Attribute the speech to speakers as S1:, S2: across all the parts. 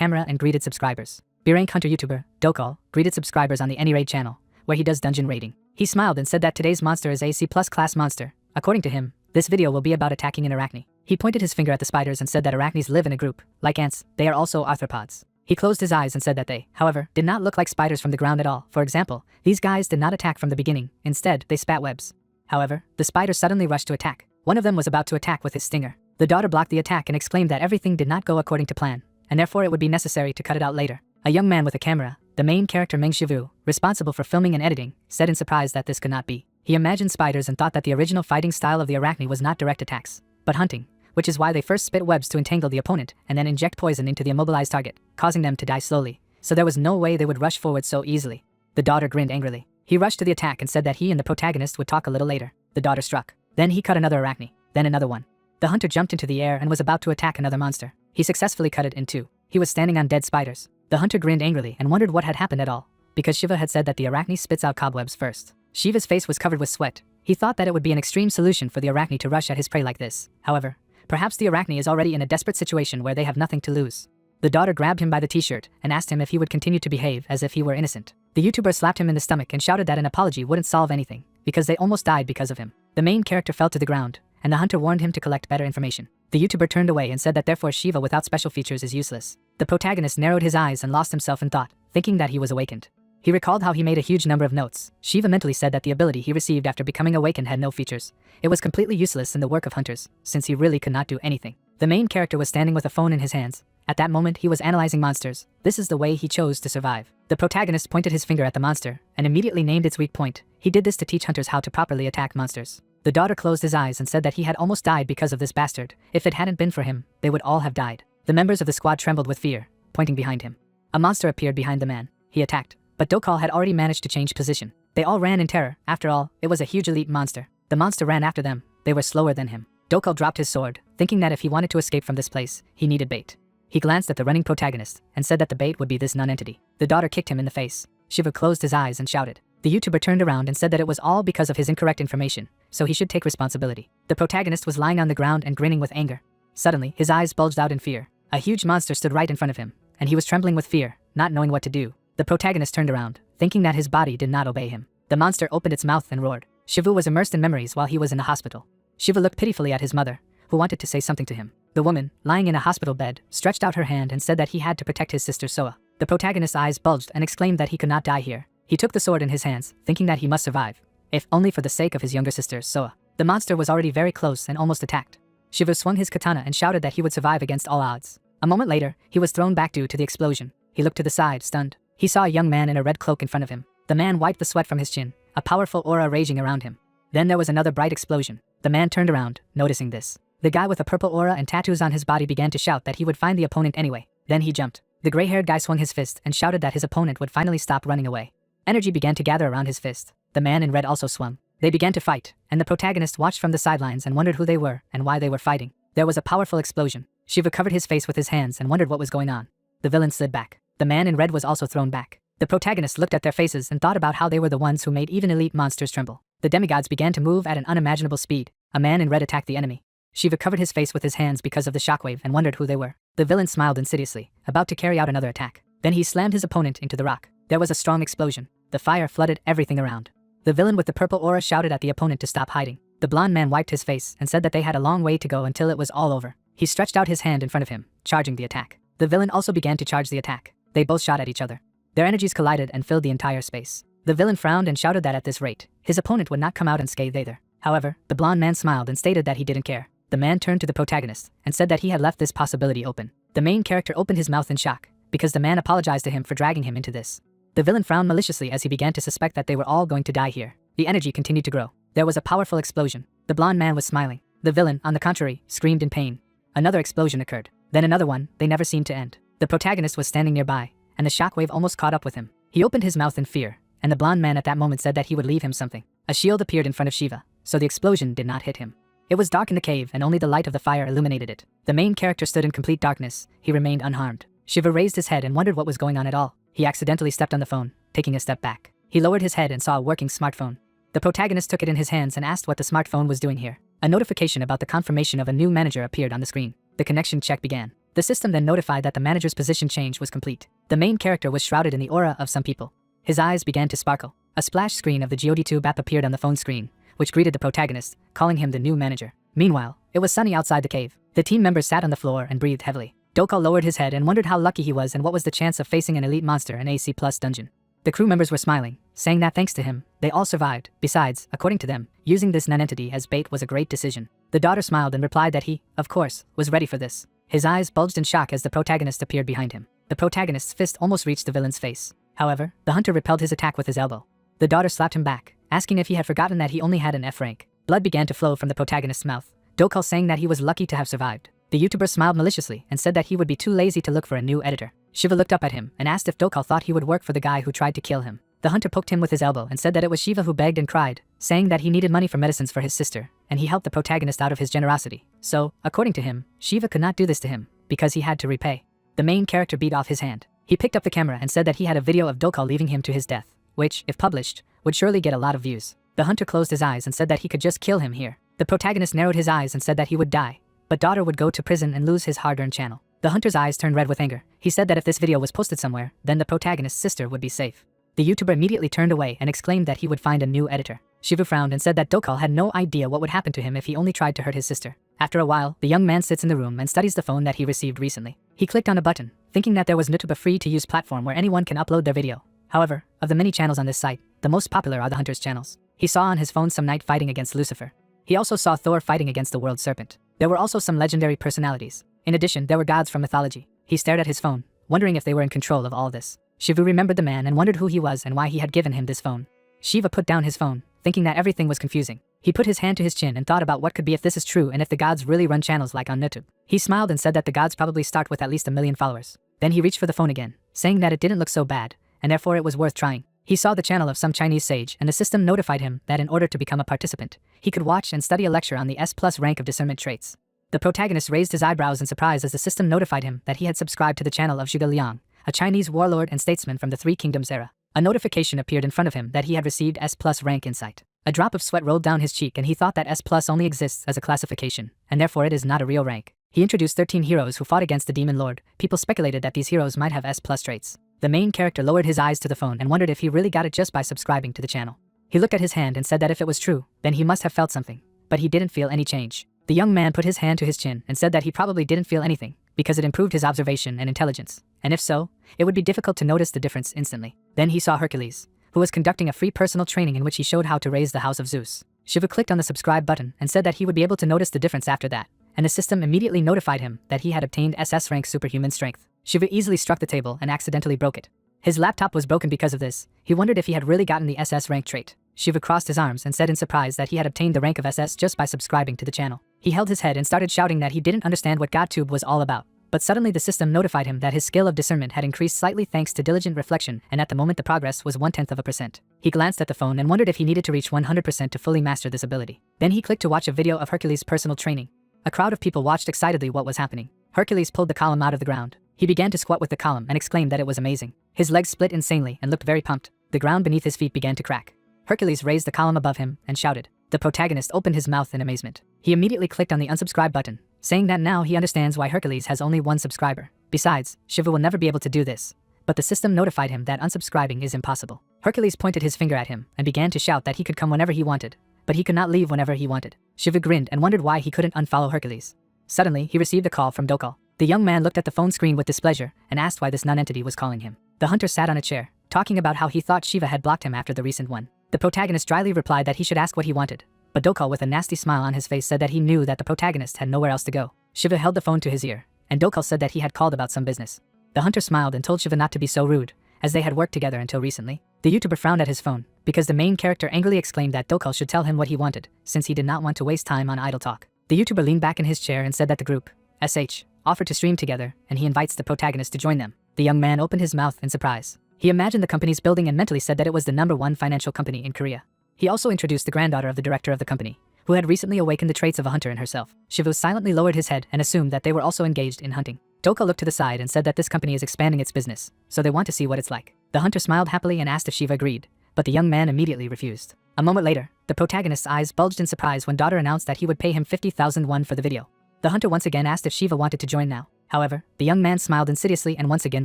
S1: camera and greeted subscribers. B-rank hunter YouTuber, Dokal, greeted subscribers on the Any Raid channel, where he does dungeon raiding. He smiled and said that today's monster is a C+ class monster. According to him, this video will be about attacking an arachne. He pointed his finger at the spiders and said that arachnes live in a group. Like ants, they are also arthropods. He closed his eyes and said that they, however, did not look like spiders from the ground at all. For example, these guys did not attack from the beginning. Instead, they spat webs. However, the spider suddenly rushed to attack. One of them was about to attack with his stinger. The daughter blocked the attack and exclaimed that everything did not go according to plan, and therefore it would be necessary to cut it out later. A young man with a camera, the main character Meng Shivu, responsible for filming and editing, said in surprise that this could not be. He imagined spiders and thought that the original fighting style of the arachne was not direct attacks, but hunting, which is why they first spit webs to entangle the opponent and then inject poison into the immobilized target, causing them to die slowly, so there was no way they would rush forward so easily. The daughter grinned angrily. He rushed to the attack and said that he and the protagonist would talk a little later. The daughter struck. Then he cut another arachne, then another one. The hunter jumped into the air and was about to attack another monster. He successfully cut it in two. He was standing on dead spiders. The hunter grinned angrily and wondered what had happened at all, because Shiva had said that the arachne spits out cobwebs first. Shiva's face was covered with sweat. He thought that it would be an extreme solution for the arachne to rush at his prey like this. However, perhaps the arachne is already in a desperate situation where they have nothing to lose. The daughter grabbed him by the t-shirt and asked him if he would continue to behave as if he were innocent. The YouTuber slapped him in the stomach and shouted that an apology wouldn't solve anything, because they almost died because of him. The main character fell to the ground, and the hunter warned him to collect better information. The YouTuber turned away and said that therefore Shiva without special features is useless. The protagonist narrowed his eyes and lost himself in thought, thinking that he was awakened. He recalled how he made a huge number of notes. Shiva mentally said that the ability he received after becoming awakened had no features. It was completely useless in the work of hunters, since he really could not do anything. The main character was standing with a phone in his hands. At that moment he was analyzing monsters. This is the way he chose to survive. The protagonist pointed his finger at the monster and immediately named its weak point. He did this to teach hunters how to properly attack monsters. The daughter closed his eyes and said that he had almost died because of this bastard. If it hadn't been for him, they would all have died. The members of the squad trembled with fear, pointing behind him. A monster appeared behind the man. He attacked, but Dokal had already managed to change position. They all ran in terror. After all, it was a huge elite monster. The monster ran after them. They were slower than him. Dokal dropped his sword, thinking that if he wanted to escape from this place, he needed bait. He glanced at the running protagonist and said that the bait would be this non-entity. The daughter kicked him in the face. Shiva closed his eyes and shouted. The YouTuber turned around and said that it was all because of his incorrect information, so he should take responsibility. The protagonist was lying on the ground and grinning with anger. Suddenly, his eyes bulged out in fear. A huge monster stood right in front of him, and he was trembling with fear, not knowing what to do. The protagonist turned around, thinking that his body did not obey him. The monster opened its mouth and roared. Shiva was immersed in memories while he was in the hospital. Shiva looked pitifully at his mother, who wanted to say something to him. The woman, lying in a hospital bed, stretched out her hand and said that he had to protect his sister Soa. The protagonist's eyes bulged and exclaimed that he could not die here. He took the sword in his hands, thinking that he must survive, if only for the sake of his younger sister Soa. The monster was already very close and almost attacked. Shiva swung his katana and shouted that he would survive against all odds. A moment later, he was thrown back due to the explosion. He looked to the side, stunned. He saw a young man in a red cloak in front of him. The man wiped the sweat from his chin, a powerful aura raging around him. Then there was another bright explosion. The man turned around, noticing this. The guy with a purple aura and tattoos on his body began to shout that he would find the opponent anyway. Then he jumped. The gray-haired guy swung his fist and shouted that his opponent would finally stop running away. Energy began to gather around his fist. The man in red also swung. They began to fight, and the protagonist watched from the sidelines and wondered who they were and why they were fighting. There was a powerful explosion. Shiva covered his face with his hands and wondered what was going on. The villain slid back. The man in red was also thrown back. The protagonist looked at their faces and thought about how they were the ones who made even elite monsters tremble. The demigods began to move at an unimaginable speed. A man in red attacked the enemy. Shiva covered his face with his hands because of the shockwave and wondered who they were. The villain smiled insidiously, about to carry out another attack. Then he slammed his opponent into the rock. There was a strong explosion. The fire flooded everything around. The villain with the purple aura shouted at the opponent to stop hiding. The blonde man wiped his face and said that they had a long way to go until it was all over. He stretched out his hand in front of him, charging the attack. The villain also began to charge the attack. They both shot at each other. Their energies collided and filled the entire space. The villain frowned and shouted that at this rate, his opponent would not come out unscathed either. However, the blonde man smiled and stated that he didn't care. The man turned to the protagonist and said that he had left this possibility open. The main character opened his mouth in shock, because the man apologized to him for dragging him into this. The villain frowned maliciously as he began to suspect that they were all going to die here. The energy continued to grow. There was a powerful explosion. The blonde man was smiling. The villain, on the contrary, screamed in pain. Another explosion occurred. Then another one. They never seemed to end. The protagonist was standing nearby, and the shockwave almost caught up with him. He opened his mouth in fear, and the blonde man at that moment said that he would leave him something. A shield appeared in front of Shiva, so the explosion did not hit him. It was dark in the cave and only the light of the fire illuminated it. The main character stood in complete darkness. He remained unharmed. Shiva raised his head and wondered what was going on at all. He accidentally stepped on the phone, taking a step back. He lowered his head and saw a working smartphone. The protagonist took it in his hands and asked what the smartphone was doing here. A notification about the confirmation of a new manager appeared on the screen. The connection check began. The system then notified that the manager's position change was complete. The main character was shrouded in the aura of some people. His eyes began to sparkle. A splash screen of the GeoDTube app appeared on the phone screen, which greeted the protagonist, calling him the new manager. Meanwhile, it was sunny outside the cave. The team members sat on the floor and breathed heavily. Dokal lowered his head and wondered how lucky he was and what was the chance of facing an elite monster in AC+ dungeon. The crew members were smiling, saying that thanks to him, they all survived. Besides, according to them, using this nonentity as bait was a great decision. The daughter smiled and replied that he, of course, was ready for this. His eyes bulged in shock as the protagonist appeared behind him. The protagonist's fist almost reached the villain's face. However, the hunter repelled his attack with his elbow. The daughter slapped him back, asking if he had forgotten that he only had an F rank. Blood began to flow from the protagonist's mouth, Dokal saying that he was lucky to have survived. The YouTuber smiled maliciously and said that he would be too lazy to look for a new editor. Shiva looked up at him and asked if Dokal thought he would work for the guy who tried to kill him. The hunter poked him with his elbow and said that it was Shiva who begged and cried, saying that he needed money for medicines for his sister, and he helped the protagonist out of his generosity. So, according to him, Shiva could not do this to him, because he had to repay. The main character beat off his hand. He picked up the camera and said that he had a video of Dokal leaving him to his death, which, if published, would surely get a lot of views. The hunter closed his eyes and said that he could just kill him here. The protagonist narrowed his eyes and said that he would die, but daughter would go to prison and lose his hard-earned channel. The hunter's eyes turned red with anger. He said that if this video was posted somewhere, then the protagonist's sister would be safe. The YouTuber immediately turned away and exclaimed that he would find a new editor. Shivu frowned and said that Dokal had no idea what would happen to him if he only tried to hurt his sister. After a while, the young man sits in the room and studies the phone that he received recently. He clicked on a button, thinking that there was YouTube a free-to-use platform where anyone can upload their video. However, of the many channels on this site, the most popular are the hunter's channels. He saw on his phone some knight fighting against Lucifer. He also saw Thor fighting against the world serpent. There were also some legendary personalities. In addition, there were gods from mythology. He stared at his phone, wondering if they were in control of all this. Shivu remembered the man and wondered who he was and why he had given him this phone. Shiva put down his phone, thinking that everything was confusing. He put his hand to his chin and thought about what could be if this is true and if the gods really run channels like on YouTube. He smiled and said that the gods probably start with at least 1 million followers. Then he reached for the phone again, saying that it didn't look so bad, and therefore it was worth trying. He saw the channel of some Chinese sage and the system notified him that in order to become a participant, he could watch and study a lecture on the S+ rank of discernment traits. The protagonist raised his eyebrows in surprise as the system notified him that he had subscribed to the channel of Zhuge Liang, a Chinese warlord and statesman from the Three Kingdoms era. A notification appeared in front of him that he had received S+ rank insight. A drop of sweat rolled down his cheek and he thought that S+ only exists as a classification, and therefore it is not a real rank. He introduced 13 heroes who fought against the demon lord. People speculated that these heroes might have S+ traits. The main character lowered his eyes to the phone and wondered if he really got it just by subscribing to the channel. He looked at his hand and said that if it was true, then he must have felt something, but he didn't feel any change. The young man put his hand to his chin and said that he probably didn't feel anything, because it improved his observation and intelligence, and if so, it would be difficult to notice the difference instantly. Then he saw Hercules, who was conducting a free personal training in which he showed how to raise the house of Zeus. Shiva clicked on the subscribe button and said that he would be able to notice the difference after that, and the system immediately notified him that he had obtained SS rank superhuman strength. Shiva easily struck the table and accidentally broke it. His laptop was broken because of this. He wondered if he had really gotten the SS rank trait. Shiva crossed his arms and said in surprise that he had obtained the rank of SS just by subscribing to the channel. He held his head and started shouting that he didn't understand what GodTube was all about. But suddenly the system notified him that his skill of discernment had increased slightly thanks to diligent reflection, and at the moment the progress was 0.1%. He glanced at the phone and wondered if he needed to reach 100% to fully master this ability. Then he clicked to watch a video of Hercules' personal training. A crowd of people watched excitedly what was happening. Hercules pulled the column out of the ground. He began to squat with the column and exclaimed that it was amazing. His legs split insanely and looked very pumped. The ground beneath his feet began to crack. Hercules raised the column above him and shouted. The protagonist opened his mouth in amazement. He immediately clicked on the unsubscribe button, saying that now he understands why Hercules has only 1 subscriber. Besides, Shiva will never be able to do this. But the system notified him that unsubscribing is impossible. Hercules pointed his finger at him and began to shout that he could come whenever he wanted, but he could not leave whenever he wanted. Shiva grinned and wondered why he couldn't unfollow Hercules. Suddenly, he received a call from Dokal. The young man looked at the phone screen with displeasure and asked why this nonentity was calling him. The hunter sat on a chair, talking about how he thought Shiva had blocked him after the recent one. The protagonist dryly replied that he should ask what he wanted, but Dokal with a nasty smile on his face said that he knew that the protagonist had nowhere else to go. Shiva held the phone to his ear, and Dokal said that he had called about some business. The hunter smiled and told Shiva not to be so rude, as they had worked together until recently. The YouTuber frowned at his phone, because the main character angrily exclaimed that Dokal should tell him what he wanted, since he did not want to waste time on idle talk. The YouTuber leaned back in his chair and said that the group, SH, offered to stream together, and he invites the protagonist to join them. The young man opened his mouth in surprise. He imagined the company's building and mentally said that it was the #1 financial company in Korea. He also introduced the granddaughter of the director of the company, who had recently awakened the traits of a hunter in herself. Shivu silently lowered his head and assumed that they were also engaged in hunting. Dokal looked to the side and said that this company is expanding its business, so they want to see what it's like. The hunter smiled happily and asked if Shiva agreed, but the young man immediately refused. A moment later, the protagonist's eyes bulged in surprise when daughter announced that he would pay him 50,000 won for the video. The hunter once again asked if Shiva wanted to join now. However, the young man smiled insidiously and once again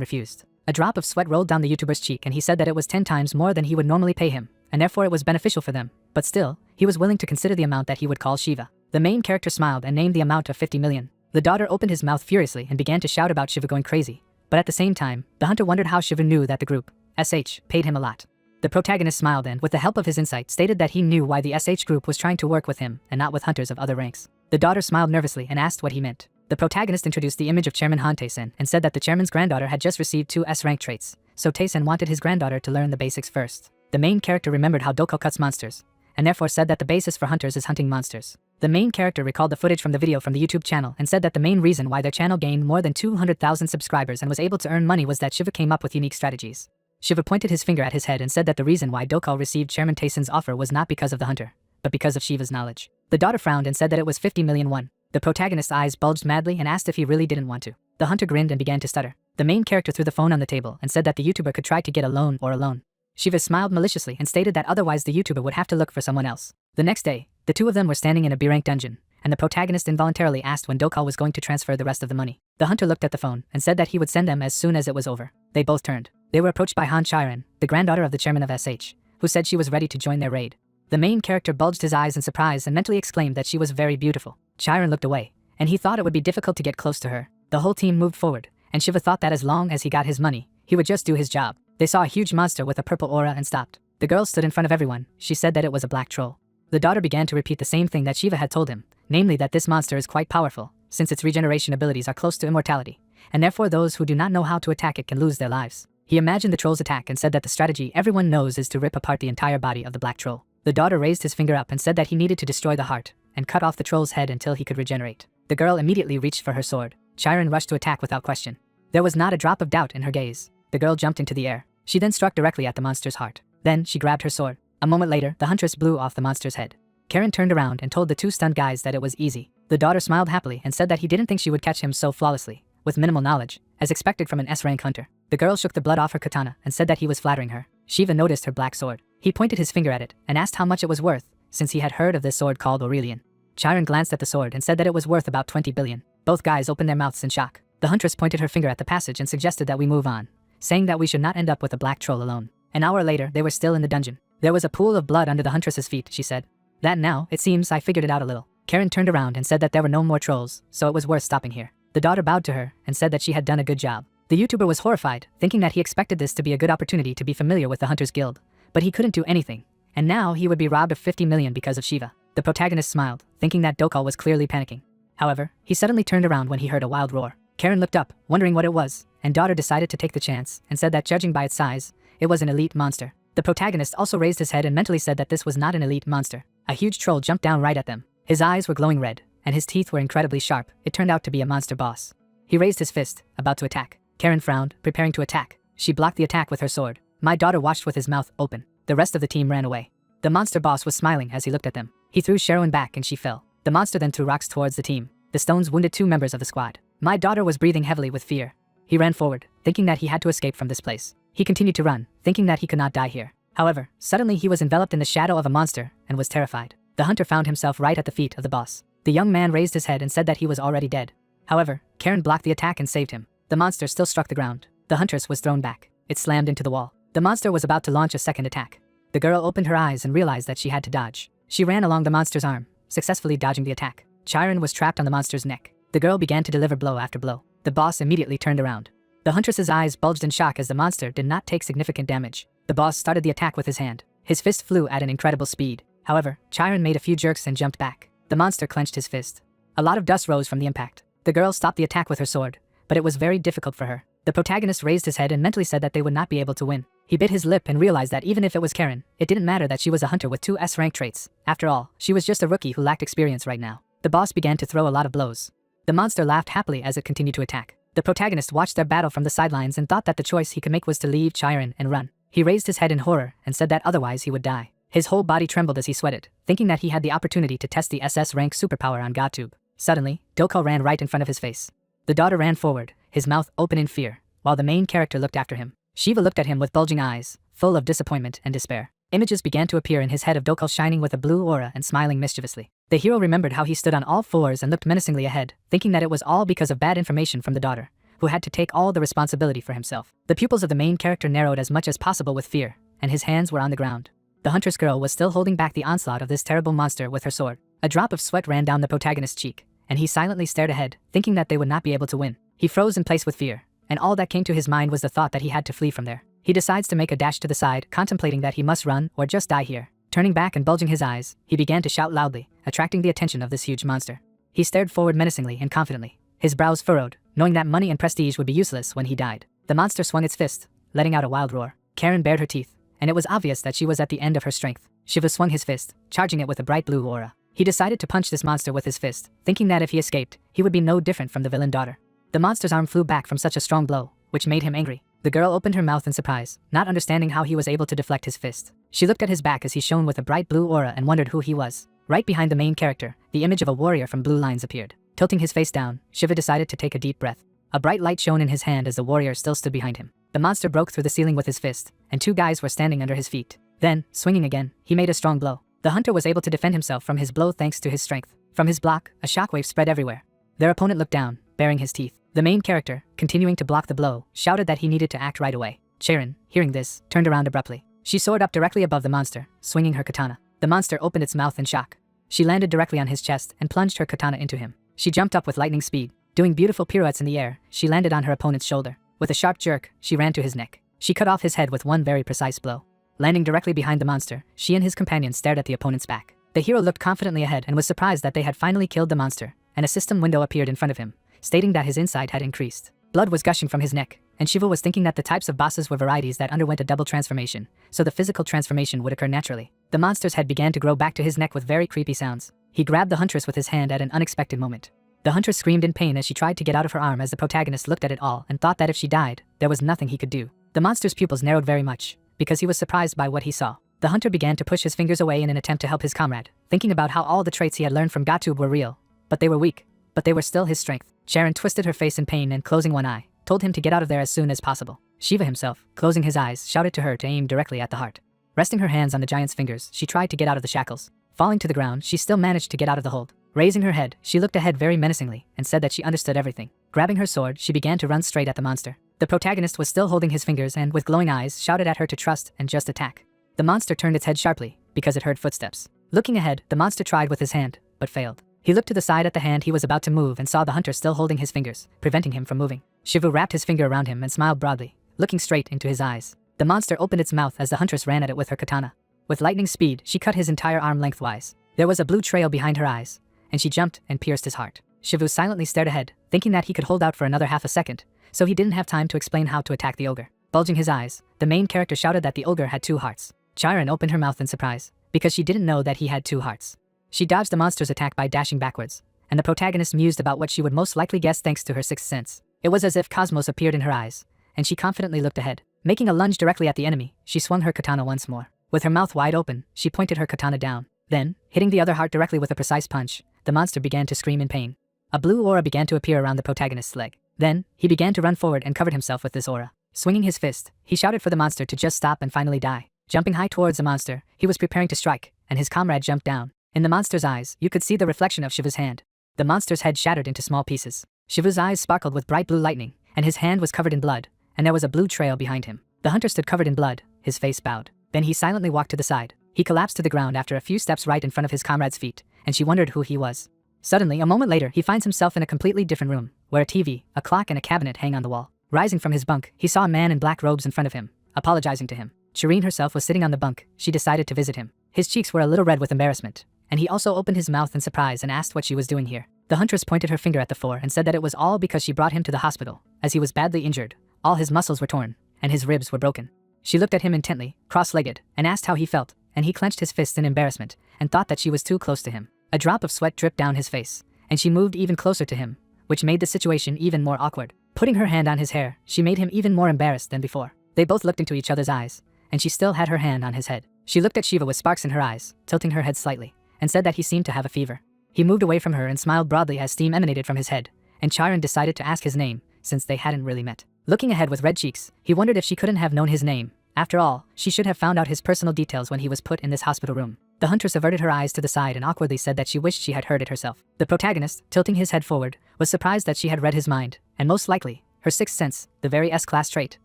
S1: refused. A drop of sweat rolled down the YouTuber's cheek and he said that it was 10 times more than he would normally pay him, and therefore it was beneficial for them, but still, he was willing to consider the amount that he would call Shiva. The main character smiled and named the amount of 50 million. The daughter opened his mouth furiously and began to shout about Shiva going crazy, but at the same time, the hunter wondered how Shiva knew that the group, SH, paid him a lot. The protagonist smiled and, with the help of his insight, stated that he knew why the SH group was trying to work with him and not with hunters of other ranks. The daughter smiled nervously and asked what he meant. The protagonist introduced the image of Chairman Han Tae-sen and said that the chairman's granddaughter had just received 2 S-rank traits, so Tae-sen wanted his granddaughter to learn the basics first. The main character remembered how Dokal cuts monsters, and therefore said that the basis for hunters is hunting monsters. The main character recalled the footage from the video from the YouTube channel and said that the main reason why their channel gained more than 200,000 subscribers and was able to earn money was that Shiva came up with unique strategies. Shiva pointed his finger at his head and said that the reason why Dokal received Chairman Tae-sen's offer was not because of the hunter, but because of Shiva's knowledge. The daughter frowned and said that it was 50 million won. The protagonist's eyes bulged madly and asked if he really didn't want to. The hunter grinned and began to stutter. The main character threw the phone on the table and said that the YouTuber could try to get a loan or a loan. Shiva smiled maliciously and stated that otherwise the YouTuber would have to look for someone else. The next day, the two of them were standing in a B-rank dungeon, and the protagonist involuntarily asked when Dokal was going to transfer the rest of the money. The hunter looked at the phone and said that he would send them as soon as it was over. They both turned. They were approached by Han Chiron, the granddaughter of the chairman of SH, who said she was ready to join their raid. The main character bulged his eyes in surprise and mentally exclaimed that she was very beautiful. Chiron looked away, and he thought it would be difficult to get close to her. The whole team moved forward, and Shiva thought that as long as he got his money, he would just do his job. They saw a huge monster with a purple aura and stopped. The girl stood in front of everyone. She said that it was a black troll. The daughter began to repeat the same thing that Shiva had told him, namely that this monster is quite powerful, since its regeneration abilities are close to immortality, and therefore those who do not know how to attack it can lose their lives. He imagined the troll's attack and said that the strategy everyone knows is to rip apart the entire body of the black troll. The daughter raised his finger up and said that he needed to destroy the heart and cut off the troll's head until he could regenerate. The girl immediately reached for her sword. Chiron rushed to attack without question. There was not a drop of doubt in her gaze. The girl jumped into the air. She then struck directly at the monster's heart. Then she grabbed her sword. A moment later, the huntress blew off the monster's head. Karen turned around and told the two stunned guys that it was easy. The daughter smiled happily and said that he didn't think she would catch him so flawlessly, with minimal knowledge, as expected from an S-rank hunter. The girl shook the blood off her katana and said that he was flattering her. Shiva noticed her black sword. He pointed his finger at it and asked how much it was worth, since he had heard of this sword called Aurelian. Chiron glanced at the sword and said that it was worth about 20 billion. Both guys opened their mouths in shock. The huntress pointed her finger at the passage and suggested that we move on, saying that we should not end up with a black troll alone. An hour later, they were still in the dungeon. There was a pool of blood under the huntress's feet, she said. That now, it seems I figured it out a little. Karen turned around and said that there were no more trolls, so it was worth stopping here. The daughter bowed to her and said that she had done a good job. The YouTuber was horrified, thinking that he expected this to be a good opportunity to be familiar with the Hunters Guild, but he couldn't do anything, and now he would be robbed of 50 million because of Shiva. The protagonist smiled, thinking that Dokal was clearly panicking. However, he suddenly turned around when he heard a wild roar. Karen looked up, wondering what it was, and daughter decided to take the chance and said that judging by its size, it was an elite monster. The protagonist also raised his head and mentally said that this was not an elite monster. A huge troll jumped down right at them. His eyes were glowing red, and his teeth were incredibly sharp. It turned out to be a monster boss. He raised his fist, about to attack. Karen frowned, preparing to attack. She blocked the attack with her sword. My daughter watched with his mouth open. The rest of the team ran away. The monster boss was smiling as he looked at them. He threw Sherwin back and she fell. The monster then threw rocks towards the team. The stones wounded 2 members of the squad. My daughter was breathing heavily with fear. He ran forward, thinking that he had to escape from this place. He continued to run, thinking that he could not die here. However, suddenly he was enveloped in the shadow of a monster and was terrified. The hunter found himself right at the feet of the boss. The young man raised his head and said that he was already dead. However, Karen blocked the attack and saved him. The monster still struck the ground. The huntress was thrown back. It slammed into the wall. The monster was about to launch a second attack. The girl opened her eyes and realized that she had to dodge. She ran along the monster's arm, successfully dodging the attack. Chiron was trapped on the monster's neck. The girl began to deliver blow after blow. The boss immediately turned around. The huntress's eyes bulged in shock as the monster did not take significant damage. The boss started the attack with his hand. His fist flew at an incredible speed. However, Chiron made a few jerks and jumped back. The monster clenched his fist. A lot of dust rose from the impact. The girl stopped the attack with her sword, but it was very difficult for her. The protagonist raised his head and mentally said that they would not be able to win. He bit his lip and realized that even if it was Karen, it didn't matter that she was a hunter with 2 S-rank traits. After all, she was just a rookie who lacked experience right now. The boss began to throw a lot of blows. The monster laughed happily as it continued to attack. The protagonist watched their battle from the sidelines and thought that the choice he could make was to leave Chiron and run. He raised his head in horror and said that otherwise he would die. His whole body trembled as he sweated, thinking that he had the opportunity to test the SS rank superpower on GodTube. Suddenly, Dokal ran right in front of his face. The daughter ran forward, his mouth open in fear, while the main character looked after him. Shiva looked at him with bulging eyes, full of disappointment and despair. Images began to appear in his head of Dokal shining with a blue aura and smiling mischievously. The hero remembered how he stood on all fours and looked menacingly ahead, thinking that it was all because of bad information from the daughter, who had to take all the responsibility for himself. The pupils of the main character narrowed as much as possible with fear, and his hands were on the ground. The huntress girl was still holding back the onslaught of this terrible monster with her sword. A drop of sweat ran down the protagonist's cheek, and he silently stared ahead, thinking that they would not be able to win. He froze in place with fear, and all that came to his mind was the thought that he had to flee from there. He decides to make a dash to the side, contemplating that he must run or just die here. Turning back and bulging his eyes, he began to shout loudly, attracting the attention of this huge monster. He stared forward menacingly and confidently, his brows furrowed, knowing that money and prestige would be useless when he died. The monster swung its fist, letting out a wild roar. Karen bared her teeth, and it was obvious that she was at the end of her strength. Shiva swung his fist, charging it with a bright blue aura. He decided to punch this monster with his fist, thinking that if he escaped, he would be no different from the villain daughter. The monster's arm flew back from such a strong blow, which made him angry. The girl opened her mouth in surprise, not understanding how he was able to deflect his fist. She looked at his back as he shone with a bright blue aura and wondered who he was. Right behind the main character, the image of a warrior from Blue Lines appeared. Tilting his face down, Shiva decided to take a deep breath. A bright light shone in his hand as the warrior still stood behind him. The monster broke through the ceiling with his fist, and two guys were standing under his feet. Then, swinging again, he made a strong blow. The hunter was able to defend himself from his blow thanks to his strength. From his block, a shockwave spread everywhere. Their opponent looked down, baring his teeth. The main character, continuing to block the blow, shouted that he needed to act right away. Sharon, hearing this, turned around abruptly. She soared up directly above the monster, swinging her katana. The monster opened its mouth in shock. She landed directly on his chest and plunged her katana into him. She jumped up with lightning speed. Doing beautiful pirouettes in the air, she landed on her opponent's shoulder. With a sharp jerk, she ran to his neck. She cut off his head with one very precise blow. Landing directly behind the monster, she and his companion stared at the opponent's back. The hero looked confidently ahead and was surprised that they had finally killed the monster, and a system window appeared in front of him, stating that his insight had increased. Blood was gushing from his neck, and Shiva was thinking that the types of bosses were varieties that underwent a double transformation, so the physical transformation would occur naturally. The monster's head began to grow back to his neck with very creepy sounds. He grabbed the huntress with his hand at an unexpected moment. The huntress screamed in pain as she tried to get out of her arm as the protagonist looked at it all and thought that if she died, there was nothing he could do. The monster's pupils narrowed very much, because he was surprised by what he saw. The hunter began to push his fingers away in an attempt to help his comrade, thinking about how all the traits he had learned from Gatub were real, but they were weak, but they were still his strength. Sharon twisted her face in pain and closing one eye, told him to get out of there as soon as possible. Shiva himself, closing his eyes, shouted to her to aim directly at the heart. Resting her hands on the giant's fingers, she tried to get out of the shackles. Falling to the ground, she still managed to get out of the hold. Raising her head, she looked ahead very menacingly and said that she understood everything. Grabbing her sword, she began to run straight at the monster. The protagonist was still holding his fingers and, with glowing eyes, shouted at her to trust and just attack. The monster turned its head sharply, because it heard footsteps. Looking ahead, the monster tried with his hand, but failed. He looked to the side at the hand he was about to move and saw the hunter still holding his fingers, preventing him from moving. Shivu wrapped his finger around him and smiled broadly, looking straight into his eyes. The monster opened its mouth as the huntress ran at it with her katana. With lightning speed, she cut his entire arm lengthwise. There was a blue trail behind her eyes, and she jumped and pierced his heart. Shivu silently stared ahead, thinking that he could hold out for another half a second, so he didn't have time to explain how to attack the ogre. Bulging his eyes, the main character shouted that the ogre had 2 hearts. Chiron opened her mouth in surprise, because she didn't know that he had 2 hearts. She dodged the monster's attack by dashing backwards, and the protagonist mused about what she would most likely guess thanks to her sixth sense. It was as if cosmos appeared in her eyes, and she confidently looked ahead. Making a lunge directly at the enemy, she swung her katana once more. With her mouth wide open, she pointed her katana down. Then, hitting the other heart directly with a precise punch, the monster began to scream in pain. A blue aura began to appear around the protagonist's leg. Then, he began to run forward and covered himself with this aura. Swinging his fist, he shouted for the monster to just stop and finally die. Jumping high towards the monster, he was preparing to strike, and his comrade jumped down. In the monster's eyes, you could see the reflection of Shiva's hand. The monster's head shattered into small pieces. Shiva's eyes sparkled with bright blue lightning, and his hand was covered in blood, and there was a blue trail behind him. The hunter stood covered in blood, his face bowed. Then he silently walked to the side. He collapsed to the ground after a few steps right in front of his comrade's feet, and she wondered who he was. Suddenly, a moment later, he finds himself in a completely different room, where a TV, a clock, and a cabinet hang on the wall. Rising from his bunk, he saw a man in black robes in front of him, apologizing to him. Shireen herself was sitting on the bunk. She decided to visit him. His cheeks were a little red with embarrassment, and he also opened his mouth in surprise and asked what she was doing here. The huntress pointed her finger at the floor and said that it was all because she brought him to the hospital, as he was badly injured. All his muscles were torn, and his ribs were broken. She looked at him intently, cross-legged, and asked how he felt, and he clenched his fists in embarrassment, and thought that she was too close to him. A drop of sweat dripped down his face, and she moved even closer to him, which made the situation even more awkward. Putting her hand on his hair, she made him even more embarrassed than before. They both looked into each other's eyes, and she still had her hand on his head. She looked at Shiva with sparks in her eyes, tilting her head slightly, and said that he seemed to have a fever. He moved away from her and smiled broadly as steam emanated from his head, and Chiron decided to ask his name, since they hadn't really met. Looking ahead with red cheeks, he wondered if she couldn't have known his name, After all, she should have found out his personal details when he was put in this hospital room. The huntress averted her eyes to the side and awkwardly said that she wished she had heard it herself. The protagonist, tilting his head forward, was surprised that she had read his mind, and most likely, her sixth sense, the very S-class trait,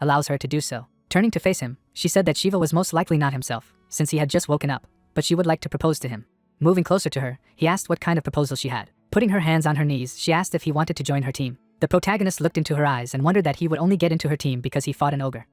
S1: allows her to do so. Turning to face him, she said that Shiva was most likely not himself, since he had just woken up, but she would like to propose to him. Moving closer to her, he asked what kind of proposal she had. Putting her hands on her knees, she asked if he wanted to join her team. The protagonist looked into her eyes and wondered that he would only get into her team because he fought an ogre.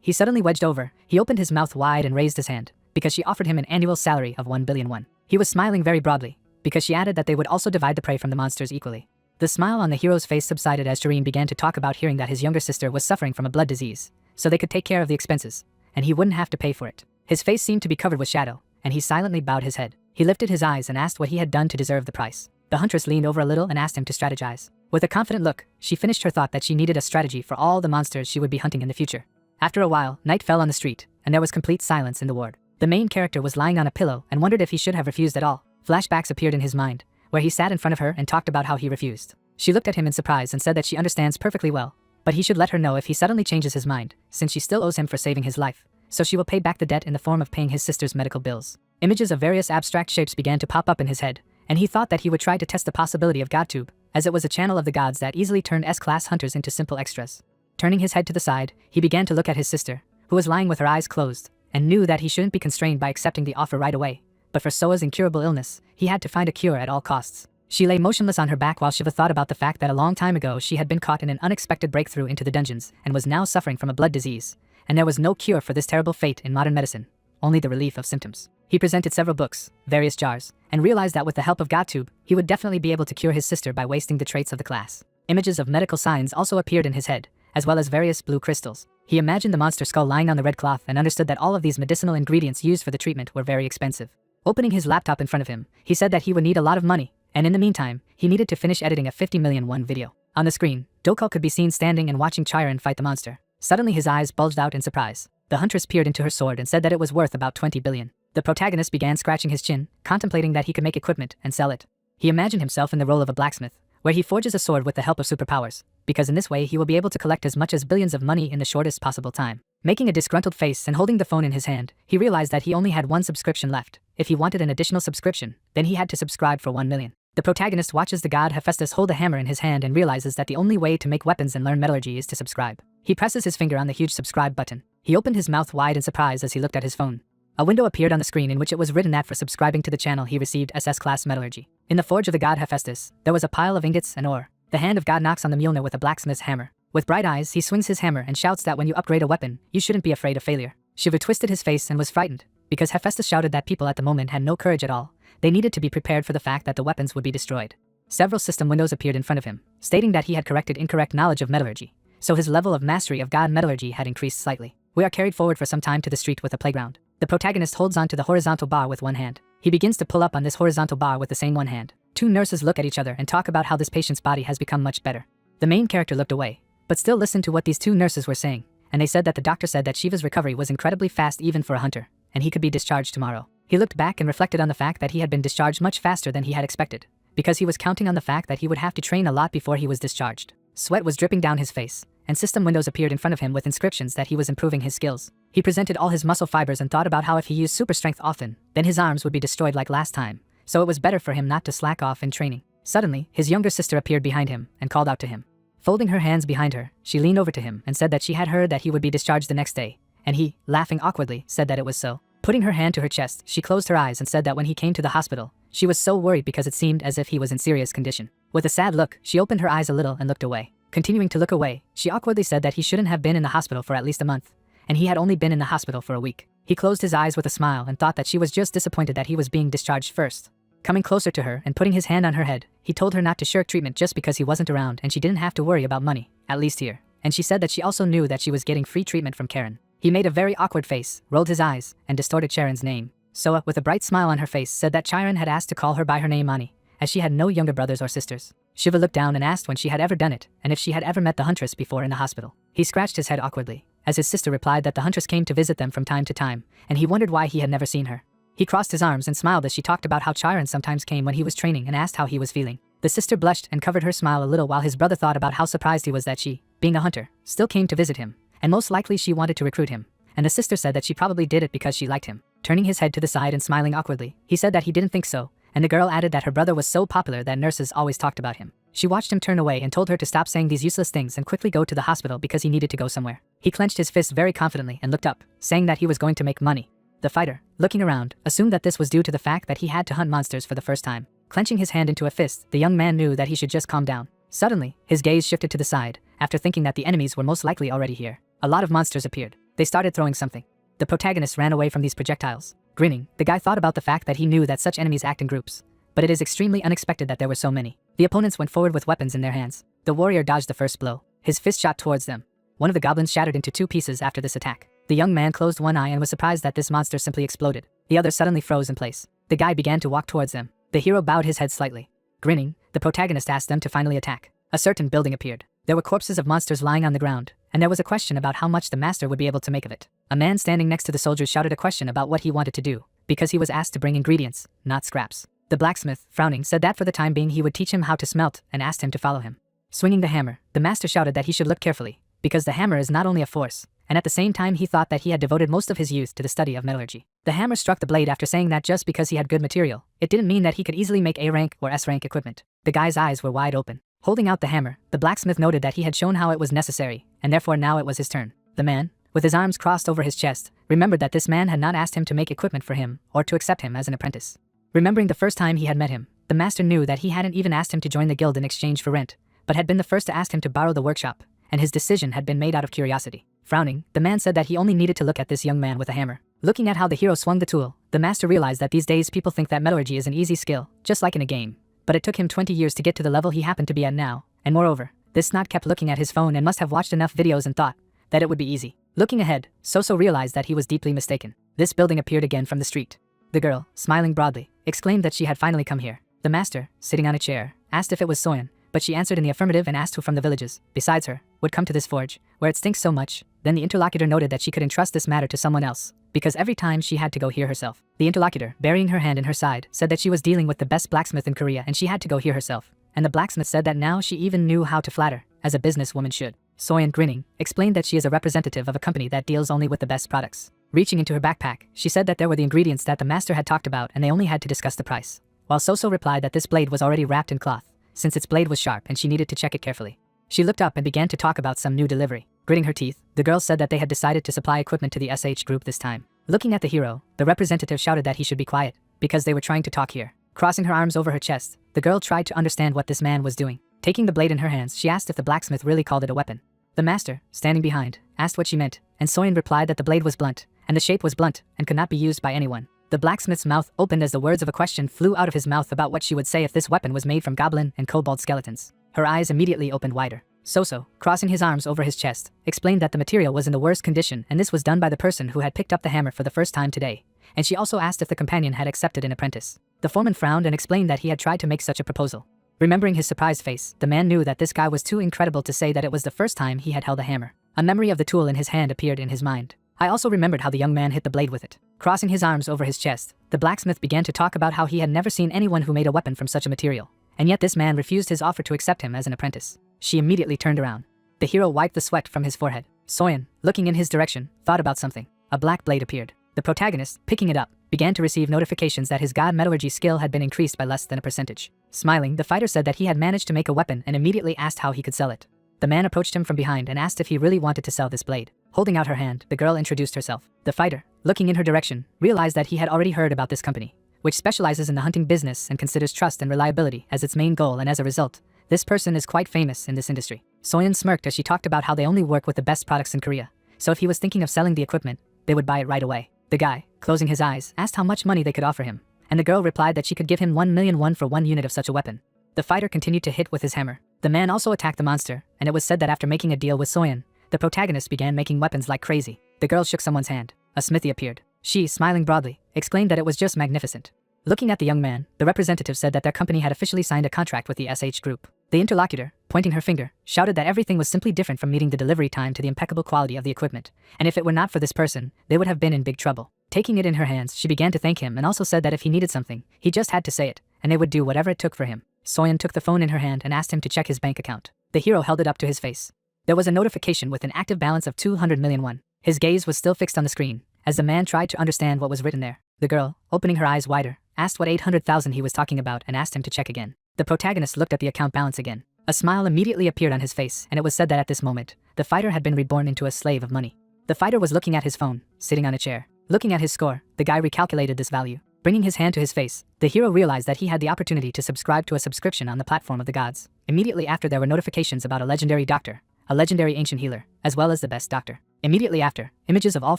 S1: He suddenly wedged over, he opened his mouth wide and raised his hand, because she offered him an annual salary of 1 billion won. He was smiling very broadly, because she added that they would also divide the prey from the monsters equally. The smile on the hero's face subsided as Shireen began to talk about hearing that his younger sister was suffering from a blood disease, so they could take care of the expenses, and he wouldn't have to pay for it. His face seemed to be covered with shadow, and he silently bowed his head. He lifted his eyes and asked what he had done to deserve the price. The huntress leaned over a little and asked him to strategize. With a confident look, she finished her thought that she needed a strategy for all the monsters she would be hunting in the future. After a while, night fell on the street, and there was complete silence in the ward. The main character was lying on a pillow and wondered if he should have refused at all. Flashbacks appeared in his mind, where he sat in front of her and talked about how he refused. She looked at him in surprise and said that she understands perfectly well, but he should let her know if he suddenly changes his mind, since she still owes him for saving his life, so she will pay back the debt in the form of paying his sister's medical bills. Images of various abstract shapes began to pop up in his head, and he thought that he would try to test the possibility of GodTube, as it was a channel of the gods that easily turned S-class hunters into simple extras. Turning his head to the side, he began to look at his sister, who was lying with her eyes closed, and knew that he shouldn't be constrained by accepting the offer right away, but for Soa's incurable illness, he had to find a cure at all costs. She lay motionless on her back while Shiva thought about the fact that a long time ago she had been caught in an unexpected breakthrough into the dungeons and was now suffering from a blood disease, and there was no cure for this terrible fate in modern medicine, only the relief of symptoms. He presented several books, various jars, and realized that with the help of GodTube, he would definitely be able to cure his sister by wasting the traits of the class. Images of medical signs also appeared in his head, as well as various blue crystals. He imagined the monster skull lying on the red cloth and understood that all of these medicinal ingredients used for the treatment were very expensive. Opening his laptop in front of him, he said that he would need a lot of money, and in the meantime, he needed to finish editing a 50 million won video. On the screen, Dokal could be seen standing and watching Chiron fight the monster. Suddenly his eyes bulged out in surprise. The huntress peered into her sword and said that it was worth about 20 billion. The protagonist began scratching his chin, contemplating that he could make equipment and sell it. He imagined himself in the role of a blacksmith, where he forges a sword with the help of superpowers, because in this way he will be able to collect as much as billions of money in the shortest possible time. Making a disgruntled face and holding the phone in his hand, he realized that he only had one subscription left. If he wanted an additional subscription, then he had to subscribe for 1 million. The protagonist watches the god Hephaestus hold a hammer in his hand and realizes that the only way to make weapons and learn metallurgy is to subscribe. He presses his finger on the huge subscribe button. He opened his mouth wide in surprise as he looked at his phone. A window appeared on the screen in which it was written that for subscribing to the channel he received SS-class metallurgy. In the forge of the god Hephaestus, there was a pile of ingots and ore. The hand of God knocks on the Mjolnir with a blacksmith's hammer. With bright eyes, he swings his hammer and shouts that when you upgrade a weapon, you shouldn't be afraid of failure. Shiva twisted his face and was frightened, because Hephaestus shouted that people at the moment had no courage at all. They needed to be prepared for the fact that the weapons would be destroyed. Several system windows appeared in front of him, stating that he had corrected incorrect knowledge of metallurgy, so his level of mastery of god metallurgy had increased slightly. We are carried forward for some time to the street with a playground. The protagonist holds onto the horizontal bar with one hand. He begins to pull up on this horizontal bar with the same one hand. Two nurses look at each other and talk about how this patient's body has become much better. The main character looked away, but still listened to what these two nurses were saying, and they said that the doctor said that Shiva's recovery was incredibly fast even for a hunter, and he could be discharged tomorrow. He looked back and reflected on the fact that he had been discharged much faster than he had expected, because he was counting on the fact that he would have to train a lot before he was discharged. Sweat was dripping down his face, and system windows appeared in front of him with inscriptions that he was improving his skills. He presented all his muscle fibers and thought about how if he used super strength often, then his arms would be destroyed like last time, so it was better for him not to slack off in training. Suddenly, his younger sister appeared behind him and called out to him. Folding her hands behind her, she leaned over to him and said that she had heard that he would be discharged the next day, and he, laughing awkwardly, said that it was so. Putting her hand to her chest, she closed her eyes and said that when he came to the hospital, she was so worried because it seemed as if he was in serious condition. With a sad look, she opened her eyes a little and looked away. Continuing to look away, she awkwardly said that he shouldn't have been in the hospital for at least a month, and he had only been in the hospital for a week. He closed his eyes with a smile and thought that she was just disappointed that he was being discharged first. Coming closer to her and putting his hand on her head, he told her not to shirk treatment just because he wasn't around and she didn't have to worry about money, at least here. And she said that she also knew that she was getting free treatment from Karen. He made a very awkward face, rolled his eyes, and distorted Sharon's name. Soa, with a bright smile on her face, said that Chiron had asked to call her by her name Ani, as she had no younger brothers or sisters. Shiva looked down and asked when she had ever done it, and if she had ever met the huntress before in the hospital. He scratched his head awkwardly, as his sister replied that the huntress came to visit them from time to time, and he wondered why he had never seen her. He crossed his arms and smiled as she talked about how Chiron sometimes came when he was training and asked how he was feeling. The sister blushed and covered her smile a little while his brother thought about how surprised he was that she, being a hunter, still came to visit him, and most likely she wanted to recruit him, and the sister said that she probably did it because she liked him. Turning his head to the side and smiling awkwardly, he said that he didn't think so, and the girl added that her brother was so popular that nurses always talked about him. She watched him turn away and told her to stop saying these useless things and quickly go to the hospital because he needed to go somewhere. He clenched his fists very confidently and looked up, saying that he was going to make money. The fighter, looking around, assumed that this was due to the fact that he had to hunt monsters for the first time. Clenching his hand into a fist, the young man knew that he should just calm down. Suddenly, his gaze shifted to the side, after thinking that the enemies were most likely already here. A lot of monsters appeared. They started throwing something. The protagonist ran away from these projectiles. Grinning, the guy thought about the fact that he knew that such enemies act in groups. But it is extremely unexpected that there were so many. The opponents went forward with weapons in their hands. The warrior dodged the first blow. His fist shot towards them. One of the goblins shattered into 2 pieces after this attack. The young man closed one eye and was surprised that this monster simply exploded. The other suddenly froze in place. The guy began to walk towards them. The hero bowed his head slightly. Grinning, the protagonist asked them to finally attack. A certain building appeared. There were corpses of monsters lying on the ground, and there was a question about how much the master would be able to make of it. A man standing next to the soldiers shouted a question about what he wanted to do, because he was asked to bring ingredients, not scraps. The blacksmith, frowning, said that for the time being he would teach him how to smelt and asked him to follow him. Swinging the hammer, the master shouted that he should look carefully, because the hammer is not only a force, and at the same time he thought that he had devoted most of his youth to the study of metallurgy. The hammer struck the blade after saying that just because he had good material, it didn't mean that he could easily make A rank or S rank equipment. The guy's eyes were wide open. Holding out the hammer, the blacksmith noted that he had shown how it was necessary, and therefore now it was his turn. The man, with his arms crossed over his chest, remembered that this man had not asked him to make equipment for him or to accept him as an apprentice. Remembering the first time he had met him, the master knew that he hadn't even asked him to join the guild in exchange for rent, but had been the first to ask him to borrow the workshop, and his decision had been made out of curiosity. Frowning, the man said that he only needed to look at this young man with a hammer. Looking at how the hero swung the tool, the master realized that these days people think that metallurgy is an easy skill, just like in a game. But it took him 20 years to get to the level he happened to be at now, and moreover, this snot kept looking at his phone and must have watched enough videos and thought that it would be easy. Looking ahead, Soso realized that he was deeply mistaken. This building appeared again from the street. The girl, smiling broadly, exclaimed that she had finally come here. The master, sitting on a chair, asked if it was Soyeon, but she answered in the affirmative and asked who from the villages, besides her, would come to this forge, where it stinks so much. Then the interlocutor noted that she could entrust this matter to someone else, because every time she had to go here herself. The interlocutor, burying her hand in her side, said that she was dealing with the best blacksmith in Korea and she had to go here herself. And the blacksmith said that now she even knew how to flatter, as a businesswoman should. Soyeon, grinning, explained that she is a representative of a company that deals only with the best products. Reaching into her backpack, she said that there were the ingredients that the master had talked about and they only had to discuss the price. While Soso replied that this blade was already wrapped in cloth, since its blade was sharp and she needed to check it carefully. She looked up and began to talk about some new delivery. Gritting her teeth, the girl said that they had decided to supply equipment to the SH group this time. Looking at the hero, the representative shouted that he should be quiet, because they were trying to talk here. Crossing her arms over her chest, the girl tried to understand what this man was doing. Taking the blade in her hands, she asked if the blacksmith really called it a weapon. The master, standing behind, asked what she meant, and Soyeon replied that the blade was blunt, and the shape was blunt, and could not be used by anyone. The blacksmith's mouth opened as the words of a question flew out of his mouth about what she would say if this weapon was made from goblin and kobold skeletons. Her eyes immediately opened wider. Soso, crossing his arms over his chest, explained that the material was in the worst condition and this was done by the person who had picked up the hammer for the first time today, and she also asked if the companion had accepted an apprentice. The foreman frowned and explained that he had tried to make such a proposal. Remembering his surprised face, the man knew that this guy was too incredible to say that it was the first time he had held a hammer. A memory of the tool in his hand appeared in his mind. I also remembered how the young man hit the blade with it. Crossing his arms over his chest, the blacksmith began to talk about how he had never seen anyone who made a weapon from such a material, and yet this man refused his offer to accept him as an apprentice. She immediately turned around. The hero wiped the sweat from his forehead. Soyeon, looking in his direction, thought about something. A black blade appeared. The protagonist, picking it up, began to receive notifications that his god metallurgy skill had been increased by less than a percentage. Smiling, the fighter said that he had managed to make a weapon and immediately asked how he could sell it. The man approached him from behind and asked if he really wanted to sell this blade. Holding out her hand, the girl introduced herself. The fighter, looking in her direction, realized that he had already heard about this company, which specializes in the hunting business and considers trust and reliability as its main goal, and as a result, this person is quite famous in this industry. Soyeon smirked as she talked about how they only work with the best products in Korea, so if he was thinking of selling the equipment, they would buy it right away. The guy, closing his eyes, asked how much money they could offer him, and the girl replied that she could give him 1,000,000 won for 1 unit of such a weapon. The fighter continued to hit with his hammer. The man also attacked the monster, and it was said that after making a deal with Soyeon, the protagonist began making weapons like crazy. The girl shook someone's hand. A smithy appeared. She, smiling broadly, explained that it was just magnificent. Looking at the young man, the representative said that their company had officially signed a contract with the SH group. The interlocutor, pointing her finger, shouted that everything was simply different from meeting the delivery time to the impeccable quality of the equipment, and if it were not for this person, they would have been in big trouble. Taking it in her hands, she began to thank him and also said that if he needed something, he just had to say it, and they would do whatever it took for him. Soyeon took the phone in her hand and asked him to check his bank account. The hero held it up to his face. There was a notification with an active balance of 200 million won. His gaze was still fixed on the screen, as the man tried to understand what was written there. The girl, opening her eyes wider, asked what 800,000 he was talking about and asked him to check again. The protagonist looked at the account balance again. A smile immediately appeared on his face, and it was said that at this moment, the fighter had been reborn into a slave of money. The fighter was looking at his phone, sitting on a chair. Looking at his score, the guy recalculated this value. Bringing his hand to his face, the hero realized that he had the opportunity to subscribe to a subscription on the platform of the gods. Immediately after, there were notifications about a legendary doctor, a legendary ancient healer, as well as the best doctor. Immediately after, images of all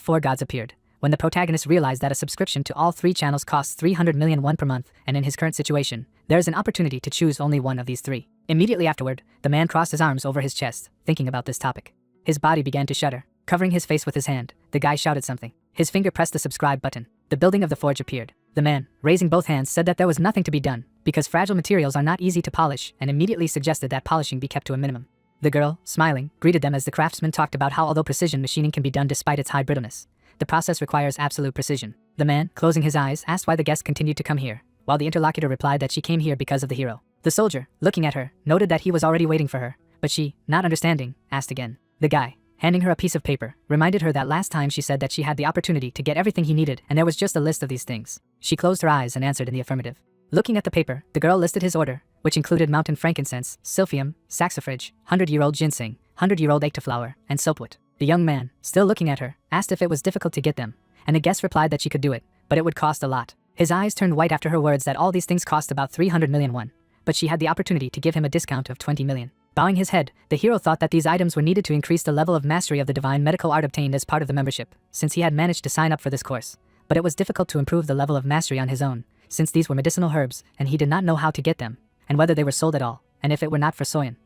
S1: 4 gods appeared. When the protagonist realized that a subscription to all 3 channels costs 300 million won per month, and in his current situation, there is an opportunity to choose only one of these 3. Immediately afterward, the man crossed his arms over his chest, thinking about this topic. His body began to shudder. Covering his face with his hand, the guy shouted something. His finger pressed the subscribe button. The building of the forge appeared. The man, raising both hands, said that there was nothing to be done, because fragile materials are not easy to polish, and immediately suggested that polishing be kept to a minimum. The girl, smiling, greeted them as the craftsman talked about how although precision machining can be done despite its high brittleness, the process requires absolute precision. The man, closing his eyes, asked why the guest continued to come here, while the interlocutor replied that she came here because of the hero. The soldier, looking at her, noted that he was already waiting for her, but she, not understanding, asked again. The guy, handing her a piece of paper, reminded her that last time she said that she had the opportunity to get everything he needed and there was just a list of these things. She closed her eyes and answered in the affirmative. Looking at the paper, the girl listed his order, which included mountain frankincense, silphium, saxifrage, 100-year-old ginseng, 100-year-old ectoflower, and soapwood. The young man, still looking at her, asked if it was difficult to get them, and the guest replied that she could do it, but it would cost a lot. His eyes turned white after her words that all these things cost about 300 million won, but she had the opportunity to give him a discount of 20 million. Bowing his head, the hero thought that these items were needed to increase the level of mastery of the divine medical art obtained as part of the membership, since he had managed to sign up for this course. But it was difficult to improve the level of mastery on his own, since these were medicinal herbs, and he did not know how to get them, and whether they were sold at all, and if it were not for Soyeon,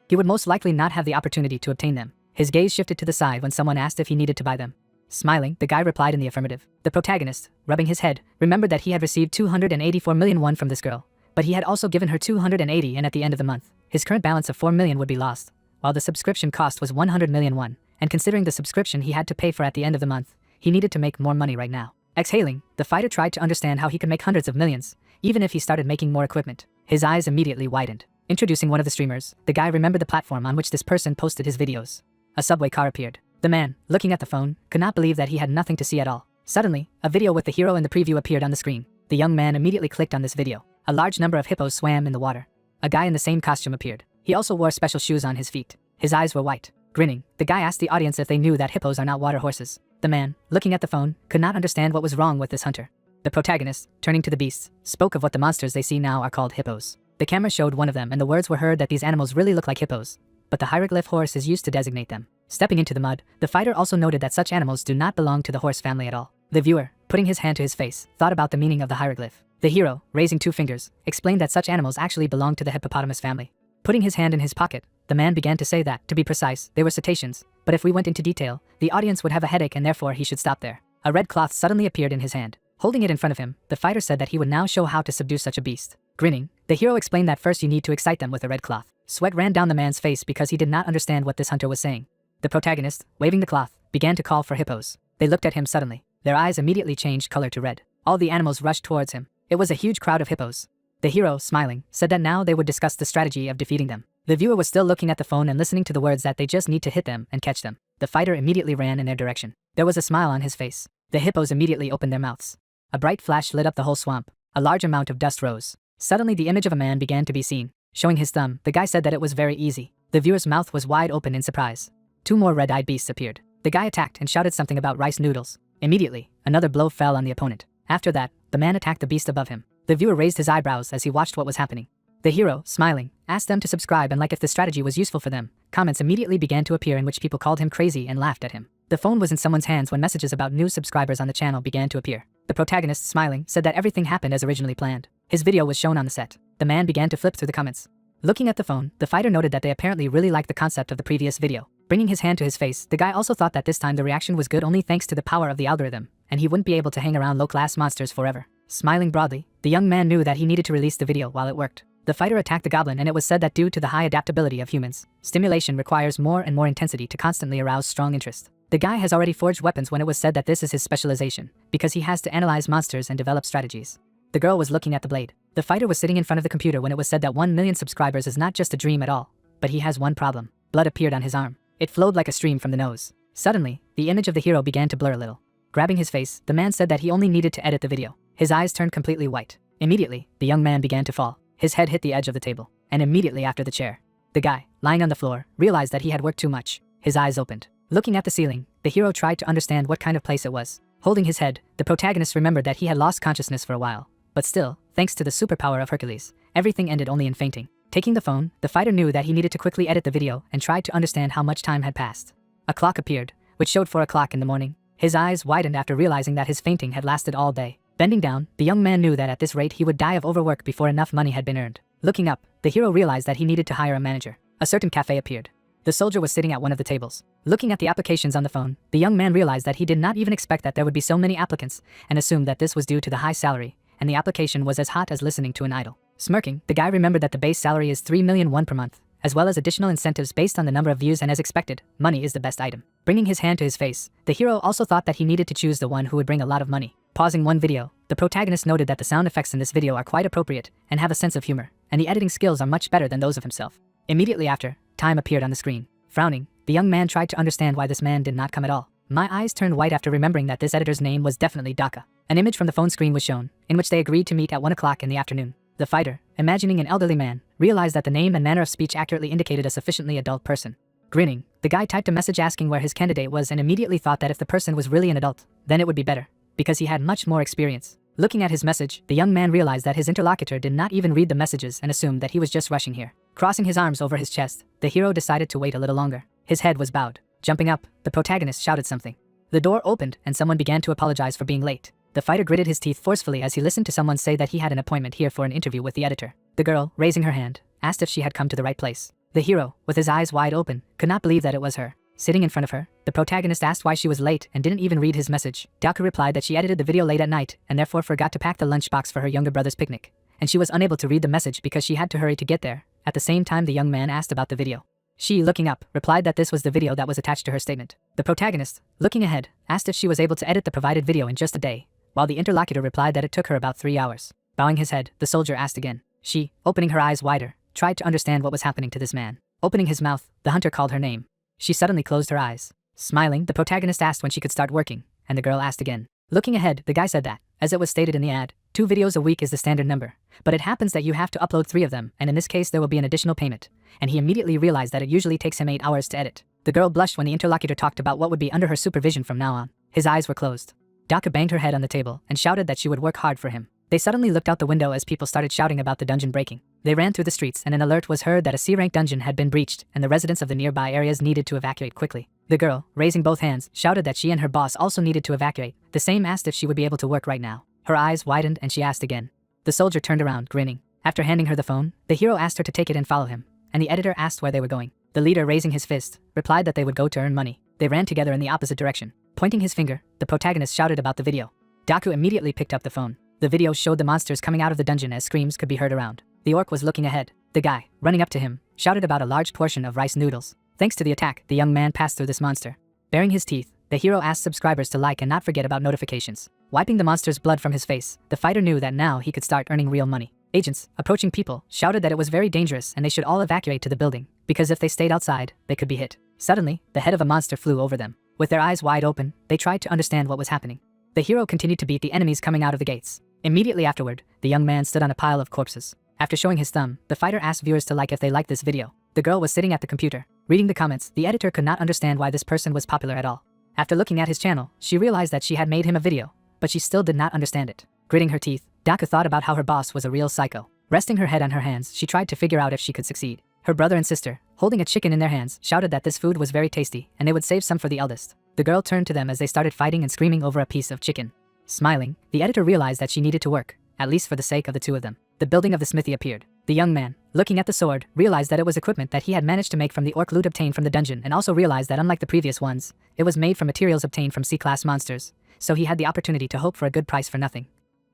S1: he would most likely not have the opportunity to obtain them. His gaze shifted to the side when someone asked if he needed to buy them. Smiling, the guy replied in the affirmative. The protagonist, rubbing his head, remembered that he had received 284 million won from this girl, but he had also given her 280, and at the end of the month, his current balance of 4 million would be lost, while the subscription cost was 100 million won, and considering the subscription he had to pay for at the end of the month, he needed to make more money right now. Exhaling, the fighter tried to understand how he could make hundreds of millions, even if he started making more equipment. His eyes immediately widened. Introducing one of the streamers, the guy remembered the platform on which this person posted his videos. A subway car appeared. The man, looking at the phone, could not believe that he had nothing to see at all. Suddenly, a video with the hero in the preview appeared on the screen. The young man immediately clicked on this video. A large number of hippos swam in the water. A guy in the same costume appeared. He also wore special shoes on his feet. His eyes were white. Grinning, the guy asked the audience if they knew that hippos are not water horses. The man, looking at the phone, could not understand what was wrong with this hunter. The protagonist, turning to the beasts, spoke of what the monsters they see now are called hippos. The camera showed one of them and the words were heard that these animals really look like hippos, but the hieroglyph horse is used to designate them. Stepping into the mud, the fighter also noted that such animals do not belong to the horse family at all. The viewer, putting his hand to his face, thought about the meaning of the hieroglyph. The hero, raising 2 fingers, explained that such animals actually belong to the hippopotamus family. Putting his hand in his pocket, the man began to say that, to be precise, they were cetaceans, but if we went into detail, the audience would have a headache and therefore he should stop there. A red cloth suddenly appeared in his hand. Holding it in front of him, the fighter said that he would now show how to subdue such a beast. Grinning, the hero explained that first you need to excite them with a red cloth. Sweat ran down the man's face because he did not understand what this hunter was saying. The protagonist, waving the cloth, began to call for hippos. They looked at him suddenly. Their eyes immediately changed color to red. All the animals rushed towards him. It was a huge crowd of hippos. The hero, smiling, said that now they would discuss the strategy of defeating them. The viewer was still looking at the phone and listening to the words that they just need to hit them and catch them. The fighter immediately ran in their direction. There was a smile on his face. The hippos immediately opened their mouths. A bright flash lit up the whole swamp. A large amount of dust rose. Suddenly the image of a man began to be seen. Showing his thumb, the guy said that it was very easy. The viewer's mouth was wide open in surprise. 2 more red-eyed beasts appeared. The guy attacked and shouted something about rice noodles. Immediately, another blow fell on the opponent. After that, the man attacked the beast above him. The viewer raised his eyebrows as he watched what was happening. The hero, smiling, asked them to subscribe and like if the strategy was useful for them. Comments immediately began to appear in which people called him crazy and laughed at him. The phone was in someone's hands when messages about new subscribers on the channel began to appear. The protagonist, smiling, said that everything happened as originally planned. His video was shown on the set. The man began to flip through the comments. Looking at the phone, the fighter noted that they apparently really liked the concept of the previous video. Bringing his hand to his face, the guy also thought that this time the reaction was good only thanks to the power of the algorithm, and he wouldn't be able to hang around low-class monsters forever. Smiling broadly, the young man knew that he needed to release the video while it worked. The fighter attacked the goblin and it was said that due to the high adaptability of humans, stimulation requires more and more intensity to constantly arouse strong interest. The guy has already forged weapons when it was said that this is his specialization, because he has to analyze monsters and develop strategies. The girl was looking at the blade. The fighter was sitting in front of the computer when it was said that 1 million subscribers is not just a dream at all, but he has one problem. Blood appeared on his arm. It flowed like a stream from the nose. Suddenly, the image of the hero began to blur a little. Grabbing his face, the man said that he only needed to edit the video. His eyes turned completely white. Immediately, the young man began to fall. His head hit the edge of the table, and immediately after the chair. The guy, lying on the floor, realized that he had worked too much. His eyes opened. Looking at the ceiling, the hero tried to understand what kind of place it was. Holding his head, the protagonist remembered that he had lost consciousness for a while. But still, thanks to the superpower of Hercules, everything ended only in fainting. Taking the phone, the fighter knew that he needed to quickly edit the video and tried to understand how much time had passed. A clock appeared, which showed 4 o'clock in the morning. His eyes widened after realizing that his fainting had lasted all day. Bending down, the young man knew that at this rate he would die of overwork before enough money had been earned. Looking up, the hero realized that he needed to hire a manager. A certain cafe appeared. The soldier was sitting at one of the tables. Looking at the applications on the phone, the young man realized that he did not even expect that there would be so many applicants, and assumed that this was due to the high salary, and the application was as hot as listening to an idol. Smirking, the guy remembered that the base salary is 3,000,001 per month, as well as additional incentives based on the number of views, and as expected, money is the best item. Bringing his hand to his face, the hero also thought that he needed to choose the one who would bring a lot of money. Pausing one video, the protagonist noted that the sound effects in this video are quite appropriate and have a sense of humor, and the editing skills are much better than those of himself. Immediately after, time appeared on the screen. Frowning, the young man tried to understand why this man did not come at all. My eyes turned white after remembering that this editor's name was definitely Daka. An image from the phone screen was shown, in which they agreed to meet at 1 o'clock in the afternoon. The fighter, imagining an elderly man, realized that the name and manner of speech accurately indicated a sufficiently adult person. Grinning, the guy typed a message asking where his candidate was and immediately thought that if the person was really an adult, then it would be better, because he had much more experience. Looking at his message, the young man realized that his interlocutor did not even read the messages and assumed that he was just rushing here. Crossing his arms over his chest, the hero decided to wait a little longer. His head was bowed. Jumping up, the protagonist shouted something. The door opened and someone began to apologize for being late. The fighter gritted his teeth forcefully as he listened to someone say that he had an appointment here for an interview with the editor. The girl, raising her hand, asked if she had come to the right place. The hero, with his eyes wide open, could not believe that it was her. Sitting in front of her, the protagonist asked why she was late and didn't even read his message. Daku replied that she edited the video late at night and therefore forgot to pack the lunchbox for her younger brother's picnic, and she was unable to read the message because she had to hurry to get there. At the same time, the young man asked about the video. She, looking up, replied that this was the video that was attached to her statement. The protagonist, looking ahead, asked if she was able to edit the provided video in just a day, while the interlocutor replied that it took her about 3 hours. Bowing his head, the soldier asked again. She, opening her eyes wider, tried to understand what was happening to this man. Opening his mouth, the hunter called her name. She suddenly closed her eyes. Smiling, the protagonist asked when she could start working, and the girl asked again. Looking ahead, the guy said that, as it was stated in the ad, 2 videos a week is the standard number, but it happens that you have to upload 3 of them, and in this case there will be an additional payment, and he immediately realized that it usually takes him 8 hours to edit. The girl blushed when the interlocutor talked about what would be under her supervision from now on. His eyes were closed. Daka banged her head on the table and shouted that she would work hard for him. They suddenly looked out the window as people started shouting about the dungeon breaking. They ran through the streets and an alert was heard that a C-rank dungeon had been breached and the residents of the nearby areas needed to evacuate quickly. The girl, raising both hands, shouted that she and her boss also needed to evacuate. The same asked if she would be able to work right now. Her eyes widened and she asked again. The soldier turned around, grinning. After handing her the phone, the hero asked her to take it and follow him, and the editor asked where they were going. The leader, raising his fist, replied that they would go to earn money. They ran together in the opposite direction. Pointing his finger, the protagonist shouted about the video. Daku immediately picked up the phone. The video showed the monsters coming out of the dungeon as screams could be heard around. The orc was looking ahead. The guy, running up to him, shouted about a large portion of rice noodles. Thanks to the attack, the young man passed through this monster. Baring his teeth, the hero asked subscribers to like and not forget about notifications. Wiping the monster's blood from his face, the fighter knew that now he could start earning real money. Agents, approaching people, shouted that it was very dangerous and they should all evacuate to the building, because if they stayed outside, they could be hit. Suddenly, the head of a monster flew over them. With their eyes wide open, they tried to understand what was happening. The hero continued to beat the enemies coming out of the gates. Immediately afterward, the young man stood on a pile of corpses. After showing his thumb, the fighter asked viewers to like if they liked this video. The girl was sitting at the computer. Reading the comments, the editor could not understand why this person was popular at all. After looking at his channel, she realized that she had made him a video, but she still did not understand it. Gritting her teeth, Daka thought about how her boss was a real psycho. Resting her head on her hands, she tried to figure out if she could succeed. Her brother and sister, holding a chicken in their hands, shouted that this food was very tasty and they would save some for the eldest. The girl turned to them as they started fighting and screaming over a piece of chicken. Smiling, the editor realized that she needed to work, at least for the sake of the 2 of them. The building of the smithy appeared. The young man, looking at the sword, realized that it was equipment that he had managed to make from the orc loot obtained from the dungeon, and also realized that unlike the previous ones, it was made from materials obtained from C-class monsters, so he had the opportunity to hope for a good price for nothing.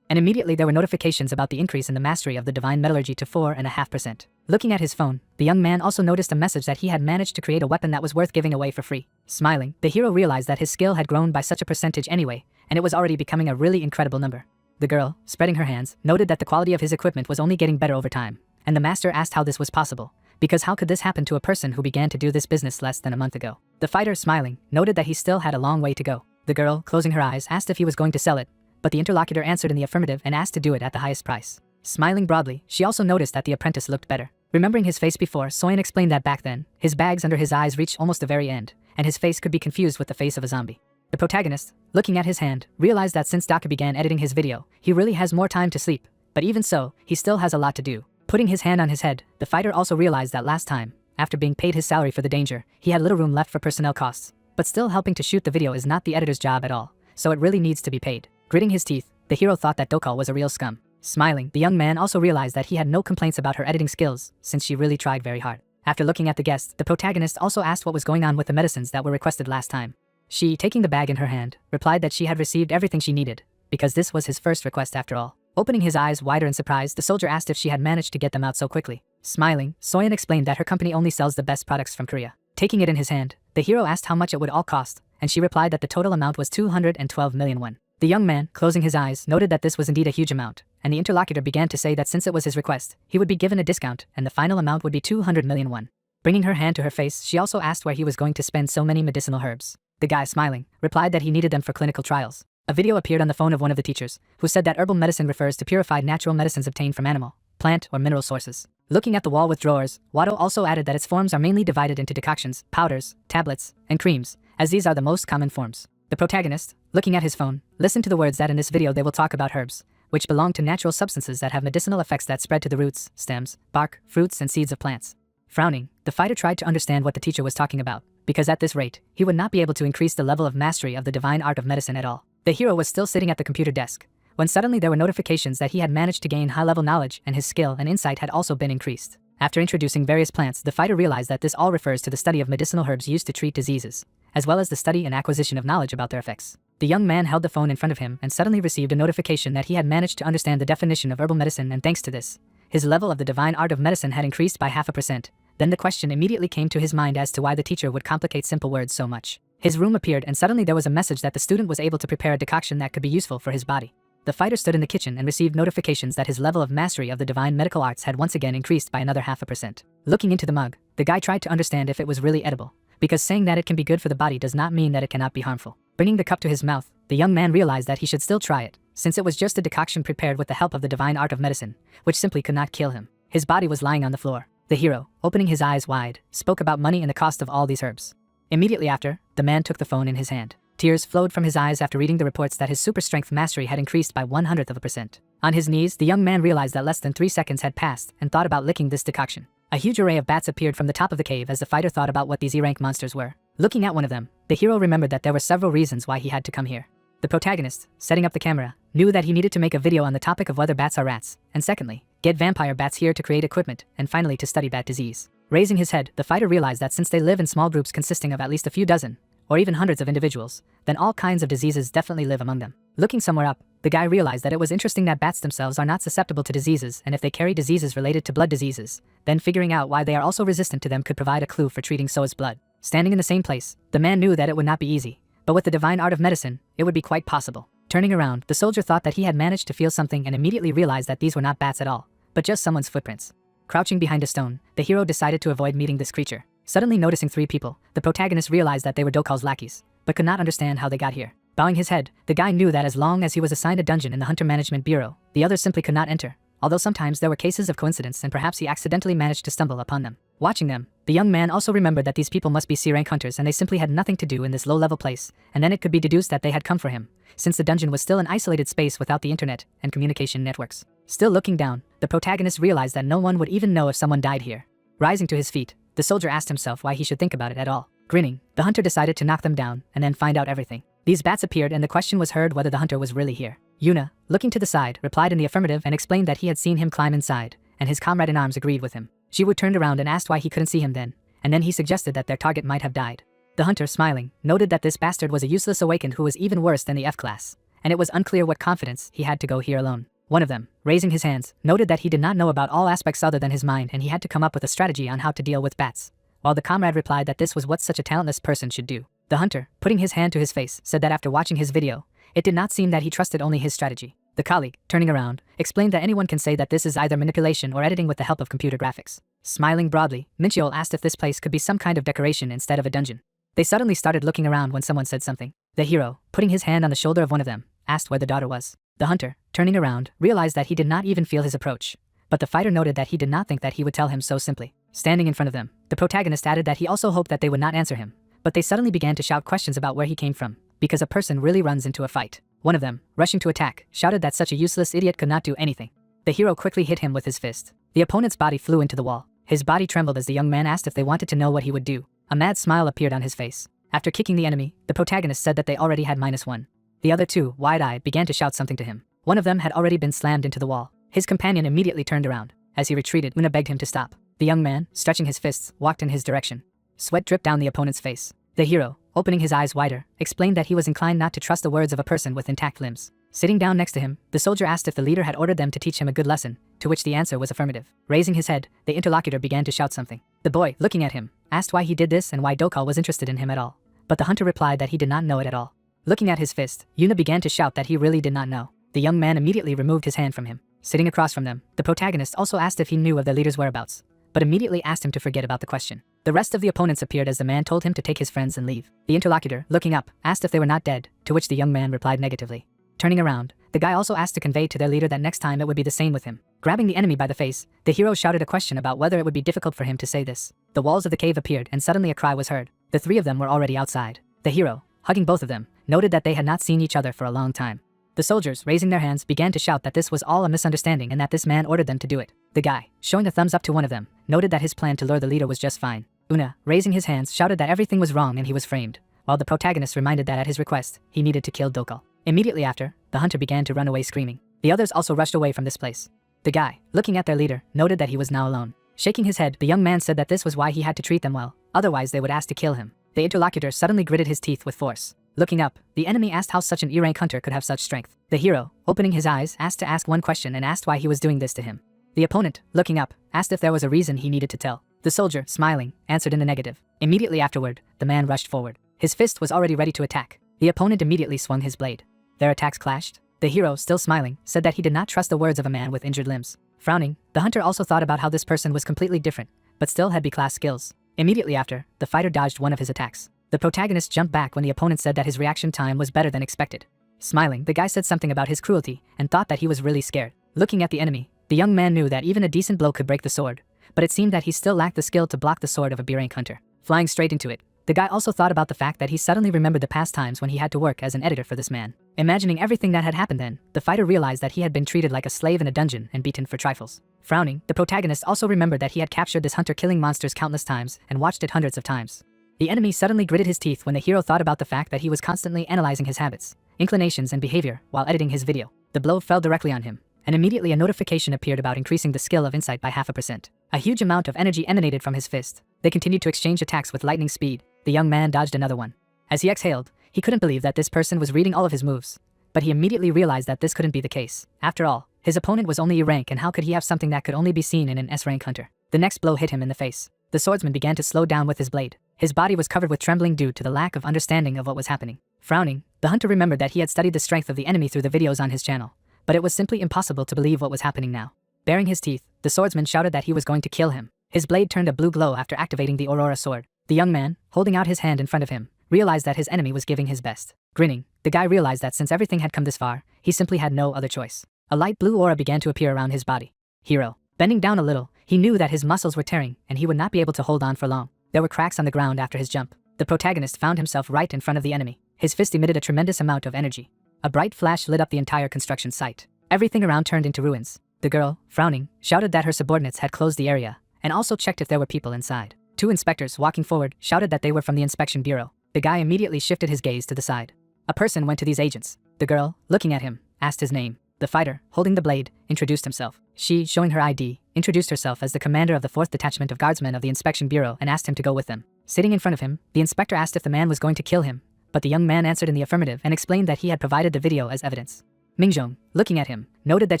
S1: And immediately there were notifications about the increase in the mastery of the divine metallurgy to 4.5%. Looking at his phone, the young man also noticed a message that he had managed to create a weapon that was worth giving away for free. Smiling, the hero realized that his skill had grown by such a percentage anyway, and it was already becoming a really incredible number. The girl, spreading her hands, noted that the quality of his equipment was only getting better over time, and the master asked how this was possible, because how could this happen to a person who began to do this business less than a month ago? The fighter, smiling, noted that he still had a long way to go. The girl, closing her eyes, asked if he was going to sell it, but the interlocutor answered in the affirmative and asked to do it at the highest price. Smiling broadly, she also noticed that the apprentice looked better. Remembering his face before, Soyeon explained that back then, his bags under his eyes reached almost the very end, and his face could be confused with the face of a zombie. The protagonist, looking at his hand, realized that since Daka began editing his video, he really has more time to sleep, but even so, he still has a lot to do. Putting his hand on his head, the fighter also realized that last time, after being paid his salary for the danger, he had little room left for personnel costs. But still, helping to shoot the video is not the editor's job at all, so it really needs to be paid. Gritting his teeth, the hero thought that Dokal was a real scum. Smiling, the young man also realized that he had no complaints about her editing skills, since she really tried very hard. After looking at the guest, the protagonist also asked what was going on with the medicines that were requested last time. She, taking the bag in her hand, replied that she had received everything she needed, because this was his first request after all. Opening his eyes wider in surprise, the soldier asked if she had managed to get them out so quickly. Smiling, Soyeon explained that her company only sells the best products from Korea. Taking it in his hand, the hero asked how much it would all cost, and she replied that the total amount was 212 million won. The young man, closing his eyes, noted that this was indeed a huge amount, and the interlocutor began to say that since it was his request, he would be given a discount, and the final amount would be 200 million won. Bringing her hand to her face, she also asked where he was going to spend so many medicinal herbs. The guy, smiling, replied that he needed them for clinical trials. A video appeared on the phone of one of the teachers, who said that herbal medicine refers to purified natural medicines obtained from animal, plant, or mineral sources. Looking at the wall with drawers, Wado also added that its forms are mainly divided into decoctions, powders, tablets, and creams, as these are the most common forms. The protagonist, looking at his phone, listened to the words that in this video they will talk about herbs, which belong to natural substances that have medicinal effects that spread to the roots, stems, bark, fruits, and seeds of plants. Frowning, the fighter tried to understand what the teacher was talking about, because at this rate, he would not be able to increase the level of mastery of the divine art of medicine at all. The hero was still sitting at the computer desk, when suddenly there were notifications that he had managed to gain high-level knowledge and his skill and insight had also been increased. After introducing various plants, the fighter realized that this all refers to the study of medicinal herbs used to treat diseases, as well as the study and acquisition of knowledge about their effects. The young man held the phone in front of him and suddenly received a notification that he had managed to understand the definition of herbal medicine, and thanks to this, his level of the divine art of medicine had increased by 0.5%. Then the question immediately came to his mind as to why the teacher would complicate simple words so much. His room appeared and suddenly there was a message that the student was able to prepare a decoction that could be useful for his body. The fighter stood in the kitchen and received notifications that his level of mastery of the divine medical arts had once again increased by another 0.5%. Looking into the mug, the guy tried to understand if it was really edible, because saying that it can be good for the body does not mean that it cannot be harmful. Bringing the cup to his mouth, the young man realized that he should still try it, since it was just a decoction prepared with the help of the divine art of medicine, which simply could not kill him. His body was lying on the floor. The hero, opening his eyes wide, spoke about money and the cost of all these herbs. Immediately after, the man took the phone in his hand. Tears flowed from his eyes after reading the reports that his super strength mastery had increased by 0.01%. On his knees, the young man realized that less than 3 seconds had passed and thought about licking this decoction. A huge array of bats appeared from the top of the cave as the fighter thought about what these E-rank monsters were. Looking at one of them, the hero remembered that there were several reasons why he had to come here. The protagonist, setting up the camera, knew that he needed to make a video on the topic of whether bats are rats, and secondly, get vampire bats here to create equipment, and finally to study bat disease. Raising his head, the fighter realized that since they live in small groups consisting of at least a few dozen, or even hundreds of individuals, then all kinds of diseases definitely live among them. Looking somewhere up, the guy realized that it was interesting that bats themselves are not susceptible to diseases, and if they carry diseases related to blood diseases, then figuring out why they are also resistant to them could provide a clue for treating so as blood. Standing in the same place, the man knew that it would not be easy, but with the divine art of medicine, it would be quite possible. Turning around, the soldier thought that he had managed to feel something and immediately realized that these were not bats at all, but just someone's footprints. Crouching behind a stone, the hero decided to avoid meeting this creature. Suddenly noticing 3 people, the protagonist realized that they were Dokal's lackeys, but could not understand how they got here. Bowing his head, the guy knew that as long as he was assigned a dungeon in the Hunter Management Bureau, the others simply could not enter, although sometimes there were cases of coincidence and perhaps he accidentally managed to stumble upon them. Watching them, the young man also remembered that these people must be C-rank hunters and they simply had nothing to do in this low-level place, and then it could be deduced that they had come for him, since the dungeon was still an isolated space without the internet and communication networks. Still looking down, the protagonist realized that no one would even know if someone died here. Rising to his feet, the soldier asked himself why he should think about it at all. Grinning, the hunter decided to knock them down and then find out everything. These bats appeared and the question was heard whether the hunter was really here. Yuna, looking to the side, replied in the affirmative and explained that he had seen him climb inside, and his comrade-in-arms agreed with him. Jiwoo turned around and asked why he couldn't see him then, and then he suggested that their target might have died. The hunter, smiling, noted that this bastard was a useless awakened who was even worse than the F-class, and it was unclear what confidence he had to go here alone. One of them, raising his hands, noted that he did not know about all aspects other than his mind and he had to come up with a strategy on how to deal with bats, while the comrade replied that this was what such a talentless person should do. The hunter, putting his hand to his face, said that after watching his video, it did not seem that he trusted only his strategy. The colleague, turning around, explained that anyone can say that this is either manipulation or editing with the help of computer graphics. Smiling broadly, Mincheol asked if this place could be some kind of decoration instead of a dungeon. They suddenly started looking around when someone said something. The hero, putting his hand on the shoulder of one of them, asked where the daughter was. The hunter, turning around, realized that he did not even feel his approach. But the fighter noted that he did not think that he would tell him so simply. Standing in front of them, the protagonist added that he also hoped that they would not answer him. But they suddenly began to shout questions about where he came from, because a person really runs into a fight. One of them, rushing to attack, shouted that such a useless idiot could not do anything. The hero quickly hit him with his fist. The opponent's body flew into the wall. His body trembled as the young man asked if they wanted to know what he would do. A mad smile appeared on his face. After kicking the enemy, the protagonist said that they already had -1. The other two, wide-eyed, began to shout something to him. One of them had already been slammed into the wall. His companion immediately turned around. As he retreated, Una begged him to stop. The young man, stretching his fists, walked in his direction. Sweat dripped down the opponent's face. The hero, opening his eyes wider, explained that he was inclined not to trust the words of a person with intact limbs. Sitting down next to him, the soldier asked if the leader had ordered them to teach him a good lesson, to which the answer was affirmative. Raising his head, the interlocutor began to shout something. The boy, looking at him, asked why he did this and why Dokal was interested in him at all. But the hunter replied that he did not know it at all. Looking at his fist, Yuna began to shout that he really did not know. The young man immediately removed his hand from him. Sitting across from them, the protagonist also asked if he knew of the leader's whereabouts, but immediately asked him to forget about the question. The rest of the opponents appeared as the man told him to take his friends and leave. The interlocutor, looking up, asked if they were not dead, to which the young man replied negatively. Turning around, the guy also asked to convey to their leader that next time it would be the same with him. Grabbing the enemy by the face, the hero shouted a question about whether it would be difficult for him to say this. The walls of the cave appeared and suddenly a cry was heard. The three of them were already outside. The hero, hugging both of them, noted that they had not seen each other for a long time. The soldiers, raising their hands, began to shout that this was all a misunderstanding and that this man ordered them to do it. The guy, showing a thumbs up to one of them, noted that his plan to lure the leader was just fine. Una, raising his hands, shouted that everything was wrong and he was framed, while the protagonist reminded that at his request, he needed to kill Dokal. Immediately after, the hunter began to run away screaming. The others also rushed away from this place. The guy, looking at their leader, noted that he was now alone. Shaking his head, the young man said that this was why he had to treat them well, otherwise they would ask to kill him. The interlocutor suddenly gritted his teeth with force. Looking up, the enemy asked how such an E-rank hunter could have such strength. The hero, opening his eyes, asked to ask one question and asked why he was doing this to him. The opponent, looking up, asked if there was a reason he needed to tell. The soldier, smiling, answered in the negative. Immediately afterward, the man rushed forward. His fist was already ready to attack. The opponent immediately swung his blade. Their attacks clashed. The hero, still smiling, said that he did not trust the words of a man with injured limbs. Frowning, the hunter also thought about how this person was completely different, but still had B-class skills. Immediately after, the fighter dodged one of his attacks. The protagonist jumped back when the opponent said that his reaction time was better than expected. Smiling, the guy said something about his cruelty and thought that he was really scared. Looking at the enemy, the young man knew that even a decent blow could break the sword, but it seemed that he still lacked the skill to block the sword of a B-rank hunter. Flying straight into it, the guy also thought about the fact that he suddenly remembered the past times when he had to work as an editor for this man. Imagining everything that had happened then, the fighter realized that he had been treated like a slave in a dungeon and beaten for trifles. Frowning, the protagonist also remembered that he had captured this hunter killing monsters countless times and watched it hundreds of times. The enemy suddenly gritted his teeth when the hero thought about the fact that he was constantly analyzing his habits, inclinations and behavior while editing his video. The blow fell directly on him, and immediately a notification appeared about increasing the skill of insight by 0.5%. A huge amount of energy emanated from his fist. They continued to exchange attacks with lightning speed. The young man dodged another one. As he exhaled, he couldn't believe that this person was reading all of his moves. But he immediately realized that this couldn't be the case. After all, his opponent was only E-rank and how could he have something that could only be seen in an S-rank hunter? The next blow hit him in the face. The swordsman began to slow down with his blade. His body was covered with trembling due to the lack of understanding of what was happening. Frowning, the hunter remembered that he had studied the strength of the enemy through the videos on his channel, but it was simply impossible to believe what was happening now. Baring his teeth, the swordsman shouted that he was going to kill him. His blade turned a blue glow after activating the Aurora sword. The young man, holding out his hand in front of him, realized that his enemy was giving his best. Grinning, the guy realized that since everything had come this far, he simply had no other choice. A light blue aura began to appear around his body. Hero, bending down a little, he knew that his muscles were tearing and he would not be able to hold on for long. There were cracks on the ground after his jump. The protagonist found himself right in front of the enemy. His fist emitted a tremendous amount of energy. A bright flash lit up the entire construction site. Everything around turned into ruins. The girl, frowning, shouted that her subordinates had closed the area and also checked if there were people inside. Two inspectors walking forward shouted that they were from the inspection bureau. The guy immediately shifted his gaze to the side. A person went to these agents. The girl, looking at him, asked his name. The fighter, holding the blade, introduced himself. She, showing her ID, introduced herself as the commander of the 4th Detachment of Guardsmen of the Inspection Bureau and asked him to go with them. Sitting in front of him, the inspector asked if the man was going to kill him, but the young man answered in the affirmative and explained that he had provided the video as evidence. Mingjong, looking at him, noted that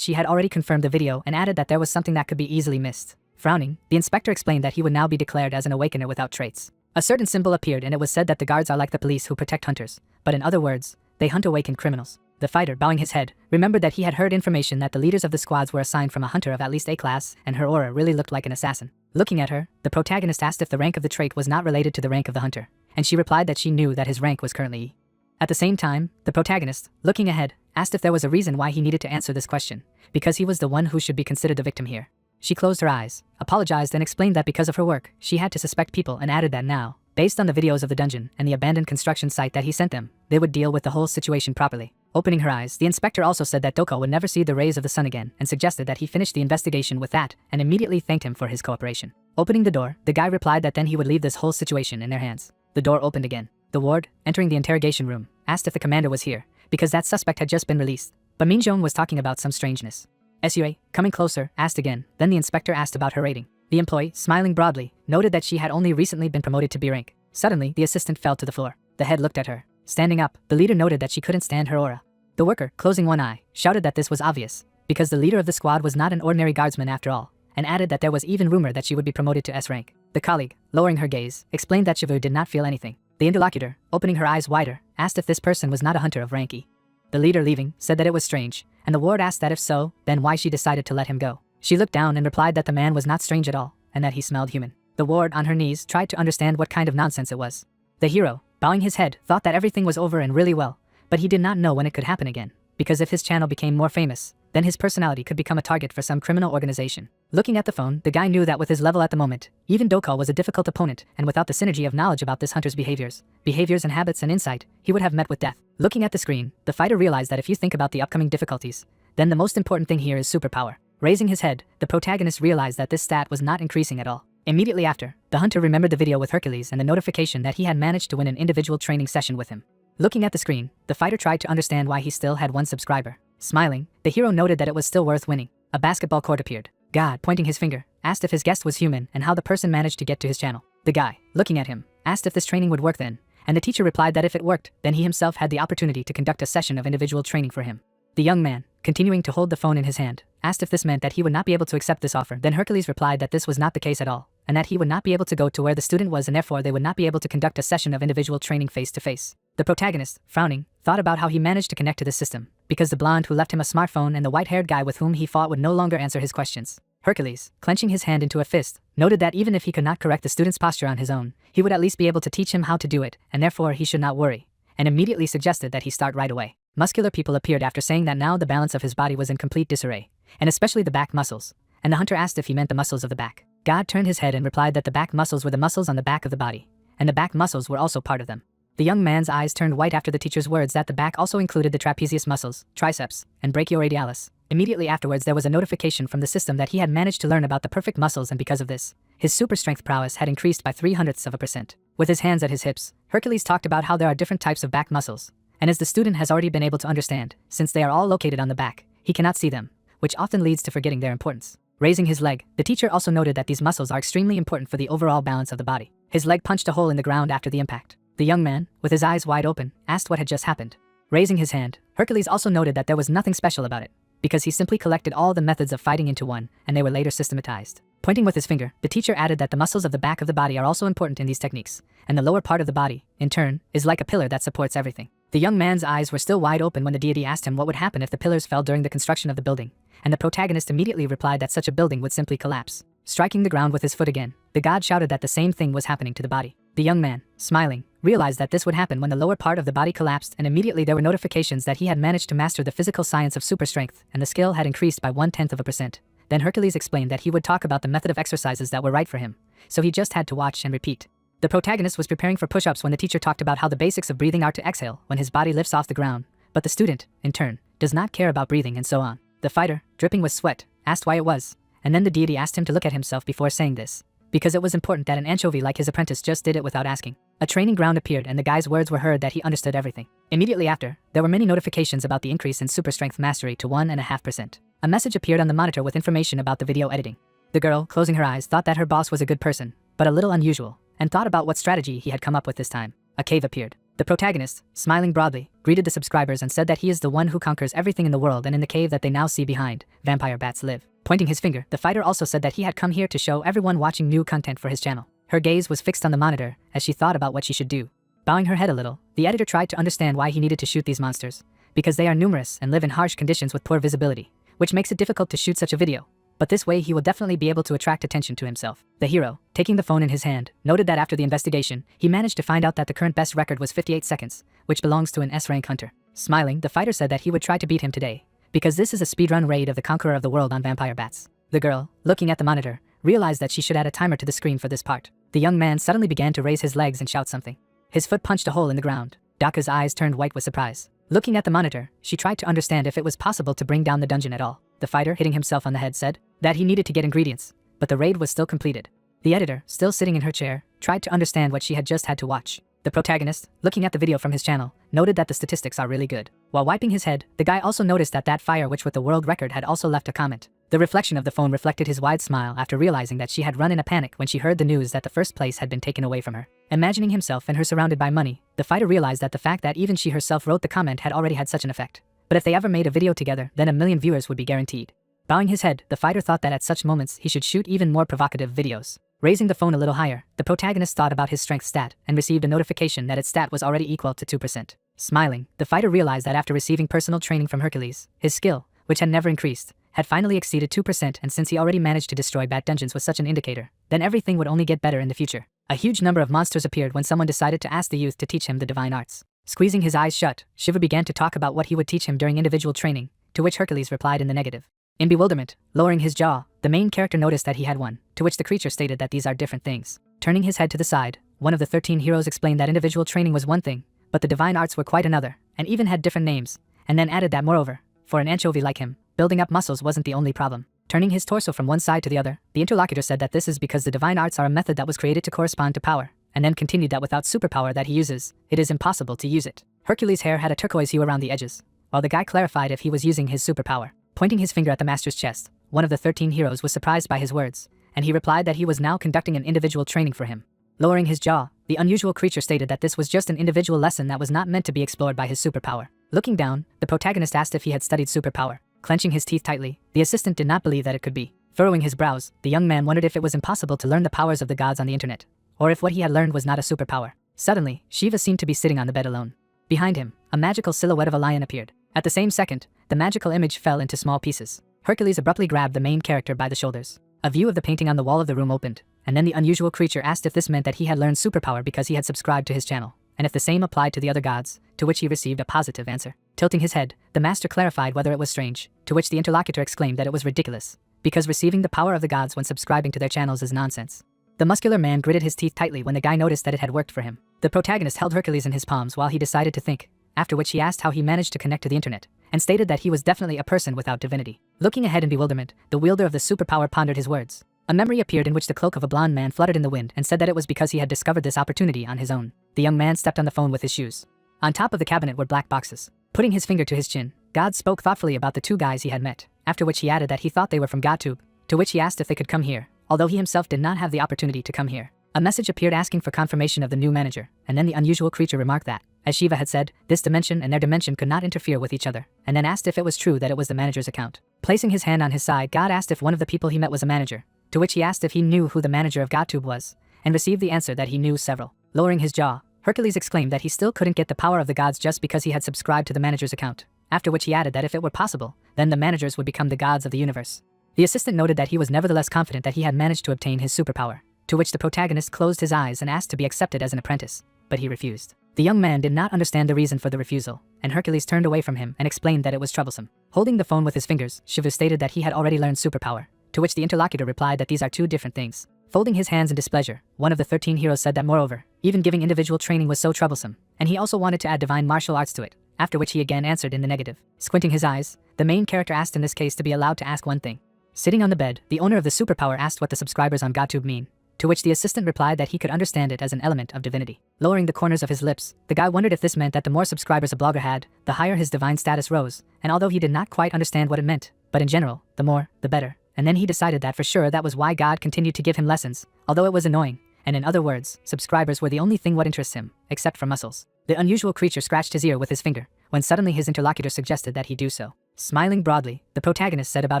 S1: she had already confirmed the video and added that there was something that could be easily missed. Frowning, the inspector explained that he would now be declared as an awakener without traits. A certain symbol appeared and it was said that the guards are like the police who protect hunters, but in other words, they hunt awakened criminals. The fighter, bowing his head, remembered that he had heard information that the leaders of the squads were assigned from a hunter of at least A class, and her aura really looked like an assassin. Looking at her, the protagonist asked if the rank of the trait was not related to the rank of the hunter. and she replied that she knew that his rank was currently E. At the same time, the protagonist, looking ahead, asked if there was a reason why he needed to answer this question, because he was the one who should be considered the victim here. She closed her eyes, apologized and explained that because of her work, she had to suspect people and added that now, based on the videos of the dungeon and the abandoned construction site that he sent them, they would deal with the whole situation properly. Opening her eyes, the inspector also said that Doko would never see the rays of the sun again and suggested that he finish the investigation with that and immediately thanked him for his cooperation. Opening the door, the guy replied that then he would leave this whole situation in their hands. The door opened again. The ward, entering the interrogation room, asked if the commander was here, because that suspect had just been released. But Minjong was talking about some strangeness. Sua, coming closer, asked again, then the inspector asked about her rating. The employee, smiling broadly, noted that she had only recently been promoted to B rank. Suddenly, the assistant fell to the floor. The head looked at her. Standing up, the leader noted that she couldn't stand her aura. The worker, closing one eye, shouted that this was obvious, because the leader of the squad was not an ordinary guardsman after all, and added that there was even rumor that she would be promoted to S rank. The colleague, lowering her gaze, explained that Shivu did not feel anything. The interlocutor, opening her eyes wider, asked if this person was not a hunter of rank E. The leader, leaving, said that it was strange, and the ward asked that if so, then why she decided to let him go. She looked down and replied that the man was not strange at all, and that he smelled human. The ward, on her knees, tried to understand what kind of nonsense it was. The hero, bowing his head, thought that everything was over and really well, but he did not know when it could happen again, because if his channel became more famous, then his personality could become a target for some criminal organization. Looking at the phone, the guy knew that with his level at the moment, even Dokal was a difficult opponent, and without the synergy of knowledge about this hunter's behaviors and habits and insight, he would have met with death. Looking at the screen, the fighter realized that if you think about the upcoming difficulties, then the most important thing here is superpower. Raising his head, the protagonist realized that this stat was not increasing at all. Immediately after, the hunter remembered the video with Hercules and the notification that he had managed to win an individual training session with him. Looking at the screen, the fighter tried to understand why he still had one subscriber. Smiling, the hero noted that it was still worth winning. A basketball court appeared. God, pointing his finger, asked if his guest was human and how the person managed to get to his channel. The guy, looking at him, asked if this training would work then, and the teacher replied that if it worked, then he himself had the opportunity to conduct a session of individual training for him. The young man, continuing to hold the phone in his hand, asked if this meant that he would not be able to accept this offer. Then Hercules replied that this was not the case at all, and that he would not be able to go to where the student was and therefore they would not be able to conduct a session of individual training face to face. The protagonist, frowning, thought about how he managed to connect to this system, because the blonde who left him a smartphone and the white-haired guy with whom he fought would no longer answer his questions. Hercules, clenching his hand into a fist, noted that even if he could not correct the student's posture on his own, he would at least be able to teach him how to do it, and therefore he should not worry, and immediately suggested that he start right away. Muscular people appeared after saying that now the balance of his body was in complete disarray, and especially the back muscles, and the hunter asked if he meant the muscles of the back. God turned his head and replied that the back muscles were the muscles on the back of the body, and the back muscles were also part of them. The young man's eyes turned white after the teacher's words that the back also included the trapezius muscles, triceps, and brachioradialis. Immediately afterwards there was a notification from the system that he had managed to learn about the perfect muscles, and because of this, his super strength prowess had increased by 0.03%. With his hands at his hips, Hercules talked about how there are different types of back muscles, and as the student has already been able to understand, since they are all located on the back, he cannot see them, which often leads to forgetting their importance. Raising his leg, the teacher also noted that these muscles are extremely important for the overall balance of the body. His leg punched a hole in the ground after the impact. The young man, with his eyes wide open, asked what had just happened. Raising his hand, Hercules also noted that there was nothing special about it, because he simply collected all the methods of fighting into one, and they were later systematized. Pointing with his finger, the teacher added that the muscles of the back of the body are also important in these techniques, and the lower part of the body, in turn, is like a pillar that supports everything. The young man's eyes were still wide open when the deity asked him what would happen if the pillars fell during the construction of the building, and the protagonist immediately replied that such a building would simply collapse. Striking the ground with his foot again, the god shouted that the same thing was happening to the body. The young man, smiling, realized that this would happen when the lower part of the body collapsed, and immediately there were notifications that he had managed to master the physical science of super strength, and the skill had increased by 0.1%. Then Hercules explained that he would talk about the method of exercises that were right for him, so he just had to watch and repeat. The protagonist was preparing for push-ups when the teacher talked about how the basics of breathing are to exhale when his body lifts off the ground, but the student, in turn, does not care about breathing and so on. The fighter, dripping with sweat, asked why it was, and then the deity asked him to look at himself before saying this, because it was important that an anchovy like his apprentice just did it without asking. A training ground appeared and the guy's words were heard that he understood everything. Immediately after, there were many notifications about the increase in super strength mastery to 1.5%. A message appeared on the monitor with information about the video editing. The girl, closing her eyes, thought that her boss was a good person, but a little unusual, and thought about what strategy he had come up with this time. A cave appeared. The protagonist, smiling broadly, greeted the subscribers and said that he is the one who conquers everything in the world, and in the cave that they now see behind, vampire bats live. Pointing his finger, the fighter also said that he had come here to show everyone watching new content for his channel. Her gaze was fixed on the monitor as she thought about what she should do. Bowing her head a little, the editor tried to understand why he needed to shoot these monsters, because they are numerous and live in harsh conditions with poor visibility, which makes it difficult to shoot such a video. but this way he will definitely be able to attract attention to himself. The hero, taking the phone in his hand, noted that after the investigation, he managed to find out that the current best record was 58 seconds, which belongs to an S-rank hunter. Smiling, the fighter said that he would try to beat him today, because this is a speedrun raid of the Conqueror of the World on vampire bats. The girl, looking at the monitor, realized that she should add a timer to the screen for this part. The young man suddenly began to raise his legs and shout something. His foot punched a hole in the ground. Daka's eyes turned white with surprise. Looking at the monitor, she tried to understand if it was possible to bring down the dungeon at all. The fighter, hitting himself on the head, said that he needed to get ingredients, but the raid was still completed. The editor, still sitting in her chair, tried to understand what she had just had to watch. The protagonist, looking at the video from his channel, noted that the statistics are really good. While wiping his head, the guy also noticed that that fire which with the world record had also left a comment. The reflection of the phone reflected his wide smile after realizing that she had run in a panic when she heard the news that the first place had been taken away from her. Imagining himself and her surrounded by money, the fighter realized that the fact that even she herself wrote the comment had already had such an effect. But if they ever made a video together, then 1 million viewers would be guaranteed. Bowing his head, the fighter thought that at such moments he should shoot even more provocative videos. Raising the phone a little higher, the protagonist thought about his strength stat and received a notification that its stat was already equal to 2%. Smiling, the fighter realized that after receiving personal training from Hercules, his skill, which had never increased, had finally exceeded 2%, and since he already managed to destroy bat dungeons with such an indicator, then everything would only get better in the future. A huge number of monsters appeared when someone decided to ask the youth to teach him the divine arts. Squeezing his eyes shut, Shiva began to talk about what he would teach him during individual training, to which Hercules replied in the negative. In bewilderment, lowering his jaw, the main character noticed that he had one, to which the creature stated that these are different things. Turning his head to the side, one of the 13 heroes explained that individual training was one thing, but the divine arts were quite another, and even had different names, and then added that moreover, for an anchovy like him, building up muscles wasn't the only problem. Turning his torso from one side to the other, the interlocutor said that this is because the divine arts are a method that was created to correspond to power, and then continued that without superpower that he uses, it is impossible to use it. Hercules' hair had a turquoise hue around the edges, while the guy clarified if he was using his superpower. Pointing his finger at the master's chest, one of the 13 heroes was surprised by his words, and he replied that he was now conducting an individual training for him. Lowering his jaw, the unusual creature stated that this was just an individual lesson that was not meant to be explored by his superpower. Looking down, the protagonist asked if he had studied superpower. Clenching his teeth tightly, the assistant did not believe that it could be. Furrowing his brows, the young man wondered if it was impossible to learn the powers of the gods on the internet, or if what he had learned was not a superpower. Suddenly, Shiva seemed to be sitting on the bed alone. Behind him, a magical silhouette of a lion appeared. At the same second, the magical image fell into small pieces. Hercules abruptly grabbed the main character by the shoulders. A view of the painting on the wall of the room opened, and then the unusual creature asked if this meant that he had learned superpower because he had subscribed to his channel, and if the same applied to the other gods, to which he received a positive answer. Tilting his head, the master clarified whether it was strange, to which the interlocutor exclaimed that it was ridiculous, because receiving the power of the gods when subscribing to their channels is nonsense. The muscular man gritted his teeth tightly when the guy noticed that it had worked for him. The protagonist held Hercules in his palms while he decided to think, after which he asked how he managed to connect to the internet, and stated that he was definitely a person without divinity. Looking ahead in bewilderment, the wielder of the superpower pondered his words. A memory appeared in which the cloak of a blonde man fluttered in the wind and said that it was because he had discovered this opportunity on his own. The young man stepped on the phone with his shoes. On top of the cabinet were black boxes. Putting his finger to his chin, God spoke thoughtfully about the two guys he had met, after which he added that he thought they were from GodTube, to which he asked if they could come here, although he himself did not have the opportunity to come here. A message appeared asking for confirmation of the new manager, and then the unusual creature remarked that, as Shiva had said, this dimension and their dimension could not interfere with each other, and then asked if it was true that it was the manager's account. Placing his hand on his side, God asked if one of the people he met was a manager, to which he asked if he knew who the manager of GodTube was, and received the answer that he knew several. Lowering his jaw, Hercules exclaimed that he still couldn't get the power of the gods just because he had subscribed to the manager's account, after which he added that if it were possible, then the managers would become the gods of the universe. The assistant noted that he was nevertheless confident that he had managed to obtain his superpower, to which the protagonist closed his eyes and asked to be accepted as an apprentice, but he refused. The young man did not understand the reason for the refusal, and Hercules turned away from him and explained that it was troublesome. Holding the phone with his fingers, Shiva stated that he had already learned superpower, to which the interlocutor replied that these are two different things. Folding his hands in displeasure, one of the 13 heroes said that moreover, even giving individual training was so troublesome, and he also wanted to add divine martial arts to it, after which he again answered in the negative. Squinting his eyes, the main character asked in this case to be allowed to ask one thing. Sitting on the bed, the owner of the superpower asked what the subscribers on GodTube mean, to which the assistant replied that he could understand it as an element of divinity. Lowering the corners of his lips, the guy wondered if this meant that the more subscribers a blogger had, the higher his divine status rose, and although he did not quite understand what it meant, but in general, the more, the better, and then he decided that for sure that was why God continued to give him lessons, although it was annoying, and in other words, subscribers were the only thing what interests him, except for muscles. The unusual creature scratched his ear with his finger, when suddenly his interlocutor suggested that he do so. Smiling broadly, the protagonist said about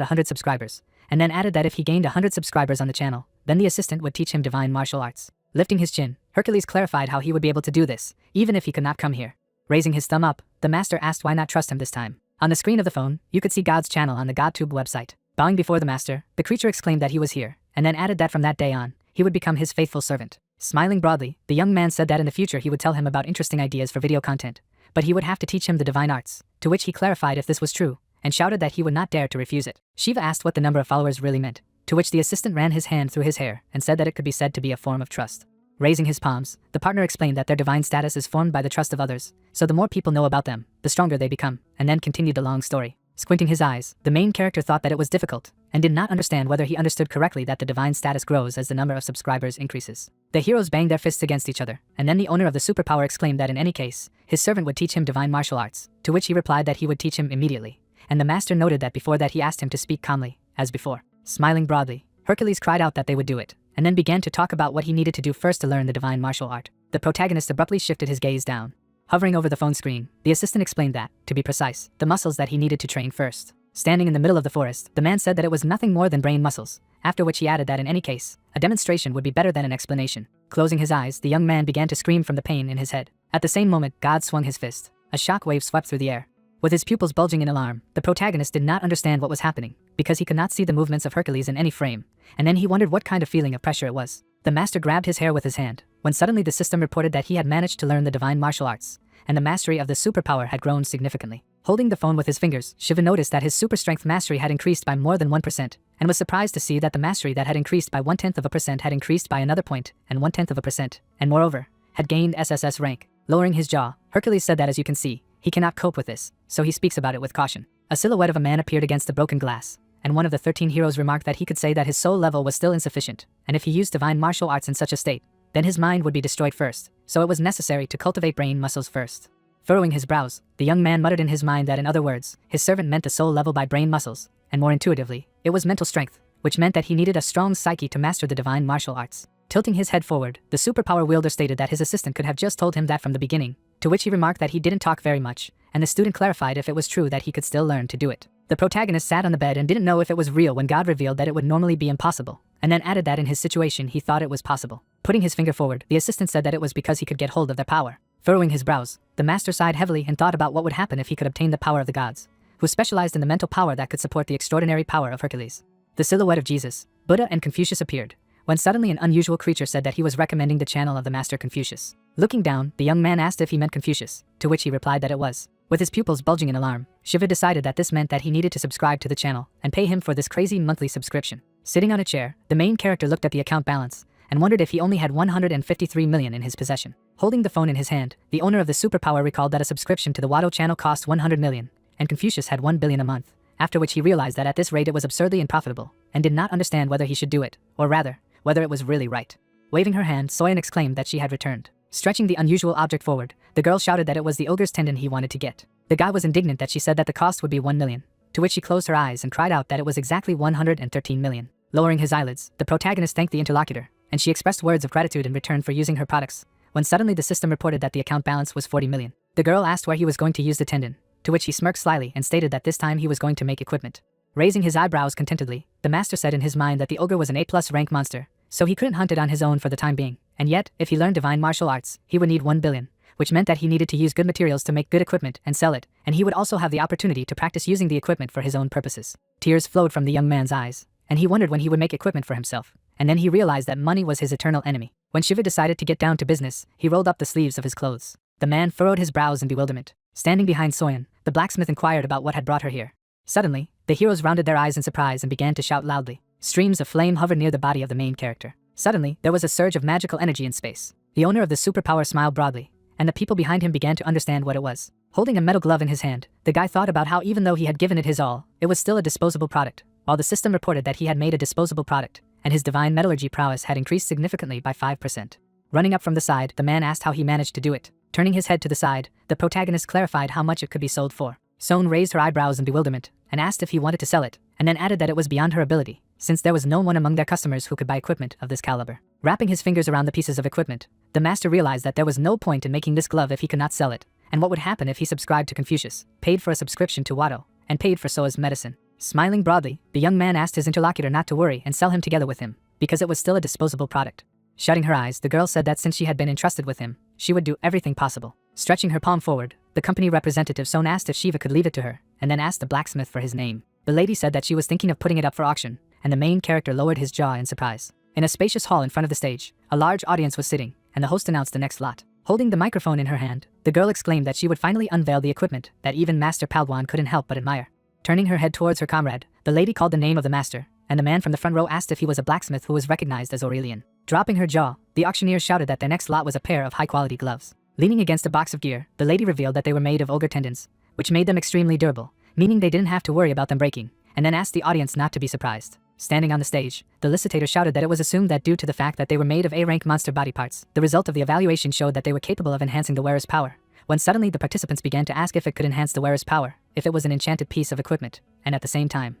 S1: 100 subscribers, and then added that if he gained 100 subscribers on the channel, then the assistant would teach him divine martial arts. Lifting his chin, Hercules clarified how he would be able to do this, even if he could not come here. Raising his thumb up, the master asked why not trust him this time. On the screen of the phone, you could see God's channel on the GodTube website. Bowing before the master, the creature exclaimed that he was here, and then added that from that day on, he would become his faithful servant. Smiling broadly, the young man said that in the future he would tell him about interesting ideas for video content, but he would have to teach him the divine arts, to which he clarified if this was true, and shouted that he would not dare to refuse it. Shiva asked what the number of followers really meant, to which the assistant ran his hand through his hair and said that it could be said to be a form of trust. Raising his palms, the partner explained that their divine status is formed by the trust of others, so the more people know about them, the stronger they become, and then continued the long story. Squinting his eyes, the main character thought that it was difficult, and did not understand whether he understood correctly that the divine status grows as the number of subscribers increases. The heroes banged their fists against each other, and then the owner of the superpower exclaimed that in any case, his servant would teach him divine martial arts, to which he replied that he would teach him immediately, and the master noted that before that he asked him to speak calmly, as before. Smiling broadly, Hercules cried out that they would do it, and then began to talk about what he needed to do first to learn the divine martial art. The protagonist abruptly shifted his gaze down. Hovering over the phone screen, the assistant explained that, to be precise, the muscles that he needed to train first. Standing in the middle of the forest, the man said that it was nothing more than brain muscles, after which he added that in any case, a demonstration would be better than an explanation. Closing his eyes, the young man began to scream from the pain in his head. At the same moment, God swung his fist. A shock wave swept through the air. With his pupils bulging in alarm, the protagonist did not understand what was happening, because he could not see the movements of Hercules in any frame, and then he wondered what kind of feeling of pressure it was. The master grabbed his hair with his hand, when suddenly the system reported that he had managed to learn the divine martial arts, and the mastery of the superpower had grown significantly. Holding the phone with his fingers, Shiva noticed that his super strength mastery had increased by more than 1%, and was surprised to see that the mastery that had increased by 0.1% had increased by another 0.1%, and moreover, had gained SSS rank. Lowering his jaw, Hercules said that as you can see, he cannot cope with this, so he speaks about it with caution. A silhouette of a man appeared against the broken glass, and one of the 13 heroes remarked that he could say that his soul level was still insufficient, and if he used divine martial arts in such a state, then his mind would be destroyed first, so it was necessary to cultivate brain muscles first. Furrowing his brows, the young man muttered in his mind that in other words, his servant meant the soul level by brain muscles, and more intuitively, it was mental strength, which meant that he needed a strong psyche to master the divine martial arts. Tilting his head forward, the superpower wielder stated that his assistant could have just told him that from the beginning, to which he remarked that he didn't talk very much, and the student clarified if it was true that he could still learn to do it. The protagonist sat on the bed and didn't know if it was real when God revealed that it would normally be impossible, and then added that in his situation he thought it was possible. Putting his finger forward, the assistant said that it was because he could get hold of their power. Furrowing his brows, the master sighed heavily and thought about what would happen if he could obtain the power of the gods, who specialized in the mental power that could support the extraordinary power of Hercules. The silhouette of Jesus, Buddha, and Confucius appeared, when suddenly an unusual creature said that he was recommending the channel of the master Confucius. Looking down, the young man asked if he meant Confucius, to which he replied that it was. With his pupils bulging in alarm, Shiva decided that this meant that he needed to subscribe to the channel and pay him for this crazy monthly subscription. Sitting on a chair, the main character looked at the account balance and wondered if he only had 153 million in his possession. Holding the phone in his hand, the owner of the superpower recalled that a subscription to the Watto channel cost 100 million, and Confucius had 1 billion a month, after which he realized that at this rate it was absurdly unprofitable, and did not understand whether he should do it, or rather, whether it was really right. Waving her hand, Soyeon exclaimed that she had returned. Stretching the unusual object forward, the girl shouted that it was the ogre's tendon he wanted to get. The guy was indignant that she said that the cost would be 1 million, to which she closed her eyes and cried out that it was exactly 113 million. Lowering his eyelids, the protagonist thanked the interlocutor, and she expressed words of gratitude in return for using her products, when suddenly the system reported that the account balance was 40 million. The girl asked where he was going to use the tendon, to which he smirked slyly and stated that this time he was going to make equipment. Raising his eyebrows contentedly, the master said in his mind that the ogre was an A+ rank monster, so he couldn't hunt it on his own for the time being, and yet, if he learned divine martial arts, he would need 1 billion, which meant that he needed to use good materials to make good equipment and sell it, and he would also have the opportunity to practice using the equipment for his own purposes. Tears flowed from the young man's eyes, and he wondered when he would make equipment for himself, and then he realized that money was his eternal enemy. When Shiva decided to get down to business, he rolled up the sleeves of his clothes. The man furrowed his brows in bewilderment. Standing behind Soyeon, the blacksmith inquired about what had brought her here. Suddenly, the heroes rounded their eyes in surprise and began to shout loudly. Streams of flame hovered near the body of the main character. Suddenly, there was a surge of magical energy in space. The owner of the superpower smiled broadly, and the people behind him began to understand what it was. Holding a metal glove in his hand, the guy thought about how even though he had given it his all, it was still a disposable product, while the system reported that he had made a disposable product, and his divine metallurgy prowess had increased significantly by 5%. Running up from the side, the man asked how he managed to do it. Turning his head to the side, the protagonist clarified how much it could be sold for. Soyeon raised her eyebrows in bewilderment, and asked if he wanted to sell it, and then added that it was beyond her ability, since there was no one among their customers who could buy equipment of this caliber. Wrapping his fingers around the pieces of equipment, the master realized that there was no point in making this glove if he could not sell it, and what would happen if he subscribed to Confucius, paid for a subscription to Watto, and paid for Soa's medicine. Smiling broadly, the young man asked his interlocutor not to worry and sell him together with him, because it was still a disposable product. Shutting her eyes, the girl said that since she had been entrusted with him, she would do everything possible. Stretching her palm forward, the company representative Soyeon asked if Shiva could leave it to her, and then asked the blacksmith for his name. The The lady said that she was thinking of putting it up for auction, and the main character lowered his jaw in surprise. In a spacious hall in front of the stage, a large audience was sitting, and the host announced the next lot. Holding the microphone in her hand, the girl exclaimed that she would finally unveil the equipment that even Master Palwan couldn't help but admire. Turning her head towards her comrade, the lady called the name of the master, and the man from the front row asked if he was a blacksmith who was recognized as Aurelian. Dropping her jaw, the auctioneer shouted that the next lot was a pair of high-quality gloves. Leaning against a box of gear, the lady revealed that they were made of ogre tendons, which made them extremely durable, meaning they didn't have to worry about them breaking, and then asked the audience not to be surprised. Standing on the stage, the licitator shouted that it was assumed that due to the fact that they were made of A-rank monster body parts, the result of the evaluation showed that they were capable of enhancing the wearer's power, when suddenly the participants began to ask if it could enhance the wearer's power, if it was an enchanted piece of equipment, and at the same time,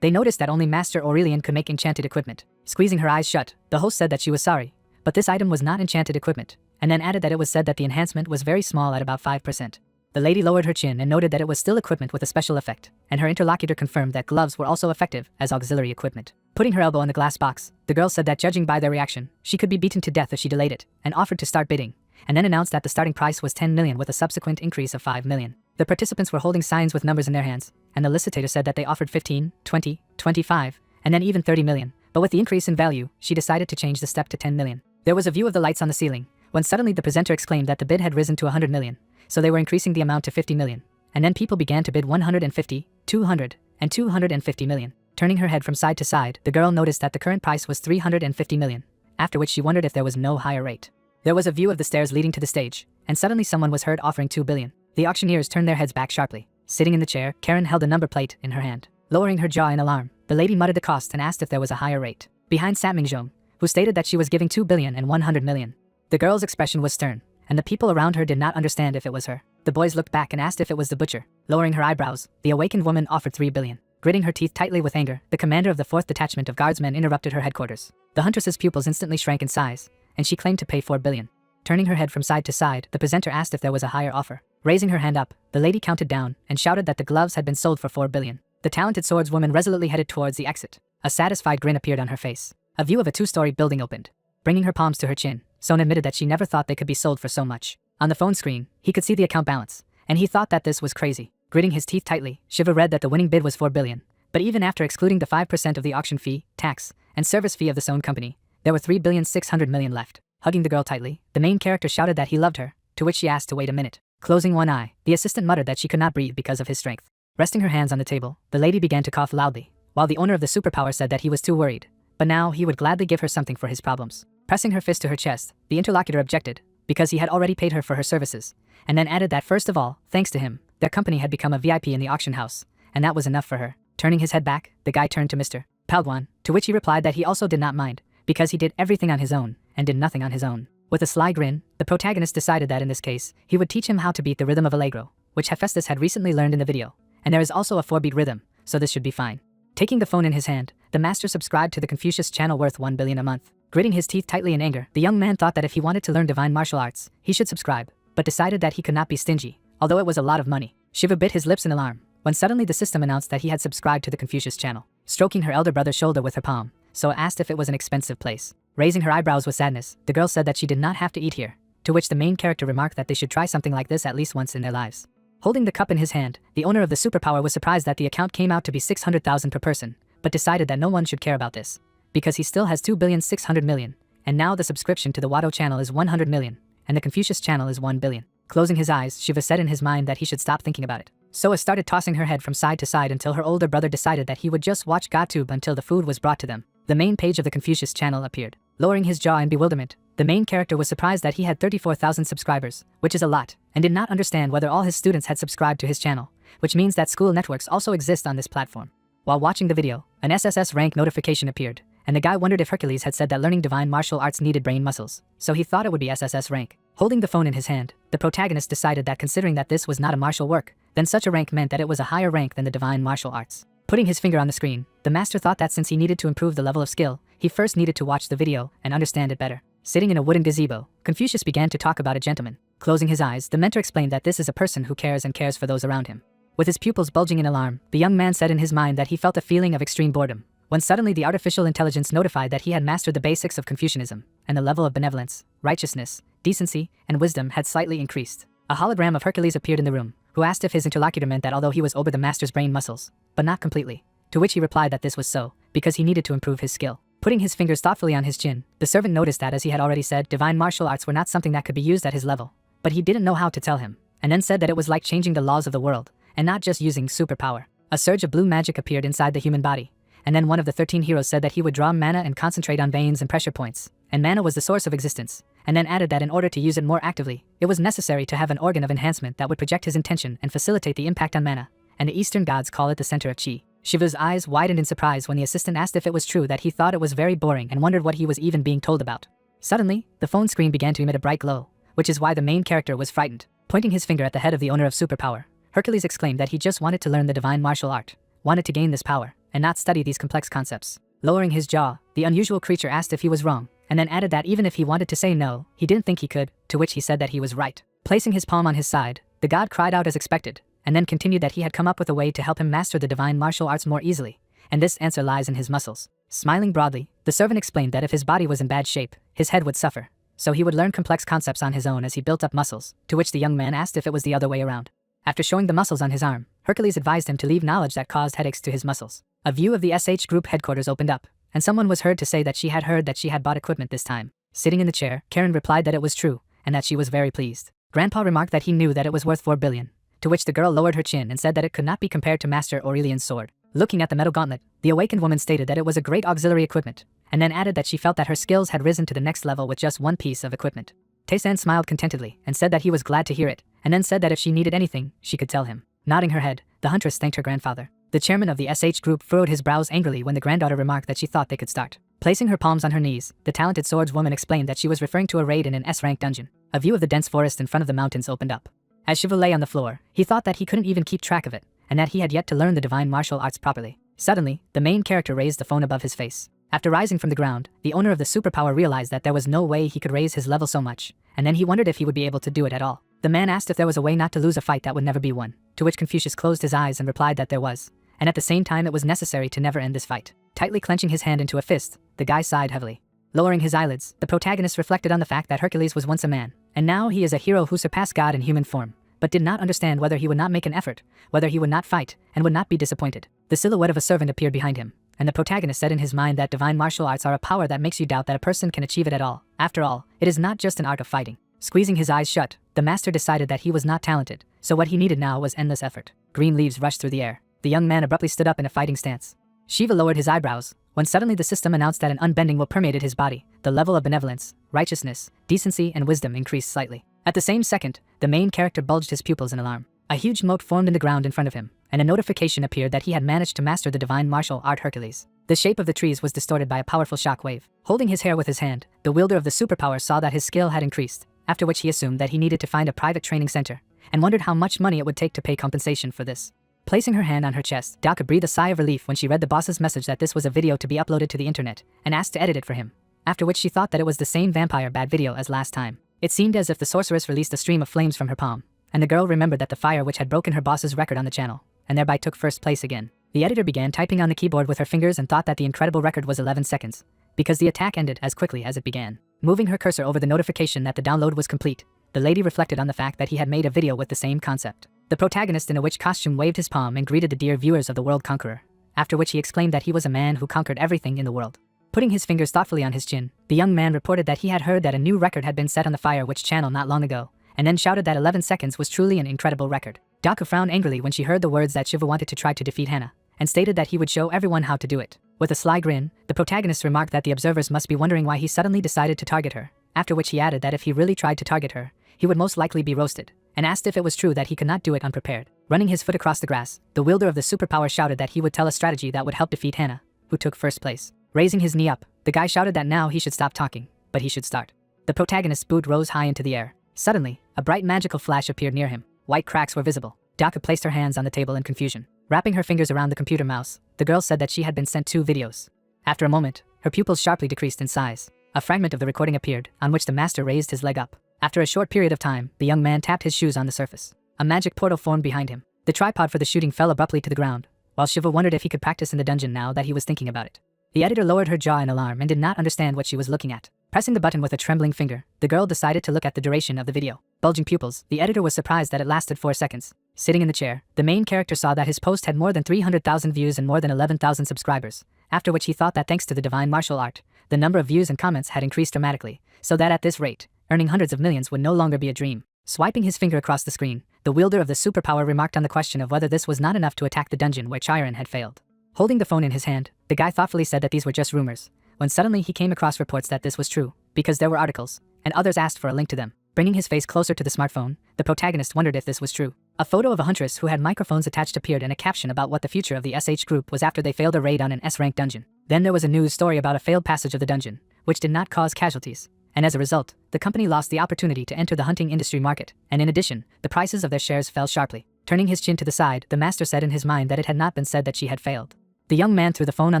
S1: they noticed that only Master Aurelian could make enchanted equipment. Squeezing her eyes shut, the host said that she was sorry, but this item was not enchanted equipment, and then added that it was said that the enhancement was very small at about 5%. The lady lowered her chin and noted that it was still equipment with a special effect, and her interlocutor confirmed that gloves were also effective as auxiliary equipment. Putting her elbow on the glass box, the girl said that judging by their reaction, she could be beaten to death if she delayed it, and offered to start bidding, and then announced that the starting price was 10 million with a subsequent increase of 5 million. The participants were holding signs with numbers in their hands, and the licitator said that they offered 15, 20, 25, and then even 30 million, but with the increase in value, she decided to change the step to 10 million. There was a view of the lights on the ceiling, when suddenly the presenter exclaimed that the bid had risen to 100 million, so they were increasing the amount to 50 million, and then people began to bid 150, 200, and 250 million. Turning her head from side to side, the girl noticed that the current price was 350 million, after which she wondered if there was no higher rate. There was a view of the stairs leading to the stage, and suddenly someone was heard offering 2 billion. The auctioneers turned their heads back sharply. Sitting in the chair, Karen held a number plate in her hand. Lowering her jaw in alarm, the lady muttered the cost and asked if there was a higher rate. Behind sat Mingjong, who stated that she was giving 2 billion and 100 million. The girl's expression was stern, and the people around her did not understand if it was her. The boys looked back and asked if it was the butcher. Lowering her eyebrows, the awakened woman offered 3 billion. Gritting her teeth tightly with anger, the commander of the 4th detachment of guardsmen interrupted her headquarters. The huntress's pupils instantly shrank in size, and she claimed to pay 4 billion. Turning her head from side to side, the presenter asked if there was a higher offer. Raising her hand up, the lady counted down and shouted that the gloves had been sold for 4 billion. The talented swordswoman resolutely headed towards the exit. A satisfied grin appeared on her face. A view of a 2-story building opened. Bringing her palms to her chin, Son admitted that she never thought they could be sold for so much. On the phone screen, he could see the account balance, and he thought that this was crazy. Gritting his teeth tightly, Shiva read that the winning bid was 4 billion. But even after excluding the 5% of the auction fee, tax, and service fee of the Sohn company, there were 3,600 million left. Hugging the girl tightly, the main character shouted that he loved her, to which she asked to wait a minute. Closing one eye, the assistant muttered that she could not breathe because of his strength. Resting her hands on the table, the lady began to cough loudly, while the owner of the superpower said that he was too worried, but now he would gladly give her something for his problems. Pressing her fist to her chest, the interlocutor objected, because he had already paid her for her services, and then added that first of all, thanks to him, their company had become a VIP in the auction house, and that was enough for her. Turning his head back, the guy turned to Mr. Palwan, to which he replied that he also did not mind, because he did everything on his own, and did nothing on his own. With a sly grin, the protagonist decided that in this case, he would teach him how to beat the rhythm of Allegro, which Hephaestus had recently learned in the video, and there is also a 4-beat rhythm, so this should be fine. Taking the phone in his hand, the master subscribed to the Confucius channel worth 1 billion a month. Gritting his teeth tightly in anger, the young man thought that if he wanted to learn divine martial arts, he should subscribe, but decided that he could not be stingy, although it was a lot of money. Shiva bit his lips in alarm, when suddenly the system announced that he had subscribed to the Confucius channel. Stroking her elder brother's shoulder with her palm, So asked if it was an expensive place. Raising her eyebrows with sadness, the girl said that she did not have to eat here, to which the main character remarked that they should try something like this at least once in their lives. Holding the cup in his hand, the owner of the superpower was surprised that the account came out to be 600,000 per person, but decided that no one should care about this, because he still has 2,600,000,000, and now the subscription to the Watto channel is 100 million, and the Confucius channel is 1 billion. Closing his eyes, Shiva said in his mind that he should stop thinking about it. Soa started tossing her head from side to side until her older brother decided that he would just watch GodTube until the food was brought to them. The main page of the Confucius channel appeared. Lowering his jaw in bewilderment, the main character was surprised that he had 34,000 subscribers, which is a lot, and did not understand whether all his students had subscribed to his channel, which means that school networks also exist on this platform. While watching the video, an SSS rank notification appeared, and the guy wondered if Hercules had said that learning divine martial arts needed brain muscles, so he thought it would be SSS rank. Holding the phone in his hand, the protagonist decided that considering that this was not a martial work, then such a rank meant that it was a higher rank than the divine martial arts. Putting his finger on the screen, the master thought that since he needed to improve the level of skill, he first needed to watch the video and understand it better. Sitting in a wooden gazebo, Confucius began to talk about a gentleman. Closing his eyes, the mentor explained that this is a person who cares and cares for those around him. With his pupils bulging in alarm, the young man said in his mind that he felt a feeling of extreme boredom, when suddenly the artificial intelligence notified that he had mastered the basics of Confucianism, and the level of benevolence, righteousness, decency, and wisdom had slightly increased. A hologram of Hercules appeared in the room, who asked if his interlocutor meant that although he was over the master's brain muscles, but not completely, to which he replied that this was so, because he needed to improve his skill. Putting his fingers thoughtfully on his chin, the servant noticed that, as he had already said, divine martial arts were not something that could be used at his level, but he didn't know how to tell him, and then said that it was like changing the laws of the world, and not just using superpower. A surge of blue magic appeared inside the human body, and then one of the 13 heroes said that he would draw mana and concentrate on veins and pressure points, and mana was the source of existence, and then added that in order to use it more actively, it was necessary to have an organ of enhancement that would project his intention and facilitate the impact on mana, and the Eastern gods call it the center of chi. Shiva's eyes widened in surprise when the assistant asked if it was true that he thought it was very boring and wondered what he was even being told about. Suddenly, the phone screen began to emit a bright glow, which is why the main character was frightened. Pointing his finger at the head of the owner of superpower, Hercules exclaimed that he just wanted to learn the divine martial art, wanted to gain this power, and not study these complex concepts. Lowering his jaw, the unusual creature asked if he was wrong, and then added that even if he wanted to say no, he didn't think he could, to which he said that he was right. Placing his palm on his side, the god cried out as expected, and then continued that he had come up with a way to help him master the divine martial arts more easily, and this answer lies in his muscles. Smiling broadly, the servant explained that if his body was in bad shape, his head would suffer, so he would learn complex concepts on his own as he built up muscles, to which the young man asked if it was the other way around. After showing the muscles on his arm, Hercules advised him to leave knowledge that caused headaches to his muscles. A view of the SH Group headquarters opened up, and someone was heard to say that she had bought equipment this time. Sitting in the chair, Karen replied that it was true, and that she was very pleased. Grandpa remarked that he knew that it was worth 4 billion, to which the girl lowered her chin and said that it could not be compared to Master Aurelian's sword. Looking at the metal gauntlet, the awakened woman stated that it was a great auxiliary equipment, and then added that she felt that her skills had risen to the next level with just one piece of equipment. Tae-san smiled contentedly and said that he was glad to hear it, and then said that if she needed anything, she could tell him. Nodding her head, the huntress thanked her grandfather. The chairman of the SH Group furrowed his brows angrily when the granddaughter remarked that she thought they could start. Placing her palms on her knees, the talented swordswoman explained that she was referring to a raid in an S-rank dungeon. A view of the dense forest in front of the mountains opened up. As Shiva lay on the floor, he thought that he couldn't even keep track of it, and that he had yet to learn the divine martial arts properly. Suddenly, the main character raised the phone above his face. After rising from the ground, the owner of the superpower realized that there was no way he could raise his level so much, and then he wondered if he would be able to do it at all. The man asked if there was a way not to lose a fight that would never be won, to which Confucius closed his eyes and replied that there was, and at the same time it was necessary to never end this fight. Tightly clenching his hand into a fist, the guy sighed heavily. Lowering his eyelids, the protagonist reflected on the fact that Hercules was once a man, and now he is a hero who surpassed God in human form, but did not understand whether he would not make an effort, whether he would not fight, and would not be disappointed. The silhouette of a servant appeared behind him, and the protagonist said in his mind that divine martial arts are a power that makes you doubt that a person can achieve it at all. After all, it is not just an art of fighting. Squeezing his eyes shut, the master decided that he was not talented, so what he needed now was endless effort. Green leaves rushed through the air. The young man abruptly stood up in a fighting stance. Shiva lowered his eyebrows, when suddenly the system announced that an unbending will permeated his body. The level of benevolence, righteousness, decency, and wisdom increased slightly. At the same second, the main character bulged his pupils in alarm. A huge moat formed in the ground in front of him, and a notification appeared that he had managed to master the divine martial art Hercules. The shape of the trees was distorted by a powerful shock wave. Holding his hair with his hand, the wielder of the superpower saw that his skill had increased, after which he assumed that he needed to find a private training center, and wondered how much money it would take to pay compensation for this. Placing her hand on her chest, Dao could breathe a sigh of relief when she read the boss's message that this was a video to be uploaded to the internet, and asked to edit it for him, after which she thought that it was the same vampire bad video as last time. It seemed as if the sorceress released a stream of flames from her palm, and the girl remembered that the fire which had broken her boss's record on the channel, and thereby took first place again. The editor began typing on the keyboard with her fingers and thought that the incredible record was 11 seconds, because the attack ended as quickly as it began. Moving her cursor over the notification that the download was complete, the lady reflected on the fact that he had made a video with the same concept. The protagonist in a witch costume waved his palm and greeted the dear viewers of the World Conqueror, after which he exclaimed that he was a man who conquered everything in the world. Putting his fingers thoughtfully on his chin, the young man reported that he had heard that a new record had been set on the Fire Witch channel not long ago, and then shouted that 11 seconds was truly an incredible record. Daku frowned angrily when she heard the words that Shiva wanted to try to defeat Hannah, and stated that he would show everyone how to do it. With a sly grin, the protagonist remarked that the observers must be wondering why he suddenly decided to target her, after which he added that if he really tried to target her, he would most likely be roasted, and asked if it was true that he could not do it unprepared. Running his foot across the grass, the wielder of the superpower shouted that he would tell a strategy that would help defeat Hannah, who took first place. Raising his knee up, the guy shouted that now he should stop talking, but he should start. The protagonist's boot rose high into the air. Suddenly, a bright magical flash appeared near him. White cracks were visible. Daka placed her hands on the table in confusion. Wrapping her fingers around the computer mouse, the girl said that she had been sent 2 videos. After a moment, her pupils sharply decreased in size. A fragment of the recording appeared, on which the master raised his leg up. After a short period of time, the young man tapped his shoes on the surface. A magic portal formed behind him. The tripod for the shooting fell abruptly to the ground, while Shiva wondered if he could practice in the dungeon now that he was thinking about it. The editor lowered her jaw in alarm and did not understand what she was looking at. Pressing the button with a trembling finger, the girl decided to look at the duration of the video. Bulging pupils, the editor was surprised that it lasted 4 seconds. Sitting in the chair, the main character saw that his post had more than 300,000 views and more than 11,000 subscribers, after which he thought that thanks to the divine martial art, the number of views and comments had increased dramatically, so that at this rate, earning hundreds of millions would no longer be a dream. Swiping his finger across the screen, the wielder of the superpower remarked on the question of whether this was not enough to attack the dungeon where Chiron had failed. Holding the phone in his hand, the guy thoughtfully said that these were just rumors, when suddenly he came across reports that this was true, because there were articles, and others asked for a link to them. Bringing his face closer to the smartphone, the protagonist wondered if this was true. A photo of a huntress who had microphones attached appeared and a caption about what the future of the SH group was after they failed a raid on an S-rank dungeon. Then there was a news story about a failed passage of the dungeon, which did not cause casualties, and as a result, the company lost the opportunity to enter the hunting industry market, and in addition, the prices of their shares fell sharply. Turning his chin to the side, the master said in his mind that it had not been said that she had failed. The young man threw the phone on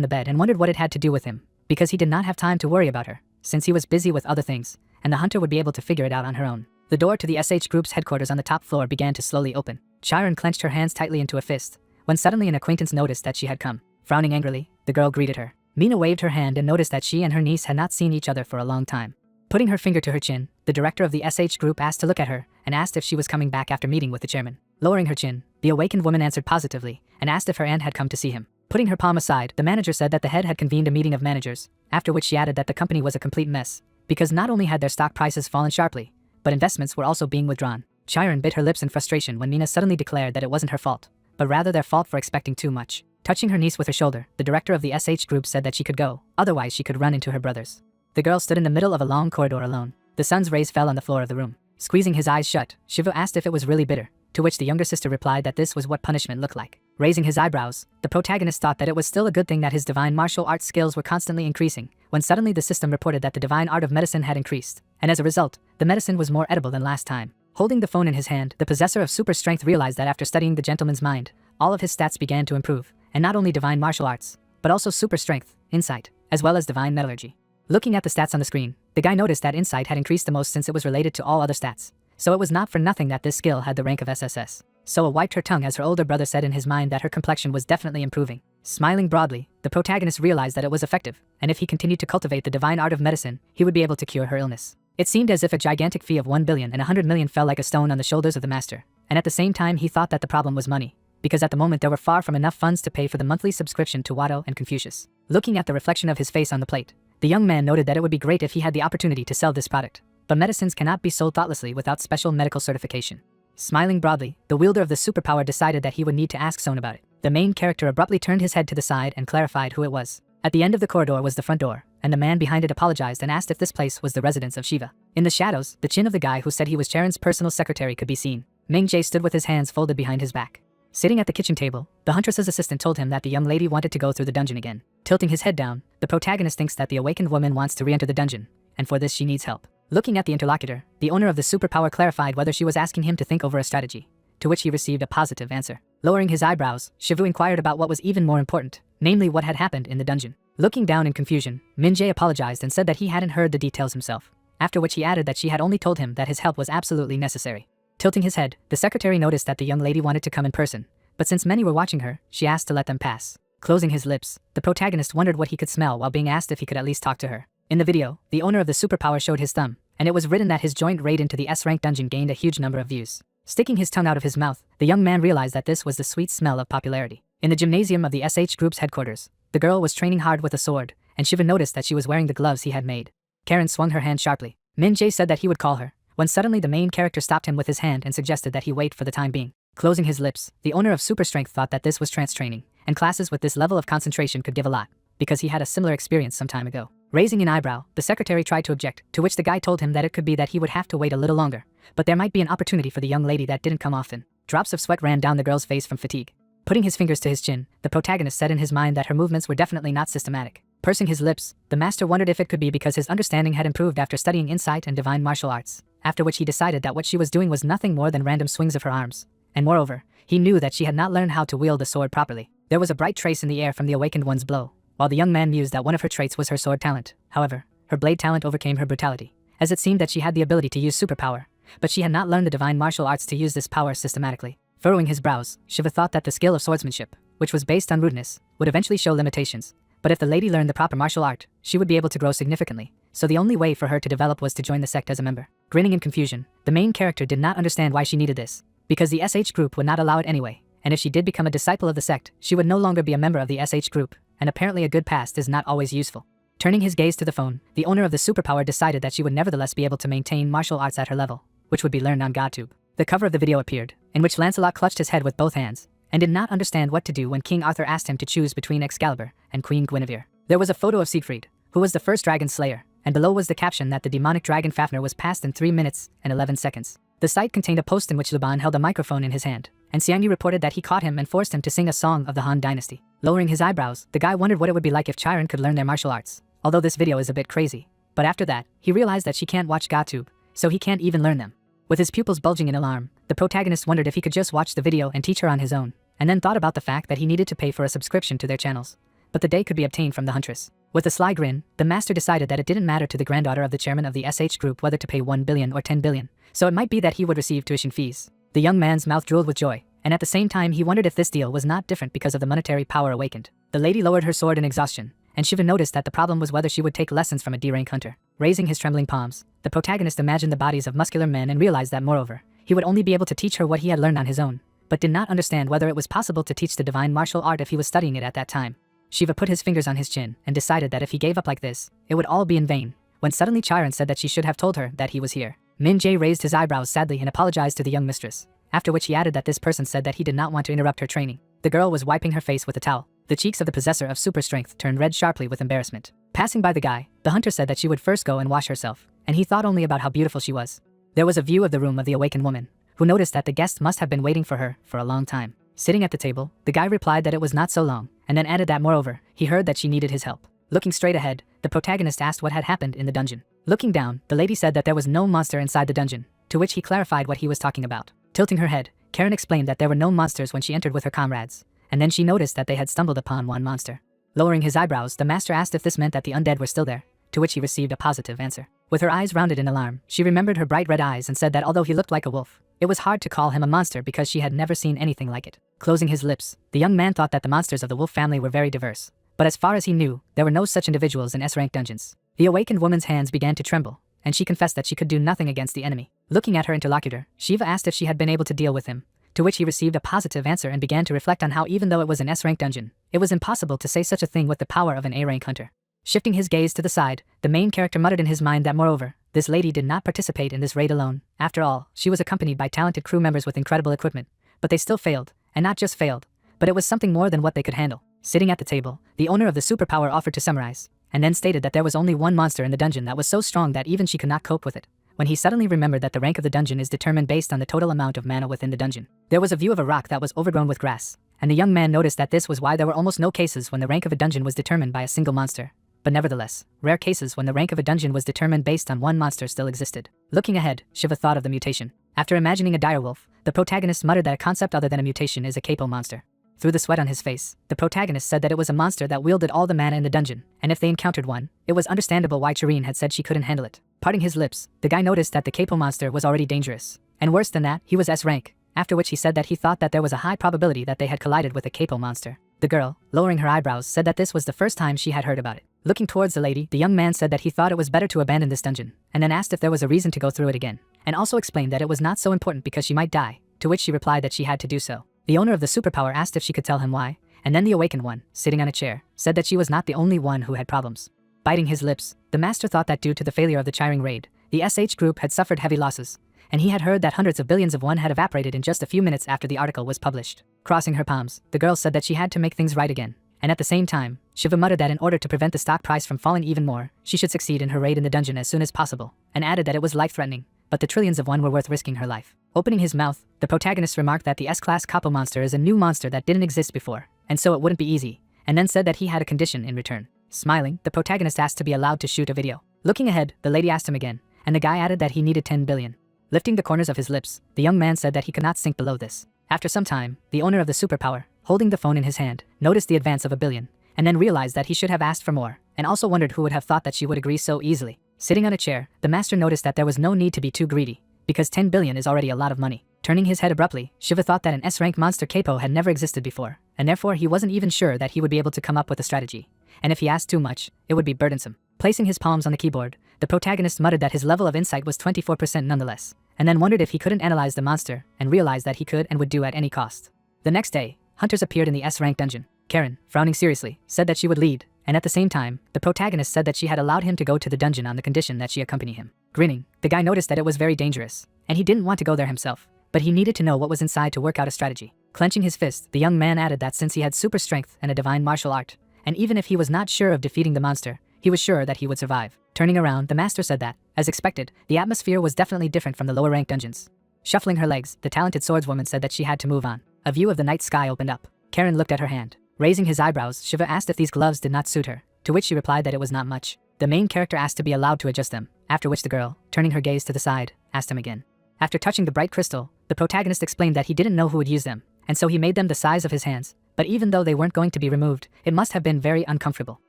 S1: the bed and wondered what it had to do with him, because he did not have time to worry about her, since he was busy with other things, and the hunter would be able to figure it out on her own. The door to the SH group's headquarters on the top floor began to slowly open. Chiron clenched her hands tightly into a fist, when suddenly an acquaintance noticed that she had come. Frowning angrily, the girl greeted her. Mina waved her hand and noticed that she and her niece had not seen each other for a long time. Putting her finger to her chin, the director of the SH group asked to look at her, and asked if she was coming back after meeting with the chairman. Lowering her chin, the awakened woman answered positively, and asked if her aunt had come to see him. Putting her palm aside, the manager said that the head had convened a meeting of managers, after which she added that the company was a complete mess, because not only had their stock prices fallen sharply, but investments were also being withdrawn. Chiron bit her lips in frustration when Mina suddenly declared that it wasn't her fault, but rather their fault for expecting too much. Touching her niece with her shoulder, the director of the SH group said that she could go, otherwise she could run into her brothers. The girl stood in the middle of a long corridor alone. The sun's rays fell on the floor of the room. Squeezing his eyes shut, Shiva asked if it was really bitter, to which the younger sister replied that this was what punishment looked like. Raising his eyebrows, the protagonist thought that it was still a good thing that his divine martial arts skills were constantly increasing, when suddenly the system reported that the divine art of medicine had increased, and as a result, the medicine was more edible than last time. Holding the phone in his hand, the possessor of super strength realized that after studying the gentleman's mind, all of his stats began to improve, and not only divine martial arts, but also super strength, insight, as well as divine metallurgy. Looking at the stats on the screen, the guy noticed that insight had increased the most since it was related to all other stats, so it was not for nothing that this skill had the rank of SSS. Soa wiped her tongue as her older brother said in his mind that her complexion was definitely improving. Smiling broadly, the protagonist realized that it was effective, and if he continued to cultivate the divine art of medicine, he would be able to cure her illness. It seemed as if a gigantic fee of 1 billion and 100 million fell like a stone on the shoulders of the master, and at the same time he thought that the problem was money, because at the moment there were far from enough funds to pay for the monthly subscription to Watto and Confucius. Looking at the reflection of his face on the plate, the young man noted that it would be great if he had the opportunity to sell this product, but medicines cannot be sold thoughtlessly without special medical certification. Smiling broadly, the wielder of the superpower decided that he would need to ask Son about it. The main character abruptly turned his head to the side and clarified who it was. At the end of the corridor was the front door, and the man behind it apologized and asked if this place was the residence of Shiva. In the shadows, the chin of the guy who said he was Charon's personal secretary could be seen. Ming Jae stood with his hands folded behind his back. Sitting at the kitchen table, the huntress's assistant told him that the young lady wanted to go through the dungeon again. Tilting his head down, the protagonist thinks that the awakened woman wants to re-enter the dungeon, and for this she needs help. Looking at the interlocutor, the owner of the superpower clarified whether she was asking him to think over a strategy, to which he received a positive answer. Lowering his eyebrows, Shivu inquired about what was even more important, namely what had happened in the dungeon. Looking down in confusion, Min Jae apologized and said that he hadn't heard the details himself, after which he added that she had only told him that his help was absolutely necessary. Tilting his head, the secretary noticed that the young lady wanted to come in person, but since many were watching her, she asked to let them pass. Closing his lips, the protagonist wondered what he could smell while being asked if he could at least talk to her. In the video, the owner of the superpower showed his thumb, and it was written that his joint raid into the S-rank dungeon gained a huge number of views. Sticking his tongue out of his mouth, the young man realized that this was the sweet smell of popularity. In the gymnasium of the SH group's headquarters, the girl was training hard with a sword, and Shiva noticed that she was wearing the gloves he had made. Karen swung her hand sharply. Min Jae said that he would call her, when suddenly the main character stopped him with his hand and suggested that he wait for the time being. Closing his lips, the owner of super strength thought that this was trance training, and classes with this level of concentration could give a lot, because he had a similar experience some time ago. Raising an eyebrow, the secretary tried to object, to which the guy told him that it could be that he would have to wait a little longer, but there might be an opportunity for the young lady that didn't come often. Drops of sweat ran down the girl's face from fatigue. Putting his fingers to his chin, the protagonist said in his mind that her movements were definitely not systematic. Pursing his lips, the master wondered if it could be because his understanding had improved after studying insight and divine martial arts, after which he decided that what she was doing was nothing more than random swings of her arms, and moreover, he knew that she had not learned how to wield the sword properly. There was a bright trace in the air from the awakened one's blow, while the young man mused that one of her traits was her sword talent. However, her blade talent overcame her brutality, as it seemed that she had the ability to use superpower, but she had not learned the divine martial arts to use this power systematically. Furrowing his brows, Shiva thought that the skill of swordsmanship, which was based on rudeness, would eventually show limitations, but if the lady learned the proper martial art, she would be able to grow significantly, so the only way for her to develop was to join the sect as a member. Grinning in confusion, the main character did not understand why she needed this, because the SH group would not allow it anyway, and if she did become a disciple of the sect, she would no longer be a member of the SH group, and apparently a good past is not always useful. Turning his gaze to the phone, the owner of the superpower decided that she would nevertheless be able to maintain martial arts at her level, which would be learned on GodTube. The cover of the video appeared, in which Lancelot clutched his head with both hands, and did not understand what to do when King Arthur asked him to choose between Excalibur and Queen Guinevere. There was a photo of Siegfried, who was the first dragon slayer, and below was the caption that the demonic dragon Fafnir was passed in 3 minutes and 11 seconds. The site contained a post in which Laban held a microphone in his hand, and Xiangyu reported that he caught him and forced him to sing a song of the Han dynasty. Lowering his eyebrows, the guy wondered what it would be like if Chiron could learn their martial arts, although this video is a bit crazy. But after that, he realized that she can't watch GodTube, so he can't even learn them. With his pupils bulging in alarm, the protagonist wondered if he could just watch the video and teach her on his own, and then thought about the fact that he needed to pay for a subscription to their channels. But the day could be obtained from the huntress. With a sly grin, the master decided that it didn't matter to the granddaughter of the chairman of the SH group whether to pay 1 billion or 10 billion, so it might be that he would receive tuition fees. The young man's mouth drooled with joy, and at the same time he wondered if this deal was not different because of the monetary power awakened. The lady lowered her sword in exhaustion, and Shiva noticed that the problem was whether she would take lessons from a D-rank hunter. Raising his trembling palms, the protagonist imagined the bodies of muscular men and realized that moreover, he would only be able to teach her what he had learned on his own, but did not understand whether it was possible to teach the divine martial art if he was studying it at that time. Shiva put his fingers on his chin and decided that if he gave up like this, it would all be in vain, when suddenly Chiron said that she should have told her that he was here. Min Jae raised his eyebrows sadly and apologized to the young mistress, after which he added that this person said that he did not want to interrupt her training. The girl was wiping her face with a towel. The cheeks of the possessor of super strength turned red sharply with embarrassment. Passing by the guy, the hunter said that she would first go and wash herself, and he thought only about how beautiful she was. There was a view of the room of the awakened woman, who noticed that the guest must have been waiting for her for a long time. Sitting at the table, the guy replied that it was not so long, and then added that moreover, he heard that she needed his help. Looking straight ahead, the protagonist asked what had happened in the dungeon. Looking down, the lady said that there was no monster inside the dungeon, to which he clarified what he was talking about. Tilting her head, Karen explained that there were no monsters when she entered with her comrades, and then she noticed that they had stumbled upon one monster. Lowering his eyebrows, the master asked if this meant that the undead were still there, to which he received a positive answer. With her eyes rounded in alarm, she remembered her bright red eyes and said that although he looked like a wolf, it was hard to call him a monster because she had never seen anything like it. Closing his lips, the young man thought that the monsters of the wolf family were very diverse, but as far as he knew, there were no such individuals in S-rank dungeons. The awakened woman's hands began to tremble, and she confessed that she could do nothing against the enemy. Looking at her interlocutor, Shiva asked if she had been able to deal with him, to which he received a positive answer and began to reflect on how even though it was an S-rank dungeon, it was impossible to say such a thing with the power of an A-rank hunter. Shifting his gaze to the side, the main character muttered in his mind that moreover, this lady did not participate in this raid alone. After all, she was accompanied by talented crew members with incredible equipment, but they still failed, and not just failed, but it was something more than what they could handle. Sitting at the table, the owner of the superpower offered to summarize, and then stated that there was only one monster in the dungeon that was so strong that even she could not cope with it. When he suddenly remembered that the rank of the dungeon is determined based on the total amount of mana within the dungeon. There was a view of a rock that was overgrown with grass, and the young man noticed that this was why there were almost no cases when the rank of a dungeon was determined by a single monster. But nevertheless, rare cases when the rank of a dungeon was determined based on one monster still existed. Looking ahead, Shiva thought of the mutation. After imagining a direwolf, the protagonist muttered that a concept other than a mutation is a capo monster. Through the sweat on his face, the protagonist said that it was a monster that wielded all the mana in the dungeon, and if they encountered one, it was understandable why Chirin had said she couldn't handle it. Parting his lips, the guy noticed that the capo monster was already dangerous. And worse than that, he was S-rank, after which he said that he thought that there was a high probability that they had collided with a capo monster. The girl, lowering her eyebrows, said that this was the first time she had heard about it. Looking towards the lady, the young man said that he thought it was better to abandon this dungeon, and then asked if there was a reason to go through it again, and also explained that it was not so important because she might die, to which she replied that she had to do so. The owner of the superpower asked if she could tell him why, and then the awakened one, sitting on a chair, said that she was not the only one who had problems. Biting his lips, the master thought that due to the failure of the Chiring raid, the SH group had suffered heavy losses, and he had heard that hundreds of billions of won had evaporated in just a few minutes after the article was published. Crossing her palms, the girl said that she had to make things right again, and at the same time, Shiva muttered that in order to prevent the stock price from falling even more, she should succeed in her raid in the dungeon as soon as possible, and added that it was life-threatening, but the trillions of won were worth risking her life. Opening his mouth, the protagonist remarked that the S-class capo monster is a new monster that didn't exist before, and so it wouldn't be easy, and then said that he had a condition in return. Smiling, the protagonist asked to be allowed to shoot a video. Looking ahead, the lady asked him again, and the guy added that he needed 10 billion. Lifting the corners of his lips, the young man said that he could not sink below this. After some time, the owner of the superpower, holding the phone in his hand, noticed the advance of a billion, and then realized that he should have asked for more, and also wondered who would have thought that she would agree so easily. Sitting on a chair, the master noticed that there was no need to be too greedy, because 10 billion is already a lot of money. Turning his head abruptly, Shiva thought that an S-rank monster capo had never existed before, and therefore he wasn't even sure that he would be able to come up with a strategy, and if he asked too much, it would be burdensome. Placing his palms on the keyboard, the protagonist muttered that his level of insight was 24% nonetheless, and then wondered if he couldn't analyze the monster, and realized that he could and would do at any cost. The next day, hunters appeared in the S-rank dungeon. Karen, frowning seriously, said that she would lead, and at the same time, the protagonist said that she had allowed him to go to the dungeon on the condition that she accompany him. Grinning, the guy noticed that it was very dangerous, and he didn't want to go there himself, but he needed to know what was inside to work out a strategy. Clenching his fist, the young man added that since he had super strength and a divine martial art, and even if he was not sure of defeating the monster, he was sure that he would survive. Turning around, the master said that, as expected, the atmosphere was definitely different from the lower rank dungeons. Shuffling her legs, the talented swordswoman said that she had to move on. A view of the night sky opened up. Karen looked at her hand. Raising his eyebrows, Shiva asked if these gloves did not suit her, to which she replied that it was not much. The main character asked to be allowed to adjust them, after which the girl, turning her gaze to the side, asked him again. After touching the bright crystal, the protagonist explained that he didn't know who would use them, and so he made them the size of his hands, but even though they weren't going to be removed, it must have been very uncomfortable.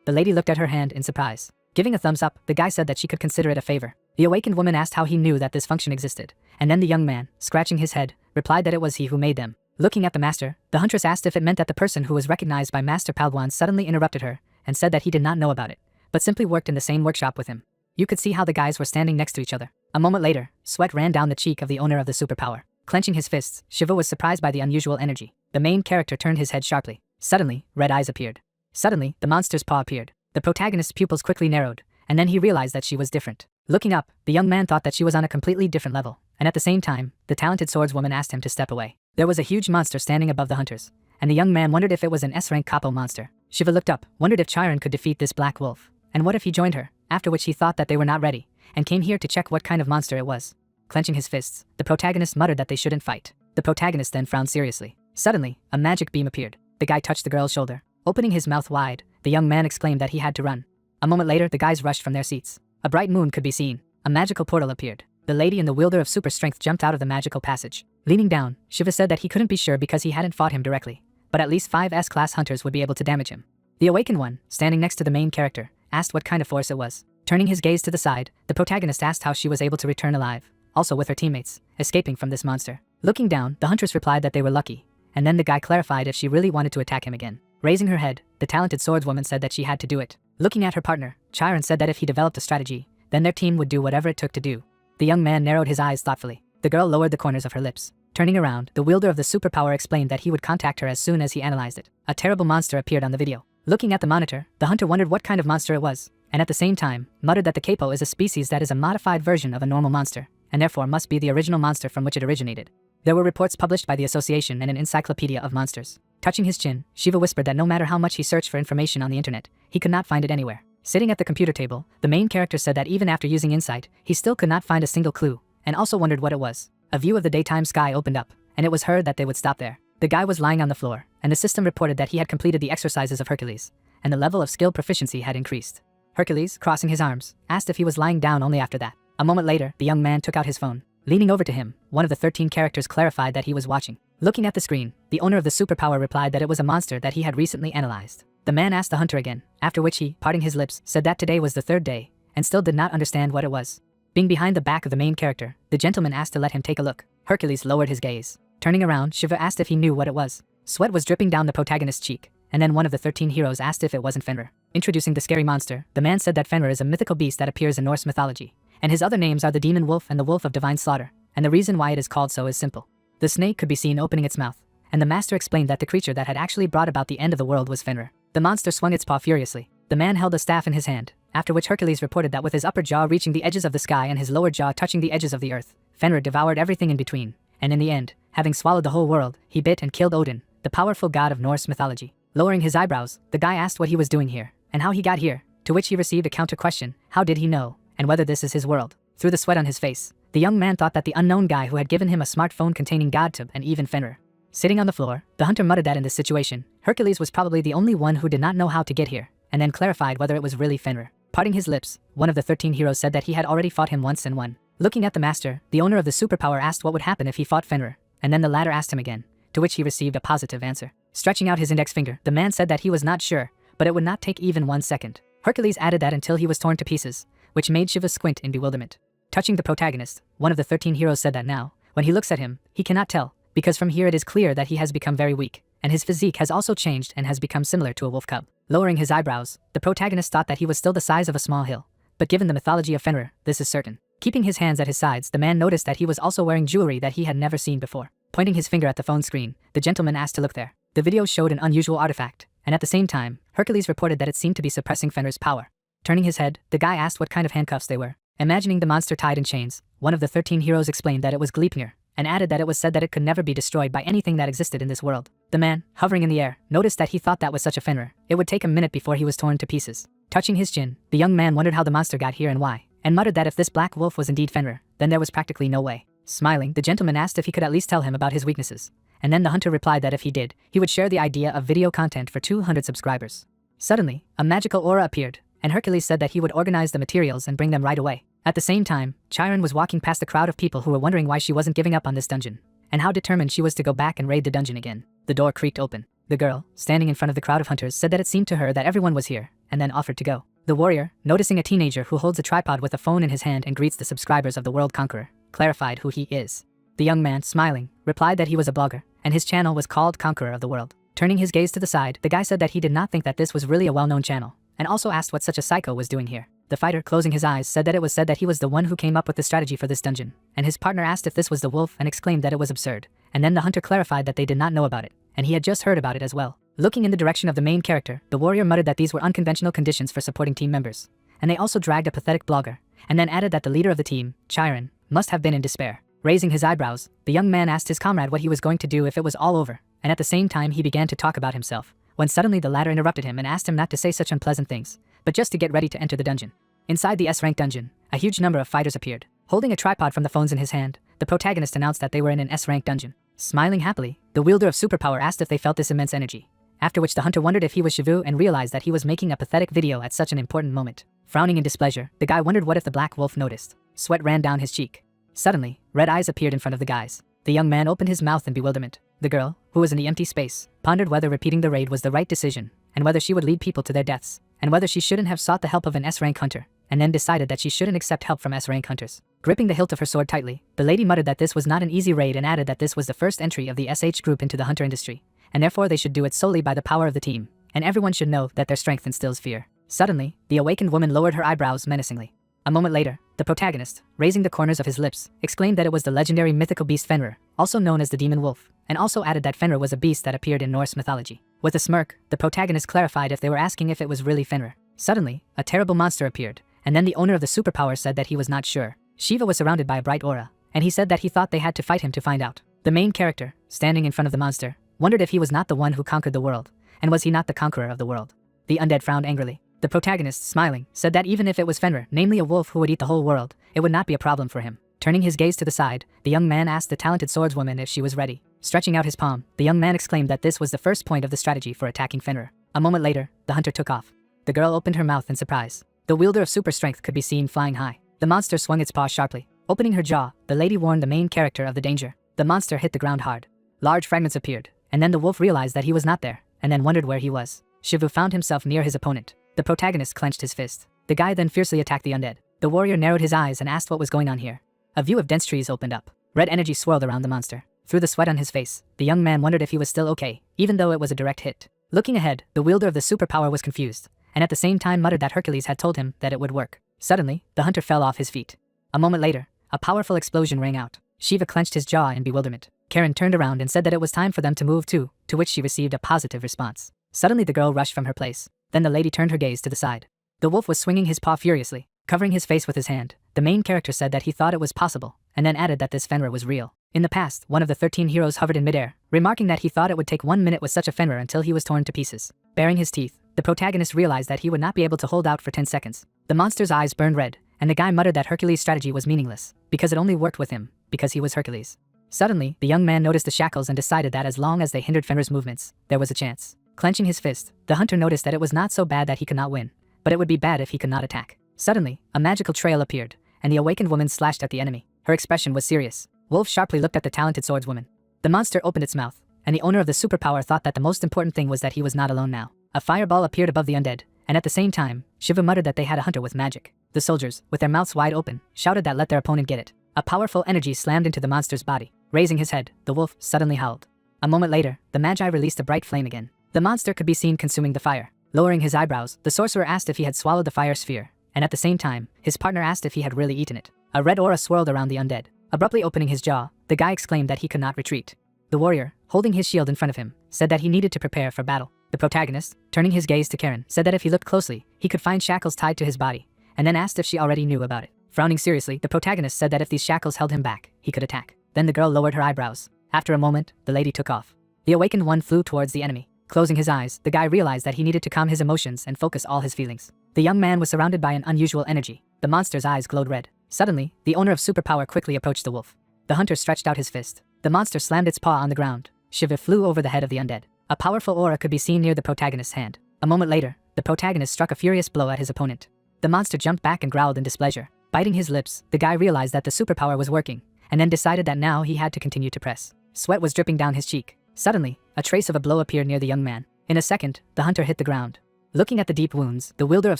S1: The lady looked at her hand in surprise. Giving a thumbs up, the guy said that she could consider it a favor. The awakened woman asked how he knew that this function existed, and then the young man, scratching his head, replied that it was he who made them. Looking at the master, the huntress asked if it meant that the person who was recognized by Master Palguan suddenly interrupted her, and said that he did not know about it, but simply worked in the same workshop with him. You could see how the guys were standing next to each other. A moment later, sweat ran down the cheek of the owner of the superpower. Clenching his fists, Shiva was surprised by the unusual energy. The main character turned his head sharply. Suddenly, red eyes appeared. Suddenly, the monster's paw appeared. The protagonist's pupils quickly narrowed, and then he realized that she was different. Looking up, the young man thought that she was on a completely different level, and at the same time, the talented swordswoman asked him to step away. There was a huge monster standing above the hunters, and the young man wondered if it was an S-rank capo monster. Shiva looked up, wondered if Chiron could defeat this black wolf, and what if he joined her, after which he thought that they were not ready, and came here to check what kind of monster it was. Clenching his fists, the protagonist muttered that they shouldn't fight. The protagonist then frowned seriously. Suddenly, a magic beam appeared. The guy touched the girl's shoulder. Opening his mouth wide, the young man exclaimed that he had to run. A moment later, the guys rushed from their seats. A bright moon could be seen. A magical portal appeared. The lady and the wielder of super strength jumped out of the magical passage. Leaning down, Shiva said that he couldn't be sure because he hadn't fought him directly, but at least 5 S-class hunters would be able to damage him. The awakened one, standing next to the main character, asked what kind of force it was. Turning his gaze to the side, the protagonist asked how she was able to return alive, also with her teammates, escaping from this monster. Looking down, the huntress replied that they were lucky, and then the guy clarified if she really wanted to attack him again. Raising her head, the talented swordswoman said that she had to do it. Looking at her partner, Chiron said that if he developed a strategy, then their team would do whatever it took to do. The young man narrowed his eyes thoughtfully. The girl lowered the corners of her lips. Turning around, the wielder of the superpower explained that he would contact her as soon as he analyzed it. A terrible monster appeared on the video. Looking at the monitor, the hunter wondered what kind of monster it was, and at the same time, muttered that the capo is a species that is a modified version of a normal monster, and therefore must be the original monster from which it originated. There were reports published by the association and an encyclopedia of monsters. Touching his chin, Shiva whispered that no matter how much he searched for information on the internet, he could not find it anywhere. Sitting at the computer table, the main character said that even after using insight, he still could not find a single clue, and also wondered what it was. A view of the daytime sky opened up, and it was heard that they would stop there. The guy was lying on the floor, and the system reported that he had completed the exercises of Hercules, and the level of skill proficiency had increased. Hercules, crossing his arms, asked if he was lying down only after that. A moment later, the young man took out his phone. Leaning over to him, one of the 13 characters clarified that he was watching. Looking at the screen, the owner of the superpower replied that it was a monster that he had recently analyzed. The man asked the hunter again, after which he, parting his lips, said that today was the 3rd day, and still did not understand what it was. Being behind the back of the main character, the gentleman asked to let him take a look. Hercules lowered his gaze. Turning around, Shiva asked if he knew what it was. Sweat was dripping down the protagonist's cheek, and then one of the 13 heroes asked if it wasn't Fenrir. Introducing the scary monster, the man said that Fenrir is a mythical beast that appears in Norse mythology, and his other names are the demon wolf and the wolf of divine slaughter, and the reason why it is called so is simple. The snake could be seen opening its mouth, and the master explained that the creature that had actually brought about the end of the world was Fenrir. The monster swung its paw furiously. The man held a staff in his hand, after which Hercules reported that with his upper jaw reaching the edges of the sky and his lower jaw touching the edges of the earth, Fenrir devoured everything in between, and in the end, having swallowed the whole world, he bit and killed Odin, the powerful god of Norse mythology. Lowering his eyebrows, the guy asked what he was doing here, and how he got here, to which he received a counter question, how did he know, and whether this is his world. Through the sweat on his face, the young man thought that the unknown guy who had given him a smartphone containing Godtub and even Fenrir. Sitting on the floor, the hunter muttered that in this situation, Hercules was probably the only one who did not know how to get here, and then clarified whether it was really Fenrir. Parting his lips, one of the 13 heroes said that he had already fought him once and won. Looking at the master, the owner of the superpower asked what would happen if he fought Fenrir, and then the latter asked him again, to which he received a positive answer. Stretching out his index finger, the man said that he was not sure, but it would not take even 1 second. Hercules added that until he was torn to pieces, which made Shiva squint in bewilderment. Touching the protagonist, one of the 13 heroes said that now, when he looks at him, he cannot tell, because from here it is clear that he has become very weak, and his physique has also changed and has become similar to a wolf cub. Lowering his eyebrows, the protagonist thought that he was still the size of a small hill, but given the mythology of Fenrir, this is certain. Keeping his hands at his sides, the man noticed that he was also wearing jewelry that he had never seen before. Pointing his finger at the phone screen, the gentleman asked to look there. The video showed an unusual artifact, and at the same time, Hercules reported that it seemed to be suppressing Fenrir's power. Turning his head, the guy asked what kind of handcuffs they were. Imagining the monster tied in chains, one of the 13 heroes explained that it was Gleipnir, and added that it was said that it could never be destroyed by anything that existed in this world. The man, hovering in the air, noticed that he thought that was such a Fenrir. It would take a minute before he was torn to pieces. Touching his chin, the young man wondered how the monster got here and why, and muttered that if this black wolf was indeed Fenrir, then there was practically no way. Smiling, the gentleman asked if he could at least tell him about his weaknesses, and then the hunter replied that if he did, he would share the idea of video content for 200 subscribers. Suddenly, a magical aura appeared, and Hercules said that he would organize the materials and bring them right away. At the same time, Chiron was walking past a crowd of people who were wondering why she wasn't giving up on this dungeon, and how determined she was to go back and raid the dungeon again. The door creaked open. The girl, standing in front of the crowd of hunters, said that it seemed to her that everyone was here, and then offered to go. The warrior, noticing a teenager who holds a tripod with a phone in his hand and greets the subscribers of the World Conqueror, clarified who he is. The young man, smiling, replied that he was a blogger, and his channel was called Conqueror of the World. Turning his gaze to the side, the guy said that he did not think that this was really a well-known channel, and also asked what such a psycho was doing here. The fighter, closing his eyes, said that it was said that he was the one who came up with the strategy for this dungeon, and his partner asked if this was the wolf and exclaimed that it was absurd, and then the hunter clarified that they did not know about it, and he had just heard about it as well. Looking in the direction of the main character, the warrior muttered that these were unconventional conditions for supporting team members, and they also dragged a pathetic blogger, and then added that the leader of the team, Chiron, must have been in despair. Raising his eyebrows, the young man asked his comrade what he was going to do if it was all over, and at the same time he began to talk about himself, when suddenly the latter interrupted him and asked him not to say such unpleasant things, but just to get ready to enter the dungeon. Inside the S-rank dungeon, a huge number of fighters appeared. Holding a tripod from the phones in his hand, the protagonist announced that they were in an S-rank dungeon. Smiling happily, the wielder of superpower asked if they felt this immense energy, after which the hunter wondered if he was Shivu and realized that he was making a pathetic video at such an important moment. Frowning in displeasure, the guy wondered what if the black wolf noticed. Sweat ran down his cheek. Suddenly, red eyes appeared in front of the guys. The young man opened his mouth in bewilderment. The girl, who was in the empty space, pondered whether repeating the raid was the right decision, and whether she would lead people to their deaths, and whether she shouldn't have sought the help of an S-rank hunter, and then decided that she shouldn't accept help from S-rank hunters. Gripping the hilt of her sword tightly, the lady muttered that this was not an easy raid and added that this was the first entry of the SH group into the hunter industry, and therefore they should do it solely by the power of the team, and everyone should know that their strength instills fear. Suddenly, the awakened woman lowered her eyebrows menacingly. A moment later, the protagonist, raising the corners of his lips, exclaimed that it was the legendary mythical beast Fenrir, also known as the demon wolf, and also added that Fenrir was a beast that appeared in Norse mythology. With a smirk, the protagonist clarified if they were asking if it was really Fenrir. Suddenly, a terrible monster appeared, and then the owner of the superpower said that he was not sure. Shiva was surrounded by a bright aura, and he said that he thought they had to fight him to find out. The main character, standing in front of the monster, wondered if he was not the one who conquered the world, and was he not the conqueror of the world. The undead frowned angrily. The protagonist, smiling, said that even if it was Fenrir, namely a wolf who would eat the whole world, it would not be a problem for him. Turning his gaze to the side, the young man asked the talented swordswoman if she was ready. Stretching out his palm, the young man exclaimed that this was the first point of the strategy for attacking Fenrir. A moment later, the hunter took off. The girl opened her mouth in surprise. The wielder of super strength could be seen flying high. The monster swung its paw sharply. Opening her jaw, the lady warned the main character of the danger. The monster hit the ground hard. Large fragments appeared, and then the wolf realized that he was not there, and then wondered where he was. Shivu found himself near his opponent. The protagonist clenched his fist. The guy then fiercely attacked the undead. The warrior narrowed his eyes and asked what was going on here. A view of dense trees opened up. Red energy swirled around the monster. Through the sweat on his face, the young man wondered if he was still okay, even though it was a direct hit. Looking ahead, the wielder of the superpower was confused, and at the same time muttered that Hercules had told him that it would work. Suddenly, the hunter fell off his feet. A moment later, a powerful explosion rang out. Shiva clenched his jaw in bewilderment. Karen turned around and said that it was time for them to move too, to which she received a positive response. Suddenly the girl rushed from her place. Then the lady turned her gaze to the side. The wolf was swinging his paw furiously, covering his face with his hand. The main character said that he thought it was possible, and then added that this Fenrir was real. In the past, one of the 13 heroes hovered in midair, remarking that he thought it would take 1 minute with such a Fenrir until he was torn to pieces. Baring his teeth, the protagonist realized that he would not be able to hold out for 10 seconds. The monster's eyes burned red, and the guy muttered that Hercules' strategy was meaningless, because it only worked with him, because he was Hercules. Suddenly, the young man noticed the shackles and decided that as long as they hindered Fenrir's movements, there was a chance. Clenching his fist, the hunter noticed that it was not so bad that he could not win, but it would be bad if he could not attack. Suddenly, a magical trail appeared, and the awakened woman slashed at the enemy. Her expression was serious. Wolf sharply looked at the talented swordswoman. The monster opened its mouth, and the owner of the superpower thought that the most important thing was that he was not alone now. A fireball appeared above the undead, and at the same time, Shiva muttered that they had a hunter with magic. The soldiers, with their mouths wide open, shouted that let their opponent get it. A powerful energy slammed into the monster's body. Raising his head, the wolf suddenly howled. A moment later, the magi released a bright flame again. The monster could be seen consuming the fire. Lowering his eyebrows, the sorcerer asked if he had swallowed the fire sphere, and at the same time, his partner asked if he had really eaten it. A red aura swirled around the undead. Abruptly opening his jaw, the guy exclaimed that he could not retreat. The warrior, holding his shield in front of him, said that he needed to prepare for battle. The protagonist, turning his gaze to Karen, said that if he looked closely, he could find shackles tied to his body, and then asked if she already knew about it. Frowning seriously, the protagonist said that if these shackles held him back, he could attack. Then the girl lowered her eyebrows. After a moment, the lady took off. The awakened one flew towards the enemy. Closing his eyes, the guy realized that he needed to calm his emotions and focus all his feelings. The young man was surrounded by an unusual energy. The monster's eyes glowed red. Suddenly, the owner of superpower quickly approached the wolf. The hunter stretched out his fist. The monster slammed its paw on the ground. Shiva flew over the head of the undead. A powerful aura could be seen near the protagonist's hand. A moment later, the protagonist struck a furious blow at his opponent. The monster jumped back and growled in displeasure. Biting his lips, the guy realized that the superpower was working, and then decided that now he had to continue to press. Sweat was dripping down his cheek. Suddenly, a trace of a blow appeared near the young man. In a second, the hunter hit the ground. Looking at the deep wounds, the wielder of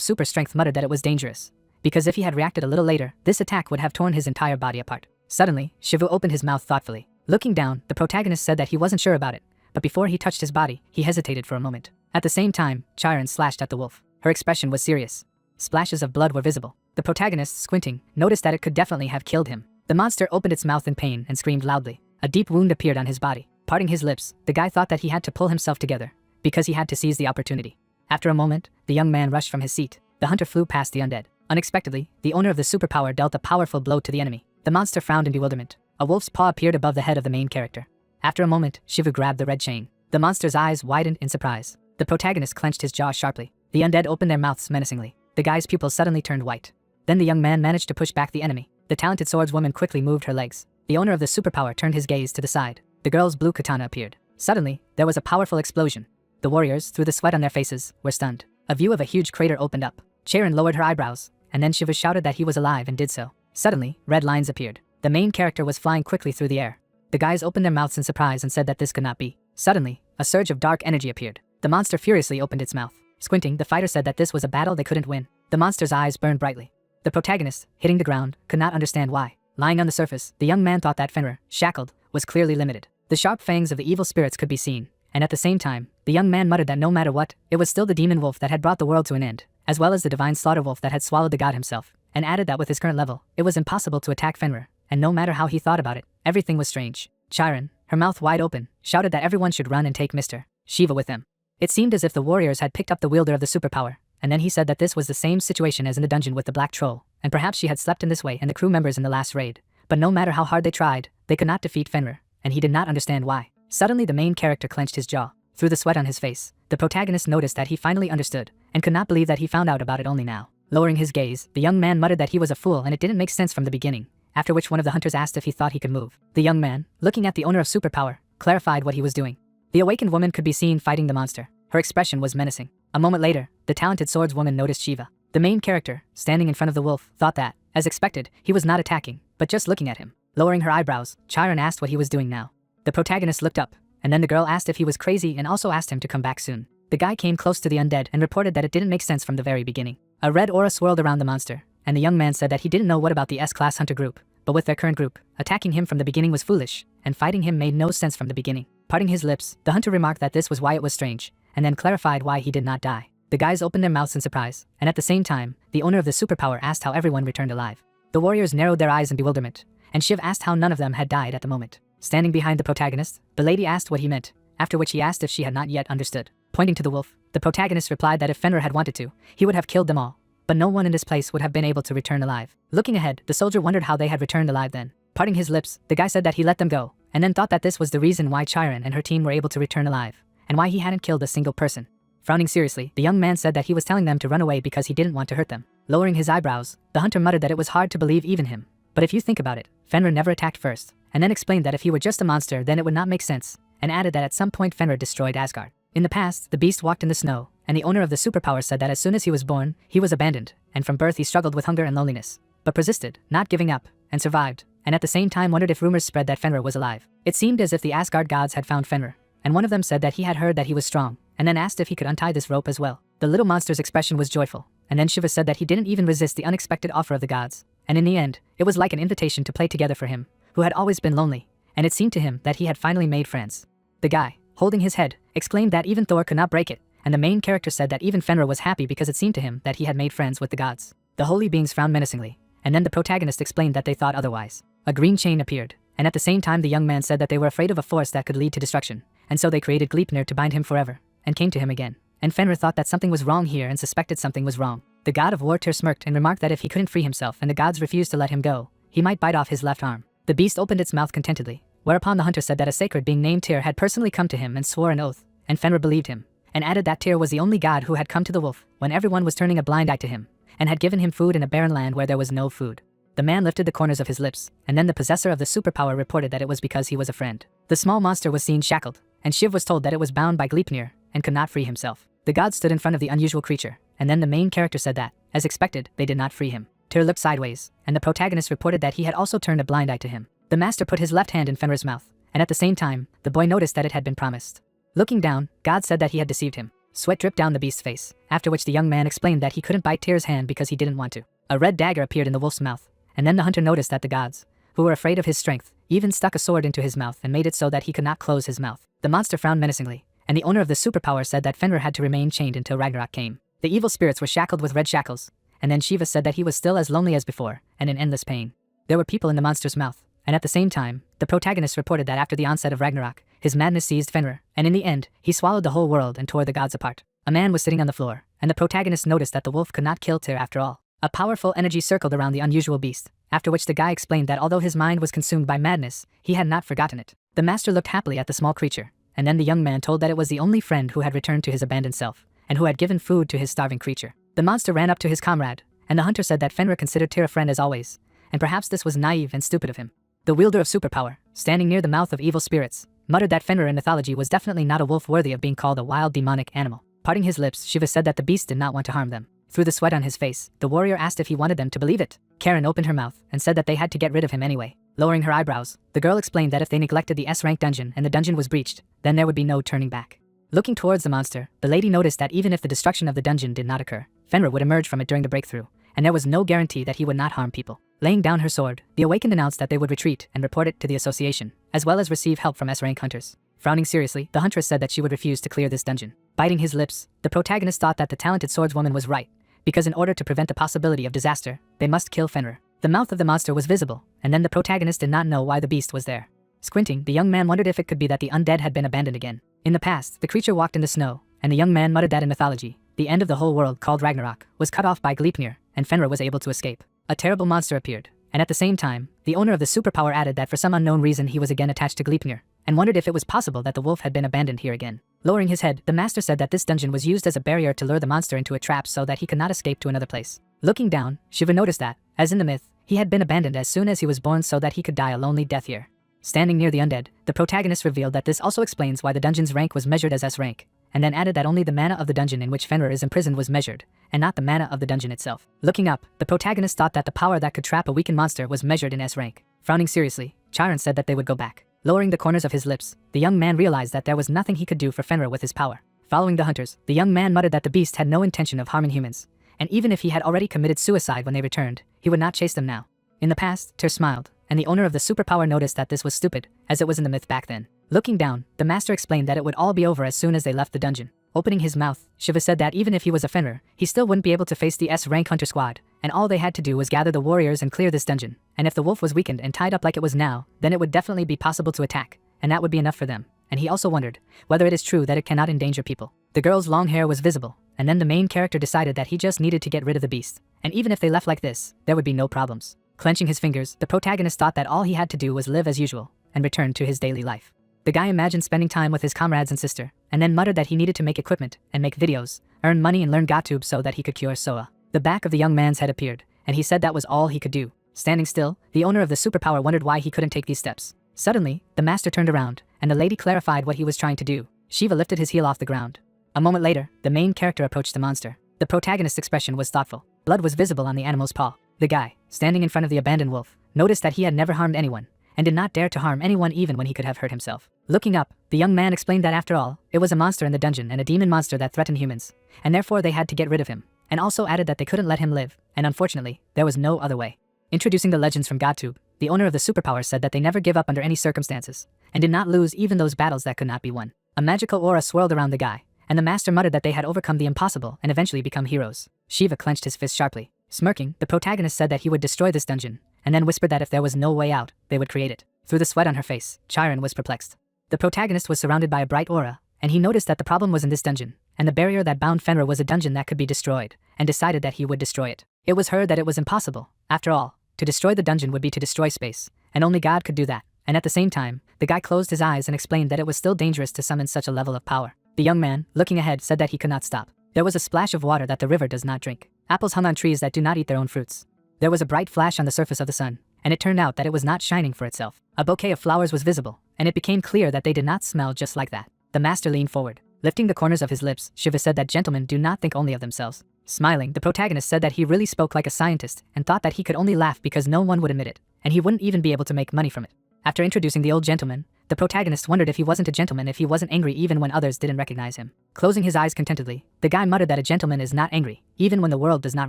S1: super strength muttered that it was dangerous, because if he had reacted a little later, this attack would have torn his entire body apart. Suddenly, Shivu opened his mouth thoughtfully. Looking down, the protagonist said that he wasn't sure about it, but before he touched his body, he hesitated for a moment. At the same time, Chiron slashed at the wolf. Her expression was serious. Splashes of blood were visible. The protagonist, squinting, noticed that it could definitely have killed him. The monster opened its mouth in pain and screamed loudly. A deep wound appeared on his body. Parting his lips, the guy thought that he had to pull himself together, because he had to seize the opportunity. After a moment, the young man rushed from his seat. The hunter flew past the undead. Unexpectedly, the owner of the superpower dealt a powerful blow to the enemy. The monster frowned in bewilderment. A wolf's paw appeared above the head of the main character. After a moment, Shivu grabbed the red chain. The monster's eyes widened in surprise. The protagonist clenched his jaw sharply. The undead opened their mouths menacingly. The guy's pupils suddenly turned white. Then the young man managed to push back the enemy. The talented swordswoman quickly moved her legs. The owner of the superpower turned his gaze to the side. The girl's blue katana appeared. Suddenly, there was a powerful explosion. The warriors, through the sweat on their faces, were stunned. A view of a huge crater opened up. Charon lowered her eyebrows, and then Shiva shouted that he was alive and did so. Suddenly, red lines appeared. The main character was flying quickly through the air. The guys opened their mouths in surprise and said that this could not be. Suddenly, a surge of dark energy appeared. The monster furiously opened its mouth. Squinting, the fighter said that this was a battle they couldn't win. The monster's eyes burned brightly. The protagonist, hitting the ground, could not understand why. Lying on the surface, the young man thought that Fenrir, shackled, was clearly limited. The sharp fangs of the evil spirits could be seen, and at the same time, the young man muttered that no matter what, it was still the demon wolf that had brought the world to an end, as well as the divine slaughter wolf that had swallowed the god himself, and added that with his current level, it was impossible to attack Fenrir, and no matter how he thought about it, everything was strange. Chiron, her mouth wide open, shouted that everyone should run and take Mr. Shiva with them. It seemed as if the warriors had picked up the wielder of the superpower, and then he said that this was the same situation as in the dungeon with the black troll, and perhaps she had slept in this way and the crew members in the last raid. But no matter how hard they tried, they could not defeat Fenrir, and he did not understand why. Suddenly the main character clenched his jaw. Through the sweat on his face, the protagonist noticed that he finally understood, and could not believe that he found out about it only now. Lowering his gaze, the young man muttered that he was a fool and it didn't make sense from the beginning, after which one of the hunters asked if he thought he could move. The young man, looking at the owner of superpower, clarified what he was doing. The awakened woman could be seen fighting the monster. Her expression was menacing. A moment later, the talented swordswoman noticed Shiva. The main character, standing in front of the wolf, thought that, as expected, he was not attacking, but just looking at him. Lowering her eyebrows, Chiron asked what he was doing now. The protagonist looked up, and then the girl asked if he was crazy and also asked him to come back soon. The guy came close to the undead and reported that it didn't make sense from the very beginning. A red aura swirled around the monster, and the young man said that he didn't know what about the S-class hunter group, but with their current group, attacking him from the beginning was foolish, and fighting him made no sense from the beginning. Parting his lips, the hunter remarked that this was why it was strange, and then clarified why he did not die. The guys opened their mouths in surprise, and at the same time, the owner of the superpower asked how everyone returned alive. The warriors narrowed their eyes in bewilderment, and Shiv asked how none of them had died at the moment. Standing behind the protagonist, the lady asked what he meant, after which he asked if she had not yet understood. Pointing to the wolf, the protagonist replied that if Fenrir had wanted to, he would have killed them all, but no one in this place would have been able to return alive. Looking ahead, the soldier wondered how they had returned alive then. Parting his lips, the guy said that he let them go, and then thought that this was the reason why Chiron and her team were able to return alive, and why he hadn't killed a single person. Frowning seriously, the young man said that he was telling them to run away because he didn't want to hurt them. Lowering his eyebrows, the hunter muttered that it was hard to believe even him. But if you think about it, Fenrir never attacked first, and then explained that if he were just a monster then it would not make sense, and added that at some point Fenrir destroyed Asgard. In the past, the beast walked in the snow, and the owner of the superpower said that as soon as he was born, he was abandoned, and from birth he struggled with hunger and loneliness, but persisted, not giving up, and survived, and at the same time wondered if rumors spread that Fenrir was alive. It seemed as if the Asgard gods had found Fenrir, and one of them said that he had heard that he was strong, and then asked if he could untie this rope as well. The little monster's expression was joyful, and then Shiva said that he didn't even resist the unexpected offer of the gods, and in the end, it was like an invitation to play together for him, who had always been lonely, and it seemed to him that he had finally made friends. The guy, holding his head, exclaimed that even Thor could not break it, and the main character said that even Fenrir was happy because it seemed to him that he had made friends with the gods. The holy beings frowned menacingly, and then the protagonist explained that they thought otherwise. A green chain appeared, and at the same time the young man said that they were afraid of a force that could lead to destruction, and so they created Gleipnir to bind him forever, and came to him again. And Fenrir thought that something was wrong here and suspected something was wrong. The god of war Tyr smirked and remarked that if he couldn't free himself and the gods refused to let him go, he might bite off his left arm. The beast opened its mouth contentedly, whereupon the hunter said that a sacred being named Tyr had personally come to him and swore an oath, and Fenrir believed him, and added that Tyr was the only god who had come to the wolf when everyone was turning a blind eye to him, and had given him food in a barren land where there was no food. The man lifted the corners of his lips, and then the possessor of the superpower reported that it was because he was a friend. The small monster was seen shackled, and Shiv was told that it was bound by Gleipnir and could not free himself. The god stood in front of the unusual creature, and then the main character said that, as expected, they did not free him. Tyr looked sideways, and the protagonist reported that he had also turned a blind eye to him. The master put his left hand in Fenrir's mouth, and at the same time, the boy noticed that it had been promised. Looking down, God said that he had deceived him. Sweat dripped down the beast's face, after which the young man explained that he couldn't bite Tyr's hand because he didn't want to. A red dagger appeared in the wolf's mouth, and then the hunter noticed that the gods, who were afraid of his strength, even stuck a sword into his mouth and made it so that he could not close his mouth. The monster frowned menacingly, and the owner of the superpower said that Fenrir had to remain chained until Ragnarok came. The evil spirits were shackled with red shackles, and then Shiva said that he was still as lonely as before, and in endless pain. There were people in the monster's mouth, and at the same time, the protagonist reported that after the onset of Ragnarok, his madness seized Fenrir, and in the end, he swallowed the whole world and tore the gods apart. A man was sitting on the floor, and the protagonist noticed that the wolf could not kill Tyr after all. A powerful energy circled around the unusual beast, after which the guy explained that although his mind was consumed by madness, he had not forgotten it. The master looked happily at the small creature, and then the young man told that it was the only friend who had returned to his abandoned self, and who had given food to his starving creature. The monster ran up to his comrade, and the hunter said that Fenrir considered Tyr a friend as always, and perhaps this was naive and stupid of him. The wielder of superpower, standing near the mouth of evil spirits, muttered that Fenrir in mythology was definitely not a wolf worthy of being called a wild demonic animal. Parting his lips, Shiva said that the beast did not want to harm them. Through the sweat on his face, the warrior asked if he wanted them to believe it. Karen opened her mouth and said that they had to get rid of him anyway. Lowering her eyebrows, the girl explained that if they neglected the S-rank dungeon and the dungeon was breached, then there would be no turning back. Looking towards the monster, the lady noticed that even if the destruction of the dungeon did not occur, Fenrir would emerge from it during the breakthrough, and there was no guarantee that he would not harm people. Laying down her sword, the awakened announced that they would retreat and report it to the association, as well as receive help from S-rank hunters. Frowning seriously, the huntress said that she would refuse to clear this dungeon. Biting his lips, the protagonist thought that the talented swordswoman was right, because in order to prevent the possibility of disaster, they must kill Fenrir. The mouth of the monster was visible, and then the protagonist did not know why the beast was there. Squinting, the young man wondered if it could be that the undead had been abandoned again. In the past, the creature walked in the snow, and the young man muttered that in mythology, the end of the whole world called Ragnarok was cut off by Gleipnir, and Fenrir was able to escape. A terrible monster appeared, and at the same time, the owner of the superpower added that for some unknown reason he was again attached to Gleipnir, and wondered if it was possible that the wolf had been abandoned here again. Lowering his head, the master said that this dungeon was used as a barrier to lure the monster into a trap so that he could not escape to another place. Looking down, Shiva noticed that, as in the myth, he had been abandoned as soon as he was born so that he could die a lonely death here. Standing near the undead, the protagonist revealed that this also explains why the dungeon's rank was measured as S-rank, and then added that only the mana of the dungeon in which Fenrir is imprisoned was measured, and not the mana of the dungeon itself. Looking up, the protagonist thought that the power that could trap a weakened monster was measured in S-rank. Frowning seriously, Chiron said that they would go back. Lowering the corners of his lips, the young man realized that there was nothing he could do for Fenrir with his power. Following the hunters, the young man muttered that the beast had no intention of harming humans, and even if he had already committed suicide when they returned, he would not chase them now. In the past, Tyr smiled, and the owner of the superpower noticed that this was stupid, as it was in the myth back then. Looking down, the master explained that it would all be over as soon as they left the dungeon. Opening his mouth, Shiva said that even if he was a Fenrir, he still wouldn't be able to face the S-rank hunter squad, and all they had to do was gather the warriors and clear this dungeon, and if the wolf was weakened and tied up like it was now, then it would definitely be possible to attack, and that would be enough for them. And he also wondered whether it is true that it cannot endanger people. The girl's long hair was visible, and then the main character decided that he just needed to get rid of the beast, and even if they left like this, there would be no problems. Clenching his fingers, the protagonist thought that all he had to do was live as usual, and return to his daily life. The guy imagined spending time with his comrades and sister, and then muttered that he needed to make equipment, and make videos, earn money and learn GotTube so that he could cure Soa. The back of the young man's head appeared, and he said that was all he could do. Standing still, the owner of the superpower wondered why he couldn't take these steps. Suddenly, the master turned around, and the lady clarified what he was trying to do. Shiva lifted his heel off the ground. A moment later, the main character approached the monster. The protagonist's expression was thoughtful. Blood was visible on the animal's paw. The guy, standing in front of the abandoned wolf, noticed that he had never harmed anyone, and did not dare to harm anyone even when he could have hurt himself. Looking up, the young man explained that after all, it was a monster in the dungeon and a demon monster that threatened humans, and therefore they had to get rid of him, and also added that they couldn't let him live, and unfortunately, there was no other way. Introducing the legends from GotTube, the owner of the superpower said that they never give up under any circumstances, and did not lose even those battles that could not be won. A magical aura swirled around the guy, and the master muttered that they had overcome the impossible and eventually become heroes. Shiva clenched his fist sharply. Smirking, the protagonist said that he would destroy this dungeon, and then whispered that if there was no way out, they would create it. Through the sweat on her face, Chiron was perplexed. The protagonist was surrounded by a bright aura, and he noticed that the problem was in this dungeon, and the barrier that bound Fenrir was a dungeon that could be destroyed, and decided that he would destroy it. It was heard that it was impossible. After all, to destroy the dungeon would be to destroy space, and only God could do that. And at the same time, the guy closed his eyes and explained that it was still dangerous to summon such a level of power. The young man, looking ahead, said that he could not stop. There was a splash of water that the river does not drink. Apples hung on trees that do not eat their own fruits. There was a bright flash on the surface of the sun, and it turned out that it was not shining for itself. A bouquet of flowers was visible, and it became clear that they did not smell just like that. The master leaned forward. Lifting the corners of his lips, Shiva said that gentlemen do not think only of themselves. Smiling, the protagonist said that he really spoke like a scientist and thought that he could only laugh because no one would admit it, and he wouldn't even be able to make money from it. After introducing the old gentleman, the protagonist wondered if he wasn't a gentleman if he wasn't angry even when others didn't recognize him. Closing his eyes contentedly, the guy muttered that a gentleman is not angry, even when the world does not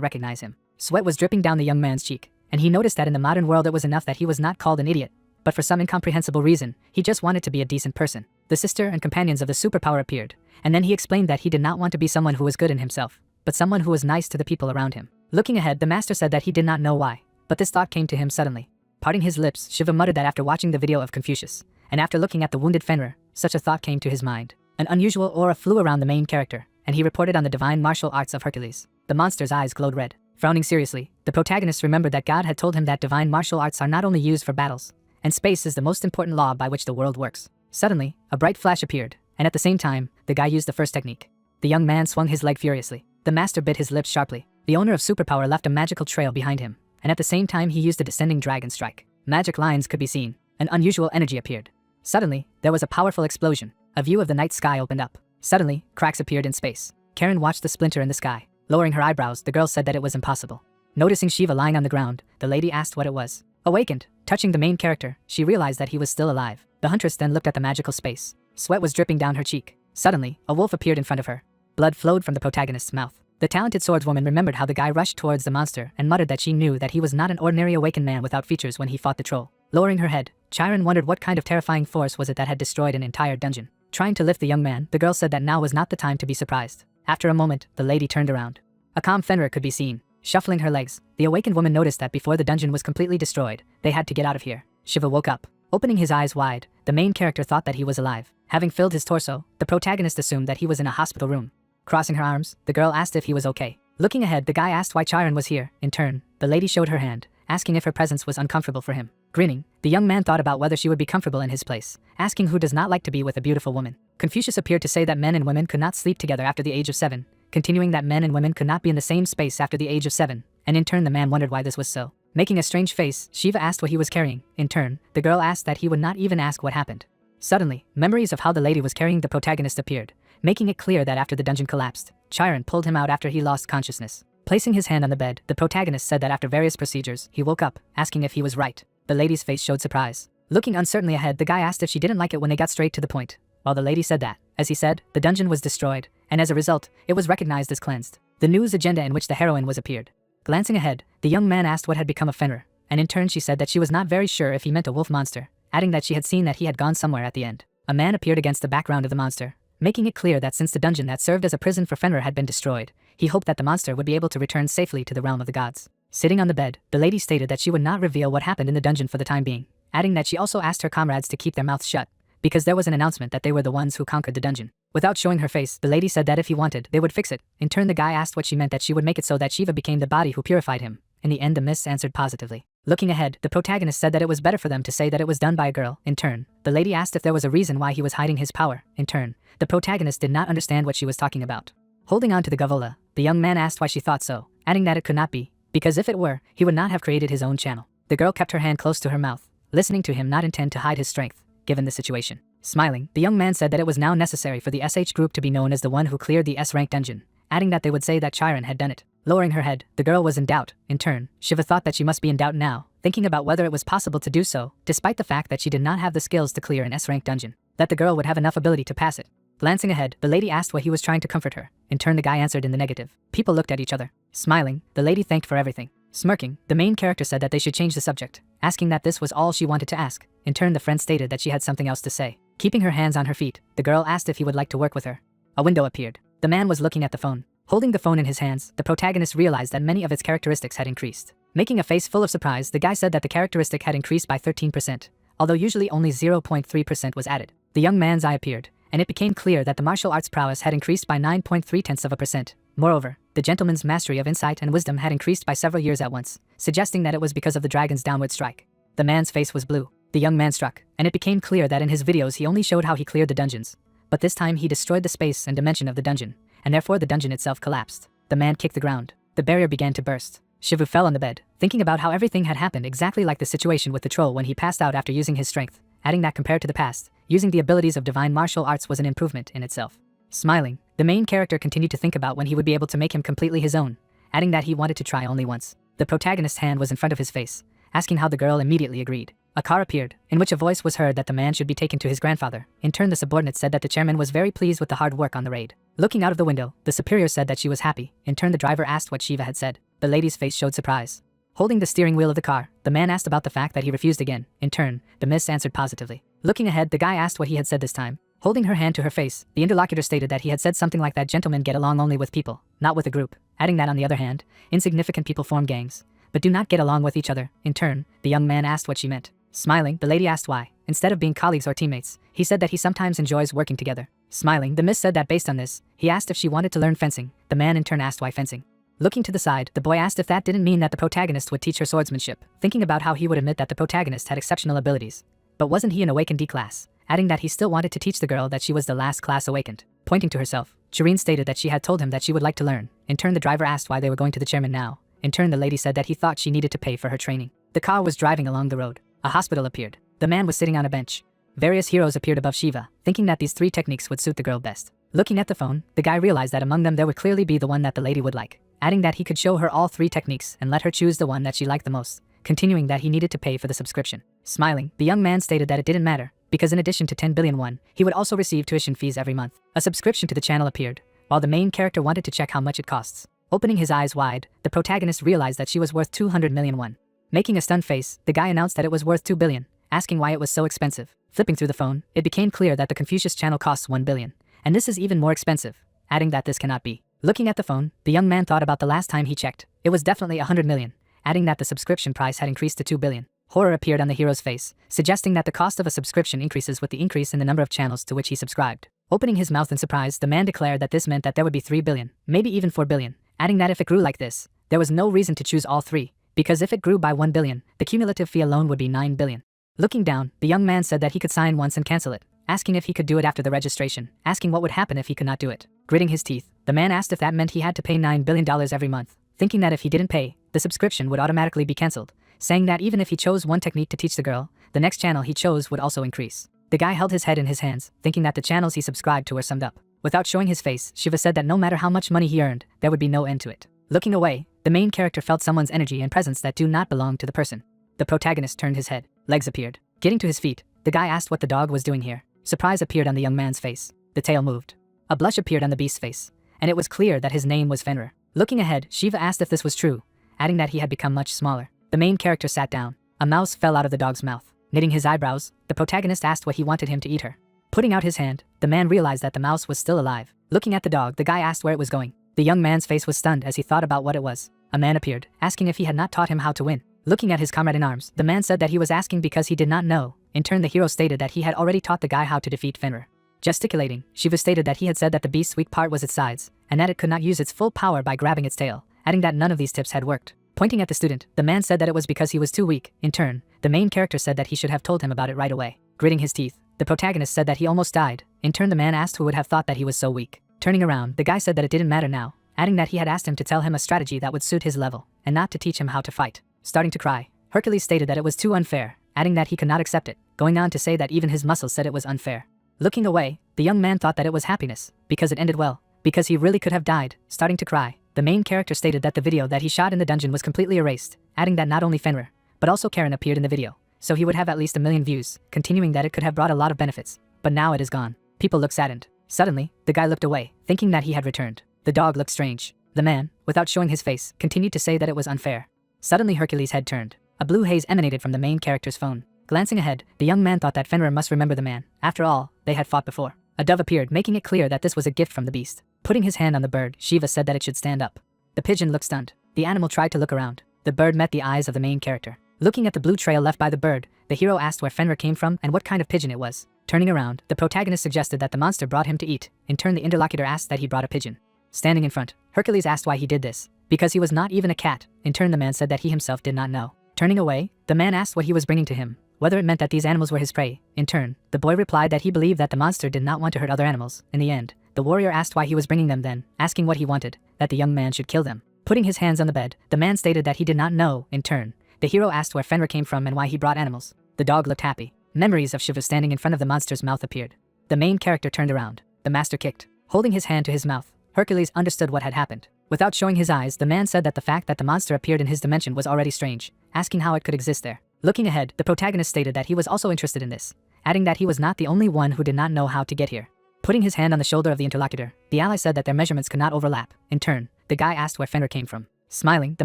S1: recognize him. Sweat was dripping down the young man's cheek, and he noticed that in the modern world it was enough that he was not called an idiot, but for some incomprehensible reason, he just wanted to be a decent person. The sister and companions of the superpower appeared, and then he explained that he did not want to be someone who was good in himself, but someone who was nice to the people around him. Looking ahead, the master said that he did not know why, but this thought came to him suddenly. Parting his lips, Shiva muttered that after watching the video of Confucius, and after looking at the wounded Fenrir, such a thought came to his mind. An unusual aura flew around the main character, and he reported on the divine martial arts of Hercules. The monster's eyes glowed red. Frowning seriously, the protagonist remembered that God had told him that divine martial arts are not only used for battles, and space is the most important law by which the world works. Suddenly, a bright flash appeared, and at the same time, the guy used the first technique. The young man swung his leg furiously. The master bit his lips sharply. The owner of superpower left a magical trail behind him, and at the same time he used a descending dragon strike. Magic lines could be seen. An unusual energy appeared. Suddenly, there was a powerful explosion. A view of the night sky opened up. Suddenly, cracks appeared in space. Karen watched the splinter in the sky. Lowering her eyebrows, the girl said that it was impossible. Noticing Shiva lying on the ground, the lady asked what it was. Awakened, touching the main character, she realized that he was still alive. The huntress then looked at the magical space. Sweat was dripping down her cheek. Suddenly, a wolf appeared in front of her. Blood flowed from the protagonist's mouth. The talented swordswoman remembered how the guy rushed towards the monster and muttered that she knew that he was not an ordinary awakened man without features when he fought the troll. Lowering her head, Chiron wondered what kind of terrifying force was it that had destroyed an entire dungeon. Trying to lift the young man, the girl said that now was not the time to be surprised. After a moment, the lady turned around. A calm Fenrir could be seen. Shuffling her legs, the awakened woman noticed that before the dungeon was completely destroyed, they had to get out of here. Shiva woke up. Opening his eyes wide, the main character thought that he was alive. Having filled his torso, the protagonist assumed that he was in a hospital room. Crossing her arms, the girl asked if he was okay. Looking ahead, the guy asked why Chiron was here. In turn, the lady showed her hand, asking if her presence was uncomfortable for him. Grinning, the young man thought about whether she would be comfortable in his place, asking who does not like to be with a beautiful woman. Confucius appeared to say that men and women could not sleep together after the age of 7, continuing that men and women could not be in the same space after the age of 7, and in turn the man wondered why this was so. Making a strange face, Shiva asked what he was carrying. In turn, the girl asked that he would not even ask what happened. Suddenly, memories of how the lady was carrying the protagonist appeared, making it clear that after the dungeon collapsed, Chiron pulled him out after he lost consciousness. Placing his hand on the bed, the protagonist said that after various procedures, he woke up, asking if he was right. The lady's face showed surprise. Looking uncertainly ahead, the guy asked if she didn't like it when they got straight to the point, while the lady said that, as he said, the dungeon was destroyed, and as a result, it was recognized as cleansed. The news agenda in which the heroine was appeared. Glancing ahead, the young man asked what had become of Fenrir, and in turn she said that she was not very sure if he meant a wolf monster, adding that she had seen that he had gone somewhere at the end. A man appeared against the background of the monster, making it clear that since the dungeon that served as a prison for Fenrir had been destroyed, he hoped that the monster would be able to return safely to the realm of the gods. Sitting on the bed, the lady stated that she would not reveal what happened in the dungeon for the time being, adding that she also asked her comrades to keep their mouths shut, because there was an announcement that they were the ones who conquered the dungeon. Without showing her face, the lady said that if he wanted, they would fix it. In turn, the guy asked what she meant that she would make it so that Shiva became the body who purified him. In the end, the miss answered positively. Looking ahead, the protagonist said that it was better for them to say that it was done by a girl. In turn, the lady asked if there was a reason why he was hiding his power. In turn, the protagonist did not understand what she was talking about. Holding on to the gavola, the young man asked why she thought so, adding that it could not be, because if it were, he would not have created his own channel. The girl kept her hand close to her mouth, listening to him not intend to hide his strength, given the situation. Smiling, the young man said that it was now necessary for the SH group to be known as the one who cleared the S-rank dungeon, adding that they would say that Chiron had done it. Lowering her head, the girl was in doubt. In turn, Shiva thought that she must be in doubt now, thinking about whether it was possible to do so, despite the fact that she did not have the skills to clear an S-rank dungeon, that the girl would have enough ability to pass it. Glancing ahead, the lady asked why he was trying to comfort her. In turn, the guy answered in the negative. People looked at each other. Smiling, the lady thanked for everything. Smirking, the main character said that they should change the subject, asking that this was all she wanted to ask. In turn, the friend stated that she had something else to say. Keeping her hands on her feet, the girl asked if he would like to work with her. A window appeared. The man was looking at the phone. Holding the phone in his hands, the protagonist realized that many of its characteristics had increased. Making a face full of surprise, the guy said that the characteristic had increased by 13%, although usually only 0.3% was added. The young man's eye appeared, and it became clear that the martial arts prowess had increased by 9.3%. Moreover, the gentleman's mastery of insight and wisdom had increased by several years at once, suggesting that it was because of the dragon's downward strike. The man's face was blue. The young man struck, and it became clear that in his videos he only showed how he cleared the dungeons. But this time he destroyed the space and dimension of the dungeon, and therefore the dungeon itself collapsed. The man kicked the ground. The barrier began to burst. Shivu fell on the bed, thinking about how everything had happened exactly like the situation with the troll when he passed out after using his strength, adding that compared to the past, using the abilities of divine martial arts was an improvement in itself. Smiling, the main character continued to think about when he would be able to make him completely his own, adding that he wanted to try only once. The protagonist's hand was in front of his face, asking how the girl immediately agreed. A car appeared, in which a voice was heard that the man should be taken to his grandfather. In turn, the subordinate said that the chairman was very pleased with the hard work on the raid. Looking out of the window, the superior said that she was happy. In turn, the driver asked what Shiva had said. The lady's face showed surprise. Holding the steering wheel of the car, the man asked about the fact that he refused again. In turn, the miss answered positively. Looking ahead, the guy asked what he had said this time. Holding her hand to her face, the interlocutor stated that he had said something like that gentlemen get along only with people, not with a group, adding that on the other hand, insignificant people form gangs, but do not get along with each other. In turn, the young man asked what she meant. Smiling, the lady asked why. Instead of being colleagues or teammates, he said that he sometimes enjoys working together. Smiling, the miss said that based on this, he asked if she wanted to learn fencing. The man in turn asked why fencing. Looking to the side, the boy asked if that didn't mean that the protagonist would teach her swordsmanship, thinking about how he would admit that the protagonist had exceptional abilities. But wasn't he an awakened D class? Adding that he still wanted to teach the girl that she was the last class awakened. Pointing to herself, Shireen stated that she had told him that she would like to learn. In turn, the driver asked why they were going to the chairman now. In turn, the lady said that he thought she needed to pay for her training. The car was driving along the road. A hospital appeared. The man was sitting on a bench. Various heroes appeared above Shiva, thinking that these 3 techniques would suit the girl best. Looking at the phone, the guy realized that among them there would clearly be the one that the lady would like, adding that he could show her all 3 techniques and let her choose the one that she liked the most, continuing that he needed to pay for the subscription. Smiling, the young man stated that it didn't matter, because in addition to 10 billion won, he would also receive tuition fees every month. A subscription to the channel appeared, while the main character wanted to check how much it costs. Opening his eyes wide, the protagonist realized that she was worth 200 million won. Making a stunned face, the guy announced that it was worth 2 billion, asking why it was so expensive. Flipping through the phone, it became clear that the Confucius channel costs 1 billion, and this is even more expensive, adding that this cannot be. Looking at the phone, the young man thought about the last time he checked. It was definitely 100 million, adding that the subscription price had increased to 2 billion. Horror appeared on the hero's face, suggesting that the cost of a subscription increases with the increase in the number of channels to which he subscribed. Opening his mouth in surprise, the man declared that this meant that there would be 3 billion, maybe even 4 billion, adding that if it grew like this, there was no reason to choose all 3, because if it grew by 1 billion, the cumulative fee alone would be 9 billion. Looking down, the young man said that he could sign once and cancel it, asking if he could do it after the registration, asking what would happen if he could not do it. Gritting his teeth, the man asked if that meant he had to pay $9 billion every month, thinking that if he didn't pay, the subscription would automatically be cancelled, saying that even if he chose one technique to teach the girl, the next channel he chose would also increase. The guy held his head in his hands, thinking that the channels he subscribed to were summed up. Without showing his face, Shiva said that no matter how much money he earned, there would be no end to it. Looking away, the main character felt someone's energy and presence that do not belong to the person. The protagonist turned his head. Legs appeared. Getting to his feet, the guy asked what the dog was doing here. Surprise appeared on the young man's face. The tail moved. A blush appeared on the beast's face, and it was clear that his name was Fenrir. Looking ahead, Shiva asked if this was true, adding that he had become much smaller. The main character sat down. A mouse fell out of the dog's mouth. Knitting his eyebrows, the protagonist asked what he wanted him to eat her. Putting out his hand, the man realized that the mouse was still alive. Looking at the dog, the guy asked where it was going. The young man's face was stunned as he thought about what it was. A man appeared, asking if he had not taught him how to win. Looking at his comrade in arms, the man said that he was asking because he did not know. In turn, the hero stated that he had already taught the guy how to defeat Fenrir. Gesticulating, Shiva stated that he had said that the beast's weak part was its sides, and that it could not use its full power by grabbing its tail, adding that none of these tips had worked. Pointing at the student, the man said that it was because he was too weak. In turn, the main character said that he should have told him about it right away. Gritting his teeth, the protagonist said that he almost died. In turn, the man asked who would have thought that he was so weak. Turning around, the guy said that it didn't matter now, adding that he had asked him to tell him a strategy that would suit his level, and not to teach him how to fight. Starting to cry, Hercules stated that it was too unfair, adding that he could not accept it, going on to say that even his muscles said it was unfair. Looking away, the young man thought that it was happiness, because it ended well, because he really could have died. Starting to cry, the main character stated that the video that he shot in the dungeon was completely erased, adding that not only Fenrir, but also Karen appeared in the video, so he would have at least 1 million views, continuing that it could have brought a lot of benefits, but now it is gone. People looked saddened. Suddenly, the guy looked away, thinking that he had returned. The dog looked strange. The man, without showing his face, continued to say that it was unfair. Suddenly Hercules' head turned. A blue haze emanated from the main character's phone. Glancing ahead, the young man thought that Fenrir must remember the man. After all, they had fought before. A dove appeared, making it clear that this was a gift from the beast. Putting his hand on the bird, Shiva said that it should stand up. The pigeon looked stunned. The animal tried to look around. The bird met the eyes of the main character. Looking at the blue trail left by the bird, the hero asked where Fenrir came from and what kind of pigeon it was. Turning around, the protagonist suggested that the monster brought him to eat. In turn, the interlocutor asked that he brought a pigeon. Standing in front, Hercules asked why he did this. Because he was not even a cat. In turn, the man said that he himself did not know. Turning away, the man asked what he was bringing to him, whether it meant that these animals were his prey. In turn, the boy replied that he believed that the monster did not want to hurt other animals. In the end, the warrior asked why he was bringing them then, asking what he wanted, that the young man should kill them. Putting his hands on the bed, the man stated that he did not know. In turn, the hero asked where Fenrir came from and why he brought animals. The dog looked happy. Memories of Shiva standing in front of the monster's mouth appeared. The main character turned around. The master kicked. Holding his hand to his mouth, Hercules understood what had happened. Without showing his eyes, the man said that the fact that the monster appeared in his dimension was already strange, asking how it could exist there. Looking ahead, the protagonist stated that he was also interested in this, adding that he was not the only one who did not know how to get here. Putting his hand on the shoulder of the interlocutor, the ally said that their measurements could not overlap. In turn, the guy asked where Fenrir came from. Smiling, the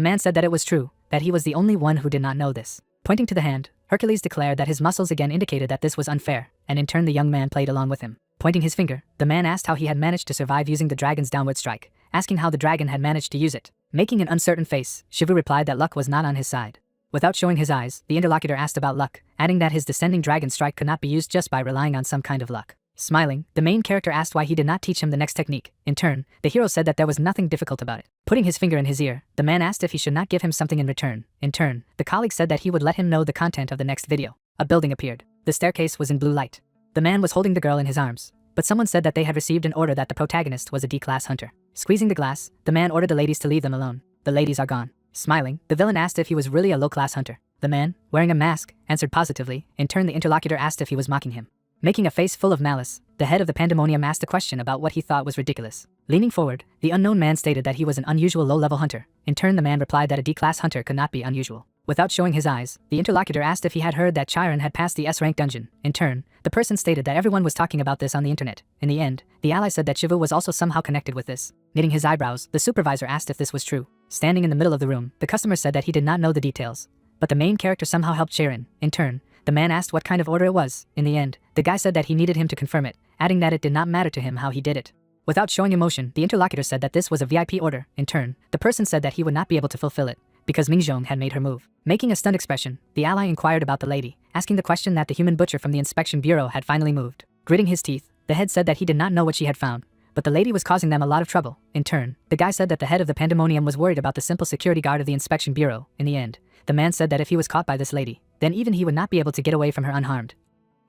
S1: man said that it was true, that he was the only one who did not know this. Pointing to the hand, Hercules declared that his muscles again indicated that this was unfair, and in turn the young man played along with him. Pointing his finger, the man asked how he had managed to survive using the dragon's downward strike, asking how the dragon had managed to use it. Making an uncertain face, Shiva replied that luck was not on his side. Without showing his eyes, the interlocutor asked about luck, adding that his descending dragon strike could not be used just by relying on some kind of luck. Smiling, the main character asked why he did not teach him the next technique. In turn, the hero said that there was nothing difficult about it. Putting his finger in his ear, the man asked if he should not give him something in return. In turn, the colleague said that he would let him know the content of the next video. A building appeared. The staircase was in blue light. The man was holding the girl in his arms, but someone said that they had received an order that the protagonist was a D-class hunter. Squeezing the glass, the man ordered the ladies to leave them alone. The ladies are gone. Smiling, the villain asked if he was really a low-class hunter. The man, wearing a mask, answered positively. In turn, the interlocutor asked if he was mocking him. Making a face full of malice, the head of the pandemonium asked a question about what he thought was ridiculous. Leaning forward, the unknown man stated that he was an unusual low-level hunter. In turn, the man replied that a D-class hunter could not be unusual. Without showing his eyes, the interlocutor asked if he had heard that Chiron had passed the S-rank dungeon. In turn, the person stated that everyone was talking about this on the internet. In the end, the ally said that Shiva was also somehow connected with this. Knitting his eyebrows, the supervisor asked if this was true. Standing in the middle of the room, the customer said that he did not know the details, but the main character somehow helped Chiron. In turn, the man asked what kind of order it was. In the end, the guy said that he needed him to confirm it, adding that it did not matter to him how he did it. Without showing emotion, the interlocutor said that this was a VIP order. In turn, the person said that he would not be able to fulfill it, because Mingjong had made her move. Making a stunned expression, the ally inquired about the lady, asking the question that the human butcher from the inspection bureau had finally moved. Gritting his teeth, the head said that he did not know what she had found, but the lady was causing them a lot of trouble. In turn, the guy said that the head of the pandemonium was worried about the simple security guard of the inspection bureau. In the end, the man said that if he was caught by this lady, then even he would not be able to get away from her unharmed.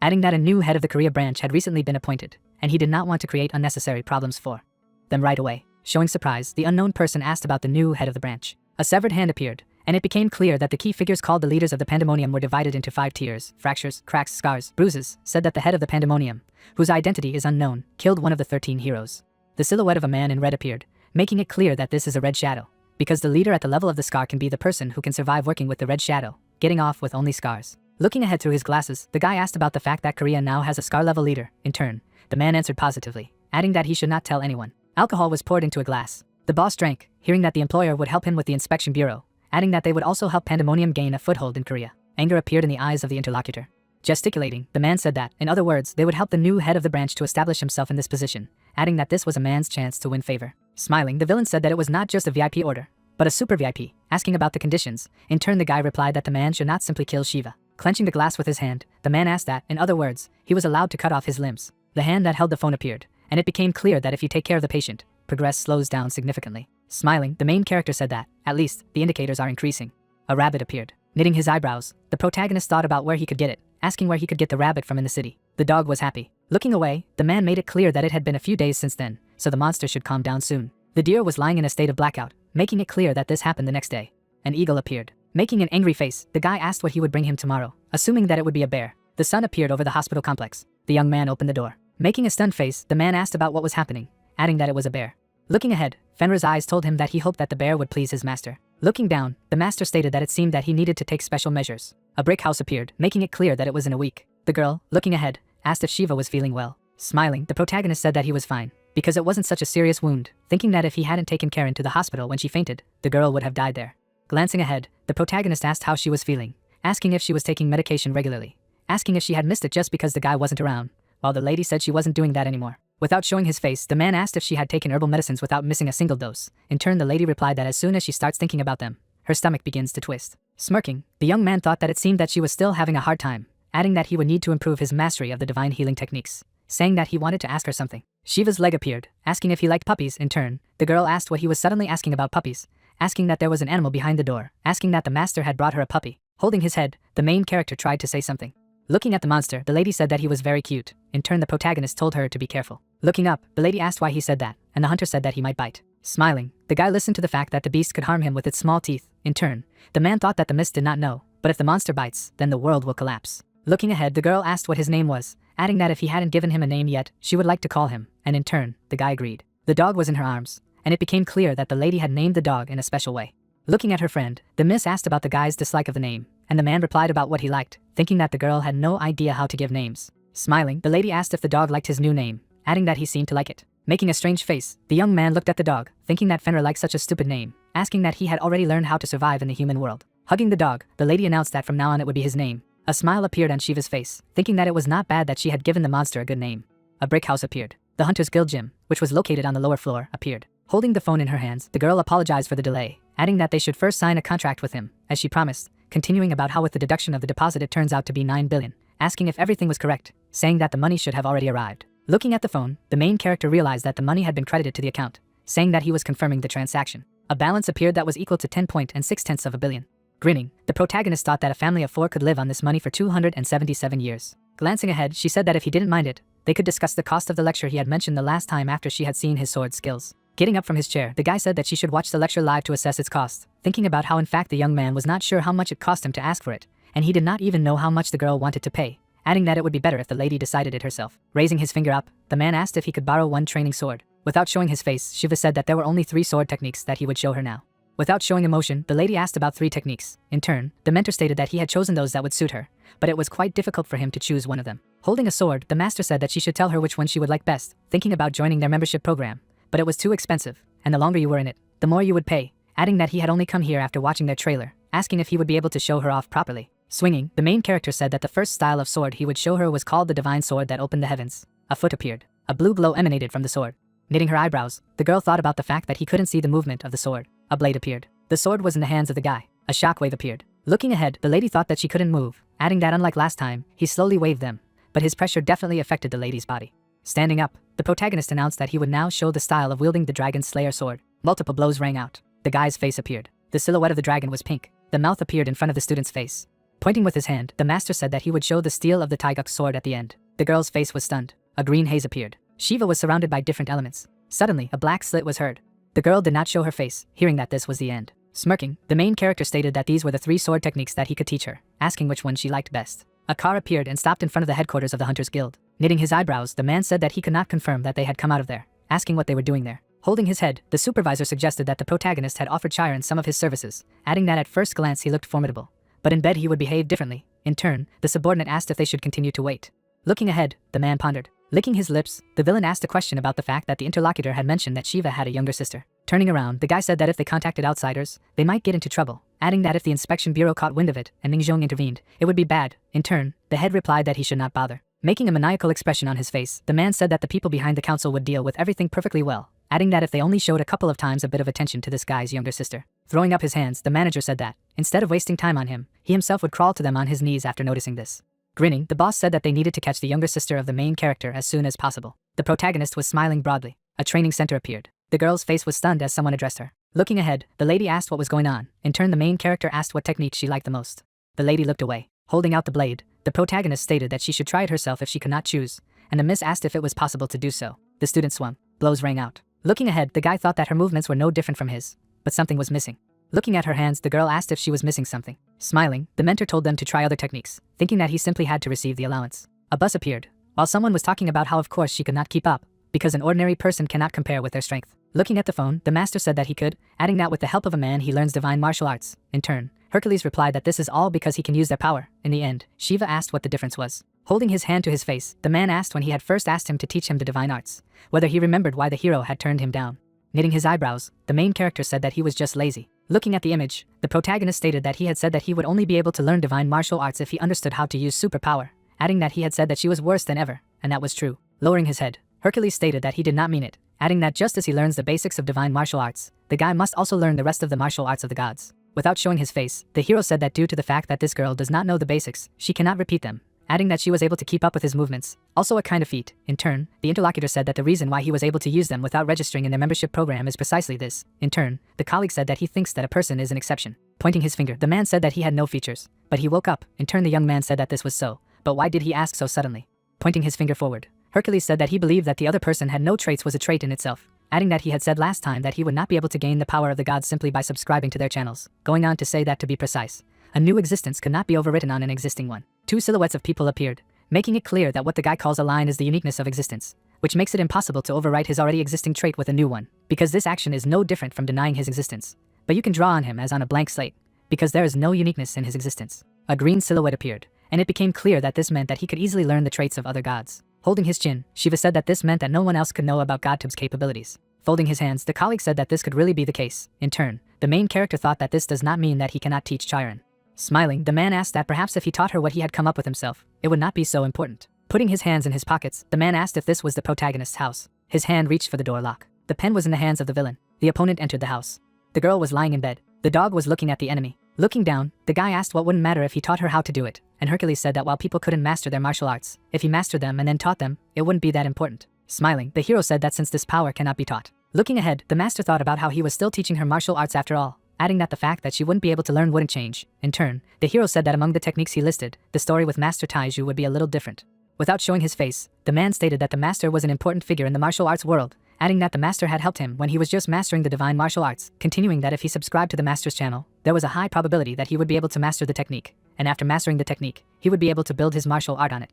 S1: Adding that a new head of the Korea branch had recently been appointed, and he did not want to create unnecessary problems for them right away. Showing surprise, the unknown person asked about the new head of the branch. A severed hand appeared, and it became clear that the key figures called the leaders of the pandemonium were divided into 5 tiers. Fractures, cracks, scars, bruises, said that the head of the pandemonium, whose identity is unknown, killed one of the 13 heroes. The silhouette of a man in red appeared, making it clear that this is a red shadow, because the leader at the level of the scar can be the person who can survive working with the red shadow, getting off with only scars. Looking ahead through his glasses, the guy asked about the fact that Korea now has a scar level leader. In turn, the man answered positively, adding that he should not tell anyone. Alcohol was poured into a glass. The boss drank, hearing that the employer would help him with the inspection bureau, adding that they would also help Pandemonium gain a foothold in Korea. Anger appeared in the eyes of the interlocutor. Gesticulating, the man said that, in other words, they would help the new head of the branch to establish himself in this position, adding that this was a man's chance to win favor. Smiling, the villain said that it was not just a VIP order, but a super VIP, asking about the conditions. In turn, the guy replied that the man should not simply kill Shiva. Clenching the glass with his hand, the man asked that, in other words, he was allowed to cut off his limbs. The hand that held the phone appeared, and it became clear that if you take care of the patient, progress slows down significantly. Smiling, the main character said that, at least, the indicators are increasing. A rabbit appeared. Knitting his eyebrows, the protagonist thought about where he could get it, asking where he could get the rabbit from in the city. The dog was happy. Looking away, the man made it clear that it had been a few days since then, so the monster should calm down soon. The deer was lying in a state of blackout, making it clear that this happened the next day. An eagle appeared. Making an angry face, the guy asked what he would bring him tomorrow, assuming that it would be a bear. The sun appeared over the hospital complex. The young man opened the door. Making a stunned face, the man asked about what was happening, adding that it was a bear. Looking ahead, Fenrir's eyes told him that he hoped that the bear would please his master. Looking down, the master stated that it seemed that he needed to take special measures. A brick house appeared, making it clear that it was in a week. The girl, looking ahead, asked if Shiva was feeling well. Smiling, the protagonist said that he was fine, because it wasn't such a serious wound, thinking that if he hadn't taken Karen to the hospital when she fainted, the girl would have died there. Glancing ahead, the protagonist asked how she was feeling, asking if she was taking medication regularly, asking if she had missed it just because the guy wasn't around, while the lady said she wasn't doing that anymore. Without showing his face, the man asked if she had taken herbal medicines without missing a single dose. In turn, the lady replied that as soon as she starts thinking about them, her stomach begins to twist. Smirking, the young man thought that it seemed that she was still having a hard time, adding that he would need to improve his mastery of the divine healing techniques, saying that he wanted to ask her something. Shiva's leg appeared, asking if he liked puppies. In turn, the girl asked what he was suddenly asking about puppies, asking that there was an animal behind the door, asking that the master had brought her a puppy. Holding his head, the main character tried to say something. Looking at the monster, the lady said that he was very cute. In turn, the protagonist told her to be careful. Looking up, the lady asked why he said that, and the hunter said that he might bite. Smiling, the guy listened to the fact that the beast could harm him with its small teeth. In turn, the man thought that the mist did not know, but if the monster bites, then the world will collapse. Looking ahead, the girl asked what his name was, adding that if he hadn't given him a name yet, she would like to call him, and in turn, the guy agreed. The dog was in her arms, and it became clear that the lady had named the dog in a special way. Looking at her friend, the miss asked about the guy's dislike of the name, and the man replied about what he liked, thinking that the girl had no idea how to give names. Smiling, the lady asked if the dog liked his new name, adding that he seemed to like it. Making a strange face, the young man looked at the dog, thinking that Fenrir liked such a stupid name, asking that he had already learned how to survive in the human world. Hugging the dog, the lady announced that from now on it would be his name. A smile appeared on Shiva's face, thinking that it was not bad that she had given the monster a good name. A brick house appeared. The Hunter's Guild gym, which was located on the lower floor, appeared. Holding the phone in her hands, the girl apologized for the delay, adding that they should first sign a contract with him, as she promised, continuing about how with the deduction of the deposit it turns out to be 9 billion, asking if everything was correct, saying that the money should have already arrived. Looking at the phone, the main character realized that the money had been credited to the account, saying that he was confirming the transaction. A balance appeared that was equal to 10.6 of a billion. Grinning, the protagonist thought that a family of 4 could live on this money for 277 years. Glancing ahead, she said that if he didn't mind it, they could discuss the cost of the lecture he had mentioned the last time after she had seen his sword skills. Getting up from his chair, the guy said that she should watch the lecture live to assess its cost, thinking about how in fact the young man was not sure how much it cost him to ask for it, and he did not even know how much the girl wanted to pay, adding that it would be better if the lady decided it herself. Raising his finger up, the man asked if he could borrow one training sword. Without showing his face, Shiva said that there were only 3 sword techniques that he would show her now. Without showing emotion, the lady asked about 3 techniques. In turn, the mentor stated that he had chosen those that would suit her, but it was quite difficult for him to choose one of them. Holding a sword, the master said that she should tell her which one she would like best, thinking about joining their membership program, but it was too expensive, and the longer you were in it, the more you would pay, adding that he had only come here after watching their trailer, asking if he would be able to show her off properly. Swinging, the main character said that the first style of sword he would show her was called the divine sword that opened the heavens. A foot appeared. A blue glow emanated from the sword. Knitting her eyebrows, the girl thought about the fact that he couldn't see the movement of the sword. A blade appeared. The sword was in the hands of the guy. A shockwave appeared. Looking ahead, the lady thought that she couldn't move, adding that unlike last time, he slowly waved them, but his pressure definitely affected the lady's body. Standing up, the protagonist announced that he would now show the style of wielding the dragon slayer sword. Multiple blows rang out. The guy's face appeared. The silhouette of the dragon was pink. The mouth appeared in front of the student's face. Pointing with his hand, the master said that he would show the steel of the Taiguk's sword at the end. The girl's face was stunned. A green haze appeared. Shiva was surrounded by different elements. Suddenly, a black slit was heard. The girl did not show her face, hearing that this was the end. Smirking, the main character stated that these were the 3 sword techniques that he could teach her, asking which one she liked best. A car appeared and stopped in front of the headquarters of the Hunters Guild. Knitting his eyebrows, the man said that he could not confirm that they had come out of there, asking what they were doing there. Holding his head, the supervisor suggested that the protagonist had offered Chiron some of his services, adding that at first glance he looked formidable, but in bed he would behave differently. In turn, the subordinate asked if they should continue to wait. Looking ahead, the man pondered. Licking his lips, the villain asked a question about the fact that the interlocutor had mentioned that Shiva had a younger sister. Turning around, the guy said that if they contacted outsiders, they might get into trouble, adding that if the inspection bureau caught wind of it and Mingjong intervened, it would be bad. In turn, the head replied that he should not bother. Making a maniacal expression on his face, the man said that the people behind the council would deal with everything perfectly well, adding that if they only showed a couple of times a bit of attention to this guy's younger sister. Throwing up his hands, the manager said that, instead of wasting time on him, he himself would crawl to them on his knees after noticing this. Grinning, the boss said that they needed to catch the younger sister of the main character as soon as possible. The protagonist was smiling broadly. A training center appeared. The girl's face was stunned as someone addressed her. Looking ahead, the lady asked what was going on. In turn, the main character asked what technique she liked the most. The lady looked away. Holding out the blade, the protagonist stated that she should try it herself if she could not choose, and the miss asked if it was possible to do so. The student swung. Blows rang out. Looking ahead, the guy thought that her movements were no different from his, but something was missing. Looking at her hands, the girl asked if she was missing something. Smiling, the mentor told them to try other techniques, thinking that he simply had to receive the allowance. A bus appeared, while someone was talking about how of course she could not keep up, because an ordinary person cannot compare with their strength. Looking at the phone, the master said that he could, adding that with the help of a man he learns divine martial arts. In turn, Hercules replied that this is all because he can use their power. In the end, Shiva asked what the difference was. Holding his hand to his face, the man asked when he had first asked him to teach him the divine arts, whether he remembered why the hero had turned him down. Knitting his eyebrows, the main character said that he was just lazy. Looking at the image, the protagonist stated that he had said that he would only be able to learn divine martial arts if he understood how to use superpower, adding that he had said that she was worse than ever, and that was true. Lowering his head, Hercules stated that he did not mean it, adding that just as he learns the basics of divine martial arts, the guy must also learn the rest of the martial arts of the gods. Without showing his face, the hero said that due to the fact that this girl does not know the basics, she cannot repeat them, adding that she was able to keep up with his movements, also a kind of feat. In turn, the interlocutor said that the reason why he was able to use them without registering in their membership program is precisely this. In turn, the colleague said that he thinks that a person is an exception. Pointing his finger, the man said that he had no features, but he woke up. In turn, the young man said that this was so, but why did he ask so suddenly? Pointing his finger forward, Hercules said that he believed that the other person had no traits was a trait in itself, adding that he had said last time that he would not be able to gain the power of the gods simply by subscribing to their channels, going on to say that to be precise, a new existence could not be overwritten on an existing one. Two silhouettes of people appeared, making it clear that what the guy calls a line is the uniqueness of existence, which makes it impossible to overwrite his already existing trait with a new one, because this action is no different from denying his existence. But you can draw on him as on a blank slate, because there is no uniqueness in his existence. A green silhouette appeared, and it became clear that this meant that he could easily learn the traits of other gods. Holding his chin, Shiva said that this meant that no one else could know about GodTube's capabilities. Folding his hands, the colleague said that this could really be the case. In turn, the main character thought that this does not mean that he cannot teach Chiron. Smiling, the man asked that perhaps if he taught her what he had come up with himself, it would not be so important. Putting his hands in his pockets, the man asked if this was the protagonist's house. His hand reached for the door lock. The pen was in the hands of the villain. The opponent entered the house. The girl was lying in bed. The dog was looking at the enemy. Looking down, the guy asked what wouldn't matter if he taught her how to do it, and Hercules said that while people couldn't master their martial arts, if he mastered them and then taught them, it wouldn't be that important. Smiling, the hero said that since this power cannot be taught. Looking ahead, the master thought about how he was still teaching her martial arts after all, adding that the fact that she wouldn't be able to learn wouldn't change. In turn, the hero said that among the techniques he listed, the story with Master Taiju would be a little different. Without showing his face, the man stated that the master was an important figure in the martial arts world, adding that the master had helped him when he was just mastering the divine martial arts, continuing that if he subscribed to the master's channel, there was a high probability that he would be able to master the technique, and after mastering the technique, he would be able to build his martial art on it,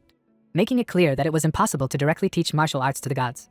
S1: making it clear that it was impossible to directly teach martial arts to the gods.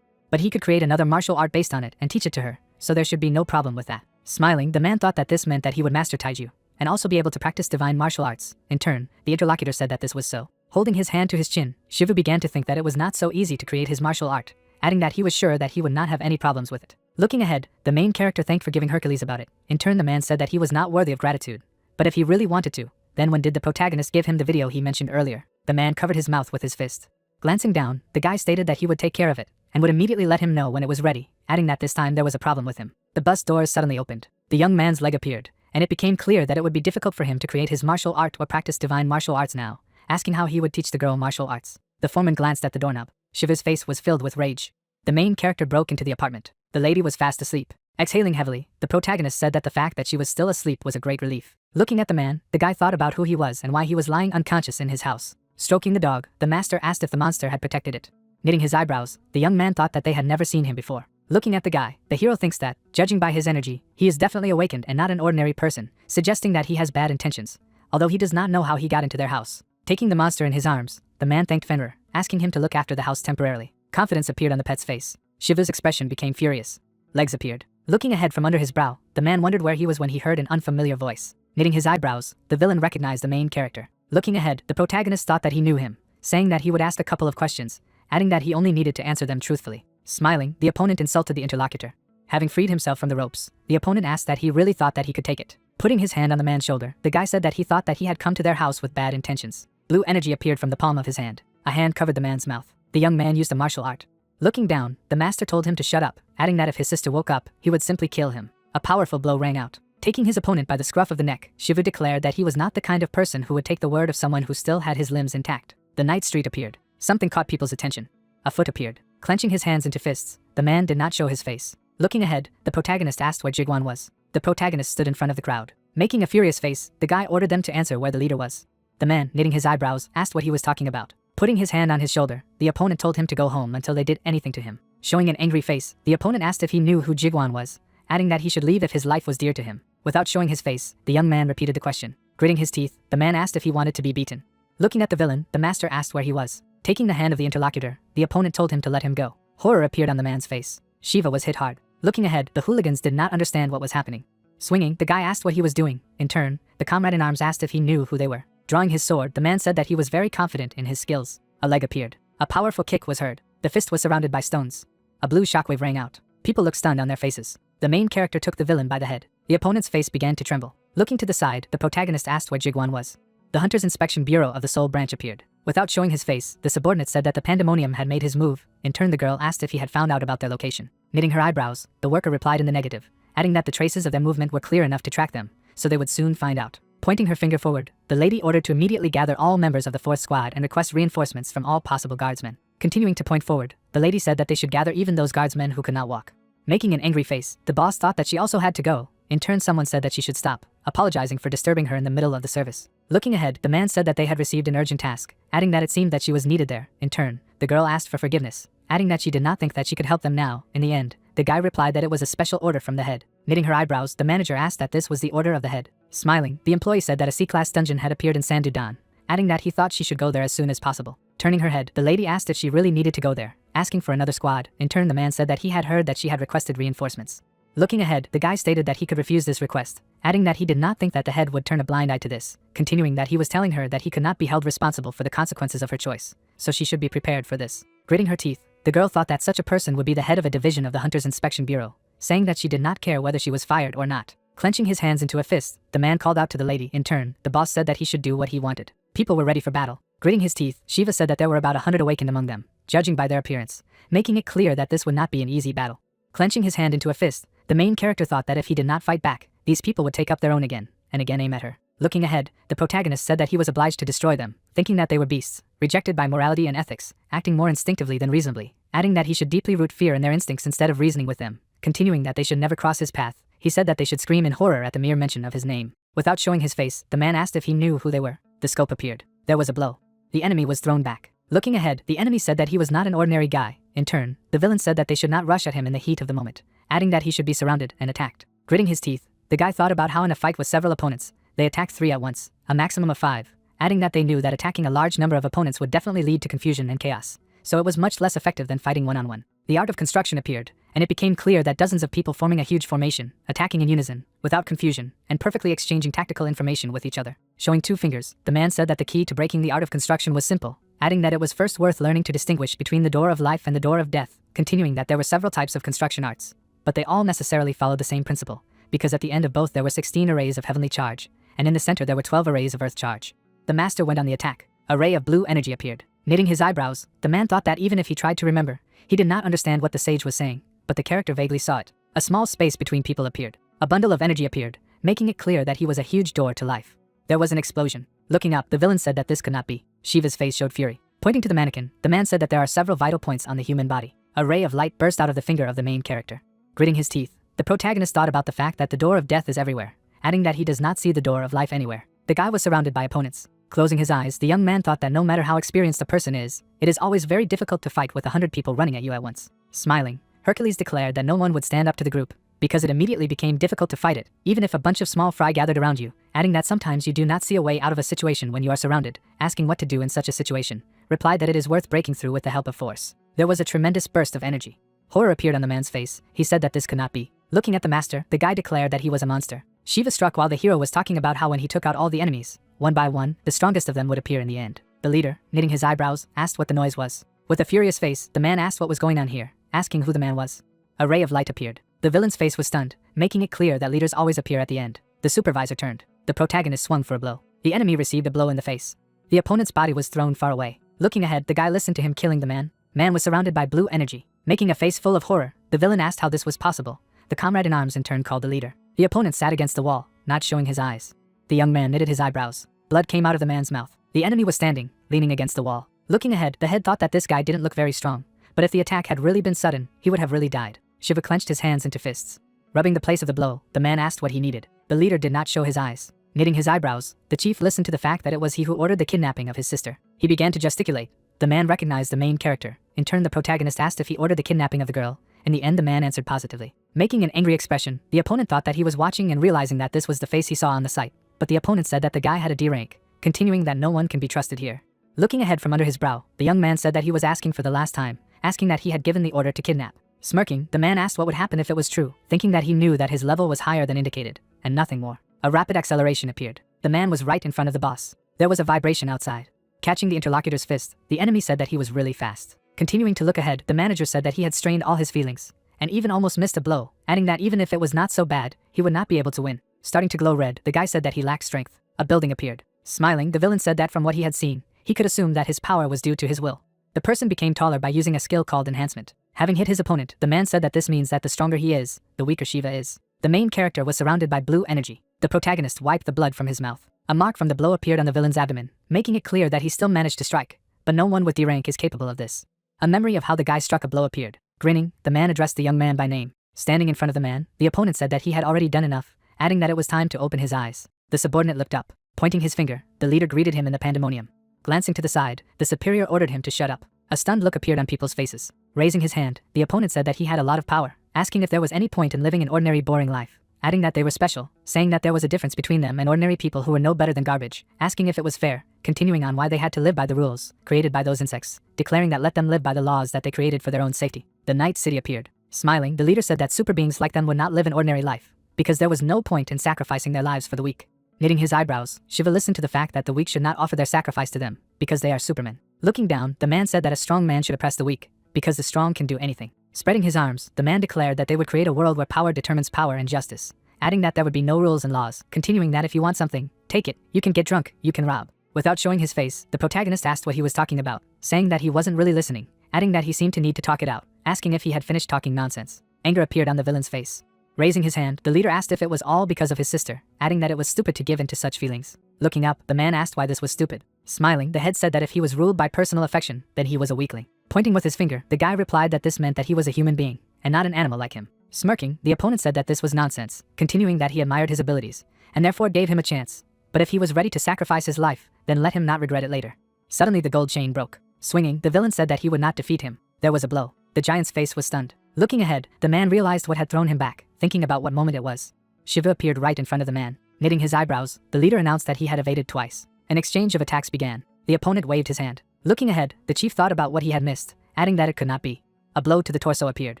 S1: But he could create another martial art based on it and teach it to her, so there should be no problem with that. Smiling, the man thought that this meant that he would master Taiju, and also be able to practice divine martial arts. In turn, the interlocutor said that this was so. Holding his hand to his chin, Shiva began to think that it was not so easy to create his martial art, adding that he was sure that he would not have any problems with it. Looking ahead, the main character thanked for giving Hercules about it. In turn, the man said that he was not worthy of gratitude, but if he really wanted to, then when did the protagonist give him the video he mentioned earlier? The man covered his mouth with his fist. Glancing down, the guy stated that he would take care of it, and would immediately let him know when it was ready, adding that this time there was a problem with him. The bus doors suddenly opened. The young man's leg appeared, and it became clear that it would be difficult for him to create his martial art or practice divine martial arts now, asking how he would teach the girl martial arts. The foreman glanced at the doorknob. Shiva's face was filled with rage. The main character broke into the apartment. The lady was fast asleep. Exhaling heavily, the protagonist said that the fact that she was still asleep was a great relief. Looking at the man, the guy thought about who he was and why he was lying unconscious in his house. Stroking the dog, the master asked if the monster had protected it. Knitting his eyebrows, the young man thought that they had never seen him before. Looking at the guy, the hero thinks that, judging by his energy, he is definitely awakened and not an ordinary person, suggesting that he has bad intentions, although he does not know how he got into their house. Taking the monster in his arms, the man thanked Fenrir, asking him to look after the house temporarily. Confidence appeared on the pet's face. Shiva's expression became furious. Legs appeared. Looking ahead from under his brow, the man wondered where he was when he heard an unfamiliar voice. Knitting his eyebrows, the villain recognized the main character. Looking ahead, the protagonist thought that he knew him, saying that he would ask a couple of questions, adding that he only needed to answer them truthfully. Smiling, the opponent insulted the interlocutor. Having freed himself from the ropes, the opponent asked that he really thought that he could take it. Putting his hand on the man's shoulder, the guy said that he thought that he had come to their house with bad intentions. Blue energy appeared from the palm of his hand. A hand covered the man's mouth. The young man used a martial art. Looking down, the master told him to shut up, adding that if his sister woke up, he would simply kill him. A powerful blow rang out. Taking his opponent by the scruff of the neck, Shiva declared that he was not the kind of person who would take the word of someone who still had his limbs intact. The night street appeared. Something caught people's attention. A foot appeared. Clenching his hands into fists, the man did not show his face. Looking ahead, the protagonist asked where Jigwan was. The protagonist stood in front of the crowd. Making a furious face, the guy ordered them to answer where the leader was. The man, knitting his eyebrows, asked what he was talking about. Putting his hand on his shoulder, the opponent told him to go home until they did anything to him. Showing an angry face, the opponent asked if he knew who Jigwan was, adding that he should leave if his life was dear to him. Without showing his face, the young man repeated the question. Gritting his teeth, the man asked if he wanted to be beaten. Looking at the villain, the master asked where he was. Taking the hand of the interlocutor, the opponent told him to let him go. Horror appeared on the man's face. Shiva was hit hard. Looking ahead, the hooligans did not understand what was happening. Swinging, the guy asked what he was doing. In turn, the comrade-in-arms asked if he knew who they were. Drawing his sword, the man said that he was very confident in his skills. A leg appeared. A powerful kick was heard. The fist was surrounded by stones. A blue shockwave rang out. People looked stunned on their faces. The main character took the villain by the head. The opponent's face began to tremble. Looking to the side, the protagonist asked where Jigwan was. The Hunter's Inspection Bureau of the Soul Branch appeared. Without showing his face, the subordinate said that the pandemonium had made his move. In turn, the girl asked if he had found out about their location. Knitting her eyebrows, the worker replied in the negative, adding that the traces of their movement were clear enough to track them, so they would soon find out. Pointing her finger forward, the lady ordered to immediately gather all members of the 4th squad and request reinforcements from all possible guardsmen. Continuing to point forward, the lady said that they should gather even those guardsmen who could not walk. Making an angry face, the boss thought that she also had to go. In turn, someone said that she should stop, apologizing for disturbing her in the middle of the service. Looking ahead, the man said that they had received an urgent task, adding that it seemed that she was needed there. In turn, the girl asked for forgiveness, adding that she did not think that she could help them now. In the end, the guy replied that it was a special order from the head. Knitting her eyebrows, the manager asked that this was the order of the head. Smiling, the employee said that a C-class dungeon had appeared in Sandudan, adding that he thought she should go there as soon as possible. Turning her head, the lady asked if she really needed to go there, asking for another squad. In turn, the man said that he had heard that she had requested reinforcements. Looking ahead, the guy stated that he could refuse this request, adding that he did not think that the head would turn a blind eye to this, continuing that he was telling her that he could not be held responsible for the consequences of her choice, so she should be prepared for this. Gritting her teeth, the girl thought that such a person would be the head of a division of the Hunters Inspection Bureau, saying that she did not care whether she was fired or not. Clenching his hands into a fist, the man called out to the lady. In turn, the boss said that he should do what he wanted. People were ready for battle. Gritting his teeth, Shiva said that there were about 100 awakened among them, judging by their appearance, making it clear that this would not be an easy battle. Clenching his hand into a fist, the main character thought that if he did not fight back, these people would take up their own again, and again aim at her. Looking ahead, the protagonist said that he was obliged to destroy them, thinking that they were beasts, rejected by morality and ethics, acting more instinctively than reasonably, adding that he should deeply root fear in their instincts instead of reasoning with them, continuing that they should never cross his path. He said that they should scream in horror at the mere mention of his name. Without showing his face, the man asked if he knew who they were. The scope appeared. There was a blow. The enemy was thrown back. Looking ahead, the enemy said that he was not an ordinary guy. In turn, the villain said that they should not rush at him in the heat of the moment, adding that he should be surrounded and attacked. Gritting his teeth, the guy thought about how in a fight with several opponents, they attacked 3 at once, a maximum of 5, adding that they knew that attacking a large number of opponents would definitely lead to confusion and chaos, so it was much less effective than fighting one-on-one. The art of construction appeared, and it became clear that dozens of people forming a huge formation, attacking in unison, without confusion, and perfectly exchanging tactical information with each other. Showing 2 fingers, the man said that the key to breaking the art of construction was simple, adding that it was first worth learning to distinguish between the door of life and the door of death, continuing that there were several types of construction arts, but they all necessarily followed the same principle, because at the end of both there were 16 arrays of heavenly charge, and in the center there were 12 arrays of earth charge. The master went on the attack. A ray of blue energy appeared. Knitting his eyebrows, the man thought that even if he tried to remember, he did not understand what the sage was saying, but the character vaguely saw it. A small space between people appeared. A bundle of energy appeared, making it clear that he was a huge door to life. There was an explosion. Looking up, the villain said that this could not be. Shiva's face showed fury. Pointing to the mannequin, the man said that there are several vital points on the human body. A ray of light burst out of the finger of the main character. Gritting his teeth, the protagonist thought about the fact that the door of death is everywhere, adding that he does not see the door of life anywhere. The guy was surrounded by opponents. Closing his eyes, the young man thought that no matter how experienced a person is, it is always very difficult to fight with 100 people running at you at once. Smiling, Hercules declared that no one would stand up to the group, because it immediately became difficult to fight it, even if a bunch of small fry gathered around you, adding that sometimes you do not see a way out of a situation when you are surrounded. Asking what to do in such a situation, replied that it is worth breaking through with the help of force. There was a tremendous burst of energy. Horror appeared on the man's face. He said that this could not be. Looking at the master, the guy declared that he was a monster. Shiva struck while the hero was talking about how when he took out all the enemies, one by one, the strongest of them would appear in the end. The leader, knitting his eyebrows, asked what the noise was. With a furious face, the man asked what was going on here, asking who the man was. A ray of light appeared. The villain's face was stunned, making it clear that leaders always appear at the end. The supervisor turned. The protagonist swung for a blow. The enemy received a blow in the face. The opponent's body was thrown far away. Looking ahead, the guy listened to him killing the man. Man was surrounded by blue energy. Making a face full of horror, the villain asked how this was possible. The comrade-in-arms in turn called the leader. The opponent sat against the wall, not showing his eyes. The young man knitted his eyebrows. Blood came out of the man's mouth. The enemy was standing, leaning against the wall. Looking ahead, the head thought that this guy didn't look very strong, but if the attack had really been sudden, he would have really died. Shiva clenched his hands into fists. Rubbing the place of the blow, the man asked what he needed. The leader did not show his eyes. Knitting his eyebrows, the chief listened to the fact that it was he who ordered the kidnapping of his sister. He began to gesticulate. The man recognized the main character. In turn, the protagonist asked if he ordered the kidnapping of the girl. In the end, the man answered positively. Making an angry expression, the opponent thought that he was watching and realizing that this was the face he saw on the site. But the opponent said that the guy had a D rank, continuing that no one can be trusted here. Looking ahead from under his brow, the young man said that he was asking for the last time, asking that he had given the order to kidnap. Smirking, the man asked what would happen if it was true, thinking that he knew that his level was higher than indicated, and nothing more. A rapid acceleration appeared. The man was right in front of the boss. There was a vibration outside. Catching the interlocutor's fist, the enemy said that he was really fast. Continuing to look ahead, the manager said that he had strained all his feelings, and even almost missed a blow, adding that even if it was not so bad, he would not be able to win. Starting to glow red, the guy said that he lacked strength. A building appeared. Smiling, the villain said that from what he had seen, he could assume that his power was due to his will. The person became taller by using a skill called enhancement. Having hit his opponent, the man said that this means that the stronger he is, the weaker Shiva is. The main character was surrounded by blue energy. The protagonist wiped the blood from his mouth. A mark from the blow appeared on the villain's abdomen, making it clear that he still managed to strike. But no one with D rank is capable of this. A memory of how the guy struck a blow appeared. Grinning, the man addressed the young man by name. Standing in front of the man, the opponent said that he had already done enough, adding that it was time to open his eyes. The subordinate looked up. Pointing his finger, the leader greeted him in the pandemonium. Glancing to the side, the superior ordered him to shut up. A stunned look appeared on people's faces. Raising his hand, the opponent said that he had a lot of power, asking if there was any point in living an ordinary boring life, adding that they were special, saying that there was a difference between them and ordinary people who were no better than garbage, asking if it was fair, continuing on why they had to live by the rules created by those insects, declaring that let them live by the laws that they created for their own safety. The night city appeared. Smiling, the leader said that super beings like them would not live an ordinary life, because there was no point in sacrificing their lives for the weak. Knitting his eyebrows, Shiva listened to the fact that the weak should not offer their sacrifice to them, because they are supermen. Looking down, the man said that a strong man should oppress the weak, because the strong can do anything. Spreading his arms, the man declared that they would create a world where power determines power and justice, adding that there would be no rules and laws, continuing that if you want something, take it, you can get drunk, you can rob. Without showing his face, the protagonist asked what he was talking about, saying that he wasn't really listening, adding that he seemed to need to talk it out, asking if he had finished talking nonsense. Anger appeared on the villain's face. Raising his hand, the leader asked if it was all because of his sister, adding that it was stupid to give in to such feelings. Looking up, the man asked why this was stupid. Smiling, the head said that if he was ruled by personal affection, then he was a weakling. Pointing with his finger, the guy replied that this meant that he was a human being, and not an animal like him. Smirking, the opponent said that this was nonsense, continuing that he admired his abilities, and therefore gave him a chance. But if he was ready to sacrifice his life, then let him not regret it later. Suddenly the gold chain broke. Swinging, the villain said that he would not defeat him. There was a blow. The giant's face was stunned. Looking ahead, the man realized what had thrown him back, thinking about what moment it was. Shiva appeared right in front of the man. Knitting his eyebrows, the leader announced that he had evaded twice. An exchange of attacks began. The opponent waved his hand. Looking ahead, the chief thought about what he had missed, adding that it could not be. A blow to the torso appeared.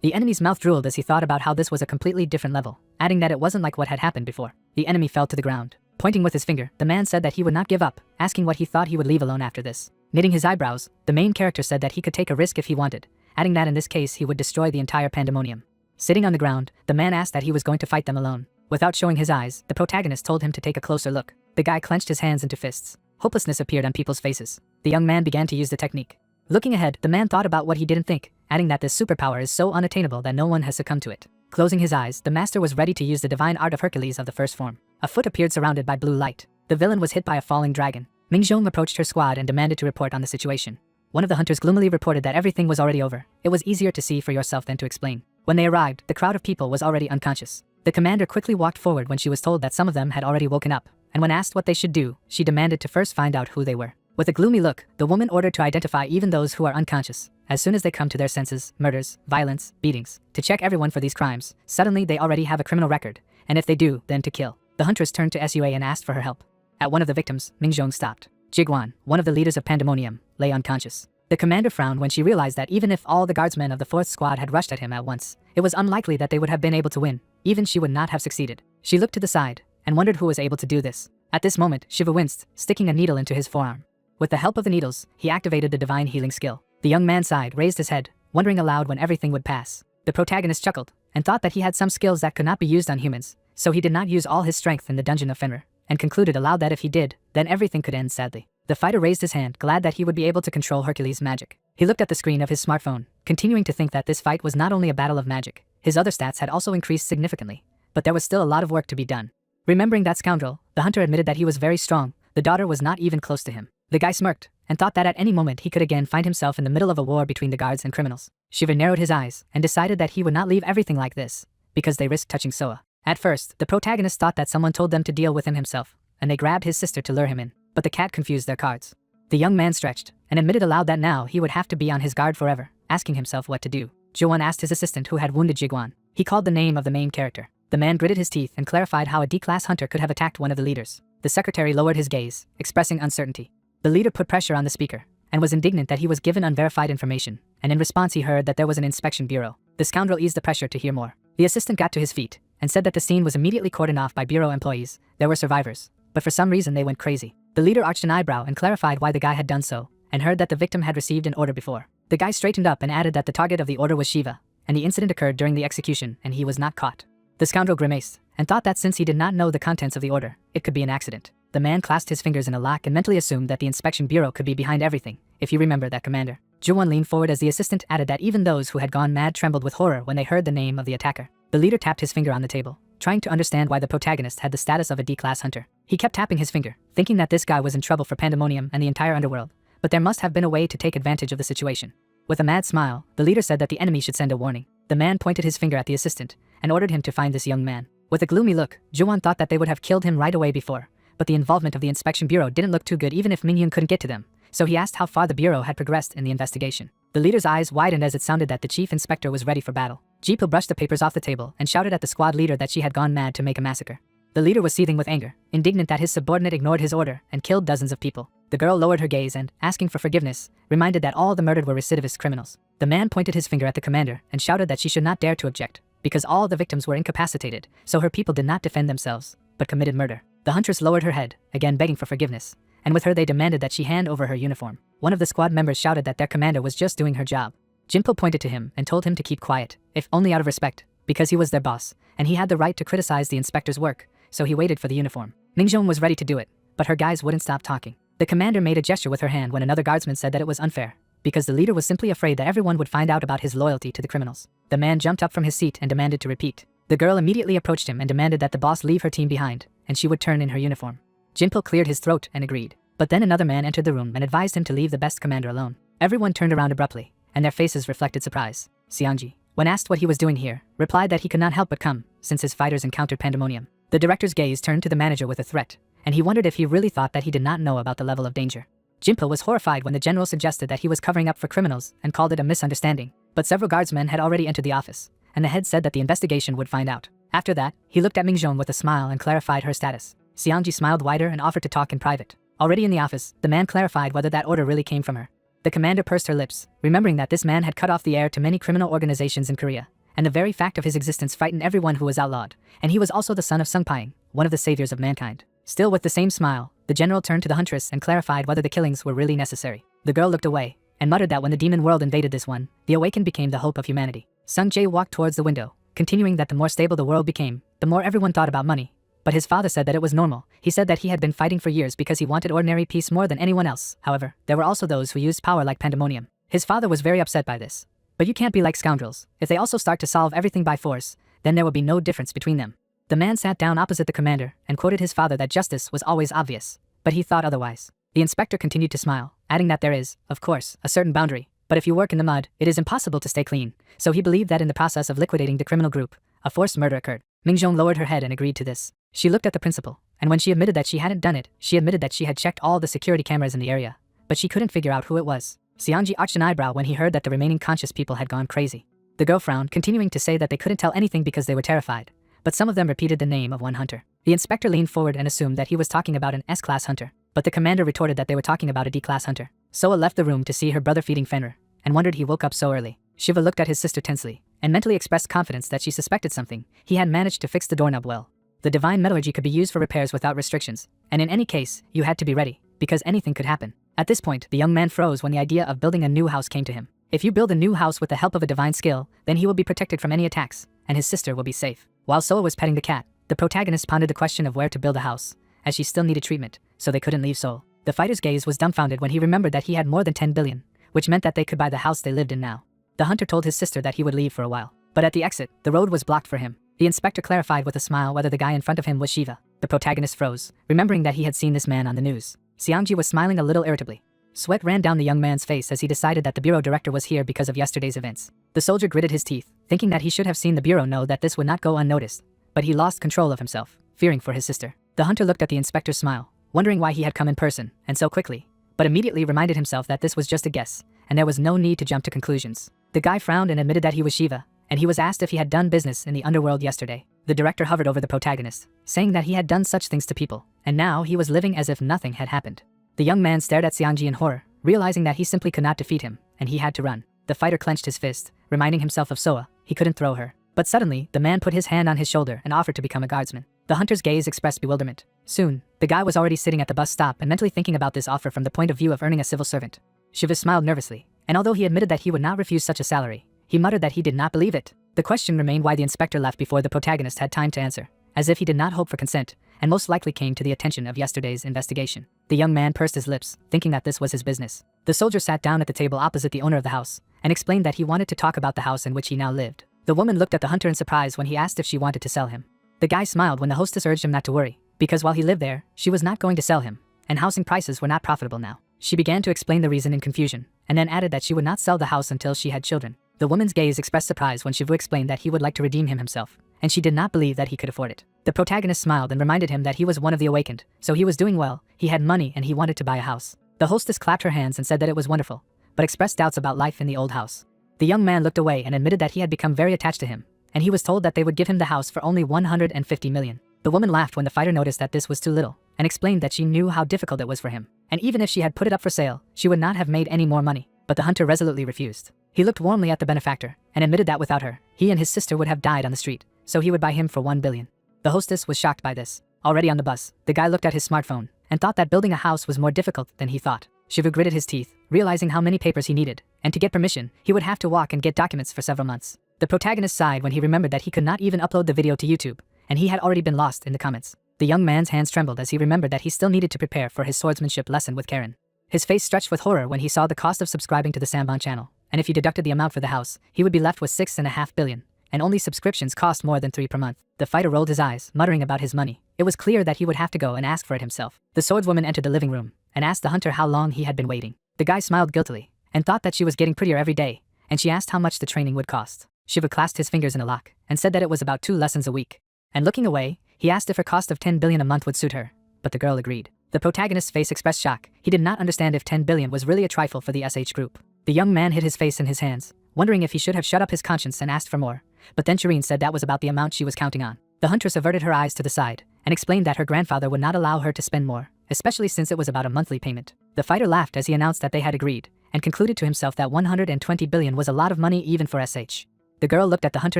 S1: The enemy's mouth drooled as he thought about how this was a completely different level, adding that it wasn't like what had happened before. The enemy fell to the ground. Pointing with his finger, the man said that he would not give up, asking what he thought he would leave alone after this. Knitting his eyebrows, the main character said that he could take a risk if he wanted, adding that in this case he would destroy the entire pandemonium. Sitting on the ground, the man asked that he was going to fight them alone. Without showing his eyes, the protagonist told him to take a closer look. The guy clenched his hands into fists. Hopelessness appeared on people's faces. The young man began to use the technique. Looking ahead, the man thought about what he didn't think, adding that this superpower is so unattainable that no one has succumbed to it. Closing his eyes, the master was ready to use the divine art of Hercules of the first form. A foot appeared surrounded by blue light. The villain was hit by a falling dragon. Mingjong approached her squad and demanded to report on the situation. One of the hunters gloomily reported that everything was already over. It was easier to see for yourself than to explain. When they arrived, the crowd of people was already unconscious. The commander quickly walked forward when she was told that some of them had already woken up, and when asked what they should do, she demanded to first find out who they were. With a gloomy look, the woman ordered to identify even those who are unconscious, as soon as they come to their senses, murders, violence, beatings, to check everyone for these crimes. Suddenly they already have a criminal record, and if they do, then to kill. The huntress turned to Sua and asked for her help. At one of the victims, Mingjong stopped. Jiguan, one of the leaders of Pandemonium, lay unconscious. The commander frowned when she realized that even if all the guardsmen of the 4th squad had rushed at him at once, it was unlikely that they would have been able to win. Even she would not have succeeded. She looked to the side and wondered who was able to do this. At this moment, Shiva winced, sticking a needle into his forearm. With the help of the needles, he activated the divine healing skill. The young man sighed, raised his head, wondering aloud when everything would pass. The protagonist chuckled and thought that he had some skills that could not be used on humans, so he did not use all his strength in the dungeon of Fenrir, and concluded aloud that if he did, then everything could end sadly. The fighter raised his hand, glad that he would be able to control Hercules' magic. He looked at the screen of his smartphone, continuing to think that this fight was not only a battle of magic. His other stats had also increased significantly, but there was still a lot of work to be done. Remembering that scoundrel, the hunter admitted that he was very strong. The daughter was not even close to him. The guy smirked and thought that at any moment he could again find himself in the middle of a war between the guards and criminals. Shiva narrowed his eyes and decided that he would not leave everything like this, because they risked touching Soa. At first, the protagonist thought that someone told them to deal with him himself, and they grabbed his sister to lure him in, but the cat confused their cards. The young man stretched and admitted aloud that now he would have to be on his guard forever, asking himself what to do. Joan asked his assistant who had wounded Jiguan. He called the name of the main character. The man gritted his teeth and clarified how a D-class hunter could have attacked one of the leaders. The secretary lowered his gaze, expressing uncertainty. The leader put pressure on the speaker and was indignant that he was given unverified information, and in response he heard that there was an inspection bureau. The scoundrel eased the pressure to hear more. The assistant got to his feet and said that the scene was immediately cordoned off by bureau employees. There were survivors, but for some reason they went crazy. The leader arched an eyebrow and clarified why the guy had done so, and heard that the victim had received an order before. The guy straightened up and added that the target of the order was Shiva, and the incident occurred during the execution and he was not caught. The scoundrel grimaced and thought that since he did not know the contents of the order, it could be an accident. The man clasped his fingers in a lock and mentally assumed that the inspection bureau could be behind everything, if you remember that, Commander. Ju-won leaned forward as the assistant added that even those who had gone mad trembled with horror when they heard the name of the attacker. The leader tapped his finger on the table, trying to understand why the protagonist had the status of a D-class hunter. He kept tapping his finger, thinking that this guy was in trouble for Pandemonium and the entire underworld, but there must have been a way to take advantage of the situation. With a mad smile, the leader said that the enemy should send a warning. The man pointed his finger at the assistant and ordered him to find this young man. With a gloomy look, Ju-won thought that they would have killed him right away before, but the involvement of the inspection bureau didn't look too good even if Min-yoon couldn't get to them, so he asked how far the bureau had progressed in the investigation. The leader's eyes widened as it sounded that the chief inspector was ready for battle. Ji-pil brushed the papers off the table and shouted at the squad leader that she had gone mad to make a massacre. The leader was seething with anger, indignant that his subordinate ignored his order and killed dozens of people. The girl lowered her gaze and, asking for forgiveness, reminded that all the murdered were recidivist criminals. The man pointed his finger at the commander and shouted that she should not dare to object, because all the victims were incapacitated, so her people did not defend themselves, but committed murder. The huntress lowered her head, again begging for forgiveness, and with her they demanded that she hand over her uniform. One of the squad members shouted that their commander was just doing her job. Jinpil pointed to him and told him to keep quiet, if only out of respect, because he was their boss, and he had the right to criticize the inspector's work, so he waited for the uniform. Mingjong was ready to do it, but her guys wouldn't stop talking. The commander made a gesture with her hand when another guardsman said that it was unfair, because the leader was simply afraid that everyone would find out about his loyalty to the criminals. The man jumped up from his seat and demanded to repeat. The girl immediately approached him and demanded that the boss leave her team behind, and she would turn in her uniform. Jinpil cleared his throat and agreed. But then another man entered the room and advised him to leave the best commander alone. Everyone turned around abruptly, and their faces reflected surprise. Seongji, when asked what he was doing here, replied that he could not help but come, since his fighters encountered Pandemonium. The director's gaze turned to the manager with a threat, and he wondered if he really thought that he did not know about the level of danger. Jinpil was horrified when the general suggested that he was covering up for criminals and called it a misunderstanding, but several guardsmen had already entered the office, and the head said that the investigation would find out. After that, he looked at Mingjong with a smile and clarified her status. Seongji smiled wider and offered to talk in private. Already in the office, the man clarified whether that order really came from her. The commander pursed her lips, remembering that this man had cut off the air to many criminal organizations in Korea, and the very fact of his existence frightened everyone who was outlawed, and he was also the son of Sung Pying, one of the saviors of mankind. Still with the same smile, the general turned to the huntress and clarified whether the killings were really necessary. The girl looked away, and muttered that when the demon world invaded this one, the awakened became the hope of humanity. Sung Jae walked towards the window, continuing that the more stable the world became, the more everyone thought about money. But his father said that it was normal. He said that he had been fighting for years because he wanted ordinary peace more than anyone else. However, there were also those who used power like Pandemonium. His father was very upset by this. But you can't be like scoundrels. If they also start to solve everything by force, then there will be no difference between them. The man sat down opposite the commander and quoted his father that justice was always obvious. But he thought otherwise. The inspector continued to smile, adding that there is, of course, a certain boundary. But if you work in the mud, it is impossible to stay clean. So he believed that in the process of liquidating the criminal group, a forced murder occurred. Mingjong lowered her head and agreed to this. She looked at the principal, and when she admitted that she hadn't done it, she admitted that she had checked all the security cameras in the area, but she couldn't figure out who it was. Seongji arched an eyebrow when he heard that the remaining conscious people had gone crazy. The girl frowned, continuing to say that they couldn't tell anything because they were terrified, but some of them repeated the name of one hunter. The inspector leaned forward and assumed that he was talking about an S-class hunter, but the commander retorted that they were talking about a D-class hunter. Soa left the room to see her brother feeding Fenrir, and wondered he woke up so early. Shiva looked at his sister tensely, and mentally expressed confidence that she suspected something. He had managed to fix the doorknob well. The divine metallurgy could be used for repairs without restrictions, and in any case, you had to be ready, because anything could happen. At this point, the young man froze when the idea of building a new house came to him. If you build a new house with the help of a divine skill, then he will be protected from any attacks, and his sister will be safe. While Soa was petting the cat, the protagonist pondered the question of where to build a house, as she still needed treatment, so they couldn't leave Seoul. The fighter's gaze was dumbfounded when he remembered that he had more than 10 billion, which meant that they could buy the house they lived in now. The hunter told his sister that he would leave for a while, but at the exit, the road was blocked for him. The inspector clarified with a smile whether the guy in front of him was Shiva. The protagonist froze, remembering that he had seen this man on the news. Seongji was smiling a little irritably. Sweat ran down the young man's face as he decided that the bureau director was here because of yesterday's events. The soldier gritted his teeth, thinking that he should have seen the bureau know that this would not go unnoticed, but he lost control of himself, fearing for his sister. The hunter looked at the inspector's smile, wondering why he had come in person, and so quickly, but immediately reminded himself that this was just a guess, and there was no need to jump to conclusions. The guy frowned and admitted that he was Shiva, and he was asked if he had done business in the underworld yesterday. The director hovered over the protagonist, saying that he had done such things to people, and now he was living as if nothing had happened. The young man stared at Seongji in horror, realizing that he simply could not defeat him, and he had to run. The fighter clenched his fist, reminding himself of Soa. He couldn't throw her. But suddenly, the man put his hand on his shoulder and offered to become a guardsman. The hunter's gaze expressed bewilderment. Soon, the guy was already sitting at the bus stop and mentally thinking about this offer from the point of view of earning a civil servant. Shiva smiled nervously, and although he admitted that he would not refuse such a salary, he muttered that he did not believe it. The question remained why the inspector left before the protagonist had time to answer, as if he did not hope for consent, and most likely came to the attention of yesterday's investigation. The young man pursed his lips, thinking that this was his business. The soldier sat down at the table opposite the owner of the house, and explained that he wanted to talk about the house in which he now lived. The woman looked at the hunter in surprise when he asked if she wanted to sell him. The guy smiled when the hostess urged him not to worry, because while he lived there, she was not going to sell him, and housing prices were not profitable now. She began to explain the reason in confusion, and then added that she would not sell the house until she had children. The woman's gaze expressed surprise when Shivu explained that he would like to redeem him himself, and she did not believe that he could afford it. The protagonist smiled and reminded him that he was one of the awakened, so he was doing well, he had money and he wanted to buy a house. The hostess clapped her hands and said that it was wonderful, but expressed doubts about life in the old house. The young man looked away and admitted that he had become very attached to him, and he was told that they would give him the house for only 150 million. The woman laughed when the fighter noticed that this was too little, and explained that she knew how difficult it was for him, and even if she had put it up for sale, she would not have made any more money. But the hunter resolutely refused. He looked warmly at the benefactor, and admitted that without her, he and his sister would have died on the street, so he would buy him for 1 billion. The hostess was shocked by this. Already on the bus, the guy looked at his smartphone, and thought that building a house was more difficult than he thought. Shivu gritted his teeth, realizing how many papers he needed, and to get permission, he would have to walk and get documents for several months. The protagonist sighed when he remembered that he could not even upload the video to YouTube, and he had already been lost in the comments. The young man's hands trembled as he remembered that he still needed to prepare for his swordsmanship lesson with Karen. His face stretched with horror when he saw the cost of subscribing to the Samban channel, and if he deducted the amount for the house, he would be left with 6.5 billion, and only subscriptions cost more than 3 per month. The fighter rolled his eyes, muttering about his money. It was clear that he would have to go and ask for it himself. The swordswoman entered the living room, and asked the hunter how long he had been waiting. The guy smiled guiltily, and thought that she was getting prettier every day, and she asked how much the training would cost. Shiva clasped his fingers in a lock, and said that it was about 2 lessons a week. And looking away, he asked if her cost of 10 billion a month would suit her, but the girl agreed. The protagonist's face expressed shock. He did not understand if 10 billion was really a trifle for the SH group. The young man hid his face in his hands, wondering if he should have shut up his conscience and asked for more, but then Shireen said that was about the amount she was counting on. The huntress averted her eyes to the side, and explained that her grandfather would not allow her to spend more, especially since it was about a monthly payment. The fighter laughed as he announced that they had agreed, and concluded to himself that 120 billion was a lot of money even for SH. The girl looked at the hunter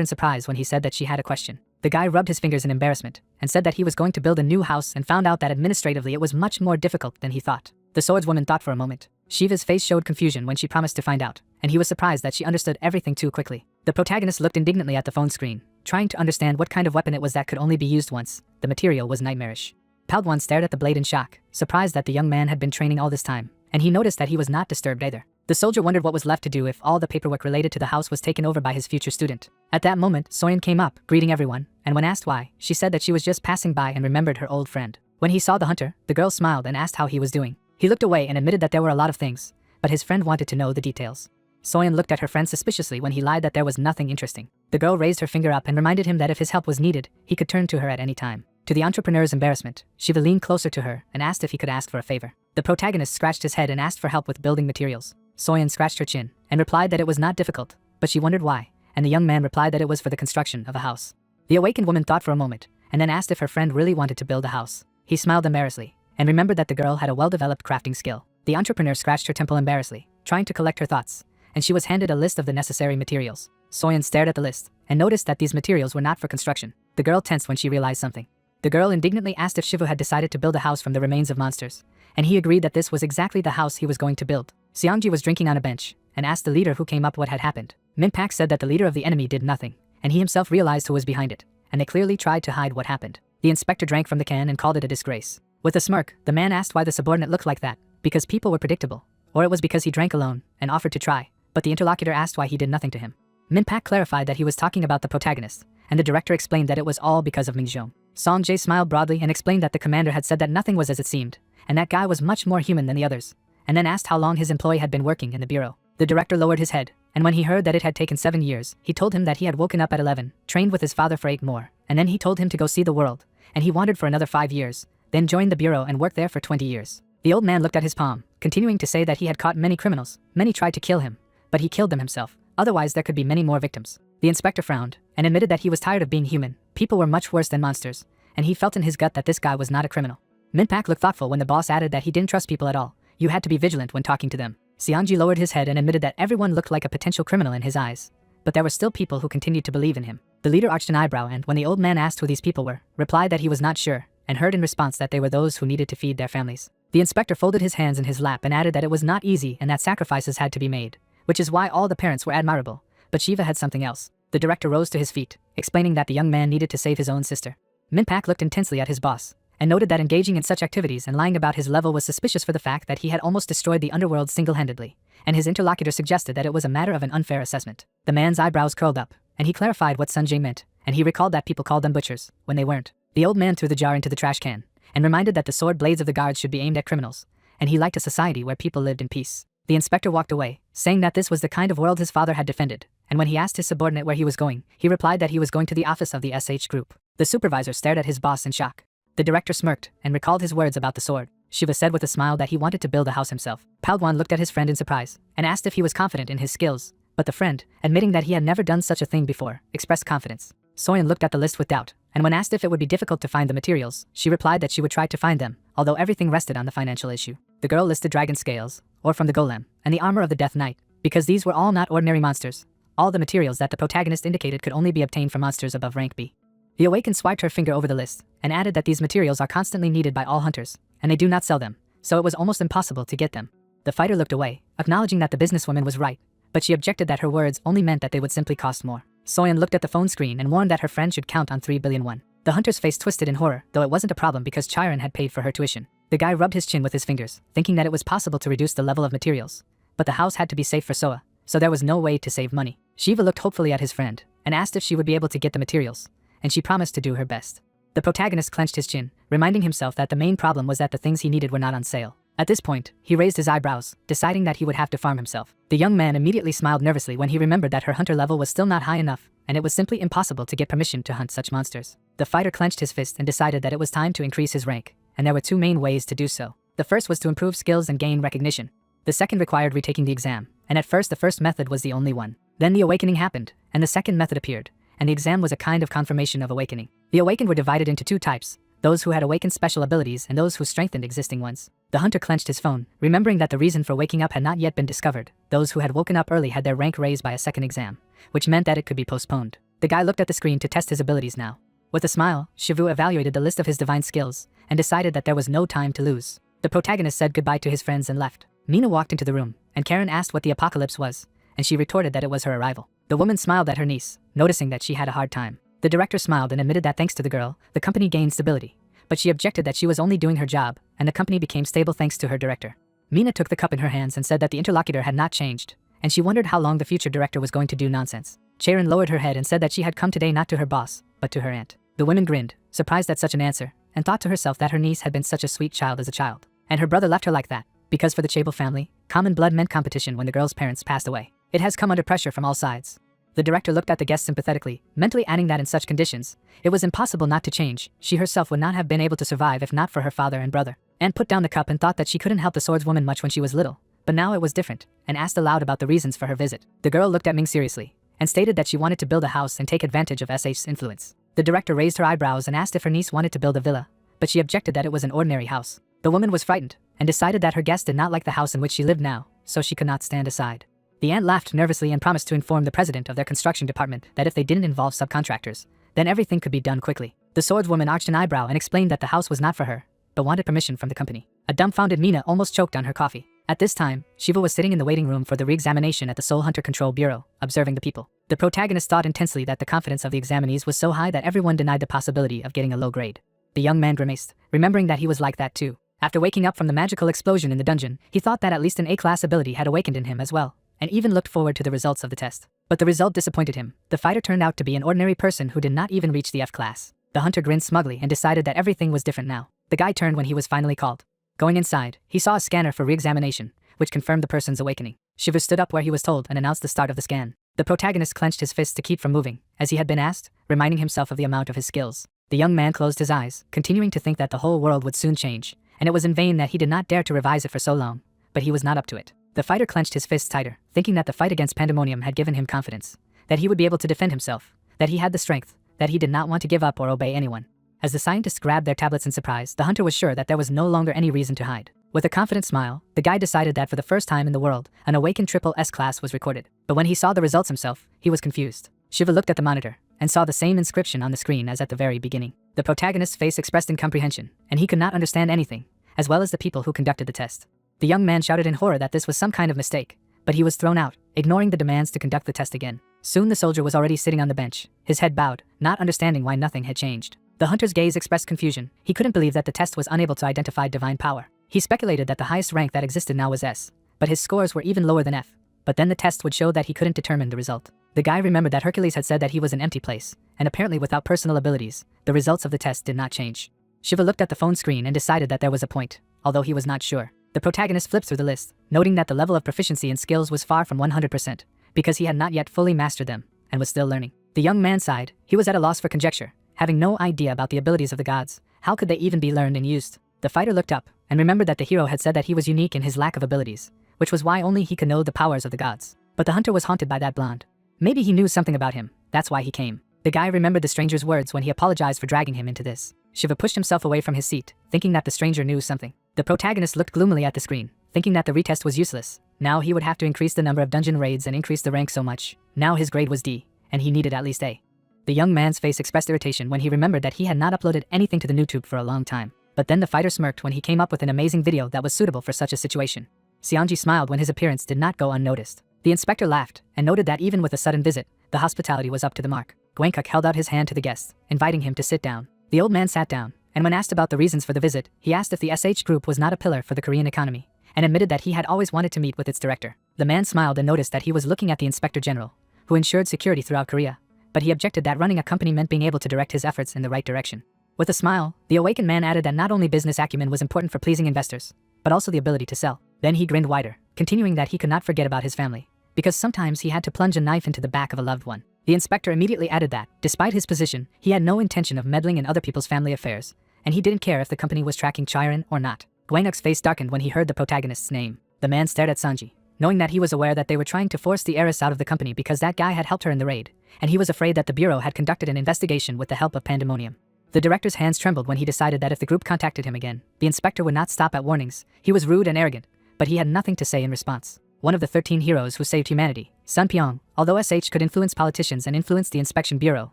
S1: in surprise when he said that she had a question. The guy rubbed his fingers in embarrassment, and said that he was going to build a new house and found out that administratively it was much more difficult than he thought. The swordswoman thought for a moment. Shiva's face showed confusion when she promised to find out, and he was surprised that she understood everything too quickly. The protagonist looked indignantly at the phone screen, trying to understand what kind of weapon it was that could only be used once. The material was nightmarish. Paldwan stared at the blade in shock, surprised that the young man had been training all this time, and he noticed that he was not disturbed either. The soldier wondered what was left to do if all the paperwork related to the house was taken over by his future student. At that moment, Soyeon came up, greeting everyone, and when asked why, she said that she was just passing by and remembered her old friend. When he saw the hunter, the girl smiled and asked how he was doing. He looked away and admitted that there were a lot of things, but his friend wanted to know the details. Soyeon looked at her friend suspiciously when he lied that there was nothing interesting. The girl raised her finger up and reminded him that if his help was needed, he could turn to her at any time. To the entrepreneur's embarrassment, Shiva leaned closer to her and asked if he could ask for a favor. The protagonist scratched his head and asked for help with building materials. Soyeon scratched her chin and replied that it was not difficult, but she wondered why, and the young man replied that it was for the construction of a house. The awakened woman thought for a moment, and then asked if her friend really wanted to build a house. He smiled embarrassedly, and remembered that the girl had a well-developed crafting skill. The entrepreneur scratched her temple embarrassedly, trying to collect her thoughts, and she was handed a list of the necessary materials. Soyeon stared at the list, and noticed that these materials were not for construction. The girl tensed when she realized something. The girl indignantly asked if Shivu had decided to build a house from the remains of monsters, and he agreed that this was exactly the house he was going to build. Seongji was drinking on a bench, and asked the leader who came up what had happened. Minpak said that the leader of the enemy did nothing, and he himself realized who was behind it, and they clearly tried to hide what happened. The inspector drank from the can and called it a disgrace. With a smirk, the man asked why the subordinate looked like that, because people were predictable, or it was because he drank alone, and offered to try, but the interlocutor asked why he did nothing to him. Minpak clarified that he was talking about the protagonist, and the director explained that it was all because of Mingjong. Song Jae smiled broadly and explained that the commander had said that nothing was as it seemed, and that guy was much more human than the others, and then asked how long his employee had been working in the bureau. The director lowered his head, and when he heard that it had taken 7 years, he told him that he had woken up at 11, trained with his father for 8 more, and then he told him to go see the world, and he wandered for another 5 years, then joined the bureau and worked there for 20 years. The old man looked at his palm, continuing to say that he had caught many criminals. Many tried to kill him, but he killed them himself. Otherwise there could be many more victims. The inspector frowned, and admitted that he was tired of being human. People were much worse than monsters, and he felt in his gut that this guy was not a criminal. Minpak looked thoughtful when the boss added that he didn't trust people at all. You had to be vigilant when talking to them. Seongji lowered his head and admitted that everyone looked like a potential criminal in his eyes, but there were still people who continued to believe in him. The leader arched an eyebrow and, when the old man asked who these people were, replied that he was not sure, and heard in response that they were those who needed to feed their families. The inspector folded his hands in his lap and added that it was not easy and that sacrifices had to be made, which is why all the parents were admirable, but Shiva had something else. The director rose to his feet, explaining that the young man needed to save his own sister. Minpak looked intensely at his boss, and noted that engaging in such activities and lying about his level was suspicious for the fact that he had almost destroyed the underworld single-handedly, and his interlocutor suggested that it was a matter of an unfair assessment. The man's eyebrows curled up, and he clarified what Sunjay meant, and he recalled that people called them butchers, when they weren't. The old man threw the jar into the trash can, and reminded that the sword blades of the guards should be aimed at criminals, and he liked a society where people lived in peace. The inspector walked away, saying that this was the kind of world his father had defended, and when he asked his subordinate where he was going, he replied that he was going to the office of the SH group. The supervisor stared at his boss in shock. The director smirked and recalled his words about the sword. Shiva said with a smile that he wanted to build a house himself. Palgwan looked at his friend in surprise and asked if he was confident in his skills, but the friend, admitting that he had never done such a thing before, expressed confidence. Soyeon looked at the list with doubt, and when asked if it would be difficult to find the materials, she replied that she would try to find them, although everything rested on the financial issue. The girl listed dragon scales, ore from the golem, and the armor of the Death Knight, because these were all not ordinary monsters. All the materials that the protagonist indicated could only be obtained from monsters above rank B. The awakened swiped her finger over the list, and added that these materials are constantly needed by all hunters, and they do not sell them, so it was almost impossible to get them. The fighter looked away, acknowledging that the businesswoman was right, but she objected that her words only meant that they would simply cost more. Soyeon looked at the phone screen and warned that her friend should count on 3 billion won. The hunter's face twisted in horror, though it wasn't a problem because Chiron had paid for her tuition. The guy rubbed his chin with his fingers, thinking that it was possible to reduce the level of materials, but the house had to be safe for Soa, so there was no way to save money. Shiva looked hopefully at his friend, and asked if she would be able to get the materials, and she promised to do her best. The protagonist clenched his chin, reminding himself that the main problem was that the things he needed were not on sale. At this point, he raised his eyebrows, deciding that he would have to farm himself. The young man immediately smiled nervously when he remembered that her hunter level was still not high enough, and it was simply impossible to get permission to hunt such monsters. The fighter clenched his fist and decided that it was time to increase his rank, and there were two main ways to do so. The first was to improve skills and gain recognition. The second required retaking the exam, and at first the first method was the only one. Then the awakening happened, and the second method appeared, and the exam was a kind of confirmation of awakening. The awakened were divided into two types, those who had awakened special abilities and those who strengthened existing ones. The hunter clenched his phone, remembering that the reason for waking up had not yet been discovered. Those who had woken up early had their rank raised by a second exam, which meant that it could be postponed. The guy looked at the screen to test his abilities now. With a smile, Shivu evaluated the list of his divine skills, and decided that there was no time to lose. The protagonist said goodbye to his friends and left. Mina walked into the room, and Karen asked what the apocalypse was, and she retorted that it was her arrival. The woman smiled at her niece, noticing that she had a hard time. The director smiled and admitted that thanks to the girl, the company gained stability, but she objected that she was only doing her job, and the company became stable thanks to her director. Mina took the cup in her hands and said that the interlocutor had not changed, and she wondered how long the future director was going to do nonsense. Charon lowered her head and said that she had come today not to her boss, but to her aunt. The woman grinned, surprised at such an answer, and thought to herself that her niece had been such a sweet child as a child, and her brother left her like that, because for the Chable family, common blood meant competition when the girl's parents passed away. It has come under pressure from all sides. The director looked at the guest sympathetically, mentally adding that in such conditions, it was impossible not to change. She herself would not have been able to survive if not for her father and brother. Anne put down the cup and thought that she couldn't help the swordswoman much when she was little, but now it was different, and asked aloud about the reasons for her visit. The girl looked at Ming seriously, and stated that she wanted to build a house and take advantage of SH's influence. The director raised her eyebrows and asked if her niece wanted to build a villa, but she objected that it was an ordinary house. The woman was frightened, and decided that her guest did not like the house in which she lived now, so she could not stand aside. The aunt laughed nervously and promised to inform the president of their construction department that if they didn't involve subcontractors, then everything could be done quickly. The swordswoman arched an eyebrow and explained that the house was not for her, but wanted permission from the company. A dumbfounded Mina almost choked on her coffee. At this time, Shiva was sitting in the waiting room for the re-examination at the Soul Hunter Control Bureau, observing the people. The protagonist thought intensely that the confidence of the examinees was so high that everyone denied the possibility of getting a low grade. The young man grimaced, remembering that he was like that too. After waking up from the magical explosion in the dungeon, he thought that at least an A-class ability had awakened in him as well, and even looked forward to the results of the test. But the result disappointed him. The fighter turned out to be an ordinary person who did not even reach the F class. The hunter grinned smugly and decided that everything was different now. The guy turned when he was finally called. Going inside, he saw a scanner for re-examination, which confirmed the person's awakening. Shiva stood up where he was told and announced the start of the scan. The protagonist clenched his fists to keep from moving, as he had been asked, reminding himself of the amount of his skills. The young man closed his eyes, continuing to think that the whole world would soon change, and it was in vain that he did not dare to revise it for so long, but he was not up to it. The fighter clenched his fists tighter, thinking that the fight against Pandemonium had given him confidence, that he would be able to defend himself, that he had the strength, that he did not want to give up or obey anyone. As the scientists grabbed their tablets in surprise, the hunter was sure that there was no longer any reason to hide. With a confident smile, the guy decided that for the first time in the world, an awakened triple S class was recorded. But when he saw the results himself, he was confused. Shiva looked at the monitor, and saw the same inscription on the screen as at the very beginning. The protagonist's face expressed incomprehension, and he could not understand anything, as well as the people who conducted the test. The young man shouted in horror that this was some kind of mistake, but he was thrown out, ignoring the demands to conduct the test again. Soon the soldier was already sitting on the bench, his head bowed, not understanding why nothing had changed. The hunter's gaze expressed confusion. He couldn't believe that the test was unable to identify divine power. He speculated that the highest rank that existed now was S, but his scores were even lower than F. But then the test would show that he couldn't determine the result. The guy remembered that Hercules had said that he was an empty place, and apparently without personal abilities, the results of the test did not change. Shiva looked at the phone screen and decided that there was a point, although he was not sure. The protagonist flipped through the list, noting that the level of proficiency and skills was far from 100%, because he had not yet fully mastered them, and was still learning. The young man sighed. He was at a loss for conjecture, having no idea about the abilities of the gods. How could they even be learned and used? The fighter looked up, and remembered that the hero had said that he was unique in his lack of abilities, which was why only he could know the powers of the gods. But the hunter was haunted by that blonde. Maybe he knew something about him, that's why he came. The guy remembered the stranger's words when he apologized for dragging him into this. Shiva pushed himself away from his seat, thinking that the stranger knew something. The protagonist looked gloomily at the screen, thinking that the retest was useless. Now he would have to increase the number of dungeon raids and increase the rank so much. Now his grade was D, and he needed at least A. The young man's face expressed irritation when he remembered that he had not uploaded anything to the YouTube for a long time. But then the fighter smirked when he came up with an amazing video that was suitable for such a situation. Seonji smiled when his appearance did not go unnoticed. The inspector laughed, and noted that even with a sudden visit, the hospitality was up to the mark. Gwankuk held out his hand to the guest, inviting him to sit down. The old man sat down, and when asked about the reasons for the visit, he asked if the SH group was not a pillar for the Korean economy, and admitted that he had always wanted to meet with its director. The man smiled and noticed that he was looking at the inspector general, who ensured security throughout Korea, but he objected that running a company meant being able to direct his efforts in the right direction. With a smile, the awakened man added that not only business acumen was important for pleasing investors, but also the ability to sell. Then he grinned wider, continuing that he could not forget about his family, because sometimes he had to plunge a knife into the back of a loved one. The inspector immediately added that, despite his position, he had no intention of meddling in other people's family affairs, and he didn't care if the company was tracking Chiron or not. Gwankuk's face darkened when he heard the protagonist's name. The man stared at Sanji, knowing that he was aware that they were trying to force the heiress out of the company because that guy had helped her in the raid, and he was afraid that the bureau had conducted an investigation with the help of Pandemonium. The director's hands trembled when he decided that if the group contacted him again, the inspector would not stop at warnings. He was rude and arrogant, but he had nothing to say in response. One of the 13 heroes who saved humanity, Sun Pyong, although SH could influence politicians and influence the inspection bureau,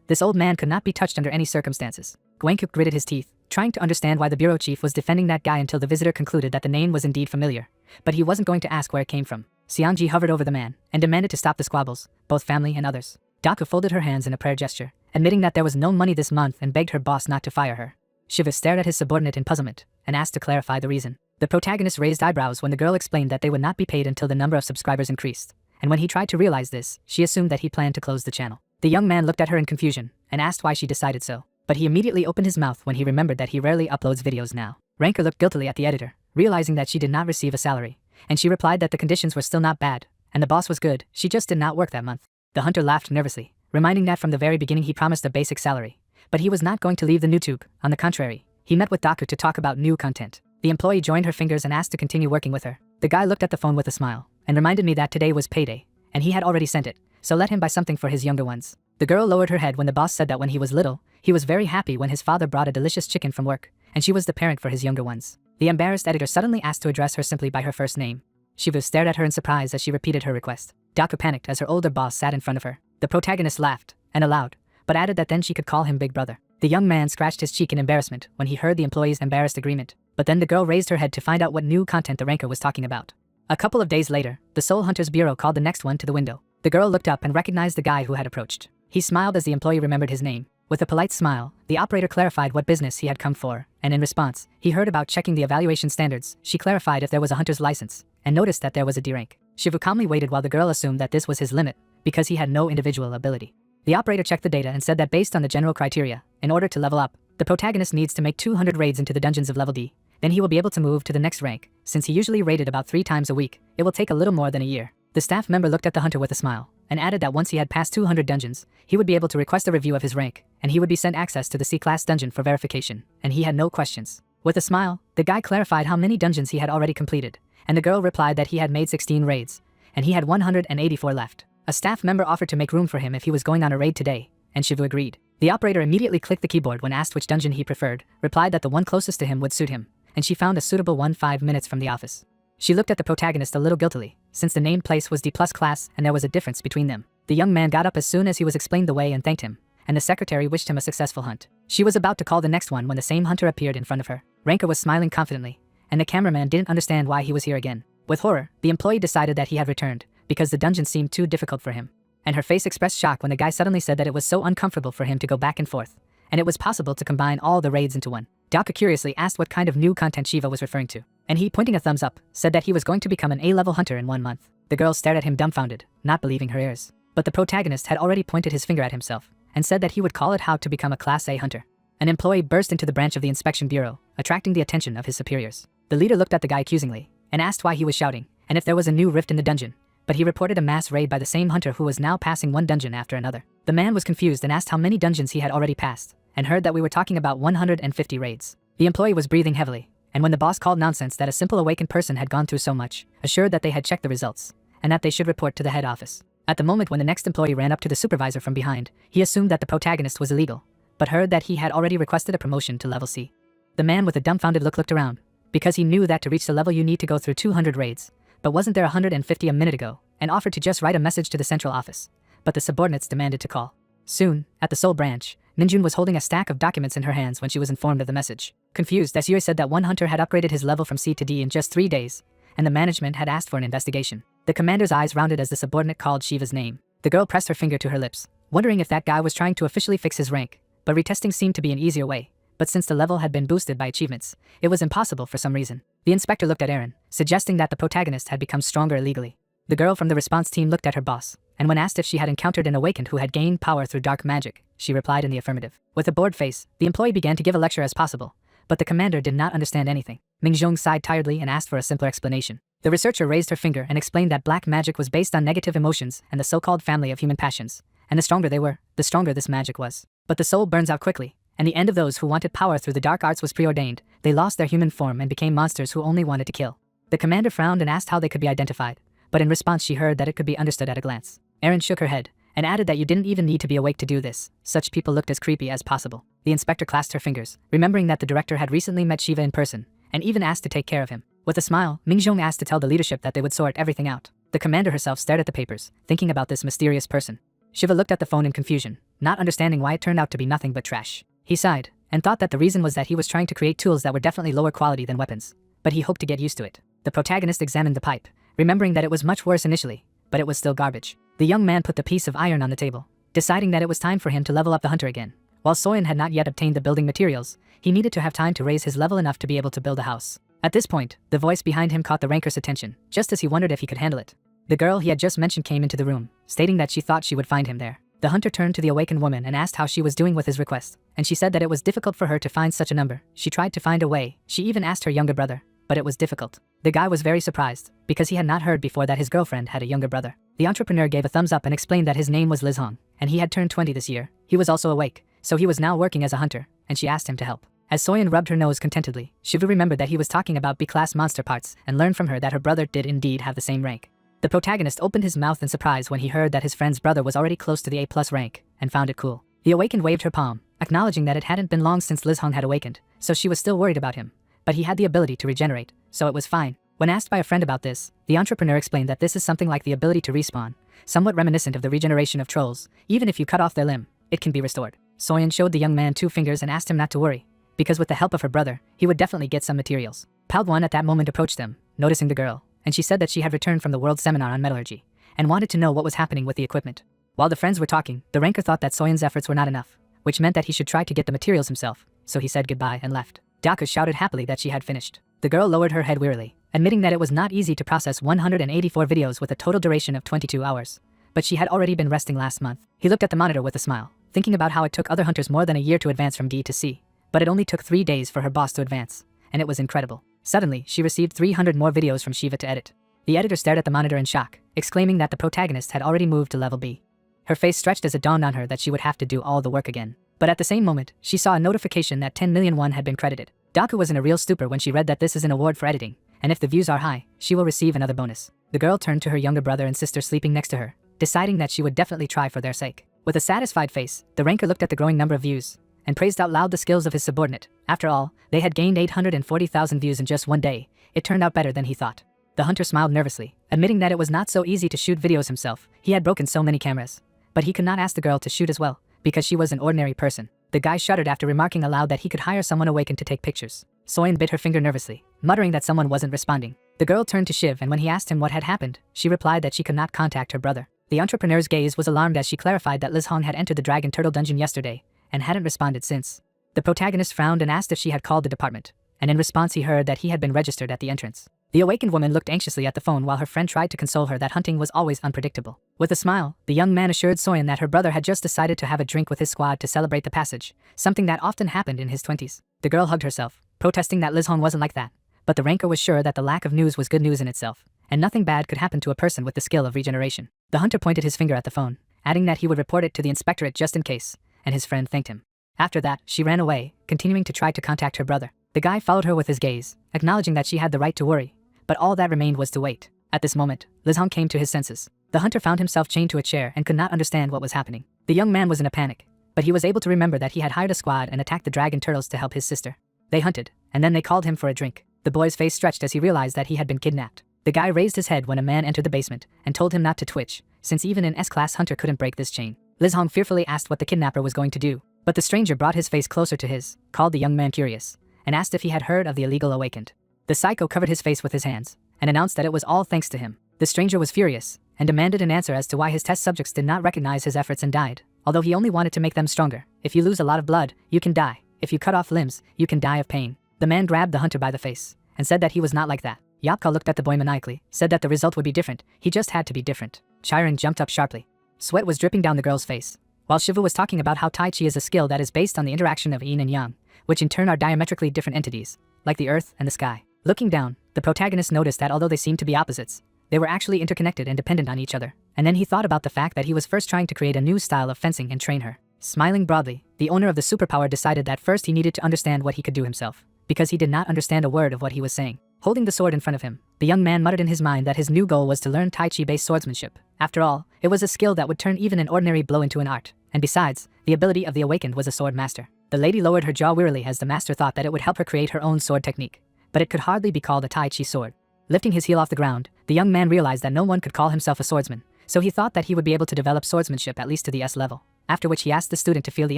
S1: this old man could not be touched under any circumstances. Gwankuk gritted his teeth, trying to understand why the bureau chief was defending that guy until the visitor concluded that the name was indeed familiar, but he wasn't going to ask where it came from. Seonji hovered over the man and demanded to stop the squabbles, both family and others. Daku folded her hands in a prayer gesture, admitting that there was no money this month and begged her boss not to fire her. Shiva stared at his subordinate in puzzlement and asked to clarify the reason. The protagonist raised eyebrows when the girl explained that they would not be paid until the number of subscribers increased, and when he tried to realize this, she assumed that he planned to close the channel. The young man looked at her in confusion and asked why she decided so, but he immediately opened his mouth when he remembered that he rarely uploads videos now. Ranker looked guiltily at the editor, realizing that she did not receive a salary, and she replied that the conditions were still not bad, and the boss was good, she just did not work that month. The hunter laughed nervously, reminding that from the very beginning he promised a basic salary, but he was not going to leave the YouTube. On the contrary, he met with Daku to talk about new content. The employee joined her fingers and asked to continue working with her. The guy looked at the phone with a smile, and reminded me that today was payday, and he had already sent it, so let him buy something for his younger ones. The girl lowered her head when the boss said that when he was little, he was very happy when his father brought a delicious chicken from work, and she was the parent for his younger ones. The embarrassed editor suddenly asked to address her simply by her first name. Shiva stared at her in surprise as she repeated her request. Daku panicked as her older boss sat in front of her. The protagonist laughed, and aloud, but added that then she could call him Big Brother. The young man scratched his cheek in embarrassment when he heard the employee's embarrassed agreement, but then the girl raised her head to find out what new content the ranker was talking about. A couple of days later, the Soul Hunters Bureau called the next one to the window. The girl looked up and recognized the guy who had approached. He smiled as the employee remembered his name. With a polite smile, the operator clarified what business he had come for, and in response, he heard about checking the evaluation standards. She clarified if there was a hunter's license, and noticed that there was a D rank. Shivu calmly waited while the girl assumed that this was his limit, because he had no individual ability. The operator checked the data and said that based on the general criteria, in order to level up, the protagonist needs to make 200 raids into the dungeons of level D. Then he will be able to move to the next rank. Since he usually raided about 3 times a week, it will take a little more than a year. The staff member looked at the hunter with a smile, and added that once he had passed 200 dungeons, he would be able to request a review of his rank, and he would be sent access to the C-class dungeon for verification, and he had no questions. With a smile, the guy clarified how many dungeons he had already completed, and the girl replied that he had made 16 raids, and he had 184 left. A staff member offered to make room for him if he was going on a raid today, and Shivu agreed. The operator immediately clicked the keyboard when asked which dungeon he preferred, replied that the one closest to him would suit him, and she found a suitable one 5 minutes from the office. She looked at the protagonist a little guiltily, since the named place was D+ class and there was a difference between them. The young man got up as soon as he was explained the way and thanked him, and the secretary wished him a successful hunt. She was about to call the next one when the same hunter appeared in front of her. Ranker was smiling confidently, and the cameraman didn't understand why he was here again. With horror, the employee decided that he had returned, because the dungeon seemed too difficult for him. And her face expressed shock when the guy suddenly said that it was so uncomfortable for him to go back and forth, and it was possible to combine all the raids into one. Daka curiously asked what kind of new content Shiva was referring to, and he, pointing a thumbs up, said that he was going to become an A-level hunter in 1 month. The girl stared at him dumbfounded, not believing her ears. But the protagonist had already pointed his finger at himself, and said that he would call it how to become a Class A hunter. An employee burst into the branch of the inspection bureau, attracting the attention of his superiors. The leader looked at the guy accusingly, and asked why he was shouting, and if there was a new rift in the dungeon. But he reported a mass raid by the same hunter who was now passing one dungeon after another. The man was confused and asked how many dungeons he had already passed, and heard that we were talking about 150 raids. The employee was breathing heavily, and when the boss called nonsense that a simple awakened person had gone through so much, assured that they had checked the results, and that they should report to the head office. At the moment when the next employee ran up to the supervisor from behind, he assumed that the protagonist was illegal, but heard that he had already requested a promotion to level C. The man with a dumbfounded look looked around, because he knew that to reach the level you need to go through 200 raids, but wasn't there 150 a minute ago, and offered to just write a message to the central office, but the subordinates demanded to call. Soon, at the Seoul branch, Minjun was holding a stack of documents in her hands when she was informed of the message. Confused, Yue said that one hunter had upgraded his level from C to D in just 3 days, and the management had asked for an investigation. The commander's eyes rounded as the subordinate called Shiva's name. The girl pressed her finger to her lips, wondering if that guy was trying to officially fix his rank, but retesting seemed to be an easier way. But since the level had been boosted by achievements, it was impossible for some reason. The inspector looked at Aaron, suggesting that the protagonist had become stronger illegally. The girl from the response team looked at her boss, and when asked if she had encountered an awakened who had gained power through dark magic, she replied in the affirmative. With a bored face, the employee began to give a lecture as possible, but the commander did not understand anything. Mingjong sighed tiredly and asked for a simpler explanation. The researcher raised her finger and explained that black magic was based on negative emotions and the so-called family of human passions, and the stronger they were, the stronger this magic was. But the soul burns out quickly, and the end of those who wanted power through the dark arts was preordained. They lost their human form and became monsters who only wanted to kill. The commander frowned and asked how they could be identified, but in response she heard that it could be understood at a glance. Aaron shook her head, and added that you didn't even need to be awake to do this. Such people looked as creepy as possible. The inspector clasped her fingers, remembering that the director had recently met Shiva in person, and even asked to take care of him. With a smile, Mingjong asked to tell the leadership that they would sort everything out. The commander herself stared at the papers, thinking about this mysterious person. Shiva looked at the phone in confusion, not understanding why it turned out to be nothing but trash. He sighed, and thought that the reason was that he was trying to create tools that were definitely lower quality than weapons, but he hoped to get used to it. The protagonist examined the pipe, remembering that it was much worse initially, but it was still garbage. The young man put the piece of iron on the table, deciding that it was time for him to level up the hunter again. While Soyeon had not yet obtained the building materials, he needed to have time to raise his level enough to be able to build a house. At this point, the voice behind him caught the ranker's attention, just as he wondered if he could handle it. The girl he had just mentioned came into the room, stating that she thought she would find him there. The hunter turned to the awakened woman and asked how she was doing with his request, and she said that it was difficult for her to find such a number. She tried to find a way. She even asked her younger brother, but it was difficult. The guy was very surprised, because he had not heard before that his girlfriend had a younger brother. The entrepreneur gave a thumbs up and explained that his name was Liz Hong, and he had turned 20 this year. He was also awake, so he was now working as a hunter, and she asked him to help. As Soyeon rubbed her nose contentedly, Shiva remembered that he was talking about B-class monster parts and learned from her that her brother did indeed have the same rank. The protagonist opened his mouth in surprise when he heard that his friend's brother was already close to the A+ rank, and found it cool. The awakened waved her palm, acknowledging that it hadn't been long since Liz Hong had awakened, so she was still worried about him. But he had the ability to regenerate, so it was fine. When asked by a friend about this, the entrepreneur explained that this is something like the ability to respawn, somewhat reminiscent of the regeneration of trolls. Even if you cut off their limb, it can be restored. Soyeon showed the young man 2 fingers and asked him not to worry, because with the help of her brother, he would definitely get some materials. Palgwan at that moment approached them, noticing the girl, and she said that she had returned from the world seminar on metallurgy, and wanted to know what was happening with the equipment. While the friends were talking, the ranker thought that Soyeon's efforts were not enough, which meant that he should try to get the materials himself, so he said goodbye and left. Daka shouted happily that she had finished. The girl lowered her head wearily, admitting that it was not easy to process 184 videos with a total duration of 22 hours, but she had already been resting last month. He looked at the monitor with a smile, thinking about how it took other hunters more than a year to advance from D to C, but it only took 3 days for her boss to advance, and it was incredible. Suddenly, she received 300 more videos from Shiva to edit. The editor stared at the monitor in shock, exclaiming that the protagonist had already moved to level B. Her face stretched as it dawned on her that she would have to do all the work again. But at the same moment, she saw a notification that 10 million won had been credited. Daku was in a real stupor when she read that this is an award for editing, and if the views are high, she will receive another bonus. The girl turned to her younger brother and sister sleeping next to her, deciding that she would definitely try for their sake. With a satisfied face, the ranker looked at the growing number of views, and praised out loud the skills of his subordinate. After all, they had gained 840,000 views in just 1 day. It turned out better than he thought. The hunter smiled nervously, admitting that it was not so easy to shoot videos himself. He had broken so many cameras. But he could not ask the girl to shoot as well, because she was an ordinary person. The guy shuddered after remarking aloud that he could hire someone awakened to take pictures. Soyeon bit her finger nervously, muttering that someone wasn't responding. The girl turned to Shiv, and when he asked him what had happened, she replied that she could not contact her brother. The entrepreneur's gaze was alarmed as she clarified that Liz Hong had entered the Dragon Turtle dungeon yesterday, and hadn't responded since. The protagonist frowned and asked if she had called the department, and in response he heard that he had been registered at the entrance. The awakened woman looked anxiously at the phone while her friend tried to console her that hunting was always unpredictable. With a smile, the young man assured Soyeon that her brother had just decided to have a drink with his squad to celebrate the passage, something that often happened in his 20s. The girl hugged herself, protesting that Liz Hong wasn't like that, but the ranker was sure that the lack of news was good news in itself, and nothing bad could happen to a person with the skill of regeneration. The hunter pointed his finger at the phone, adding that he would report it to the inspectorate just in case, and his friend thanked him. After that, she ran away, continuing to try to contact her brother. The guy followed her with his gaze, acknowledging that she had the right to worry, but all that remained was to wait. At this moment, Liz Hong came to his senses. The hunter found himself chained to a chair and could not understand what was happening. The young man was in a panic, but he was able to remember that he had hired a squad and attacked the dragon turtles to help his sister. They hunted, and then they called him for a drink. The boy's face stretched as he realized that he had been kidnapped. The guy raised his head when a man entered the basement and told him not to twitch, since even an S-class hunter couldn't break this chain. Liz Hong fearfully asked what the kidnapper was going to do, but the stranger brought his face closer to his, called the young man curious, and asked if he had heard of the illegal awakened. The psycho covered his face with his hands and announced that it was all thanks to him. The stranger was furious and demanded an answer as to why his test subjects did not recognize his efforts and died, although he only wanted to make them stronger. If you lose a lot of blood, you can die. If you cut off limbs, you can die of pain. The man grabbed the hunter by the face and said that he was not like that. Yapka looked at the boy maniacally, said that the result would be different, he just had to be different. Chiron jumped up sharply. Sweat was dripping down the girl's face, while Shivu was talking about how Tai Chi is a skill that is based on the interaction of yin and yang, which in turn are diametrically different entities, like the earth and the sky. Looking down, the protagonist noticed that although they seemed to be opposites, they were actually interconnected and dependent on each other, and then he thought about the fact that he was first trying to create a new style of fencing and train her. Smiling broadly, the owner of the superpower decided that first he needed to understand what he could do himself, because he did not understand a word of what he was saying. Holding the sword in front of him, the young man muttered in his mind that his new goal was to learn Tai Chi-based swordsmanship. After all, it was a skill that would turn even an ordinary blow into an art, and besides, the ability of the awakened was a sword master. The lady lowered her jaw wearily as the master thought that it would help her create her own sword technique, but it could hardly be called a Tai Chi sword. Lifting his heel off the ground, the young man realized that no one could call himself a swordsman, so he thought that he would be able to develop swordsmanship at least to the S level, after which he asked the student to feel the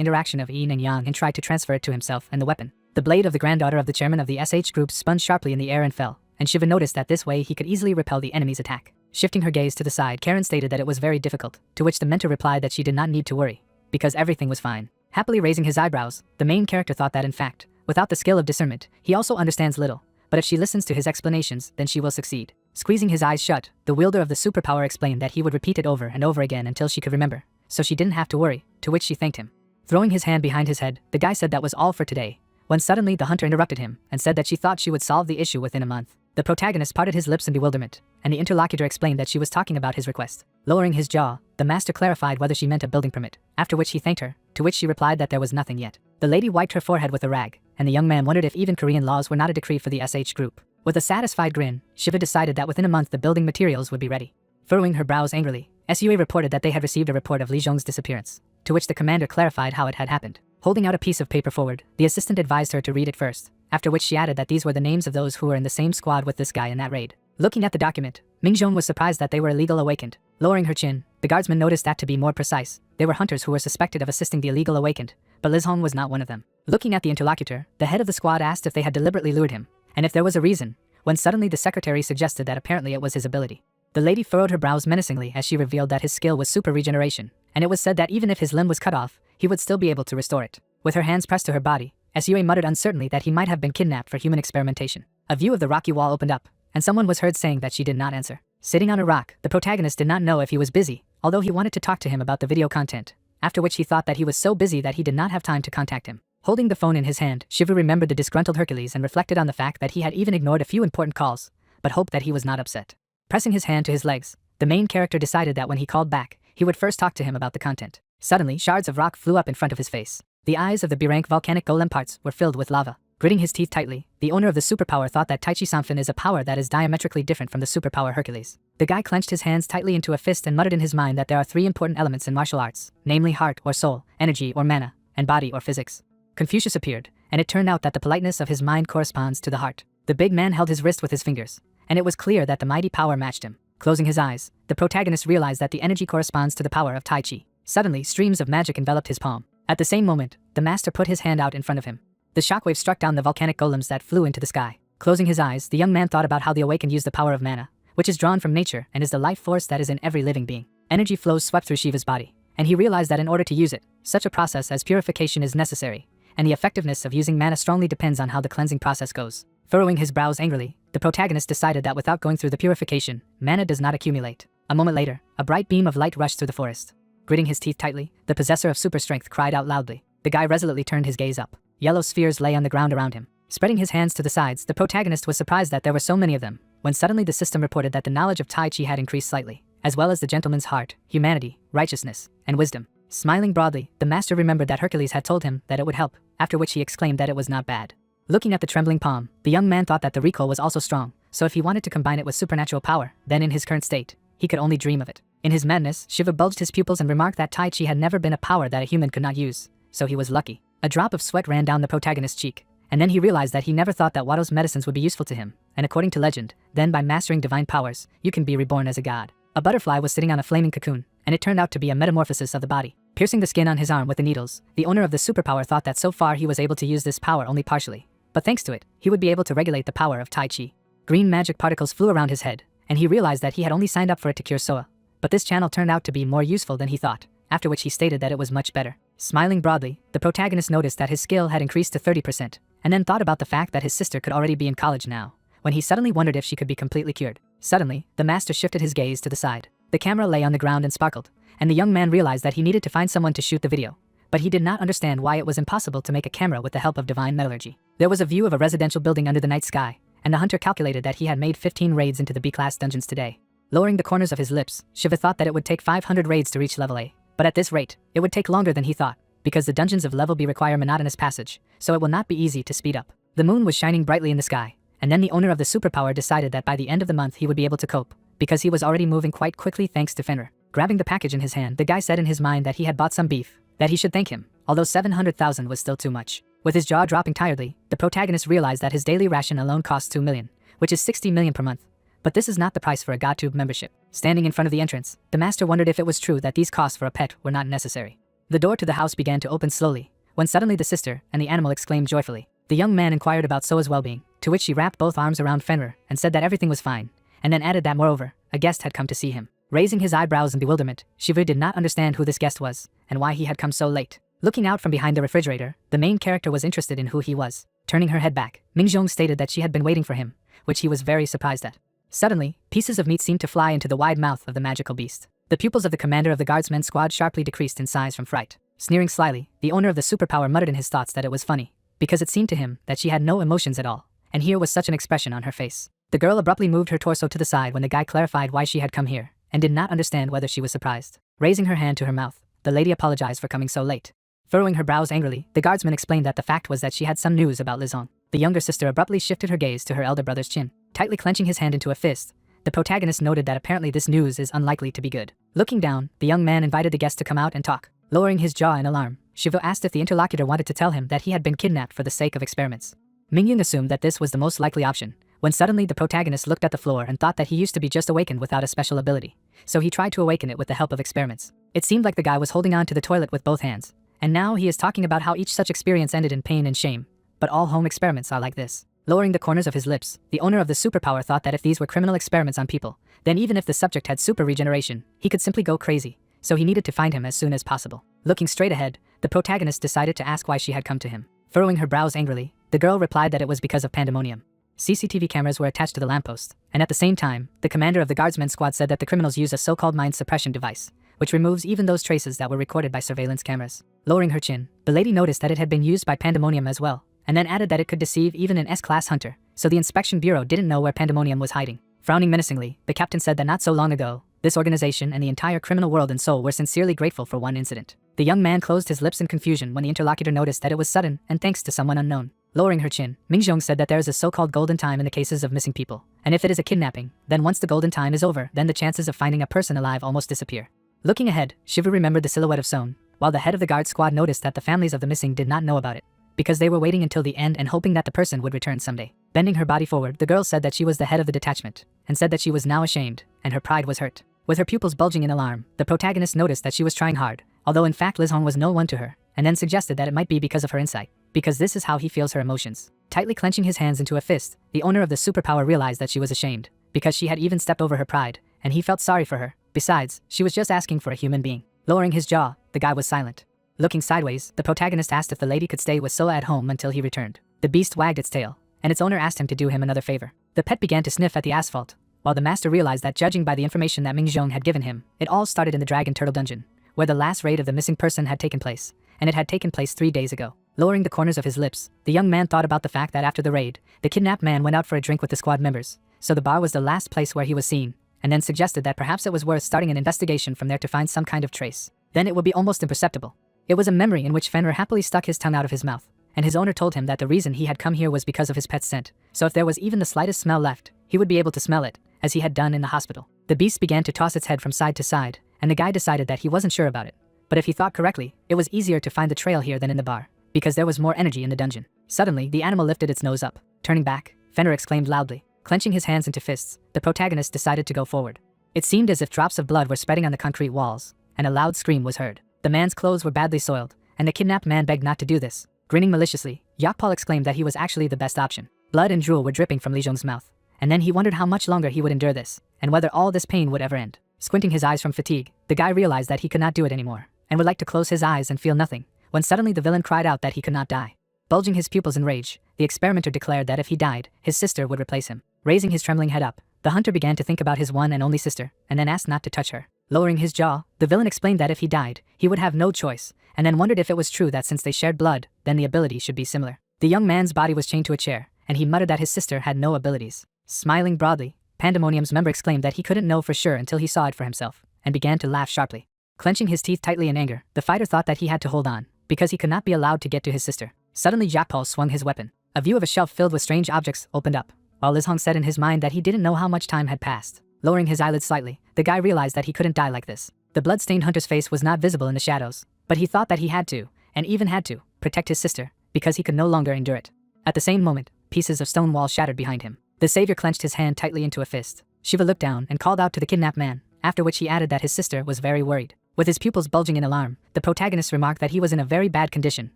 S1: interaction of yin and yang and tried to transfer it to himself and the weapon. The blade of the granddaughter of the chairman of the SH group spun sharply in the air and fell, and Shiva noticed that this way he could easily repel the enemy's attack. Shifting her gaze to the side, Karen stated that it was very difficult, to which the mentor replied that she did not need to worry, because everything was fine. Happily raising his eyebrows, the main character thought that in fact, without the skill of discernment, he also understands little, but if she listens to his explanations, then she will succeed. Squeezing his eyes shut, the wielder of the superpower explained that he would repeat it over and over again until she could remember, so she didn't have to worry, to which she thanked him. Throwing his hand behind his head, the guy said that was all for today, when suddenly the hunter interrupted him and said that she thought she would solve the issue within a month. The protagonist parted his lips in bewilderment, and the interlocutor explained that she was talking about his request. Lowering his jaw, the master clarified whether she meant a building permit, after which he thanked her, to which she replied that there was nothing yet. The lady wiped her forehead with a rag, and the young man wondered if even Korean laws were not a decree for the SH group. With a satisfied grin, Shiva decided that within a month the building materials would be ready. Furrowing her brows angrily, SUA reported that they had received a report of Li Zhong's disappearance, to which the commander clarified how it had happened. Holding out a piece of paper forward, the assistant advised her to read it first, after which she added that these were the names of those who were in the same squad with this guy in that raid. Looking at the document, Mingjong was surprised that they were illegal awakened. Lowering her chin, the guardsman noticed that to be more precise, they were hunters who were suspected of assisting the illegal awakened, but Liz Hong was not one of them. Looking at the interlocutor, the head of the squad asked if they had deliberately lured him, and if there was a reason, when suddenly the secretary suggested that apparently it was his ability. The lady furrowed her brows menacingly as she revealed that his skill was super regeneration, and it was said that even if his limb was cut off, he would still be able to restore it. With her hands pressed to her body, SUA muttered uncertainly that he might have been kidnapped for human experimentation. A view of the rocky wall opened up, and someone was heard saying that she did not answer. Sitting on a rock, the protagonist did not know if he was busy, although he wanted to talk to him about the video content, after which he thought that he was so busy that he did not have time to contact him. Holding the phone in his hand, Shivu remembered the disgruntled Hercules and reflected on the fact that he had even ignored a few important calls, but hoped that he was not upset. Pressing his hand to his legs, the main character decided that when he called back, he would first talk to him about the content. Suddenly, shards of rock flew up in front of his face. The eyes of the B-rank volcanic golem parts were filled with lava. Gritting his teeth tightly, the owner of the superpower thought that Tai Chi Sanfen is a power that is diametrically different from the superpower Hercules. The guy clenched his hands tightly into a fist and muttered in his mind that there are three important elements in martial arts, namely heart or soul, energy or mana, and body or physics. Confucius appeared, and it turned out that the politeness of his mind corresponds to the heart. The big man held his wrist with his fingers, and it was clear that the mighty power matched him. Closing his eyes, the protagonist realized that the energy corresponds to the power of Tai Chi. Suddenly, streams of magic enveloped his palm. At the same moment, the master put his hand out in front of him. The shockwave struck down the volcanic golems that flew into the sky. Closing his eyes, the young man thought about how the awakened use the power of mana, which is drawn from nature and is the life force that is in every living being. Energy flows swept through Shiva's body, and he realized that in order to use it, such a process as purification is necessary, and the effectiveness of using mana strongly depends on how the cleansing process goes. Furrowing his brows angrily, the protagonist decided that without going through the purification, mana does not accumulate. A moment later, a bright beam of light rushed through the forest. Gritting his teeth tightly, the possessor of super strength cried out loudly. The guy resolutely turned his gaze up. Yellow spheres lay on the ground around him. Spreading his hands to the sides, the protagonist was surprised that there were so many of them, when suddenly the system reported that the knowledge of Tai Chi had increased slightly, as well as the gentleman's heart, humanity, righteousness, and wisdom. Smiling broadly, the master remembered that Hercules had told him that it would help, after which he exclaimed that it was not bad. Looking at the trembling palm, the young man thought that the recall was also strong, so if he wanted to combine it with supernatural power, then in his current state, he could only dream of it. In his madness, Shiva bulged his pupils and remarked that Tai Chi had never been a power that a human could not use, so he was lucky. A drop of sweat ran down the protagonist's cheek, and then he realized that he never thought that Watto's medicines would be useful to him, and according to legend, then by mastering divine powers, you can be reborn as a god. A butterfly was sitting on a flaming cocoon, and it turned out to be a metamorphosis of the body. Piercing the skin on his arm with the needles, the owner of the superpower thought that so far he was able to use this power only partially, but thanks to it, he would be able to regulate the power of Tai Chi. Green magic particles flew around his head, and he realized that he had only signed up for it to cure Soa. But this channel turned out to be more useful than he thought, after which he stated that it was much better. Smiling broadly, the protagonist noticed that his skill had increased to 30%, and then thought about the fact that his sister could already be in college now, when he suddenly wondered if she could be completely cured. Suddenly, the master shifted his gaze to the side. The camera lay on the ground and sparkled, and the young man realized that he needed to find someone to shoot the video, but he did not understand why it was impossible to make a camera with the help of divine metallurgy. There was a view of a residential building under the night sky, and the hunter calculated that he had made 15 raids into the B-class dungeons today. Lowering the corners of his lips, Shiva thought that it would take 500 raids to reach level A, but at this rate, it would take longer than he thought, because the dungeons of level B require monotonous passage, so it will not be easy to speed up. The moon was shining brightly in the sky, and then the owner of the superpower decided that by the end of the month he would be able to cope, because he was already moving quite quickly thanks to Fenrir. Grabbing the package in his hand, the guy said in his mind that he had bought some beef, that he should thank him, although 700,000 was still too much. With his jaw dropping tiredly, the protagonist realized that his daily ration alone costs 2 million, which is 60 million per month. But this is not the price for a GodTube membership. Standing in front of the entrance, the master wondered if it was true that these costs for a pet were not necessary. The door to the house began to open slowly, when suddenly the sister and the animal exclaimed joyfully. The young man inquired about Soa's well-being, to which she wrapped both arms around Fenrir and said that everything was fine, and then added that moreover, a guest had come to see him. Raising his eyebrows in bewilderment, Shiva did not understand who this guest was, and why he had come so late. Looking out from behind the refrigerator, the main character was interested in who he was. Turning her head back, Mingjong stated that she had been waiting for him, which he was very surprised at. Suddenly, pieces of meat seemed to fly into the wide mouth of the magical beast. The pupils of the commander of the guardsmen squad sharply decreased in size from fright. Sneering slyly, the owner of the superpower muttered in his thoughts that it was funny, because it seemed to him that she had no emotions at all, and here was such an expression on her face. The girl abruptly moved her torso to the side when the guy clarified why she had come here, and did not understand whether she was surprised. Raising her hand to her mouth, the lady apologized for coming so late. Furrowing her brows angrily, the guardsman explained that the fact was that she had some news about Lizong. The younger sister abruptly shifted her gaze to her elder brother's chin. Tightly clenching his hand into a fist, the protagonist noted that apparently this news is unlikely to be good. Looking down, the young man invited the guest to come out and talk. Lowering his jaw in alarm, Shiva asked if the interlocutor wanted to tell him that he had been kidnapped for the sake of experiments. Mingyun assumed that this was the most likely option, when suddenly the protagonist looked at the floor and thought that he used to be just awakened without a special ability, so he tried to awaken it with the help of experiments. It seemed like the guy was holding on to the toilet with both hands, and now he is talking about how each such experience ended in pain and shame, but all home experiments are like this. Lowering the corners of his lips, the owner of the superpower thought that if these were criminal experiments on people, then even if the subject had super regeneration, he could simply go crazy, so he needed to find him as soon as possible. Looking straight ahead, the protagonist decided to ask why she had come to him. Furrowing her brows angrily, the girl replied that it was because of pandemonium. CCTV cameras were attached to the lamppost, and at the same time, the commander of the guardsmen squad said that the criminals use a so-called mind suppression device, which removes even those traces that were recorded by surveillance cameras. Lowering her chin, the lady noticed that it had been used by pandemonium as well, and then added that it could deceive even an S-class hunter, so the inspection bureau didn't know where pandemonium was hiding. Frowning menacingly, the captain said that not so long ago, this organization and the entire criminal world in Seoul were sincerely grateful for one incident. The young man closed his lips in confusion when the interlocutor noticed that it was sudden and thanks to someone unknown. Lowering her chin, Mingjong said that there is a so-called golden time in the cases of missing people, and if it is a kidnapping, then once the golden time is over, then the chances of finding a person alive almost disappear. Looking ahead, Shiva remembered the silhouette of Son, while the head of the guard squad noticed that the families of the missing did not know about it, because they were waiting until the end and hoping that the person would return someday. Bending her body forward, the girl said that she was the head of the detachment, and said that she was now ashamed, and her pride was hurt. With her pupils bulging in alarm, the protagonist noticed that she was trying hard, although in fact Liz Hong was no one to her, and then suggested that it might be because of her insight, because this is how he feels her emotions. Tightly clenching his hands into a fist, the owner of the superpower realized that she was ashamed, because she had even stepped over her pride, and he felt sorry for her. Besides, she was just asking for a human being. Lowering his jaw, the guy was silent. Looking sideways, the protagonist asked if the lady could stay with Sola at home until he returned. The beast wagged its tail, and its owner asked him to do him another favor. The pet began to sniff at the asphalt, while the master realized that judging by the information that Mingzhong had given him, it all started in the Dragon Turtle Dungeon, where the last raid of the missing person had taken place, and it had taken place 3 days ago. Lowering the corners of his lips, the young man thought about the fact that after the raid, the kidnapped man went out for a drink with the squad members, so the bar was the last place where he was seen, and then suggested that perhaps it was worth starting an investigation from there to find some kind of trace. Then it would be almost imperceptible. It was a memory in which Fenrir happily stuck his tongue out of his mouth, and his owner told him that the reason he had come here was because of his pet's scent, so if there was even the slightest smell left, he would be able to smell it, as he had done in the hospital. The beast began to toss its head from side to side, and the guy decided that he wasn't sure about it. But if he thought correctly, it was easier to find the trail here than in the bar, because there was more energy in the dungeon. Suddenly, the animal lifted its nose up. Turning back, Fenrir exclaimed loudly. Clenching his hands into fists, the protagonist decided to go forward. It seemed as if drops of blood were spreading on the concrete walls, and a loud scream was heard. The man's clothes were badly soiled, and the kidnapped man begged not to do this. Grinning maliciously, Yakpal exclaimed that he was actually the best option. Blood and drool were dripping from Li Zhong's mouth, and then he wondered how much longer he would endure this, and whether all this pain would ever end. Squinting his eyes from fatigue, the guy realized that he could not do it anymore, and would like to close his eyes and feel nothing, when suddenly the villain cried out that he could not die. Bulging his pupils in rage, the experimenter declared that if he died, his sister would replace him. Raising his trembling head up, the hunter began to think about his one and only sister, and then asked not to touch her. Lowering his jaw, the villain explained that if he died, he would have no choice, and then wondered if it was true that since they shared blood, then the ability should be similar. The young man's body was chained to a chair, and he muttered that his sister had no abilities. Smiling broadly, Pandemonium's member exclaimed that he couldn't know for sure until he saw it for himself, and began to laugh sharply. Clenching his teeth tightly in anger, the fighter thought that he had to hold on, because he could not be allowed to get to his sister. Suddenly Jakpal swung his weapon. A view of a shelf filled with strange objects opened up, while Liz Hong said in his mind that he didn't know how much time had passed. Lowering his eyelids slightly, the guy realized that he couldn't die like this. The blood-stained hunter's face was not visible in the shadows, but he thought that he had to, and even had to, protect his sister, because he could no longer endure it. At the same moment, pieces of stone wall shattered behind him. The savior clenched his hand tightly into a fist. Shiva looked down and called out to the kidnapped man, after which he added that his sister was very worried. With his pupils bulging in alarm, the protagonist remarked that he was in a very bad condition,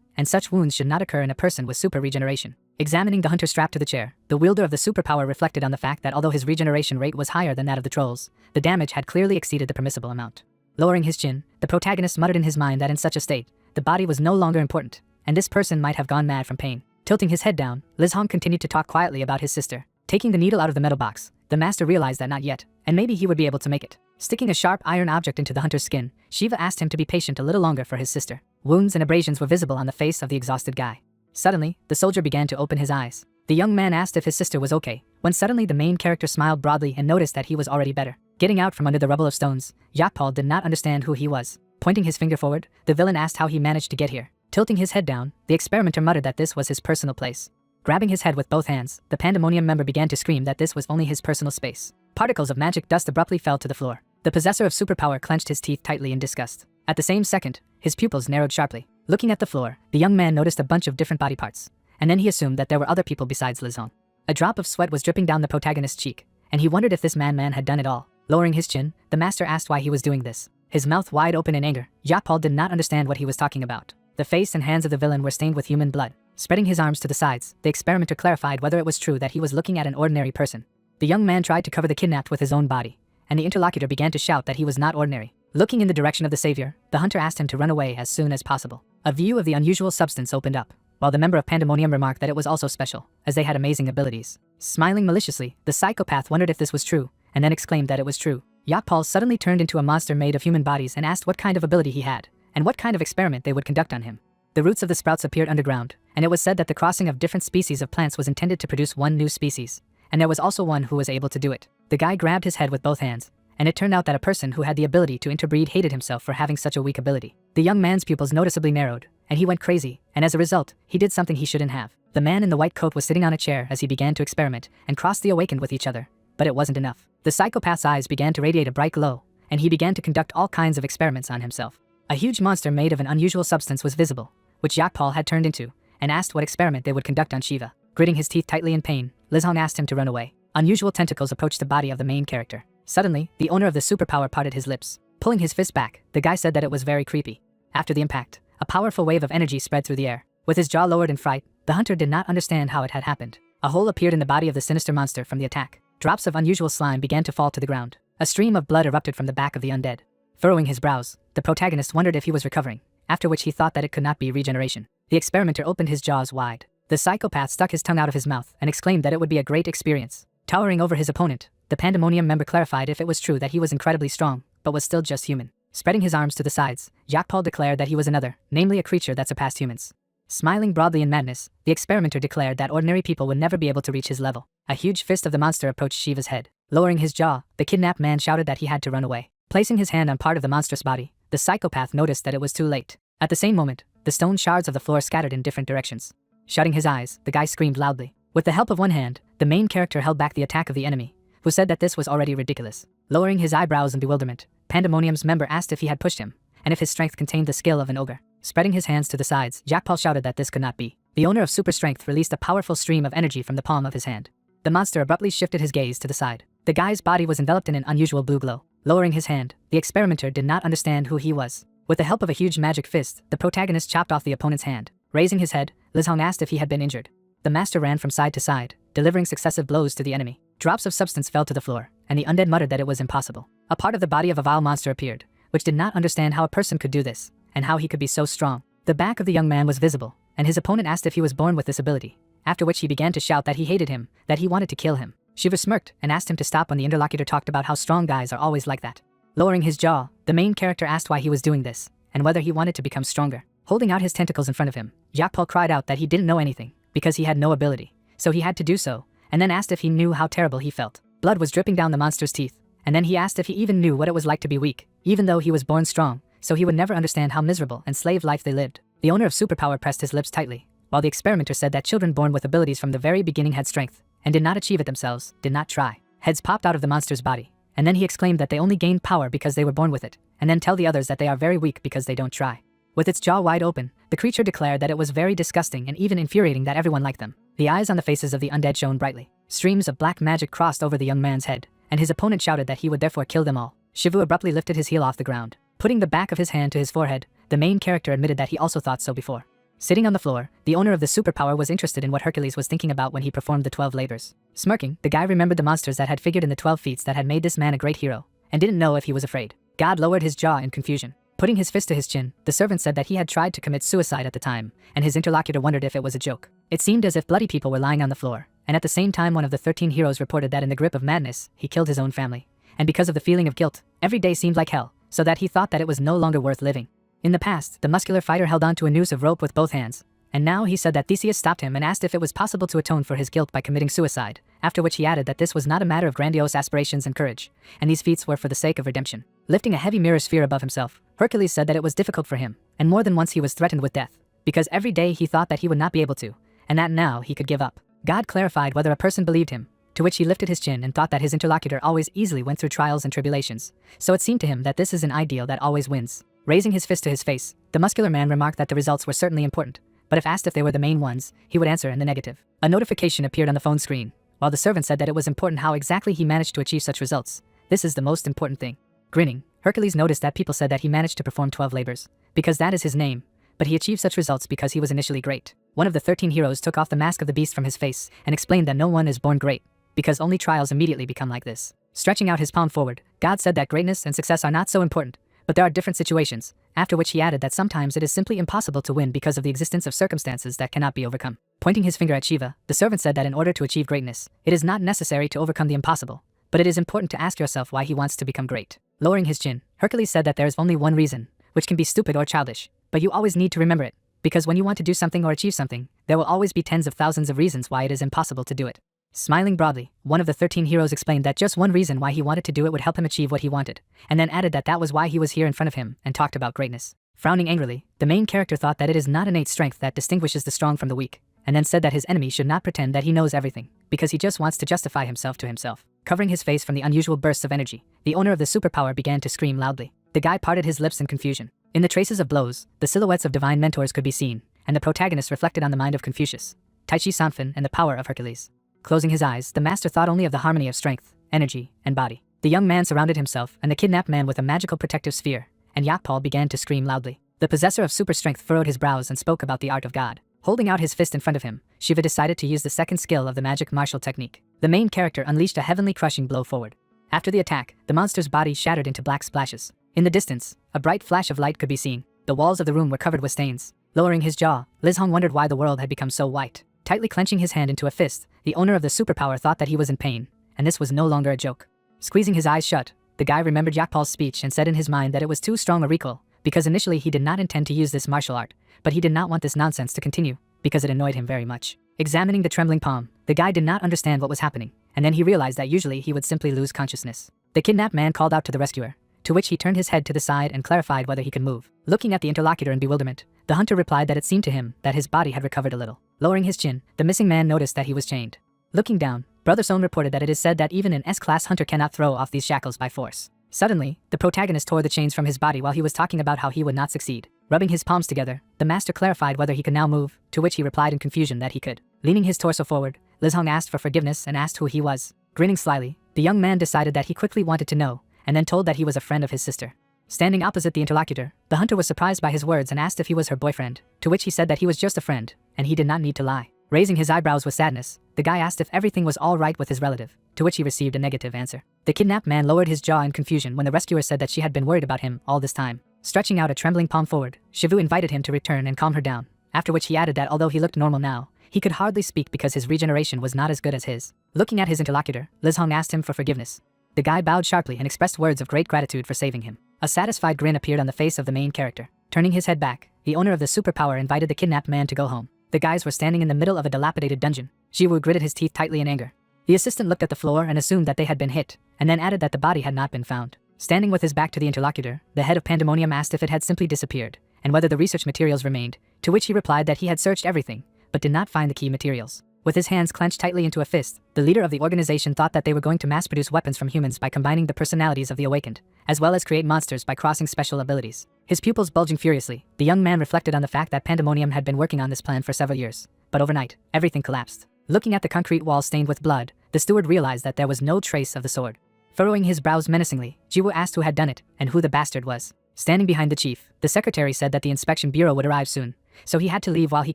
S1: and such wounds should not occur in a person with super regeneration. Examining the hunter strapped to the chair, the wielder of the superpower reflected on the fact that although his regeneration rate was higher than that of the trolls, the damage had clearly exceeded the permissible amount. Lowering his chin, the protagonist muttered in his mind that in such a state, the body was no longer important, and this person might have gone mad from pain. Tilting his head down, Liz Hong continued to talk quietly about his sister. Taking the needle out of the metal box, the master realized that not yet, and maybe he would be able to make it. Sticking a sharp iron object into the hunter's skin, Shiva asked him to be patient a little longer for his sister. Wounds and abrasions were visible on the face of the exhausted guy. Suddenly, the soldier began to open his eyes. The young man asked if his sister was okay, when suddenly the main character smiled broadly and noticed that he was already better. Getting out from under the rubble of stones, Yakpal did not understand who he was. Pointing his finger forward, the villain asked how he managed to get here. Tilting his head down, the experimenter muttered that this was his personal place. Grabbing his head with both hands, the Pandemonium member began to scream that this was only his personal space. Particles of magic dust abruptly fell to the floor. The possessor of superpower clenched his teeth tightly in disgust. At the same second, his pupils narrowed sharply. Looking at the floor, the young man noticed a bunch of different body parts, and then he assumed that there were other people besides Liz Hong. A drop of sweat was dripping down the protagonist's cheek, and he wondered if this man had done it all. Lowering his chin, the master asked why he was doing this. His mouth wide open in anger, Yakpal did not understand what he was talking about. The face and hands of the villain were stained with human blood. Spreading his arms to the sides, the experimenter clarified whether it was true that he was looking at an ordinary person. The young man tried to cover the kidnapped with his own body, and the interlocutor began to shout that he was not ordinary. Looking in the direction of the savior, the hunter asked him to run away as soon as possible. A view of the unusual substance opened up, while the member of Pandemonium remarked that it was also special, as they had amazing abilities. Smiling maliciously, the psychopath wondered if this was true, and then exclaimed that it was true. Yakpal suddenly turned into a monster made of human bodies and asked what kind of ability he had, and what kind of experiment they would conduct on him. The roots of the sprouts appeared underground, and it was said that the crossing of different species of plants was intended to produce one new species, and there was also one who was able to do it. The guy grabbed his head with both hands, and it turned out that a person who had the ability to interbreed hated himself for having such a weak ability. The young man's pupils noticeably narrowed, and he went crazy, and as a result, he did something he shouldn't have. The man in the white coat was sitting on a chair as he began to experiment, and crossed the awakened with each other, but it wasn't enough. The psychopath's eyes began to radiate a bright glow, and he began to conduct all kinds of experiments on himself. A huge monster made of an unusual substance was visible, which Yakpal had turned into, and asked what experiment they would conduct on Shiva. Gritting his teeth tightly in pain, Liz Hong asked him to run away. Unusual tentacles approached the body of the main character. Suddenly, the owner of the superpower parted his lips. Pulling his fist back, the guy said that it was very creepy. After the impact, a powerful wave of energy spread through the air. With his jaw lowered in fright, the hunter did not understand how it had happened. A hole appeared in the body of the sinister monster from the attack. Drops of unusual slime began to fall to the ground. A stream of blood erupted from the back of the undead. Furrowing his brows, the protagonist wondered if he was recovering, after which he thought that it could not be regeneration. The experimenter opened his jaws wide. The psychopath stuck his tongue out of his mouth and exclaimed that it would be a great experience. Towering over his opponent, the Pandemonium member clarified if it was true that he was incredibly strong, but was still just human. Spreading his arms to the sides, Jacques Paul declared that he was another, namely a creature that surpassed humans. Smiling broadly in madness, the experimenter declared that ordinary people would never be able to reach his level. A huge fist of the monster approached Shiva's head. Lowering his jaw, the kidnapped man shouted that he had to run away. Placing his hand on part of the monstrous body, the psychopath noticed that it was too late. At the same moment, the stone shards of the floor scattered in different directions. Shutting his eyes, the guy screamed loudly. With the help of one hand, the main character held back the attack of the enemy, who said that this was already ridiculous. Lowering his eyebrows in bewilderment, Pandemonium's member asked if he had pushed him, and if his strength contained the skill of an ogre. Spreading his hands to the sides, Jacques Paul shouted that this could not be. The owner of super strength released a powerful stream of energy from the palm of his hand. The monster abruptly shifted his gaze to the side. The guy's body was enveloped in an unusual blue glow. Lowering his hand, the experimenter did not understand who he was. With the help of a huge magic fist, the protagonist chopped off the opponent's hand. Raising his head, Liz Hong asked if he had been injured. The master ran from side to side, delivering successive blows to the enemy. Drops of substance fell to the floor, and the undead muttered that it was impossible. A part of the body of a vile monster appeared, which did not understand how a person could do this, and how he could be so strong. The back of the young man was visible, and his opponent asked if he was born with this ability, after which he began to shout that he hated him, that he wanted to kill him. Shiva smirked and asked him to stop when the interlocutor talked about how strong guys are always like that. Lowering his jaw, the main character asked why he was doing this, and whether he wanted to become stronger. Holding out his tentacles in front of him, Jacques Paul cried out that he didn't know anything, because he had no ability, so he had to do so, and then asked if he knew how terrible he felt. Blood was dripping down the monster's teeth, and then he asked if he even knew what it was like to be weak, even though he was born strong, so he would never understand how miserable and slave life they lived. The owner of superpower pressed his lips tightly, while the experimenter said that children born with abilities from the very beginning had strength, and did not achieve it themselves, did not try. Heads popped out of the monster's body, and then he exclaimed that they only gained power because they were born with it, and then tell the others that they are very weak because they don't try. With its jaw wide open, the creature declared that it was very disgusting and even infuriating that everyone liked them. The eyes on the faces of the undead shone brightly. Streams of black magic crossed over the young man's head, and his opponent shouted that he would therefore kill them all. Shivu abruptly lifted his heel off the ground. Putting the back of his hand to his forehead, the main character admitted that he also thought so before. Sitting on the floor, the owner of the superpower was interested in what Hercules was thinking about when he performed the 12 labors. Smirking, the guy remembered the monsters that had figured in the 12 feats that had made this man a great hero, and didn't know if he was afraid. God lowered his jaw in confusion. Putting his fist to his chin, the servant said that he had tried to commit suicide at the time, and his interlocutor wondered if it was a joke. It seemed as if bloody people were lying on the floor, and at the same time one of the 13 heroes reported that in the grip of madness, he killed his own family. And because of the feeling of guilt, every day seemed like hell, so that he thought that it was no longer worth living. In the past, the muscular fighter held on to a noose of rope with both hands, and now he said that Theseus stopped him and asked if it was possible to atone for his guilt by committing suicide, after which he added that this was not a matter of grandiose aspirations and courage, and these feats were for the sake of redemption. Lifting a heavy mirror sphere above himself, Hercules said that it was difficult for him, and more than once he was threatened with death, because every day he thought that he would not be able to, and that now he could give up. God clarified whether a person believed him, to which he lifted his chin and thought that his interlocutor always easily went through trials and tribulations, so it seemed to him that this is an ideal that always wins. Raising his fist to his face, the muscular man remarked that the results were certainly important, but if asked if they were the main ones, he would answer in the negative. A notification appeared on the phone screen, while the servant said that it was important how exactly he managed to achieve such results. This is the most important thing. Grinning, Hercules noticed that people said that he managed to perform 12 labors, because that is his name, but he achieved such results because he was initially great. One of the 13 heroes took off the mask of the beast from his face and explained that no one is born great, because only trials immediately become like this. Stretching out his palm forward, God said that greatness and success are not so important, but there are different situations, after which he added that sometimes it is simply impossible to win because of the existence of circumstances that cannot be overcome. Pointing his finger at Shiva, the servant said that in order to achieve greatness, it is not necessary to overcome the impossible, but it is important to ask yourself why he wants to become great. Lowering his chin, Hercules said that there is only one reason, which can be stupid or childish, but you always need to remember it, because when you want to do something or achieve something, there will always be tens of thousands of reasons why it is impossible to do it. Smiling broadly, one of the 13 heroes explained that just one reason why he wanted to do it would help him achieve what he wanted, and then added that that was why he was here in front of him and talked about greatness. Frowning angrily, the main character thought that it is not innate strength that distinguishes the strong from the weak, and then said that his enemy should not pretend that he knows everything, because he just wants to justify himself to himself. Covering his face from the unusual bursts of energy, the owner of the superpower began to scream loudly. The guy parted his lips in confusion. In the traces of blows, the silhouettes of divine mentors could be seen, and the protagonist reflected on the mind of Confucius, Taichi Sanfen, and the power of Hercules. Closing his eyes, the master thought only of the harmony of strength, energy, and body. The young man surrounded himself and the kidnapped man with a magical protective sphere, and Jacques Paul began to scream loudly. The possessor of super strength furrowed his brows and spoke about the art of God. Holding out his fist in front of him, Shiva decided to use the second skill of the magic martial technique. The main character unleashed a heavenly crushing blow forward. After the attack, the monster's body shattered into black splashes. In the distance, a bright flash of light could be seen. The walls of the room were covered with stains. Lowering his jaw, Liz Hong wondered why the world had become so white. Tightly clenching his hand into a fist, the owner of the superpower thought that he was in pain, and this was no longer a joke. Squeezing his eyes shut, the guy remembered Yakpal's speech and said in his mind that it was too strong a recall, because initially he did not intend to use this martial art, but he did not want this nonsense to continue, because it annoyed him very much. Examining the trembling palm, the guy did not understand what was happening, and then he realized that usually he would simply lose consciousness. The kidnapped man called out to the rescuer, to which he turned his head to the side and clarified whether he could move. Looking at the interlocutor in bewilderment, the hunter replied that it seemed to him that his body had recovered a little. Lowering his chin, the missing man noticed that he was chained. Looking down, Brother Son reported that it is said that even an S-class hunter cannot throw off these shackles by force. Suddenly, the protagonist tore the chains from his body while he was talking about how he would not succeed. Rubbing his palms together, the master clarified whether he could now move, to which he replied in confusion that he could. Leaning his torso forward, Liz Hong asked for forgiveness and asked who he was. Grinning slyly, the young man decided that he quickly wanted to know, and then told that he was a friend of his sister. Standing opposite the interlocutor, the hunter was surprised by his words and asked if he was her boyfriend, to which he said that he was just a friend, and he did not need to lie. Raising his eyebrows with sadness, the guy asked if everything was all right with his relative, to which he received a negative answer. The kidnapped man lowered his jaw in confusion when the rescuer said that she had been worried about him all this time. Stretching out a trembling palm forward, Shivu invited him to return and calm her down, after which he added that although he looked normal now, he could hardly speak because his regeneration was not as good as his. Looking at his interlocutor, Liz Hong asked him for forgiveness. The guy bowed sharply and expressed words of great gratitude for saving him. A satisfied grin appeared on the face of the main character. Turning his head back, the owner of the superpower invited the kidnapped man to go home. The guys were standing in the middle of a dilapidated dungeon. Jiwoo gritted his teeth tightly in anger. The assistant looked at the floor and assumed that they had been hit, and then added that the body had not been found. Standing with his back to the interlocutor, the head of Pandemonium asked if it had simply disappeared, and whether the research materials remained, to which he replied that he had searched everything, but did not find the key materials. With his hands clenched tightly into a fist, the leader of the organization thought that they were going to mass-produce weapons from humans by combining the personalities of the awakened, as well as create monsters by crossing special abilities. His pupils bulging furiously, the young man reflected on the fact that Pandemonium had been working on this plan for several years, but overnight, everything collapsed. Looking at the concrete wall stained with blood, the steward realized that there was no trace of the sword. Furrowing his brows menacingly, Jiwoo asked who had done it and who the bastard was. Standing behind the chief, the secretary said that the inspection bureau would arrive soon, so he had to leave while he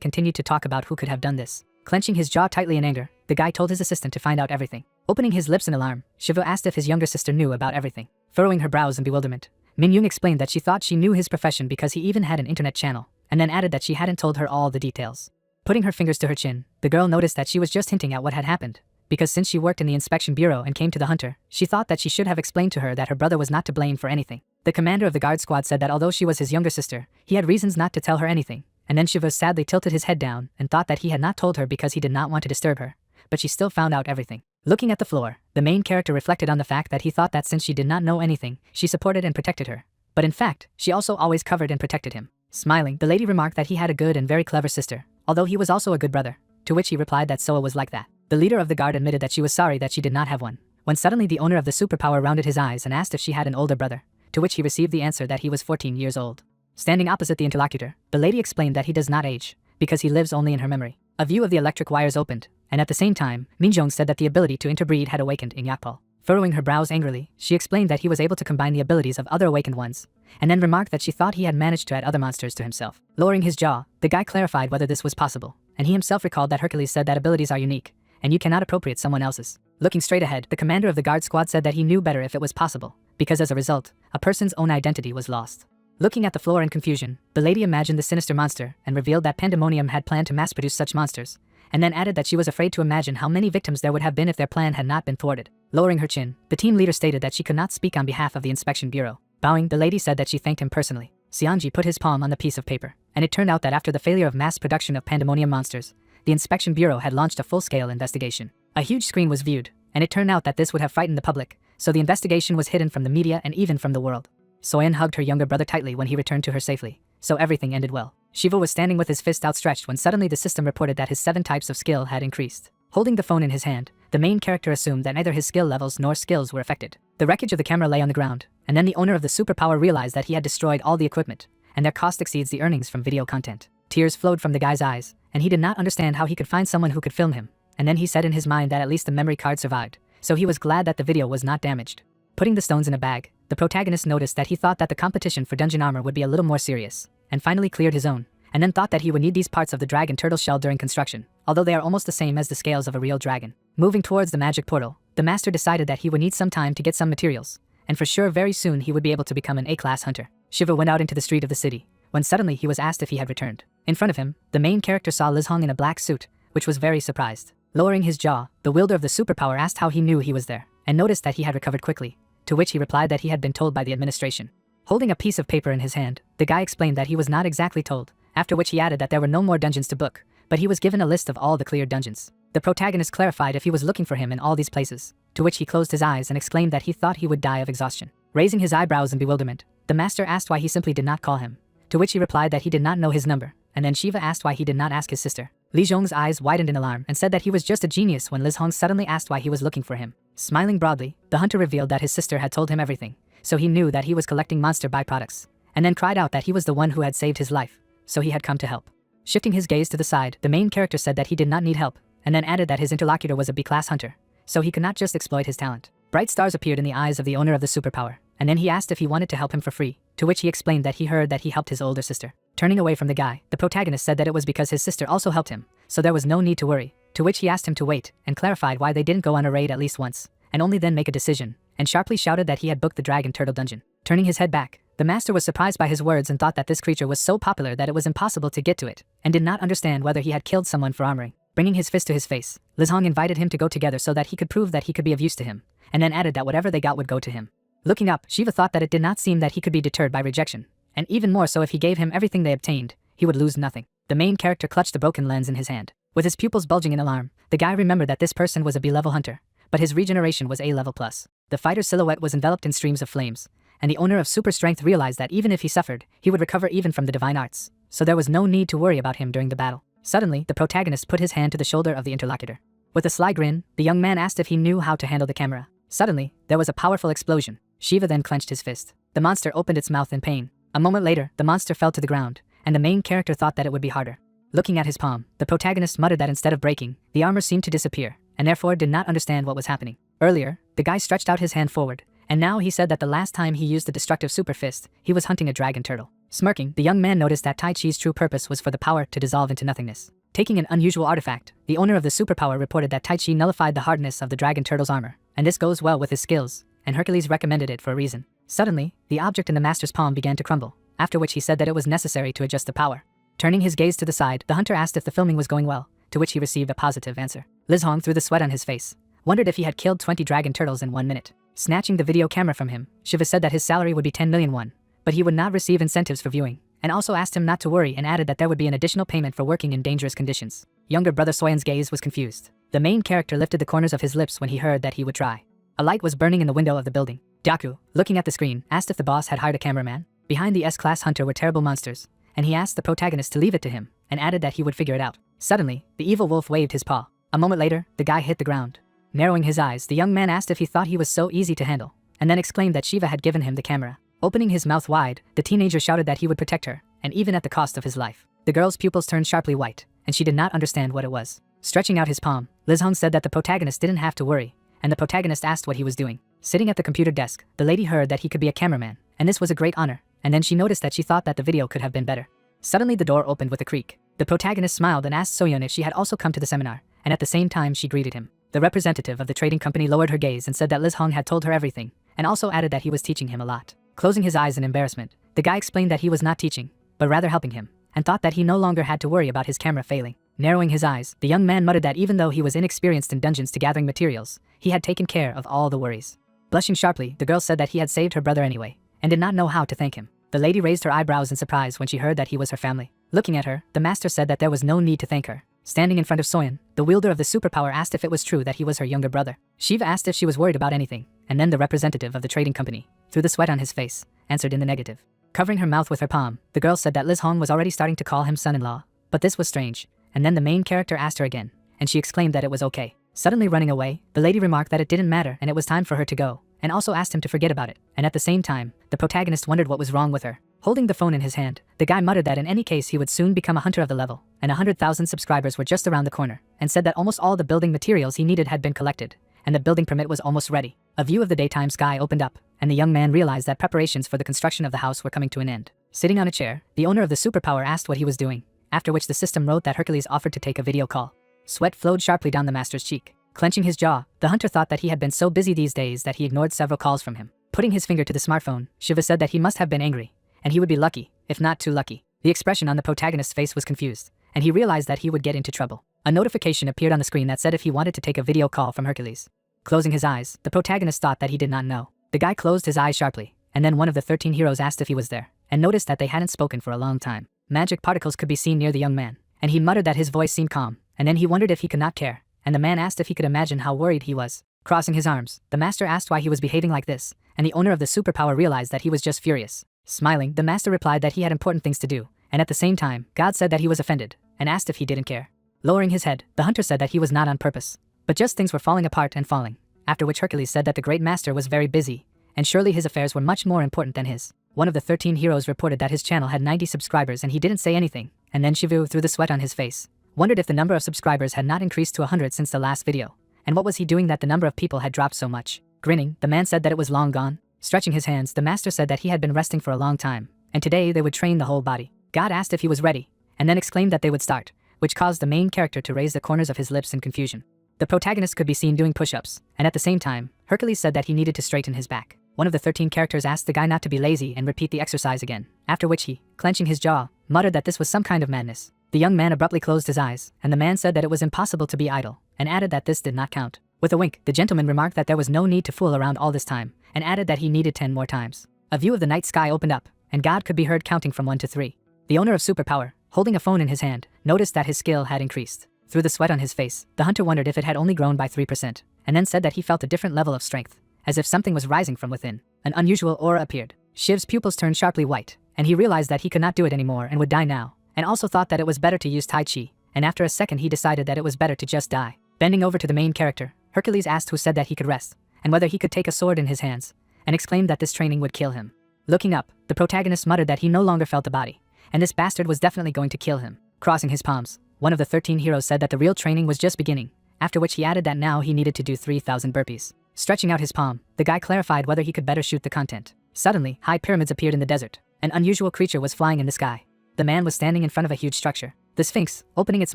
S1: continued to talk about who could have done this. Clenching his jaw tightly in anger, the guy told his assistant to find out everything. Opening his lips in alarm, Shivu asked if his younger sister knew about everything. Furrowing her brows in bewilderment, Min Young explained that she thought she knew his profession because he even had an internet channel, and then added that she hadn't told her all the details. Putting her fingers to her chin, the girl noticed that she was just hinting at what had happened, because since she worked in the inspection bureau and came to the hunter, she thought that she should have explained to her that her brother was not to blame for anything. The commander of the guard squad said that although she was his younger sister, he had reasons not to tell her anything, and then Shiva sadly tilted his head down and thought that he had not told her because he did not want to disturb her, but she still found out everything. Looking at the floor, the main character reflected on the fact that he thought that since she did not know anything, she supported and protected her, but in fact, she also always covered and protected him. Smiling, the lady remarked that he had a good and very clever sister, although he was also a good brother, to which he replied that Soa was like that. The leader of the guard admitted that she was sorry that she did not have one, when suddenly the owner of the superpower rounded his eyes and asked if she had an older brother, to which he received the answer that he was 14 years old. Standing opposite the interlocutor, the lady explained that he does not age, because he lives only in her memory. A view of the electric wires opened, and at the same time, Minjong said that the ability to interbreed had awakened in Yakpal. Furrowing her brows angrily, she explained that he was able to combine the abilities of other awakened ones, and then remarked that she thought he had managed to add other monsters to himself. Lowering his jaw, the guy clarified whether this was possible, and he himself recalled that Hercules said that abilities are unique, and you cannot appropriate someone else's. Looking straight ahead, the commander of the guard squad said that he knew better if it was possible, because as a result, a person's own identity was lost. Looking at the floor in confusion, the lady imagined the sinister monster and revealed that Pandemonium had planned to mass-produce such monsters, and then added that she was afraid to imagine how many victims there would have been if their plan had not been thwarted. Lowering her chin, the team leader stated that she could not speak on behalf of the inspection bureau. Bowing, the lady said that she thanked him personally. Xianji put his palm on the piece of paper, and it turned out that after the failure of mass production of Pandemonium monsters, the inspection bureau had launched a full-scale investigation. A huge screen was viewed, and it turned out that this would have frightened the public, so the investigation was hidden from the media and even from the world. Soyeon hugged her younger brother tightly when he returned to her safely, so everything ended well. Shiva was standing with his fist outstretched when suddenly the system reported that his 7 types of skill had increased. Holding the phone in his hand, the main character assumed that neither his skill levels nor skills were affected. The wreckage of the camera lay on the ground, and then the owner of the superpower realized that he had destroyed all the equipment, and their cost exceeds the earnings from video content. Tears flowed from the guy's eyes, and he did not understand how he could find someone who could film him, and then he said in his mind that at least the memory card survived, so he was glad that the video was not damaged. Putting the stones in a bag, the protagonist noticed that he thought that the competition for dungeon armor would be a little more serious, and finally cleared his own, and then thought that he would need these parts of the dragon turtle shell during construction, although they are almost the same as the scales of a real dragon. Moving towards the magic portal, the master decided that he would need some time to get some materials, and for sure very soon he would be able to become an A-class hunter. Shiva went out into the street of the city, when suddenly he was asked if he had returned. In front of him, the main character saw Liz Hong in a black suit, which was very surprised. Lowering his jaw, the wielder of the superpower asked how he knew he was there, and noticed that he had recovered quickly, to which he replied that he had been told by the administration. Holding a piece of paper in his hand, the guy explained that he was not exactly told, after which he added that there were no more dungeons to book, but he was given a list of all the cleared dungeons. The protagonist clarified if he was looking for him in all these places, to which he closed his eyes and exclaimed that he thought he would die of exhaustion. Raising his eyebrows in bewilderment, the master asked why he simply did not call him, to which he replied that he did not know his number, and then Shiva asked why he did not ask his sister. Li Zhong's eyes widened in alarm and said that he was just a genius when Liz Hong suddenly asked why he was looking for him. Smiling broadly, the hunter revealed that his sister had told him everything, so he knew that he was collecting monster byproducts, and then cried out that he was the one who had saved his life, so he had come to help. Shifting his gaze to the side, the main character said that he did not need help, and then added that his interlocutor was a B-class hunter, so he could not just exploit his talent. Bright stars appeared in the eyes of the owner of the superpower, and then he asked if he wanted to help him for free, to which he explained that he heard that he helped his older sister. Turning away from the guy, the protagonist said that it was because his sister also helped him, so there was no need to worry, to which he asked him to wait, and clarified why they didn't go on a raid at least once, and only then make a decision, and sharply shouted that he had booked the Dragon Turtle Dungeon. Turning his head back, the master was surprised by his words and thought that this creature was so popular that it was impossible to get to it, and did not understand whether he had killed someone for armoring. Bringing his fist to his face, Liz Hong invited him to go together so that he could prove that he could be of use to him, and then added that whatever they got would go to him. Looking up, Shiva thought that it did not seem that he could be deterred by rejection, and even more so if he gave him everything they obtained, he would lose nothing. The main character clutched the broken lens in his hand. With his pupils bulging in alarm, the guy remembered that this person was a B-level hunter, but his regeneration was A-level plus. The fighter's silhouette was enveloped in streams of flames, and the owner of super strength realized that even if he suffered, he would recover even from the divine arts, so there was no need to worry about him during the battle. Suddenly, the protagonist put his hand to the shoulder of the interlocutor. With a sly grin, the young man asked if he knew how to handle the camera. Suddenly, there was a powerful explosion. Shiva then clenched his fist. The monster opened its mouth in pain. A moment later, the monster fell to the ground, and the main character thought that it would be harder. Looking at his palm, the protagonist muttered that instead of breaking, the armor seemed to disappear, and therefore did not understand what was happening. Earlier, the guy stretched out his hand forward, and now he said that the last time he used the destructive super fist, he was hunting a dragon turtle. Smirking, the young man noticed that Tai Chi's true purpose was for the power to dissolve into nothingness. Taking an unusual artifact, the owner of the superpower reported that Tai Chi nullified the hardness of the dragon turtle's armor, and this goes well with his skills, and Hercules recommended it for a reason. Suddenly, the object in the master's palm began to crumble, after which he said that it was necessary to adjust the power. Turning his gaze to the side, the hunter asked if the filming was going well, to which he received a positive answer. Liz Hong, through the sweat on his face, wondered if he had killed 20 dragon turtles in 1 minute. Snatching the video camera from him, Shiva said that his salary would be 10 million won, but he would not receive incentives for viewing, and also asked him not to worry and added that there would be an additional payment for working in dangerous conditions. Younger brother Soyen's gaze was confused. The main character lifted the corners of his lips when he heard that he would try. A light was burning in the window of the building. Daku, looking at the screen, asked if the boss had hired a cameraman. Behind the S-class hunter were terrible monsters, and he asked the protagonist to leave it to him, and added that he would figure it out. Suddenly, the evil wolf waved his paw. A moment later, the guy hit the ground. Narrowing his eyes, the young man asked if he thought he was so easy to handle, and then exclaimed that Shiva had given him the camera. Opening his mouth wide, the teenager shouted that he would protect her, and even at the cost of his life. The girl's pupils turned sharply white, and she did not understand what it was. Stretching out his palm, Liz Hong said that the protagonist didn't have to worry, and the protagonist asked what he was doing. Sitting at the computer desk, the lady heard that he could be a cameraman, and this was a great honor, and then she noticed that she thought that the video could have been better. Suddenly the door opened with a creak. The protagonist smiled and asked Soyeon if she had also come to the seminar, and at the same time she greeted him. The representative of the trading company lowered her gaze and said that Liz Hong had told her everything, and also added that he was teaching him a lot. Closing his eyes in embarrassment, the guy explained that he was not teaching, but rather helping him, and thought that he no longer had to worry about his camera failing. Narrowing his eyes, the young man muttered that even though he was inexperienced in dungeons to gathering materials, he had taken care of all the worries. Blushing sharply, the girl said that he had saved her brother anyway, and did not know how to thank him. The lady raised her eyebrows in surprise when she heard that he was her family. Looking at her, the master said that there was no need to thank her. Standing in front of Soyeon, the wielder of the superpower asked if it was true that he was her younger brother. Shiva asked if she was worried about anything, and then the representative of the trading company, through the sweat on his face, answered in the negative. Covering her mouth with her palm, the girl said that Liz Hong was already starting to call him son-in-law, but this was strange, and then the main character asked her again, and she exclaimed that it was okay. Suddenly running away, the lady remarked that it didn't matter and it was time for her to go, and also asked him to forget about it, and at the same time, the protagonist wondered what was wrong with her. Holding the phone in his hand, the guy muttered that in any case he would soon become a hunter of the level, and 100,000 subscribers were just around the corner, and said that almost all the building materials he needed had been collected, and the building permit was almost ready. A view of the daytime sky opened up, and the young man realized that preparations for the construction of the house were coming to an end. Sitting on a chair, the owner of the superpower asked what he was doing, after which the system wrote that Hercules offered to take a video call. Sweat flowed sharply down the master's cheek. Clenching his jaw, the hunter thought that he had been so busy these days that he ignored several calls from him. Putting his finger to the smartphone, Shiva said that he must have been angry, and he would be lucky, if not too lucky. The expression on the protagonist's face was confused, and he realized that he would get into trouble. A notification appeared on the screen that said if he wanted to take a video call from Hercules. Closing his eyes, the protagonist thought that he did not know. The guy closed his eyes sharply, and then one of the 13 heroes asked if he was there, and noticed that they hadn't spoken for a long time. Magic particles could be seen near the young man, and he muttered that his voice seemed calm, and then he wondered if he could not care, and the man asked if he could imagine how worried he was. Crossing his arms, the master asked why he was behaving like this, and the owner of the superpower realized that he was just furious. Smiling, the master replied that he had important things to do, and at the same time, God said that he was offended, and asked if he didn't care. Lowering his head, the hunter said that he was not on purpose, but just things were falling apart and falling, after which Hercules said that the great master was very busy, and surely his affairs were much more important than his. One of the 13 heroes reported that his channel had 90 subscribers and he didn't say anything, and then Shivu, through the sweat on his face, wondered if the number of subscribers had not increased to 100 since the last video, and what was he doing that the number of people had dropped so much. Grinning, the man said that it was long gone. Stretching his hands, the master said that he had been resting for a long time, and today they would train the whole body. God asked if he was ready, and then exclaimed that they would start, which caused the main character to raise the corners of his lips in confusion. The protagonist could be seen doing push-ups, and at the same time, Hercules said that he needed to straighten his back. One of the 13 characters asked the guy not to be lazy and repeat the exercise again, after which he, clenching his jaw, muttered that this was some kind of madness. The young man abruptly closed his eyes, and the man said that it was impossible to be idle, and added that this did not count. With a wink, the gentleman remarked that there was no need to fool around all this time, and added that he needed 10 more times. A view of the night sky opened up, and God could be heard counting from 1 to 3. The owner of superpower, holding a phone in his hand, noticed that his skill had increased. Through the sweat on his face, the hunter wondered if it had only grown by 3%, and then said that he felt a different level of strength, as if something was rising from within. An unusual aura appeared. Shiv's pupils turned sharply white, and he realized that he could not do it anymore and would die now, and also thought that it was better to use Tai Chi, and after a second he decided that it was better to just die. Bending over to the main character, Hercules asked who said that he could rest, and whether he could take a sword in his hands, and exclaimed that this training would kill him. Looking up, the protagonist muttered that he no longer felt the body, and this bastard was definitely going to kill him. Crossing his palms, one of the 13 heroes said that the real training was just beginning, after which he added that now he needed to do 3,000 burpees. Stretching out his palm, the guy clarified whether he could better shoot the content. Suddenly, high pyramids appeared in the desert. An unusual creature was flying in the sky. The man was standing in front of a huge structure. The Sphinx, opening its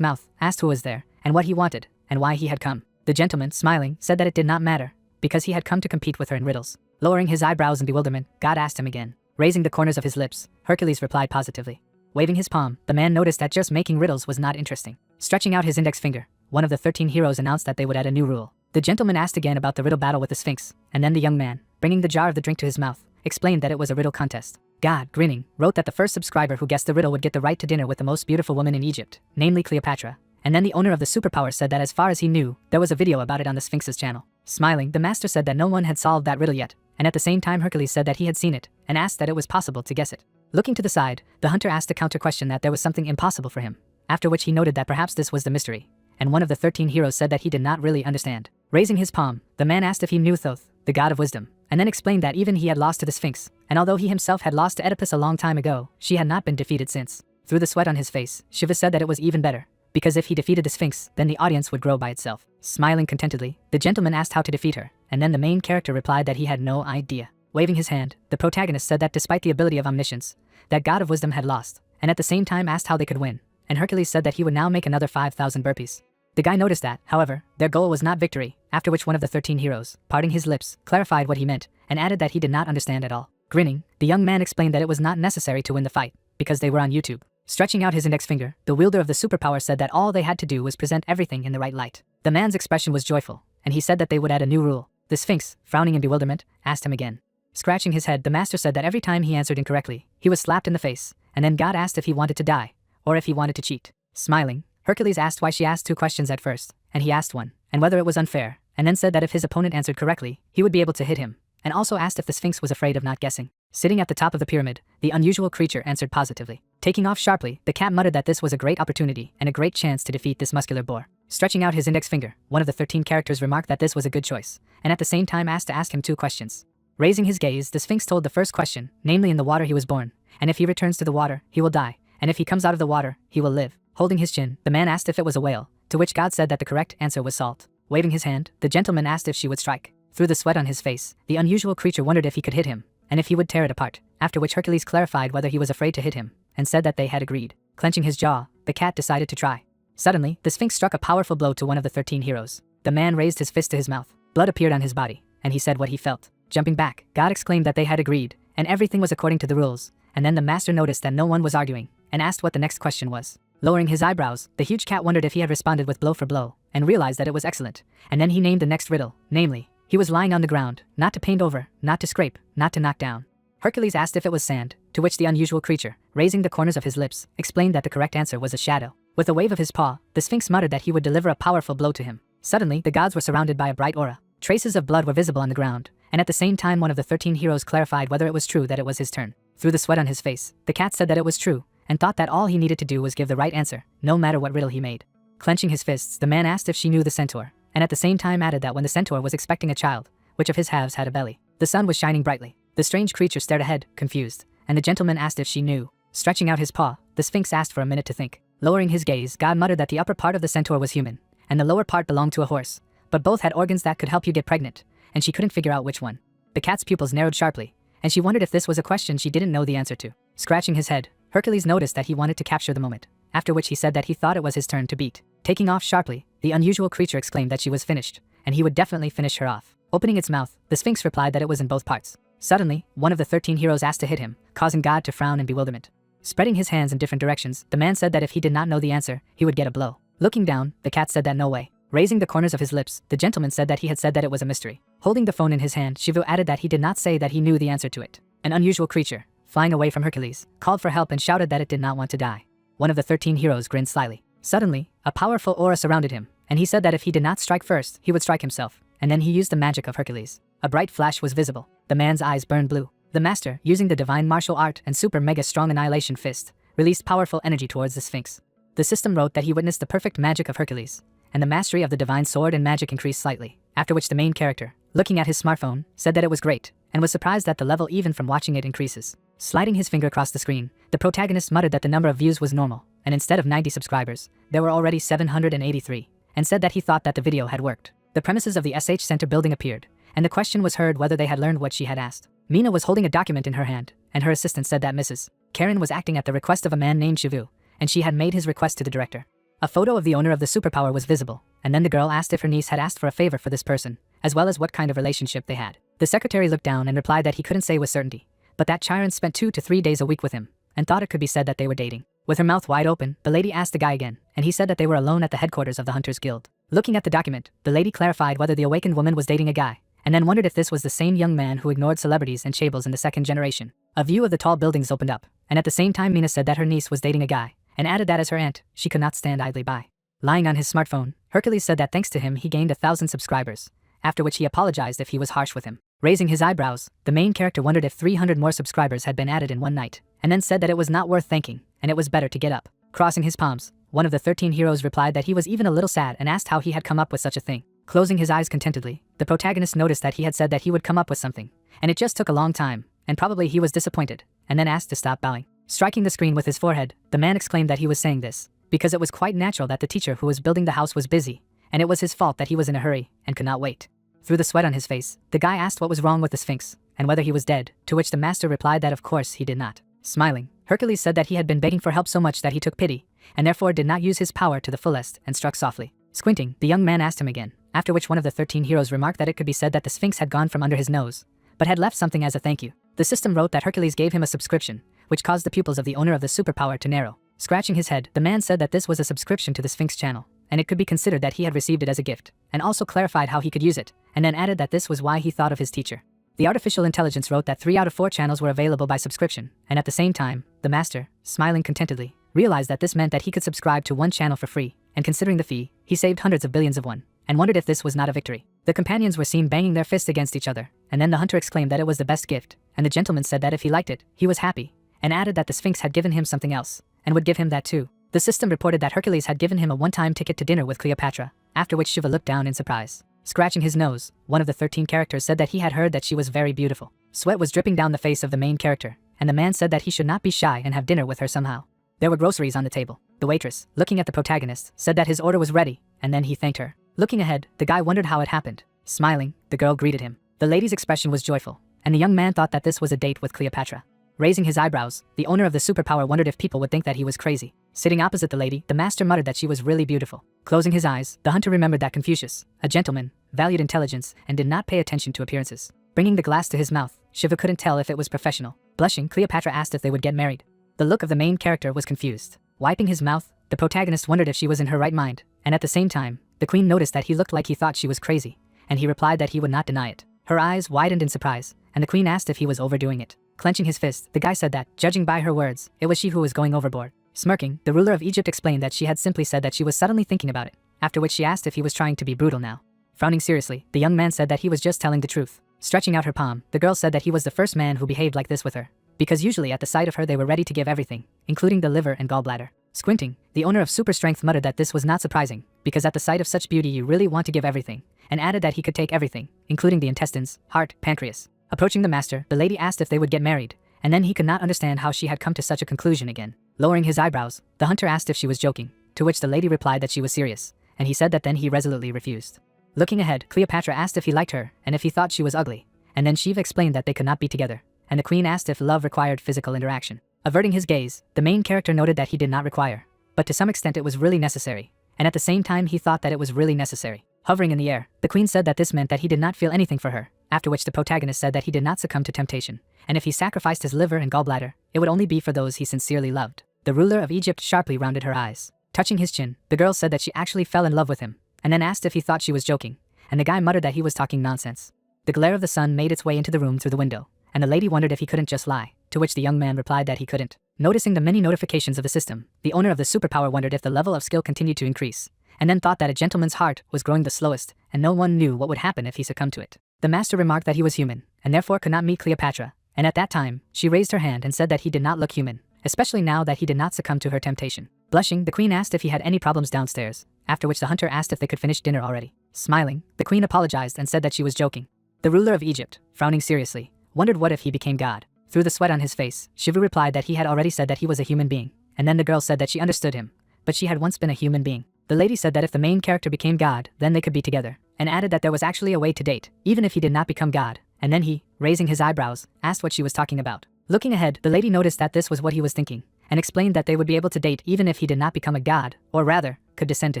S1: mouth, asked who was there, and what he wanted, and why he had come. The gentleman, smiling, said that it did not matter, because he had come to compete with her in riddles. Lowering his eyebrows in bewilderment, God asked him again. Raising the corners of his lips, Hercules replied positively. Waving his palm, the man noticed that just making riddles was not interesting. Stretching out his index finger, one of the 13 heroes announced that they would add a new rule. The gentleman asked again about the riddle battle with the Sphinx, and then the young man, bringing the jar of the drink to his mouth, explained that it was a riddle contest. God, grinning, wrote that the first subscriber who guessed the riddle would get the right to dinner with the most beautiful woman in Egypt, namely Cleopatra. And then the owner of the superpower said that as far as he knew, there was a video about it on the Sphinx's channel. Smiling, the master said that no one had solved that riddle yet, and at the same time Hercules said that he had seen it, and asked that it was possible to guess it. Looking to the side, the hunter asked a counter question that there was something impossible for him, after which he noted that perhaps this was the mystery, and one of the 13 heroes said that he did not really understand. Raising his palm, the man asked if he knew Thoth, the god of wisdom, and then explained that even he had lost to the Sphinx, and although he himself had lost to Oedipus a long time ago, she had not been defeated since. Through the sweat on his face, Shiva said that it was even better, because if he defeated the Sphinx, then the audience would grow by itself. Smiling contentedly, the gentleman asked how to defeat her, and then the main character replied that he had no idea. Waving his hand, the protagonist said that despite the ability of omniscience, that god of wisdom had lost, and at the same time asked how they could win, and Hercules said that he would now make another 5,000 burpees. The guy noticed that, however, their goal was not victory, after which one of the 13 heroes, parting his lips, clarified what he meant, and added that he did not understand at all. Grinning, the young man explained that it was not necessary to win the fight, because they were on YouTube. Stretching out his index finger, the wielder of the superpower said that all they had to do was present everything in the right light. The man's expression was joyful, and he said that they would add a new rule. The Sphinx, frowning in bewilderment, asked him again. Scratching his head, the master said that every time he answered incorrectly, he was slapped in the face, and then God asked if he wanted to die, or if he wanted to cheat. Smiling, Hercules asked why she asked 2 questions at first, and he asked one, and whether it was unfair, and then said that if his opponent answered correctly, he would be able to hit him, and also asked if the Sphinx was afraid of not guessing. Sitting at the top of the pyramid, the unusual creature answered positively. Taking off sharply, the cat muttered that this was a great opportunity and a great chance to defeat this muscular boar. Stretching out his index finger, one of the 13 characters remarked that this was a good choice, and at the same time asked to ask him 2 questions. Raising his gaze, the Sphinx told the first question, namely in the water he was born, and if he returns to the water, he will die, and if he comes out of the water, he will live. Holding his chin, the man asked if it was a whale, to which God said that the correct answer was salt. Waving his hand, the gentleman asked if she would strike. Through the sweat on his face, the unusual creature wondered if he could hit him, and if he would tear it apart, after which Hercules clarified whether he was afraid to hit him, and said that they had agreed. Clenching his jaw, the cat decided to try. Suddenly, the Sphinx struck a powerful blow to one of the 13 heroes. The man raised his fist to his mouth. Blood appeared on his body, and he said what he felt. Jumping back, God exclaimed that they had agreed, and everything was according to the rules, and then the master noticed that no one was arguing, and asked what the next question was. Lowering his eyebrows, the huge cat wondered if he had responded with blow for blow, and realized that it was excellent, and then he named the next riddle, namely, he was lying on the ground, not to paint over, not to scrape, not to knock down. Hercules asked if it was sand, to which the unusual creature, raising the corners of his lips, explained that the correct answer was a shadow. With a wave of his paw, the Sphinx muttered that he would deliver a powerful blow to him. Suddenly, the gods were surrounded by a bright aura. Traces of blood were visible on the ground, and at the same time one of the 13 heroes clarified whether it was true that it was his turn. Through the sweat on his face, the cat said that it was true, and thought that all he needed to do was give the right answer, no matter what riddle he made. Clenching his fists, the man asked if she knew the centaur, and at the same time added that when the centaur was expecting a child, which of his halves had a belly? The sun was shining brightly. The strange creature stared ahead, confused, and the gentleman asked if she knew. Stretching out his paw, the Sphinx asked for a minute to think. Lowering his gaze, God muttered that the upper part of the centaur was human, and the lower part belonged to a horse, but both had organs that could help you get pregnant, and she couldn't figure out which one. The cat's pupils narrowed sharply, and she wondered if this was a question she didn't know the answer to. Scratching his head, Hercules noticed that he wanted to capture the moment, after which he said that he thought it was his turn to beat. Taking off sharply, the unusual creature exclaimed that she was finished, and he would definitely finish her off. Opening its mouth, the Sphinx replied that it was in both parts. Suddenly, one of the 13 heroes asked to hit him, causing God to frown in bewilderment. Spreading his hands in different directions, the man said that if he did not know the answer, he would get a blow. Looking down, the cat said that no way. Raising the corners of his lips, the gentleman said that he had said that it was a mystery. Holding the phone in his hand, Shivu added that he did not say that he knew the answer to it. An unusual creature, flying away from Hercules, called for help and shouted that it did not want to die. One of the 13 heroes grinned slyly. Suddenly, a powerful aura surrounded him, and he said that if he did not strike first, he would strike himself, and then he used the magic of Hercules. A bright flash was visible. The man's eyes burned blue. The master, using the divine martial art and super mega strong annihilation fist, released powerful energy towards the Sphinx. The system wrote that he witnessed the perfect magic of Hercules, and the mastery of the divine sword and magic increased slightly, after which the main character, looking at his smartphone, said that it was great, and was surprised that the level even from watching it increases. Sliding his finger across the screen, the protagonist muttered that the number of views was normal, and instead of 90 subscribers, there were already 783, and said that he thought that the video had worked. The premises of the SH Center building appeared, and the question was heard whether they had learned what she had asked. Mina was holding a document in her hand, and her assistant said that Mrs. Karen was acting at the request of a man named Shivu, and she had made his request to the director. A photo of the owner of the superpower was visible, and then the girl asked if her niece had asked for a favor for this person, as well as what kind of relationship they had. The secretary looked down and replied that he couldn't say with certainty, but that Chiron spent 2 to 3 days a week with him, and thought it could be said that they were dating. With her mouth wide open, the lady asked the guy again, and he said that they were alone at the headquarters of the Hunters Guild. Looking at the document, the lady clarified whether the awakened woman was dating a guy, and then wondered if this was the same young man who ignored celebrities and chaebol in the second generation. A view of the tall buildings opened up, and at the same time Mina said that her niece was dating a guy, and added that as her aunt, she could not stand idly by. Lying on his smartphone, Hercules said that thanks to him he gained 1,000 subscribers, after which he apologized if he was harsh with him. Raising his eyebrows, the main character wondered if 300 more subscribers had been added in one night, and then said that it was not worth thanking, and it was better to get up. Crossing his palms, one of the 13 heroes replied that he was even a little sad and asked how he had come up with such a thing. Closing his eyes contentedly, the protagonist noticed that he had said that he would come up with something, and it just took a long time, and probably he was disappointed, and then asked to stop bowing. Striking the screen with his forehead, the man exclaimed that he was saying this because it was quite natural that the teacher who was building the house was busy, and it was his fault that he was in a hurry and could not wait. Through the sweat on his face, the guy asked what was wrong with the Sphinx, and whether he was dead, to which the master replied that of course he did not. Smiling, Hercules said that he had been begging for help so much that he took pity, and therefore did not use his power to the fullest and struck softly. Squinting, the young man asked him again, after which one of the 13 heroes remarked that it could be said that the Sphinx had gone from under his nose, but had left something as a thank you. The system wrote that Hercules gave him a subscription, which caused the pupils of the owner of the superpower to narrow. Scratching his head, the man said that this was a subscription to the Sphinx channel, and it could be considered that he had received it as a gift, and also clarified how he could use it, and then added that this was why he thought of his teacher. The artificial intelligence wrote that 3 out of 4 channels were available by subscription, and at the same time, the master, smiling contentedly, realized that this meant that he could subscribe to one channel for free, and considering the fee, he saved hundreds of billions of won, and wondered if this was not a victory. The companions were seen banging their fists against each other, and then the hunter exclaimed that it was the best gift, and the gentleman said that if he liked it, he was happy, and added that the Sphinx had given him something else, and would give him that too. The system reported that Hercules had given him a one-time ticket to dinner with Cleopatra, after which Shiva looked down in surprise. Scratching his nose, one of the 13 characters said that he had heard that she was very beautiful. Sweat was dripping down the face of the main character, and the man said that he should not be shy and have dinner with her somehow. There were groceries on the table. The waitress, looking at the protagonist, said that his order was ready, and then he thanked her. Looking ahead, the guy wondered how it happened. Smiling, the girl greeted him. The lady's expression was joyful, and the young man thought that this was a date with Cleopatra. Raising his eyebrows, the owner of the superpower wondered if people would think that he was crazy. Sitting opposite the lady, the master muttered that she was really beautiful. Closing his eyes, the hunter remembered that Confucius, a gentleman, valued intelligence and did not pay attention to appearances. Bringing the glass to his mouth, Shiva couldn't tell if it was professional. Blushing, Cleopatra asked if they would get married. The look of the main character was confused. Wiping his mouth, the protagonist wondered if she was in her right mind, and at the same time, the queen noticed that he looked like he thought she was crazy, and he replied that he would not deny it. Her eyes widened in surprise, and the queen asked if he was overdoing it. Clenching his fist, the guy said that, judging by her words, it was she who was going overboard. Smirking, the ruler of Egypt explained that she had simply said that she was suddenly thinking about it, after which she asked if he was trying to be brutal now. Frowning seriously, the young man said that he was just telling the truth. Stretching out her palm, the girl said that he was the first man who behaved like this with her, because usually at the sight of her they were ready to give everything, including the liver and gallbladder. Squinting, the owner of super strength muttered that this was not surprising, because at the sight of such beauty you really want to give everything, and added that he could take everything, including the intestines, heart, pancreas. Approaching the master, the lady asked if they would get married, and then he could not understand how she had come to such a conclusion again. Lowering his eyebrows, the hunter asked if she was joking, to which the lady replied that she was serious, and he said that then he resolutely refused. Looking ahead, Cleopatra asked if he liked her, and if he thought she was ugly, and then Shiva explained that they could not be together, and the queen asked if love required physical interaction. Averting his gaze, the main character noted that he did not require, but to some extent it was really necessary, and at the same time he thought that it was really necessary. Hovering in the air, the queen said that this meant that he did not feel anything for her, after which the protagonist said that he did not succumb to temptation, and if he sacrificed his liver and gallbladder, it would only be for those he sincerely loved. The ruler of Egypt sharply rounded her eyes. Touching his chin, the girl said that she actually fell in love with him, and then asked if he thought she was joking, and the guy muttered that he was talking nonsense. The glare of the sun made its way into the room through the window, and the lady wondered if he couldn't just lie, to which the young man replied that he couldn't. Noticing the many notifications of the system, the owner of the superpower wondered if the level of skill continued to increase, and then thought that a gentleman's heart was growing the slowest, and no one knew what would happen if he succumbed to it. The master remarked that he was human, and therefore could not meet Cleopatra, and at that time, she raised her hand and said that he did not look human, especially now that he did not succumb to her temptation. Blushing, the queen asked if he had any problems downstairs, after which the hunter asked if they could finish dinner already. Smiling, the queen apologized and said that she was joking. The ruler of Egypt, frowning seriously, wondered what if he became God. Through the sweat on his face, Shiva replied that he had already said that he was a human being, and then the girl said that she understood him, but she had once been a human being. The lady said that if the main character became God, then they could be together, and added that there was actually a way to date, even if he did not become God, and then he, raising his eyebrows, asked what she was talking about. Looking ahead, the lady noticed that this was what he was thinking, and explained that they would be able to date even if he did not become a god, or rather, could descend to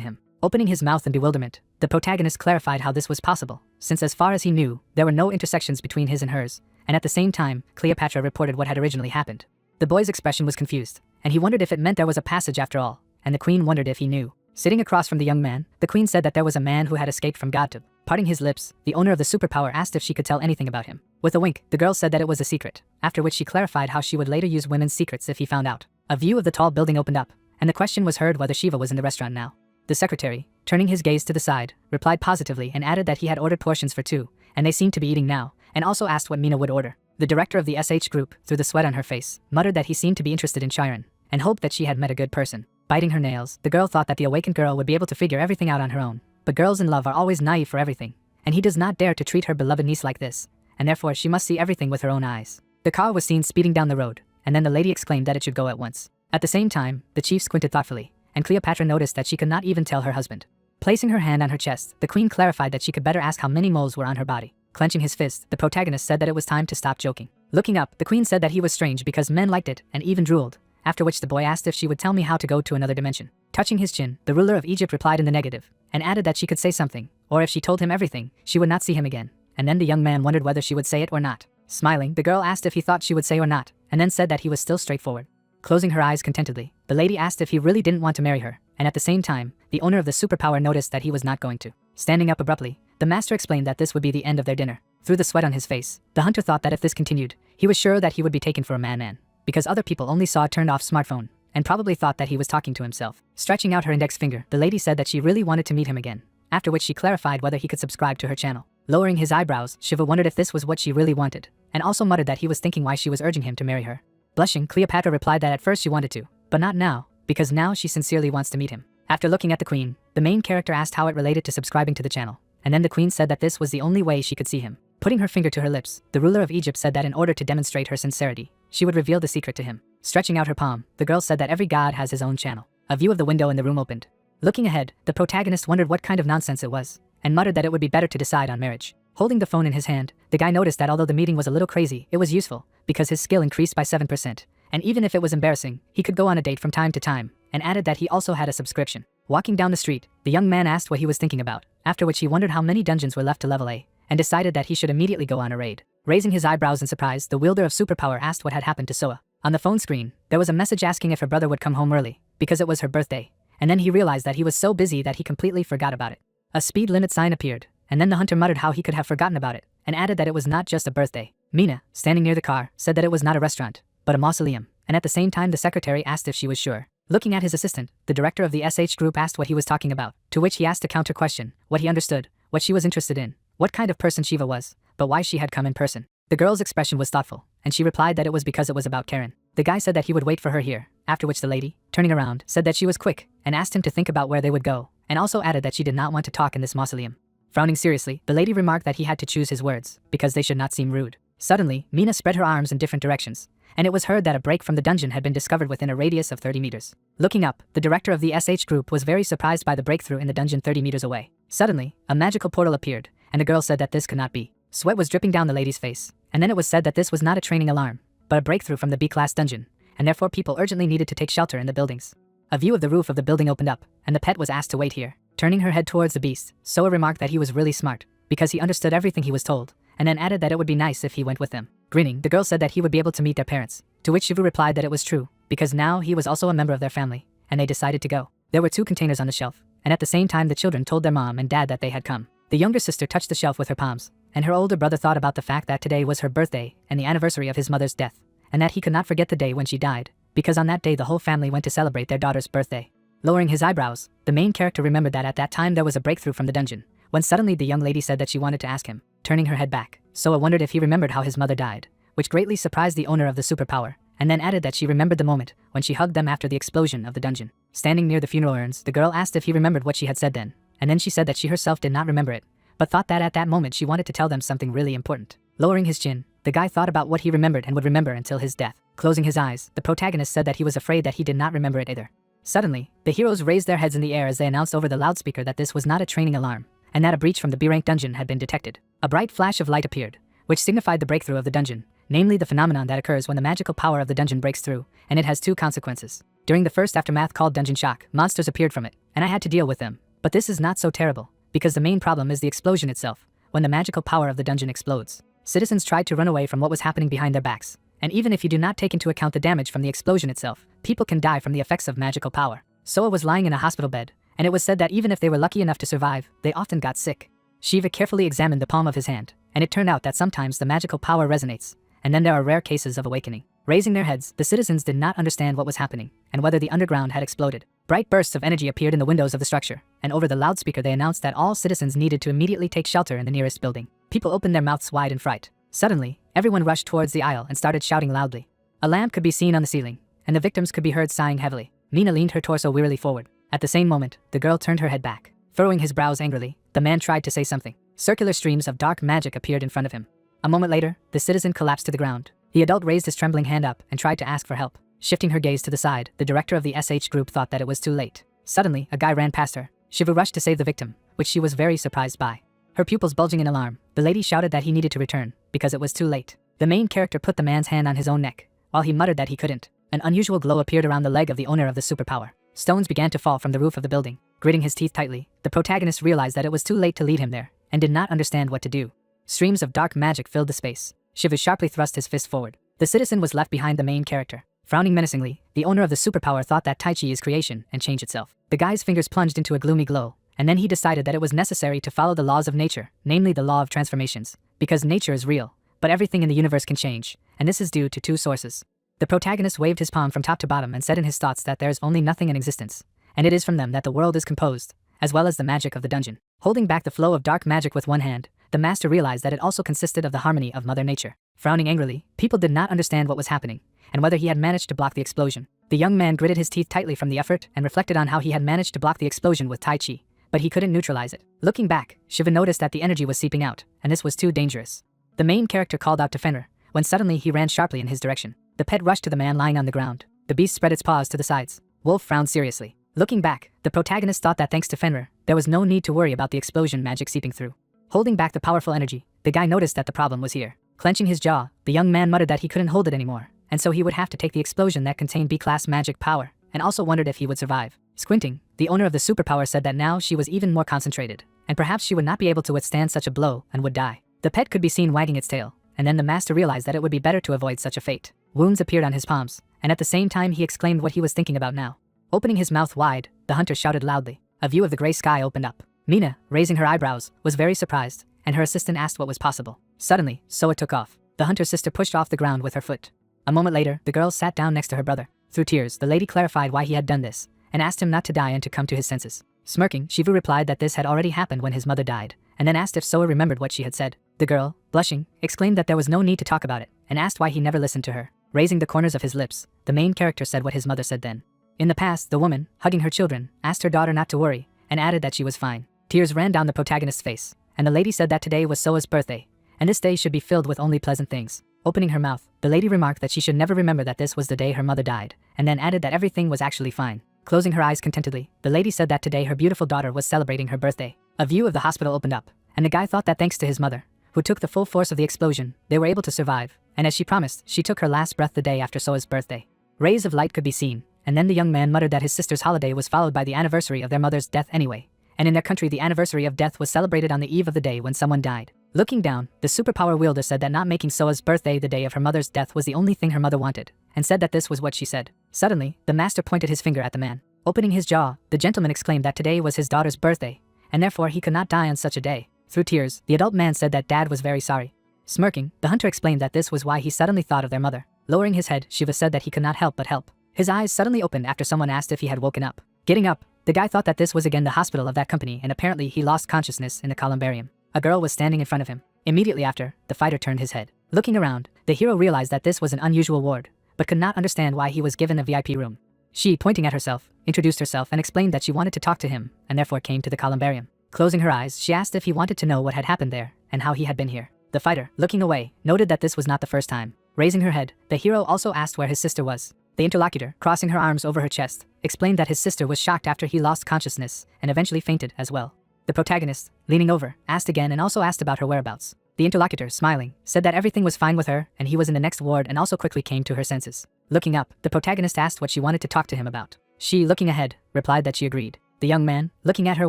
S1: him. Opening his mouth in bewilderment, the protagonist clarified how this was possible, since as far as he knew, there were no intersections between his and hers, and at the same time, Cleopatra reported what had originally happened. The boy's expression was confused, and he wondered if it meant there was a passage after all, and the queen wondered if he knew. Sitting across from the young man, the queen said that there was a man who had escaped from Godtub. Parting his lips, the owner of the superpower asked if she could tell anything about him. With a wink, the girl said that it was a secret, after which she clarified how she would later use women's secrets if he found out. A view of the tall building opened up, and the question was heard whether Shiva was in the restaurant now. The secretary, turning his gaze to the side, replied positively and added that he had ordered portions for two, and they seemed to be eating now, and also asked what Mina would order. The director of the SH group, through the sweat on her face, muttered that he seemed to be interested in Chiron, and hoped that she had met a good person. Biting her nails, the girl thought that the awakened girl would be able to figure everything out on her own, but girls in love are always naive for everything, and he does not dare to treat her beloved niece like this, and therefore she must see everything with her own eyes. The car was seen speeding down the road, and then the lady exclaimed that it should go at once. At the same time, the chief squinted thoughtfully, and Cleopatra noticed that she could not even tell her husband. Placing her hand on her chest, the queen clarified that she could better ask how many moles were on her body. Clenching his fist, the protagonist said that it was time to stop joking. Looking up, the queen said that he was strange because men liked it and even drooled, after which the boy asked if she would tell me how to go to another dimension. Touching his chin, the ruler of Egypt replied in the negative, and added that she could say something, or if she told him everything, she would not see him again, and then the young man wondered whether she would say it or not. Smiling, the girl asked if he thought she would say or not, and then said that he was still straightforward. Closing her eyes contentedly, the lady asked if he really didn't want to marry her, and at the same time, the owner of the superpower noticed that he was not going to. Standing up abruptly, the master explained that this would be the end of their dinner. Through the sweat on his face, the hunter thought that if this continued, he was sure that he would be taken for a man, because other people only saw a turned-off smartphone, and probably thought that he was talking to himself. Stretching out her index finger, the lady said that she really wanted to meet him again, after which she clarified whether he could subscribe to her channel. Lowering his eyebrows, Shiva wondered if this was what she really wanted, and also muttered that he was thinking why she was urging him to marry her. Blushing, Cleopatra replied that at first she wanted to, but not now, because now she sincerely wants to meet him. After looking at the queen, the main character asked how it related to subscribing to the channel, and then the queen said that this was the only way she could see him. Putting her finger to her lips, the ruler of Egypt said that in order to demonstrate her sincerity, she would reveal the secret to him. Stretching out her palm, the girl said that every god has his own channel. A view of the window in the room opened. Looking ahead, the protagonist wondered what kind of nonsense it was, and muttered that it would be better to decide on marriage. Holding the phone in his hand, the guy noticed that although the meeting was a little crazy, it was useful, because his skill increased by 7%, and even if it was embarrassing, he could go on a date from time to time, and added that he also had a subscription. Walking down the street, the young man asked what he was thinking about, after which he wondered how many dungeons were left to level A, and decided that he should immediately go on a raid. Raising his eyebrows in surprise, the wielder of superpower asked what had happened to Soa. On the phone screen, there was a message asking if her brother would come home early, because it was her birthday, and then he realized that he was so busy that he completely forgot about it. A speed limit sign appeared, and then the hunter muttered how he could have forgotten about it, and added that it was not just a birthday. Mina, standing near the car, said that it was not a restaurant, but a mausoleum, and at the same time the secretary asked if she was sure. Looking at his assistant, the director of the SH group asked what he was talking about, to which he asked a counter question, what he understood, what she was interested in, what kind of person Shiva was, but why she had come in person. The girl's expression was thoughtful, and she replied that it was because it was about Karen. The guy said that he would wait for her here, after which the lady, turning around, said that she was quick, and asked him to think about where they would go, and also added that she did not want to talk in this mausoleum. Frowning seriously, the lady remarked that he had to choose his words, because they should not seem rude. Suddenly, Mina spread her arms in different directions, and it was heard that a break from the dungeon had been discovered within a radius of 30 meters. Looking up, the director of the SH group was very surprised by the breakthrough in the dungeon 30 meters away. Suddenly, a magical portal appeared, and the girl said that this could not be. Sweat was dripping down the lady's face, and then it was said that this was not a training alarm, but a breakthrough from the B-class dungeon, and therefore people urgently needed to take shelter in the buildings. A view of the roof of the building opened up, and the pet was asked to wait here. Turning her head towards the beast, Soa remarked that he was really smart, because he understood everything he was told, and then added that it would be nice if he went with them. Grinning, the girl said that he would be able to meet their parents, to which Shivu replied that it was true, because now he was also a member of their family, and they decided to go. There were 2 containers on the shelf, and at the same time the children told their mom and dad that they had come. The younger sister touched the shelf with her palms, and her older brother thought about the fact that today was her birthday and the anniversary of his mother's death, and that he could not forget the day when she died, because on that day the whole family went to celebrate their daughter's birthday. Lowering his eyebrows, the main character remembered that at that time there was a breakthrough from the dungeon, when suddenly the young lady said that she wanted to ask him. Turning her head back, Soa wondered if he remembered how his mother died, which greatly surprised the owner of the superpower, and then added that she remembered the moment when she hugged them after the explosion of the dungeon. Standing near the funeral urns, the girl asked if he remembered what she had said then, and then she said that she herself did not remember it, but thought that at that moment she wanted to tell them something really important. Lowering his chin, the guy thought about what he remembered and would remember until his death. Closing his eyes, the protagonist said that he was afraid that he did not remember it either. Suddenly, the heroes raised their heads in the air as they announced over the loudspeaker that this was not a training alarm, and that a breach from the B-rank dungeon had been detected. A bright flash of light appeared, which signified the breakthrough of the dungeon, namely the phenomenon that occurs when the magical power of the dungeon breaks through, and it has 2 consequences. During the first aftermath called Dungeon Shock, monsters appeared from it, and I had to deal with them. But this is not so terrible, because the main problem is the explosion itself. When the magical power of the dungeon explodes, citizens tried to run away from what was happening behind their backs, and even if you do not take into account the damage from the explosion itself, people can die from the effects of magical power. Soa was lying in a hospital bed, and it was said that even if they were lucky enough to survive, they often got sick. Shiva carefully examined the palm of his hand, and it turned out that sometimes the magical power resonates, and then there are rare cases of awakening. Raising their heads, the citizens did not understand what was happening, and whether the underground had exploded. Bright bursts of energy appeared in the windows of the structure, and over the loudspeaker they announced that all citizens needed to immediately take shelter in the nearest building. People opened their mouths wide in fright. Suddenly, everyone rushed towards the aisle and started shouting loudly. A lamp could be seen on the ceiling, and the victims could be heard sighing heavily. Mina leaned her torso wearily forward. At the same moment, the girl turned her head back. Furrowing his brows angrily, the man tried to say something. Circular streams of dark magic appeared in front of him. A moment later, the citizen collapsed to the ground. The adult raised his trembling hand up and tried to ask for help. Shifting her gaze to the side, the director of the SH group thought that it was too late. Suddenly, a guy ran past her. Shivu rushed to save the victim, which she was very surprised by. Her pupils bulging in alarm, the lady shouted that he needed to return, because it was too late. The main character put the man's hand on his own neck, while he muttered that he couldn't. An unusual glow appeared around the leg of the owner of the superpower. Stones began to fall from the roof of the building. Gritting his teeth tightly, the protagonist realized that it was too late to lead him there, and did not understand what to do. Streams of dark magic filled the space. Shivu sharply thrust his fist forward. The citizen was left behind the main character. Frowning menacingly, the owner of the superpower thought that Tai Chi is creation and change itself. The guy's fingers plunged into a gloomy glow, and then he decided that it was necessary to follow the laws of nature, namely the law of transformations, because nature is real, but everything in the universe can change, and this is due to 2 sources. The protagonist waved his palm from top to bottom and said in his thoughts that there is only nothing in existence, and it is from them that the world is composed, as well as the magic of the dungeon. Holding back the flow of dark magic with one hand, the master realized that it also consisted of the harmony of Mother Nature. Frowning angrily, people did not understand what was happening, and whether he had managed to block the explosion. The young man gritted his teeth tightly from the effort and reflected on how he had managed to block the explosion with Tai Chi, but he couldn't neutralize it. Looking back, Shiva noticed that the energy was seeping out, and this was too dangerous. The main character called out to Fenrir, when suddenly he ran sharply in his direction. The pet rushed to the man lying on the ground. The beast spread its paws to the sides. Wolf frowned seriously. Looking back, the protagonist thought that thanks to Fenrir, there was no need to worry about the explosion magic seeping through. Holding back the powerful energy, the guy noticed that the problem was here. Clenching his jaw, the young man muttered that he couldn't hold it anymore, and so he would have to take the explosion that contained B-class magic power, and also wondered if he would survive. Squinting, the owner of the superpower said that now she was even more concentrated, and perhaps she would not be able to withstand such a blow and would die. The pet could be seen wagging its tail, and then the master realized that it would be better to avoid such a fate. Wounds appeared on his palms, and at the same time he exclaimed what he was thinking about now. Opening his mouth wide, the hunter shouted loudly. A view of the gray sky opened up. Mina, raising her eyebrows, was very surprised, and her assistant asked what was possible. Suddenly, Soa took off. The hunter's sister pushed off the ground with her foot. A moment later, the girl sat down next to her brother. Through tears, the lady clarified why he had done this, and asked him not to die and to come to his senses. Smirking, Shivu replied that this had already happened when his mother died, and then asked if Soa remembered what she had said. The girl, blushing, exclaimed that there was no need to talk about it, and asked why he never listened to her. Raising the corners of his lips, the main character said what his mother said then. In the past, the woman, hugging her children, asked her daughter not to worry, and added that she was fine. Tears ran down the protagonist's face, and the lady said that today was Soa's birthday, and this day should be filled with only pleasant things. Opening her mouth, the lady remarked that she should never remember that this was the day her mother died, and then added that everything was actually fine. Closing her eyes contentedly, the lady said that today her beautiful daughter was celebrating her birthday. A view of the hospital opened up, and the guy thought that thanks to his mother, who took the full force of the explosion, they were able to survive, and as she promised, she took her last breath the day after Soa's birthday. Rays of light could be seen, and then the young man muttered that his sister's holiday was followed by the anniversary of their mother's death anyway, and in their country the anniversary of death was celebrated on the eve of the day when someone died. Looking down, the superpower wielder said that not making Soa's birthday the day of her mother's death was the only thing her mother wanted, and said that this was what she said. Suddenly, the master pointed his finger at the man. Opening his jaw, the gentleman exclaimed that today was his daughter's birthday, and therefore he could not die on such a day. Through tears, the adult man said that dad was very sorry. Smirking, the hunter explained that this was why he suddenly thought of their mother. Lowering his head, Shiva said that he could not help but help. His eyes suddenly opened after someone asked if he had woken up. Getting up, the guy thought that this was again the hospital of that company, and apparently he lost consciousness in the columbarium. A girl was standing in front of him. Immediately after, the fighter turned his head. Looking around, the hero realized that this was an unusual ward, but could not understand why he was given a VIP room. She, pointing at herself, introduced herself and explained that she wanted to talk to him, and therefore came to the columbarium. Closing her eyes, she asked if he wanted to know what had happened there, and how he had been here. The fighter, looking away, noted that this was not the first time. Raising her head, the hero also asked where his sister was. The interlocutor, crossing her arms over her chest, explained that his sister was shocked after he lost consciousness, and eventually fainted as well. The protagonist, leaning over, asked again and also asked about her whereabouts. The interlocutor, smiling, said that everything was fine with her, and he was in the next ward and also quickly came to her senses. Looking up, the protagonist asked what she wanted to talk to him about. She, looking ahead, replied that she agreed. The young man, looking at her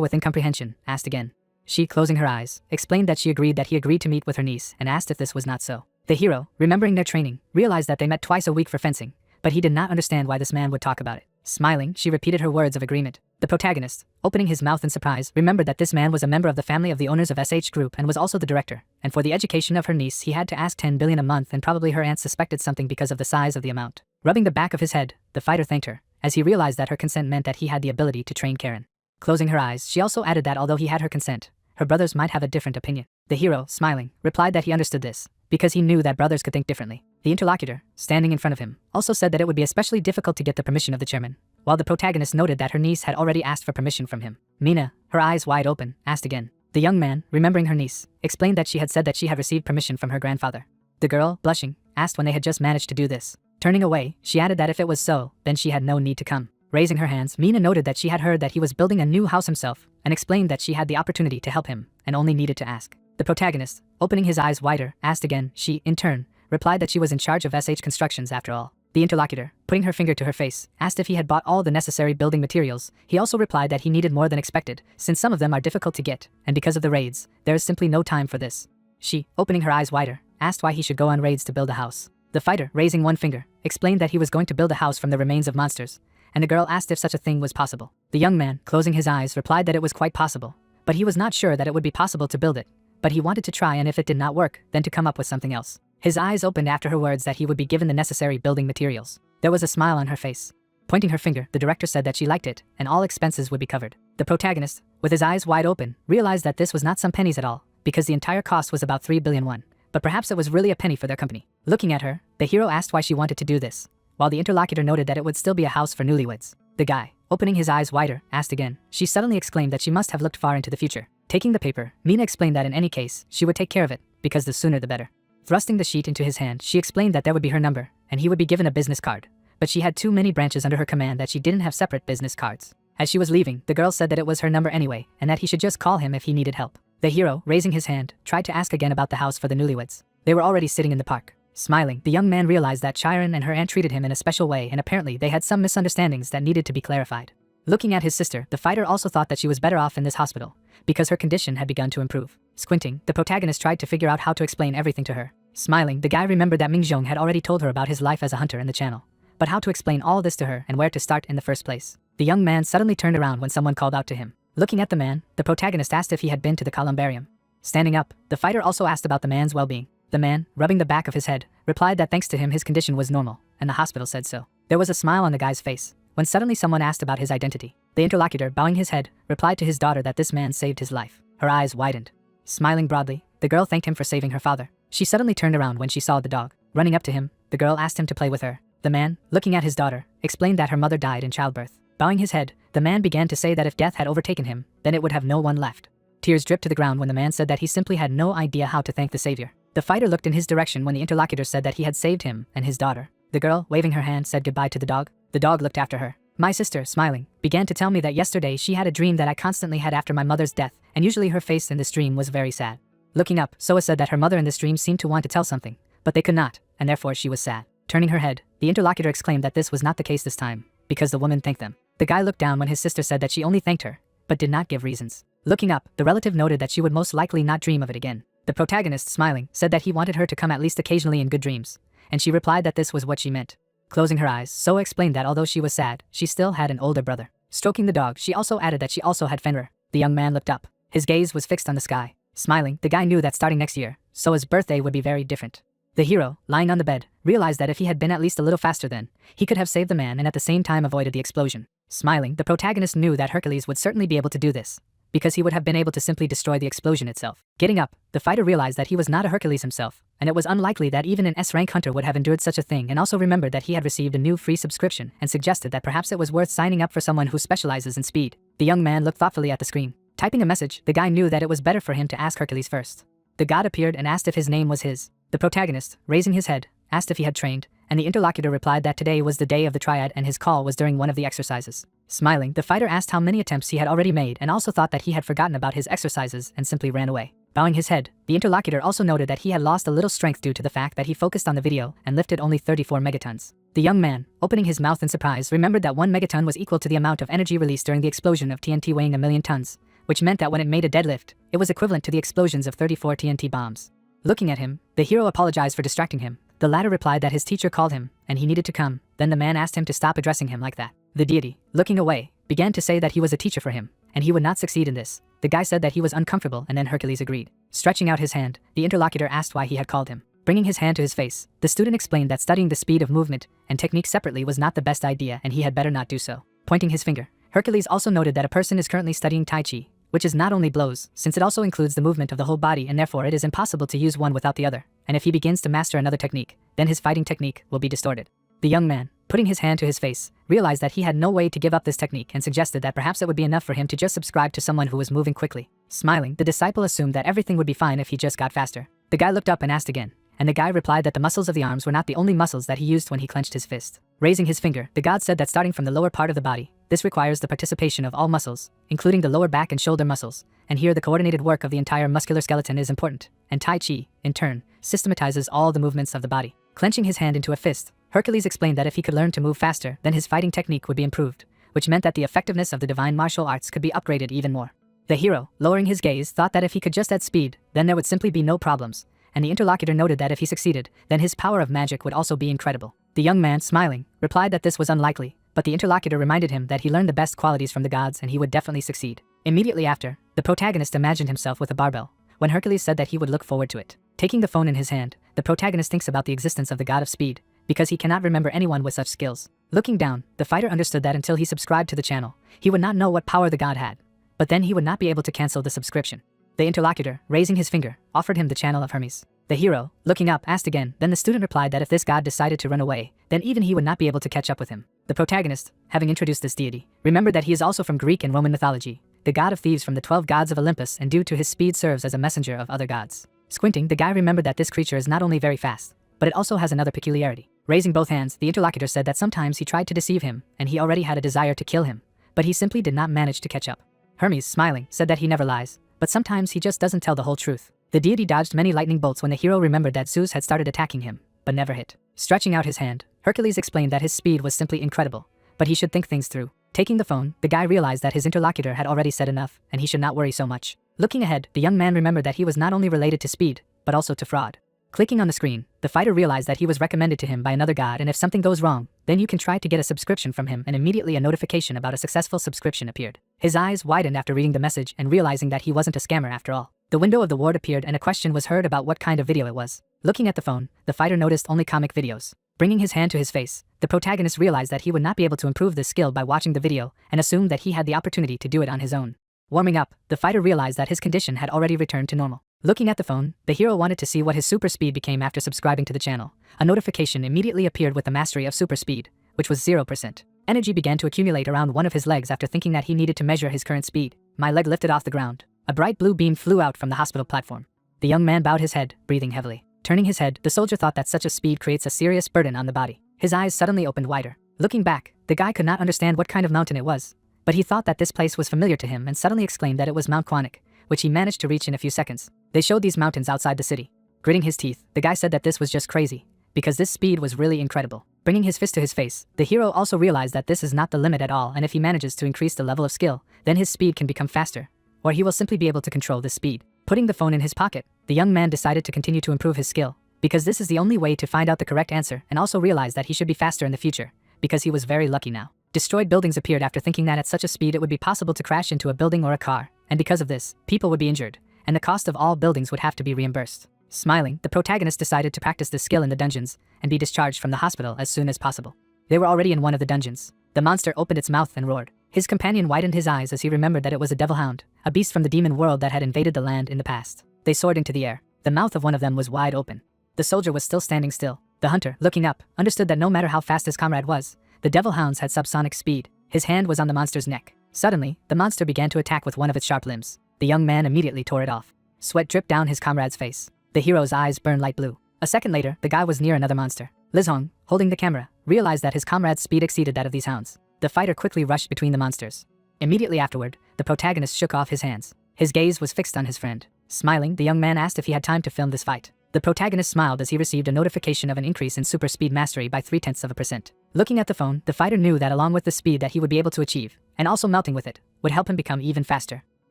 S1: with incomprehension, asked again. She, closing her eyes, explained that she agreed that he agreed to meet with her niece and asked if this was not so. The hero, remembering their training, realized that they met twice a week for fencing, but he did not understand why this man would talk about it. Smiling, she repeated her words of agreement. The protagonist, opening his mouth in surprise, remembered that this man was a member of the family of the owners of SH Group and was also the director, and for the education of her niece he had to ask 10 billion a month, and probably her aunt suspected something because of the size of the amount. Rubbing the back of his head, the fighter thanked her, as he realized that her consent meant that he had the ability to train Karen. Closing her eyes, she also added that although he had her consent, her brothers might have a different opinion. The hero, smiling, replied that he understood this, because he knew that brothers could think differently. The interlocutor, standing in front of him, also said that it would be especially difficult to get the permission of the chairman, while the protagonist noted that her niece had already asked for permission from him. Mina, her eyes wide open, asked again. The young man, remembering her niece, explained that she had said that she had received permission from her grandfather. The girl, blushing, asked when they had just managed to do this. Turning away, she added that if it was so, then she had no need to come. Raising her hands, Mina noted that she had heard that he was building a new house himself, and explained that she had the opportunity to help him, and only needed to ask. The protagonist, opening his eyes wider, asked again. She, in turn, replied that she was in charge of SH Constructions after all. The interlocutor, putting her finger to her face, asked if he had bought all the necessary building materials. He also replied that he needed more than expected, since some of them are difficult to get, and because of the raids, there is simply no time for this. She, opening her eyes wider, asked why he should go on raids to build a house. The fighter, raising one finger, explained that he was going to build a house from the remains of monsters, and the girl asked if such a thing was possible. The young man, closing his eyes, replied that it was quite possible, but he was not sure that it would be possible to build it, but he wanted to try, and if it did not work, then to come up with something else. His eyes opened after her words that he would be given the necessary building materials. There was a smile on her face. Pointing her finger, the director said that she liked it, and all expenses would be covered. The protagonist, with his eyes wide open, realized that this was not some pennies at all, because the entire cost was about 3 billion won, but perhaps it was really a penny for their company. Looking at her, the hero asked why she wanted to do this, while the interlocutor noted that it would still be a house for newlyweds. The guy, opening his eyes wider, asked again. She suddenly exclaimed that she must have looked far into the future. Taking the paper, Mina explained that in any case, she would take care of it, because the sooner the better. Thrusting the sheet into his hand, she explained that there would be her number, and he would be given a business card. But she had too many branches under her command that she didn't have separate business cards. As she was leaving, the girl said that it was her number anyway, and that he should just call him if he needed help. The hero, raising his hand, tried to ask again about the house for the newlyweds. They were already sitting in the park. Smiling, the young man realized that Chiron and her aunt treated him in a special way, and apparently they had some misunderstandings that needed to be clarified. Looking at his sister, the fighter also thought that she was better off in this hospital, because her condition had begun to improve. Squinting, the protagonist tried to figure out how to explain everything to her. Smiling, the guy remembered that Mingjong had already told her about his life as a hunter in the channel, but how to explain all this to her and where to start in the first place. The young man suddenly turned around when someone called out to him. Looking at the man, the protagonist asked if he had been to the columbarium. Standing up, the fighter also asked about the man's well-being. The man, rubbing the back of his head, replied that thanks to him his condition was normal, and the hospital said so. There was a smile on the guy's face, when suddenly someone asked about his identity. The interlocutor, bowing his head, replied to his daughter that this man saved his life. Her eyes widened. Smiling broadly, the girl thanked him for saving her father. She suddenly turned around when she saw the dog. Running up to him, the girl asked him to play with her. The man, looking at his daughter, explained that her mother died in childbirth. Bowing his head, the man began to say that if death had overtaken him, then it would have no one left. Tears dripped to the ground when the man said that he simply had no idea how to thank the savior. The fighter looked in his direction when the interlocutor said that he had saved him and his daughter. The girl, waving her hand, said goodbye to the dog. The dog looked after her. My sister, smiling, began to tell me that yesterday she had a dream that I constantly had after my mother's death, and usually her face in this dream was very sad. Looking up, Soa said that her mother in this dream seemed to want to tell something, but they could not, and therefore she was sad. Turning her head, the interlocutor exclaimed that this was not the case this time, because the woman thanked them. The guy looked down when his sister said that she only thanked her, but did not give reasons. Looking up, the relative noted that she would most likely not dream of it again. The protagonist, smiling, said that he wanted her to come at least occasionally in good dreams, and she replied that this was what she meant. Closing her eyes, Soa explained that although she was sad, she still had an older brother. Stroking the dog, she also added that she also had Fenrir. The young man looked up. His gaze was fixed on the sky. Smiling, the guy knew that starting next year, Soa's birthday would be very different. The hero, lying on the bed, realized that if he had been at least a little faster then, he could have saved the man and at the same time avoided the explosion. Smiling, the protagonist knew that Hercules would certainly be able to do this, because he would have been able to simply destroy the explosion itself. Getting up, the fighter realized that he was not a Hercules himself, and it was unlikely that even an S-rank hunter would have endured such a thing, and also remembered that he had received a new free subscription and suggested that perhaps it was worth signing up for someone who specializes in speed. The young man looked thoughtfully at the screen. Typing a message, the guy knew that it was better for him to ask Hercules first. The god appeared and asked if his name was his. The protagonist, raising his head, asked if he had trained, and the interlocutor replied that today was the day of the triad and his call was during one of the exercises. Smiling, the fighter asked how many attempts he had already made and also thought that he had forgotten about his exercises and simply ran away. Bowing his head, the interlocutor also noted that he had lost a little strength due to the fact that he focused on the video and lifted only 34 megatons. The young man, opening his mouth in surprise, remembered that 1 megaton was equal to the amount of energy released during the explosion of TNT weighing 1,000,000 tons, which meant that when it made a deadlift, it was equivalent to the explosions of 34 TNT bombs. Looking at him, the hero apologized for distracting him. The latter replied that his teacher called him, and he needed to come. Then the man asked him to stop addressing him like that. The deity, looking away, began to say that he was a teacher for him, and he would not succeed in this. The guy said that he was uncomfortable, and then Hercules agreed. Stretching out his hand, the interlocutor asked why he had called him. Bringing his hand to his face, the student explained that studying the speed of movement and technique separately was not the best idea and he had better not do so. Pointing his finger, Hercules also noted that a person is currently studying Tai Chi, which is not only blows, since it also includes the movement of the whole body and therefore it is impossible to use one without the other, and if he begins to master another technique, then his fighting technique will be distorted. The young man, putting his hand to his face, realized that he had no way to give up this technique and suggested that perhaps it would be enough for him to just subscribe to someone who was moving quickly. Smiling, the disciple assumed that everything would be fine if he just got faster. The guy looked up and asked again, and the guy replied that the muscles of the arms were not the only muscles that he used when he clenched his fist. Raising his finger, the god said that starting from the lower part of the body, this requires the participation of all muscles, including the lower back and shoulder muscles, and here the coordinated work of the entire muscular skeleton is important, and Tai Chi, in turn, systematizes all the movements of the body. Clenching his hand into a fist, Hercules explained that if he could learn to move faster, then his fighting technique would be improved, which meant that the effectiveness of the divine martial arts could be upgraded even more. The hero, lowering his gaze, thought that if he could just add speed, then there would simply be no problems, and the interlocutor noted that if he succeeded, then his power of magic would also be incredible. The young man, smiling, replied that this was unlikely, but the interlocutor reminded him that he learned the best qualities from the gods and he would definitely succeed. Immediately after, the protagonist imagined himself with a barbell, when Hercules said that he would look forward to it. Taking the phone in his hand, the protagonist thinks about the existence of the god of speed, because he cannot remember anyone with such skills. Looking down, the fighter understood that until he subscribed to the channel, he would not know what power the god had, but then he would not be able to cancel the subscription. The interlocutor, raising his finger, offered him the channel of Hermes. The hero, looking up, asked again, then the student replied that if this god decided to run away, then even he would not be able to catch up with him. The protagonist, having introduced this deity, remembered that he is also from Greek and Roman mythology, the god of thieves from the 12 gods of Olympus, and due to his speed serves as a messenger of other gods. Squinting, the guy remembered that this creature is not only very fast, but it also has another peculiarity. Raising both hands, the interlocutor said that sometimes he tried to deceive him, and he already had a desire to kill him, but he simply did not manage to catch up. Hermes, smiling, said that he never lies, but sometimes he just doesn't tell the whole truth. The deity dodged many lightning bolts when the hero remembered that Zeus had started attacking him, but never hit. Stretching out his hand, Hercules explained that his speed was simply incredible, but he should think things through. Taking the phone, the guy realized that his interlocutor had already said enough, and he should not worry so much. Looking ahead, the young man remembered that he was not only related to speed, but also to fraud. Clicking on the screen, the fighter realized that he was recommended to him by another god, and if something goes wrong, then you can try to get a subscription from him, and immediately a notification about a successful subscription appeared. His eyes widened after reading the message and realizing that he wasn't a scammer after all. The window of the ward appeared and a question was heard about what kind of video it was. Looking at the phone, the fighter noticed only comic videos. Bringing his hand to his face, the protagonist realized that he would not be able to improve this skill by watching the video and assumed that he had the opportunity to do it on his own. Warming up, the fighter realized that his condition had already returned to normal. Looking at the phone, the hero wanted to see what his super speed became after subscribing to the channel. A notification immediately appeared with the mastery of super speed, which was 0%. Energy began to accumulate around one of his legs after thinking that he needed to measure his current speed. My leg lifted off the ground. A bright blue beam flew out from the hospital platform. The young man bowed his head, breathing heavily. Turning his head, the soldier thought that such a speed creates a serious burden on the body. His eyes suddenly opened wider. Looking back, the guy could not understand what kind of mountain it was, but he thought that this place was familiar to him and suddenly exclaimed that it was Mount Quanic, which he managed to reach in a few seconds. They showed these mountains outside the city. Gritting his teeth, the guy said that this was just crazy, because this speed was really incredible. Bringing his fist to his face, the hero also realized that this is not the limit at all, and if he manages to increase the level of skill, then his speed can become faster, or he will simply be able to control this speed. Putting the phone in his pocket, the young man decided to continue to improve his skill, because this is the only way to find out the correct answer, and also realized that he should be faster in the future, because he was very lucky now. Destroyed buildings appeared after thinking that at such a speed it would be possible to crash into a building or a car, and because of this, people would be injured, and the cost of all buildings would have to be reimbursed. Smiling, the protagonist decided to practice this skill in the dungeons and be discharged from the hospital as soon as possible. They were already in one of the dungeons. The monster opened its mouth and roared. His companion widened his eyes as he remembered that it was a devil hound, a beast from the demon world that had invaded the land in the past. They soared into the air. The mouth of one of them was wide open. The soldier was still standing still. The hunter, looking up, understood that no matter how fast his comrade was, the devil hounds had subsonic speed. His hand was on the monster's neck. Suddenly, the monster began to attack with one of its sharp limbs. The young man immediately tore it off. Sweat dripped down his comrade's face. The hero's eyes burned light blue. A second later, the guy was near another monster. Lizhong, holding the camera, realized that his comrade's speed exceeded that of these hounds. The fighter quickly rushed between the monsters. Immediately afterward, the protagonist shook off his hands. His gaze was fixed on his friend. Smiling, the young man asked if he had time to film this fight. The protagonist smiled as he received a notification of an increase in super speed mastery by 0.3%. Looking at the phone, the fighter knew that along with the speed that he would be able to achieve, and also melting with it, would help him become even faster.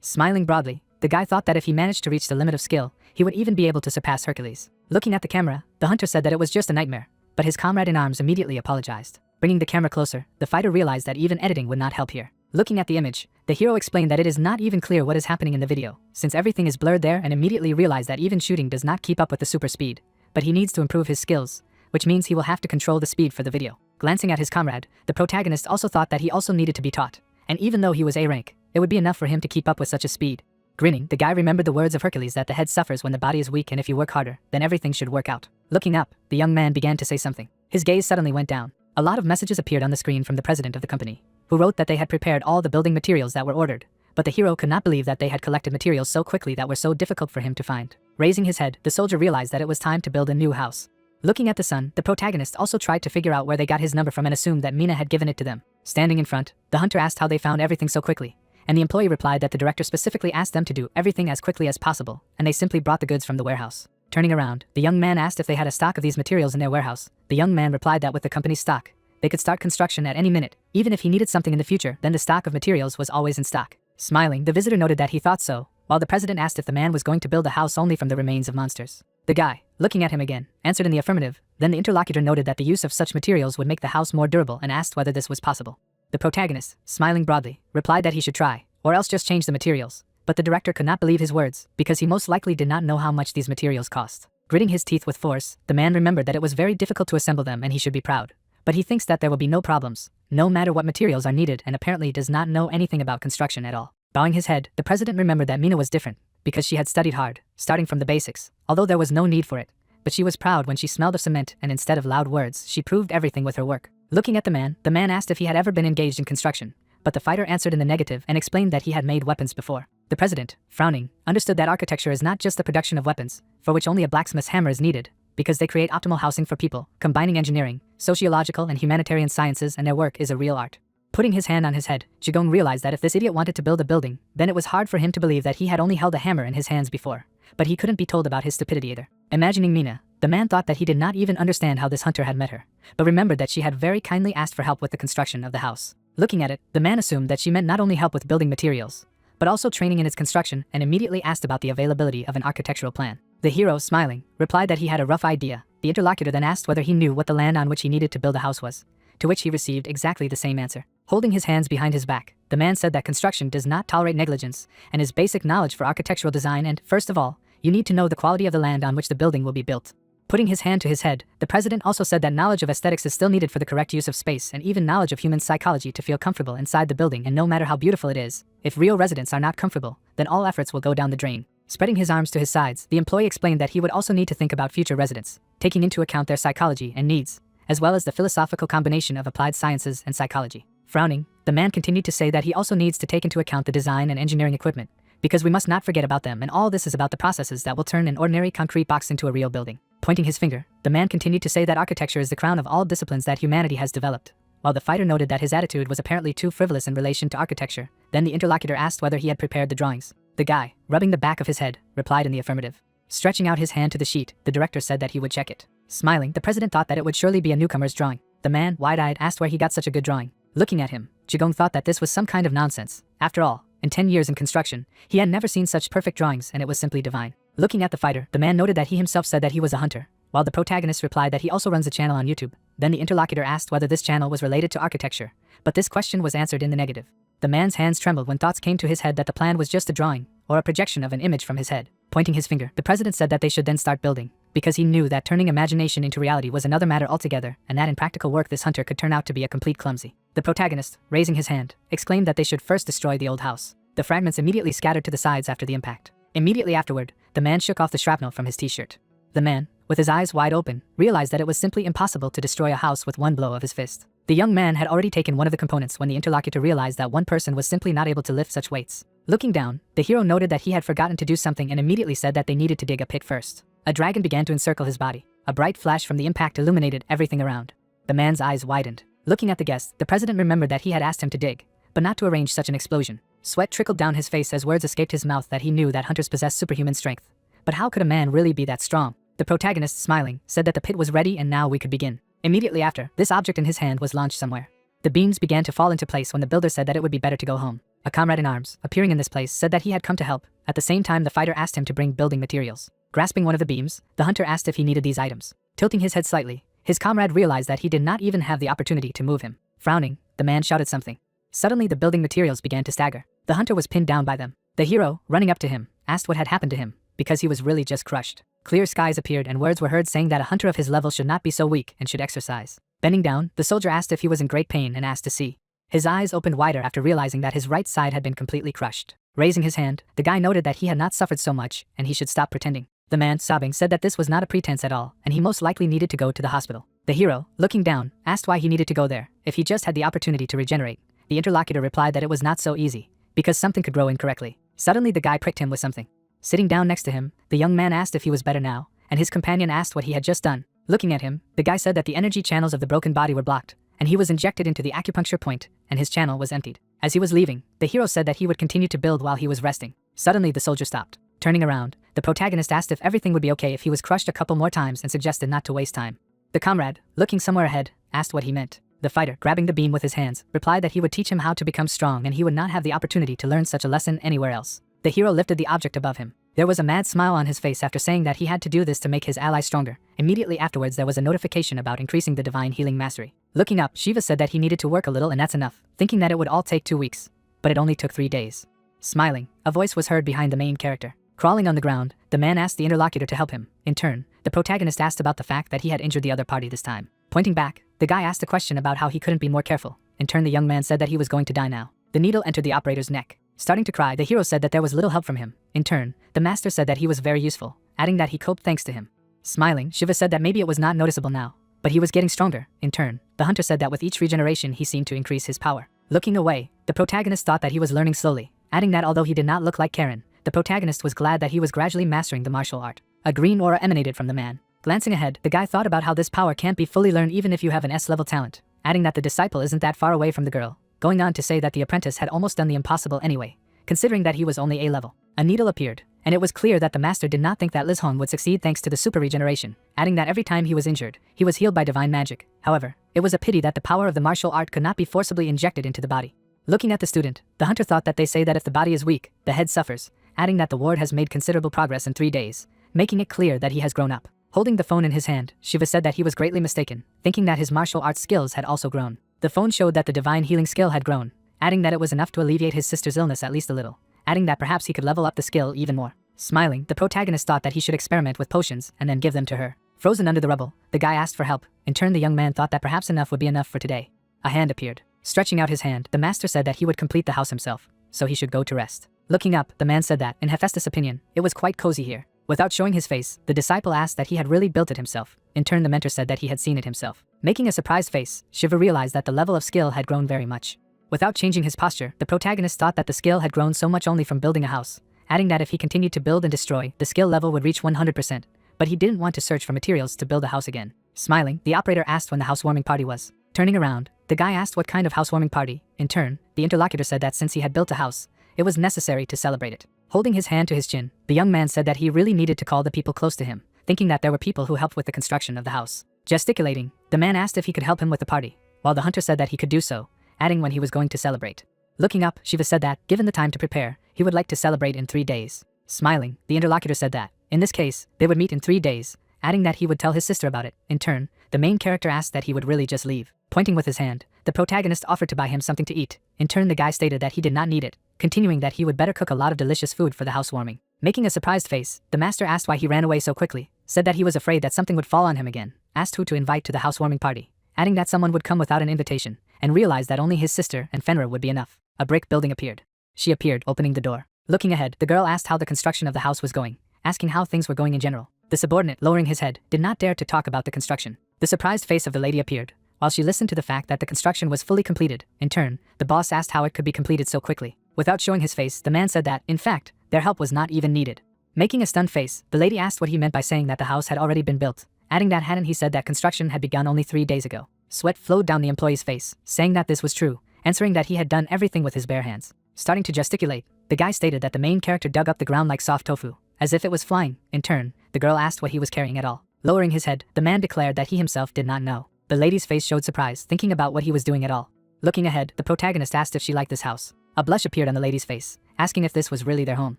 S1: Smiling broadly, the guy thought that if he managed to reach the limit of skill, he would even be able to surpass Hercules. Looking at the camera, the hunter said that it was just a nightmare, but his comrade in arms immediately apologized. Bringing the camera closer, the fighter realized that even editing would not help here. Looking at the image, the hero explained that it is not even clear what is happening in the video, since everything is blurred there, and immediately realized that even shooting does not keep up with the super speed, but he needs to improve his skills, which means he will have to control the speed for the video. Glancing at his comrade, the protagonist also thought that he also needed to be taught, and even though he was A rank, it would be enough for him to keep up with such a speed. Grinning, the guy remembered the words of Hercules that the head suffers when the body is weak, and if you work harder, then everything should work out. Looking up, the young man began to say something. His gaze suddenly went down. A lot of messages appeared on the screen from the president of the company, who wrote that they had prepared all the building materials that were ordered, but the hero could not believe that they had collected materials so quickly that were so difficult for him to find. Raising his head, the soldier realized that it was time to build a new house. Looking at the sun, the protagonist also tried to figure out where they got his number from and assumed that Mina had given it to them. Standing in front, the hunter asked how they found everything so quickly, and the employee replied that the director specifically asked them to do everything as quickly as possible, and they simply brought the goods from the warehouse. Turning around, the young man asked if they had a stock of these materials in their warehouse. The young man replied that with the company's stock, they could start construction at any minute. Even if he needed something in the future, then the stock of materials was always in stock. Smiling, the visitor noted that he thought so, while the president asked if the man was going to build a house only from the remains of monsters. The guy, looking at him again, answered in the affirmative. Then the interlocutor noted that the use of such materials would make the house more durable and asked whether this was possible. The protagonist, smiling broadly, replied that he should try, or else just change the materials. But the director could not believe his words, because he most likely did not know how much these materials cost. Gritting his teeth with force, the man remembered that it was very difficult to assemble them and he should be proud. But he thinks that there will be no problems, no matter what materials are needed, and apparently does not know anything about construction at all. Bowing his head, the president remembered that Mina was different, because she had studied hard, starting from the basics, although there was no need for it. But she was proud when she smelled of cement, and instead of loud words, she proved everything with her work. Looking at the man asked if he had ever been engaged in construction, but the fighter answered in the negative and explained that he had made weapons before. The president, frowning, understood that architecture is not just the production of weapons, for which only a blacksmith's hammer is needed, because they create optimal housing for people, combining engineering, sociological and humanitarian sciences, and their work is a real art. Putting his hand on his head, Jigong realized that if this idiot wanted to build a building, then it was hard for him to believe that he had only held a hammer in his hands before. But he couldn't be told about his stupidity either. Imagining Mina, the man thought that he did not even understand how this hunter had met her, but remembered that she had very kindly asked for help with the construction of the house. Looking at it, the man assumed that she meant not only help with building materials, but also training in its construction, and immediately asked about the availability of an architectural plan. The hero, smiling, replied that he had a rough idea. The interlocutor then asked whether he knew what the land on which he needed to build a house was, to which he received exactly the same answer. Holding his hands behind his back, the man said that construction does not tolerate negligence, and his basic knowledge for architectural design, and, first of all, you need to know the quality of the land on which the building will be built. Putting his hand to his head, the president also said that knowledge of aesthetics is still needed for the correct use of space, and even knowledge of human psychology to feel comfortable inside the building, and no matter how beautiful it is, if real residents are not comfortable, then all efforts will go down the drain. Spreading his arms to his sides, the employee explained that he would also need to think about future residents, taking into account their psychology and needs, as well as the philosophical combination of applied sciences and psychology. Frowning, the man continued to say that he also needs to take into account the design and engineering equipment, because we must not forget about them, and all this is about the processes that will turn an ordinary concrete box into a real building. Pointing his finger, the man continued to say that architecture is the crown of all disciplines that humanity has developed. While the fighter noted that his attitude was apparently too frivolous in relation to architecture, then the interlocutor asked whether he had prepared the drawings. The guy, rubbing the back of his head, replied in the affirmative. Stretching out his hand to the sheet, the director said that he would check it. Smiling, the president thought that it would surely be a newcomer's drawing. The man, wide-eyed, asked where he got such a good drawing. Looking at him, Jigong thought that this was some kind of nonsense. After all, in 10 years in construction, he had never seen such perfect drawings, and it was simply divine. Looking at the fighter, the man noted that he himself said that he was a hunter, while the protagonist replied that he also runs a channel on YouTube. Then the interlocutor asked whether this channel was related to architecture, but this question was answered in the negative. The man's hands trembled when thoughts came to his head that the plan was just a drawing, or a projection of an image from his head. Pointing his finger, the president said that they should then start building, because he knew that turning imagination into reality was another matter altogether, and that in practical work this hunter could turn out to be a complete clumsy. The protagonist, raising his hand, exclaimed that they should first destroy the old house. The fragments immediately scattered to the sides after the impact. Immediately afterward, the man shook off the shrapnel from his t-shirt. The man, with his eyes wide open, realized that it was simply impossible to destroy a house with one blow of his fist. The young man had already taken one of the components when the interlocutor realized that one person was simply not able to lift such weights. Looking down, the hero noted that he had forgotten to do something and immediately said that they needed to dig a pit first. A dragon began to encircle his body. A bright flash from the impact illuminated everything around. The man's eyes widened. Looking at the guest, the president remembered that he had asked him to dig, but not to arrange such an explosion. Sweat trickled down his face as words escaped his mouth that he knew that hunters possess superhuman strength. But how could a man really be that strong? The protagonist, smiling, said that the pit was ready and now we could begin. Immediately after, this object in his hand was launched somewhere. The beams began to fall into place when the builder said that it would be better to go home. A comrade in arms, appearing in this place, said that he had come to help. At the same time, the fighter asked him to bring building materials. Grasping one of the beams, the hunter asked if he needed these items. Tilting his head slightly, his comrade realized that he did not even have the opportunity to move him. Frowning, the man shouted something. Suddenly the building materials began to stagger. The hunter was pinned down by them. The hero, running up to him, asked what had happened to him, because he was really just crushed. Clear skies appeared and words were heard saying that a hunter of his level should not be so weak and should exercise. Bending down, the soldier asked if he was in great pain and asked to see. His eyes opened wider after realizing that his right side had been completely crushed. Raising his hand, the guy noted that he had not suffered so much and he should stop pretending. The man, sobbing, said that this was not a pretense at all and he most likely needed to go to the hospital. The hero, looking down, asked why he needed to go there, if he just had the opportunity to regenerate. The interlocutor replied that it was not so easy, because something could grow incorrectly. Suddenly the guy pricked him with something. Sitting down next to him, the young man asked if he was better now, and his companion asked what he had just done. Looking at him, the guy said that the energy channels of the broken body were blocked, and he was injected into the acupuncture point, and his channel was emptied. As he was leaving, the hero said that he would continue to build while he was resting. Suddenly the soldier stopped. Turning around, the protagonist asked if everything would be okay if he was crushed a couple more times and suggested not to waste time. The comrade, looking somewhere ahead, asked what he meant. The fighter, grabbing the beam with his hands, replied that he would teach him how to become strong and he would not have the opportunity to learn such a lesson anywhere else. The hero lifted the object above him. There was a mad smile on his face after saying that he had to do this to make his ally stronger. Immediately afterwards there was a notification about increasing the divine healing mastery. Looking up, Shiva said that he needed to work a little and that's enough, thinking that it would all take 2 weeks. But it only took 3 days. Smiling, a voice was heard behind the main character. Crawling on the ground, the man asked the interlocutor to help him. In turn, the protagonist asked about the fact that he had injured the other party this time. Pointing back, the guy asked a question about how he couldn't be more careful. In turn, the young man said that he was going to die now. The needle entered the operator's neck. Starting to cry, the hero said that there was little help from him. In turn, the master said that he was very useful, adding that he coped thanks to him. Smiling, Shiva said that maybe it was not noticeable now, but he was getting stronger. In turn, the hunter said that with each regeneration he seemed to increase his power. Looking away, the protagonist thought that he was learning slowly, adding that although he did not look like Karen, the protagonist was glad that he was gradually mastering the martial art. A green aura emanated from the man. Glancing ahead, the guy thought about how this power can't be fully learned even if you have an S-level talent, adding that the disciple isn't that far away from the girl, going on to say that the apprentice had almost done the impossible anyway, considering that he was only A-level. A needle appeared, and it was clear that the master did not think that Liz Hong would succeed thanks to the super regeneration, adding that every time he was injured, he was healed by divine magic. However, it was a pity that the power of the martial art could not be forcibly injected into the body. Looking at the student, the hunter thought that they say that if the body is weak, the head suffers, adding that the ward has made considerable progress in 3 days, making it clear that he has grown up. Holding the phone in his hand, Shiva said that he was greatly mistaken, thinking that his martial arts skills had also grown. The phone showed that the divine healing skill had grown, adding that it was enough to alleviate his sister's illness at least a little, adding that perhaps he could level up the skill even more. Smiling, the protagonist thought that he should experiment with potions and then give them to her. Frozen under the rubble, the guy asked for help. In turn, the young man thought that perhaps enough would be enough for today. A hand appeared. Stretching out his hand, the master said that he would complete the house himself, so he should go to rest. Looking up, the man said that, in Hephaestus' opinion, it was quite cozy here. Without showing his face, the disciple asked that he had really built it himself. In turn, the mentor said that he had seen it himself. Making a surprised face, Shiva realized that the level of skill had grown very much. Without changing his posture, the protagonist thought that the skill had grown so much only from building a house, adding that if he continued to build and destroy, the skill level would reach 100%, but he didn't want to search for materials to build a house again. Smiling, the operator asked when the housewarming party was. Turning around, the guy asked what kind of housewarming party. In turn, the interlocutor said that since he had built a house, it was necessary to celebrate it. Holding his hand to his chin, the young man said that he really needed to call the people close to him, thinking that there were people who helped with the construction of the house. Gesticulating, the man asked if he could help him with the party, while the hunter said that he could do so, adding when he was going to celebrate. Looking up, Shiva said that, given the time to prepare, he would like to celebrate in 3 days. Smiling, the interlocutor said that, in this case, they would meet in 3 days, adding that he would tell his sister about it. In turn, the main character asked that he would really just leave. Pointing with his hand, the protagonist offered to buy him something to eat. In turn, the guy stated that he did not need it, continuing that he would better cook a lot of delicious food for the housewarming. Making a surprised face, the master asked why he ran away so quickly, said that he was afraid that something would fall on him again, asked who to invite to the housewarming party, adding that someone would come without an invitation, and realized that only his sister and Fenrir would be enough. A brick building appeared. She appeared, opening the door. Looking ahead, the girl asked how the construction of the house was going, asking how things were going in general. The subordinate, lowering his head, did not dare to talk about the construction. The surprised face of the lady appeared, while she listened to the fact that the construction was fully completed. In turn, the boss asked how it could be completed so quickly. Without showing his face, the man said that, in fact, their help was not even needed. Making a stunned face, the lady asked what he meant by saying that the house had already been built, adding that hadn't he said that construction had begun only 3 days ago. Sweat flowed down the employee's face, saying that this was true, answering that he had done everything with his bare hands. Starting to gesticulate, the guy stated that the main character dug up the ground like soft tofu, as if it was flying. In turn, the girl asked what he was carrying at all. Lowering his head, the man declared that he himself did not know. The lady's face showed surprise, thinking about what he was doing at all. Looking ahead, the protagonist asked if she liked this house. A blush appeared on the lady's face, asking if this was really their home.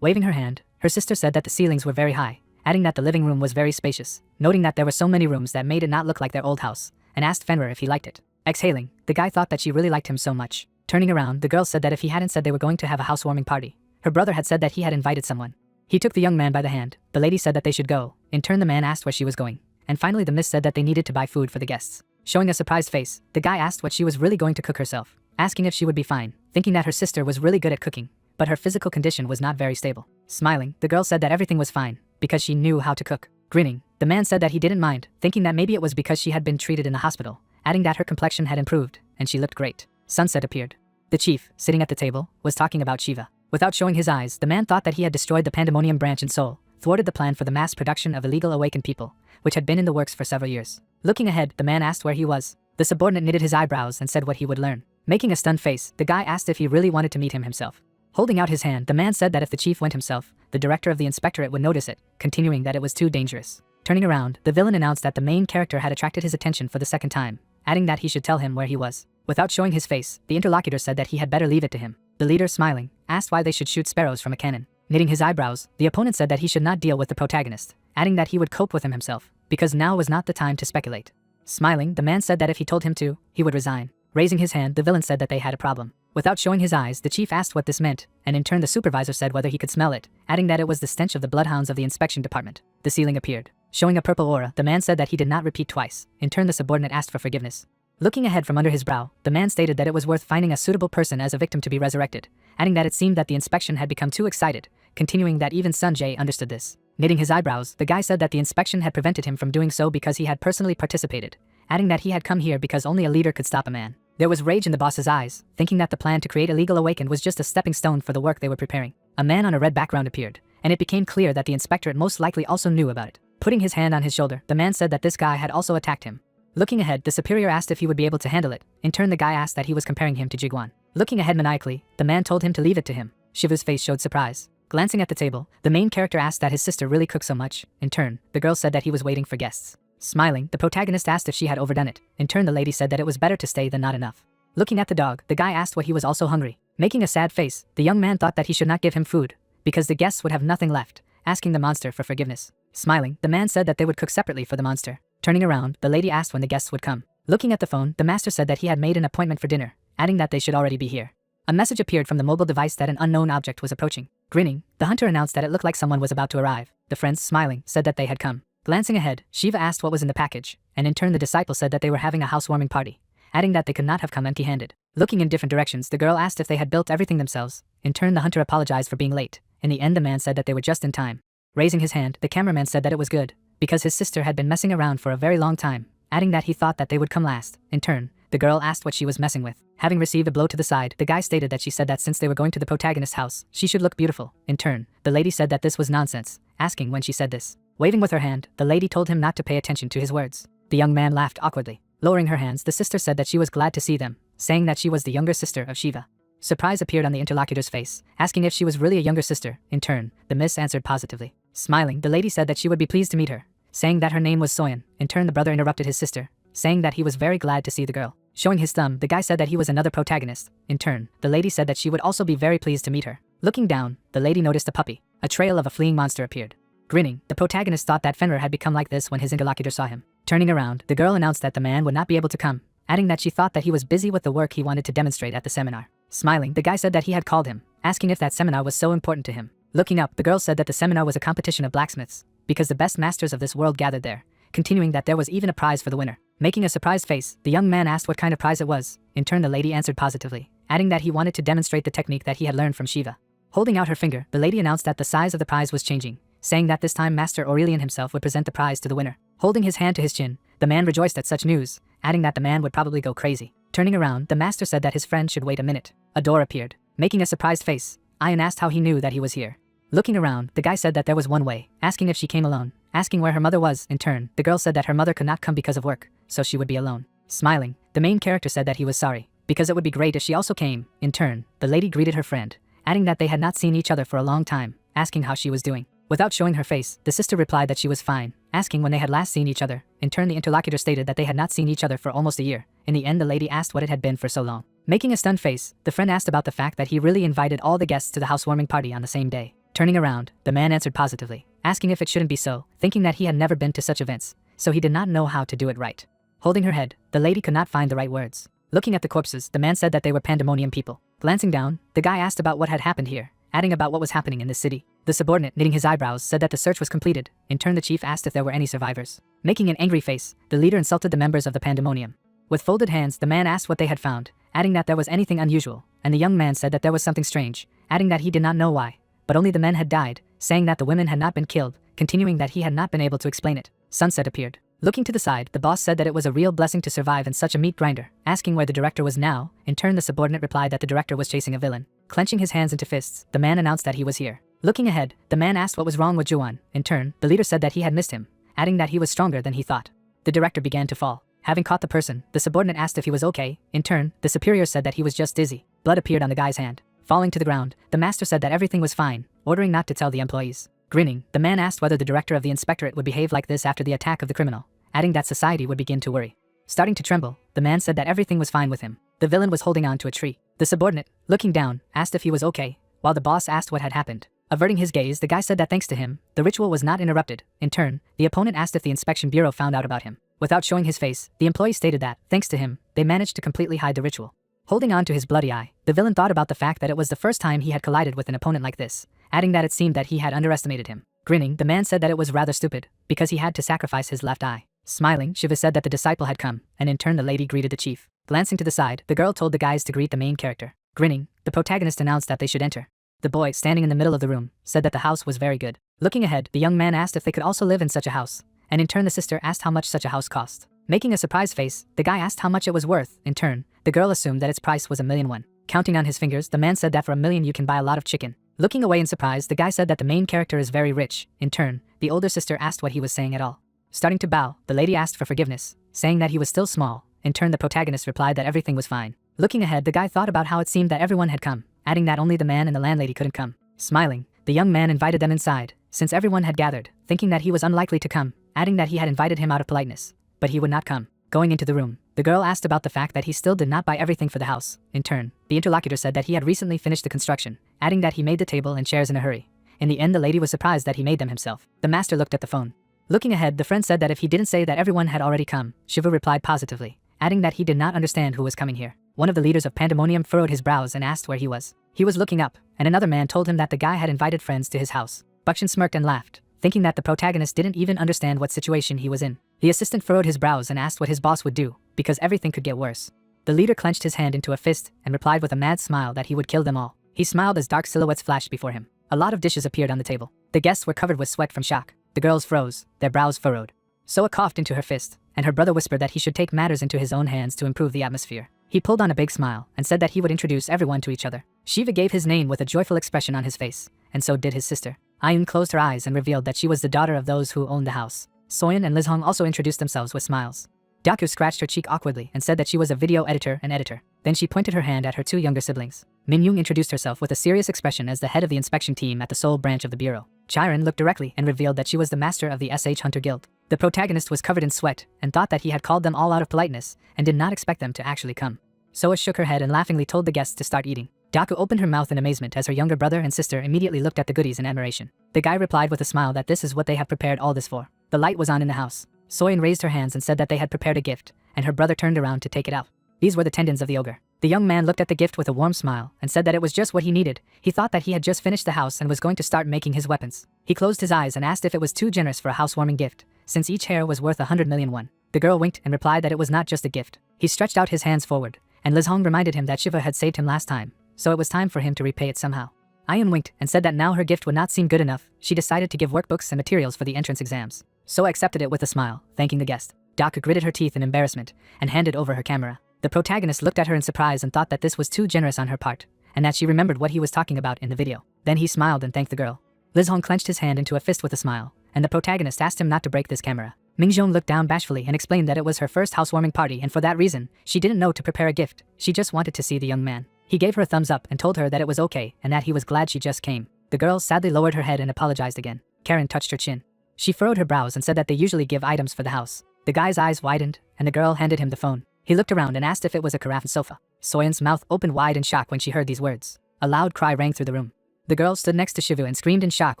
S1: Waving her hand, her sister said that the ceilings were very high, adding that the living room was very spacious, noting that there were so many rooms that made it not look like their old house, and asked Fenrir if he liked it. Exhaling, the guy thought that she really liked him so much. Turning around, the girl said that if he hadn't said they were going to have a housewarming party, her brother had said that he had invited someone. He took the young man by the hand. The lady said that they should go. In turn, the man asked where she was going. And finally, the miss said that they needed to buy food for the guests. Showing a surprised face, the guy asked what she was really going to cook herself, asking if she would be fine, thinking that her sister was really good at cooking, but her physical condition was not very stable. Smiling, the girl said that everything was fine, because she knew how to cook. Grinning, the man said that he didn't mind, thinking that maybe it was because she had been treated in the hospital, adding that her complexion had improved, and she looked great. Sunset appeared. The chief, sitting at the table, was talking about Shiva. Without showing his eyes, the man thought that he had destroyed the Pandemonium branch in Seoul, thwarted the plan for the mass production of illegal awakened people, which had been in the works for several years. Looking ahead, the man asked where he was. The subordinate knitted his eyebrows and said what he would learn. Making a stunned face, the guy asked if he really wanted to meet him himself. Holding out his hand, the man said that if the chief went himself, the director of the inspectorate would notice it, continuing that it was too dangerous. Turning around, the villain announced that the main character had attracted his attention for the second time, adding that he should tell him where he was. Without showing his face, the interlocutor said that he had better leave it to him. The leader, smiling, asked why they should shoot sparrows from a cannon. Knitting his eyebrows, the opponent said that he should not deal with the protagonist, adding that he would cope with him himself, because now was not the time to speculate. Smiling, the man said that if he told him to, he would resign. Raising his hand, the villain said that they had a problem. Without showing his eyes, the chief asked what this meant, and in turn the supervisor said whether he could smell it, adding that it was the stench of the bloodhounds of the inspection department. The ceiling appeared. Showing a purple aura, the man said that he did not repeat twice. In turn, the subordinate asked for forgiveness. Looking ahead from under his brow, the man stated that it was worth finding a suitable person as a victim to be resurrected, adding that it seemed that the inspection had become too excited, continuing that even Sunjay understood this. Knitting his eyebrows, the guy said that the inspection had prevented him from doing so because he had personally participated, adding that he had come here because only a leader could stop a man. There was rage in the boss's eyes, thinking that the plan to create illegal awakened was just a stepping stone for the work they were preparing. A man on a red background appeared, and it became clear that the inspectorate most likely also knew about it. Putting his hand on his shoulder, the man said that this guy had also attacked him. Looking ahead, the superior asked if he would be able to handle it. In turn, the guy asked that he was comparing him to Jigwan. Looking ahead maniacally, the man told him to leave it to him. Shiva's face showed surprise. Glancing at the table, the main character asked that his sister really cooked so much. In turn, the girl said that he was waiting for guests. Smiling, the protagonist asked if she had overdone it. In turn, the lady said that it was better to stay than not enough. Looking at the dog, the guy asked what he was also hungry. Making a sad face, the young man thought that he should not give him food, because the guests would have nothing left, asking the monster for forgiveness. Smiling, the man said that they would cook separately for the monster. Turning around, the lady asked when the guests would come. Looking at the phone, the master said that he had made an appointment for dinner, adding that they should already be here. A message appeared from the mobile device that an unknown object was approaching. Grinning, the hunter announced that it looked like someone was about to arrive. The friends, smiling, said that they had come. Glancing ahead, Shiva asked what was in the package, and in turn the disciple said that they were having a housewarming party, adding that they could not have come empty-handed. Looking in different directions, the girl asked if they had built everything themselves. In turn, the hunter apologized for being late. In the end, the man said that they were just in time. Raising his hand, the cameraman said that it was good, because his sister had been messing around for a very long time, adding that he thought that they would come last. In turn, the girl asked what she was messing with. Having received a blow to the side, the guy stated that she said that since they were going to the protagonist's house, she should look beautiful. In turn, the lady said that this was nonsense, asking when she said this. Waving with her hand, the lady told him not to pay attention to his words. The young man laughed awkwardly. Lowering her hands, the sister said that she was glad to see them, saying that she was the younger sister of Shiva. Surprise appeared on the interlocutor's face, asking if she was really a younger sister. In turn, the miss answered positively. Smiling, the lady said that she would be pleased to meet her, saying that her name was Soyan. In turn, the brother interrupted his sister, saying that he was very glad to see the girl. Showing his thumb, the guy said that he was another protagonist. In turn, the lady said that she would also be very pleased to meet her. Looking down, the lady noticed a puppy. A trail of a fleeing monster appeared. Grinning, the protagonist thought that Fenrir had become like this when his interlocutor saw him. Turning around, the girl announced that the man would not be able to come, adding that she thought that he was busy with the work he wanted to demonstrate at the seminar. Smiling, the guy said that he had called him, asking if that seminar was so important to him. Looking up, the girl said that the seminar was a competition of blacksmiths, because the best masters of this world gathered there, continuing that there was even a prize for the winner. Making a surprised face, the young man asked what kind of prize it was. In turn, the lady answered positively, adding that he wanted to demonstrate the technique that he had learned from Shiva. Holding out her finger, the lady announced that the size of the prize was changing, saying that this time Master Aurelian himself would present the prize to the winner. Holding his hand to his chin, the man rejoiced at such news, adding that the man would probably go crazy. Turning around, the master said that his friend should wait a minute. A door appeared. Making a surprised face, Ian asked how he knew that he was here. Looking around, the guy said that there was one way, asking if she came alone, asking where her mother was. In turn, the girl said that her mother could not come because of work, so she would be alone. Smiling, the main character said that he was sorry, because it would be great if she also came. In turn, the lady greeted her friend, adding that they had not seen each other for a long time, asking how she was doing. Without showing her face, the sister replied that she was fine, asking when they had last seen each other. In turn, the interlocutor stated that they had not seen each other for almost a year. In the end, the lady asked what it had been for so long. Making a stunned face, the friend asked about the fact that he really invited all the guests to the housewarming party on the same day. Turning around, the man answered positively, asking if it shouldn't be so, thinking that he had never been to such events, so he did not know how to do it right. Holding her head, the lady could not find the right words. Looking at the corpses, the man said that they were pandemonium people. Glancing down, the guy asked about what had happened here, adding about what was happening in this city. The subordinate, knitting his eyebrows, said that the search was completed. In turn, the chief asked if there were any survivors. Making an angry face, the leader insulted the members of the pandemonium. With folded hands, the man asked what they had found, adding that there was anything unusual, and the young man said that there was something strange, adding that he did not know why, but only the men had died, saying that the women had not been killed, continuing that he had not been able to explain it. Sunset appeared. Looking to the side, the boss said that it was a real blessing to survive in such a meat grinder, asking where the director was now. In turn, the subordinate replied that the director was chasing a villain. Clenching his hands into fists, the man announced that he was here. Looking ahead, the man asked what was wrong with Juan. In turn, the leader said that he had missed him, adding that he was stronger than he thought. The director began to fall. Having caught the person, the subordinate asked if he was okay. In turn, the superior said that he was just dizzy. Blood appeared on the guy's hand. Falling to the ground, the master said that everything was fine, ordering not to tell the employees. Grinning, the man asked whether the director of the inspectorate would behave like this after the attack of the criminal, adding that society would begin to worry. Starting to tremble, the man said that everything was fine with him. The villain was holding on to a tree. The subordinate, looking down, asked if he was okay, while the boss asked what had happened. Averting his gaze, the guy said that thanks to him, the ritual was not interrupted. In turn, the opponent asked if the inspection bureau found out about him. Without showing his face, the employee stated that, thanks to him, they managed to completely hide the ritual. Holding on to his bloody eye, the villain thought about the fact that it was the first time he had collided with an opponent like this, adding that it seemed that he had underestimated him. Grinning, the man said that it was rather stupid, because he had to sacrifice his left eye. Smiling, Shiva said that the disciple had come, and in turn the lady greeted the chief. Glancing to the side, the girl told the guys to greet the main character. Grinning, the protagonist announced that they should enter. The boy, standing in the middle of the room, said that the house was very good. Looking ahead, the young man asked if they could also live in such a house, and in turn the sister asked how much such a house cost. Making a surprised face, the guy asked how much it was worth. In turn, the girl assumed that its price was $1,000,000. Counting on his fingers, the man said that for $1,000,000 you can buy a lot of chicken. Looking away in surprise, the guy said that the main character is very rich. In turn, the older sister asked what he was saying at all. Starting to bow, the lady asked for forgiveness, saying that he was still small. In turn, the protagonist replied that everything was fine. Looking ahead, the guy thought about how it seemed that everyone had come, adding that only the man and the landlady couldn't come. Smiling, The young man invited them inside, since everyone had gathered, thinking that he was unlikely to come, adding that he had invited him out of politeness. But he would not come. Going into the room, the girl asked about the fact that he still did not buy everything for the house. In turn, the interlocutor said that he had recently finished the construction, adding that he made the table and chairs in a hurry. In the end, the lady was surprised that he made them himself. The master looked at the phone. Looking ahead, the friend said that if he didn't say that everyone had already come, Shiva replied positively, adding that he did not understand who was coming here. One of the leaders of Pandemonium furrowed his brows and asked where he was. He was looking up, and another man told him that the guy had invited friends to his house. Bakshin smirked and laughed, thinking that the protagonist didn't even understand what situation he was in. The assistant furrowed his brows and asked what his boss would do, because everything could get worse. The leader clenched his hand into a fist and replied with a mad smile that he would kill them all. He smiled as dark silhouettes flashed before him. A lot of dishes appeared on the table. The guests were covered with sweat from shock. The girls froze, their brows furrowed. Soa coughed into her fist, and her brother whispered that he should take matters into his own hands to improve the atmosphere. He pulled on a big smile and said that he would introduce everyone to each other. Shiva gave his name with a joyful expression on his face, and so did his sister. Ayun closed her eyes and revealed that she was the daughter of those who owned the house. Soyeon and Lizhong also introduced themselves with smiles. Daku scratched her cheek awkwardly and said that she was a video editor and editor. Then she pointed her hand at her two younger siblings. Minyoung introduced herself with a serious expression as the head of the inspection team at the Seoul branch of the bureau. Chiron looked directly and revealed that she was the master of the SH Hunter Guild. The protagonist was covered in sweat and thought that he had called them all out of politeness and did not expect them to actually come. Soa shook her head and laughingly told the guests to start eating. Daku opened her mouth in amazement as her younger brother and sister immediately looked at the goodies in admiration. The guy replied with a smile that this is what they have prepared all this for. The light was on in the house. Soyeon raised her hands and said that they had prepared a gift, and her brother turned around to take it out. These were the tendons of the ogre. The young man looked at the gift with a warm smile and said that it was just what he needed. He thought that he had just finished the house and was going to start making his weapons. He closed his eyes and asked if it was too generous for a housewarming gift, since each hair was worth 100 million won. The girl winked and replied that it was not just a gift. He stretched out his hands forward, and Lizhong reminded him that Shiva had saved him last time, so it was time for him to repay it somehow. Ayun winked and said that now her gift would not seem good enough. She decided to give workbooks and materials for the entrance exams. Soa accepted it with a smile, thanking the guest. Daku gritted her teeth in embarrassment and handed over her camera. The protagonist looked at her in surprise and thought that this was too generous on her part, and that she remembered what he was talking about in the video. Then he smiled and thanked the girl. Lizhong clenched his hand into a fist with a smile, and the protagonist asked him not to break this camera. Mingjong looked down bashfully and explained that it was her first housewarming party, and for that reason, she didn't know to prepare a gift. She just wanted to see the young man. He gave her a thumbs up and told her that it was okay and that he was glad she just came. The girl sadly lowered her head and apologized again. Karen touched her chin. She furrowed her brows and said that they usually give items for the house. The guy's eyes widened, and the girl handed him the phone. He looked around and asked if it was a carafe sofa. Soyeon's mouth opened wide in shock when she heard these words. A loud cry rang through the room. The girl stood next to Shivu and screamed in shock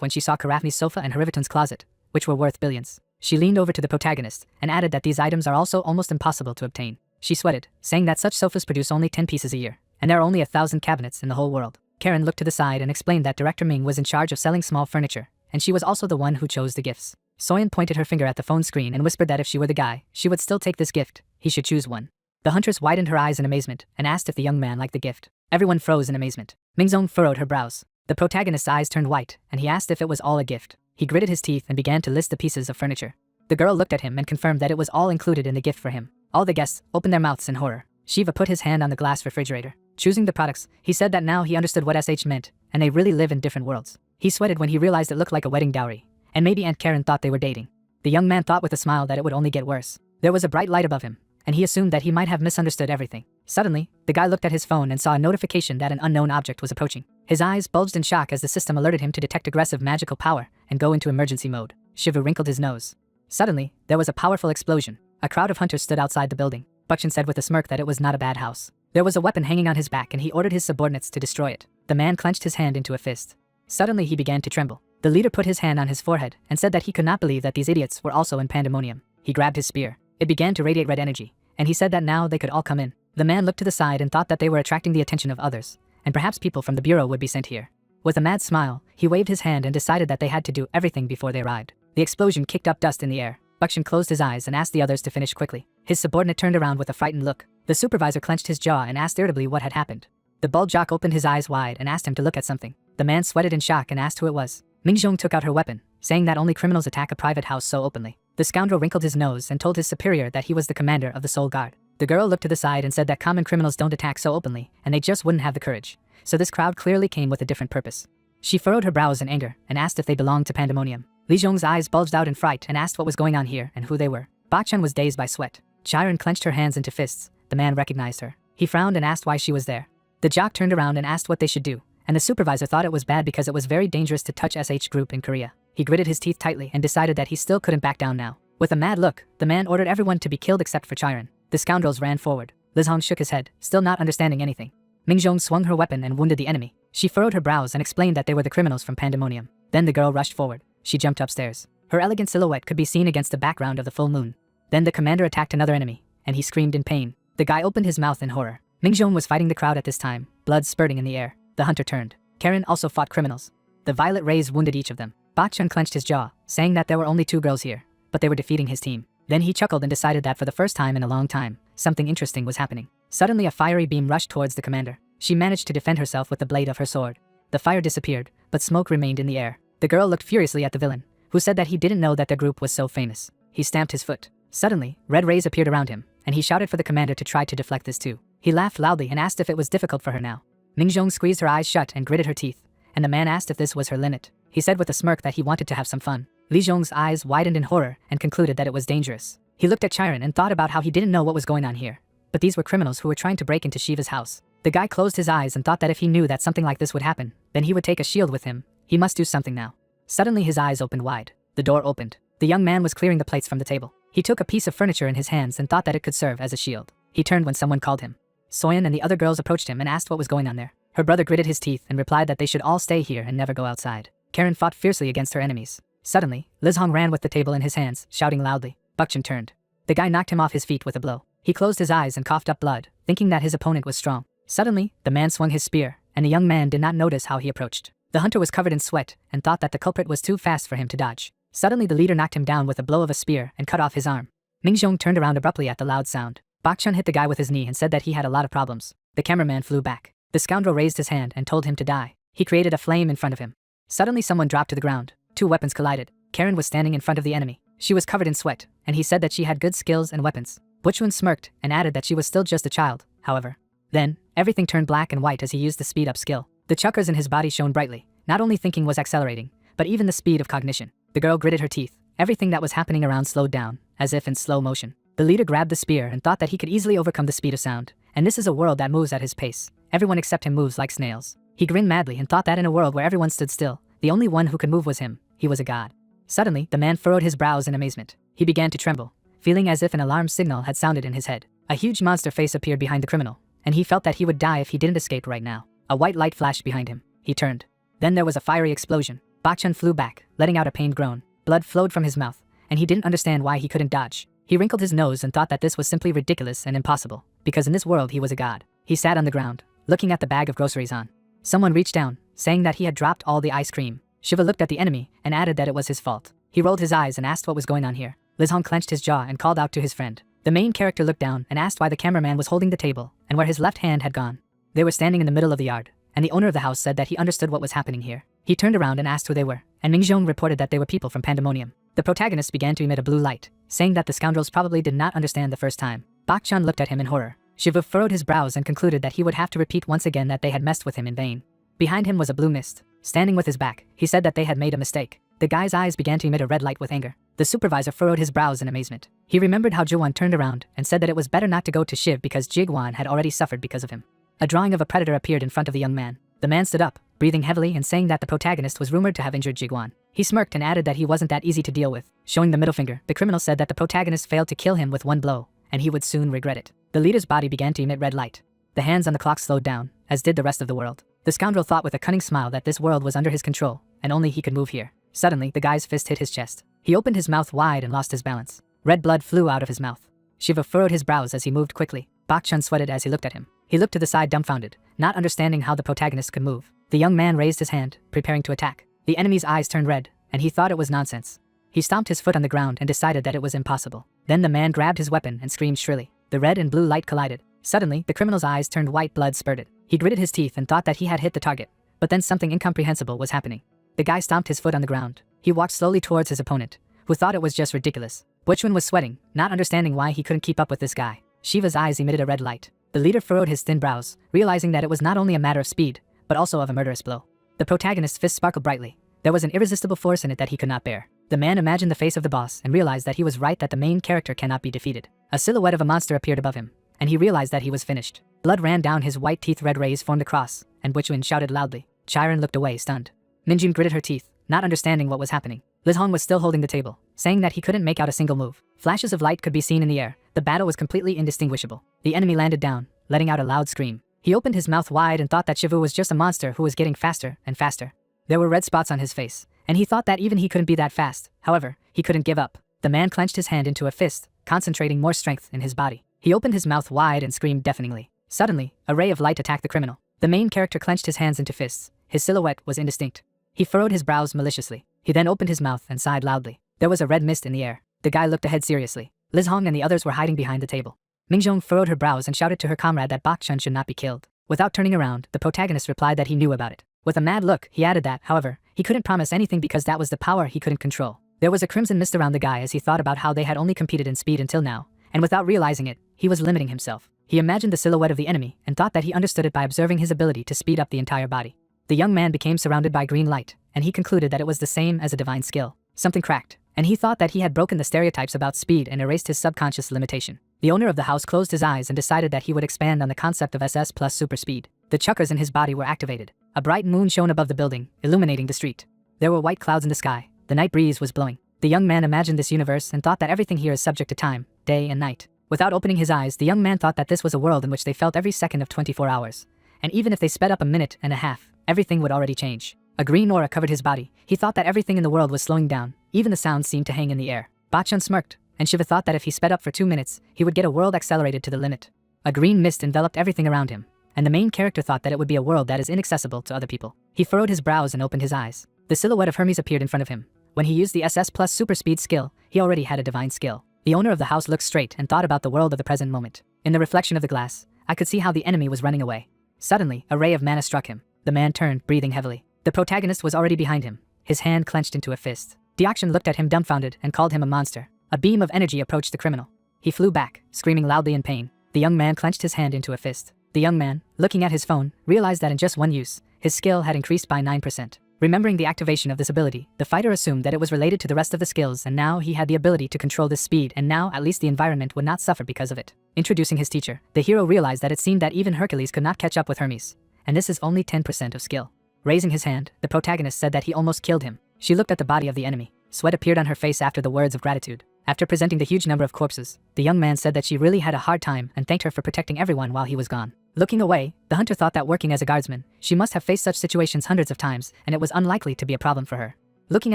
S1: when she saw Karafni's sofa and Harivatun's closet, which were worth billions. She leaned over to the protagonist and added that these items are also almost impossible to obtain. She sweated, saying that such sofas produce only 10 pieces a year, and there are only 1,000 cabinets in the whole world. Karen looked to the side and explained that Director Ming was in charge of selling small furniture, and she was also the one who chose the gifts. Soyeon pointed her finger at the phone screen and whispered that if she were the guy, she would still take this gift. He should choose one. The huntress widened her eyes in amazement and asked if the young man liked the gift. Everyone froze in amazement. Mingzong furrowed her brows. The protagonist's eyes turned white, and he asked if it was all a gift. He gritted his teeth and began to list the pieces of furniture. The girl looked at him and confirmed that it was all included in the gift for him. All the guests opened their mouths in horror. Shiva put his hand on the glass refrigerator. Choosing the products, he said that now he understood what SH meant, and they really live in different worlds. He sweated when he realized it looked like a wedding dowry, and maybe Aunt Karen thought they were dating. The young man thought with a smile that it would only get worse. There was a bright light above him, and he assumed that he might have misunderstood everything. Suddenly, the guy looked at his phone and saw a notification that an unknown object was approaching. His eyes bulged in shock as the system alerted him to detect aggressive magical power and go into emergency mode. Shivu wrinkled his nose. Suddenly, there was a powerful explosion. A crowd of hunters stood outside the building. Bakshin said with a smirk that it was not a bad house. There was a weapon hanging on his back and he ordered his subordinates to destroy it. The man clenched his hand into a fist. Suddenly he began to tremble. The leader put his hand on his forehead and said that he could not believe that these idiots were also in Pandemonium. He grabbed his spear. It began to radiate red energy, and he said that now they could all come in. The man looked to the side and thought that they were attracting the attention of others, and perhaps people from the bureau would be sent here. With a mad smile, he waved his hand and decided that they had to do everything before they arrived. The explosion kicked up dust in the air. Bakshin closed his eyes and asked the others to finish quickly. His subordinate turned around with a frightened look. The supervisor clenched his jaw and asked irritably what had happened. The bald jock opened his eyes wide and asked him to look at something. The man sweated in shock and asked who it was. Mingjong took out her weapon, saying that only criminals attack a private house so openly. The scoundrel wrinkled his nose and told his superior that he was the commander of the Soul Guard. The girl looked to the side and said that common criminals don't attack so openly, and they just wouldn't have the courage. So this crowd clearly came with a different purpose. She furrowed her brows in anger and asked if they belonged to Pandemonium. Li Zhong's eyes bulged out in fright and asked what was going on here and who they were. Bakchan was dazed by sweat. Chiron clenched her hands into fists. The man recognized her. He frowned and asked why she was there. The jock turned around and asked what they should do, and the supervisor thought it was bad because it was very dangerous to touch SH group in Korea. He gritted his teeth tightly and decided that he still couldn't back down now. With a mad look, the man ordered everyone to be killed except for Chiron. The scoundrels ran forward. Liz Hong shook his head, still not understanding anything. Mingjong swung her weapon and wounded the enemy. She furrowed her brows and explained that they were the criminals from Pandemonium. Then the girl rushed forward. She jumped upstairs. Her elegant silhouette could be seen against the background of the full moon. Then the commander attacked another enemy, and he screamed in pain. The guy opened his mouth in horror. Mingjong was fighting the crowd at this time, blood spurting in the air. The hunter turned. Karen also fought criminals. The violet rays wounded each of them. Bak Chun clenched his jaw, saying that there were only 2 girls here, but they were defeating his team. Then he chuckled and decided that for the first time in a long time, something interesting was happening. Suddenly a fiery beam rushed towards the commander. She managed to defend herself with the blade of her sword. The fire disappeared, but smoke remained in the air. The girl looked furiously at the villain, who said that he didn't know that their group was so famous. He stamped his foot. Suddenly, red rays appeared around him, and he shouted for the commander to try to deflect this too. He laughed loudly and asked if it was difficult for her now. Mingjong squeezed her eyes shut and gritted her teeth, and the man asked if this was her limit. He said with a smirk that he wanted to have some fun. Li Zhong's eyes widened in horror and concluded that it was dangerous. He looked at Chiron and thought about how he didn't know what was going on here. But these were criminals who were trying to break into Shiva's house. The guy closed his eyes and thought that if he knew that something like this would happen, then he would take a shield with him. He must do something now. Suddenly his eyes opened wide. The door opened. The young man was clearing the plates from the table. He took a piece of furniture in his hands and thought that it could serve as a shield. He turned when someone called him. Soyeon and the other girls approached him and asked what was going on there. Her brother gritted his teeth and replied that they should all stay here and never go outside. Karen fought fiercely against her enemies. Suddenly, Liz Hong ran with the table in his hands, shouting loudly. Bakchun turned. The guy knocked him off his feet with a blow. He closed his eyes and coughed up blood, thinking that his opponent was strong. Suddenly, the man swung his spear, and the young man did not notice how he approached. The hunter was covered in sweat and thought that the culprit was too fast for him to dodge. Suddenly the leader knocked him down with a blow of a spear and cut off his arm. Mingjong turned around abruptly at the loud sound. Bakchun hit the guy with his knee and said that he had a lot of problems. The cameraman flew back. The scoundrel raised his hand and told him to die. He created a flame in front of him. Suddenly someone dropped to the ground. 2 weapons collided. Karen was standing in front of the enemy. She was covered in sweat, and he said that she had good skills and weapons. Butchwin smirked and added that she was still just a child, however. Then, everything turned black and white as he used the speed-up skill. The chakras in his body shone brightly. Not only thinking was accelerating, but even the speed of cognition. The girl gritted her teeth. Everything that was happening around slowed down, as if in slow motion. The leader grabbed the spear and thought that he could easily overcome the speed of sound. And this is a world that moves at his pace. Everyone except him moves like snails. He grinned madly and thought that in a world where everyone stood still, the only one who could move was him. He was a god. Suddenly, the man furrowed his brows in amazement. He began to tremble, feeling as if an alarm signal had sounded in his head. A huge monster face appeared behind the criminal, and he felt that he would die if he didn't escape right now. A white light flashed behind him. He turned. Then there was a fiery explosion. Bakchun flew back, letting out a pained groan. Blood flowed from his mouth, and he didn't understand why he couldn't dodge. He wrinkled his nose and thought that this was simply ridiculous and impossible, because in this world he was a god. He sat on the ground, looking at the bag of groceries on. Someone reached down, saying that he had dropped all the ice cream. Shiva looked at the enemy and added that it was his fault. He rolled his eyes and asked what was going on here. Liz Hong clenched his jaw and called out to his friend. The main character looked down and asked why the cameraman was holding the table and where his left hand had gone. They were standing in the middle of the yard, and the owner of the house said that he understood what was happening here. He turned around and asked who they were, and Mingjong reported that they were people from Pandemonium. The protagonist began to emit a blue light, saying that the scoundrels probably did not understand the first time. Bak Chan looked at him in horror. Shiva furrowed his brows and concluded that he would have to repeat once again that they had messed with him in vain. Behind him was a blue mist. Standing with his back, he said that they had made a mistake. The guy's eyes began to emit a red light with anger. The supervisor furrowed his brows in amazement. He remembered how Jiwon turned around and said that it was better not to go to Shiv because Jigwon had already suffered because of him. A drawing of a predator appeared in front of the young man. The man stood up, breathing heavily and saying that the protagonist was rumored to have injured Jigwon. He smirked and added that he wasn't that easy to deal with. Showing the middle finger, the criminal said that the protagonist failed to kill him with one blow, and he would soon regret it. The leader's body began to emit red light. The hands on the clock slowed down, as did the rest of the world. The scoundrel thought with a cunning smile that this world was under his control, and only he could move here. Suddenly, the guy's fist hit his chest. He opened his mouth wide and lost his balance. Red blood flew out of his mouth. Shiva furrowed his brows as he moved quickly. Bak Chun sweated as he looked at him. He looked to the side dumbfounded, not understanding how the protagonist could move. The young man raised his hand, preparing to attack. The enemy's eyes turned red, and he thought it was nonsense. He stomped his foot on the ground and decided that it was impossible. Then the man grabbed his weapon and screamed shrilly. The red and blue light collided. Suddenly, the criminal's eyes turned white, blood spurted. He gritted his teeth and thought that he had hit the target. But then something incomprehensible was happening. The guy stomped his foot on the ground. He walked slowly towards his opponent, who thought it was just ridiculous. Butchwin was sweating, not understanding why he couldn't keep up with this guy. Shiva's eyes emitted a red light. The leader furrowed his thin brows, realizing that it was not only a matter of speed, but also of a murderous blow. The protagonist's fist sparkled brightly. There was an irresistible force in it that he could not bear. The man imagined the face of the boss and realized that he was right, that the main character cannot be defeated. A silhouette of a monster appeared above him, and he realized that he was finished. Blood ran down his white teeth, red rays formed a cross, and Butchwin shouted loudly. Chiron looked away, stunned. Minjun gritted her teeth, not understanding what was happening. Liz Hong was still holding the table, saying that he couldn't make out a single move. Flashes of light could be seen in the air. The battle was completely indistinguishable. The enemy landed down, letting out a loud scream. He opened his mouth wide and thought that Shivu was just a monster who was getting faster and faster. There were red spots on his face, and he thought that even he couldn't be that fast. However, he couldn't give up. The man clenched his hand into a fist, concentrating more strength in his body. He opened his mouth wide and screamed deafeningly. Suddenly, a ray of light attacked the criminal. The main character clenched his hands into fists. His silhouette was indistinct. He furrowed his brows maliciously. He then opened his mouth and sighed loudly. There was a red mist in the air. The guy looked ahead seriously. Liz Hong and the others were hiding behind the table. Mingjong furrowed her brows and shouted to her comrade that Bak Chun should not be killed. Without turning around, the protagonist replied that he knew about it. With a mad look, he added that, however, he couldn't promise anything because that was the power he couldn't control. There was a crimson mist around the guy as he thought about how they had only competed in speed until now, and without realizing it, he was limiting himself. He imagined the silhouette of the enemy and thought that he understood it by observing his ability to speed up the entire body. The young man became surrounded by green light, and he concluded that it was the same as a divine skill. Something cracked, and he thought that he had broken the stereotypes about speed and erased his subconscious limitation. The owner of the house closed his eyes and decided that he would expand on the concept of SS plus super speed. The chakras in his body were activated. A bright moon shone above the building, illuminating the street. There were white clouds in the sky. The night breeze was blowing. The young man imagined this universe and thought that everything here is subject to time, day and night. Without opening his eyes, the young man thought that this was a world in which they felt every second of 24 hours. And even if they sped up a minute and a half, everything would already change. A green aura covered his body. He thought that everything in the world was slowing down. Even the sounds seemed to hang in the air. Bachun smirked, and Shiva thought that if he sped up for 2 minutes, he would get a world accelerated to the limit. A green mist enveloped everything around him, and the main character thought that it would be a world that is inaccessible to other people. He furrowed his brows and opened his eyes. The silhouette of Hermes appeared in front of him. When he used the SS plus super speed skill, he already had a divine skill. The owner of the house looked straight and thought about the world of the present moment. In the reflection of the glass, I could see how the enemy was running away. Suddenly, a ray of mana struck him. The man turned, breathing heavily. The protagonist was already behind him, his hand clenched into a fist. Deokshan looked at him dumbfounded and called him a monster. A beam of energy approached the criminal. He flew back, screaming loudly in pain. The young man clenched his hand into a fist. The young man, looking at his phone, realized that in just one use, his skill had increased by 9%. Remembering the activation of this ability, the fighter assumed that it was related to the rest of the skills, and now he had the ability to control this speed, and now at least the environment would not suffer because of it. Introducing his teacher, the hero realized that it seemed that even Hercules could not catch up with Hermes, and this is only 10% of skill. Raising his hand, the protagonist said that he almost killed him. She looked at the body of the enemy. Sweat appeared on her face after the words of gratitude. After presenting the huge number of corpses, the young man said that she really had a hard time and thanked her for protecting everyone while he was gone. Looking away, the hunter thought that working as a guardsman, she must have faced such situations hundreds of times, and it was unlikely to be a problem for her. Looking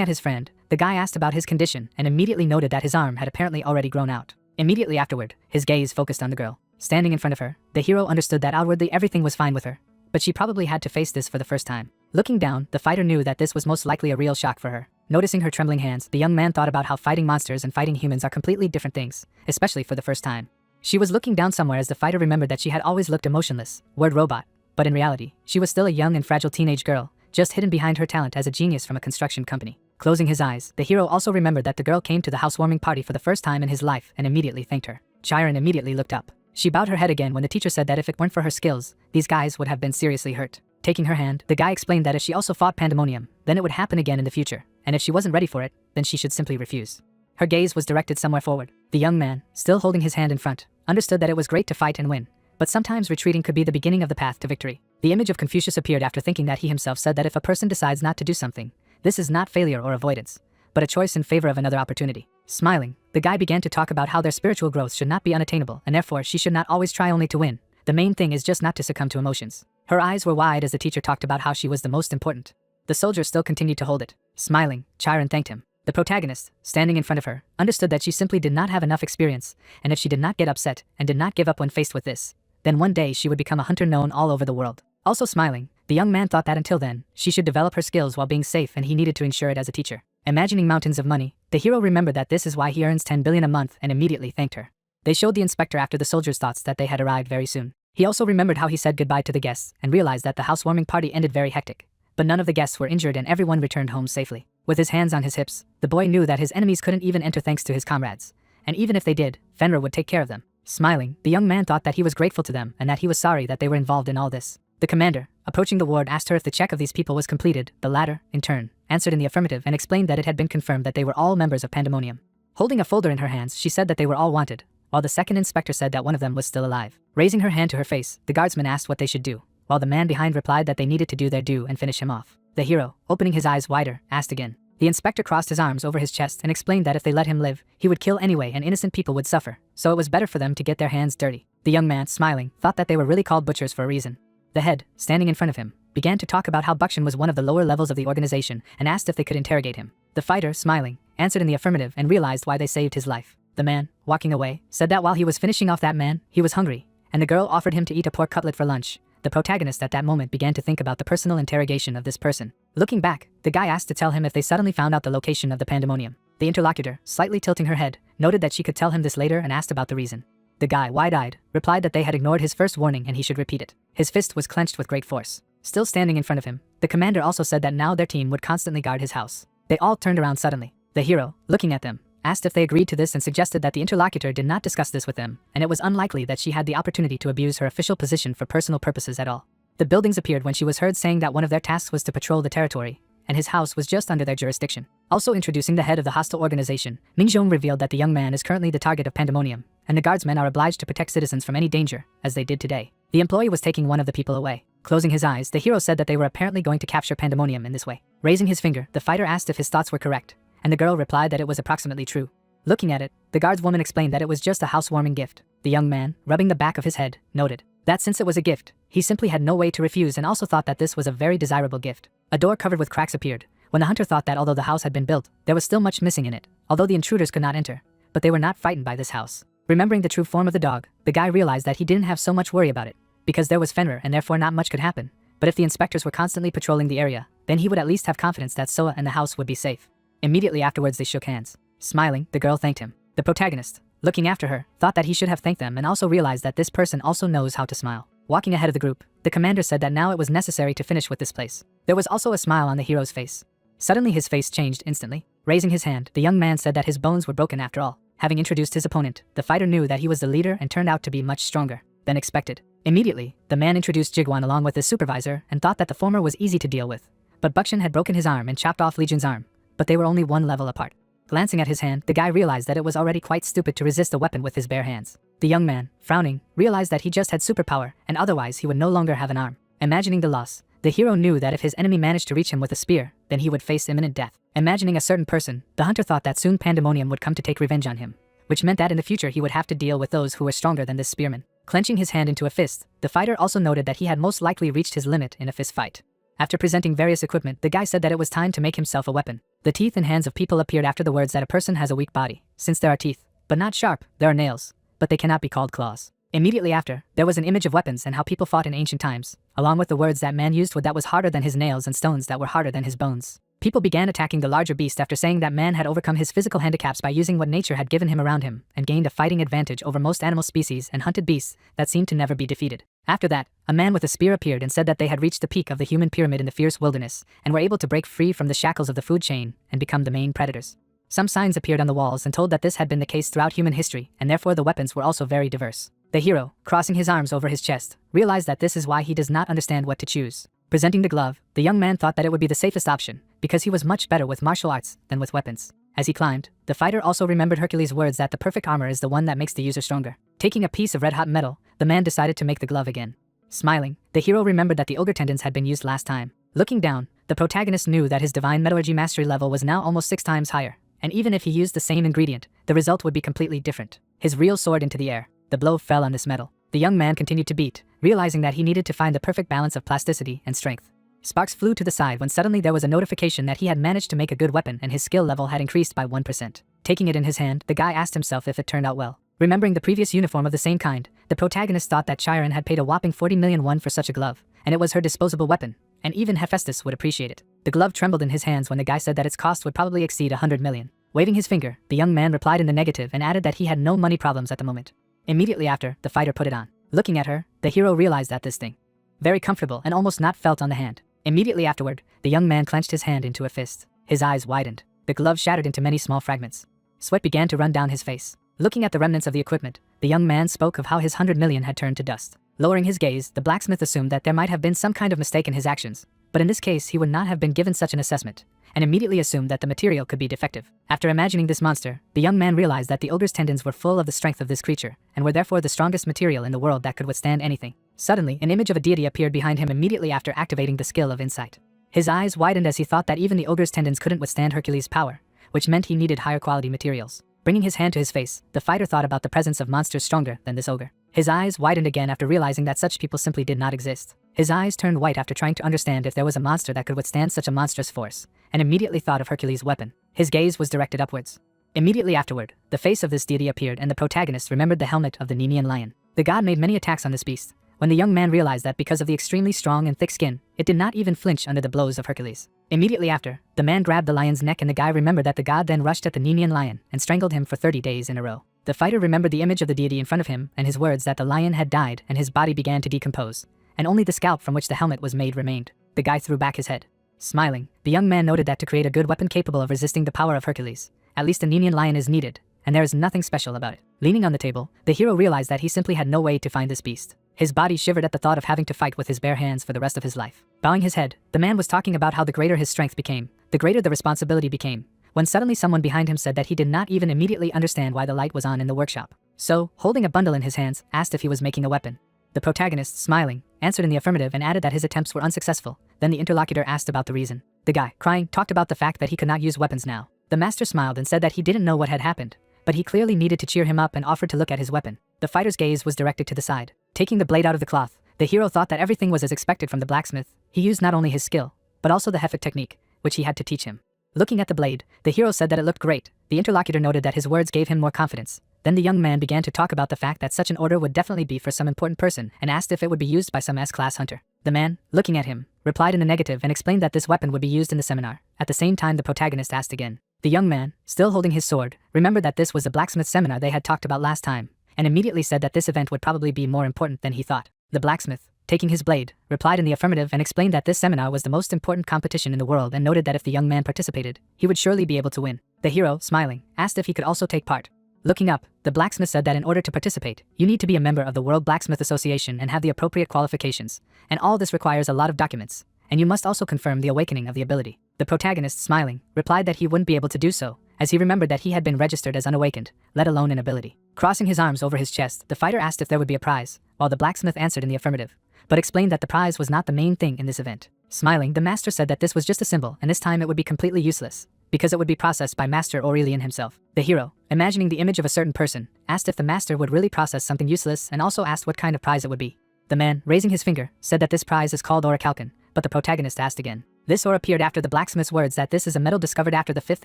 S1: at his friend, the guy asked about his condition and immediately noted that his arm had apparently already grown out. Immediately afterward, his gaze focused on the girl. Standing in front of her, the hero understood that outwardly everything was fine with her, but she probably had to face this for the first time. Looking down, the fighter knew that this was most likely a real shock for her. Noticing her trembling hands, the young man thought about how fighting monsters and fighting humans are completely different things, especially for the first time. She was looking down somewhere as the fighter remembered that she had always looked emotionless, word robot, but in reality, she was still a young and fragile teenage girl, just hidden behind her talent as a genius from a construction company. Closing his eyes, the hero also remembered that the girl came to the housewarming party for the first time in his life and immediately thanked her. Chiron immediately looked up. She bowed her head again when the teacher said that if it weren't for her skills, these guys would have been seriously hurt. Taking her hand, the guy explained that if she also fought pandemonium, then it would happen again in the future, and if she wasn't ready for it, then she should simply refuse. Her gaze was directed somewhere forward. The young man, still holding his hand in front, understood that it was great to fight and win, but sometimes retreating could be the beginning of the path to victory. The image of Confucius appeared after thinking that he himself said that if a person decides not to do something, this is not failure or avoidance, but a choice in favor of another opportunity. Smiling, the guy began to talk about how their spiritual growth should not be unattainable, and therefore she should not always try only to win. The main thing is just not to succumb to emotions. Her eyes were wide as the teacher talked about how she was the most important. The soldier still continued to hold it. Smiling, Chiron thanked him. The protagonist, standing in front of her, understood that she simply did not have enough experience, and if she did not get upset and did not give up when faced with this, then one day she would become a hunter known all over the world. Also smiling, the young man thought that until then, she should develop her skills while being safe, and he needed to ensure it as a teacher. Imagining mountains of money, the hero remembered that this is why he earns 10 billion a month and immediately thanked her. They showed the inspector after the soldier's thoughts that they had arrived very soon. He also remembered how he said goodbye to the guests and realized that the housewarming party ended very hectic. But none of the guests were injured and everyone returned home safely. With his hands on his hips, the boy knew that his enemies couldn't even enter thanks to his comrades. And even if they did, Fenrir would take care of them. Smiling, the young man thought that he was grateful to them and that he was sorry that they were involved in all this. The commander, approaching the ward, asked her if the check of these people was completed. The latter, in turn, answered in the affirmative and explained that it had been confirmed that they were all members of Pandemonium. Holding a folder in her hands, she said that they were all wanted, while the second inspector said that one of them was still alive. Raising her hand to her face, the guardsman asked what they should do. while the man behind replied that they needed to do their due and finish him off. The hero, opening his eyes wider, asked again. The inspector crossed his arms over his chest and explained that if they let him live, he would kill anyway and innocent people would suffer, so it was better for them to get their hands dirty. The young man, smiling, thought that they were really called butchers for a reason. The head, standing in front of him, began to talk about how Bukshin was one of the lower levels of the organization and asked if they could interrogate him. The fighter, smiling, answered in the affirmative and realized why they saved his life. The man, walking away, said that while he was finishing off that man, he was hungry, and the girl offered him to eat a pork cutlet for lunch. The protagonist at that moment began to think about the personal interrogation of this person. Looking back, the guy asked to tell him if they suddenly found out the location of the pandemonium. The interlocutor, slightly tilting her head, noted that she could tell him this later and asked about the reason. The guy, wide-eyed, replied that they had ignored his first warning and he should repeat it. His fist was clenched with great force. Still standing in front of him, the commander also said that now their team would constantly guard his house. They all turned around suddenly. The hero, looking at them, asked if they agreed to this and suggested that the interlocutor did not discuss this with them, and it was unlikely that she had the opportunity to abuse her official position for personal purposes at all. The buildings appeared when she was heard saying that one of their tasks was to patrol the territory, and his house was just under their jurisdiction. Also introducing the head of the hostile organization, Mingjong revealed that the young man is currently the target of pandemonium, and the guardsmen are obliged to protect citizens from any danger, as they did today. The employee was taking one of the people away. Closing his eyes, the hero said that they were apparently going to capture pandemonium in this way. Raising his finger, the fighter asked if his thoughts were correct, and the girl replied that it was approximately true. Looking at it, the guardswoman explained that it was just a housewarming gift. The young man, rubbing the back of his head, noted that since it was a gift, he simply had no way to refuse and also thought that this was a very desirable gift. A door covered with cracks appeared, when the hunter thought that although the house had been built, there was still much missing in it, although the intruders could not enter. But they were not frightened by this house. Remembering the true form of the dog, the guy realized that he didn't have so much worry about it, because there was Fenrir and therefore not much could happen. But if the inspectors were constantly patrolling the area, then he would at least have confidence that Soa and the house would be safe. Immediately afterwards they shook hands. Smiling, the girl thanked him. The protagonist, looking after her, thought that he should have thanked them and also realized that this person also knows how to smile. Walking ahead of the group, the commander said that now it was necessary to finish with this place. There was also a smile on the hero's face. Suddenly his face changed instantly. Raising his hand, the young man said that his bones were broken after all. Having introduced his opponent, the fighter knew that he was the leader and turned out to be much stronger than expected. Immediately, the man introduced Jigwan along with his supervisor and thought that the former was easy to deal with. But Bukshin had broken his arm and chopped off Legion's arm, but they were only one level apart. Glancing at his hand, the guy realized that it was already quite stupid to resist a weapon with his bare hands. The young man, frowning, realized that he just had superpower and otherwise he would no longer have an arm. Imagining the loss, the hero knew that if his enemy managed to reach him with a spear, then he would face imminent death. Imagining a certain person, the hunter thought that soon pandemonium would come to take revenge on him, which meant that in the future he would have to deal with those who were stronger than this spearman. Clenching his hand into a fist, the fighter also noted that he had most likely reached his limit in a fist fight. After presenting various equipment, the guy said that it was time to make himself a weapon. The teeth and hands of people appeared after the words that a person has a weak body. Since there are teeth, but not sharp, there are nails, but they cannot be called claws. Immediately after, there was an image of weapons and how people fought in ancient times, along with the words that man used wood that was harder than his nails and stones that were harder than his bones. People began attacking the larger beast after saying that man had overcome his physical handicaps by using what nature had given him around him and gained a fighting advantage over most animal species and hunted beasts that seemed to never be defeated. After that, a man with a spear appeared and said that they had reached the peak of the human pyramid in the fierce wilderness and were able to break free from the shackles of the food chain and become the main predators. Some signs appeared on the walls and told that this had been the case throughout human history, and therefore the weapons were also very diverse. The hero, crossing his arms over his chest, realized that this is why he does not understand what to choose. Presenting the glove, the young man thought that it would be the safest option, because he was much better with martial arts than with weapons. As he climbed, the fighter also remembered Hercules' words that the perfect armor is the one that makes the user stronger. Taking a piece of red-hot metal, the man decided to make the glove again. Smiling, the hero remembered that the ogre tendons had been used last time. Looking down, the protagonist knew that his divine metallurgy mastery level was now almost 6 times higher, and even if he used the same ingredient, the result would be completely different. His reel soared into the air. The blow fell on this metal. The young man continued to beat, realizing that he needed to find the perfect balance of plasticity and strength. Sparks flew to the side when suddenly there was a notification that he had managed to make a good weapon and his skill level had increased by 1%. Taking it in his hand, the guy asked himself if it turned out well. Remembering the previous uniform of the same kind, the protagonist thought that Chiron had paid a whopping 40 million won for such a glove, and it was her disposable weapon, and even Hephaestus would appreciate it. The glove trembled in his hands when the guy said that its cost would probably exceed 100 million. Waving his finger, the young man replied in the negative and added that he had no money problems at the moment. Immediately after, the fighter put it on. Looking at her, the hero realized that this thing, very comfortable and almost not felt on the hand. Immediately afterward, the young man clenched his hand into a fist. His eyes widened. The glove shattered into many small fragments. Sweat began to run down his face. Looking at the remnants of the equipment, the young man spoke of how his 100 million had turned to dust. Lowering his gaze, the blacksmith assumed that there might have been some kind of mistake in his actions, but in this case he would not have been given such an assessment, and immediately assumed that the material could be defective. After imagining this monster, the young man realized that the ogre's tendons were full of the strength of this creature, and were therefore the strongest material in the world that could withstand anything. Suddenly, an image of a deity appeared behind him immediately after activating the skill of insight. His eyes widened as he thought that even the ogre's tendons couldn't withstand Hercules' power, which meant he needed higher quality materials. Bringing his hand to his face, the fighter thought about the presence of monsters stronger than this ogre. His eyes widened again after realizing that such people simply did not exist. His eyes turned white after trying to understand if there was a monster that could withstand such a monstrous force, and immediately thought of Hercules' weapon. His gaze was directed upwards. Immediately afterward, the face of this deity appeared and the protagonist remembered the helmet of the Nemean lion. The god made many attacks on this beast, when the young man realized that because of the extremely strong and thick skin, it did not even flinch under the blows of Hercules. Immediately after, the man grabbed the lion's neck and the guy remembered that the god then rushed at the Nemean lion and strangled him for 30 days in a row. The fighter remembered the image of the deity in front of him and his words that the lion had died and his body began to decompose, and only the scalp from which the helmet was made remained. The guy threw back his head. Smiling, the young man noted that to create a good weapon capable of resisting the power of Hercules, at least a Nemean lion is needed, and there is nothing special about it. Leaning on the table, the hero realized that he simply had no way to find this beast. His body shivered at the thought of having to fight with his bare hands for the rest of his life. Bowing his head, the man was talking about how the greater his strength became, the greater the responsibility became, when suddenly someone behind him said that he did not even immediately understand why the light was on in the workshop. So, holding a bundle in his hands, asked if he was making a weapon. The protagonist, smiling, answered in the affirmative and added that his attempts were unsuccessful. Then the interlocutor asked about the reason. The guy, crying, talked about the fact that he could not use weapons now. The master smiled and said that he didn't know what had happened, but he clearly needed to cheer him up and offered to look at his weapon. The fighter's gaze was directed to the side. Taking the blade out of the cloth, the hero thought that everything was as expected from the blacksmith. He used not only his skill, but also the Hefik technique, which he had to teach him. Looking at the blade, the hero said that it looked great. The interlocutor noted that his words gave him more confidence. Then the young man began to talk about the fact that such an order would definitely be for some important person and asked if it would be used by some S-class hunter. The man, looking at him, replied in the negative and explained that this weapon would be used in the seminar. At the same time, the protagonist asked again. The young man, still holding his sword, remembered that this was the blacksmith seminar they had talked about last time, and immediately said that this event would probably be more important than he thought. The blacksmith, taking his blade, replied in the affirmative and explained that this seminar was the most important competition in the world and noted that if the young man participated, he would surely be able to win. The hero, smiling, asked if he could also take part. Looking up, the blacksmith said that in order to participate, you need to be a member of the World Blacksmith Association and have the appropriate qualifications, and all this requires a lot of documents, and you must also confirm the awakening of the ability. The protagonist, smiling, replied that he wouldn't be able to do so, as he remembered that he had been registered as unawakened, let alone an ability. Crossing his arms over his chest, the fighter asked if there would be a prize, while the blacksmith answered in the affirmative, but explained that the prize was not the main thing in this event. Smiling, the master said that this was just a symbol and this time it would be completely useless, because it would be processed by Master Aurelian himself. The hero, imagining the image of a certain person, asked if the master would really process something useless and also asked what kind of prize it would be. The man, raising his finger, said that this prize is called orichalcon, but the protagonist asked again. This ore appeared after the blacksmith's words that this is a metal discovered after the 5th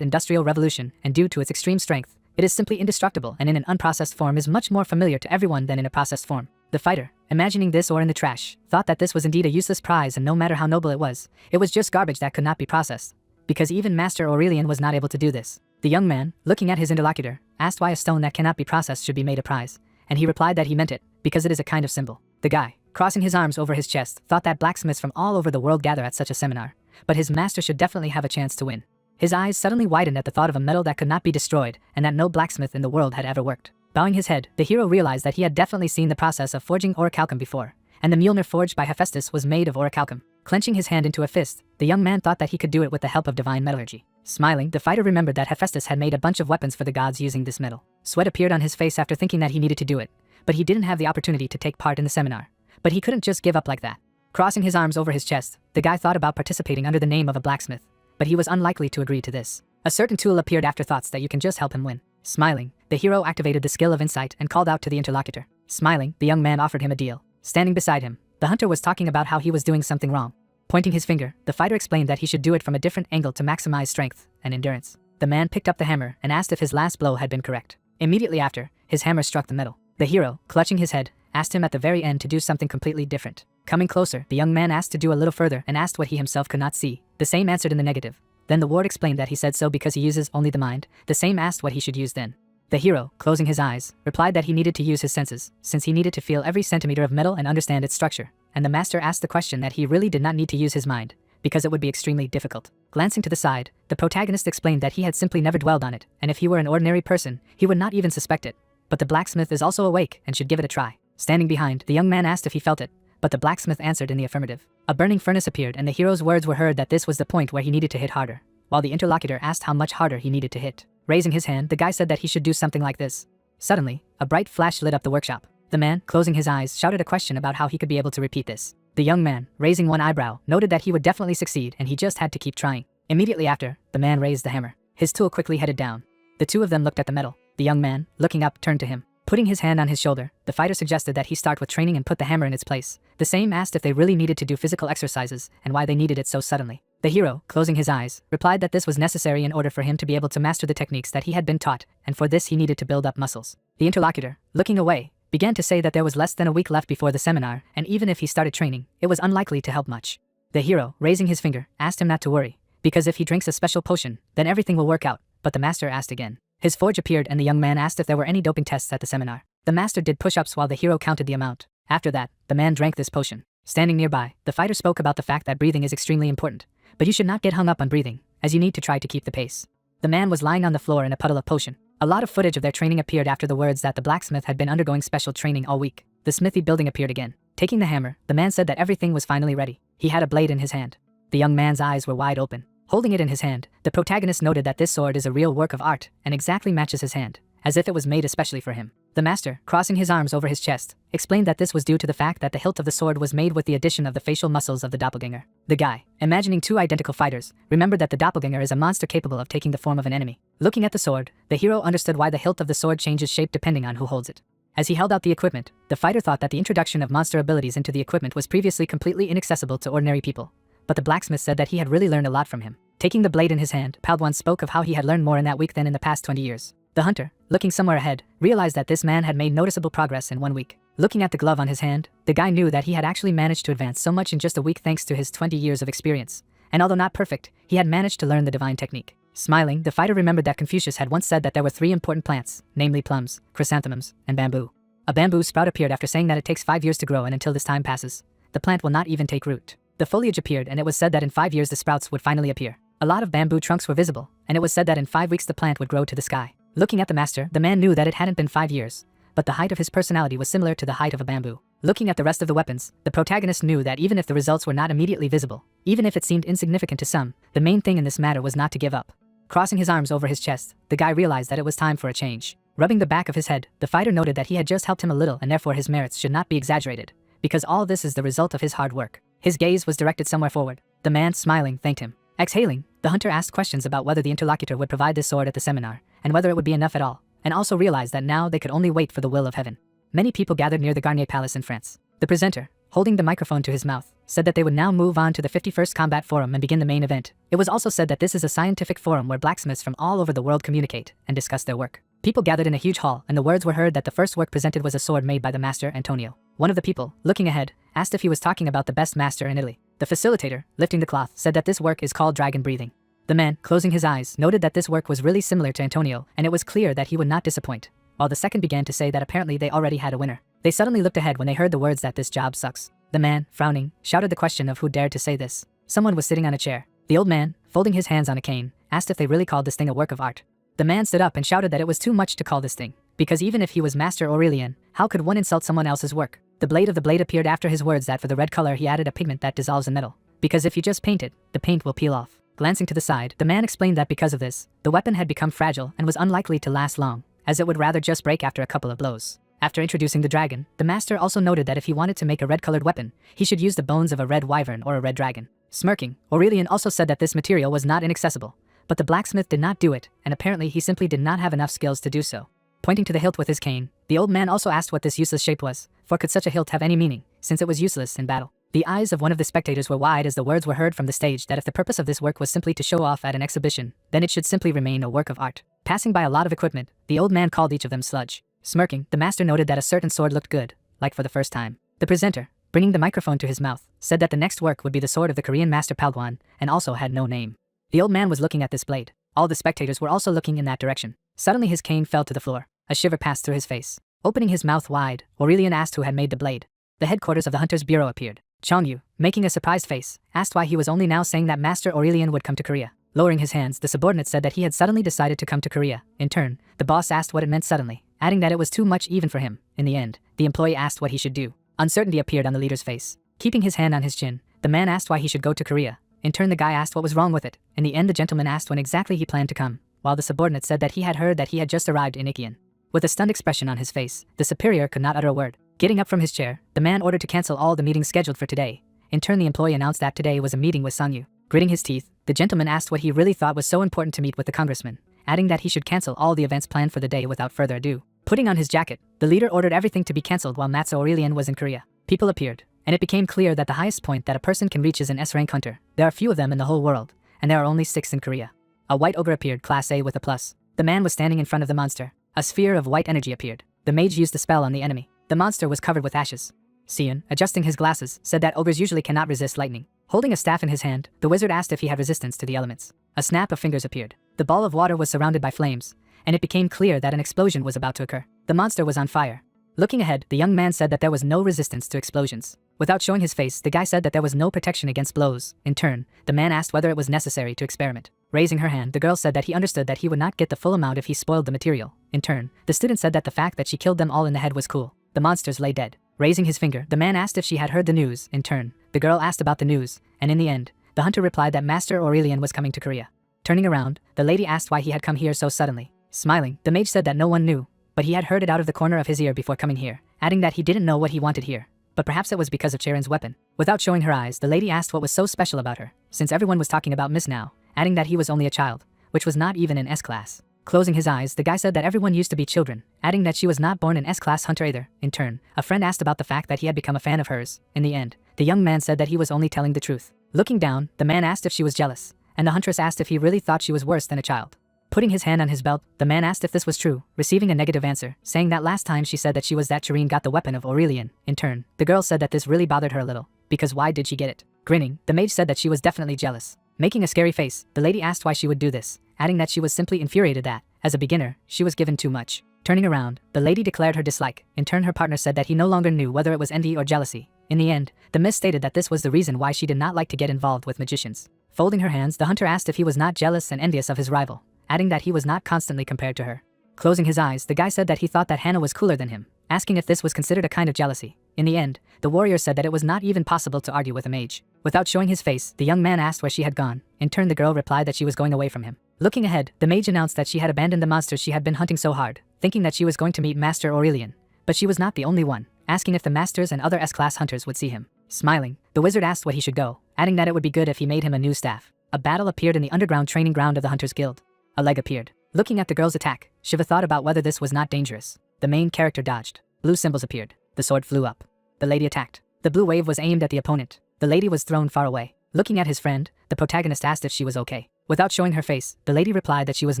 S1: Industrial Revolution, and due to its extreme strength, it is simply indestructible and in an unprocessed form is much more familiar to everyone than in a processed form. The fighter, imagining this ore in the trash, thought that this was indeed a useless prize and no matter how noble it was just garbage that could not be processed, because even Master Aurelian was not able to do this. The young man, looking at his interlocutor, asked why a stone that cannot be processed should be made a prize, and he replied that he meant it, because it is a kind of symbol. The guy, crossing his arms over his chest, thought that blacksmiths from all over the world gather at such a seminar, but his master should definitely have a chance to win. His eyes suddenly widened at the thought of a metal that could not be destroyed and that no blacksmith in the world had ever worked. Bowing his head, the hero realized that he had definitely seen the process of forging orichalcum before, and the Mjolnir forged by Hephaestus was made of orichalcum. Clenching his hand into a fist, the young man thought that he could do it with the help of divine metallurgy. Smiling, the fighter remembered that Hephaestus had made a bunch of weapons for the gods using this metal. Sweat appeared on his face after thinking that he needed to do it, but he didn't have the opportunity to take part in the seminar. But he couldn't just give up like that. Crossing his arms over his chest, the guy thought about participating under the name of a blacksmith, but he was unlikely to agree to this. A certain tool appeared after thoughts that you can just help him win. Smiling, the hero activated the skill of insight and called out to the interlocutor. Smiling, the young man offered him a deal. Standing beside him, the hunter was talking about how he was doing something wrong. Pointing his finger, the fighter explained that he should do it from a different angle to maximize strength and endurance. The man picked up the hammer and asked if his last blow had been correct. Immediately after, his hammer struck the metal. The hero, clutching his head, asked him at the very end to do something completely different. Coming closer, the young man asked to do a little further and asked what he himself could not see. The same answered in the negative. Then the ward explained that he said so because he uses only the mind. The same asked what he should use then. The hero, closing his eyes, replied that he needed to use his senses, since he needed to feel every centimeter of metal and understand its structure. And the master asked the question that he really did not need to use his mind, because it would be extremely difficult. Glancing to the side, the protagonist explained that he had simply never dwelled on it, and if he were an ordinary person, he would not even suspect it. But the blacksmith is also awake and should give it a try. Standing behind, the young man asked if he felt it, but the blacksmith answered in the affirmative. A burning furnace appeared and the hero's words were heard that this was the point where he needed to hit harder, while the interlocutor asked how much harder he needed to hit. Raising his hand, the guy said that he should do something like this. Suddenly, a bright flash lit up the workshop. The man, closing his eyes, shouted a question about how he could be able to repeat this. The young man, raising one eyebrow, noted that he would definitely succeed and he just had to keep trying. Immediately after, the man raised the hammer. His tool quickly headed down. The two of them looked at the metal. The young man, looking up, turned to him. Putting his hand on his shoulder, the fighter suggested that he start with training and put the hammer in its place. The same asked if they really needed to do physical exercises and why they needed it so suddenly. The hero, closing his eyes, replied that this was necessary in order for him to be able to master the techniques that he had been taught, and for this he needed to build up muscles. The interlocutor, looking away, began to say that there was less than a week left before the seminar, and even if he started training, it was unlikely to help much. The hero, raising his finger, asked him not to worry, because if he drinks a special potion, then everything will work out, but the master asked again. His forge appeared and the young man asked if there were any doping tests at the seminar. The master did push-ups while the hero counted the amount. After that, the man drank this potion. Standing nearby, the fighter spoke about the fact that breathing is extremely important, but you should not get hung up on breathing, as you need to try to keep the pace. The man was lying on the floor in a puddle of potion. A lot of footage of their training appeared after the words that the blacksmith had been undergoing special training all week. The smithy building appeared again. Taking the hammer, the man said that everything was finally ready. He had a blade in his hand. The young man's eyes were wide open. Holding it in his hand, the protagonist noted that this sword is a real work of art and exactly matches his hand, as if it was made especially for him. The master, crossing his arms over his chest, explained that this was due to the fact that the hilt of the sword was made with the addition of the facial muscles of the doppelganger. The guy, imagining two identical fighters, remembered that the doppelganger is a monster capable of taking the form of an enemy. Looking at the sword, the hero understood why the hilt of the sword changes shape depending on who holds it. As he held out the equipment, the fighter thought that the introduction of monster abilities into the equipment was previously completely inaccessible to ordinary people. But the blacksmith said that he had really learned a lot from him. Taking the blade in his hand, Paldwan spoke of how he had learned more in that week than in the past 20 years. The hunter, looking somewhere ahead, realized that this man had made noticeable progress in 1 week. Looking at the glove on his hand, the guy knew that he had actually managed to advance so much in just a week thanks to his 20 years of experience. And although not perfect, he had managed to learn the divine technique. Smiling, the fighter remembered that Confucius had once said that there were 3 important plants, namely plums, chrysanthemums, and bamboo. A bamboo sprout appeared after saying that it takes 5 years to grow, and until this time passes, the plant will not even take root. The foliage appeared and it was said that in 5 years the sprouts would finally appear. A lot of bamboo trunks were visible, and it was said that in 5 weeks the plant would grow to the sky. Looking at the master, the man knew that it hadn't been 5 years, but the height of his personality was similar to the height of a bamboo. Looking at the rest of the weapons, the protagonist knew that even if the results were not immediately visible, even if it seemed insignificant to some, the main thing in this matter was not to give up. Crossing his arms over his chest, the guy realized that it was time for a change. Rubbing the back of his head, the fighter noted that he had just helped him a little and therefore his merits should not be exaggerated, because all this is the result of his hard work. His gaze was directed somewhere forward. The man, smiling, thanked him. Exhaling, the hunter asked questions about whether the interlocutor would provide this sword at the seminar, and whether it would be enough at all, and also realized that now they could only wait for the will of heaven. Many people gathered near the Garnier Palace in France. The presenter, holding the microphone to his mouth, said that they would now move on to the 51st Combat Forum and begin the main event. It was also said that this is a scientific forum where blacksmiths from all over the world communicate and discuss their work. People gathered in a huge hall, and the words were heard that the first work presented was a sword made by the master Antonio. One of the people, looking ahead, asked if he was talking about the best master in Italy. The facilitator, lifting the cloth, said that this work is called dragon breathing. The man, closing his eyes, noted that this work was really similar to Antonio, and it was clear that he would not disappoint, while the second began to say that apparently they already had a winner. They suddenly looked ahead when they heard the words that this job sucks. The man, frowning, shouted the question of who dared to say this. Someone was sitting on a chair. The old man, folding his hands on a cane, asked if they really called this thing a work of art. The man stood up and shouted that it was too much to call this thing, because even if he was Master Aurelian, how could one insult someone else's work? The blade of the blade appeared after his words that for the red color he added a pigment that dissolves in metal, because if you just paint it, the paint will peel off. Glancing to the side, the man explained that because of this, the weapon had become fragile and was unlikely to last long, as it would rather just break after a couple of blows. After introducing the dragon, the master also noted that if he wanted to make a red-colored weapon, he should use the bones of a red wyvern or a red dragon. Smirking, Aurelian also said that this material was not inaccessible, but the blacksmith did not do it, and apparently he simply did not have enough skills to do so. Pointing to the hilt with his cane, the old man also asked what this useless shape was, for could such a hilt have any meaning, since it was useless in battle? The eyes of one of the spectators were wide as the words were heard from the stage that if the purpose of this work was simply to show off at an exhibition, then it should simply remain a work of art. Passing by a lot of equipment, the old man called each of them sludge. Smirking, the master noted that a certain sword looked good, like for the first time. The presenter, bringing the microphone to his mouth, said that the next work would be the sword of the Korean master Paldwan, and also had no name. The old man was looking at this blade. All the spectators were also looking in that direction. Suddenly his cane fell to the floor. A shiver passed through his face. Opening his mouth wide, Aurelian asked who had made the blade. The headquarters of the Hunter's Bureau appeared. Chongyu, making a surprised face, asked why he was only now saying that Master Aurelian would come to Korea. Lowering his hands, the subordinate said that he had suddenly decided to come to Korea. In turn, the boss asked what it meant suddenly, adding that it was too much even for him. In the end, the employee asked what he should do. Uncertainty appeared on the leader's face. Keeping his hand on his chin, the man asked why he should go to Korea. In turn, the guy asked what was wrong with it. In the end, the gentleman asked when exactly he planned to come, while the subordinate said that he had heard that he had just arrived in Ikian. With a stunned expression on his face, the superior could not utter a word. Getting up from his chair, the man ordered to cancel all the meetings scheduled for today. In turn, the employee announced that today was a meeting with Sangyu. Gritting his teeth, the gentleman asked what he really thought was so important to meet with the congressman, adding that he should cancel all the events planned for the day without further ado. Putting on his jacket, the leader ordered everything to be cancelled while Matzo Aurelian was in Korea. People appeared, and it became clear that the highest point that a person can reach is an S-rank hunter. There are few of them in the whole world, and there are only 6 in Korea. A white ogre appeared, class A with a plus. The man was standing in front of the monster. A sphere of white energy appeared. The mage used the spell on the enemy. The monster was covered with ashes. Sion, adjusting his glasses, said that ogres usually cannot resist lightning. Holding a staff in his hand, the wizard asked if he had resistance to the elements. A snap of fingers appeared. The ball of water was surrounded by flames, and it became clear that an explosion was about to occur. The monster was on fire. Looking ahead, the young man said that there was no resistance to explosions. Without showing his face, the guy said that there was no protection against blows. In turn, the man asked whether it was necessary to experiment. Raising her hand, the girl said that he understood that he would not get the full amount if he spoiled the material. In turn, the student said that the fact that she killed them all in the head was cool. The monsters lay dead. Raising his finger, the man asked if she had heard the news. In turn, the girl asked about the news, and in the end, the hunter replied that Master Aurelian was coming to Korea. Turning around, the lady asked why he had come here so suddenly. Smiling, the mage said that no one knew, but he had heard it out of the corner of his ear before coming here, adding that he didn't know what he wanted here. But perhaps it was because of Charon's weapon. Without showing her eyes, the lady asked what was so special about her, since everyone was talking about Miss now, adding that he was only a child, which was not even in S-class. Closing his eyes, the guy said that everyone used to be children, adding that she was not born an S-class hunter either. In turn, a friend asked about the fact that he had become a fan of hers. In the end, the young man said that he was only telling the truth. Looking down, the man asked if she was jealous, and the huntress asked if he really thought she was worse than a child. Putting his hand on his belt, the man asked if this was true, receiving a negative answer, saying that last time she said that she was that Shireen got the weapon of Aurelian. In turn, the girl said that this really bothered her a little, because why did she get it? Grinning, the mage said that she was definitely jealous. Making a scary face, the lady asked why she would do this, adding that she was simply infuriated that, as a beginner, she was given too much. Turning around, the lady declared her dislike. In turn, her partner said that he no longer knew whether it was envy or jealousy. In the end, the miss stated that this was the reason why she did not like to get involved with magicians. Folding her hands, the hunter asked if he was not jealous and envious of his rival, adding that he was not constantly compared to her. Closing his eyes, the guy said that he thought that Hannah was cooler than him, asking if this was considered a kind of jealousy. In the end, the warrior said that it was not even possible to argue with a mage. Without showing his face, the young man asked where she had gone. In turn, the girl replied that she was going away from him. Looking ahead, the mage announced that she had abandoned the monsters she had been hunting so hard, thinking that she was going to meet Master Aurelian. But she was not the only one, asking if the masters and other S-class hunters would see him. Smiling, the wizard asked what he should go, adding that it would be good if he made him a new staff. A battle appeared in the underground training ground of the Hunters Guild. A leg appeared. Looking at the girl's attack, Shiva thought about whether this was not dangerous. The main character dodged. Blue symbols appeared. The sword flew up. The lady attacked. The blue wave was aimed at the opponent. The lady was thrown far away. Looking at his friend, the protagonist asked if she was okay. Without showing her face, the lady replied that she was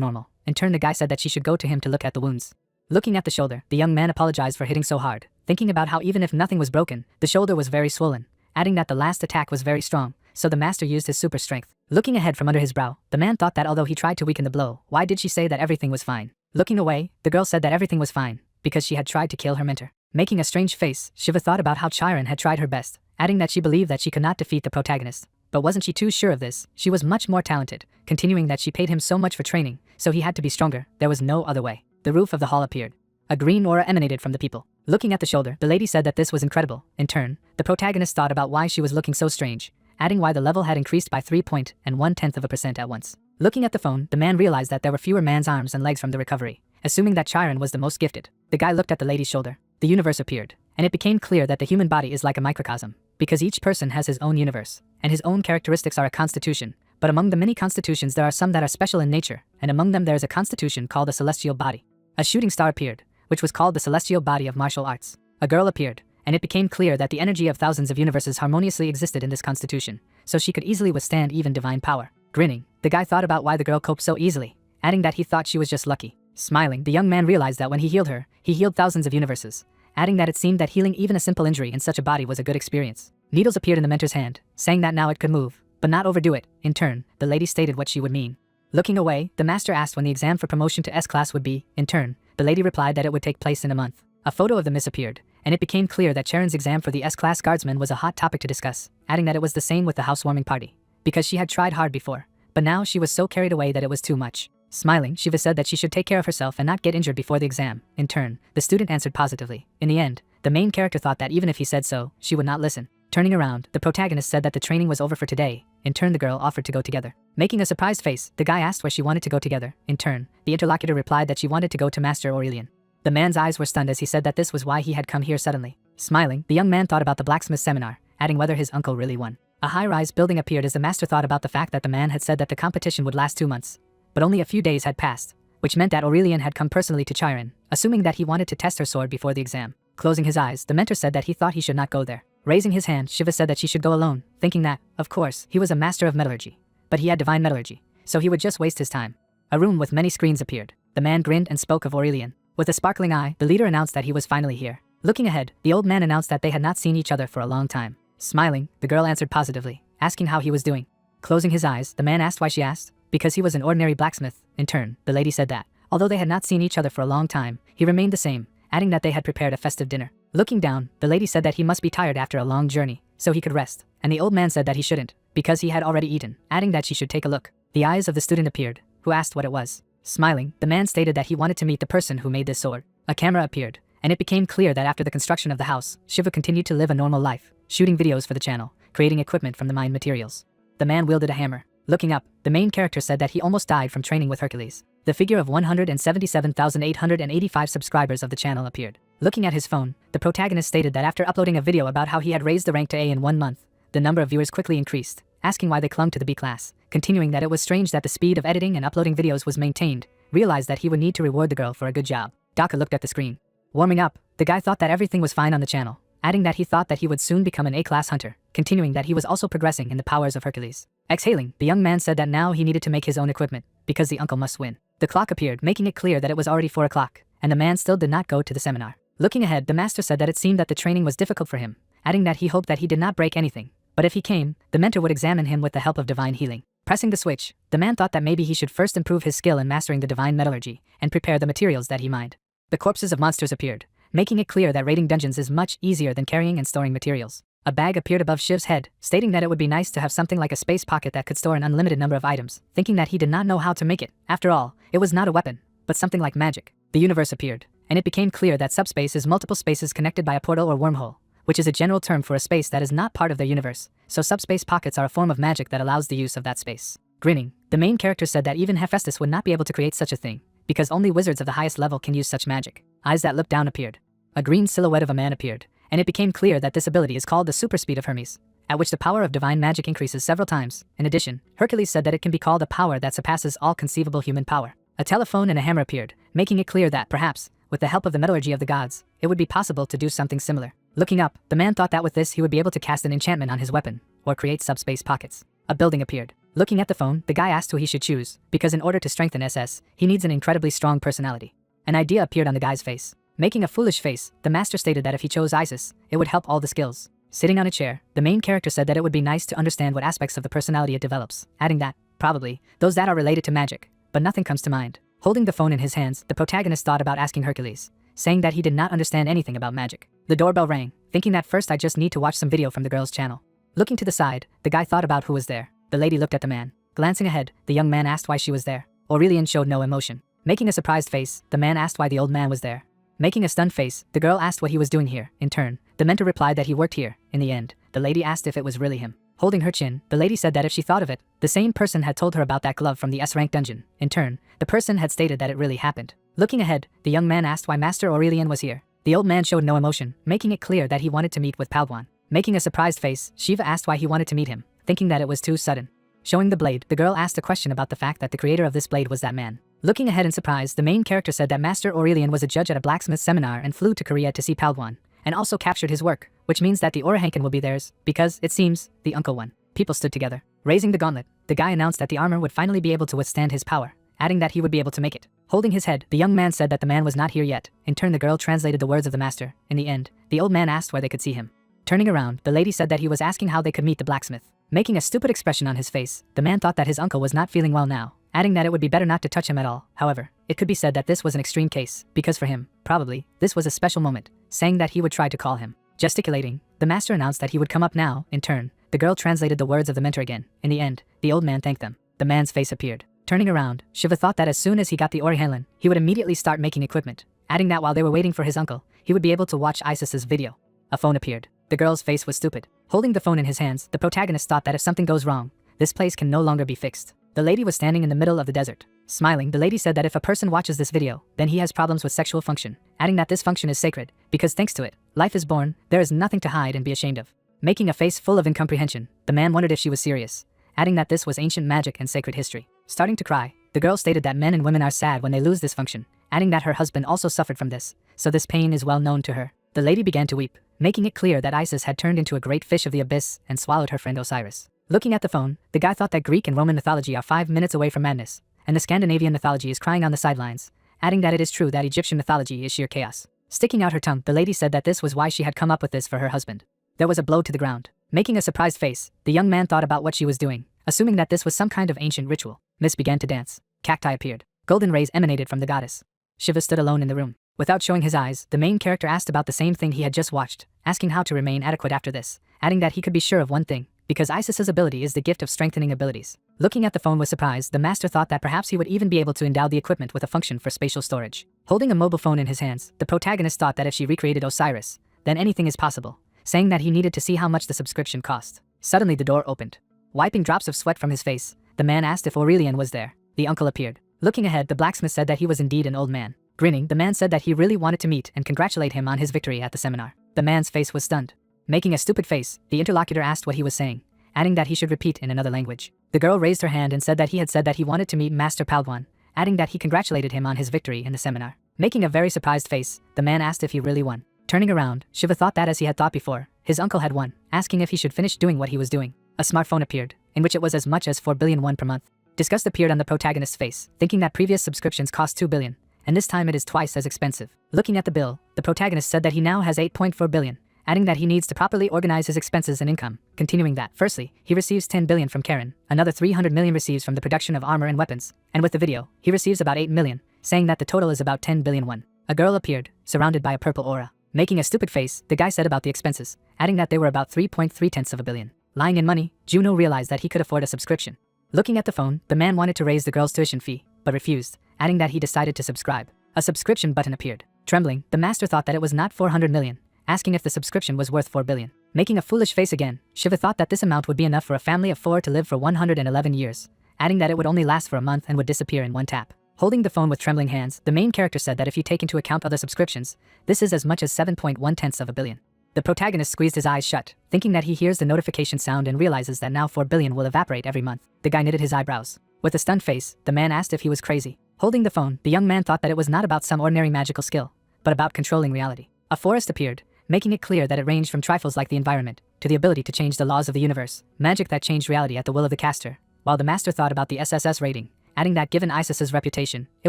S1: normal. In turn, the guy said that she should go to him to look at the wounds. Looking at the shoulder, the young man apologized for hitting so hard, thinking about how even if nothing was broken, the shoulder was very swollen, adding that the last attack was very strong, so the master used his super strength. Looking ahead from under his brow, the man thought that although he tried to weaken the blow, why did she say that everything was fine? Looking away, the girl said that everything was fine, because she had tried to kill her mentor. Making a strange face, Shiva thought about how Chiron had tried her best, adding that she believed that she could not defeat the protagonist. But wasn't she too sure of this? She was much more talented, continuing that she paid him so much for training, so he had to be stronger. There was no other way. The roof of the hall appeared. A green aura emanated from the people. Looking at the shoulder, the lady said that this was incredible. In turn, the protagonist thought about why she was looking so strange, adding why the level had increased by 3.1% at once. Looking at the phone, the man realized that there were fewer man's arms and legs from the recovery, assuming that Chiron was the most gifted. The guy looked at the lady's shoulder. The universe appeared, and it became clear that the human body is like a microcosm, because each person has his own universe, and his own characteristics are a constitution. But among the many constitutions there are some that are special in nature, and among them there is a constitution called a celestial body. A shooting star appeared, which was called the celestial body of martial arts. A girl appeared, and it became clear that the energy of thousands of universes harmoniously existed in this constitution, so she could easily withstand even divine power. Grinning, the guy thought about why the girl coped so easily, adding that he thought she was just lucky. Smiling, the young man realized that when he healed her, he healed thousands of universes, adding that it seemed that healing even a simple injury in such a body was a good experience. Needles appeared in the mentor's hand, saying that now it could move, but not overdo it. In turn, the lady stated what she would mean. Looking away, the master asked when the exam for promotion to S-class would be. In turn, the lady replied that it would take place in a month. A photo of the miss appeared, and it became clear that Charon's exam for the S-class guardsman was a hot topic to discuss, adding that it was the same with the housewarming party, because she had tried hard before, but now she was so carried away that it was too much. Smiling, Shiva said that she should take care of herself and not get injured before the exam. In turn, the student answered positively. In the end, the main character thought that even if he said so, she would not listen. Turning around, the protagonist said that the training was over for today. In turn, the girl offered to go together. Making a surprised face, the guy asked where she wanted to go together. In turn, the interlocutor replied that she wanted to go to Master Aurelian. The man's eyes were stunned as he said that this was why he had come here suddenly. Smiling, the young man thought about the blacksmith seminar, adding whether his uncle really won. A high-rise building appeared as the master thought about the fact that the man had said that the competition would last 2 months. But only a few days had passed, which meant that Aurelian had come personally to Chiron, assuming that he wanted to test her sword before the exam. Closing his eyes, the mentor said that he thought he should not go there. Raising his hand, Shiva said that she should go alone, thinking that, of course, he was a master of metallurgy. But he had divine metallurgy, so he would just waste his time. A room with many screens appeared. The man grinned and spoke of Aurelian. With a sparkling eye, the leader announced that he was finally here. Looking ahead, the old man announced that they had not seen each other for a long time. Smiling, the girl answered positively, asking how he was doing. Closing his eyes, the man asked why she asked. Because he was an ordinary blacksmith. In turn, the lady said that, although they had not seen each other for a long time, he remained the same, adding that they had prepared a festive dinner. Looking down, the lady said that he must be tired after a long journey, so he could rest, and the old man said that he shouldn't, because he had already eaten, adding that she should take a look. The eyes of the student appeared, who asked what it was. Smiling, the man stated that he wanted to meet the person who made this sword. A camera appeared, and it became clear that after the construction of the house, Shiva continued to live a normal life, shooting videos for the channel, creating equipment from the mined materials. The man wielded a hammer. Looking up, the main character said that he almost died from training with Hercules. The figure of 177,885 subscribers of the channel appeared. Looking at his phone, the protagonist stated that after uploading a video about how he had raised the rank to A in 1 month, the number of viewers quickly increased, asking why they clung to the B class, continuing that it was strange that the speed of editing and uploading videos was maintained, realized that he would need to reward the girl for a good job. Daka looked at the screen. Warming up, the guy thought that everything was fine on the channel, adding that he thought that he would soon become an A-class hunter, continuing that he was also progressing in the powers of Hercules. Exhaling, the young man said that now he needed to make his own equipment, because the uncle must win. The clock appeared, making it clear that it was already 4 o'clock, and the man still did not go to the seminar. Looking ahead, the master said that it seemed that the training was difficult for him, adding that he hoped that he did not break anything, but if he came, the mentor would examine him with the help of divine healing. Pressing the switch, the man thought that maybe he should first improve his skill in mastering the divine metallurgy, and prepare the materials that he mined. The corpses of monsters appeared, making it clear that raiding dungeons is much easier than carrying and storing materials. A bag appeared above Shiv's head, stating that it would be nice to have something like a space pocket that could store an unlimited number of items, thinking that he did not know how to make it. After all, it was not a weapon, but something like magic. The universe appeared, and it became clear that subspace is multiple spaces connected by a portal or wormhole, which is a general term for a space that is not part of their universe, so subspace pockets are a form of magic that allows the use of that space. Grinning, the main character said that even Hephaestus would not be able to create such a thing, because only wizards of the highest level can use such magic. Eyes that looked down appeared. A green silhouette of a man appeared, and it became clear that this ability is called the super speed of Hermes, at which the power of divine magic increases several times. In addition, Hercules said that it can be called a power that surpasses all conceivable human power. A telephone and a hammer appeared, making it clear that, perhaps, with the help of the metallurgy of the gods, it would be possible to do something similar. Looking up, the man thought that with this he would be able to cast an enchantment on his weapon, or create subspace pockets. A building appeared. Looking at the phone, the guy asked who he should choose, because in order to strengthen SS, he needs an incredibly strong personality. An idea appeared on the guy's face. Making a foolish face, the master stated that if he chose Isis, it would help all the skills. Sitting on a chair, the main character said that it would be nice to understand what aspects of the personality it develops, adding that, probably, those that are related to magic, but nothing comes to mind. Holding the phone in his hands, the protagonist thought about asking Hercules, saying that he did not understand anything about magic. The doorbell rang, thinking that first I just need to watch some video from the girl's channel. Looking to the side, the guy thought about who was there. The lady looked at the man. Glancing ahead, the young man asked why she was there. Aurelian showed no emotion. Making a surprised face, the man asked why the old man was there. Making a stunned face, the girl asked what he was doing here. In turn, the mentor replied that he worked here. In the end, the lady asked if it was really him. Holding her chin, the lady said that if she thought of it, the same person had told her about that glove from the S-rank dungeon. In turn, the person had stated that it really happened. Looking ahead, the young man asked why Master Aurelian was here. The old man showed no emotion, making it clear that he wanted to meet with Palwan. Making a surprised face, Shiva asked why he wanted to meet him, thinking that it was too sudden. Showing the blade, the girl asked a question about the fact that the creator of this blade was that man. Looking ahead in surprise, the main character said that Master Aurelian was a judge at a blacksmith seminar and flew to Korea to see Palwan, and also captured his work, which means that the Orahankan will be theirs, because, it seems, the uncle won. People stood together. Raising the gauntlet, the guy announced that the armor would finally be able to withstand his power, adding that he would be able to make it. Holding his head, the young man said that the man was not here yet. In turn, the girl translated the words of the master. In the end, the old man asked where they could see him. Turning around, the lady said that he was asking how they could meet the blacksmith. Making a stupid expression on his face, the man thought that his uncle was not feeling well now, adding that it would be better not to touch him at all. However, it could be said that this was an extreme case, because for him, probably, this was a special moment, saying that he would try to call him. Gesticulating, the master announced that he would come up now. In turn, the girl translated the words of the mentor again. In the end, the old man thanked them. The man's face appeared. Turning around, Shiva thought that as soon as he got the Orihanlan, he would immediately start making equipment, adding that while they were waiting for his uncle, he would be able to watch Isis's video. A phone appeared. The girl's face was stupid. Holding the phone in his hands, the protagonist thought that if something goes wrong, this place can no longer be fixed. The lady was standing in the middle of the desert. Smiling, the lady said that if a person watches this video, then he has problems with sexual function, adding that this function is sacred, because thanks to it, Life is born, there is nothing to hide and be ashamed of. Making a face full of incomprehension, the man wondered if she was serious, adding that this was ancient magic and sacred history. Starting to cry, the girl stated that men and women are sad when they lose this function, adding that her husband also suffered from this, so this pain is well known to her. The lady began to weep, making it clear that Isis had turned into a great fish of the abyss and swallowed her friend Osiris. Looking at the phone, the guy thought that Greek and Roman mythology are 5 minutes away from madness, and the Scandinavian mythology is crying on the sidelines, adding that it is true that Egyptian mythology is sheer chaos. Sticking out her tongue, the lady said that this was why she had come up with this for her husband. There was a blow to the ground. Making a surprised face, the young man thought about what she was doing, assuming that this was some kind of ancient ritual. Miss began to dance. Cacti appeared. Golden rays emanated from the goddess. Shiva stood alone in the room. Without showing his eyes, the main character asked about the same thing he had just watched, asking how to remain adequate after this, adding that he could be sure of one thing, because Isis's ability is the gift of strengthening abilities. Looking at the phone with surprise, the master thought that perhaps he would even be able to endow the equipment with a function for spatial storage. Holding a mobile phone in his hands, the protagonist thought that if she recreated Osiris, then anything is possible, saying that he needed to see how much the subscription cost. Suddenly the door opened. Wiping drops of sweat from his face, the man asked if Aurelian was there. The uncle appeared. Looking ahead, the blacksmith said that he was indeed an old man. Grinning, the man said that he really wanted to meet and congratulate him on his victory at the seminar. The man's face was stunned. Making a stupid face, the interlocutor asked what he was saying, adding that he should repeat in another language. The girl raised her hand and said that he had said that he wanted to meet Master Palguan, adding that he congratulated him on his victory in the seminar. Making a very surprised face, the man asked if he really won. Turning around, Shiva thought that as he had thought before, his uncle had won, asking if he should finish doing what he was doing. A smartphone appeared, in which it was as much as 4 billion won per month. Disgust appeared on the protagonist's face, thinking that previous subscriptions cost 2 billion, and this time it is twice as expensive. Looking at the bill, the protagonist said that he now has 8.4 billion, adding that he needs to properly organize his expenses and income, continuing that, firstly, he receives 10 billion from Karen, another 300 million receives from the production of armor and weapons, and with the video, he receives about 8 million, saying that the total is about 10 billion won. A girl appeared, surrounded by a purple aura. Making a stupid face, the guy said about the expenses, adding that they were about 3.3 billion. Lying in money, Juno realized that he could afford a subscription. Looking at the phone, the man wanted to raise the girl's tuition fee, but refused, adding that he decided to subscribe. A subscription button appeared. Trembling, the master thought that it was not 400 million, asking if the subscription was worth 4 billion. Making a foolish face again, Shiva thought that this amount would be enough for a family of 4 to live for 111 years, adding that it would only last for a month and would disappear in one tap. Holding the phone with trembling hands, the main character said that if you take into account other subscriptions, this is as much as 7.1 billion. The protagonist squeezed his eyes shut, thinking that he hears the notification sound and realizes that now 4 billion will evaporate every month. The guy knitted his eyebrows. With a stunned face, the man asked if he was crazy. Holding the phone, the young man thought that it was not about some ordinary magical skill, but about controlling reality. A forest appeared, making it clear that it ranged from trifles like the environment, to the ability to change the laws of the universe, magic that changed reality at the will of the caster, while the master thought about the SSS rating, adding that given Isis's reputation, it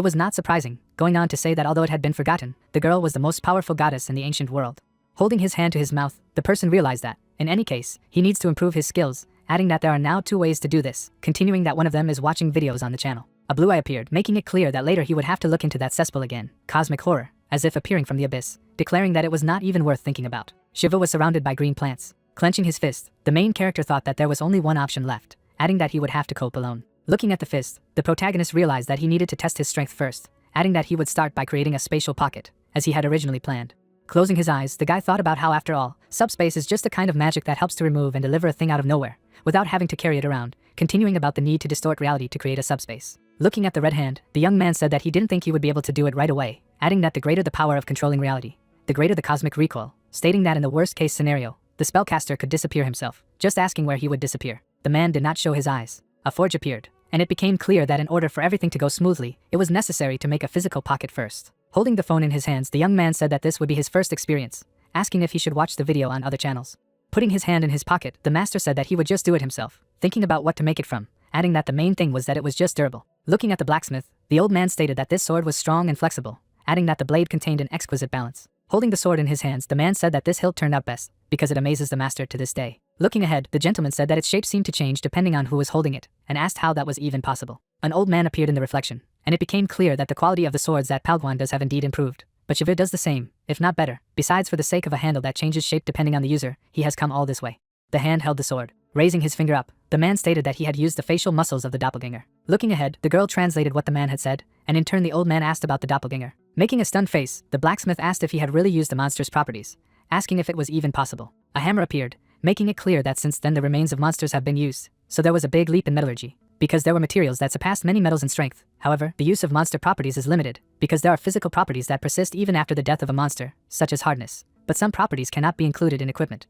S1: was not surprising, going on to say that although it had been forgotten, the girl was the most powerful goddess in the ancient world. Holding his hand to his mouth, the person realized that, in any case, he needs to improve his skills, adding that there are now 2 ways to do this, continuing that one of them is watching videos on the channel. A blue eye appeared, making it clear that later he would have to look into that cesspool again, cosmic horror, as if appearing from the abyss, declaring that it was not even worth thinking about. Shiva was surrounded by green plants. Clenching his fist, the main character thought that there was only one option left, adding that he would have to cope alone. Looking at the fist, the protagonist realized that he needed to test his strength first, adding that he would start by creating a spatial pocket, as he had originally planned. Closing his eyes, the guy thought about how after all, subspace is just a kind of magic that helps to remove and deliver a thing out of nowhere, without having to carry it around, continuing about the need to distort reality to create a subspace. Looking at the red hand, the young man said that he didn't think he would be able to do it right away, adding that the greater the power of controlling reality, the greater the cosmic recoil, stating that in the worst case scenario, the spellcaster could disappear himself, just asking where he would disappear. The man did not show his eyes. A forge appeared, and it became clear that in order for everything to go smoothly, it was necessary to make a physical pocket first. Holding the phone in his hands, the young man said that this would be his first experience, asking if he should watch the video on other channels. Putting his hand in his pocket, the master said that he would just do it himself, thinking about what to make it from, adding that the main thing was that it was just durable. Looking at the blacksmith, the old man stated that this sword was strong and flexible, adding that the blade contained an exquisite balance. Holding the sword in his hands, the man said that this hilt turned out best, because it amazes the master to this day. Looking ahead, the gentleman said that its shape seemed to change depending on who was holding it, and asked how that was even possible. An old man appeared in the reflection, and it became clear that the quality of the swords that Palguan does have indeed improved. But Shavir does the same, if not better. Besides, for the sake of a handle that changes shape depending on the user, he has come all this way. The hand held the sword. Raising his finger up, the man stated that he had used the facial muscles of the doppelganger. Looking ahead, the girl translated what the man had said, and in turn the old man asked about the doppelganger. Making a stunned face, the blacksmith asked if he had really used the monster's properties, asking if it was even possible. A hammer appeared, making it clear that since then the remains of monsters have been used, so there was a big leap in metallurgy, because there were materials that surpassed many metals in strength. However, the use of monster properties is limited, because there are physical properties that persist even after the death of a monster, such as hardness, but some properties cannot be included in equipment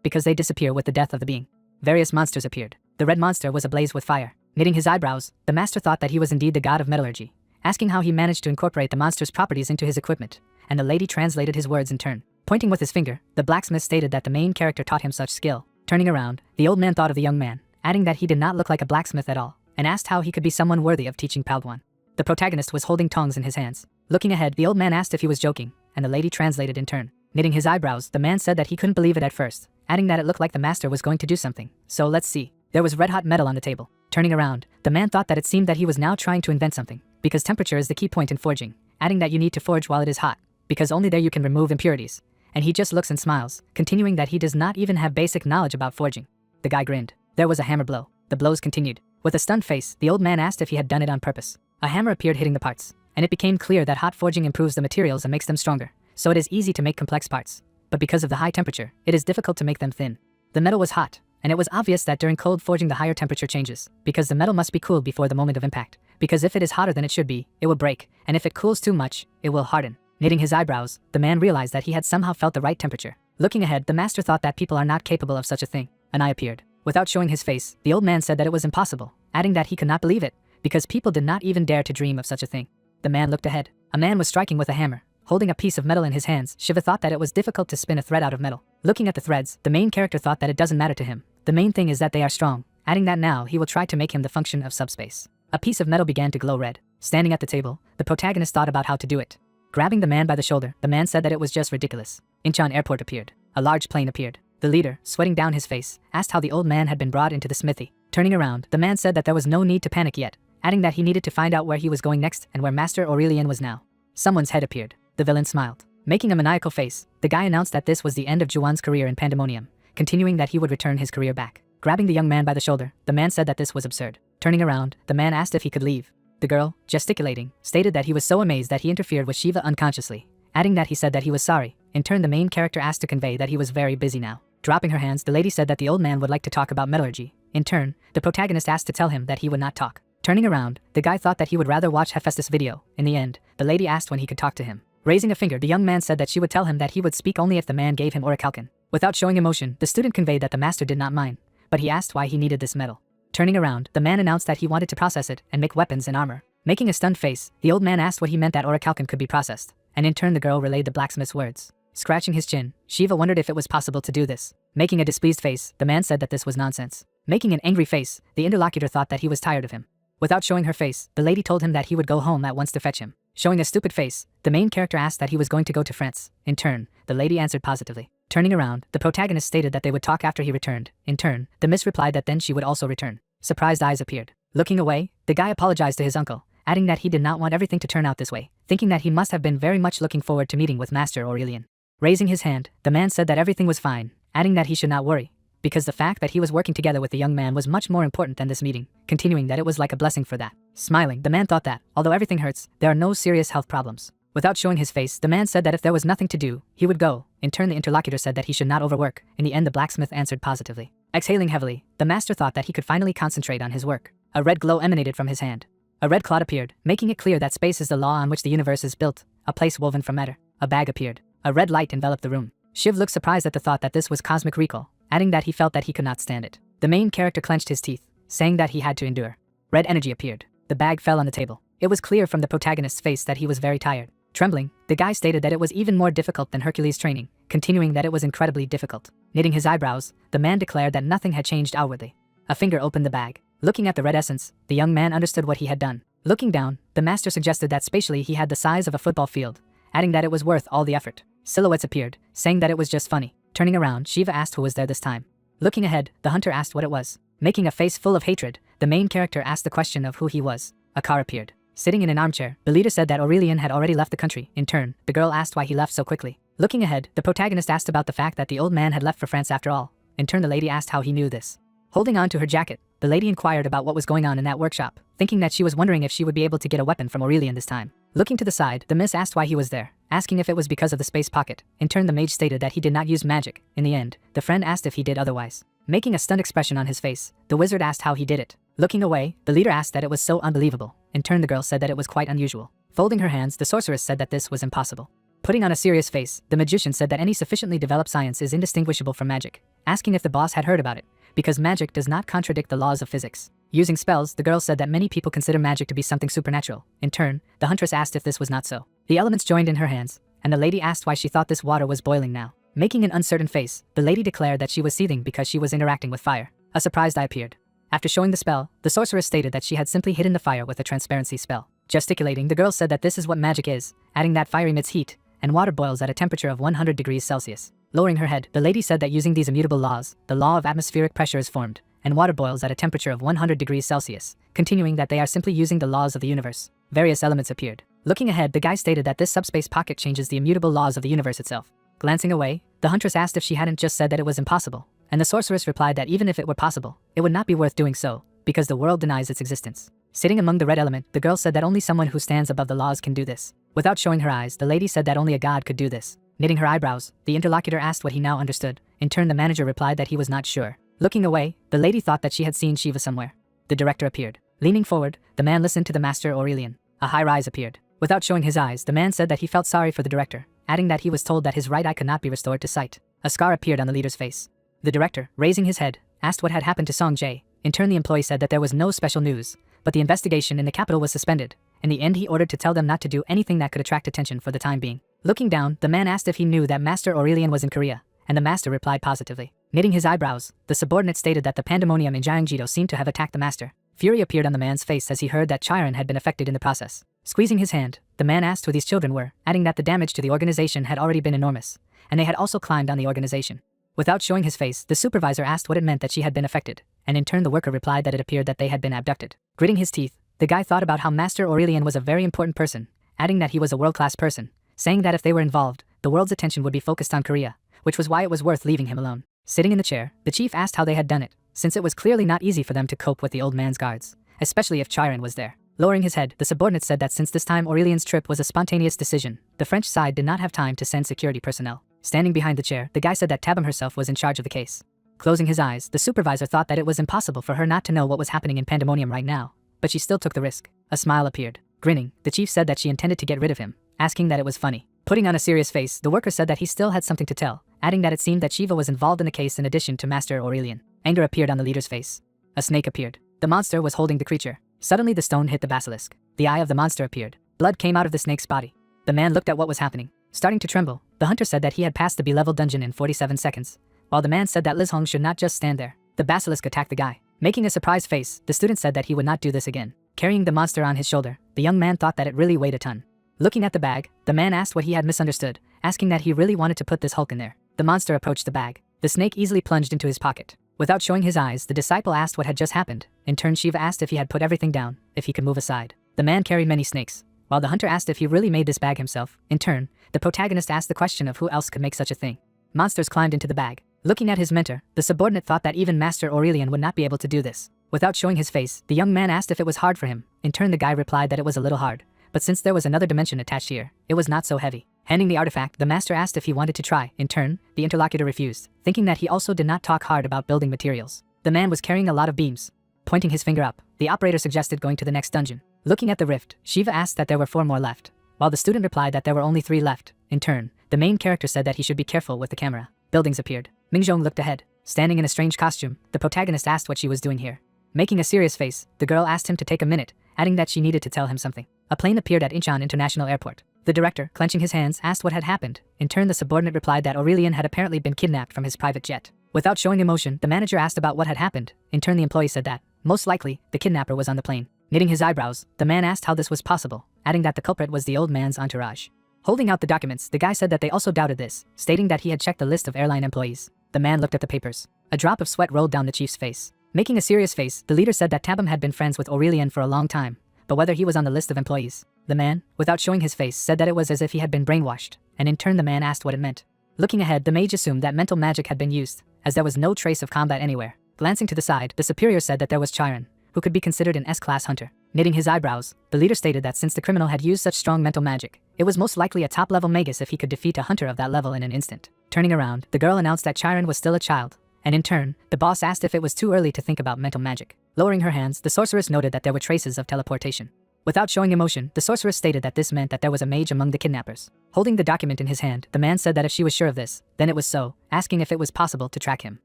S1: because they disappear with the death of the being. Various monsters appeared. The red monster was ablaze with fire. Knitting his eyebrows, the master thought that he was indeed the god of metallurgy, asking how he managed to incorporate the monster's properties into his equipment, and the lady translated his words in turn. Pointing with his finger, the blacksmith stated that the main character taught him such skill. Turning around, the old man thought of the young man, adding that he did not look like a blacksmith at all, and asked how he could be someone worthy of teaching Paldwan. The protagonist was holding tongs in his hands. Looking ahead, the old man asked if he was joking, and the lady translated in turn. Knitting his eyebrows, the man said that he couldn't believe it at first, adding that it looked like the master was going to do something. So let's see. There was red-hot metal on the table. Turning around, the man thought that it seemed that he was now trying to invent something, because temperature is the key point in forging, adding that you need to forge while it is hot, because only there you can remove impurities. And he just looks and smiles, continuing that he does not even have basic knowledge about forging. The guy grinned. There was a hammer blow. The blows continued. With a stunned face, the old man asked if he had done it on purpose. A hammer appeared hitting the parts, and it became clear that hot forging improves the materials and makes them stronger, so it is easy to make complex parts. But because of the high temperature, it is difficult to make them thin. The metal was hot, and it was obvious that during cold forging the higher temperature changes, because the metal must be cooled before the moment of impact, because if it is hotter than it should be, it will break, and if it cools too much, it will harden. Knitting his eyebrows, the man realized that he had somehow felt the right temperature. Looking ahead, the master thought that people are not capable of such a thing. An eye appeared. Without showing his face, the old man said that it was impossible, adding that he could not believe it, because people did not even dare to dream of such a thing. The man looked ahead. A man was striking with a hammer. Holding a piece of metal in his hands, Shiva thought that it was difficult to spin a thread out of metal. Looking at the threads, the main character thought that it doesn't matter to him. The main thing is that they are strong, adding that now he will try to make him the function of subspace. A piece of metal began to glow red. Standing at the table, the protagonist thought about how to do it. Grabbing the man by the shoulder, the man said that it was just ridiculous. Incheon Airport appeared. A large plane appeared. The leader, sweating down his face, asked how the old man had been brought into the smithy. Turning around, the man said that there was no need to panic yet, adding that he needed to find out where he was going next and where Master Aurelian was now. Someone's head appeared. The villain smiled. Making a maniacal face, the guy announced that this was the end of Juwan's career in Pandemonium, continuing that he would return his career back. Grabbing the young man by the shoulder, the man said that this was absurd. Turning around, the man asked if he could leave. The girl, gesticulating, stated that he was so amazed that he interfered with Shiva unconsciously, adding that he said that he was sorry. In turn, the main character asked to convey that he was very busy now. Dropping her hands, the lady said that the old man would like to talk about metallurgy. In turn, the protagonist asked to tell him that he would not talk. Turning around, the guy thought that he would rather watch Hephaestus' video. In the end, the lady asked when he could talk to him. Raising a finger, the young man said that she would tell him that he would speak only if the man gave him orichalcum. Without showing emotion, the student conveyed that the master did not mind, but he asked why he needed this metal. Turning around, the man announced that he wanted to process it and make weapons and armor. Making a stunned face, the old man asked what he meant that orichalcum could be processed, and in turn the girl relayed the blacksmith's words. Scratching his chin, Shiva wondered if it was possible to do this. Making a displeased face, the man said that this was nonsense. Making an angry face, the interlocutor thought that he was tired of him. Without showing her face, the lady told him that he would go home at once to fetch him. Showing a stupid face, the main character asked that he was going to go to France. In turn, the lady answered positively. Turning around, the protagonist stated that they would talk after he returned. In turn, the miss replied that then she would also return. Surprised eyes appeared. Looking away, the guy apologized to his uncle, adding that he did not want everything to turn out this way, thinking that he must have been very much looking forward to meeting with Master Aurelian. Raising his hand, the man said that everything was fine, adding that he should not worry, because the fact that he was working together with the young man was much more important than this meeting, continuing that it was like a blessing for that. Smiling, the man thought that, although everything hurts, there are no serious health problems. Without showing his face, the man said that if there was nothing to do, he would go. In turn, the interlocutor said that he should not overwork. In the end, the blacksmith answered positively. Exhaling heavily, the master thought that he could finally concentrate on his work. A red glow emanated from his hand. A red cloud appeared, making it clear that space is the law on which the universe is built, a place woven from matter. A bag appeared. A red light enveloped the room. Shiv looked surprised at the thought that this was cosmic recall, adding that he felt that he could not stand it. The main character clenched his teeth, saying that he had to endure. Red energy appeared. The bag fell on the table. It was clear from the protagonist's face that he was very tired. Trembling, the guy stated that it was even more difficult than Hercules' training, continuing that it was incredibly difficult. Knitting his eyebrows, the man declared that nothing had changed outwardly. A finger opened the bag. Looking at the red essence, the young man understood what he had done. Looking down, the master suggested that spatially he had the size of a football field, adding that it was worth all the effort. Silhouettes appeared, saying that it was just funny. Turning around, Shiva asked who was there this time. Looking ahead, the hunter asked what it was. Making a face full of hatred, the main character asked the question of who he was. A car appeared. Sitting in an armchair, the leader said that Aurelian had already left the country. In turn, the girl asked why he left so quickly. Looking ahead, the protagonist asked about the fact that the old man had left for France after all. In turn, the lady asked how he knew this. Holding on to her jacket, the lady inquired about what was going on in that workshop, thinking that she was wondering if she would be able to get a weapon from Aurelian this time. Looking to the side, the miss asked why he was there, asking if it was because of the space pocket. In turn, the mage stated that he did not use magic. In the end, the friend asked if he did otherwise. Making a stunned expression on his face, the wizard asked how he did it. Looking away, the leader asked that it was so unbelievable. In turn, the girl said that it was quite unusual. Folding her hands, the sorceress said that this was impossible. Putting on a serious face, the magician said that any sufficiently developed science is indistinguishable from magic, asking if the boss had heard about it, because magic does not contradict the laws of physics. Using spells, the girl said that many people consider magic to be something supernatural. In turn, the huntress asked if this was not so. The elements joined in her hands, and the lady asked why she thought this water was boiling now. Making an uncertain face, the lady declared that she was seething because she was interacting with fire. A surprised eye appeared. After showing the spell, the sorceress stated that she had simply hidden the fire with a transparency spell. Gesticulating, the girl said that this is what magic is, adding that fire emits heat, and water boils at a temperature of 100 degrees Celsius. Lowering her head, the lady said that using these immutable laws, the law of atmospheric pressure is formed, and water boils at a temperature of 100 degrees Celsius, continuing that they are simply using the laws of the universe. Various elements appeared. Looking ahead, the guy stated that this subspace pocket changes the immutable laws of the universe itself. Glancing away, the huntress asked if she hadn't just said that it was impossible, and the sorceress replied that even if it were possible, it would not be worth doing so, because the world denies its existence. Sitting among the red element, the girl said that only someone who stands above the laws can do this. Without showing her eyes, the lady said that only a god could do this. Knitting her eyebrows, the interlocutor asked what he now understood. In turn, the manager replied that he was not sure. Looking away, the lady thought that she had seen Shiva somewhere. The director appeared. Leaning forward, the man listened to the master Aurelian. A high rise appeared. Without showing his eyes, the man said that he felt sorry for the director, adding that he was told that his right eye could not be restored to sight. A scar appeared on the leader's face. The director, raising his head, asked what had happened to Song Jae. In turn, the employee said that there was no special news, but the investigation in the capital was suspended. In the end, he ordered to tell them not to do anything that could attract attention for the time being. Looking down, the man asked if he knew that Master Aurelian was in Korea, and the master replied positively. Knitting his eyebrows, the subordinate stated that the pandemonium in Gyeonggi-do seemed to have attacked the master. Fury appeared on the man's face as he heard that Chiron had been affected in the process. Squeezing his hand, the man asked who these children were, adding that the damage to the organization had already been enormous, and they had also climbed on the organization. Without showing his face, the supervisor asked what it meant that she had been affected, and in turn the worker replied that it appeared that they had been abducted. Gritting his teeth, the guy thought about how Master Aurelian was a very important person, adding that he was a world-class person, saying that if they were involved, the world's attention would be focused on Korea, which was why it was worth leaving him alone. Sitting in the chair, the chief asked how they had done it, since it was clearly not easy for them to cope with the old man's guards, especially if Chiron was there. Lowering his head, the subordinate said that since this time Aurelian's trip was a spontaneous decision, the French side did not have time to send security personnel. Standing behind the chair, the guy said that Tabam herself was in charge of the case. Closing his eyes, the supervisor thought that it was impossible for her not to know what was happening in Pandemonium right now, but she still took the risk. A smile appeared. Grinning, the chief said that she intended to get rid of him, asking that it was funny. Putting on a serious face, the worker said that he still had something to tell, adding that it seemed that Shiva was involved in the case in addition to Master Aurelian. Anger appeared on the leader's face. A snake appeared. The monster was holding the creature. Suddenly the stone hit the basilisk. The eye of the monster appeared. Blood came out of the snake's body. The man looked at what was happening. Starting to tremble, the hunter said that he had passed the B-level dungeon in 47 seconds, while the man said that Liz Hong should not just stand there. The basilisk attacked the guy. Making a surprised face, the student said that he would not do this again. Carrying the monster on his shoulder, the young man thought that it really weighed a ton. Looking at the bag, the man asked what he had misunderstood, asking that he really wanted to put this Hulk in there. The monster approached the bag. The snake easily plunged into his pocket. Without showing his eyes, the disciple asked what had just happened. In turn, Shiva asked if he had put everything down, if he could move aside. The man carried many snakes, while the hunter asked if he really made this bag himself. In turn, the protagonist asked the question of who else could make such a thing. Monsters climbed into the bag. Looking at his mentor, the subordinate thought that even Master Aurelian would not be able to do this. Without showing his face, the young man asked if it was hard for him. In turn, the guy replied that it was a little hard, but since there was another dimension attached here, it was not so heavy. Handing the artifact, the master asked if he wanted to try. In turn, the interlocutor refused, thinking that he also did not talk hard about building materials. The man was carrying a lot of beams. Pointing his finger up, the operator suggested going to the next dungeon. Looking at the rift, Shiva asked that there were 4 more left, while the student replied that there were only 3 left. In turn, the main character said that he should be careful with the camera. Buildings appeared. Mingjong looked ahead. Standing in a strange costume, the protagonist asked what she was doing here. Making a serious face, the girl asked him to take a minute, adding that she needed to tell him something. A plane appeared at Incheon International Airport. The director, clenching his hands, asked what had happened. In turn, the subordinate replied that Aurelian had apparently been kidnapped from his private jet. Without showing emotion, the manager asked about what had happened. In turn, the employee said that, most likely, the kidnapper was on the plane. Knitting his eyebrows, the man asked how this was possible, adding that the culprit was the old man's entourage. Holding out the documents, the guy said that they also doubted this, stating that he had checked the list of airline employees. The man looked at the papers. A drop of sweat rolled down the chief's face. Making a serious face, the leader said that Tabam had been friends with Aurelian for a long time, but whether he was on the list of employees. The man, without showing his face, said that it was as if he had been brainwashed, and in turn the man asked what it meant. Looking ahead, the mage assumed that mental magic had been used, as there was no trace of combat anywhere. Glancing to the side, the superior said that there was Chiron, who could be considered an S-class hunter. Knitting his eyebrows, the leader stated that since the criminal had used such strong mental magic, it was most likely a top-level magus if he could defeat a hunter of that level in an instant. Turning around, the girl announced that Chiron was still a child, and in turn, the boss asked if it was too early to think about mental magic. Lowering her hands, the sorceress noted that there were traces of teleportation. Without showing emotion, the sorceress stated that this meant that there was a mage among the kidnappers. Holding the document in his hand, the man said that if she was sure of this, then it was so, asking if it was possible to track him.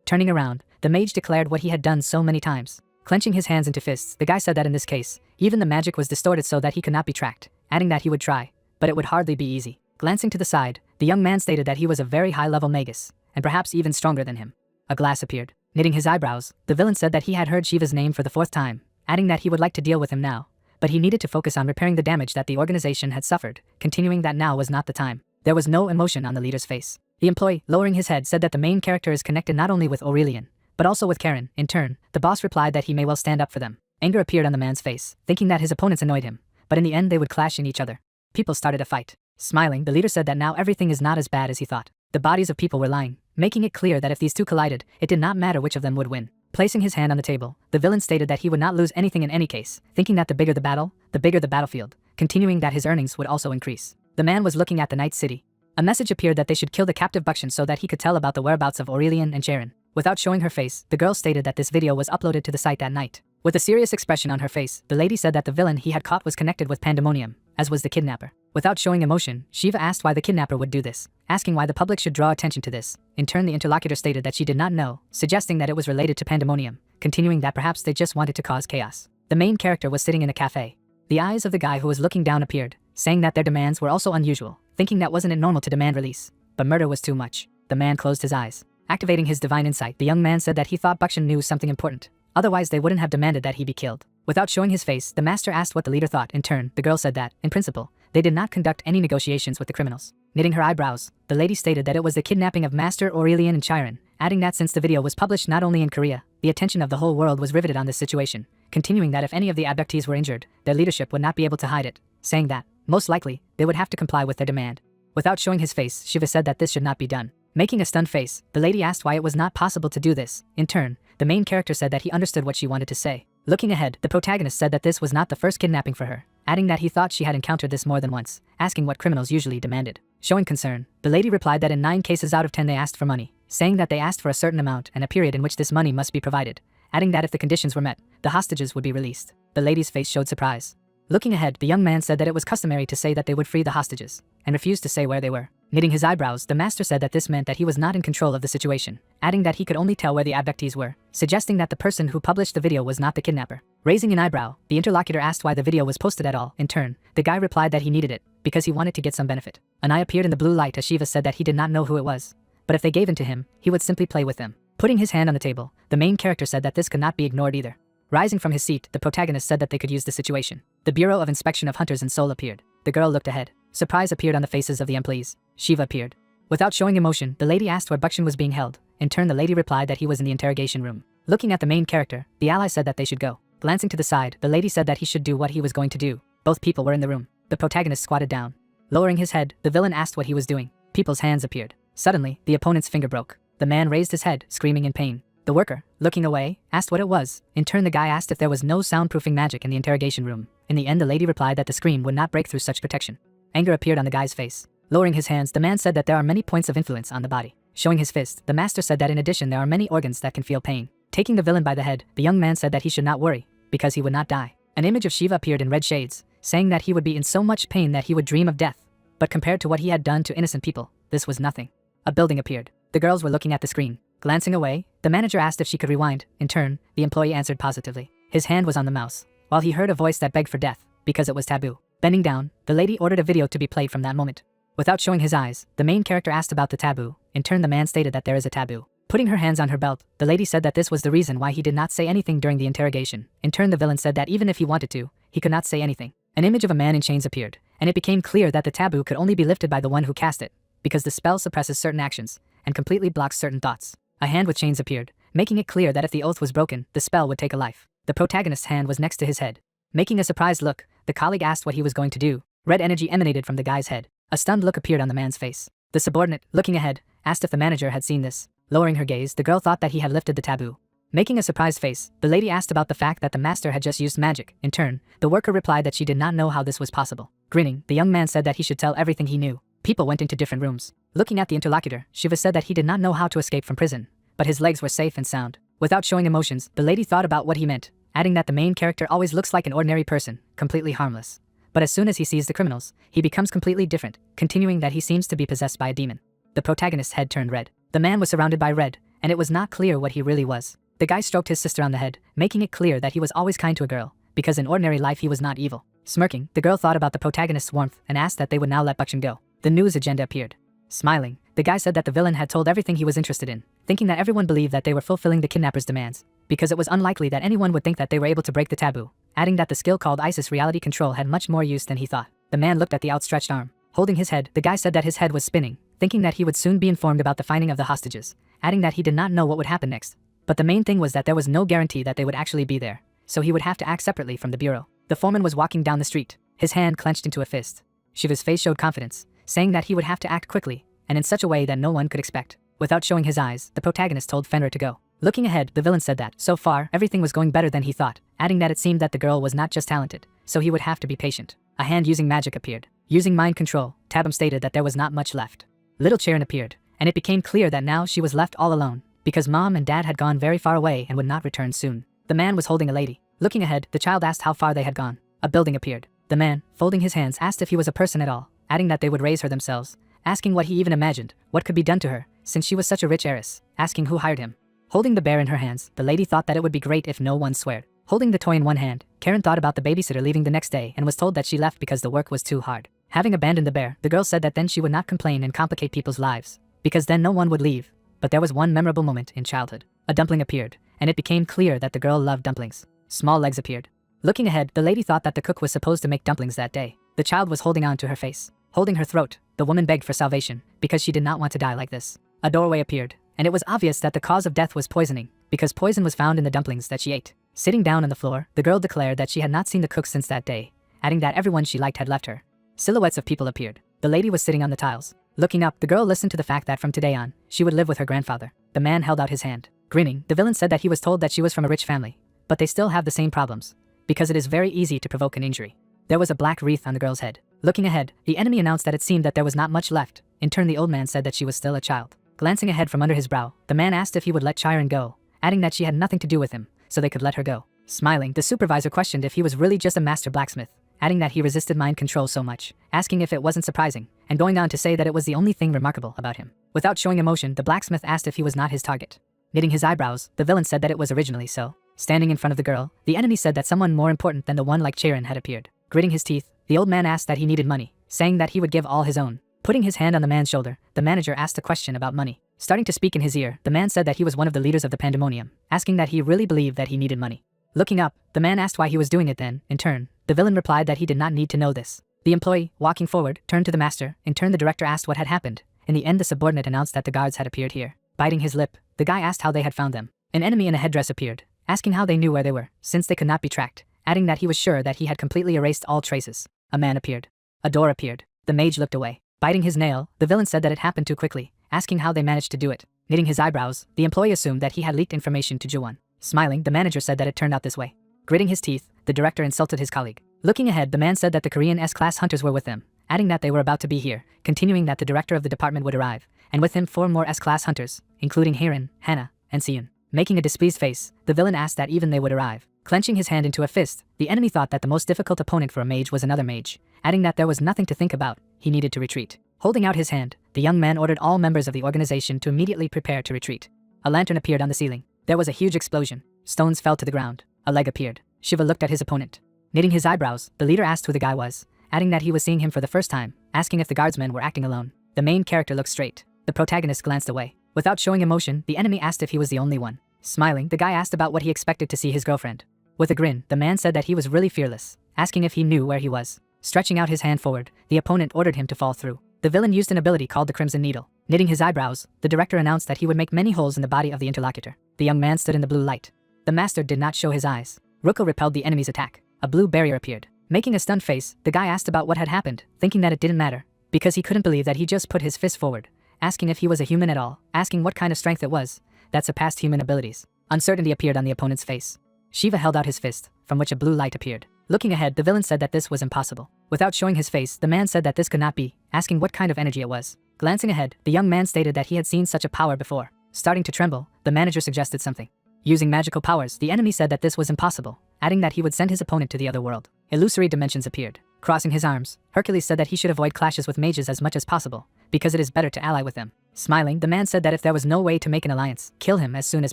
S1: Turning around, the mage declared what he had done so many times. Clenching his hands into fists, the guy said that in this case, even the magic was distorted so that he could not be tracked, adding that he would try, but it would hardly be easy. Glancing to the side, the young man stated that he was a very high-level magus, and perhaps even stronger than him. A glass appeared. Knitting his eyebrows, the villain said that he had heard Shiva's name for the 4th time, adding that he would like to deal with him now, but he needed to focus on repairing the damage that the organization had suffered, continuing that now was not the time. There was no emotion on the leader's face. The employee, lowering his head, said that the main character is connected not only with Aurelian, but also with Karen. In turn, the boss replied that he may well stand up for them. Anger appeared on the man's face, thinking that his opponents annoyed him, but in the end they would clash in each other. People started a fight. Smiling, the leader said that now everything is not as bad as he thought. The bodies of people were lying, making it clear that if these two collided, it did not matter which of them would win. Placing his hand on the table, the villain stated that he would not lose anything in any case, thinking that the bigger the battle, the bigger the battlefield, continuing that his earnings would also increase. The man was looking at the night city. A message appeared that they should kill the captive Bukshan so that he could tell about the whereabouts of Aurelian and Sharon. Without showing her face, the girl stated that this video was uploaded to the site that night. With a serious expression on her face, the lady said that the villain he had caught was connected with Pandemonium, as was the kidnapper. Without showing emotion, Shiva asked why the kidnapper would do this, asking why the public should draw attention to this. In turn, the interlocutor stated that she did not know, suggesting that it was related to Pandemonium, continuing that perhaps they just wanted to cause chaos. The main character was sitting in a cafe. The eyes of the guy who was looking down appeared, saying that their demands were also unusual, thinking that wasn't it normal to demand release, but murder was too much. The man closed his eyes. Activating his divine insight, the young man said that he thought Bukshan knew something important, otherwise they wouldn't have demanded that he be killed. Without showing his face, the master asked what the leader thought. In turn, the girl said that, in principle, they did not conduct any negotiations with the criminals. Knitting her eyebrows, the lady stated that it was the kidnapping of Master Aurelian and Chiron, adding that since the video was published not only in Korea, the attention of the whole world was riveted on this situation, continuing that if any of the abductees were injured, their leadership would not be able to hide it, saying that, most likely, they would have to comply with their demand. Without showing his face, Shiva said that this should not be done. Making a stunned face, the lady asked why it was not possible to do this. In turn, the main character said that he understood what she wanted to say. Looking ahead, the protagonist said that this was not the first kidnapping for her, adding that he thought she had encountered this more than once, asking what criminals usually demanded. Showing concern, the lady replied that in 9 cases out of 10 they asked for money, saying that they asked for a certain amount and a period in which this money must be provided, adding that if the conditions were met, the hostages would be released. The lady's face showed surprise. Looking ahead, the young man said that it was customary to say that they would free the hostages, and refused to say where they were. Knitting his eyebrows, the master said that this meant that he was not in control of the situation, adding that he could only tell where the abductees were, suggesting that the person who published the video was not the kidnapper. Raising an eyebrow, the interlocutor asked why the video was posted at all. In turn, the guy replied that he needed it, because he wanted to get some benefit. An eye appeared in the blue light as Shiva said that he did not know who it was, but if they gave in to him, he would simply play with them. Putting his hand on the table, the main character said that this could not be ignored either. Rising from his seat, the protagonist said that they could use the situation. The Bureau of Inspection of Hunters and Soul appeared. The girl looked ahead. Surprise appeared on the faces of the employees. Shiva appeared. Without showing emotion, the lady asked where Bukshan was being held. In turn, the lady replied that he was in the interrogation room. Looking at the main character, the ally said that they should go. Glancing to the side, the lady said that he should do what he was going to do. Both people were in the room. The protagonist squatted down. Lowering his head, the villain asked what he was doing. People's hands appeared. Suddenly, the opponent's finger broke. The man raised his head, screaming in pain. The worker, looking away, asked what it was. In turn, the guy asked if there was no soundproofing magic in the interrogation room. In the end, the lady replied that the scream would not break through such protection. Anger appeared on the guy's face. Lowering his hands, the man said that there are many points of influence on the body. Showing his fist, the master said that in addition there are many organs that can feel pain. Taking the villain by the head, the young man said that he should not worry, because he would not die. An image of Shiva appeared in red shades, saying that he would be in so much pain that he would dream of death. But compared to what he had done to innocent people, this was nothing. A building appeared. The girls were looking at the screen. Glancing away, the manager asked if she could rewind. In turn, the employee answered positively. His hand was on the mouse, while he heard a voice that begged for death, because it was taboo. Bending down, the lady ordered a video to be played from that moment. Without showing his eyes, the main character asked about the taboo. In turn, the man stated that there is a taboo. Putting her hands on her belt, the lady said that this was the reason why he did not say anything during the interrogation. In turn, the villain said that even if he wanted to, he could not say anything. An image of a man in chains appeared, and it became clear that the taboo could only be lifted by the one who cast it, because the spell suppresses certain actions, and completely blocks certain thoughts. A hand with chains appeared, making it clear that if the oath was broken, the spell would take a life. The protagonist's hand was next to his head. Making a surprised look, the colleague asked what he was going to do. Red energy emanated from the guy's head. A stunned look appeared on the man's face. The subordinate, looking ahead, asked if the manager had seen this. Lowering her gaze, the girl thought that he had lifted the taboo. Making a surprised face, the lady asked about the fact that the master had just used magic. In turn, the worker replied that she did not know how this was possible. Grinning, the young man said that he should tell everything he knew. People went into different rooms. Looking at the interlocutor, Shiva said that he did not know how to escape from prison, but his legs were safe and sound. Without showing emotions, the lady thought about what he meant, adding that the main character always looks like an ordinary person, completely harmless. But as soon as he sees the criminals, he becomes completely different, continuing that he seems to be possessed by a demon. The protagonist's head turned red. The man was surrounded by red, and it was not clear what he really was. The guy stroked his sister on the head, making it clear that he was always kind to a girl, because in ordinary life he was not evil. Smirking, the girl thought about the protagonist's warmth and asked that they would now let Bukshin go. The news agenda appeared. Smiling, the guy said that the villain had told everything he was interested in, thinking that everyone believed that they were fulfilling the kidnapper's demands, because it was unlikely that anyone would think that they were able to break the taboo, adding that the skill called ISIS reality control had much more use than he thought. The man looked at the outstretched arm. Holding his head, the guy said that his head was spinning, thinking that he would soon be informed about the finding of the hostages, adding that he did not know what would happen next. But the main thing was that there was no guarantee that they would actually be there, so he would have to act separately from the bureau. The foreman was walking down the street, his hand clenched into a fist. Shiva's face showed confidence, saying that he would have to act quickly, and in such a way that no one could expect. Without showing his eyes, the protagonist told Fenrir to go. Looking ahead, the villain said that, so far, everything was going better than he thought, adding that it seemed that the girl was not just talented, so he would have to be patient. A hand using magic appeared. Using mind control, Tabam stated that there was not much left. Little Charon appeared, and it became clear that now she was left all alone, because mom and dad had gone very far away and would not return soon. The man was holding a lady. Looking ahead, the child asked how far they had gone. A building appeared. The man, folding his hands, asked if he was a person at all, adding that they would raise her themselves, asking what he even imagined, what could be done to her, since she was such a rich heiress, asking who hired him. Holding the bear in her hands, the lady thought that it would be great if no one sweared. Holding the toy in one hand, Karen thought about the babysitter leaving the next day and was told that she left because the work was too hard. Having abandoned the bear, the girl said that then she would not complain and complicate people's lives, because then no one would leave. But there was one memorable moment in childhood. A dumpling appeared, and it became clear that the girl loved dumplings. Small legs appeared. Looking ahead, the lady thought that the cook was supposed to make dumplings that day. The child was holding on to her face. Holding her throat, the woman begged for salvation, because she did not want to die like this. A doorway appeared, and it was obvious that the cause of death was poisoning, because poison was found in the dumplings that she ate. Sitting down on the floor, the girl declared that she had not seen the cook since that day, adding that everyone she liked had left her. Silhouettes of people appeared. The lady was sitting on the tiles. Looking up, the girl listened to the fact that from today on, she would live with her grandfather. The man held out his hand. Grinning, the villain said that he was told that she was from a rich family, but they still have the same problems, because it is very easy to provoke an injury. There was a black wreath on the girl's head. Looking ahead, the enemy announced that it seemed that there was not much left. In turn, the old man said that she was still a child. Glancing ahead from under his brow, the man asked if he would let Chiron go, adding that she had nothing to do with him, so they could let her go. Smiling, the supervisor questioned if he was really just a master blacksmith, adding that he resisted mind control so much, asking if it wasn't surprising, and going on to say that it was the only thing remarkable about him. Without showing emotion, the blacksmith asked if he was not his target. Knitting his eyebrows, the villain said that it was originally so. Standing in front of the girl, the enemy said that someone more important than the one like Chiron had appeared. Gritting his teeth, the old man asked that he needed money, saying that he would give all his own. Putting his hand on the man's shoulder, the manager asked a question about money. Starting to speak in his ear, the man said that he was one of the leaders of the pandemonium, asking that he really believed that he needed money. Looking up, the man asked why he was doing it then. In turn, the villain replied that he did not need to know this. The employee, walking forward, turned to the master. In turn, the director asked what had happened. In the end, the subordinate announced that the guards had appeared here. Biting his lip, the guy asked how they had found them. An enemy in a headdress appeared, asking how they knew where they were, since they could not be tracked, adding that he was sure that he had completely erased all traces. A man appeared. A door appeared. The mage looked away. Biting his nail, the villain said that it happened too quickly, asking how they managed to do it. Knitting his eyebrows, the employee assumed that he had leaked information to Juwon. Smiling, the manager said that it turned out this way. Gritting his teeth, the director insulted his colleague. Looking ahead, the man said that the Korean S-class hunters were with them, adding that they were about to be here, continuing that the director of the department would arrive, and with him 4 more S-class hunters, including Haerin, Hannah, and Seon. Making a displeased face, the villain asked that even they would arrive. Clenching his hand into a fist, the enemy thought that the most difficult opponent for a mage was another mage, adding that there was nothing to think about, he needed to retreat. Holding out his hand, the young man ordered all members of the organization to immediately prepare to retreat. A lantern appeared on the ceiling. There was a huge explosion. Stones fell to the ground. A leg appeared. Shiva looked at his opponent. Knitting his eyebrows, the leader asked who the guy was, adding that he was seeing him for the first time, asking if the guardsmen were acting alone. The main character looked straight. The protagonist glanced away. Without showing emotion, the enemy asked if he was the only one. Smiling, the guy asked about what he expected to see his girlfriend. With a grin, the man said that he was really fearless, asking if he knew where he was. Stretching out his hand forward, the opponent ordered him to fall through. The villain used an ability called the Crimson Needle. Knitting his eyebrows, the director announced that he would make many holes in the body of the interlocutor. The young man stood in the blue light. The master did not show his eyes. Ruko repelled the enemy's attack. A blue barrier appeared. Making a stunned face, the guy asked about what had happened, thinking that it didn't matter, because he couldn't believe that he just put his fist forward, asking if he was a human at all, asking what kind of strength it was that surpassed human abilities. Uncertainty appeared on the opponent's face. Shiva held out his fist, from which a blue light appeared. Looking ahead, the villain said that this was impossible. Without showing his face, the man said that this could not be, asking what kind of energy it was. Glancing ahead, the young man stated that he had seen such a power before. Starting to tremble, the manager suggested something. Using magical powers, the enemy said that this was impossible, adding that he would send his opponent to the other world. Illusory dimensions appeared. Crossing his arms, Hercules said that he should avoid clashes with mages as much as possible, because it is better to ally with them. Smiling, the man said that if there was no way to make an alliance, kill him as soon as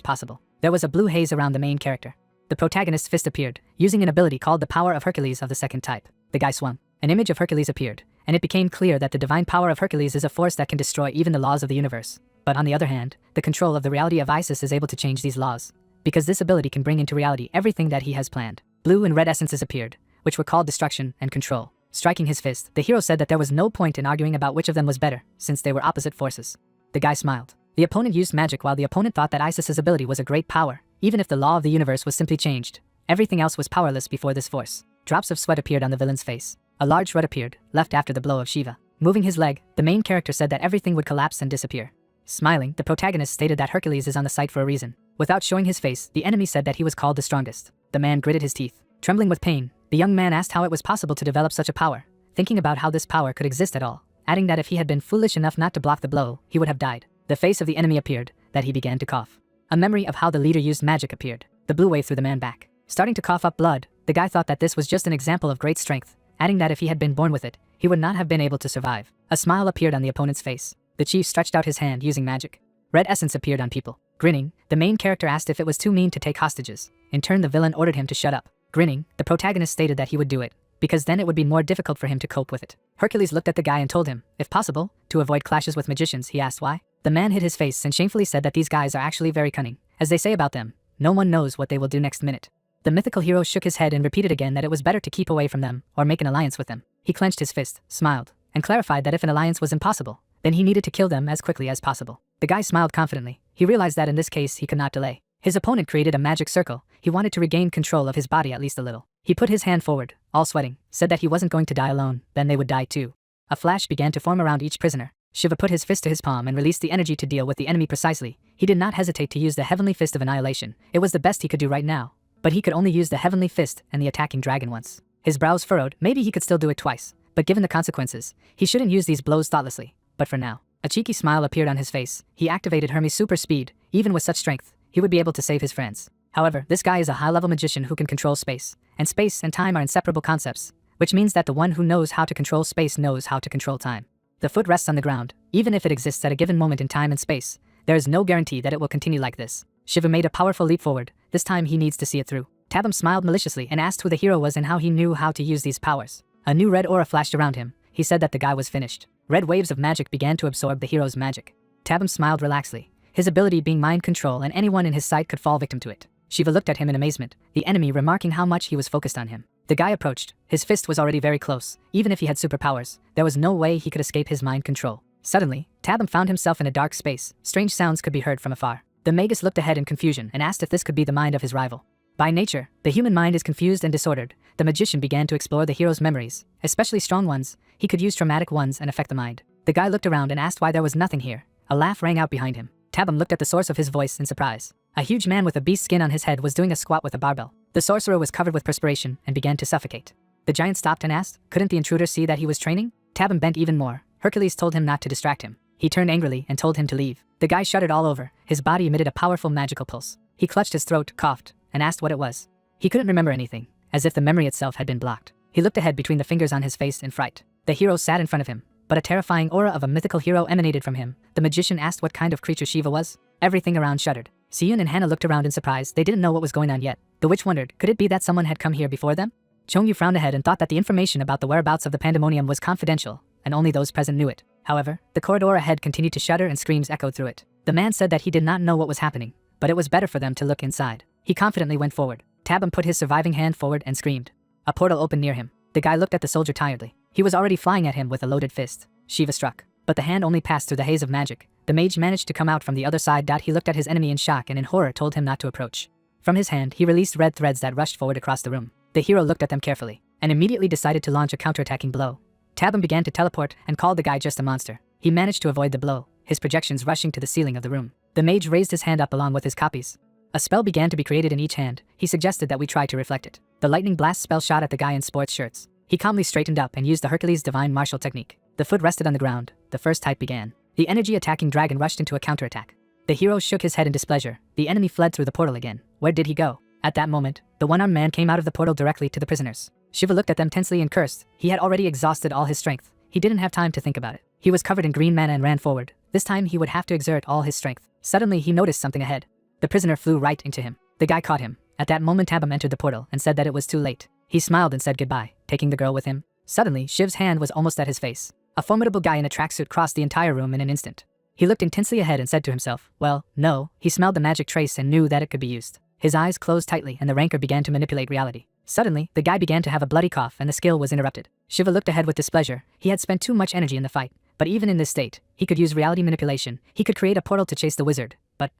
S1: possible. There was a blue haze around the main character. The protagonist's fist appeared, using an ability called the Power of Hercules of the second type. The guy swung. An image of Hercules appeared, and it became clear that the divine power of Hercules is a force that can destroy even the laws of the universe. But on the other hand, the control of the reality of Isis is able to change these laws, because this ability can bring into reality everything that he has planned. Blue and red essences appeared, which were called destruction and control. Striking his fist, the hero said that there was no point in arguing about which of them was better, since they were opposite forces. The guy smiled. The opponent used magic while the opponent thought that Isis's ability was a great power, even if the law of the universe was simply changed. Everything else was powerless before this force. Drops of sweat appeared on the villain's face. A large rod appeared, left after the blow of Shiva. Moving his leg, the main character said that everything would collapse and disappear. Smiling, the protagonist stated that Hercules is on the site for a reason. Without showing his face, the enemy said that he was called the strongest. The man gritted his teeth. Trembling with pain, the young man asked how it was possible to develop such a power, thinking about how this power could exist at all, adding that if he had been foolish enough not to block the blow, he would have died. The face of the enemy appeared, that he began to cough. A memory of how the leader used magic appeared. The blue wave threw the man back. Starting to cough up blood, the guy thought that this was just an example of great strength, adding that if he had been born with it, he would not have been able to survive. A smile appeared on the opponent's face. The chief stretched out his hand using magic. Red essence appeared on people. Grinning, the main character asked if it was too mean to take hostages. In turn, the villain ordered him to shut up. Grinning, the protagonist stated that he would do it, because then it would be more difficult for him to cope with it. Hercules looked at the guy and told him, if possible, to avoid clashes with magicians. He asked why. The man hid his face and shamefully said that these guys are actually very cunning. As they say about them, no one knows what they will do next minute. The mythical hero shook his head and repeated again that it was better to keep away from them or make an alliance with them. He clenched his fist, smiled, and clarified that if an alliance was impossible, then he needed to kill them as quickly as possible. The guy smiled confidently. He realized that in this case he could not delay. His opponent created a magic circle. He wanted to regain control of his body at least a little. He put his hand forward, all sweating, said that he wasn't going to die alone, then they would die too. A flash began to form around each prisoner. Shiva put his fist to his palm and released the energy to deal with the enemy precisely. He did not hesitate to use the heavenly fist of annihilation. It was the best he could do right now. But he could only use the heavenly fist and the attacking dragon once. His brows furrowed. Maybe he could still do it twice, but given the consequences, he shouldn't use these blows thoughtlessly. But for now, a cheeky smile appeared on his face. He activated Hermes' super speed. Even with such strength, he would be able to save his friends. However, this guy is a high-level magician who can control space and time are inseparable concepts, which means that the one who knows how to control space knows how to control time. The foot rests on the ground. Even if it exists at a given moment in time and space, there is no guarantee that it will continue like this. Shiva made a powerful leap forward. This time he needs to see it through. Tabam smiled maliciously and asked who the hero was and how he knew how to use these powers. A new red aura flashed around him. He said that the guy was finished. Red waves of magic began to absorb the hero's magic. Tabam smiled relaxedly, his ability being mind control, and anyone in his sight could fall victim to it. Shiva looked at him in amazement, the enemy remarking how much he was focused on him. The guy approached. His fist was already very close. Even if he had superpowers, there was no way he could escape his mind control. Suddenly, Tabam found himself in a dark space. Strange sounds could be heard from afar. The magus looked ahead in confusion and asked if this could be the mind of his rival. By nature, the human mind is confused and disordered. The magician began to explore the hero's memories, especially strong ones. He could use traumatic ones and affect the mind. The guy looked around and asked why there was nothing here. A laugh rang out behind him. Tabam looked at the source of his voice in surprise. A huge man with a beast skin on his head was doing a squat with a barbell. The sorcerer was covered with perspiration and began to suffocate. The giant stopped and asked, couldn't the intruder see that he was training? Tabam bent even more. Hercules told him not to distract him. He turned angrily and told him to leave. The guy shuddered all over. His body emitted a powerful magical pulse. He clutched his throat, coughed, and asked what it was. He couldn't remember anything, as if the memory itself had been blocked. He looked ahead between the fingers on his face in fright. The hero sat in front of him, but a terrifying aura of a mythical hero emanated from him. The magician asked what kind of creature Shiva was. Everything around shuddered. Siyun and Hannah looked around in surprise. They didn't know what was going on yet. The witch wondered, could it be that someone had come here before them? Chongyu frowned ahead and thought that the information about the whereabouts of the pandemonium was confidential, and only those present knew it. However, the corridor ahead continued to shudder and screams echoed through it. The man said that he did not know what was happening, but it was better for them to look inside. He confidently went forward. Tabam put his surviving hand forward and screamed. A portal opened near him. The guy looked at the soldier tiredly. He was already flying at him with a loaded fist. Shiva struck, but the hand only passed through the haze of magic. The mage managed to come out from the other side. He looked at his enemy in shock and in horror told him not to approach. From his hand, he released red threads that rushed forward across the room. The hero looked at them carefully and immediately decided to launch a counterattacking blow. Tabam began to teleport and called the guy just a monster. He managed to avoid the blow, his projections rushing to the ceiling of the room. The mage raised his hand up along with his copies. A spell began to be created in each hand. He suggested that we try to reflect it. The lightning blast spell shot at the guy in sports shirts. He calmly straightened up and used the Hercules divine martial technique. The foot rested on the ground. The first type began. The energy attacking dragon rushed into a counterattack. The hero shook his head in displeasure. The enemy fled through the portal again. Where did he go? At that moment, the one-armed man came out of the portal directly to the prisoners. Shiva looked at them tensely and cursed. He had already exhausted all his strength. He didn't have time to think about it. He was covered in green mana and ran forward. This time he would have to exert all his strength. Suddenly he noticed something ahead. The prisoner flew right into him. The guy caught him. At that moment Tabam entered the portal and said that it was too late. He smiled and said goodbye, taking the girl with him. Suddenly, Shiv's hand was almost at his face. A formidable guy in a tracksuit crossed the entire room in an instant. He looked intensely ahead and said to himself, well, no. He smelled the magic trace and knew that it could be used. His eyes closed tightly and the rancor began to manipulate reality. Suddenly, the guy began to have a bloody cough and the skill was interrupted. Shiva looked ahead with displeasure. He had spent too much energy in the fight, but even in this state, he could use reality manipulation. He could create a portal to chase the wizard, but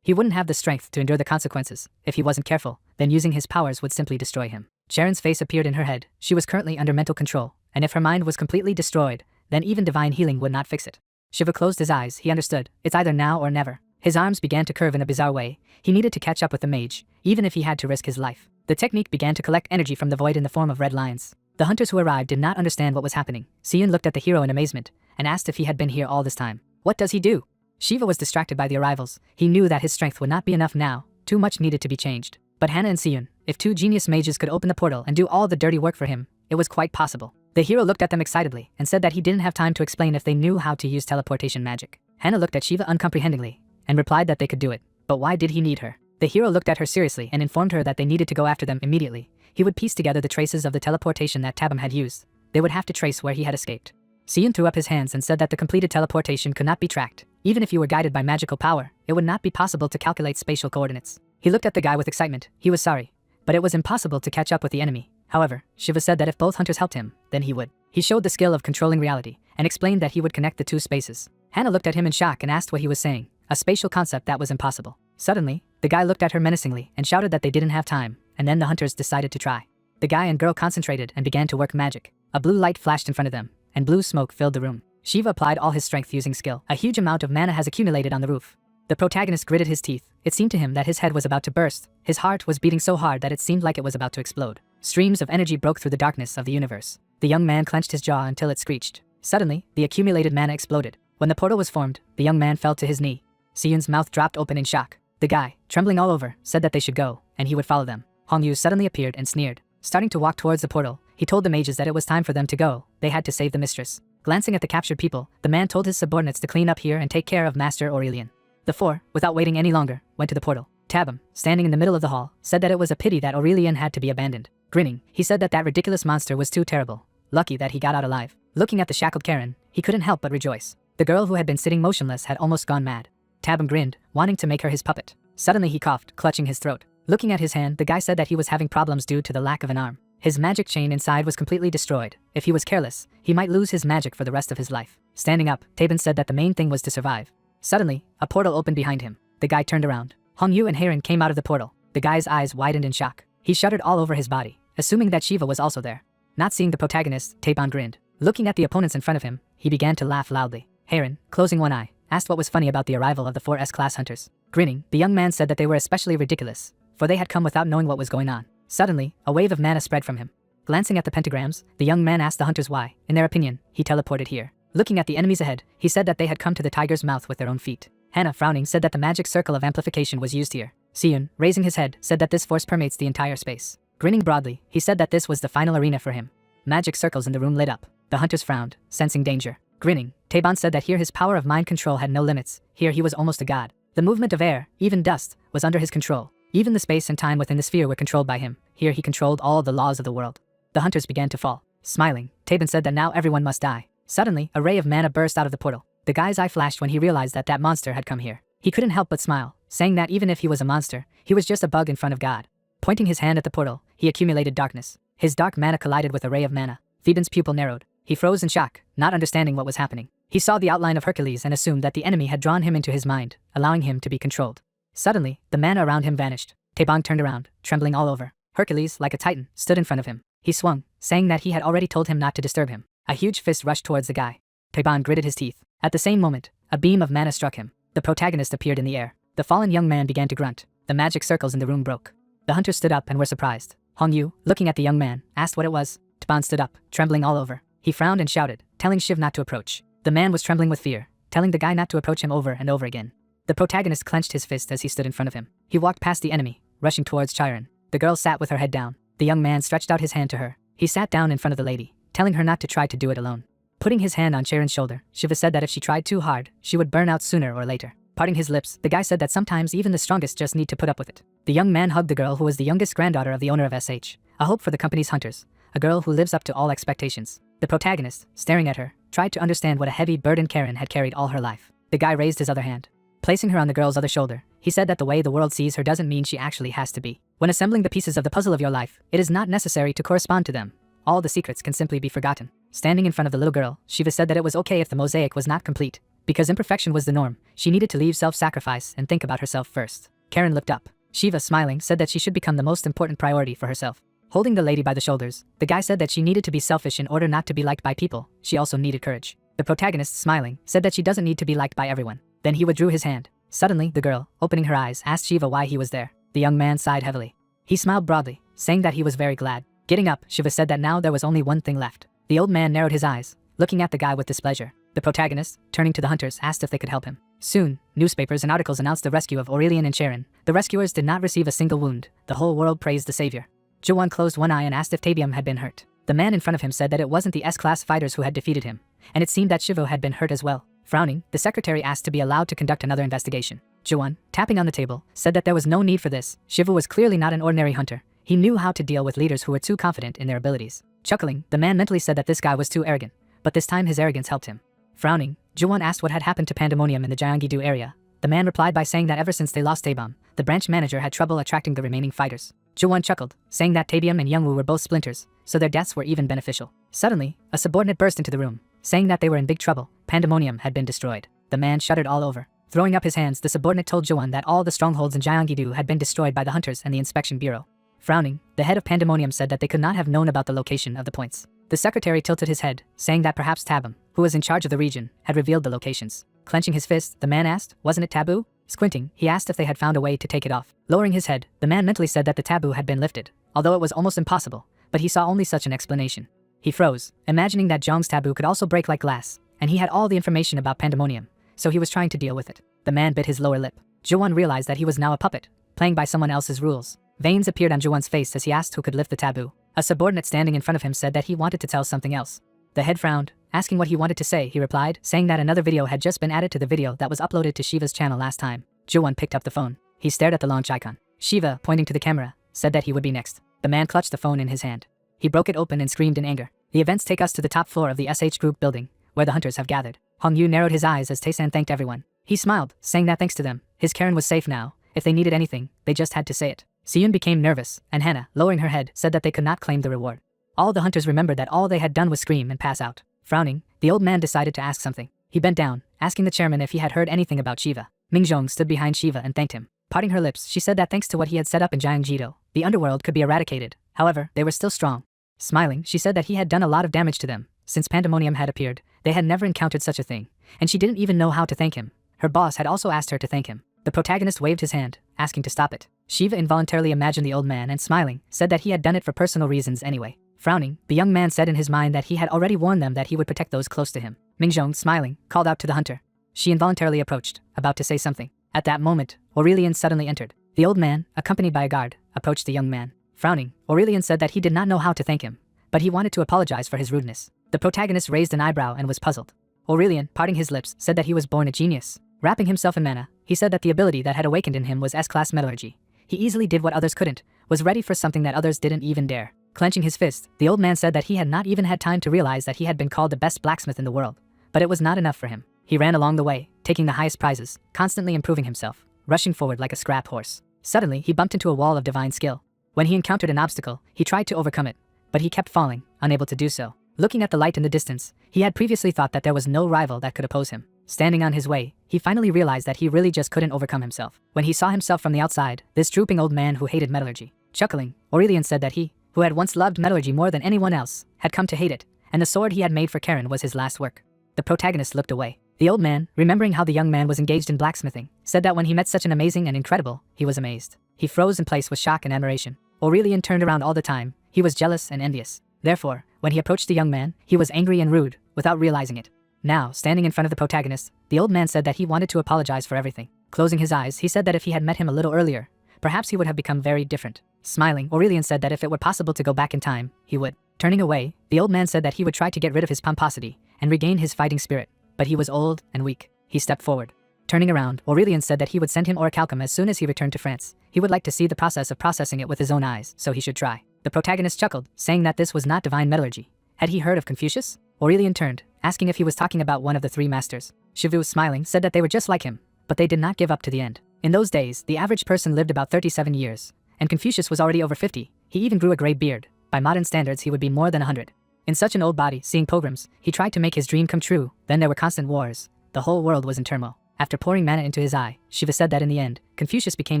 S1: he wouldn't have the strength to endure the consequences. If he wasn't careful, then using his powers would simply destroy him. Sharon's face appeared in her head. She was currently under mental control, and if her mind was completely destroyed, then even divine healing would not fix it. Shiva closed his eyes. He understood. It's either now or never. His arms began to curve in a bizarre way. He needed to catch up with the mage, even if he had to risk his life. The technique began to collect energy from the void in the form of red lines. The hunters who arrived did not understand what was happening. Siyun looked at the hero in amazement and asked if he had been here all this time. What does he do? Shiva was distracted by the arrivals. He knew that his strength would not be enough now. Too much needed to be changed. But Hannah and Siyun, if two genius mages could open the portal and do all the dirty work for him, it was quite possible. The hero looked at them excitedly and said that he didn't have time to explain if they knew how to use teleportation magic. Hannah looked at Shiva uncomprehendingly and replied that they could do it. But why did he need her? The hero looked at her seriously and informed her that they needed to go after them immediately. He would piece together the traces of the teleportation that Tabam had used. They would have to trace where he had escaped. Siyun threw up his hands and said that the completed teleportation could not be tracked. Even if you were guided by magical power, it would not be possible to calculate spatial coordinates. He looked at the guy with excitement. He was sorry, but it was impossible to catch up with the enemy. However, Shiva said that if both hunters helped him, then he would. He showed the skill of controlling reality and explained that he would connect the two spaces. Hannah looked at him in shock and asked what he was saying. A spatial concept that was impossible. Suddenly, the guy looked at her menacingly and shouted that they didn't have time, and then the hunters decided to try. The guy and girl concentrated and began to work magic. A blue light flashed in front of them, and blue smoke filled the room. Shiva applied all his strength using skill. A huge amount of mana has accumulated on the roof. The protagonist gritted his teeth. It seemed to him that his head was about to burst. His heart was beating so hard that it seemed like it was about to explode. Streams of energy broke through the darkness of the universe. The young man clenched his jaw until it screeched. Suddenly, the accumulated mana exploded. When the portal was formed, the young man fell to his knee. Siyun's mouth dropped open in shock. The guy, trembling all over, said that they should go, and he would follow them. Hongyu suddenly appeared and sneered. Starting to walk towards the portal, he told the mages that it was time for them to go. They had to save the mistress. Glancing at the captured people, the man told his subordinates to clean up here and take care of Master Aurelian. The four, without waiting any longer, went to the portal. Tabam, standing in the middle of the hall, said that it was a pity that Aurelian had to be abandoned. Grinning, he said that that ridiculous monster was too terrible. Lucky that he got out alive. Looking at the shackled Karen, he couldn't help but rejoice. The girl who had been sitting motionless had almost gone mad. Tabam grinned, wanting to make her his puppet. Suddenly he coughed, clutching his throat. Looking at his hand, the guy said that he was having problems due to the lack of an arm. His magic chain inside was completely destroyed. If he was careless, he might lose his magic for the rest of his life. Standing up, Tabin said that the main thing was to survive. Suddenly, a portal opened behind him. The guy turned around. Hongyu and Heron came out of the portal. The guy's eyes widened in shock. He shuddered all over his body, assuming that Shiva was also there. Not seeing the protagonist, Taeban grinned. Looking at the opponents in front of him, he began to laugh loudly. Heron, closing one eye, asked what was funny about the arrival of the 4 S-class hunters. Grinning, the young man said that they were especially ridiculous, for they had come without knowing what was going on. Suddenly, a wave of mana spread from him. Glancing at the pentagrams, the young man asked the hunters why, in their opinion, he teleported here. Looking at the enemies ahead, he said that they had come to the tiger's mouth with their own feet. Hannah, frowning, said that the magic circle of amplification was used here. Siyun, raising his head, said that this force permeates the entire space. Grinning broadly, he said that this was the final arena for him. Magic circles in the room lit up. The hunters frowned, sensing danger. Grinning, Taeban said that here his power of mind control had no limits. Here he was almost a god. The movement of air, even dust, was under his control. Even the space and time within the sphere were controlled by him. Here he controlled all the laws of the world. The hunters began to fall. Smiling, Taeban said that now everyone must die. Suddenly, a ray of mana burst out of the portal. The guy's eye flashed when he realized that that monster had come here. He couldn't help but smile, saying that even if he was a monster, he was just a bug in front of God. Pointing his hand at the portal, he accumulated darkness. His dark mana collided with a ray of mana. Theban's pupil narrowed. He froze in shock, not understanding what was happening. He saw the outline of Hercules and assumed that the enemy had drawn him into his mind, allowing him to be controlled. Suddenly, the mana around him vanished. Taebang turned around, trembling all over. Hercules, like a titan, stood in front of him. He swung, saying that he had already told him not to disturb him. A huge fist rushed towards the guy. Taeban gritted his teeth. At the same moment, a beam of mana struck him. The protagonist appeared in the air. The fallen young man began to grunt. The magic circles in the room broke. The hunters stood up and were surprised. Hongyu, looking at the young man, asked what it was. Taeban stood up, trembling all over. He frowned and shouted, telling Shiv not to approach. The man was trembling with fear, telling the guy not to approach him over and over again. The protagonist clenched his fist as he stood in front of him. He walked past the enemy, rushing towards Chiron. The girl sat with her head down. The young man stretched out his hand to her. He sat down in front of the lady, telling her not to try to do it alone. Putting his hand on Chiron's shoulder, Shiva said that if she tried too hard, she would burn out sooner or later. Parting his lips, the guy said that sometimes even the strongest just need to put up with it. The young man hugged the girl who was the youngest granddaughter of the owner of SH, a hope for the company's hunters, a girl who lives up to all expectations. The protagonist, staring at her, tried to understand what a heavy burden Karen had carried all her life. The guy raised his other hand. Placing her on the girl's other shoulder, he said that the way the world sees her doesn't mean she actually has to be. When assembling the pieces of the puzzle of your life, it is not necessary to correspond to them. All the secrets can simply be forgotten. Standing in front of the little girl, Shiva said that it was okay if the mosaic was not complete. Because imperfection was the norm, she needed to leave self-sacrifice and think about herself first. Karen looked up. Shiva, smiling, said that she should become the most important priority for herself. Holding the lady by the shoulders, the guy said that she needed to be selfish in order not to be liked by people. She also needed courage. The protagonist, smiling, said that she doesn't need to be liked by everyone. Then he withdrew his hand. Suddenly, the girl, opening her eyes, asked Shiva why he was there. The young man sighed heavily. He smiled broadly, saying that he was very glad. Getting up, Shiva said that now there was only one thing left. The old man narrowed his eyes, looking at the guy with displeasure. The protagonist, turning to the hunters, asked if they could help him. Soon, newspapers and articles announced the rescue of Aurelian and Sharon. The rescuers did not receive a single wound. The whole world praised the savior. Jawan closed one eye and asked if Tabium had been hurt. The man in front of him said that it wasn't the S-class fighters who had defeated him, and it seemed that Shiva had been hurt as well. Frowning, the secretary asked to be allowed to conduct another investigation. Jawan, tapping on the table, said that there was no need for this. Shiva was clearly not an ordinary hunter. He knew how to deal with leaders who were too confident in their abilities. Chuckling, the man mentally said that this guy was too arrogant, but this time his arrogance helped him. Frowning, Jawan asked what had happened to Pandemonium in the Gyeonggi-do area. The man replied by saying that ever since they lost Taebom, the branch manager had trouble attracting the remaining fighters. Jawan chuckled, saying that Taebium and Youngwoo were both splinters, so their deaths were even beneficial. Suddenly, a subordinate burst into the room, saying that they were in big trouble. Pandemonium had been destroyed. The man shuddered all over. Throwing up his hands, the subordinate told Jawan that all the strongholds in Gyeonggi-do had been destroyed by the hunters and the inspection bureau. Frowning, the head of Pandemonium said that they could not have known about the location of the points. The secretary tilted his head, saying that perhaps Tabum, who was in charge of the region, had revealed the locations. Clenching his fist, the man asked, wasn't it taboo? Squinting, he asked if they had found a way to take it off. Lowering his head, the man mentally said that the taboo had been lifted, although it was almost impossible, but he saw only such an explanation. He froze, imagining that Zhong's taboo could also break like glass, and he had all the information about Pandemonium, so he was trying to deal with it. The man bit his lower lip. Jawan realized that he was now a puppet, playing by someone else's rules. Veins appeared on Jawan's face as he asked who could lift the taboo. A subordinate standing in front of him said that he wanted to tell something else. The head frowned, asking what he wanted to say. He replied, saying that another video had just been added to the video that was uploaded to Shiva's channel last time. Jawan picked up the phone. He stared at the launch icon. Shiva, pointing to the camera, said that he would be next. The man clutched the phone in his hand. He broke it open and screamed in anger. The events take us to the top floor of the SH Group building, where the hunters have gathered. Hong Yu narrowed his eyes as Taesan thanked everyone. He smiled, saying that thanks to them, his Karen was safe now. If they needed anything, they just had to say it. Siyun became nervous, and Hannah, lowering her head, said that they could not claim the reward. All the hunters remembered that all they had done was scream and pass out. Frowning, the old man decided to ask something. He bent down, asking the chairman if he had heard anything about Shiva. Mingjong stood behind Shiva and thanked him. Parting her lips, she said that thanks to what he had set up in Gyeonggi-do, the underworld could be eradicated. However, they were still strong. Smiling, she said that he had done a lot of damage to them. Since Pandemonium had appeared, they had never encountered such a thing, and she didn't even know how to thank him. Her boss had also asked her to thank him. The protagonist waved his hand, asking to stop it. Shiva involuntarily imagined the old man and smiling, said that he had done it for personal reasons anyway. Frowning, the young man said in his mind that he had already warned them that he would protect those close to him. Mingjong, smiling, called out to the hunter. She involuntarily approached, about to say something. At that moment, Aurelian suddenly entered. The old man, accompanied by a guard, approached the young man. Frowning, Aurelian said that he did not know how to thank him, but he wanted to apologize for his rudeness. The protagonist raised an eyebrow and was puzzled. Aurelian, parting his lips, said that he was born a genius. Wrapping himself in mana, he said that the ability that had awakened in him was S-class metallurgy. He easily did what others couldn't, was ready for something that others didn't even dare. Clenching his fist, the old man said that he had not even had time to realize that he had been called the best blacksmith in the world. But it was not enough for him. He ran along the way, taking the highest prizes, constantly improving himself, rushing forward like a scrap horse. Suddenly, he bumped into a wall of divine skill. When he encountered an obstacle, he tried to overcome it, but he kept falling, unable to do so. Looking at the light in the distance, he had previously thought that there was no rival that could oppose him. Standing on his way, he finally realized that he really just couldn't overcome himself. When he saw himself from the outside, this drooping old man who hated metallurgy. Chuckling, Aurelian said that he, who had once loved metallurgy more than anyone else, had come to hate it, and the sword he had made for Karen was his last work. The protagonist looked away. The old man, remembering how the young man was engaged in blacksmithing, said that when he met such an amazing and incredible, he was amazed. He froze in place with shock and admiration. Aurelian turned around all the time. He was jealous and envious. Therefore, when he approached the young man, he was angry and rude, without realizing it. Now, standing in front of the protagonist, the old man said that he wanted to apologize for everything. Closing his eyes, he said that if he had met him a little earlier, perhaps he would have become very different. Smiling, Aurelian said that if it were possible to go back in time, he would. Turning away, the old man said that he would try to get rid of his pomposity and regain his fighting spirit, but he was old and weak. He stepped forward. Turning around, Aurelian said that he would send him orichalcum as soon as he returned to France. He would like to see the process of processing it with his own eyes, so he should try. The protagonist chuckled, saying that this was not divine metallurgy. Had he heard of Confucius? Aurelian turned, asking if he was talking about one of the three masters. Shivu, smiling, said that they were just like him, but they did not give up to the end. In those days, the average person lived about 37 years, and Confucius was already over 50. He even grew a gray beard. By modern standards, he would be more than 100. In such an old body, seeing pogroms, he tried to make his dream come true. Then there were constant wars. The whole world was in turmoil. After pouring mana into his eye, Shiva said that in the end, Confucius became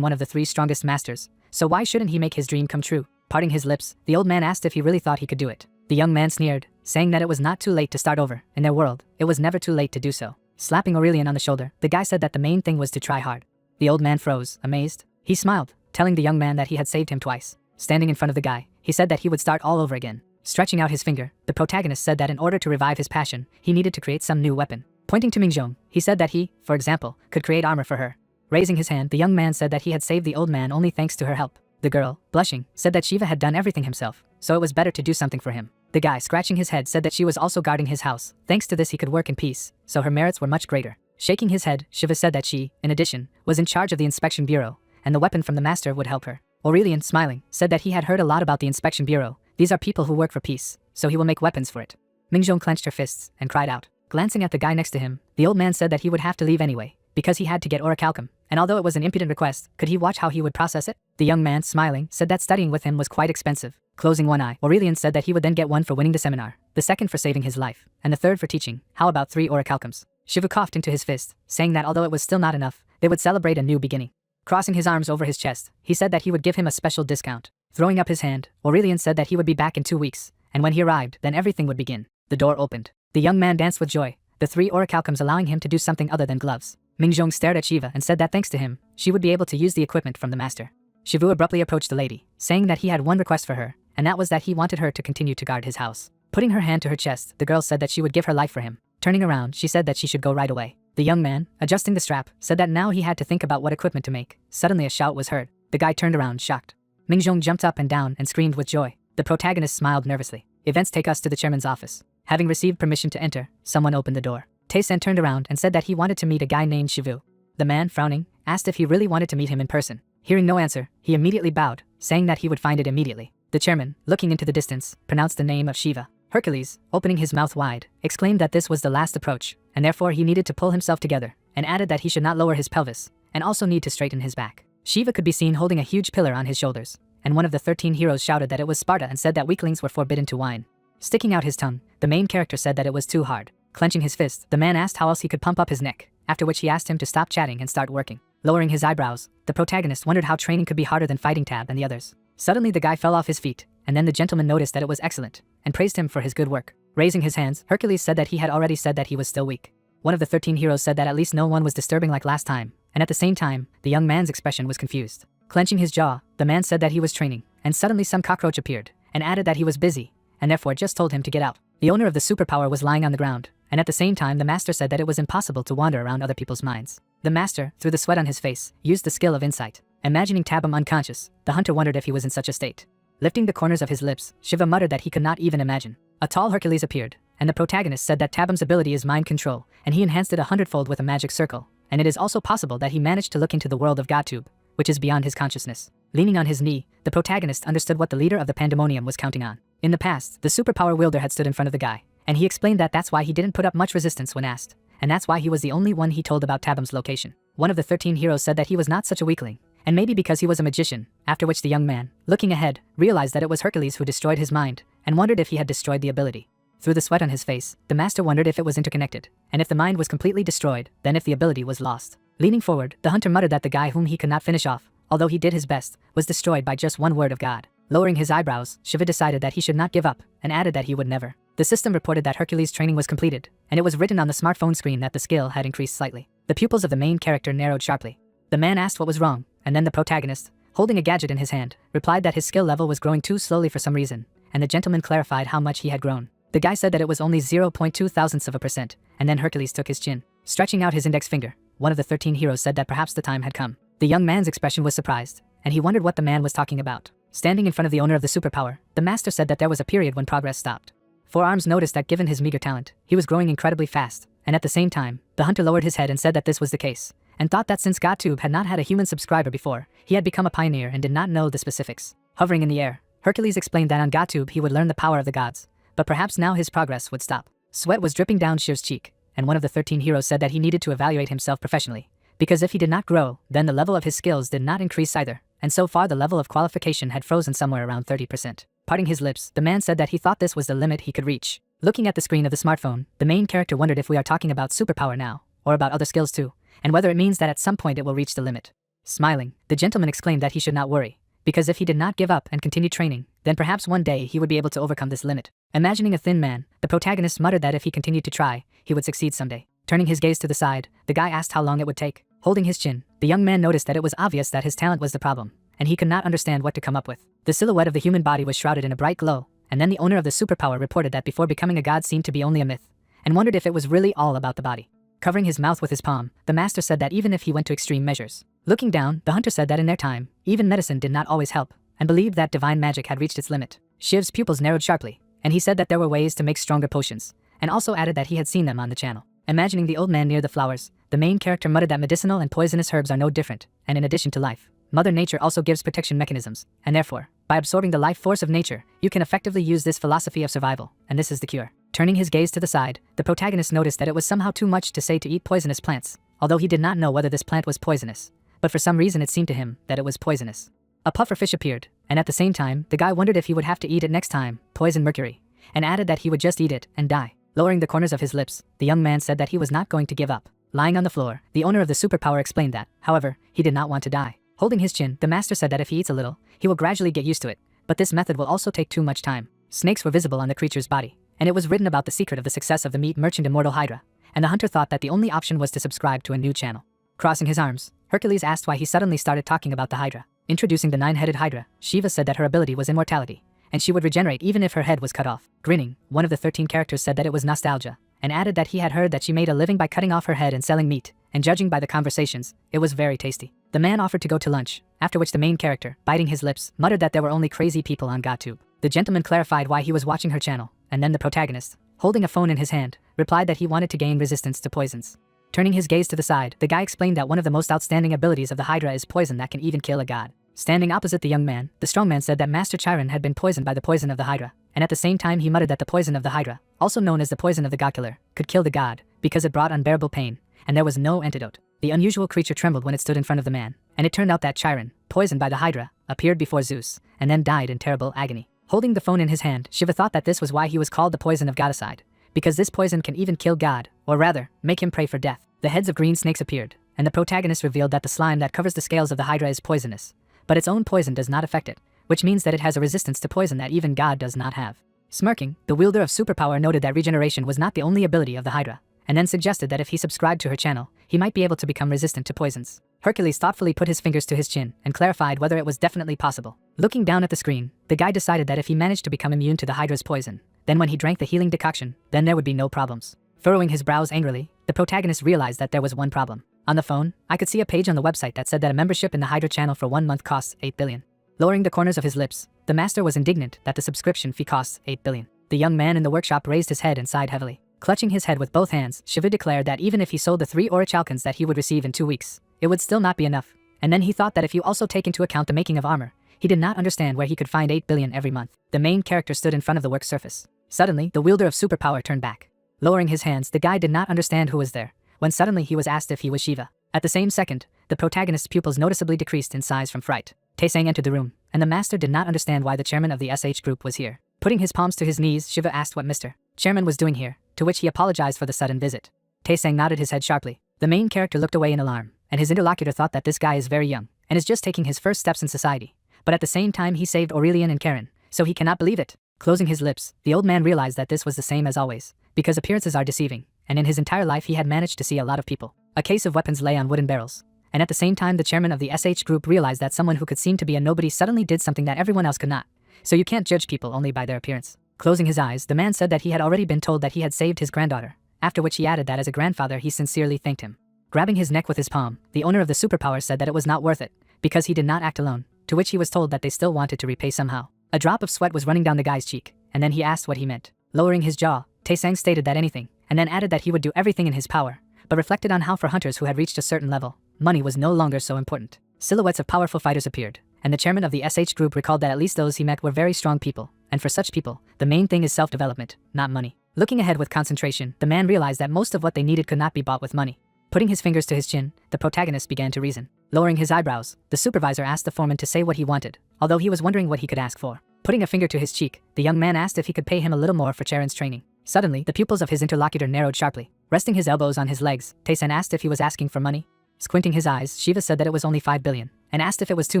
S1: one of the three strongest masters. So why shouldn't he make his dream come true? Parting his lips, the old man asked if he really thought he could do it. The young man sneered, saying that it was not too late to start over. In their world, it was never too late to do so. Slapping Aurelian on the shoulder, the guy said that the main thing was to try hard. The old man froze, amazed. He smiled, telling the young man that he had saved him twice. Standing in front of the guy, he said that he would start all over again. Stretching out his finger, the protagonist said that in order to revive his passion, he needed to create some new weapon. Pointing to Mingjong, he said that he, for example, could create armor for her. Raising his hand, the young man said that he had saved the old man only thanks to her help. The girl, blushing, said that Shiva had done everything himself, so it was better to do something for him. The guy, scratching his head, said that she was also guarding his house. Thanks to this he could work in peace, so her merits were much greater. Shaking his head, Shiva said that she, in addition, was in charge of the inspection bureau, and the weapon from the master would help her. Aurelian, smiling, said that he had heard a lot about the inspection bureau. These are people who work for peace, so he will make weapons for it. Mingjong clenched her fists and cried out. Glancing at the guy next to him, the old man said that he would have to leave anyway, because he had to get orichalcum, and although it was an impudent request, could he watch how he would process it? The young man, smiling, said that studying with him was quite expensive. Closing one eye, Aurelian said that he would then get one for winning the seminar, the second for saving his life, and the third for teaching. How about 3 orichalcums? Shivu coughed into his fist, saying that although it was still not enough, they would celebrate a new beginning. Crossing his arms over his chest, he said that he would give him a special discount. Throwing up his hand, Aurelian said that he would be back in 2 weeks, and when he arrived, then everything would begin. The door opened. The young man danced with joy, the 3 orichalcums allowing him to do something other than gloves. Mingjong stared at Shiva and said that thanks to him, she would be able to use the equipment from the master. Shivu abruptly approached the lady, saying that he had one request for her, and that was that he wanted her to continue to guard his house. Putting her hand to her chest, the girl said that she would give her life for him. Turning around, she said that she should go right away. The young man, adjusting the strap, said that now he had to think about what equipment to make. Suddenly a shout was heard. The guy turned around, shocked. Mingjong jumped up and down and screamed with joy. The protagonist smiled nervously. Events take us to the chairman's office. Having received permission to enter, someone opened the door. Tae-san turned around and said that he wanted to meet a guy named Shivu. The man, frowning, asked if he really wanted to meet him in person. Hearing no answer, he immediately bowed, saying that he would find it immediately. The chairman, looking into the distance, pronounced the name of Shiva. Hercules, opening his mouth wide, exclaimed that this was the last approach, and therefore he needed to pull himself together, and added that he should not lower his pelvis, and also need to straighten his back. Shiva could be seen holding a huge pillar on his shoulders, and one of the 13 heroes shouted that it was Sparta and said that weaklings were forbidden to whine. Sticking out his tongue, the main character said that it was too hard. Clenching his fist, the man asked how else he could pump up his neck, after which he asked him to stop chatting and start working. Lowering his eyebrows, the protagonist wondered how training could be harder than fighting Tab and the others. Suddenly the guy fell off his feet, and then the gentleman noticed that it was excellent, and praised him for his good work. Raising his hands, Hercules said that he had already said that he was still weak. One of the 13 heroes said that at least no one was disturbing like last time, and at the same time, the young man's expression was confused. Clenching his jaw, the man said that he was training, and suddenly some cockroach appeared, and added that he was busy, and therefore just told him to get out. The owner of the superpower was lying on the ground, and at the same time the master said that it was impossible to wander around other people's minds. The master, through the sweat on his face, used the skill of insight. Imagining Tabam unconscious, the hunter wondered if he was in such a state. Lifting the corners of his lips, Shiva muttered that he could not even imagine. A tall Hercules appeared, and the protagonist said that Tabam's ability is mind control, and he enhanced it 100-fold with a magic circle, and it is also possible that he managed to look into the world of Godtube, which is beyond his consciousness. Leaning on his knee, the protagonist understood what the leader of the pandemonium was counting on. In the past, the superpower wielder had stood in front of the guy, and he explained that that's why he didn't put up much resistance when asked, and that's why he was the only one he told about Tabam's location. One of the 13 heroes said that he was not such a weakling, and maybe because he was a magician, after which the young man, looking ahead, realized that it was Hercules who destroyed his mind, and wondered if he had destroyed the ability. Through the sweat on his face, the master wondered if it was interconnected, and if the mind was completely destroyed, then if the ability was lost. Leaning forward, the hunter muttered that the guy whom he could not finish off, although he did his best, was destroyed by just one word of God. Lowering his eyebrows, Shiva decided that he should not give up, and added that he would never. The system reported that Hercules' training was completed, and it was written on the smartphone screen that the skill had increased slightly. The pupils of the main character narrowed sharply. The man asked what was wrong, and then the protagonist, holding a gadget in his hand, replied that his skill level was growing too slowly for some reason, and the gentleman clarified how much he had grown. The guy said that it was only 0.2 thousandths of a percent, and then Hercules took his chin. Stretching out his index finger, one of the 13 heroes said that perhaps the time had come. The young man's expression was surprised, and he wondered what the man was talking about. Standing in front of the owner of the superpower, the master said that there was a period when progress stopped. Four Arms noticed that given his meager talent, he was growing incredibly fast, and at the same time, the hunter lowered his head and said that this was the case, and thought that since GodTube had not had a human subscriber before, he had become a pioneer and did not know the specifics. Hovering in the air, Hercules explained that on GodTube he would learn the power of the gods, but perhaps now his progress would stop. Sweat was dripping down Shiv's cheek, and one of the 13 heroes said that he needed to evaluate himself professionally, because if he did not grow, then the level of his skills did not increase either, and so far the level of qualification had frozen somewhere around 30%. Parting his lips, the man said that he thought this was the limit he could reach. Looking at the screen of the smartphone, the main character wondered if we are talking about superpower now, or about other skills too, and whether it means that at some point it will reach the limit. Smiling, the gentleman exclaimed that he should not worry, because if he did not give up and continue training, then perhaps one day he would be able to overcome this limit. Imagining a thin man, the protagonist muttered that if he continued to try, he would succeed someday. Turning his gaze to the side, the guy asked how long it would take. Holding his chin, the young man noticed that it was obvious that his talent was the problem, and he could not understand what to come up with. The silhouette of the human body was shrouded in a bright glow, and then the owner of the superpower reported that before becoming a god seemed to be only a myth, and wondered if it was really all about the body. Covering his mouth with his palm, the master said that even if he went to extreme measures. Looking down, the hunter said that in their time, even medicine did not always help, and believed that divine magic had reached its limit. Shiv's pupils narrowed sharply, and he said that there were ways to make stronger potions, and also added that he had seen them on the channel. Imagining the old man near the flowers, the main character muttered that medicinal and poisonous herbs are no different, and in addition to life, Mother Nature also gives protection mechanisms, and therefore, by absorbing the life force of nature, you can effectively use this philosophy of survival, and this is the cure. Turning his gaze to the side, the protagonist noticed that it was somehow too much to say to eat poisonous plants, although he did not know whether this plant was poisonous, but for some reason it seemed to him that it was poisonous. A puffer fish appeared, and at the same time, the guy wondered if he would have to eat it next time, poison mercury, and added that he would just eat it and die. Lowering the corners of his lips, the young man said that he was not going to give up. Lying on the floor, the owner of the superpower explained that, however, he did not want to die. Holding his chin, the master said that if he eats a little, he will gradually get used to it, but this method will also take too much time. Snakes were visible on the creature's body, and it was written about the secret of the success of the meat merchant Immortal Hydra, and the hunter thought that the only option was to subscribe to a new channel. Crossing his arms, Hercules asked why he suddenly started talking about the Hydra. Introducing the 9-headed Hydra, Shiva said that her ability was immortality, and she would regenerate even if her head was cut off. Grinning, one of the 13 characters said that it was nostalgia, and added that he had heard that she made a living by cutting off her head and selling meat, and judging by the conversations, it was very tasty. The man offered to go to lunch, after which the main character, biting his lips, muttered that there were only crazy people on GodTube. The gentleman clarified why he was watching her channel, and then the protagonist, holding a phone in his hand, replied that he wanted to gain resistance to poisons. Turning his gaze to the side, the guy explained that one of the most outstanding abilities of the Hydra is poison that can even kill a god. Standing opposite the young man, the strongman said that Master Chiron had been poisoned by the poison of the Hydra, and at the same time he muttered that the poison of the Hydra, also known as the poison of the God-killer, could kill the god, because it brought unbearable pain, and there was no antidote. The unusual creature trembled when it stood in front of the man, and it turned out that Chiron, poisoned by the Hydra, appeared before Zeus, and then died in terrible agony. Holding the phone in his hand, Shiva thought that this was why he was called the poison of godicide, because this poison can even kill God, or rather, make him pray for death. The heads of green snakes appeared, and the protagonist revealed that the slime that covers the scales of the Hydra is poisonous, but its own poison does not affect it, which means that it has a resistance to poison that even God does not have. Smirking, the wielder of superpower noted that regeneration was not the only ability of the Hydra, and then suggested that if he subscribed to her channel, he might be able to become resistant to poisons. Hercules thoughtfully put his fingers to his chin and clarified whether it was definitely possible. Looking down at the screen, the guy decided that if he managed to become immune to the Hydra's poison, then when he drank the healing decoction, then there would be no problems. Furrowing his brows angrily, the protagonist realized that there was one problem. On the phone, I could see a page on the website that said that a membership in the Hydra channel for 1 month costs 8 billion. Lowering the corners of his lips, the master was indignant that the subscription fee costs 8 billion. The young man in the workshop raised his head and sighed heavily. Clutching his head with both hands, Shiva declared that even if he sold the 3 orichalcons that he would receive in 2 weeks, it would still not be enough. And then he thought that if you also take into account the making of armor, he did not understand where he could find 8 billion every month. The main character stood in front of the work surface. Suddenly, the wielder of superpower turned back. Lowering his hands, the guy did not understand who was there, when suddenly he was asked if he was Shiva. At the same second, the protagonist's pupils noticeably decreased in size from fright. Taesang entered the room, and the master did not understand why the chairman of the SH group was here. Putting his palms to his knees, Shiva asked what Mr. Chairman was doing here, to which he apologized for the sudden visit. Taesang nodded his head sharply. The main character looked away in alarm, and his interlocutor thought that this guy is very young, and is just taking his first steps in society. But at the same time he saved Aurelian and Karen, so he cannot believe it. Closing his lips, the old man realized that this was the same as always, because appearances are deceiving, and in his entire life he had managed to see a lot of people. A case of weapons lay on wooden barrels, and at the same time the chairman of the SH group realized that someone who could seem to be a nobody suddenly did something that everyone else could not. So you can't judge people only by their appearance. Closing his eyes, the man said that he had already been told that he had saved his granddaughter, after which he added that as a grandfather he sincerely thanked him. Grabbing his neck with his palm, the owner of the superpower said that it was not worth it, because he did not act alone, to which he was told that they still wanted to repay somehow. A drop of sweat was running down the guy's cheek, and then he asked what he meant. Lowering his jaw, Taesang stated that anything, and then added that he would do everything in his power, but reflected on how for hunters who had reached a certain level, money was no longer so important. Silhouettes of powerful fighters appeared, and the chairman of the SH group recalled that at least those he met were very strong people, and for such people, the main thing is self-development, not money. Looking ahead with concentration, the man realized that most of what they needed could not be bought with money. Putting his fingers to his chin, the protagonist began to reason. Lowering his eyebrows, the supervisor asked the foreman to say what he wanted, although he was wondering what he could ask for. Putting a finger to his cheek, the young man asked if he could pay him a little more for Charon's training. Suddenly, the pupils of his interlocutor narrowed sharply. Resting his elbows on his legs, Taesan asked if he was asking for money. Squinting his eyes, Shiva said that it was only 5 billion, and asked if it was too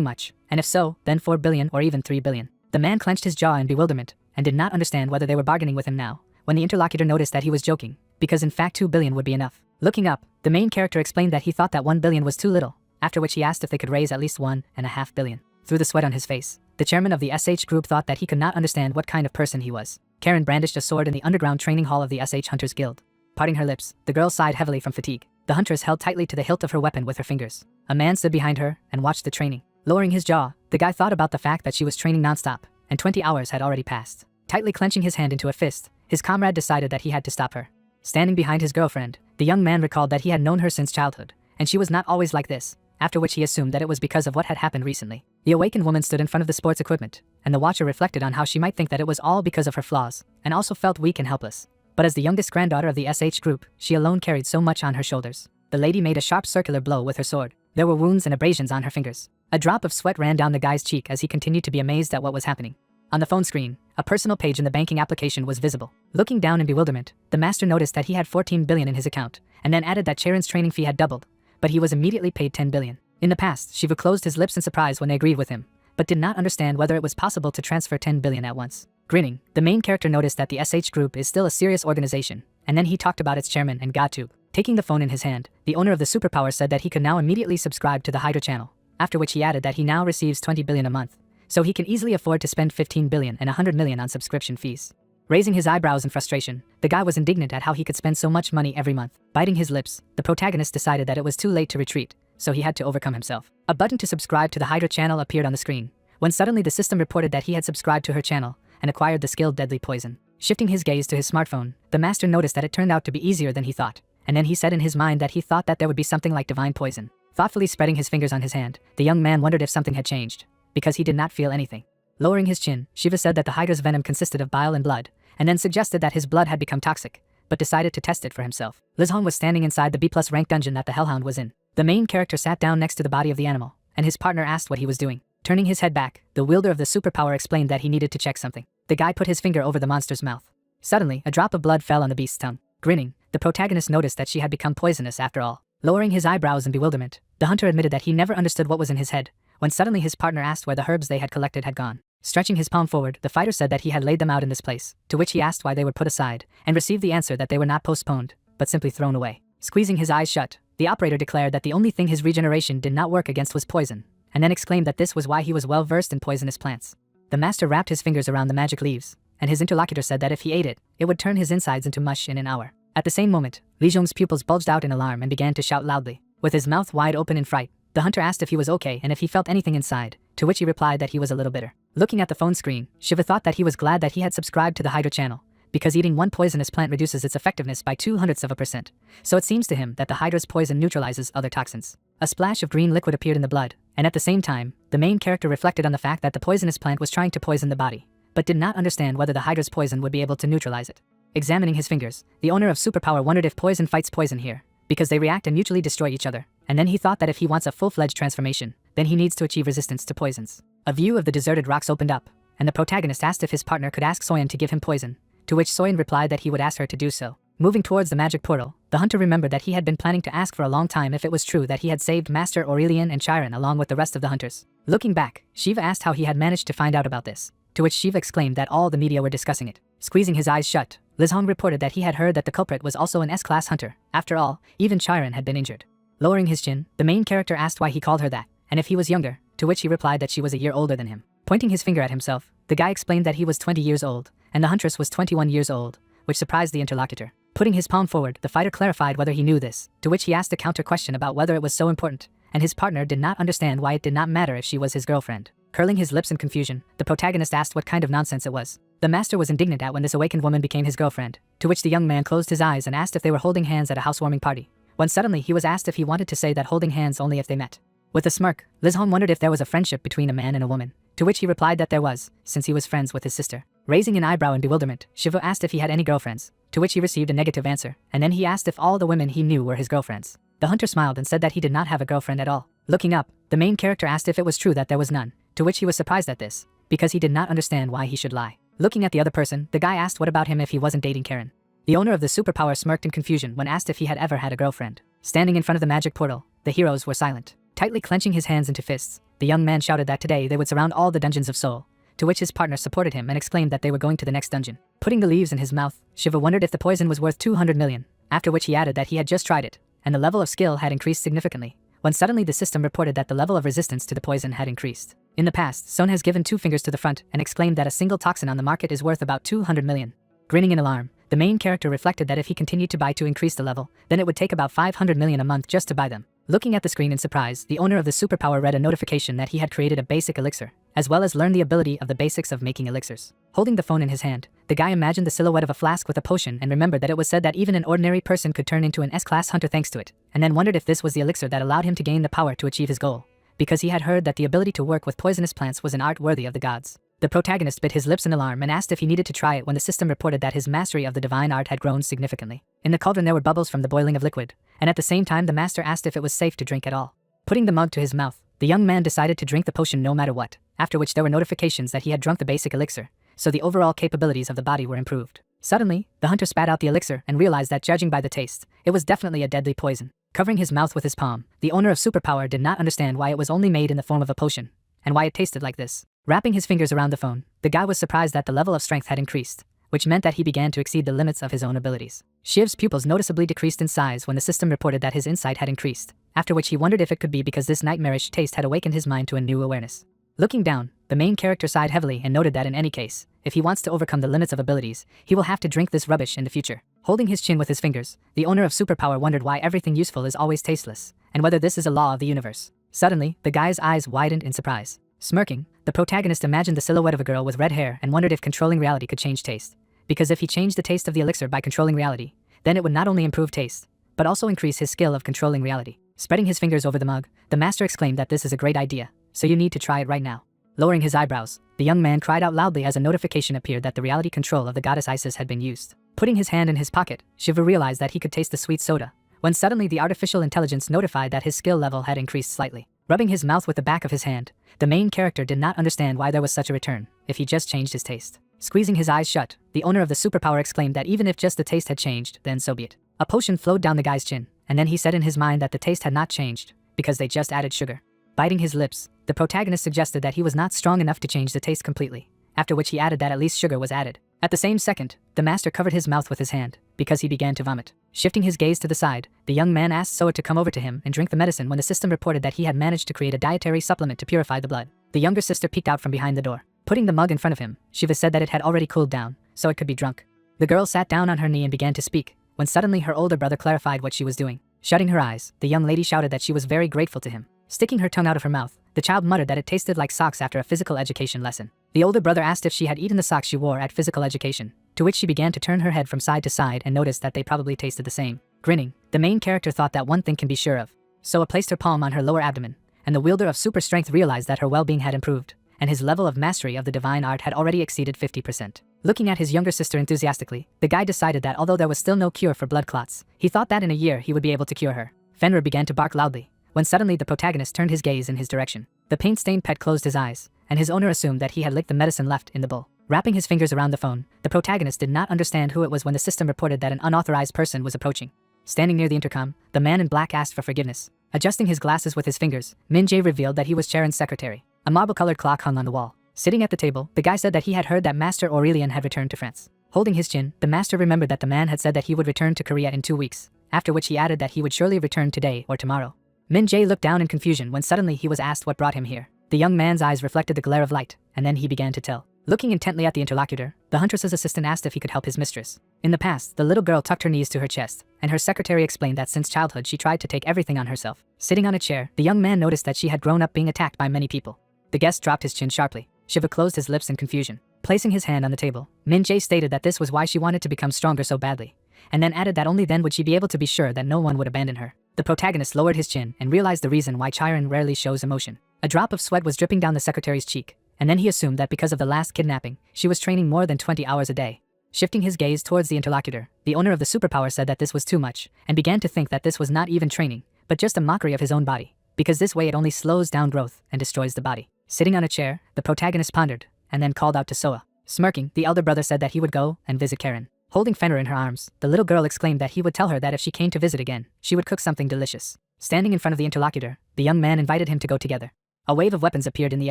S1: much, and if so, then 4 billion or even 3 billion. The man clenched his jaw in bewilderment, and did not understand whether they were bargaining with him now, when the interlocutor noticed that he was joking, because in fact 2 billion would be enough. Looking up, the main character explained that he thought that 1 billion was too little, after which he asked if they could raise at least 1.5 billion. Through the sweat on his face, the chairman of the SH group thought that he could not understand what kind of person he was. Karen brandished a sword in the underground training hall of the SH Hunters Guild. Parting her lips, the girl sighed heavily from fatigue. The huntress held tightly to the hilt of her weapon with her fingers. A man stood behind her and watched the training. Lowering his jaw, the guy thought about the fact that she was training nonstop, and 20 hours had already passed. Tightly clenching his hand into a fist, his comrade decided that he had to stop her. Standing behind his girlfriend, the young man recalled that he had known her since childhood, and she was not always like this, after which he assumed that it was because of what had happened recently. The awakened woman stood in front of the sports equipment, and the watcher reflected on how she might think that it was all because of her flaws, and also felt weak and helpless. But as the youngest granddaughter of the SH group, she alone carried so much on her shoulders. The lady made a sharp circular blow with her sword. There were wounds and abrasions on her fingers. A drop of sweat ran down the guy's cheek as he continued to be amazed at what was happening. On the phone screen, a personal page in the banking application was visible. Looking down in bewilderment, the master noticed that he had 14 billion in his account, and then added that Charon's training fee had doubled, but he was immediately paid 10 billion. In the past, Shiva closed his lips in surprise when they agreed with him, but did not understand whether it was possible to transfer 10 billion at once. Grinning, the main character noticed that the SH group is still a serious organization, and then he talked about its chairman and GodTube. Taking the phone in his hand, the owner of the superpower said that he could now immediately subscribe to the Hydra channel, after which he added that he now receives 20 billion a month, so he can easily afford to spend 15 billion and 100 million on subscription fees. Raising his eyebrows in frustration, the guy was indignant at how he could spend so much money every month. Biting his lips, the protagonist decided that it was too late to retreat, so he had to overcome himself. A button to subscribe to the Hydra channel appeared on the screen, when suddenly the system reported that he had subscribed to her channel and acquired the skill Deadly Poison. Shifting his gaze to his smartphone, the master noticed that it turned out to be easier than he thought, and then he said in his mind that he thought that there would be something like divine poison. Thoughtfully spreading his fingers on his hand, the young man wondered if something had changed, because he did not feel anything. Lowering his chin, Shiva said that the Hydra's venom consisted of bile and blood, and then suggested that his blood had become toxic, but decided to test it for himself. Liz Hong was standing inside the B+ rank dungeon that the Hellhound was in. The main character sat down next to the body of the animal, and his partner asked what he was doing. Turning his head back, the wielder of the superpower explained that he needed to check something. The guy put his finger over the monster's mouth. Suddenly, a drop of blood fell on the beast's tongue. Grinning, the protagonist noticed that she had become poisonous after all. Lowering his eyebrows in bewilderment, the hunter admitted that he never understood what was in his head, when suddenly his partner asked where the herbs they had collected had gone. Stretching his palm forward, the fighter said that he had laid them out in this place, to which he asked why they were put aside, and received the answer that they were not postponed, but simply thrown away. Squeezing his eyes shut, the operator declared that the only thing his regeneration did not work against was poison, and then exclaimed that this was why he was well versed in poisonous plants. The master wrapped his fingers around the magic leaves, and his interlocutor said that if he ate it, it would turn his insides into mush in an hour. At the same moment, Li Zhong's pupils bulged out in alarm and began to shout loudly. With his mouth wide open in fright, the hunter asked if he was okay and if he felt anything inside, to which he replied that he was a little bitter. Looking at the phone screen, Shiva thought that he was glad that he had subscribed to the Hydra channel, because eating one poisonous plant reduces its effectiveness by 0.02%, so it seems to him that the Hydra's poison neutralizes other toxins. A splash of green liquid appeared in the blood, and at the same time, the main character reflected on the fact that the poisonous plant was trying to poison the body, but did not understand whether the Hydra's poison would be able to neutralize it. Examining his fingers, the owner of superpower wondered if poison fights poison here, because they react and mutually destroy each other, and then he thought that if he wants a full-fledged transformation, then he needs to achieve resistance to poisons. A view of the deserted rocks opened up, and the protagonist asked if his partner could ask Soyeon to give him poison, to which Soyeon replied that he would ask her to do so. Moving towards the magic portal, the hunter remembered that he had been planning to ask for a long time if it was true that he had saved Master Aurelian and Chiron along with the rest of the hunters. Looking back, Shiva asked how he had managed to find out about this, to which Shiva exclaimed that all the media were discussing it. Squeezing his eyes shut, Liz Hong reported that he had heard that the culprit was also an S-class hunter. After all, even Chiron had been injured. Lowering his chin, the main character asked why he called her that, and if he was younger, to which he replied that she was a year older than him. Pointing his finger at himself, the guy explained that he was 20 years old, and the huntress was 21 years old, which surprised the interlocutor. Putting his palm forward, the fighter clarified whether he knew this, to which he asked a counter question about whether it was so important, and his partner did not understand why it did not matter if she was his girlfriend. Curling his lips in confusion, the protagonist asked what kind of nonsense it was. The master was indignant at when this awakened woman became his girlfriend, to which the young man closed his eyes and asked if they were holding hands at a housewarming party, when suddenly he was asked if he wanted to say that holding hands only if they met. With a smirk, Lizhong wondered if there was a friendship between a man and a woman, to which he replied that there was, since he was friends with his sister. Raising an eyebrow in bewilderment, Shiva asked if he had any girlfriends, to which he received a negative answer, and then he asked if all the women he knew were his girlfriends. The hunter smiled and said that he did not have a girlfriend at all. Looking up, the main character asked if it was true that there was none, to which he was surprised at this, because he did not understand why he should lie. Looking at the other person, the guy asked what about him if he wasn't dating Karen. The owner of the superpower smirked in confusion when asked if he had ever had a girlfriend. Standing in front of the magic portal, the heroes were silent. Tightly clenching his hands into fists, the young man shouted that today they would surround all the dungeons of Seoul, to which his partner supported him and exclaimed that they were going to the next dungeon. Putting the leaves in his mouth, Shiva wondered if the poison was worth 200 million, after which he added that he had just tried it, and the level of skill had increased significantly, when suddenly the system reported that the level of resistance to the poison had increased. In the past, Son has given 2 fingers to the front and exclaimed that a single toxin on the market is worth about 200 million. Grinning in alarm, the main character reflected that if he continued to buy to increase the level, then it would take about 500 million a month just to buy them. Looking at the screen in surprise, the owner of the superpower read a notification that he had created a basic elixir, as well as learned the ability of the basics of making elixirs. Holding the phone in his hand, the guy imagined the silhouette of a flask with a potion and remembered that it was said that even an ordinary person could turn into an S-class hunter thanks to it, and then wondered if this was the elixir that allowed him to gain the power to achieve his goal, because he had heard that the ability to work with poisonous plants was an art worthy of the gods. The protagonist bit his lips in alarm and asked if he needed to try it when the system reported that his mastery of the divine art had grown significantly. In the cauldron there were bubbles from the boiling of liquid, and at the same time the master asked if it was safe to drink at all. Putting the mug to his mouth, the young man decided to drink the potion no matter what, after which there were notifications that he had drunk the basic elixir, so the overall capabilities of the body were improved. Suddenly, the hunter spat out the elixir and realized that judging by the taste, it was definitely a deadly poison. Covering his mouth with his palm, the owner of superpower did not understand why it was only made in the form of a potion, and why it tasted like this. Wrapping his fingers around the phone, the guy was surprised that the level of strength had increased, which meant that he began to exceed the limits of his own abilities. Shiv's pupils noticeably decreased in size when the system reported that his insight had increased, after which he wondered if it could be because this nightmarish taste had awakened his mind to a new awareness. Looking down, the main character sighed heavily and noted that in any case, if he wants to overcome the limits of abilities, he will have to drink this rubbish in the future. Holding his chin with his fingers, the owner of superpower wondered why everything useful is always tasteless, and whether this is a law of the universe. Suddenly, the guy's eyes widened in surprise. Smirking, the protagonist imagined the silhouette of a girl with red hair and wondered if controlling reality could change taste. Because if he changed the taste of the elixir by controlling reality, then it would not only improve taste, but also increase his skill of controlling reality. Spreading his fingers over the mug, the master exclaimed that this is a great idea, so you need to try it right now. Lowering his eyebrows, the young man cried out loudly as a notification appeared that the reality control of the goddess Isis had been used. Putting his hand in his pocket, Shiva realized that he could taste the sweet soda, when suddenly the artificial intelligence notified that his skill level had increased slightly. Rubbing his mouth with the back of his hand, the main character did not understand why there was such a return, if he just changed his taste. Squeezing his eyes shut, the owner of the superpower exclaimed that even if just the taste had changed, then so be it. A potion flowed down the guy's chin, and then he said in his mind that the taste had not changed, because they just added sugar. Biting his lips, the protagonist suggested that he was not strong enough to change the taste completely, after which he added that at least sugar was added. At the same second, the master covered his mouth with his hand, because he began to vomit. Shifting his gaze to the side, the young man asked Soa to come over to him and drink the medicine when the system reported that he had managed to create a dietary supplement to purify the blood. The younger sister peeked out from behind the door. Putting the mug in front of him, Shiva said that it had already cooled down, so it could be drunk. The girl sat down on her knee and began to speak, when suddenly her older brother clarified what she was doing. Shutting her eyes, the young lady shouted that she was very grateful to him. Sticking her tongue out of her mouth, the child muttered that it tasted like socks after a physical education lesson. The older brother asked if she had eaten the socks she wore at physical education, to which she began to turn her head from side to side and noticed that they probably tasted the same. Grinning, the main character thought that one thing can be sure of. Soa placed her palm on her lower abdomen, and the wielder of super strength realized that her well-being had improved, and his level of mastery of the divine art had already exceeded 50%. Looking at his younger sister enthusiastically, the guy decided that although there was still no cure for blood clots, he thought that in a year he would be able to cure her. Fenrir began to bark loudly, when suddenly the protagonist turned his gaze in his direction. The paint-stained pet closed his eyes, and his owner assumed that he had licked the medicine left in the bowl. Wrapping his fingers around the phone, the protagonist did not understand who it was when the system reported that an unauthorized person was approaching. Standing near the intercom, the man in black asked for forgiveness. Adjusting his glasses with his fingers, Min Jae revealed that he was Charon's secretary. A marble-colored clock hung on the wall. Sitting at the table, the guy said that he had heard that Master Aurelian had returned to France. Holding his chin, the master remembered that the man had said that he would return to Korea in 2 weeks, after which he added that he would surely return today or tomorrow. Min Jae looked down in confusion when suddenly he was asked what brought him here. The young man's eyes reflected the glare of light, and then he began to tell. Looking intently at the interlocutor, the huntress's assistant asked if he could help his mistress. In the past, the little girl tucked her knees to her chest, and her secretary explained that since childhood she tried to take everything on herself. Sitting on a chair, the young man noticed that she had grown up being attacked by many people. The guest dropped his chin sharply. Shiva closed his lips in confusion. Placing his hand on the table, Min Jae stated that this was why she wanted to become stronger so badly, and then added that only then would she be able to be sure that no one would abandon her. The protagonist lowered his chin and realized the reason why Chiron rarely shows emotion. A drop of sweat was dripping down the secretary's cheek, and then he assumed that because of the last kidnapping, she was training more than 20 hours a day. Shifting his gaze towards the interlocutor, the owner of the superpower said that this was too much, and began to think that this was not even training, but just a mockery of his own body, because this way it only slows down growth and destroys the body. Sitting on a chair, the protagonist pondered, and then called out to Soa. Smirking, the elder brother said that he would go and visit Karen. Holding Fenrir in her arms, the little girl exclaimed that he would tell her that if she came to visit again, she would cook something delicious. Standing in front of the interlocutor, the young man invited him to go together. A wave of weapons appeared in the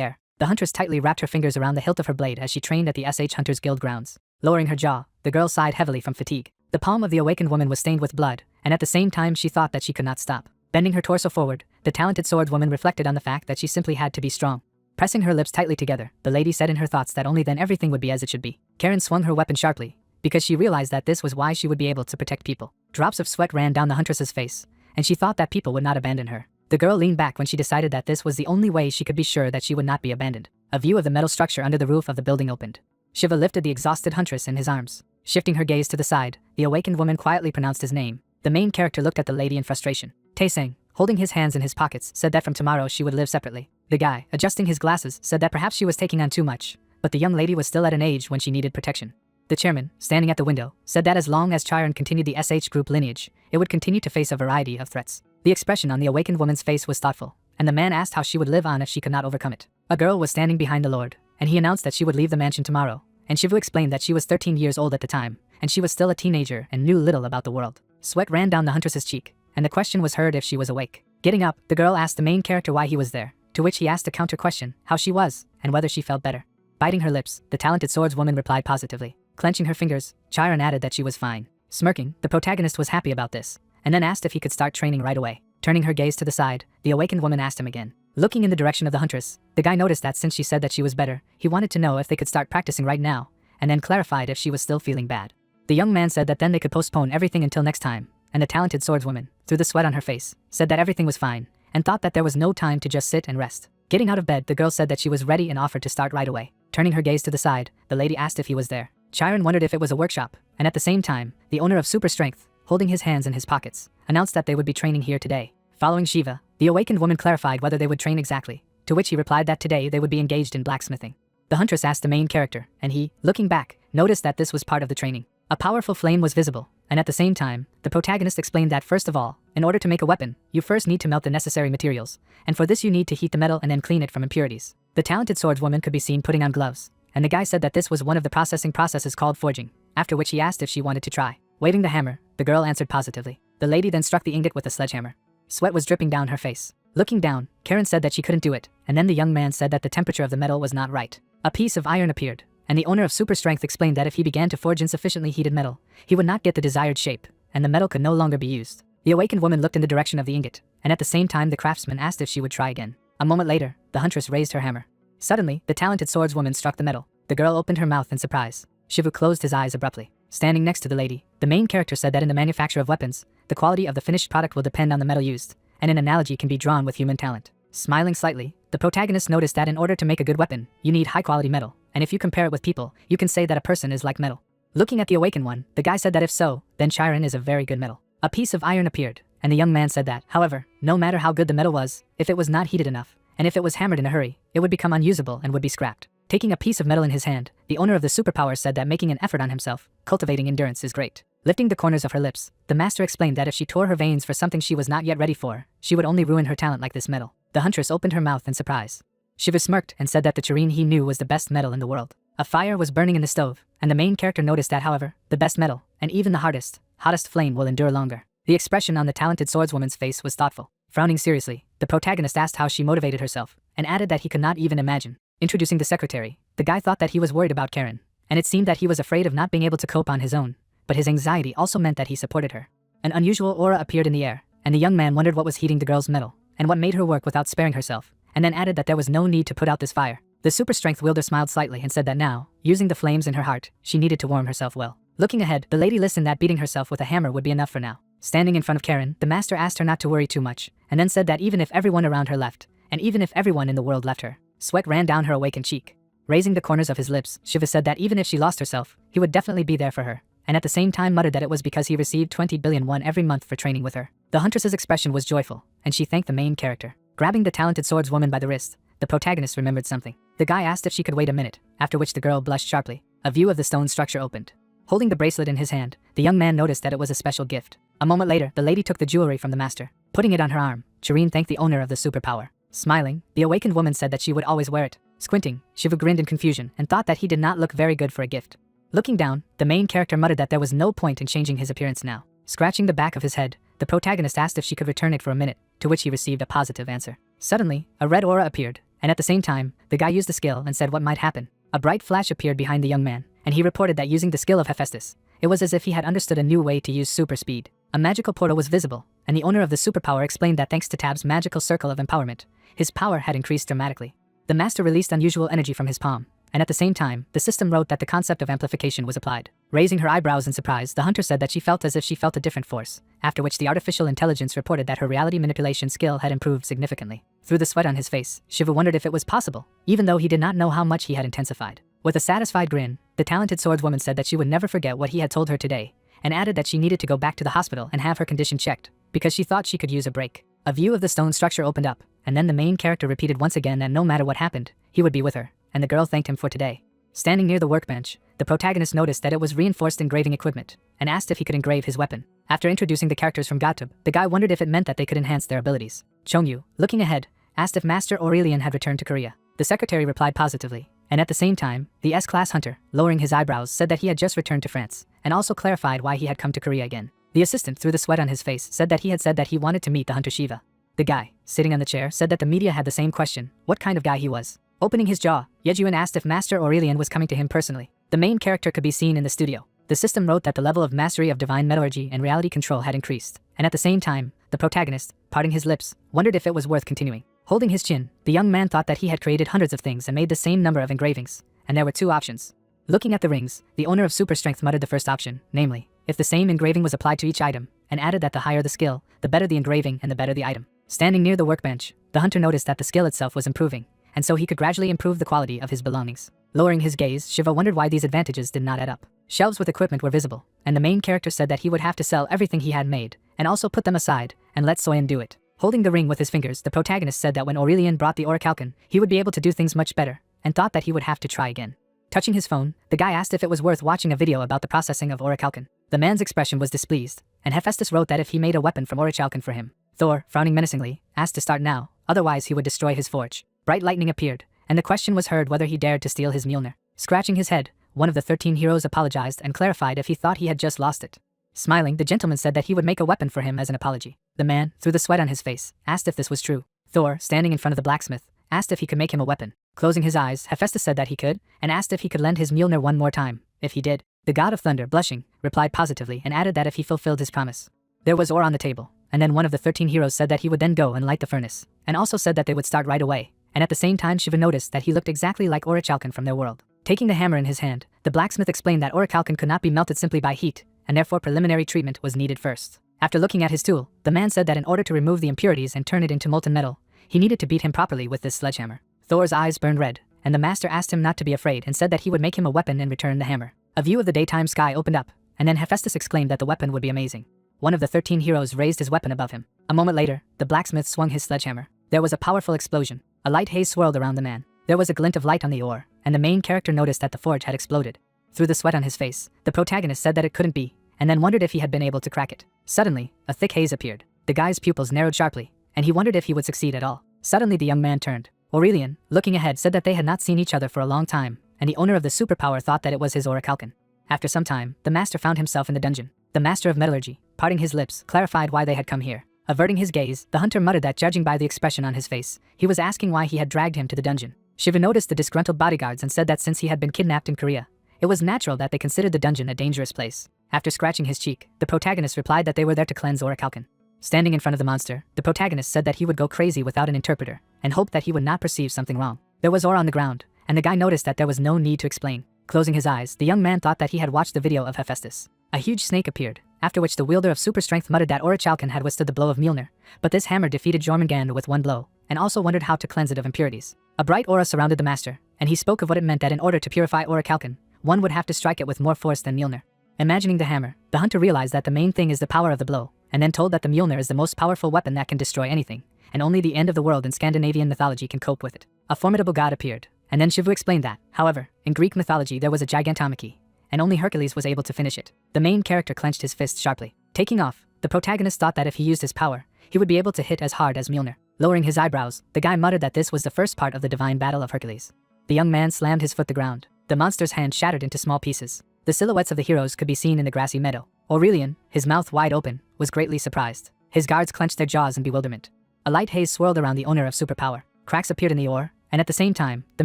S1: air. The huntress tightly wrapped her fingers around the hilt of her blade as she trained at the SH Hunters Guild grounds. Lowering her jaw, the girl sighed heavily from fatigue. The palm of the awakened woman was stained with blood, and at the same time she thought that she could not stop. Bending her torso forward, the talented swordswoman reflected on the fact that she simply had to be strong. Pressing her lips tightly together, the lady said in her thoughts that only then everything would be as it should be. Karen swung her weapon sharply, because she realized that this was why she would be able to protect people. Drops of sweat ran down the huntress's face, and she thought that people would not abandon her. The girl leaned back when she decided that this was the only way she could be sure that she would not be abandoned. A view of the metal structure under the roof of the building opened. Shiva lifted the exhausted huntress in his arms. Shifting her gaze to the side, the awakened woman quietly pronounced his name. The main character looked at the lady in frustration. Tae-sang, holding his hands in his pockets, said that from tomorrow she would live separately. The guy, adjusting his glasses, said that perhaps she was taking on too much, but the young lady was still at an age when she needed protection. The chairman, standing at the window, said that as long as Chiron continued the SH group lineage, it would continue to face a variety of threats. The expression on the awakened woman's face was thoughtful, and the man asked how she would live on if she could not overcome it. A girl was standing behind the lord, and he announced that she would leave the mansion tomorrow, and Shivu explained that she was 13 years old at the time, and she was still a teenager and knew little about the world. Sweat ran down the huntress's cheek, and the question was heard if she was awake. Getting up, the girl asked the main character why he was there, to which he asked a counter question, how she was, and whether she felt better. Biting her lips, the talented swordswoman replied positively. Clenching her fingers, Chiron added that she was fine. Smirking, the protagonist was happy about this, and then asked if he could start training right away. Turning her gaze to the side, the awakened woman asked him again. Looking in the direction of the huntress, the guy noticed that since she said that she was better, he wanted to know if they could start practicing right now, and then clarified if she was still feeling bad. The young man said that then they could postpone everything until next time, and the talented swordswoman, through the sweat on her face, said that everything was fine, and thought that there was no time to just sit and rest. Getting out of bed, the girl said that she was ready and offered to start right away. Turning her gaze to the side, the lady asked if he was there. Chiron wondered if it was a workshop, and at the same time, the owner of Super Strength, holding his hands in his pockets, announced that they would be training here today. Following Shiva, the awakened woman clarified whether they would train exactly, to which he replied that today they would be engaged in blacksmithing. The huntress asked the main character, and he, looking back, noticed that this was part of the training. A powerful flame was visible, and at the same time, the protagonist explained that first of all, in order to make a weapon, you first need to melt the necessary materials, and for this you need to heat the metal and then clean it from impurities. The talented swordswoman could be seen putting on gloves, and the guy said that this was one of the processing processes called forging, after which he asked if she wanted to try. Waving the hammer, the girl answered positively. The lady then struck the ingot with a sledgehammer. Sweat was dripping down her face. Looking down, Karen said that she couldn't do it, and then the young man said that the temperature of the metal was not right. A piece of iron appeared, and the owner of Super Strength explained that if he began to forge insufficiently heated metal, he would not get the desired shape, and the metal could no longer be used. The awakened woman looked in the direction of the ingot, and at the same time the craftsman asked if she would try again. A moment later, the huntress raised her hammer. Suddenly, the talented swordswoman struck the metal. The girl opened her mouth in surprise. Shivu closed his eyes abruptly. Standing next to the lady, the main character said that in the manufacture of weapons, the quality of the finished product will depend on the metal used, and an analogy can be drawn with human talent. Smiling slightly, the protagonist noticed that in order to make a good weapon, you need high-quality metal, and if you compare it with people, you can say that a person is like metal. Looking at the awakened one, the guy said that if so, then Chiron is a very good metal. A piece of iron appeared, and the young man said that, however, no matter how good the metal was, if it was not heated enough, and if it was hammered in a hurry, it would become unusable and would be scrapped. Taking a piece of metal in his hand, the owner of the superpower said that making an effort on himself, cultivating endurance is great. Lifting the corners of her lips, the master explained that if she tore her veins for something she was not yet ready for, she would only ruin her talent like this metal. The huntress opened her mouth in surprise. Shiva smirked and said that the tureen he knew was the best metal in the world. A fire was burning in the stove, and the main character noticed that however, the best metal, and even the hottest flame will endure longer. The expression on the talented swordswoman's face was thoughtful. Frowning seriously, the protagonist asked how she motivated herself, and added that he could not even imagine. Introducing the secretary, the guy thought that he was worried about Karen, and it seemed that he was afraid of not being able to cope on his own, but his anxiety also meant that he supported her. An unusual aura appeared in the air, and the young man wondered what was heating the girl's metal, and what made her work without sparing herself, and then added that there was no need to put out this fire. The super strength wielder smiled slightly and said that now, using the flames in her heart, she needed to warm herself well. Looking ahead, the lady listened that beating herself with a hammer would be enough for now. Standing in front of Karen, the master asked her not to worry too much, and then said that even if everyone around her left, and even if everyone in the world left her, sweat ran down her awakened cheek. Raising the corners of his lips, Shiva said that even if she lost herself, he would definitely be there for her, and at the same time muttered that it was because he received 20 billion won every month for training with her. The huntress's expression was joyful, and she thanked the main character. Grabbing the talented swordswoman by the wrist, the protagonist remembered something. The guy asked if she could wait a minute, after which the girl blushed sharply. A view of the stone structure opened. Holding the bracelet in his hand, the young man noticed that it was a special gift. A moment later, the lady took the jewelry from the master. Putting it on her arm, Shireen thanked the owner of the superpower. Smiling, the awakened woman said that she would always wear it. Squinting, Shiva grinned in confusion and thought that he did not look very good for a gift. Looking down, the main character muttered that there was no point in changing his appearance now. Scratching the back of his head, the protagonist asked if she could return it for a minute, to which he received a positive answer. Suddenly, a red aura appeared, and at the same time, the guy used the skill and said what might happen. A bright flash appeared behind the young man, and he reported that using the skill of Hephaestus, it was as if he had understood a new way to use super speed. A magical portal was visible, and the owner of the superpower explained that thanks to Tab's magical circle of empowerment, his power had increased dramatically. The master released unusual energy from his palm, and at the same time, the system wrote that the concept of amplification was applied. Raising her eyebrows in surprise, the hunter said that she felt as if she felt a different force, after which the artificial intelligence reported that her reality manipulation skill had improved significantly. Through the sweat on his face, Shiva wondered if it was possible, even though he did not know how much he had intensified. With a satisfied grin, the talented swordswoman said that she would never forget what he had told her today, and added that she needed to go back to the hospital and have her condition checked, because she thought she could use a break. A view of the stone structure opened up, and then the main character repeated once again that no matter what happened, he would be with her, and the girl thanked him for today. Standing near the workbench, the protagonist noticed that it was reinforced engraving equipment, and asked if he could engrave his weapon. After introducing the characters from Gatub, the guy wondered if it meant that they could enhance their abilities. Chongyu, looking ahead, asked if Master Aurelian had returned to Korea. The secretary replied positively, and at the same time, the S-class hunter, lowering his eyebrows, said that he had just returned to France, and also clarified why he had come to Korea again. The assistant, through the sweat on his face, said that he wanted to meet the hunter Shiva. The guy, sitting on the chair, said that the media had the same question, what kind of guy he was. Opening his jaw, Yejuan asked if Master Aurelian was coming to him personally. The main character could be seen in the studio. The system wrote that the level of mastery of divine metallurgy and reality control had increased, and at the same time, the protagonist, parting his lips, wondered if it was worth continuing. Holding his chin, the young man thought that he had created hundreds of things and made the same number of engravings, and there were two options. Looking at the rings, the owner of super strength muttered the first option, namely, if the same engraving was applied to each item, and added that the higher the skill, the better the engraving and the better the item. Standing near the workbench, the hunter noticed that the skill itself was improving, and so he could gradually improve the quality of his belongings. Lowering his gaze, Shiva wondered why these advantages did not add up. Shelves with equipment were visible, and the main character said that he would have to sell everything he had made, and also put them aside, and let Soyen do it. Holding the ring with his fingers, the protagonist said that when Aurelian brought the orichalcum, he would be able to do things much better, and thought that he would have to try again. Touching his phone, the guy asked if it was worth watching a video about the processing of orichalcum. The man's expression was displeased, and Hephaestus wrote that if he made a weapon from orichalcum for him. Thor, frowning menacingly, asked to start now, otherwise he would destroy his forge. Bright lightning appeared, and the question was heard whether he dared to steal his Mjolnir. Scratching his head, one of the 13 heroes apologized and clarified if he thought he had just lost it. Smiling, the gentleman said that he would make a weapon for him as an apology. The man, through the sweat on his face, asked if this was true. Thor, standing in front of the blacksmith, asked if he could make him a weapon. Closing his eyes, Hephaestus said that he could, and asked if he could lend his Mjolnir one more time. If he did, the god of thunder, blushing, replied positively and added that if he fulfilled his promise. There was ore on the table, and then one of the 13 heroes said that he would then go and light the furnace, and also said that they would start right away, and at the same time Shiva noticed that he looked exactly like orichalcum from their world. Taking the hammer in his hand, the blacksmith explained that orichalcum could not be melted simply by heat, and therefore preliminary treatment was needed first. After looking at his tool, the man said that in order to remove the impurities and turn it into molten metal, he needed to beat him properly with this sledgehammer. Thor's eyes burned red, and the master asked him not to be afraid and said that he would make him a weapon and return the hammer. A view of the daytime sky opened up, and then Hephaestus exclaimed that the weapon would be amazing. One of the 13 heroes raised his weapon above him. A moment later, the blacksmith swung his sledgehammer. There was a powerful explosion. A light haze swirled around the man. There was a glint of light on the ore, and the main character noticed that the forge had exploded. Through the sweat on his face, the protagonist said that it couldn't be, and then wondered if he had been able to crack it. Suddenly, a thick haze appeared. The guy's pupils narrowed sharply, and he wondered if he would succeed at all. Suddenly the young man turned. Aurelian, looking ahead, said that they had not seen each other for a long time, and the owner of the superpower thought that it was his orichalcum. After some time, the master found himself in the dungeon. The master of metallurgy, parting his lips, clarified why they had come here. Averting his gaze, the hunter muttered that judging by the expression on his face, he was asking why he had dragged him to the dungeon. Shiva noticed the disgruntled bodyguards and said that since he had been kidnapped in Korea, it was natural that they considered the dungeon a dangerous place. After scratching his cheek, the protagonist replied that they were there to cleanse orichalcum. Standing in front of the monster, the protagonist said that he would go crazy without an interpreter, and hoped that he would not perceive something wrong. There was ore on the ground, and the guy noticed that there was no need to explain. Closing his eyes, the young man thought that he had watched the video of Hephaestus. A huge snake appeared, after which the wielder of super strength muttered that Orichalcon had withstood the blow of Mjolnir, but this hammer defeated Jormungandr with one blow, and also wondered how to cleanse it of impurities. A bright aura surrounded the master, and he spoke of what it meant that in order to purify Orichalcon, one would have to strike it with more force than Mjolnir. Imagining the hammer, the hunter realized that the main thing is the power of the blow, and then told that the Mjolnir is the most powerful weapon that can destroy anything, and only the end of the world in Scandinavian mythology can cope with it. A formidable god appeared, and then Shivu explained that, however, in Greek mythology there was a gigantomachy, and only Hercules was able to finish it. The main character clenched his fist sharply. Taking off, the protagonist thought that if he used his power, he would be able to hit as hard as Mjolnir. Lowering his eyebrows, the guy muttered that this was the first part of the divine battle of Hercules. The young man slammed his foot to the ground. The monster's hand shattered into small pieces. The silhouettes of the heroes could be seen in the grassy meadow. Aurelian, his mouth wide open, was greatly surprised. His guards clenched their jaws in bewilderment. A light haze swirled around the owner of superpower. Cracks appeared in the ore, and at the same time, the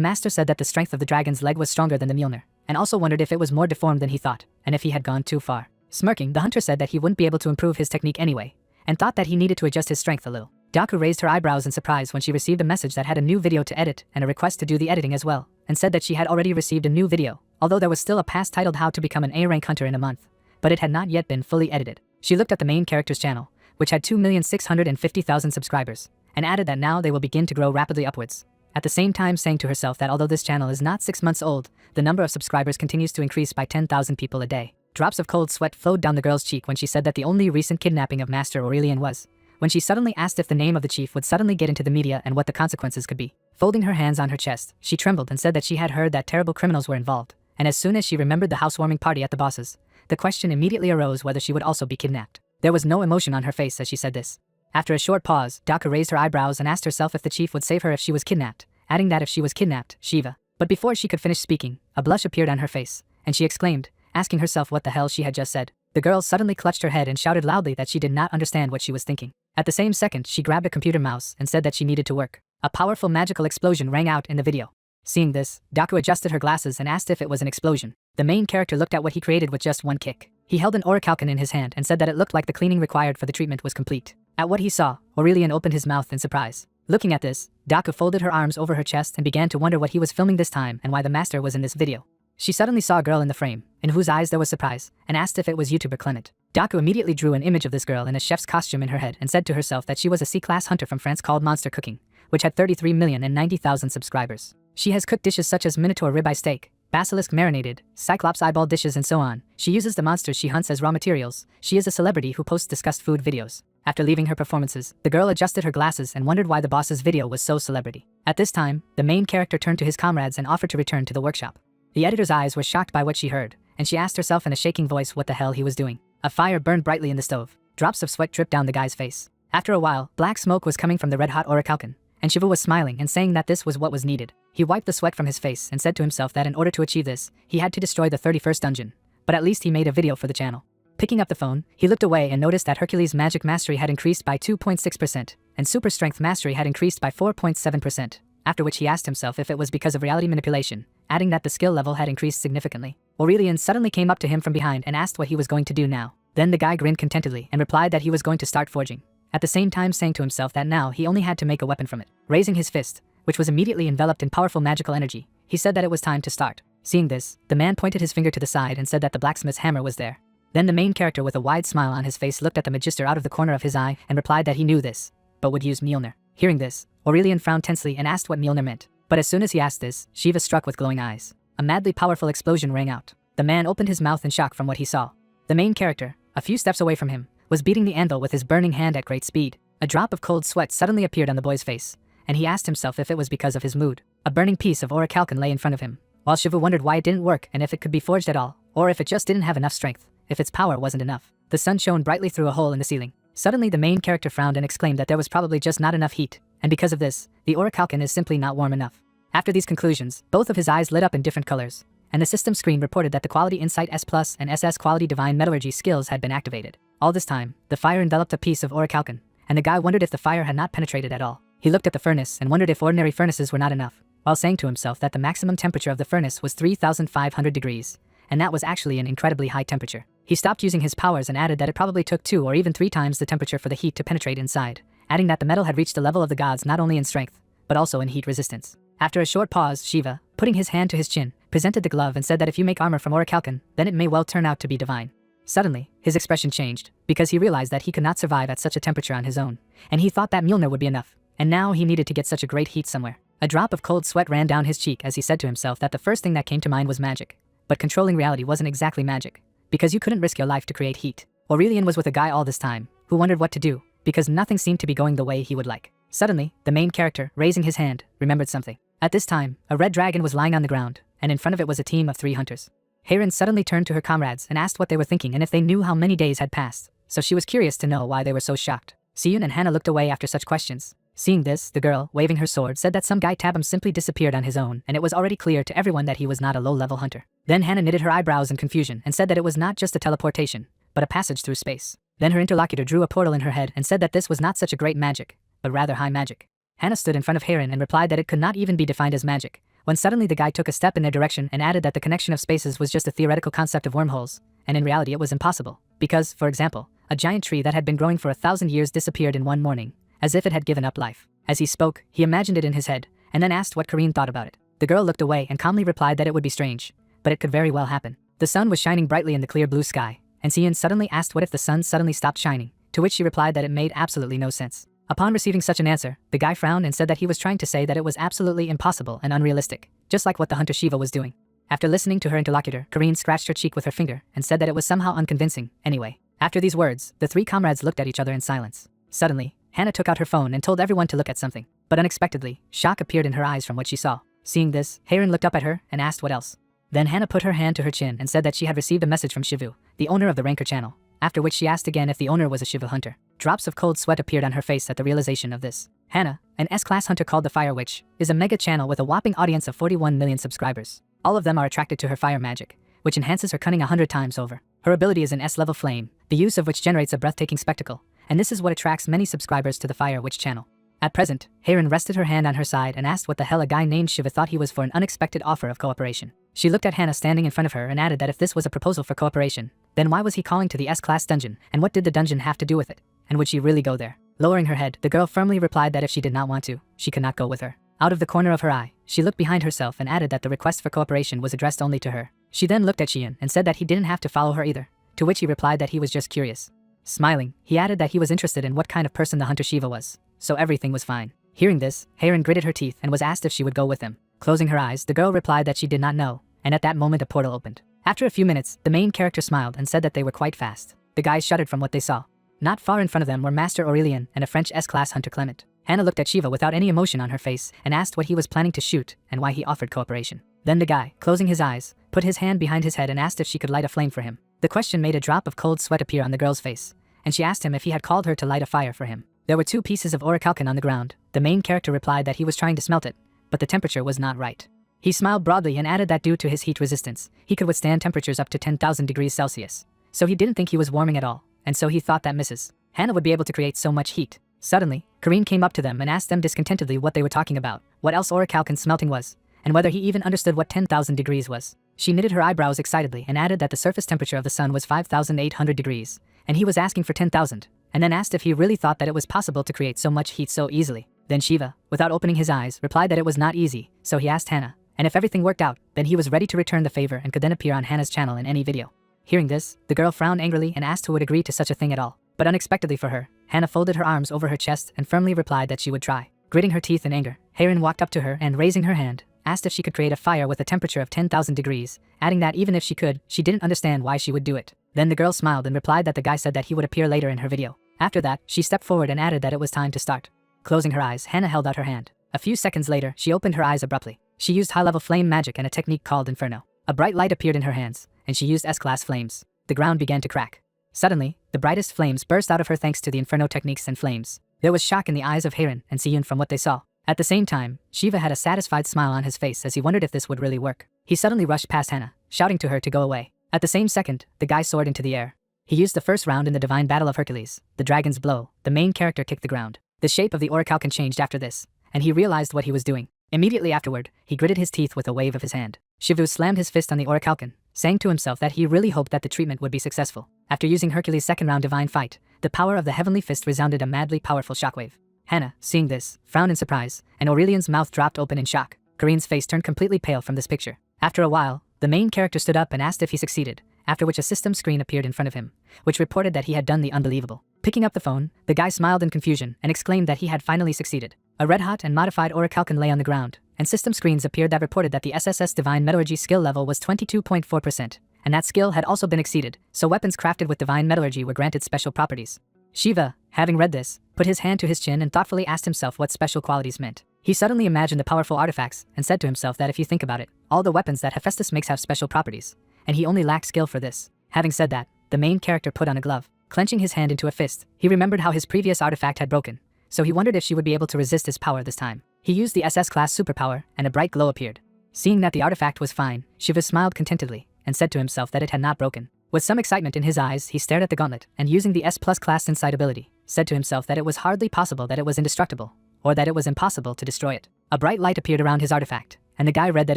S1: master said that the strength of the dragon's leg was stronger than the Mjolnir, and also wondered if it was more deformed than he thought, and if he had gone too far. Smirking, the hunter said that he wouldn't be able to improve his technique anyway, and thought that he needed to adjust his strength a little. Daku raised her eyebrows in surprise when she received a message that had a new video to edit and a request to do the editing as well, and said that she had already received a new video, although there was still a past titled How to Become an A-Rank Hunter in a Month, but it had not yet been fully edited. She looked at the main character's channel, which had 2,650,000 subscribers, and added that now they will begin to grow rapidly upwards. At the same time saying to herself that although this channel is not 6 months old, the number of subscribers continues to increase by 10,000 people a day. Drops of cold sweat flowed down the girl's cheek when she said that the only recent kidnapping of Master Aurelian was when she suddenly asked if the name of the chief would suddenly get into the media and what the consequences could be. Folding her hands on her chest, she trembled and said that she had heard that terrible criminals were involved, and as soon as she remembered the housewarming party at the boss's, the question immediately arose whether she would also be kidnapped. There was no emotion on her face as she said this. After a short pause, Daku raised her eyebrows and asked herself if the chief would save her if she was kidnapped, adding that if she was kidnapped, Shiva. But before she could finish speaking, a blush appeared on her face, and she exclaimed, asking herself what the hell she had just said. The girl suddenly clutched her head and shouted loudly that she did not understand what she was thinking. At the same second, she grabbed a computer mouse and said that she needed to work. A powerful magical explosion rang out in the video. Seeing this, Daku adjusted her glasses and asked if it was an explosion. The main character looked at what he created with just one kick. He held an orichalcon in his hand and said that it looked like the cleaning required for the treatment was complete. At what he saw, Aurelian opened his mouth in surprise. Looking at this, Daku folded her arms over her chest and began to wonder what he was filming this time and why the master was in this video. She suddenly saw a girl in the frame, in whose eyes there was surprise, and asked if it was YouTuber Clement. Daku immediately drew an image of this girl in a chef's costume in her head and said to herself that she was a C-class hunter from France called Monster Cooking, which had 33,090,000 subscribers. She has cooked dishes such as Minotaur ribeye steak, Basilisk marinated, Cyclops eyeball dishes and so on. She uses the monsters she hunts as raw materials. She is a celebrity who posts discussed food videos. After leaving her performances, the girl adjusted her glasses and wondered why the boss's video was so celebrity. At this time, the main character turned to his comrades and offered to return to the workshop. The editor's eyes were shocked by what she heard, and she asked herself in a shaking voice what the hell he was doing. A fire burned brightly in the stove. Drops of sweat dripped down the guy's face. After a while, black smoke was coming from the red-hot orichalcon, and Shiva was smiling and saying that this was what was needed. He wiped the sweat from his face and said to himself that in order to achieve this, he had to destroy the 31st dungeon. But at least he made a video for the channel. Picking up the phone, he looked away and noticed that Hercules' magic mastery had increased by 2.6%, and super strength mastery had increased by 4.7%, after which he asked himself if it was because of reality manipulation, adding that the skill level had increased significantly. Aurelian suddenly came up to him from behind and asked what he was going to do now. Then the guy grinned contentedly and replied that he was going to start forging, at the same time saying to himself that now he only had to make a weapon from it. Raising his fist, which was immediately enveloped in powerful magical energy, he said that it was time to start. Seeing this, the man pointed his finger to the side and said that the blacksmith's hammer was there. Then the main character with a wide smile on his face looked at the magister out of the corner of his eye and replied that he knew this, but would use Mjolnir. Hearing this, Aurelian frowned tensely and asked what Mjolnir meant. But as soon as he asked this, Shiva struck with glowing eyes. A madly powerful explosion rang out. The man opened his mouth in shock from what he saw. The main character, a few steps away from him, was beating the anvil with his burning hand at great speed. A drop of cold sweat suddenly appeared on the boy's face, and he asked himself if it was because of his mood. A burning piece of orichalcon lay in front of him, while Shiva wondered why it didn't work and if it could be forged at all, or if it just didn't have enough strength, if its power wasn't enough. The sun shone brightly through a hole in the ceiling. Suddenly the main character frowned and exclaimed that there was probably just not enough heat, and because of this, the orichalcon is simply not warm enough. After these conclusions, both of his eyes lit up in different colors, and the system screen reported that the Quality Insight S Plus and SS Quality Divine Metallurgy skills had been activated. All this time, the fire enveloped a piece of orichalcon, and the guy wondered if the fire had not penetrated at all. He looked at the furnace and wondered if ordinary furnaces were not enough, while saying to himself that the maximum temperature of the furnace was 3,500 degrees, and that was actually an incredibly high temperature. He stopped using his powers and added that it probably took 2 or even 3 times the temperature for the heat to penetrate inside, adding that the metal had reached the level of the gods not only in strength, but also in heat resistance. After a short pause, Shiva, putting his hand to his chin, presented the glove and said that if you make armor from orichalcum, then it may well turn out to be divine. Suddenly, his expression changed, because he realized that he could not survive at such a temperature on his own, and he thought that Mjolnir would be enough, and now he needed to get such a great heat somewhere. A drop of cold sweat ran down his cheek as he said to himself that the first thing that came to mind was magic. But controlling reality wasn't exactly magic, because you couldn't risk your life to create heat. Aurelian was with a guy all this time, who wondered what to do, because nothing seemed to be going the way he would like. Suddenly, the main character, raising his hand, remembered something. At this time, a red dragon was lying on the ground, and in front of it was a team of 3 hunters. Heirin suddenly turned to her comrades and asked what they were thinking and if they knew how many days had passed, so she was curious to know why they were so shocked. Siyun and Hannah looked away after such questions. Seeing this, the girl, waving her sword, said that some guy Tabam simply disappeared on his own, and it was already clear to everyone that he was not a low-level hunter. Then Hannah knitted her eyebrows in confusion and said that it was not just a teleportation, but a passage through space. Then her interlocutor drew a portal in her head and said that this was not such a great magic, but rather high magic. Hannah stood in front of Heirin and replied that it could not even be defined as magic, when suddenly the guy took a step in their direction and added that the connection of spaces was just a theoretical concept of wormholes, and in reality it was impossible, because, for example, a giant tree that had been growing for 1,000 years disappeared in one morning, as if it had given up life. As he spoke, he imagined it in his head, and then asked what Kareen thought about it. The girl looked away and calmly replied that it would be strange, but it could very well happen. The sun was shining brightly in the clear blue sky, and Siyun suddenly asked what if the sun suddenly stopped shining, to which she replied that it made absolutely no sense. Upon receiving such an answer, the guy frowned and said that he was trying to say that it was absolutely impossible and unrealistic, just like what the hunter Shiva was doing. After listening to her interlocutor, Kareen scratched her cheek with her finger and said that it was somehow unconvincing, anyway. After these words, the 3 comrades looked at each other in silence. Suddenly, Hannah took out her phone and told everyone to look at something, but unexpectedly, shock appeared in her eyes from what she saw. Seeing this, Heirin looked up at her and asked what else. Then Hannah put her hand to her chin and said that she had received a message from Shivu, the owner of the Ranker channel, after which she asked again if the owner was a Shivu hunter. Drops of cold sweat appeared on her face at the realization of this. Hannah, an S-class hunter called the Fire Witch, is a mega channel with a whopping audience of 41 million subscribers. All of them are attracted to her fire magic, which enhances her cunning 100 times over. Her ability is an S-level flame, the use of which generates a breathtaking spectacle, and this is what attracts many subscribers to the Fire Witch channel. At present, Heirin rested her hand on her side and asked what the hell a guy named Shiva thought he was for an unexpected offer of cooperation. She looked at Hannah standing in front of her and added that if this was a proposal for cooperation, then why was he calling to the S-class dungeon, and what did the dungeon have to do with it? And would she really go there? Lowering her head, the girl firmly replied that if she did not want to, she could not go with her. Out of the corner of her eye, she looked behind herself and added that the request for cooperation was addressed only to her. She then looked at Xian and said that he didn't have to follow her either, to which he replied that he was just curious. Smiling, he added that he was interested in what kind of person the hunter Shiva was, so everything was fine. Hearing this, Heirin gritted her teeth and was asked if she would go with him. Closing her eyes, the girl replied that she did not know, and at that moment a portal opened. After a few minutes, the main character smiled and said that they were quite fast. The guys shuddered from what they saw. Not far in front of them were Master Aurelian and a French S-class hunter Clement. Hannah looked at Shiva without any emotion on her face and asked what he was planning to shoot and why he offered cooperation. Then the guy, closing his eyes, put his hand behind his head and asked if she could light a flame for him. The question made a drop of cold sweat appear on the girl's face, and she asked him if he had called her to light a fire for him. There were 2 pieces of orichalcum on the ground. The main character replied that he was trying to smelt it, but the temperature was not right. He smiled broadly and added that due to his heat resistance, he could withstand temperatures up to 10,000 degrees Celsius. So he didn't think he was warming at all, and so he thought that Mrs. Hannah would be able to create so much heat. Suddenly, Kareen came up to them and asked them discontentedly what they were talking about, what else orichalcum smelting was, and whether he even understood what 10,000 degrees was. She knitted her eyebrows excitedly and added that the surface temperature of the sun was 5,800 degrees, and he was asking for 10,000, and then asked if he really thought that it was possible to create so much heat so easily. Then Shiva, without opening his eyes, replied that it was not easy, so he asked Hannah, and if everything worked out, then he was ready to return the favor and could then appear on Hannah's channel in any video. Hearing this, the girl frowned angrily and asked who would agree to such a thing at all. But unexpectedly for her, Hannah folded her arms over her chest and firmly replied that she would try. Gritting her teeth in anger, Heirin walked up to her and, raising her hand, asked if she could create a fire with a temperature of 10,000 degrees, adding that even if she could, she didn't understand why she would do it. Then the girl smiled and replied that the guy said that he would appear later in her video. After that, she stepped forward and added that it was time to start. Closing her eyes, Hannah held out her hand. A few seconds later, she opened her eyes abruptly. She used high-level flame magic and a technique called Inferno. A bright light appeared in her hands, and she used S-class flames. The ground began to crack. Suddenly, the brightest flames burst out of her thanks to the Inferno techniques and flames. There was shock in the eyes of Heirin and Siyun from what they saw. At the same time, Shiva had a satisfied smile on his face as he wondered if this would really work. He suddenly rushed past Hannah, shouting to her to go away. At the same second, the guy soared into the air. He used the first round in the divine battle of Hercules, the dragon's blow. The main character kicked the ground. The shape of the orichalcum changed after this, and he realized what he was doing. Immediately afterward, he gritted his teeth with a wave of his hand. Shivu slammed his fist on the orichalcum, saying to himself that he really hoped that the treatment would be successful. After using Hercules' second round divine fight, the power of the heavenly fist resounded a madly powerful shockwave. Hannah, seeing this, frowned in surprise, and Aurelian's mouth dropped open in shock. Korean's face turned completely pale from this picture. After a while, the main character stood up and asked if he succeeded, after which a system screen appeared in front of him, which reported that he had done the unbelievable. Picking up the phone, the guy smiled in confusion and exclaimed that he had finally succeeded. A red-hot and modified orichalcum lay on the ground, and system screens appeared that reported that the SSS Divine Metallurgy skill level was 22.4%, and that skill had also been exceeded, so weapons crafted with Divine Metallurgy were granted special properties. Shiva, having read this, put his hand to his chin and thoughtfully asked himself what special qualities meant. He suddenly imagined the powerful artifacts and said to himself that if you think about it, all the weapons that Hephaestus makes have special properties, and he only lacked skill for this. Having said that, the main character put on a glove. Clenching his hand into a fist, he remembered how his previous artifact had broken, so he wondered if she would be able to resist his power this time. He used the SS class superpower, and a bright glow appeared. Seeing that the artifact was fine, Shiva smiled contentedly, and said to himself that it had not broken. With some excitement in his eyes, he stared at the gauntlet, and using the S+ class insight ability, said to himself that it was hardly possible that it was indestructible, or that it was impossible to destroy it. A bright light appeared around his artifact, and the guy read that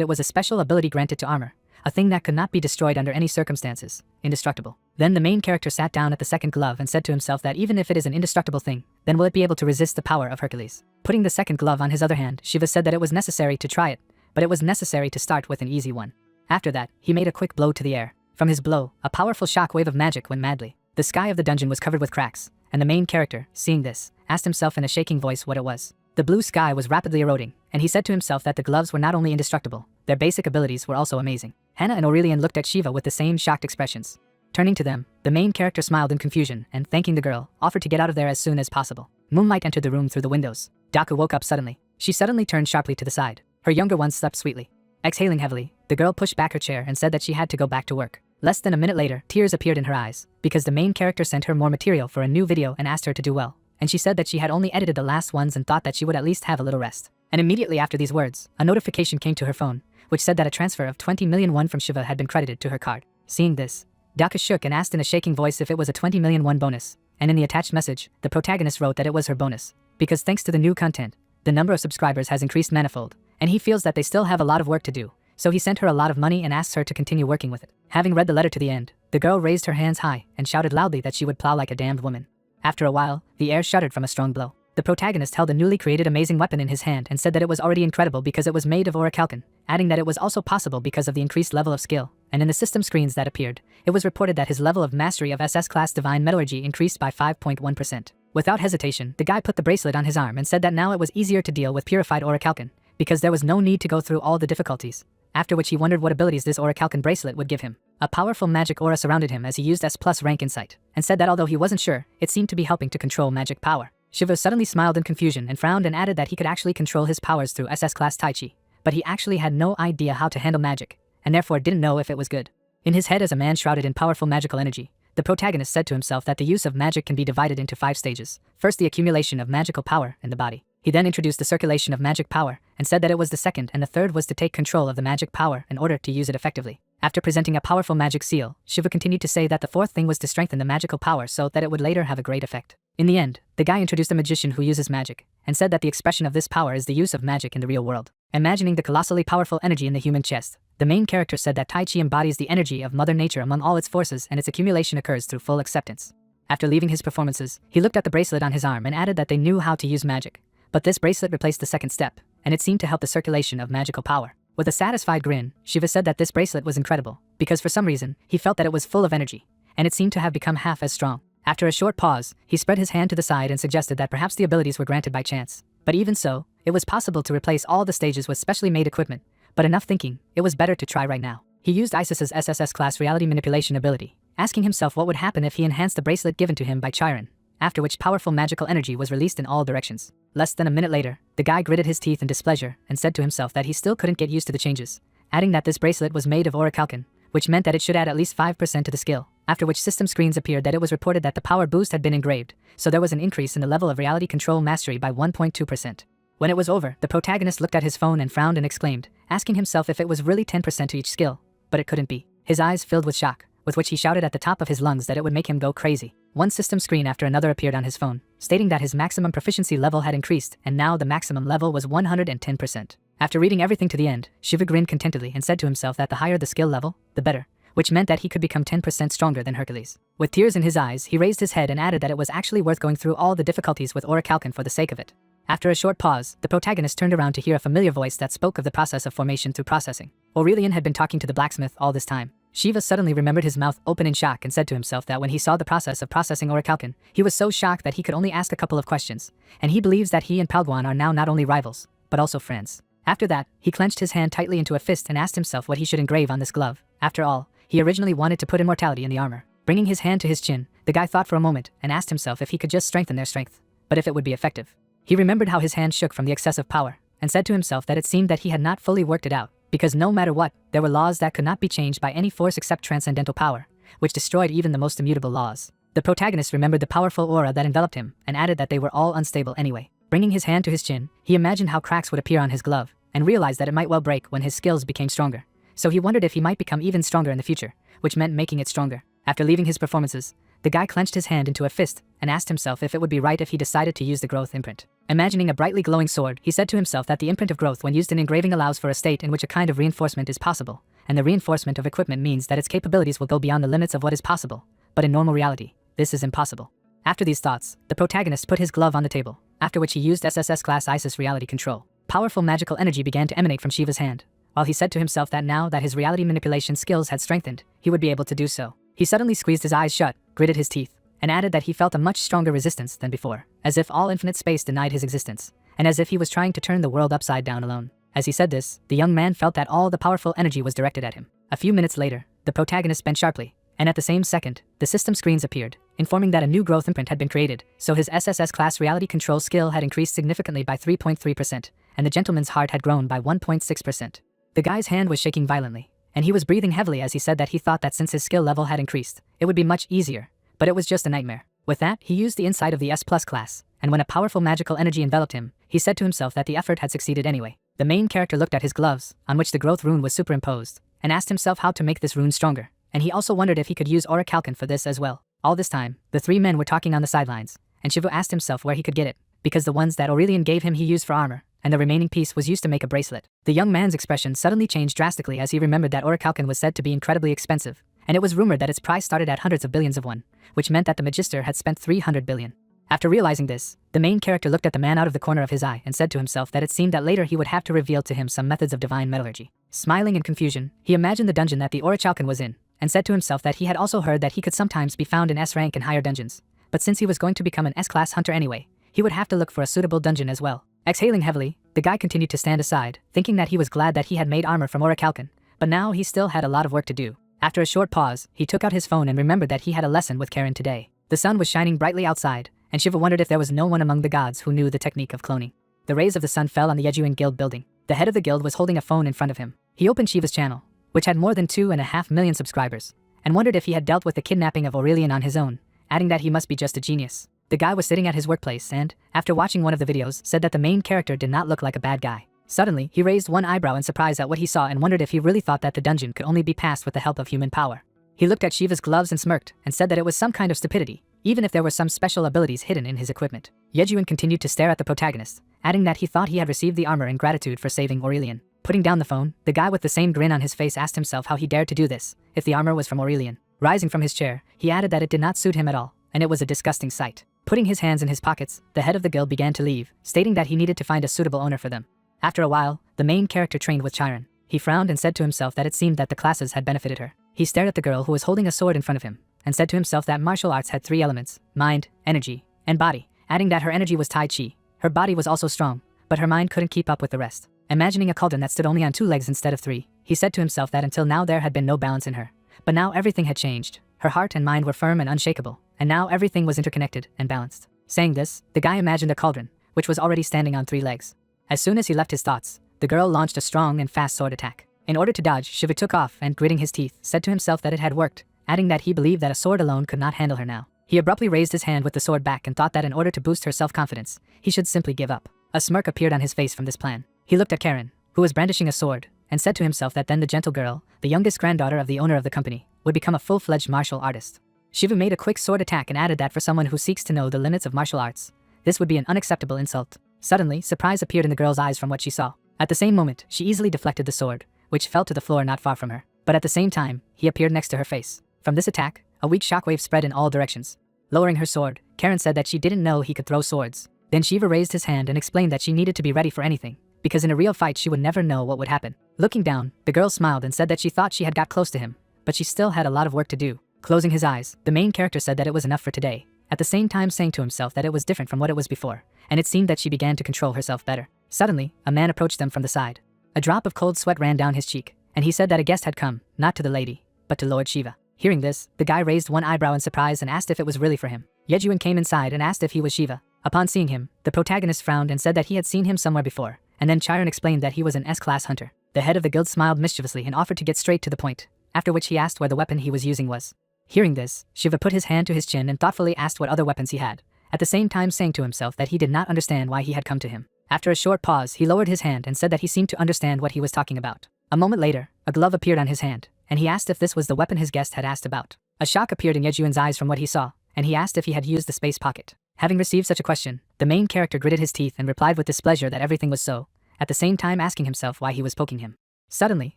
S1: it was a special ability granted to armor, a thing that could not be destroyed under any circumstances, indestructible. Then the main character sat down at the second glove and said to himself that even if it is an indestructible thing, then will it be able to resist the power of Hercules? Putting the second glove on his other hand, Shiva said that it was necessary to try it, but it was necessary to start with an easy one. After that, he made a quick blow to the air. From his blow, a powerful shock wave of magic went madly. The sky of the dungeon was covered with cracks, and the main character, seeing this, asked himself in a shaking voice what it was. The blue sky was rapidly eroding, and he said to himself that the gloves were not only indestructible, their basic abilities were also amazing. Hannah and Aurelian looked at Shiva with the same shocked expressions. Turning to them, the main character smiled in confusion and, thanking the girl, offered to get out of there as soon as possible. Moonlight entered the room through the windows. Daku woke up suddenly. She suddenly turned sharply to the side. Her younger ones slept sweetly. Exhaling heavily, the girl pushed back her chair and said that she had to go back to work. Less than a minute later, tears appeared in her eyes, because the main character sent her more material for a new video and asked her to do well. And she said that she had only edited the last ones and thought that she would at least have a little rest. And immediately after these words, a notification came to her phone, which said that a transfer of 20 million won from Shiva had been credited to her card. Seeing this, Daku shook and asked in a shaking voice if it was a 20 million won bonus, and in the attached message, the protagonist wrote that it was her bonus, because thanks to the new content, the number of subscribers has increased manifold, and he feels that they still have a lot of work to do, so he sent her a lot of money and asked her to continue working with it. Having read the letter to the end, the girl raised her hands high and shouted loudly that she would plow like a damned woman. After a while, the air shuddered from a strong blow. The protagonist held a newly created amazing weapon in his hand and said that it was already incredible because it was made of orichalcum, adding that it was also possible because of the increased level of skill, and in the system screens that appeared, it was reported that his level of mastery of SS class Divine Metallurgy increased by 5.1%. Without hesitation, the guy put the bracelet on his arm and said that now it was easier to deal with purified orichalcum, because there was no need to go through all the difficulties, after which he wondered what abilities this orichalcum bracelet would give him. A powerful magic aura surrounded him as he used S+ rank insight, and said that although he wasn't sure, it seemed to be helping to control magic power. Shiva suddenly smiled in confusion and frowned and added that he could actually control his powers through SS class Tai Chi, but he actually had no idea how to handle magic, and therefore didn't know if it was good. In his head as a man shrouded in powerful magical energy, the protagonist said to himself that the use of magic can be divided into 5 stages. First, the accumulation of magical power in the body. He then introduced the circulation of magic power and said that it was the second, and the third was to take control of the magic power in order to use it effectively. After presenting a powerful magic seal, Shiva continued to say that the fourth thing was to strengthen the magical power so that it would later have a great effect. In the end, the guy introduced a magician who uses magic, and said that the expression of this power is the use of magic in the real world. Imagining the colossally powerful energy in the human chest, the main character said that Tai Chi embodies the energy of Mother Nature among all its forces, and its accumulation occurs through full acceptance. After leaving his performances, he looked at the bracelet on his arm and added that they knew how to use magic. But this bracelet replaced the second step, and it seemed to help the circulation of magical power. With a satisfied grin, Shiva said that this bracelet was incredible, because for some reason, he felt that it was full of energy, and it seemed to have become half as strong. After a short pause, he spread his hand to the side and suggested that perhaps the abilities were granted by chance. But even so, it was possible to replace all the stages with specially made equipment, but enough thinking, it was better to try right now. He used Isis's SSS class reality manipulation ability, asking himself what would happen if he enhanced the bracelet given to him by Chiron, after which powerful magical energy was released in all directions. Less than a minute later, the guy gritted his teeth in displeasure and said to himself that he still couldn't get used to the changes, adding that this bracelet was made of orichalcum, which meant that it should add at least 5% to the skill, after which system screens appeared that it was reported that the power boost had been engraved, so there was an increase in the level of reality control mastery by 1.2%. When it was over, the protagonist looked at his phone and frowned and exclaimed, asking himself if it was really 10% to each skill, but it couldn't be. His eyes filled with shock, with which he shouted at the top of his lungs that it would make him go crazy. One system screen after another appeared on his phone, stating that his maximum proficiency level had increased, and now the maximum level was 110%. After reading everything to the end, Shiva grinned contentedly and said to himself that the higher the skill level, the better, which meant that he could become 10% stronger than Hercules. With tears in his eyes, he raised his head and added that it was actually worth going through all the difficulties with orichalcum for the sake of it. After a short pause, the protagonist turned around to hear a familiar voice that spoke of the process of formation through processing. Aurelian had been talking to the blacksmith all this time. Shiva suddenly remembered his mouth open in shock and said to himself that when he saw the process of processing orichalcum, he was so shocked that he could only ask a couple of questions, and he believes that he and Palguan are now not only rivals, but also friends. After that, he clenched his hand tightly into a fist and asked himself what he should engrave on this glove. After all, he originally wanted to put immortality in the armor. Bringing his hand to his chin, the guy thought for a moment and asked himself if he could just strengthen their strength, but if it would be effective. He remembered how his hand shook from the excessive power, and said to himself that it seemed that he had not fully worked it out, because no matter what, there were laws that could not be changed by any force except transcendental power, which destroyed even the most immutable laws. The protagonist remembered the powerful aura that enveloped him, and added that they were all unstable anyway. Bringing his hand to his chin, he imagined how cracks would appear on his glove, and realized that it might well break when his skills became stronger. So he wondered if he might become even stronger in the future, which meant making it stronger. After leaving his performances, the guy clenched his hand into a fist and asked himself if it would be right if he decided to use the growth imprint. Imagining a brightly glowing sword, he said to himself that the imprint of growth when used in engraving allows for a state in which a kind of reinforcement is possible, and the reinforcement of equipment means that its capabilities will go beyond the limits of what is possible, but in normal reality, this is impossible. After these thoughts, the protagonist put his glove on the table, after which he used SSS class ISIS reality control. Powerful magical energy began to emanate from Shiva's hand, while he said to himself that now that his reality manipulation skills had strengthened, he would be able to do so. He suddenly squeezed his eyes shut, gritted his teeth, and added that he felt a much stronger resistance than before, as if all infinite space denied his existence, and as if he was trying to turn the world upside down alone. As he said this, the young man felt that all the powerful energy was directed at him. A few minutes later, the protagonist bent sharply, and at the same second, the system screens appeared, informing that a new growth imprint had been created, so his SSS class reality control skill had increased significantly by 3.3%, and the gentleman's heart had grown by 1.6%. The guy's hand was shaking violently, and he was breathing heavily as he said that he thought that since his skill level had increased, it would be much easier, but it was just a nightmare. With that, he used the insight of the S+ class, and when a powerful magical energy enveloped him, he said to himself that the effort had succeeded anyway. The main character looked at his gloves, on which the growth rune was superimposed, and asked himself how to make this rune stronger, and he also wondered if he could use orichalcum for this as well. All this time, the three men were talking on the sidelines, and Shivu asked himself where he could get it, because the ones that Aurelian gave him he used for armor, and the remaining piece was used to make a bracelet. The young man's expression suddenly changed drastically as he remembered that orichalcum was said to be incredibly expensive, and it was rumored that its price started at hundreds of billions of won, which meant that the Magister had spent 300 billion. After realizing this, the main character looked at the man out of the corner of his eye and said to himself that it seemed that later he would have to reveal to him some methods of divine metallurgy. Smiling in confusion, he imagined the dungeon that the orichalcum was in, and said to himself that he had also heard that he could sometimes be found in S rank and higher dungeons, but since he was going to become an S-class hunter anyway, he would have to look for a suitable dungeon as well. Exhaling heavily, the guy continued to stand aside, thinking that he was glad that he had made armor from orichalcum, but now he still had a lot of work to do. After a short pause, he took out his phone and remembered that he had a lesson with Karen today. The sun was shining brightly outside, and Shiva wondered if there was no one among the gods who knew the technique of cloning. The rays of the sun fell on the Yejuan Guild building. The head of the guild was holding a phone in front of him. He opened Shiva's channel, which had more than 2.5 million subscribers, and wondered if he had dealt with the kidnapping of Aurelian on his own, adding that he must be just a genius. The guy was sitting at his workplace and, after watching one of the videos, said that the main character did not look like a bad guy. Suddenly, he raised one eyebrow in surprise at what he saw and wondered if he really thought that the dungeon could only be passed with the help of human power. He looked at Shiva's gloves and smirked, and said that it was some kind of stupidity, even if there were some special abilities hidden in his equipment. Yejuan continued to stare at the protagonist, adding that he thought he had received the armor in gratitude for saving Aurelian. Putting down the phone, the guy with the same grin on his face asked himself how he dared to do this, if the armor was from Aurelian. Rising from his chair, he added that it did not suit him at all, and it was a disgusting sight. Putting his hands in his pockets, the head of the guild began to leave, stating that he needed to find a suitable owner for them. After a while, the main character trained with Chiron. He frowned and said to himself that it seemed that the classes had benefited her. He stared at the girl who was holding a sword in front of him, and said to himself that martial arts had 3 elements: mind, energy, and body, adding that her energy was Tai Chi. Her body was also strong, but her mind couldn't keep up with the rest. Imagining a cauldron that stood only on 2 legs instead of 3, he said to himself that until now there had been no balance in her. But now everything had changed. Her heart and mind were firm and unshakable, and now everything was interconnected and balanced. Saying this, the guy imagined a cauldron, which was already standing on 3 legs. As soon as he left his thoughts, the girl launched a strong and fast sword attack. In order to dodge, Shiva took off and, gritting his teeth, said to himself that it had worked, adding that he believed that a sword alone could not handle her now. He abruptly raised his hand with the sword back and thought that in order to boost her self-confidence, he should simply give up. A smirk appeared on his face from this plan. He looked at Karen, who was brandishing a sword, and said to himself that then the gentle girl, the youngest granddaughter of the owner of the company, would become a full-fledged martial artist. Shiva made a quick sword attack and added that for someone who seeks to know the limits of martial arts, this would be an unacceptable insult. Suddenly, surprise appeared in the girl's eyes from what she saw. At the same moment, she easily deflected the sword, which fell to the floor not far from her. But at the same time, he appeared next to her face. From this attack, a weak shockwave spread in all directions. Lowering her sword, Karen said that she didn't know he could throw swords. Then Shiva raised his hand and explained that she needed to be ready for anything, because in a real fight she would never know what would happen. Looking down, the girl smiled and said that she thought she had got close to him, but she still had a lot of work to do. Closing his eyes, the main character said that it was enough for today, at the same time saying to himself that it was different from what it was before, and it seemed that she began to control herself better. Suddenly, a man approached them from the side. A drop of cold sweat ran down his cheek, and he said that a guest had come, not to the lady, but to Lord Shiva. Hearing this, the guy raised one eyebrow in surprise and asked if it was really for him. Yejuan came inside and asked if he was Shiva. Upon seeing him, the protagonist frowned and said that he had seen him somewhere before, and then Chiron explained that he was an S-class hunter. The head of the guild smiled mischievously and offered to get straight to the point, after which he asked where the weapon he was using was. Hearing this, Shiva put his hand to his chin and thoughtfully asked what other weapons he had, at the same time saying to himself that he did not understand why he had come to him. After a short pause, he lowered his hand and said that he seemed to understand what he was talking about. A moment later, a glove appeared on his hand, and he asked if this was the weapon his guest had asked about. A shock appeared in Yejuan's eyes from what he saw, and he asked if he had used the space pocket. Having received such a question, the main character gritted his teeth and replied with displeasure that everything was so, at the same time asking himself why he was poking him. Suddenly,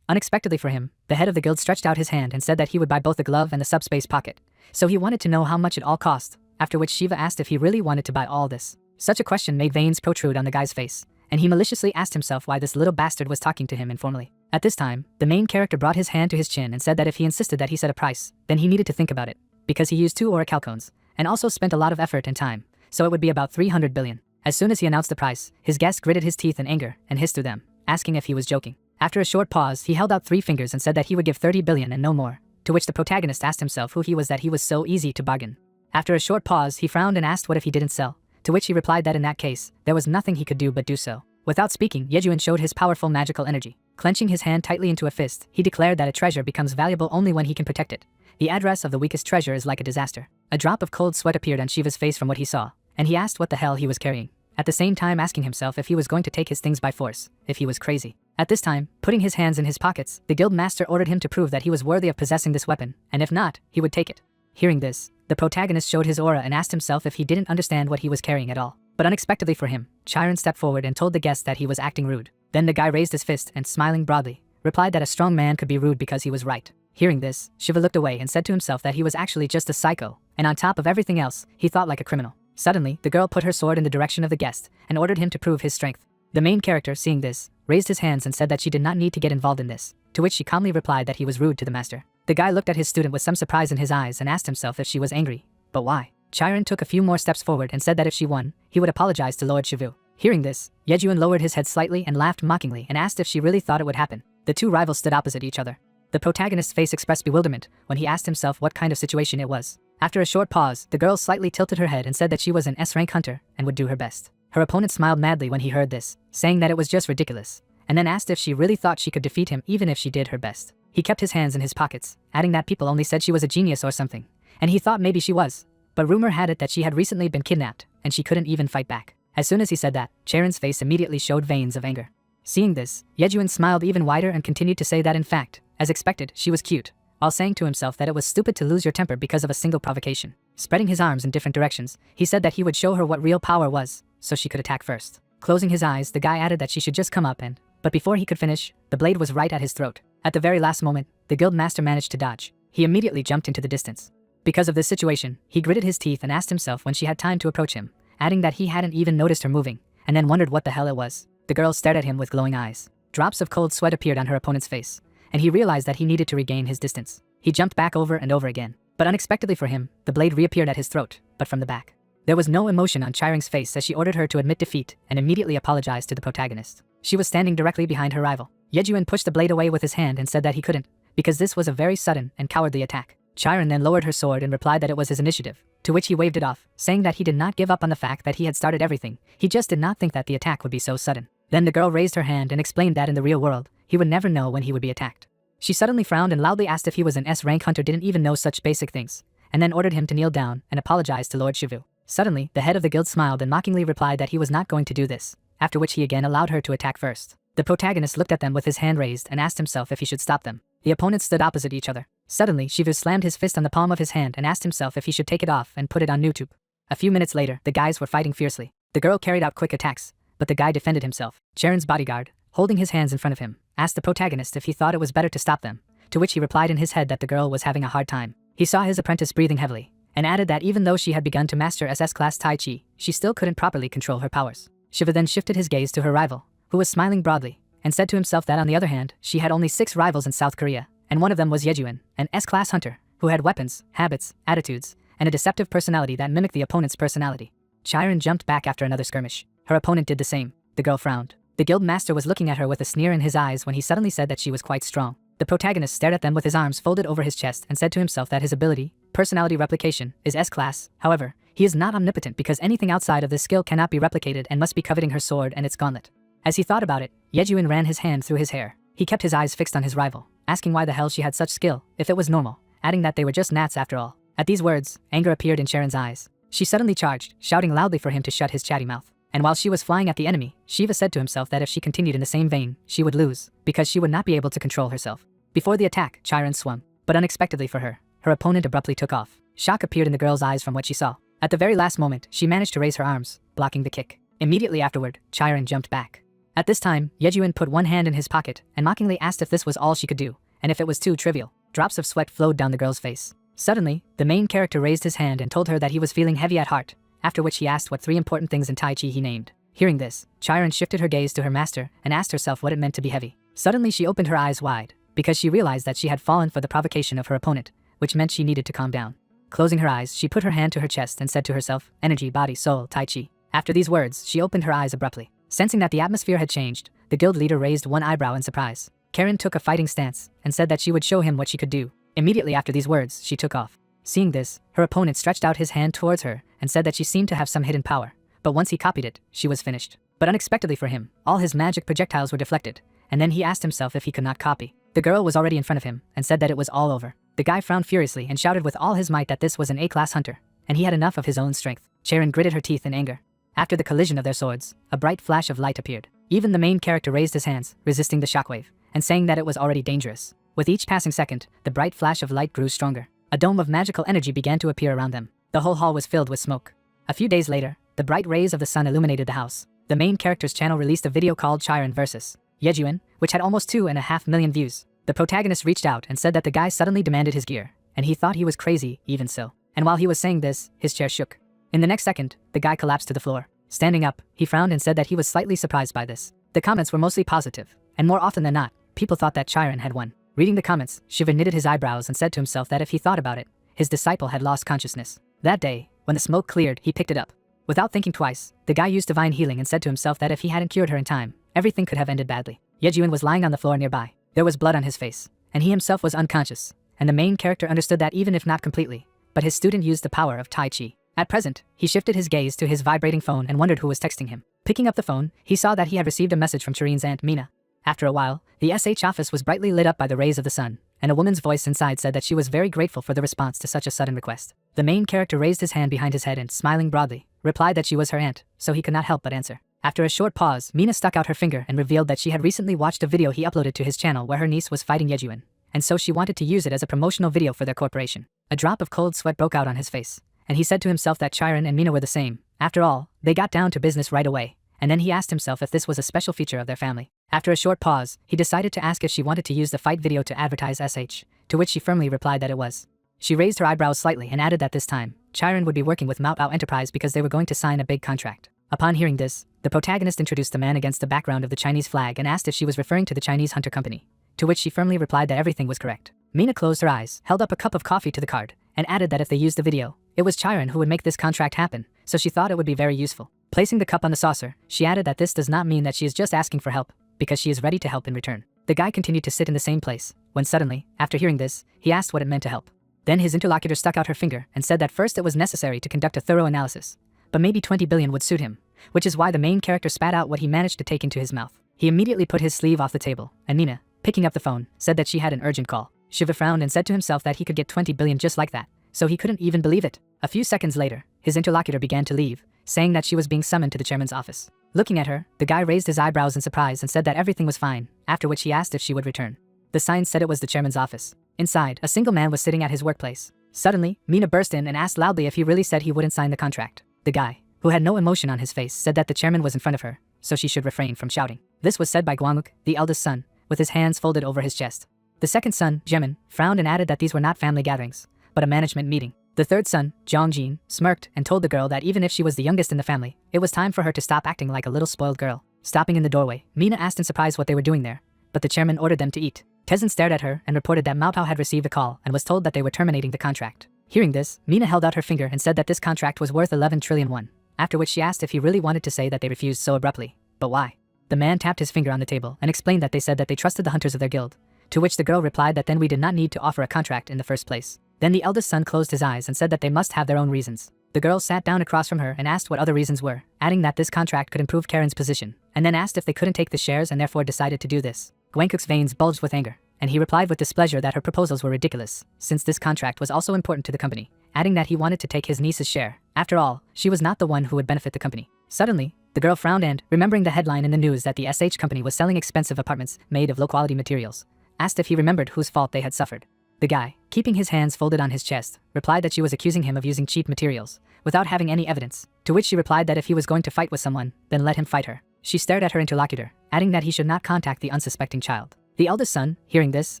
S1: unexpectedly for him, the head of the guild stretched out his hand and said that he would buy both the glove and the subspace pocket, so he wanted to know how much it all cost, after which Shiva asked if he really wanted to buy all this. Such a question made veins protrude on the guy's face, and he maliciously asked himself why this little bastard was talking to him informally. At this time, the main character brought his hand to his chin and said that if he insisted that he set a price, then he needed to think about it, because he used 2 orichalcones, and also spent a lot of effort and time, so it would be about 300 billion. As soon as he announced the price, his guest gritted his teeth in anger and hissed through them, asking if he was joking. After a short pause, he held out 3 fingers and said that he would give 30 billion and no more, to which the protagonist asked himself who he was that he was so easy to bargain. After a short pause, he frowned and asked what if he didn't sell, to which he replied that in that case, there was nothing he could do but do so. Without speaking, Yejuan showed his powerful magical energy. Clenching his hand tightly into a fist, he declared that a treasure becomes valuable only when he can protect it. The address of the weakest treasure is like a disaster. A drop of cold sweat appeared on Shiva's face from what he saw, and he asked what the hell he was carrying, at the same time asking himself if he was going to take his things by force, if he was crazy. At this time, putting his hands in his pockets, the guild master ordered him to prove that he was worthy of possessing this weapon, and if not, he would take it. Hearing this, the protagonist showed his aura and asked himself if he didn't understand what he was carrying at all. But unexpectedly for him, Chiron stepped forward and told the guest that he was acting rude. Then the guy raised his fist and, smiling broadly, replied that a strong man could be rude because he was right. Hearing this, Shiva looked away and said to himself that he was actually just a psycho, and on top of everything else, he thought like a criminal. Suddenly, the girl put her sword in the direction of the guest and ordered him to prove his strength. The main character, seeing this, raised his hands and said that she did not need to get involved in this, to which she calmly replied that he was rude to the master. The guy looked at his student with some surprise in his eyes and asked himself if she was angry, but why? Chiron took a few more steps forward and said that if she won, he would apologize to Lord Shivu. Hearing this, Yejuan lowered his head slightly and laughed mockingly and asked if she really thought it would happen. The two rivals stood opposite each other. The protagonist's face expressed bewilderment when he asked himself what kind of situation it was. After a short pause, the girl slightly tilted her head and said that she was an S-rank hunter and would do her best. Her opponent smiled madly when he heard this, saying that it was just ridiculous, and then asked if she really thought she could defeat him even if she did her best. He kept his hands in his pockets, adding that people only said she was a genius or something, and he thought maybe she was, but rumor had it that she had recently been kidnapped, and she couldn't even fight back. As soon as he said that, Charon's face immediately showed veins of anger. Seeing this, Yejuan smiled even wider and continued to say that in fact, as expected, she was cute, while saying to himself that it was stupid to lose your temper because of a single provocation. Spreading his arms in different directions, he said that he would show her what real power was, so she could attack first. Closing his eyes, the guy added that she should just come up and, but before he could finish, the blade was right at his throat. At the very last moment, the guild master managed to dodge. He immediately jumped into the distance. Because of this situation, he gritted his teeth and asked himself when she had time to approach him, adding that he hadn't even noticed her moving, and then wondered what the hell it was. The girl stared at him with glowing eyes. Drops of cold sweat appeared on her opponent's face, and he realized that he needed to regain his distance. He jumped back over and over again, but unexpectedly for him, the blade reappeared at his throat, but from the back. There was no emotion on Chiron's face as she ordered her to admit defeat and immediately apologized to the protagonist. She was standing directly behind her rival. Yejuan pushed the blade away with his hand and said that he couldn't, because this was a very sudden and cowardly attack. Chiron then lowered her sword and replied that it was his initiative, to which he waved it off, saying that he did not give up on the fact that he had started everything, he just did not think that the attack would be so sudden. Then the girl raised her hand and explained that in the real world, he would never know when he would be attacked. She suddenly frowned and loudly asked if he was an S-rank hunter didn't even know such basic things, and then ordered him to kneel down and apologize to Lord Shivu. Suddenly, the head of the guild smiled and mockingly replied that he was not going to do this, after which he again allowed her to attack first. The protagonist looked at them with his hand raised and asked himself if he should stop them. The opponents stood opposite each other. Suddenly, Shivu slammed his fist on the palm of his hand and asked himself if he should take it off and put it on YouTube. A few minutes later, the guys were fighting fiercely. The girl carried out quick attacks, but the guy defended himself. Charon's bodyguard, holding his hands in front of him, asked the protagonist if he thought it was better to stop them, to which he replied in his head that the girl was having a hard time. He saw his apprentice breathing heavily, and added that even though she had begun to master SS class Tai Chi, she still couldn't properly control her powers. Shiva then shifted his gaze to her rival, who was smiling broadly, and said to himself that on the other hand, she had only 6 rivals in South Korea, and one of them was Yejuan, an S-class hunter, who had weapons, habits, attitudes, and a deceptive personality that mimicked the opponent's personality. Chiron jumped back after another skirmish. Her opponent did the same. The girl frowned. The guild master was looking at her with a sneer in his eyes when he suddenly said that she was quite strong. The protagonist stared at them with his arms folded over his chest and said to himself that his ability, personality replication, is S-class. However, he is not omnipotent because anything outside of this skill cannot be replicated and must be coveting her sword and its gauntlet. As he thought about it, Yejuan ran his hand through his hair. He kept his eyes fixed on his rival, asking why the hell she had such skill, if it was normal, adding that they were just gnats after all. At these words, anger appeared in Sharon's eyes. She suddenly charged, shouting loudly for him to shut his chatty mouth. And while she was flying at the enemy, Shiva said to himself that if she continued in the same vein, she would lose, because she would not be able to control herself. Before the attack, Chiron swung, but unexpectedly for her, her opponent abruptly took off. Shock appeared in the girl's eyes from what she saw. At the very last moment, she managed to raise her arms, blocking the kick. Immediately afterward, Chiron jumped back. At this time, Yejuan put one hand in his pocket and mockingly asked if this was all she could do, and if it was too trivial. Drops of sweat flowed down the girl's face. Suddenly, the main character raised his hand and told her that he was feeling heavy at heart, after which he asked what 3 important things in Tai Chi he named. Hearing this, Chiron shifted her gaze to her master and asked herself what it meant to be heavy. Suddenly she opened her eyes wide, because she realized that she had fallen for the provocation of her opponent, which meant she needed to calm down. Closing her eyes, she put her hand to her chest and said to herself, energy, body, soul, Tai Chi. After these words, she opened her eyes abruptly. Sensing that the atmosphere had changed, the guild leader raised one eyebrow in surprise. Karen took a fighting stance and said that she would show him what she could do. Immediately after these words, she took off. Seeing this, her opponent stretched out his hand towards her and said that she seemed to have some hidden power. But once he copied it, she was finished. But unexpectedly for him, all his magic projectiles were deflected, and then he asked himself if he could not copy. The girl was already in front of him and said that it was all over. The guy frowned furiously and shouted with all his might that this was an A-class hunter, and he had enough of his own strength. Charon gritted her teeth in anger. After the collision of their swords, a bright flash of light appeared. Even the main character raised his hands, resisting the shockwave, and saying that it was already dangerous. With each passing second, the bright flash of light grew stronger. A dome of magical energy began to appear around them. The whole hall was filled with smoke. A few days later, the bright rays of the sun illuminated the house. The main character's channel released a video called Chiron vs. Yejuan, which had almost 2.5 million views. The protagonist reached out and said that the guy suddenly demanded his gear, and he thought he was crazy, even so. And while he was saying this, his chair shook. In the next second, the guy collapsed to the floor. Standing up, he frowned and said that he was slightly surprised by this. The comments were mostly positive, and more often than not, people thought that Chiron had won. Reading the comments, Shiva knitted his eyebrows and said to himself that if he thought about it, his disciple had lost consciousness. That day, when the smoke cleared, he picked it up. Without thinking twice, the guy used divine healing and said to himself that if he hadn't cured her in time, everything could have ended badly. Yejuan was lying on the floor nearby. There was blood on his face, and he himself was unconscious, and the main character understood that even if not completely, but his student used the power of Tai Chi. At present, he shifted his gaze to his vibrating phone and wondered who was texting him. Picking up the phone, he saw that he had received a message from Chirin's aunt Mina. After a while, the SH office was brightly lit up by the rays of the sun, and a woman's voice inside said that she was very grateful for the response to such a sudden request. The main character raised his hand behind his head and, smiling broadly, replied that she was her aunt, so he could not help but answer. After a short pause, Mina stuck out her finger and revealed that she had recently watched a video he uploaded to his channel where her niece was fighting Yejuan, and so she wanted to use it as a promotional video for their corporation. A drop of cold sweat broke out on his face, and he said to himself that Chiron and Mina were the same. After all, they got down to business right away, and then he asked himself if this was a special feature of their family. After a short pause, he decided to ask if she wanted to use the fight video to advertise SH, to which she firmly replied that it was. She raised her eyebrows slightly and added that this time, Chiron would be working with Mao Enterprise because they were going to sign a big contract. Upon hearing this, the protagonist introduced the man against the background of the Chinese flag and asked if she was referring to the Chinese Hunter Company, to which she firmly replied that everything was correct. Mina closed her eyes, held up a cup of coffee to the card, and added that if they used the video, it was Chiron who would make this contract happen, so she thought it would be very useful. Placing the cup on the saucer, she added that this does not mean that she is just asking for help, because she is ready to help in return. The guy continued to sit in the same place, when suddenly, after hearing this, he asked what it meant to help. Then his interlocutor stuck out her finger and said that first it was necessary to conduct a thorough analysis, but maybe 20 billion would suit him, which is why the main character spat out what he managed to take into his mouth. He immediately put his sleeve off the table, and Mina, picking up the phone, said that she had an urgent call. Shiva frowned and said to himself that he could get 20 billion just like that, so he couldn't even believe it. A few seconds later, his interlocutor began to leave, saying that she was being summoned to the chairman's office. Looking at her, the guy raised his eyebrows in surprise and said that everything was fine, after which he asked if she would return. The sign said it was the chairman's office. Inside, a single man was sitting at his workplace. Suddenly, Mina burst in and asked loudly if he really said he wouldn't sign the contract. The guy, who had no emotion on his face, said that the chairman was in front of her, so she should refrain from shouting. This was said by Gwanguk, the eldest son, with his hands folded over his chest. The second son, Jemin, frowned and added that these were not family gatherings, but a management meeting. The third son, Jongjin, smirked and told the girl that even if she was the youngest in the family, it was time for her to stop acting like a little spoiled girl. Stopping in the doorway, Mina asked in surprise what they were doing there, but the chairman ordered them to eat. Taezan stared at her and reported that Mao Pao had received a call and was told that they were terminating the contract. Hearing this, Mina held out her finger and said that this contract was worth 11 trillion won, after which she asked if he really wanted to say that they refused so abruptly. But why? The man tapped his finger on the table and explained that they said that they trusted the hunters of their guild, to which the girl replied that then we did not need to offer a contract in the first place. Then the eldest son closed his eyes and said that they must have their own reasons. The girl sat down across from her and asked what other reasons were, adding that this contract could improve Karen's position, and then asked if they couldn't take the shares and therefore decided to do this. Gwangkuk's veins bulged with anger, and he replied with displeasure that her proposals were ridiculous, since this contract was also important to the company, adding that he wanted to take his niece's share. After all, she was not the one who would benefit the company. Suddenly, the girl frowned and, remembering the headline in the news that the SH company was selling expensive apartments made of low-quality materials, asked if he remembered whose fault they had suffered. The guy, keeping his hands folded on his chest, replied that she was accusing him of using cheap materials, without having any evidence, to which she replied that if he was going to fight with someone, then let him fight her. She stared at her interlocutor, adding that he should not contact the unsuspecting child. The eldest son, hearing this,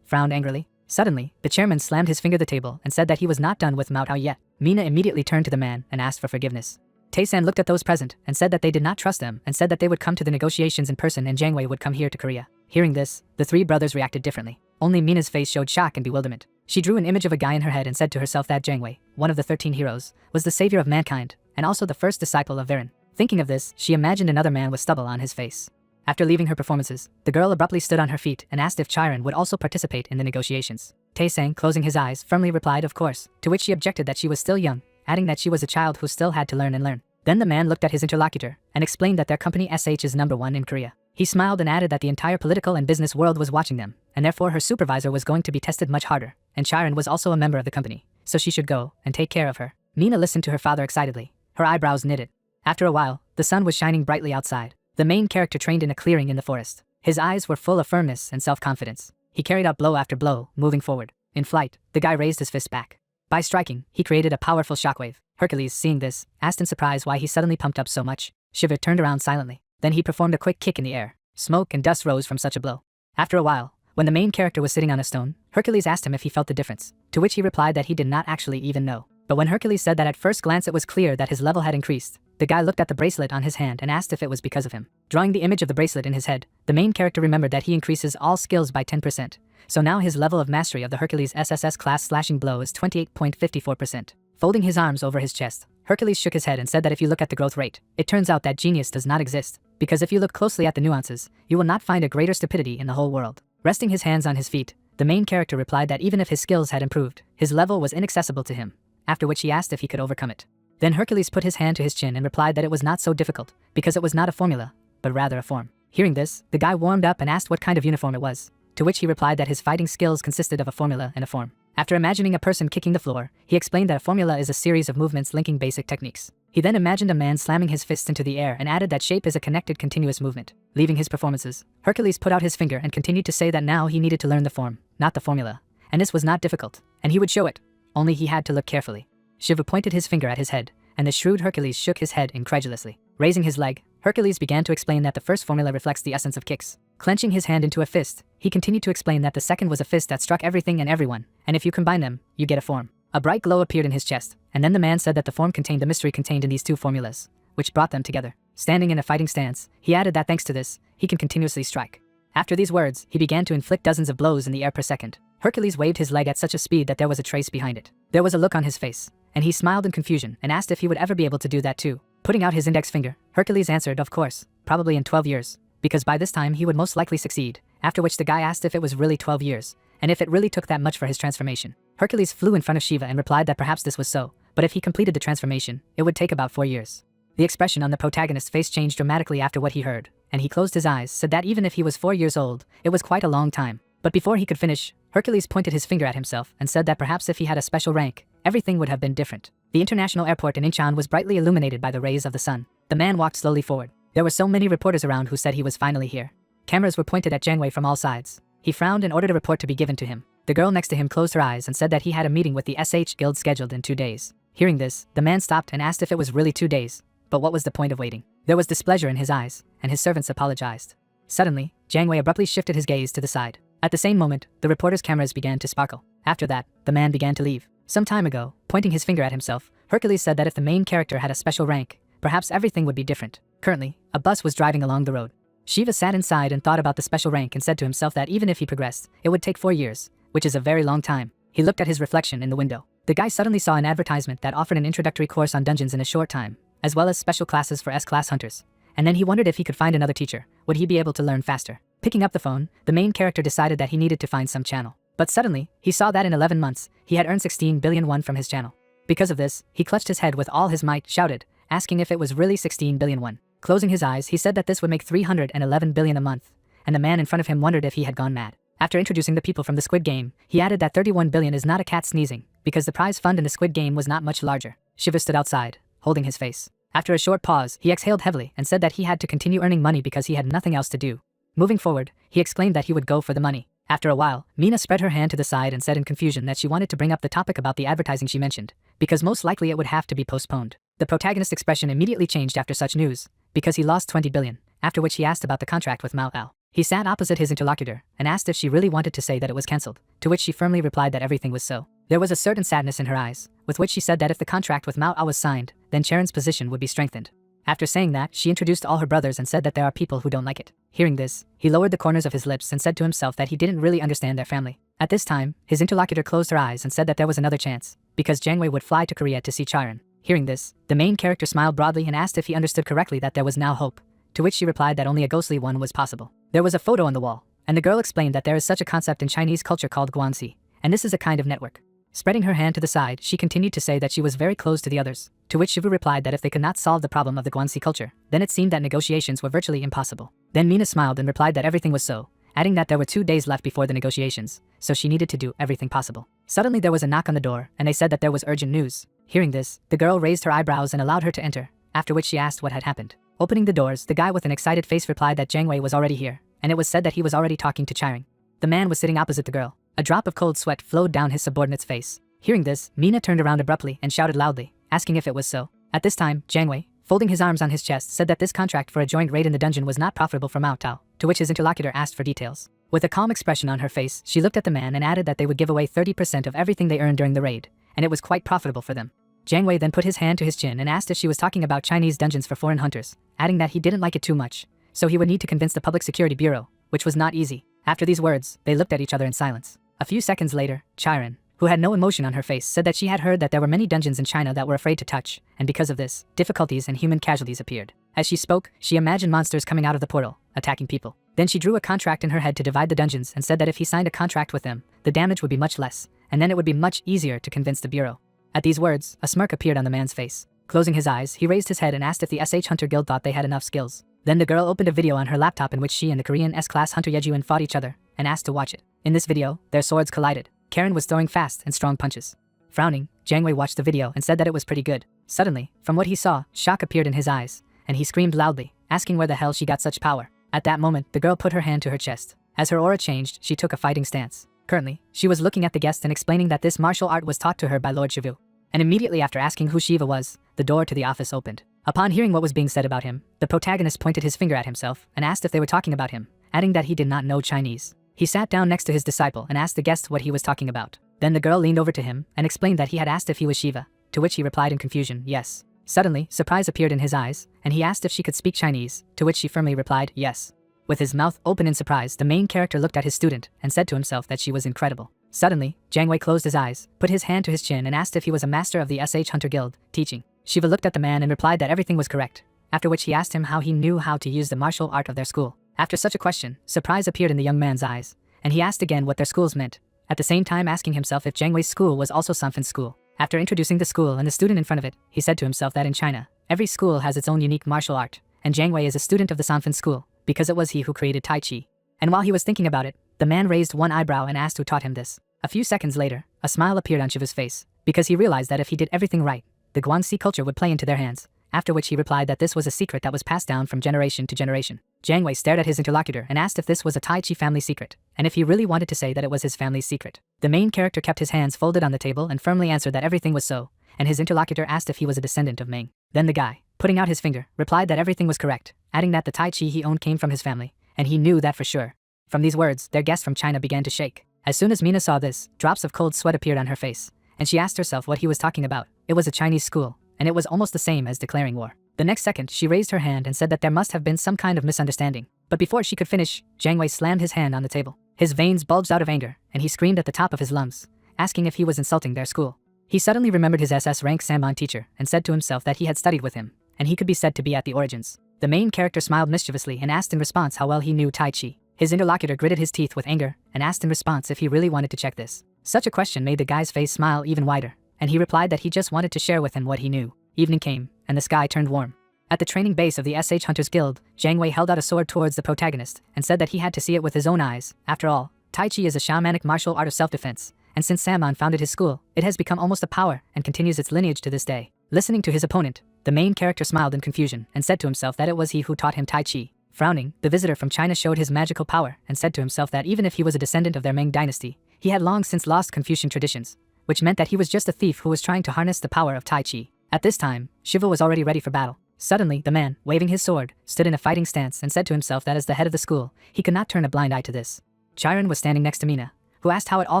S1: frowned angrily. Suddenly, the chairman slammed his finger on the table and said that he was not done with Mao Tao yet. Mina immediately turned to the man and asked for forgiveness. Tae-san looked at those present and said that they did not trust them and said that they would come to the negotiations in person and Jang Wei would come here to Korea. Hearing this, the three brothers reacted differently. Only Mina's face showed shock and bewilderment. She drew an image of a guy in her head and said to herself that Jang Wei, one of the 13 heroes, was the savior of mankind, and also the first disciple of Viren. Thinking of this, she imagined another man with stubble on his face. After leaving her performances, the girl abruptly stood on her feet and asked if Chiron would also participate in the negotiations. Tae-sang, closing his eyes, firmly replied of course, to which she objected that she was still young, adding that she was a child who still had to learn and learn. Then the man looked at his interlocutor and explained that their company SH is #1 in Korea. He smiled and added that the entire political and business world was watching them, and therefore her supervisor was going to be tested much harder, and Chiron was also a member of the company, so she should go and take care of her. Mina listened to her father excitedly, her eyebrows knitted. After a while, the sun was shining brightly outside. The main character trained in a clearing in the forest. His eyes were full of firmness and self-confidence. He carried out blow after blow, moving forward. In flight, the guy raised his fist back. By striking, he created a powerful shockwave. Hercules, seeing this, asked in surprise why he suddenly pumped up so much. Shiva turned around silently. Then he performed a quick kick in the air. Smoke and dust rose from such a blow. After a while, when the main character was sitting on a stone, Hercules asked him if he felt the difference, to which he replied that he did not actually even know. But when Hercules said that at first glance it was clear that his level had increased, the guy looked at the bracelet on his hand and asked if it was because of him. Drawing the image of the bracelet in his head, the main character remembered that he increases all skills by 10%, so now his level of mastery of the Hercules SSS class slashing blow is 28.54%. Folding his arms over his chest, Hercules shook his head and said that if you look at the growth rate, it turns out that genius does not exist, because if you look closely at the nuances, you will not find a greater stupidity in the whole world. Resting his hands on his feet, the main character replied that even if his skills had improved, his level was inaccessible to him, after which he asked if he could overcome it. Then Hercules put his hand to his chin and replied that it was not so difficult, because it was not a formula, but rather a form. Hearing this, the guy warmed up and asked what kind of uniform it was, to which he replied that his fighting skills consisted of a formula and a form. After imagining a person kicking the floor, he explained that a formula is a series of movements linking basic techniques. He then imagined a man slamming his fists into the air and added that shape is a connected continuous movement. Leaving his performances, Hercules put out his finger and continued to say that now he needed to learn the form, not the formula, and this was not difficult, and he would show it, only he had to look carefully. Shiva pointed his finger at his head, and the shrewd Hercules shook his head incredulously. Raising his leg, Hercules began to explain that the first formula reflects the essence of kicks. Clenching his hand into a fist, he continued to explain that the second was a fist that struck everything and everyone, and if you combine them, you get a form. A bright glow appeared in his chest, and then the man said that the form contained the mystery contained in these two formulas, which brought them together. Standing in a fighting stance, he added that thanks to this, he can continuously strike. After these words, he began to inflict dozens of blows in the air per second. Hercules waved his leg at such a speed that there was a trace behind it. There was a look on his face, and he smiled in confusion and asked if he would ever be able to do that too. Putting out his index finger, Hercules answered, of course, probably in 12 years, because by this time he would most likely succeed, after which the guy asked if it was really 12 years, and if it really took that much for his transformation. Hercules flew in front of Shiva and replied that perhaps this was so, but if he completed the transformation, it would take about 4 years. The expression on the protagonist's face changed dramatically after what he heard, and he closed his eyes, said that even if he was 4 years old, it was quite a long time. But before he could finish, Hercules pointed his finger at himself and said that perhaps if he had a special rank, everything would have been different. The international airport in Incheon was brightly illuminated by the rays of the sun. The man walked slowly forward. There were so many reporters around who said he was finally here. Cameras were pointed at Jang Wei from all sides. He frowned and ordered a report to be given to him. The girl next to him closed her eyes and said that he had a meeting with the SH Guild scheduled in 2 days. Hearing this, the man stopped and asked if it was really 2 days. But what was the point of waiting? There was displeasure in his eyes, and his servants apologized. Suddenly, Jang Wei abruptly shifted his gaze to the side. At the same moment, the reporters' cameras began to sparkle. After that, the man began to leave. Some time ago, pointing his finger at himself, Hercules said that if the main character had a special rank, perhaps everything would be different. Currently, a bus was driving along the road. Shiva sat inside and thought about the special rank and said to himself that even if he progressed, it would take 4 years, which is a very long time. He looked at his reflection in the window. The guy suddenly saw an advertisement that offered an introductory course on dungeons in a short time, as well as special classes for S-class hunters. And then he wondered if he could find another teacher, would he be able to learn faster? Picking up the phone, the main character decided that he needed to find some channel. But suddenly, he saw that in 11 months, he had earned 16 billion won from his channel. Because of this, he clutched his head with all his might, shouted, asking if it was really 16 billion won. Closing his eyes, he said that this would make 311 billion a month, and the man in front of him wondered if he had gone mad. After introducing the people from the Squid Game, he added that 31 billion is not a cat sneezing, because the prize fund in the Squid Game was not much larger. Shiva stood outside, holding his face. After a short pause, he exhaled heavily and said that he had to continue earning money because he had nothing else to do. Moving forward, he explained that he would go for the money. After a while, Mina spread her hand to the side and said in confusion that she wanted to bring up the topic about the advertising she mentioned, because most likely it would have to be postponed. The protagonist's expression immediately changed after such news, because he lost 20 billion, after which he asked about the contract with Mao Ao. He sat opposite his interlocutor and asked if she really wanted to say that it was cancelled, to which she firmly replied that everything was so. There was a certain sadness in her eyes, with which she said that if the contract with Mao Ao was signed, then Charon's position would be strengthened. After saying that, she introduced all her brothers and said that there are people who don't like it. Hearing this, he lowered the corners of his lips and said to himself that he didn't really understand their family. At this time, his interlocutor closed her eyes and said that there was another chance, because Jiang Wei would fly to Korea to see Charon. Hearing this, the main character smiled broadly and asked if he understood correctly that there was now hope, to which she replied that only a ghostly one was possible. There was a photo on the wall, and the girl explained that there is such a concept in Chinese culture called guanxi, and this is a kind of network. Spreading her hand to the side, she continued to say that she was very close to the others, to which Shivu replied that if they could not solve the problem of the guanxi culture, then it seemed that negotiations were virtually impossible. Then Mina smiled and replied that everything was so, adding that there were 2 days left before the negotiations, so she needed to do everything possible. Suddenly there was a knock on the door, and they said that there was urgent news. Hearing this, the girl raised her eyebrows and allowed her to enter, after which she asked what had happened. Opening the doors, the guy with an excited face replied that Jiang Wei was already here, and it was said that he was already talking to Chiring. The man was sitting opposite the girl. A drop of cold sweat flowed down his subordinate's face. Hearing this, Mina turned around abruptly and shouted loudly, asking if it was so. At this time, Jiang Wei, folding his arms on his chest, said that this contract for a joint raid in the dungeon was not profitable for Mao Tao, to which his interlocutor asked for details. With a calm expression on her face, she looked at the man and added that they would give away 30% of everything they earned during the raid, and it was quite profitable for them. Jiang Wei then put his hand to his chin and asked if she was talking about Chinese dungeons for foreign hunters, adding that he didn't like it too much, so he would need to convince the Public Security Bureau, which was not easy. After these words, they looked at each other in silence. A few seconds later, Chiron, who had no emotion on her face, said that she had heard that there were many dungeons in China that were afraid to touch, and because of this, difficulties and human casualties appeared. As she spoke, she imagined monsters coming out of the portal, attacking people. Then she drew a contract in her head to divide the dungeons and said that if he signed a contract with them, the damage would be much less, and then it would be much easier to convince the Bureau. At these words, a smirk appeared on the man's face. Closing his eyes, he raised his head and asked if the SH Hunter Guild thought they had enough skills. Then the girl opened a video on her laptop in which she and the Korean S-class hunter Yejuan fought each other, and asked to watch it. In this video, their swords collided. Karen was throwing fast and strong punches. Frowning, Jiang Wei watched the video and said that it was pretty good. Suddenly, from what he saw, shock appeared in his eyes, and he screamed loudly, asking where the hell she got such power. At that moment, the girl put her hand to her chest. As her aura changed, she took a fighting stance. Currently, she was looking at the guest and explaining that this martial art was taught to her by Lord Shivu. And immediately after asking who Shiva was, the door to the office opened. Upon hearing what was being said about him, the protagonist pointed his finger at himself and asked if they were talking about him, adding that he did not know Chinese. He sat down next to his disciple and asked the guest what he was talking about. Then the girl leaned over to him and explained that he had asked if he was Shiva, to which he replied in confusion, yes. Suddenly, surprise appeared in his eyes, and he asked if she could speak Chinese, to which she firmly replied, yes. With his mouth open in surprise, the main character looked at his student and said to himself that she was incredible. Suddenly, Jiang Wei closed his eyes, put his hand to his chin and asked if he was a master of the SH Hunter Guild, teaching. Shiva looked at the man and replied that everything was correct, after which he asked him how he knew how to use the martial art of their school. After such a question, surprise appeared in the young man's eyes, and he asked again what their schools meant, at the same time asking himself if Jiang Wei's school was also Sanfan's school. After introducing the school and the student in front of it, he said to himself that in China, every school has its own unique martial art, and Jiang Wei is a student of the Sanfan school, because it was he who created Tai Chi. And while he was thinking about it, the man raised one eyebrow and asked who taught him this. A few seconds later, a smile appeared on Shiva's face, because he realized that if he did everything right, the Guanxi culture would play into their hands, after which he replied that this was a secret that was passed down from generation to generation. Jiang Wei stared at his interlocutor and asked if this was a Tai Chi family secret, and if he really wanted to say that it was his family's secret. The main character kept his hands folded on the table and firmly answered that everything was so, and his interlocutor asked if he was a descendant of Ming. Then the guy, putting out his finger, replied that everything was correct, adding that the Tai Chi he owned came from his family, and he knew that for sure. From these words, their guest from China began to shake. As soon as Mina saw this, drops of cold sweat appeared on her face, and she asked herself what he was talking about. It was a Chinese school, and it was almost the same as declaring war. The next second, she raised her hand and said that there must have been some kind of misunderstanding. But before she could finish, Jiang Wei slammed his hand on the table. His veins bulged out of anger, and he screamed at the top of his lungs, asking if he was insulting their school. He suddenly remembered his SS rank Sanban teacher and said to himself that he had studied with him, and he could be said to be at the origins. The main character smiled mischievously and asked in response how well he knew Tai Chi. His interlocutor gritted his teeth with anger and asked in response if he really wanted to check this. Such a question made the guy's face smile even wider, and he replied that he just wanted to share with him what he knew. Evening came, and the sky turned warm. At the training base of the SH Hunters Guild, Jiang Wei held out a sword towards the protagonist and said that he had to see it with his own eyes. After all, Tai Chi is a shamanic martial art of self-defense, and since Sanban founded his school, it has become almost a power and continues its lineage to this day. Listening to his opponent, the main character smiled in confusion and said to himself that it was he who taught him Tai Chi. Frowning, the visitor from China showed his magical power and said to himself that even if he was a descendant of their Ming dynasty, he had long since lost Confucian traditions, which meant that he was just a thief who was trying to harness the power of Tai Chi. At this time, Shiva was already ready for battle. Suddenly, the man, waving his sword, stood in a fighting stance and said to himself that as the head of the school, he could not turn a blind eye to this. Chiron was standing next to Mina, who asked how it all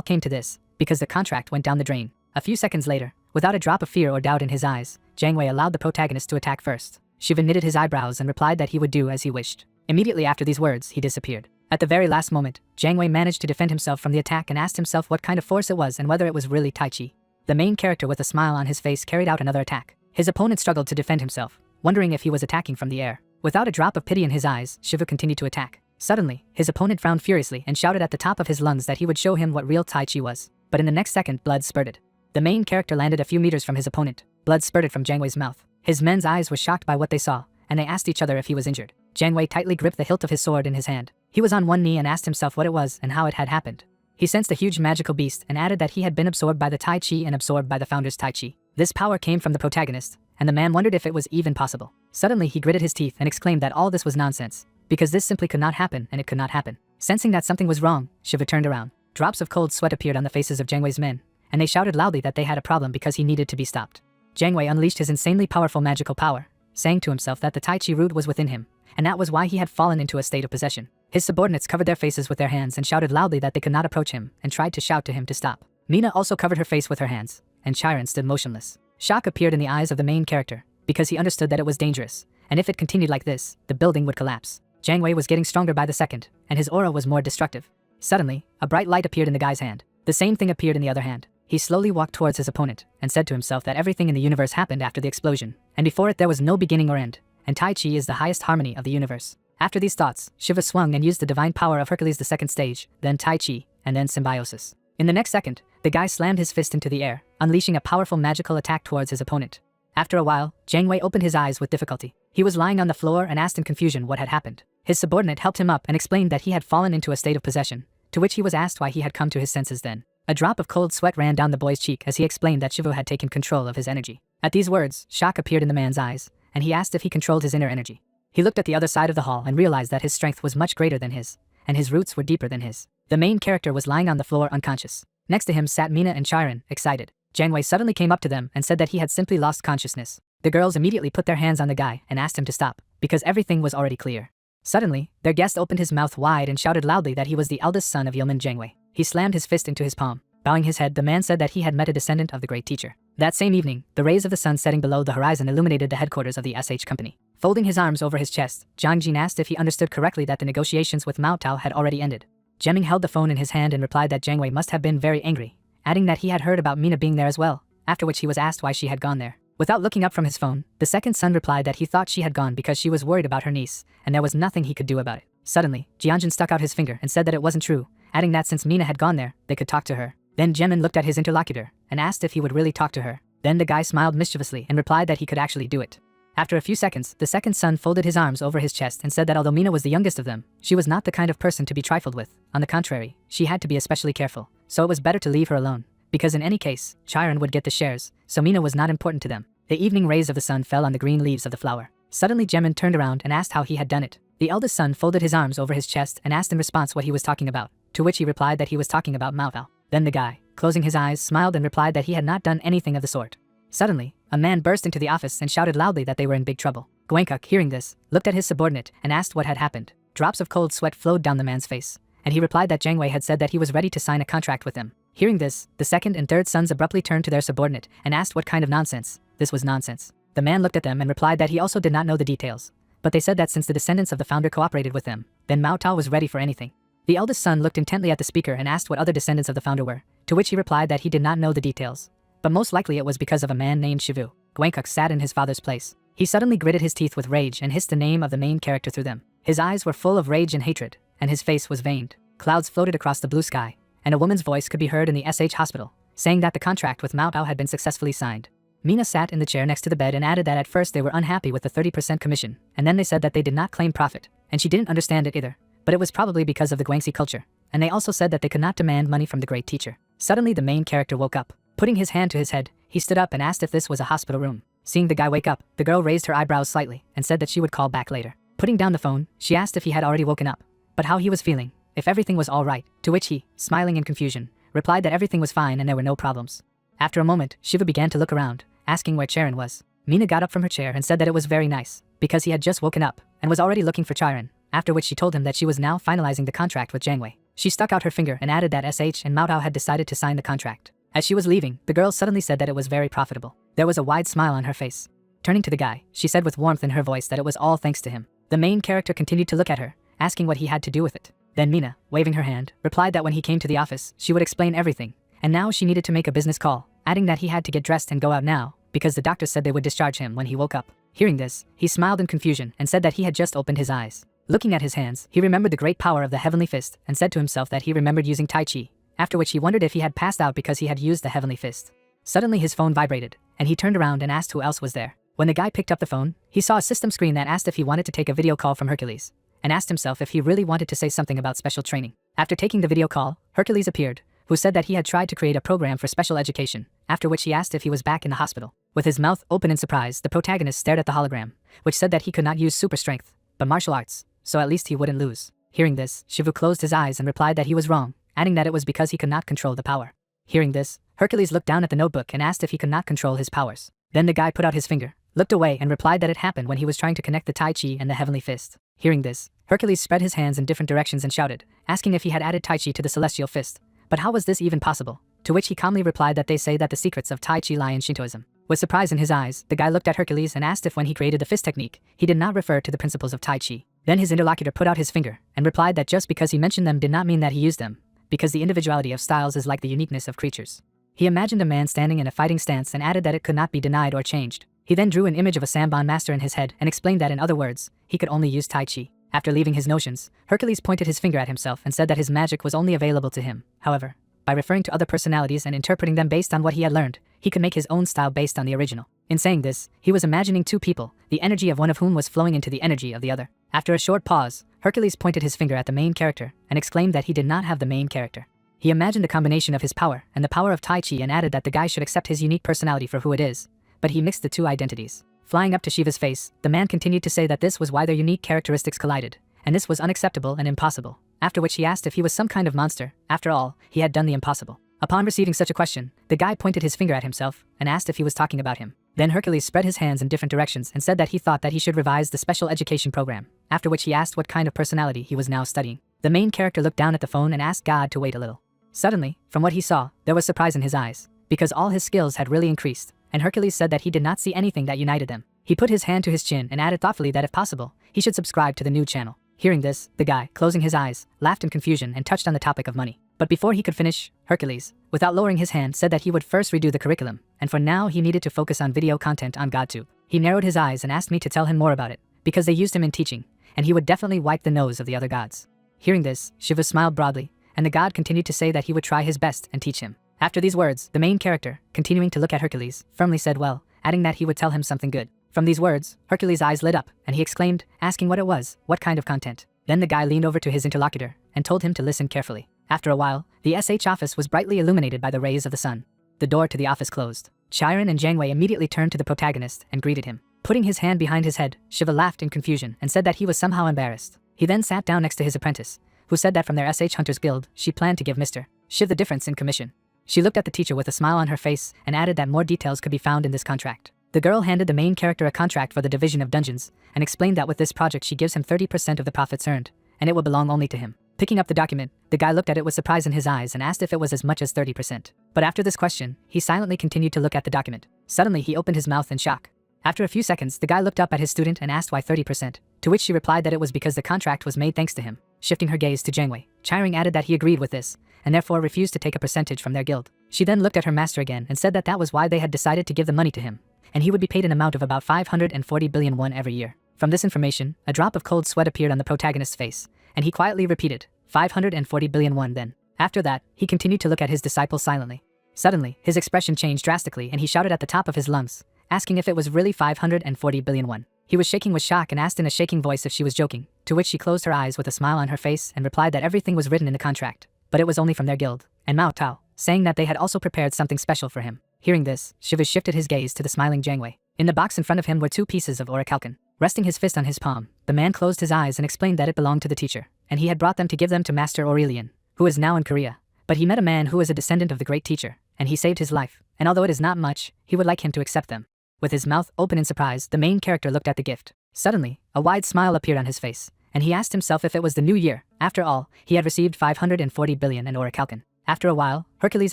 S1: came to this, because the contract went down the drain. A few seconds later, without a drop of fear or doubt in his eyes, Jiang Wei allowed the protagonist to attack first. Shiva knitted his eyebrows and replied that he would do as he wished. Immediately after these words, he disappeared. At the very last moment, Jiang Wei managed to defend himself from the attack and asked himself what kind of force it was and whether it was really Tai Chi. The main character with a smile on his face carried out another attack. His opponent struggled to defend himself, wondering if he was attacking from the air. Without a drop of pity in his eyes, Shiva continued to attack. Suddenly, his opponent frowned furiously and shouted at the top of his lungs that he would show him what real Tai Chi was. But in the next second, blood spurted. The main character landed a few meters from his opponent. Blood spurted from Jiang Wei's mouth. His men's eyes were shocked by what they saw, and they asked each other if he was injured. Jiang Wei tightly gripped the hilt of his sword in his hand. He was on one knee and asked himself what it was and how it had happened. He sensed a huge magical beast and added that he had been absorbed by the Tai Chi and absorbed by the founder's Tai Chi. This power came from the protagonist, and the man wondered if it was even possible. Suddenly he gritted his teeth and exclaimed that all this was nonsense, because this simply could not happen and it could not happen. Sensing that something was wrong, Shiva turned around. Drops of cold sweat appeared on the faces of Jiang Wei's men, and they shouted loudly that they had a problem because he needed to be stopped. Jiang Wei unleashed his insanely powerful magical power, saying to himself that the Tai Chi root was within him, and that was why he had fallen into a state of possession. His subordinates covered their faces with their hands and shouted loudly that they could not approach him and tried to shout to him to stop. Mina also covered her face with her hands, and Chiron stood motionless. Shock appeared in the eyes of the main character, because he understood that it was dangerous, and if it continued like this, the building would collapse. Jiang Wei was getting stronger by the second, and his aura was more destructive. Suddenly, a bright light appeared in the guy's hand. The same thing appeared in the other hand. He slowly walked towards his opponent, and said to himself that everything in the universe happened after the explosion, and before it there was no beginning or end, and Tai Chi is the highest harmony of the universe. After these thoughts, Shiva swung and used the divine power of Hercules the second stage, then Tai Chi, and then symbiosis. In the next second, the guy slammed his fist into the air, unleashing a powerful magical attack towards his opponent. After a while, Jiang Wei opened his eyes with difficulty. He was lying on the floor and asked in confusion what had happened. His subordinate helped him up and explained that he had fallen into a state of possession, to which he was asked why he had come to his senses then. A drop of cold sweat ran down the boy's cheek as he explained that Shiva had taken control of his energy. At these words, shock appeared in the man's eyes, and he asked if he controlled his inner energy. He looked at the other side of the hall and realized that his strength was much greater than his, and his roots were deeper than his. The main character was lying on the floor unconscious. Next to him sat Mina and Chiron, excited. Jiang Wei suddenly came up to them and said that he had simply lost consciousness. The girls immediately put their hands on the guy and asked him to stop, because everything was already clear. Suddenly, their guest opened his mouth wide and shouted loudly that he was the eldest son of Yeoman Jiang Wei. He slammed his fist into his palm. Bowing his head, the man said that he had met a descendant of the great teacher. That same evening, the rays of the sun setting below the horizon illuminated the headquarters of the SH company. Folding his arms over his chest, Zhang Jin asked if he understood correctly that the negotiations with Mao Tao had already ended. Jeming held the phone in his hand and replied that Jiang Wei must have been very angry, adding that he had heard about Mina being there as well, after which he was asked why she had gone there. Without looking up from his phone, the second son replied that he thought she had gone because she was worried about her niece, and there was nothing he could do about it. Suddenly, Jianjin stuck out his finger and said that it wasn't true, adding that since Mina had gone there, they could talk to her. Then Jemin looked at his interlocutor and asked if he would really talk to her. Then the guy smiled mischievously and replied that he could actually do it. After a few seconds, the second son folded his arms over his chest and said that although Mina was the youngest of them, she was not the kind of person to be trifled with. On the contrary, she had to be especially careful, so it was better to leave her alone, because in any case, Chiron would get the shares, so Mina was not important to them. The evening rays of the sun fell on the green leaves of the flower. Suddenly Jemin turned around and asked how he had done it. The eldest son folded his arms over his chest and asked in response what he was talking about, to which he replied that he was talking about Mao Tao. Then the guy, closing his eyes, smiled and replied that he had not done anything of the sort. Suddenly, a man burst into the office and shouted loudly that they were in big trouble. Guangkuk, hearing this, looked at his subordinate and asked what had happened. Drops of cold sweat flowed down the man's face, and he replied that Jiang Wei had said that he was ready to sign a contract with them. Hearing this, the second and third sons abruptly turned to their subordinate and asked what kind of nonsense. This was nonsense. The man looked at them and replied that he also did not know the details. But they said that since the descendants of the founder cooperated with them, then Mao Tao was ready for anything. The eldest son looked intently at the speaker and asked what other descendants of the founder were, to which he replied that he did not know the details. But most likely it was because of a man named Shivu. Guangkuk sat in his father's place. He suddenly gritted his teeth with rage and hissed the name of the main character through them. His eyes were full of rage and hatred, and his face was veined. Clouds floated across the blue sky, and a woman's voice could be heard in the SH hospital, saying that the contract with Mao Tao had been successfully signed. Mina sat in the chair next to the bed and added that at first they were unhappy with the 30% commission, and then they said that they did not claim profit, and she didn't understand it either, but it was probably because of the Guangxi culture, and they also said that they could not demand money from the great teacher. Suddenly the main character woke up. Putting his hand to his head, he stood up and asked if this was a hospital room. Seeing the guy wake up, the girl raised her eyebrows slightly and said that she would call back later. Putting down the phone, she asked if he had already woken up, but how he was feeling, if everything was all right, to which he, smiling in confusion, replied that everything was fine and there were no problems. After a moment, Shiva began to look around, asking where Charon was. Mina got up from her chair and said that it was very nice, because he had just woken up and was already looking for Charon, after which she told him that she was now finalizing the contract with Jiang Wei. She stuck out her finger and added that SH and Mao Tao had decided to sign the contract. As she was leaving, the girl suddenly said that it was very profitable. There was a wide smile on her face. Turning to the guy, she said with warmth in her voice that it was all thanks to him. The main character continued to look at her, asking what he had to do with it. Then Mina, waving her hand, replied that when he came to the office, she would explain everything, and now she needed to make a business call, adding that he had to get dressed and go out now, because the doctor said they would discharge him when he woke up. Hearing this, he smiled in confusion and said that he had just opened his eyes. Looking at his hands, he remembered the great power of the heavenly fist and said to himself that he remembered using Tai Chi, after which he wondered if he had passed out because he had used the heavenly fist. Suddenly his phone vibrated, and he turned around and asked who else was there. When the guy picked up the phone, he saw a system screen that asked if he wanted to take a video call from Hercules, and asked himself if he really wanted to say something about special training. After taking the video call, Hercules appeared, who said that he had tried to create a program for special education, after which he asked if he was back in the hospital. With his mouth open in surprise, the protagonist stared at the hologram, which said that he could not use super strength, but martial arts, so at least he wouldn't lose. Hearing this, Shivu closed his eyes and replied that he was wrong, adding that it was because he could not control the power. Hearing this, Hercules looked down at the notebook and asked if he could not control his powers. Then the guy put out his finger, looked away and replied that it happened when he was trying to connect the Tai Chi and the heavenly fist. Hearing this, Hercules spread his hands in different directions and shouted, asking if he had added Tai Chi to the celestial fist. But how was this even possible? To which he calmly replied that they say that the secrets of Tai Chi lie in Shintoism. With surprise in his eyes, the guy looked at Hercules and asked if when he created the fist technique, he did not refer to the principles of Tai Chi. Then his interlocutor put out his finger and replied that just because he mentioned them did not mean that he used them, because the individuality of styles is like the uniqueness of creatures. He imagined a man standing in a fighting stance and added that it could not be denied or changed. He then drew an image of a Samban master in his head and explained that in other words, he could only use Tai Chi. After leaving his notions, Hercules pointed his finger at himself and said that his magic was only available to him. However, by referring to other personalities and interpreting them based on what he had learned, he could make his own style based on the original. In saying this, he was imagining two people, the energy of one of whom was flowing into the energy of the other. After a short pause, Hercules pointed his finger at the main character and exclaimed that he did not have the main character. He imagined the combination of his power and the power of Tai Chi and added that the guy should accept his unique personality for who it is, but he mixed the two identities. Flying up to Shiva's face, the man continued to say that this was why their unique characteristics collided, and this was unacceptable and impossible, after which he asked if he was some kind of monster. After all, he had done the impossible. Upon receiving such a question, the guy pointed his finger at himself and asked if he was talking about him. Then Hercules spread his hands in different directions and said that he thought that he should revise the special education program, after which he asked what kind of personality he was now studying. The main character looked down at the phone and asked God to wait a little. Suddenly, from what he saw, there was surprise in his eyes, because all his skills had really increased, and Hercules said that he did not see anything that united them. He put his hand to his chin and added thoughtfully that if possible, he should subscribe to the new channel. Hearing this, the guy, closing his eyes, laughed in confusion and touched on the topic of money. But before he could finish, Hercules, without lowering his hand, said that he would first redo the curriculum, and for now he needed to focus on video content on GodTube. He narrowed his eyes and asked me to tell him more about it, because they used him in teaching, and he would definitely wipe the nose of the other gods. Hearing this, Shiva smiled broadly, and the god continued to say that he would try his best and teach him. After these words, the main character, continuing to look at Hercules, firmly said well, adding that he would tell him something good. From these words, Hercules' eyes lit up, and he exclaimed, asking what it was, what kind of content. Then the guy leaned over to his interlocutor and told him to listen carefully. After a while, the SH office was brightly illuminated by the rays of the sun. The door to the office closed. Chiron and Jiang Wei immediately turned to the protagonist and greeted him. Putting his hand behind his head, Shiva laughed in confusion and said that he was somehow embarrassed. He then sat down next to his apprentice, who said that from their SH Hunters Guild, she planned to give Mr. Shiv the difference in commission. She looked at the teacher with a smile on her face and added that more details could be found in this contract. The girl handed the main character a contract for the division of dungeons and explained that with this project she gives him 30% of the profits earned, and it will belong only to him. Picking up the document, the guy looked at it with surprise in his eyes and asked if it was as much as 30%. But after this question, he silently continued to look at the document. Suddenly he opened his mouth in shock. After a few seconds, the guy looked up at his student and asked why 30%, to which she replied that it was because the contract was made thanks to him. Shifting her gaze to Jangwei, Chiring added that he agreed with this, and therefore refused to take a percentage from their guild. She then looked at her master again and said that that was why they had decided to give the money to him, and he would be paid an amount of about 540 billion won every year. From this information, a drop of cold sweat appeared on the protagonist's face, and he quietly repeated, 540 billion won then. After that, he continued to look at his disciple silently. Suddenly, his expression changed drastically and he shouted at the top of his lungs, asking if it was really 540 billion won. He was shaking with shock and asked in a shaking voice if she was joking, to which she closed her eyes with a smile on her face and replied that everything was written in the contract, but it was only from their guild, and Mao Tao, saying that they had also prepared something special for him. Hearing this, Shiva shifted his gaze to the smiling Jangwei. In the box in front of him were 2 pieces of orichalcum. Resting his fist on his palm, the man closed his eyes and explained that it belonged to the teacher, and he had brought them to give them to Master Aurelian, who is now in Korea. But he met a man who is a descendant of the great teacher, and he saved his life, and although it is not much, he would like him to accept them. With his mouth open in surprise, the main character looked at the gift. Suddenly, a wide smile appeared on his face, and he asked himself if it was the new year. After all, he had received 540 billion in orichalcum. After a while, Hercules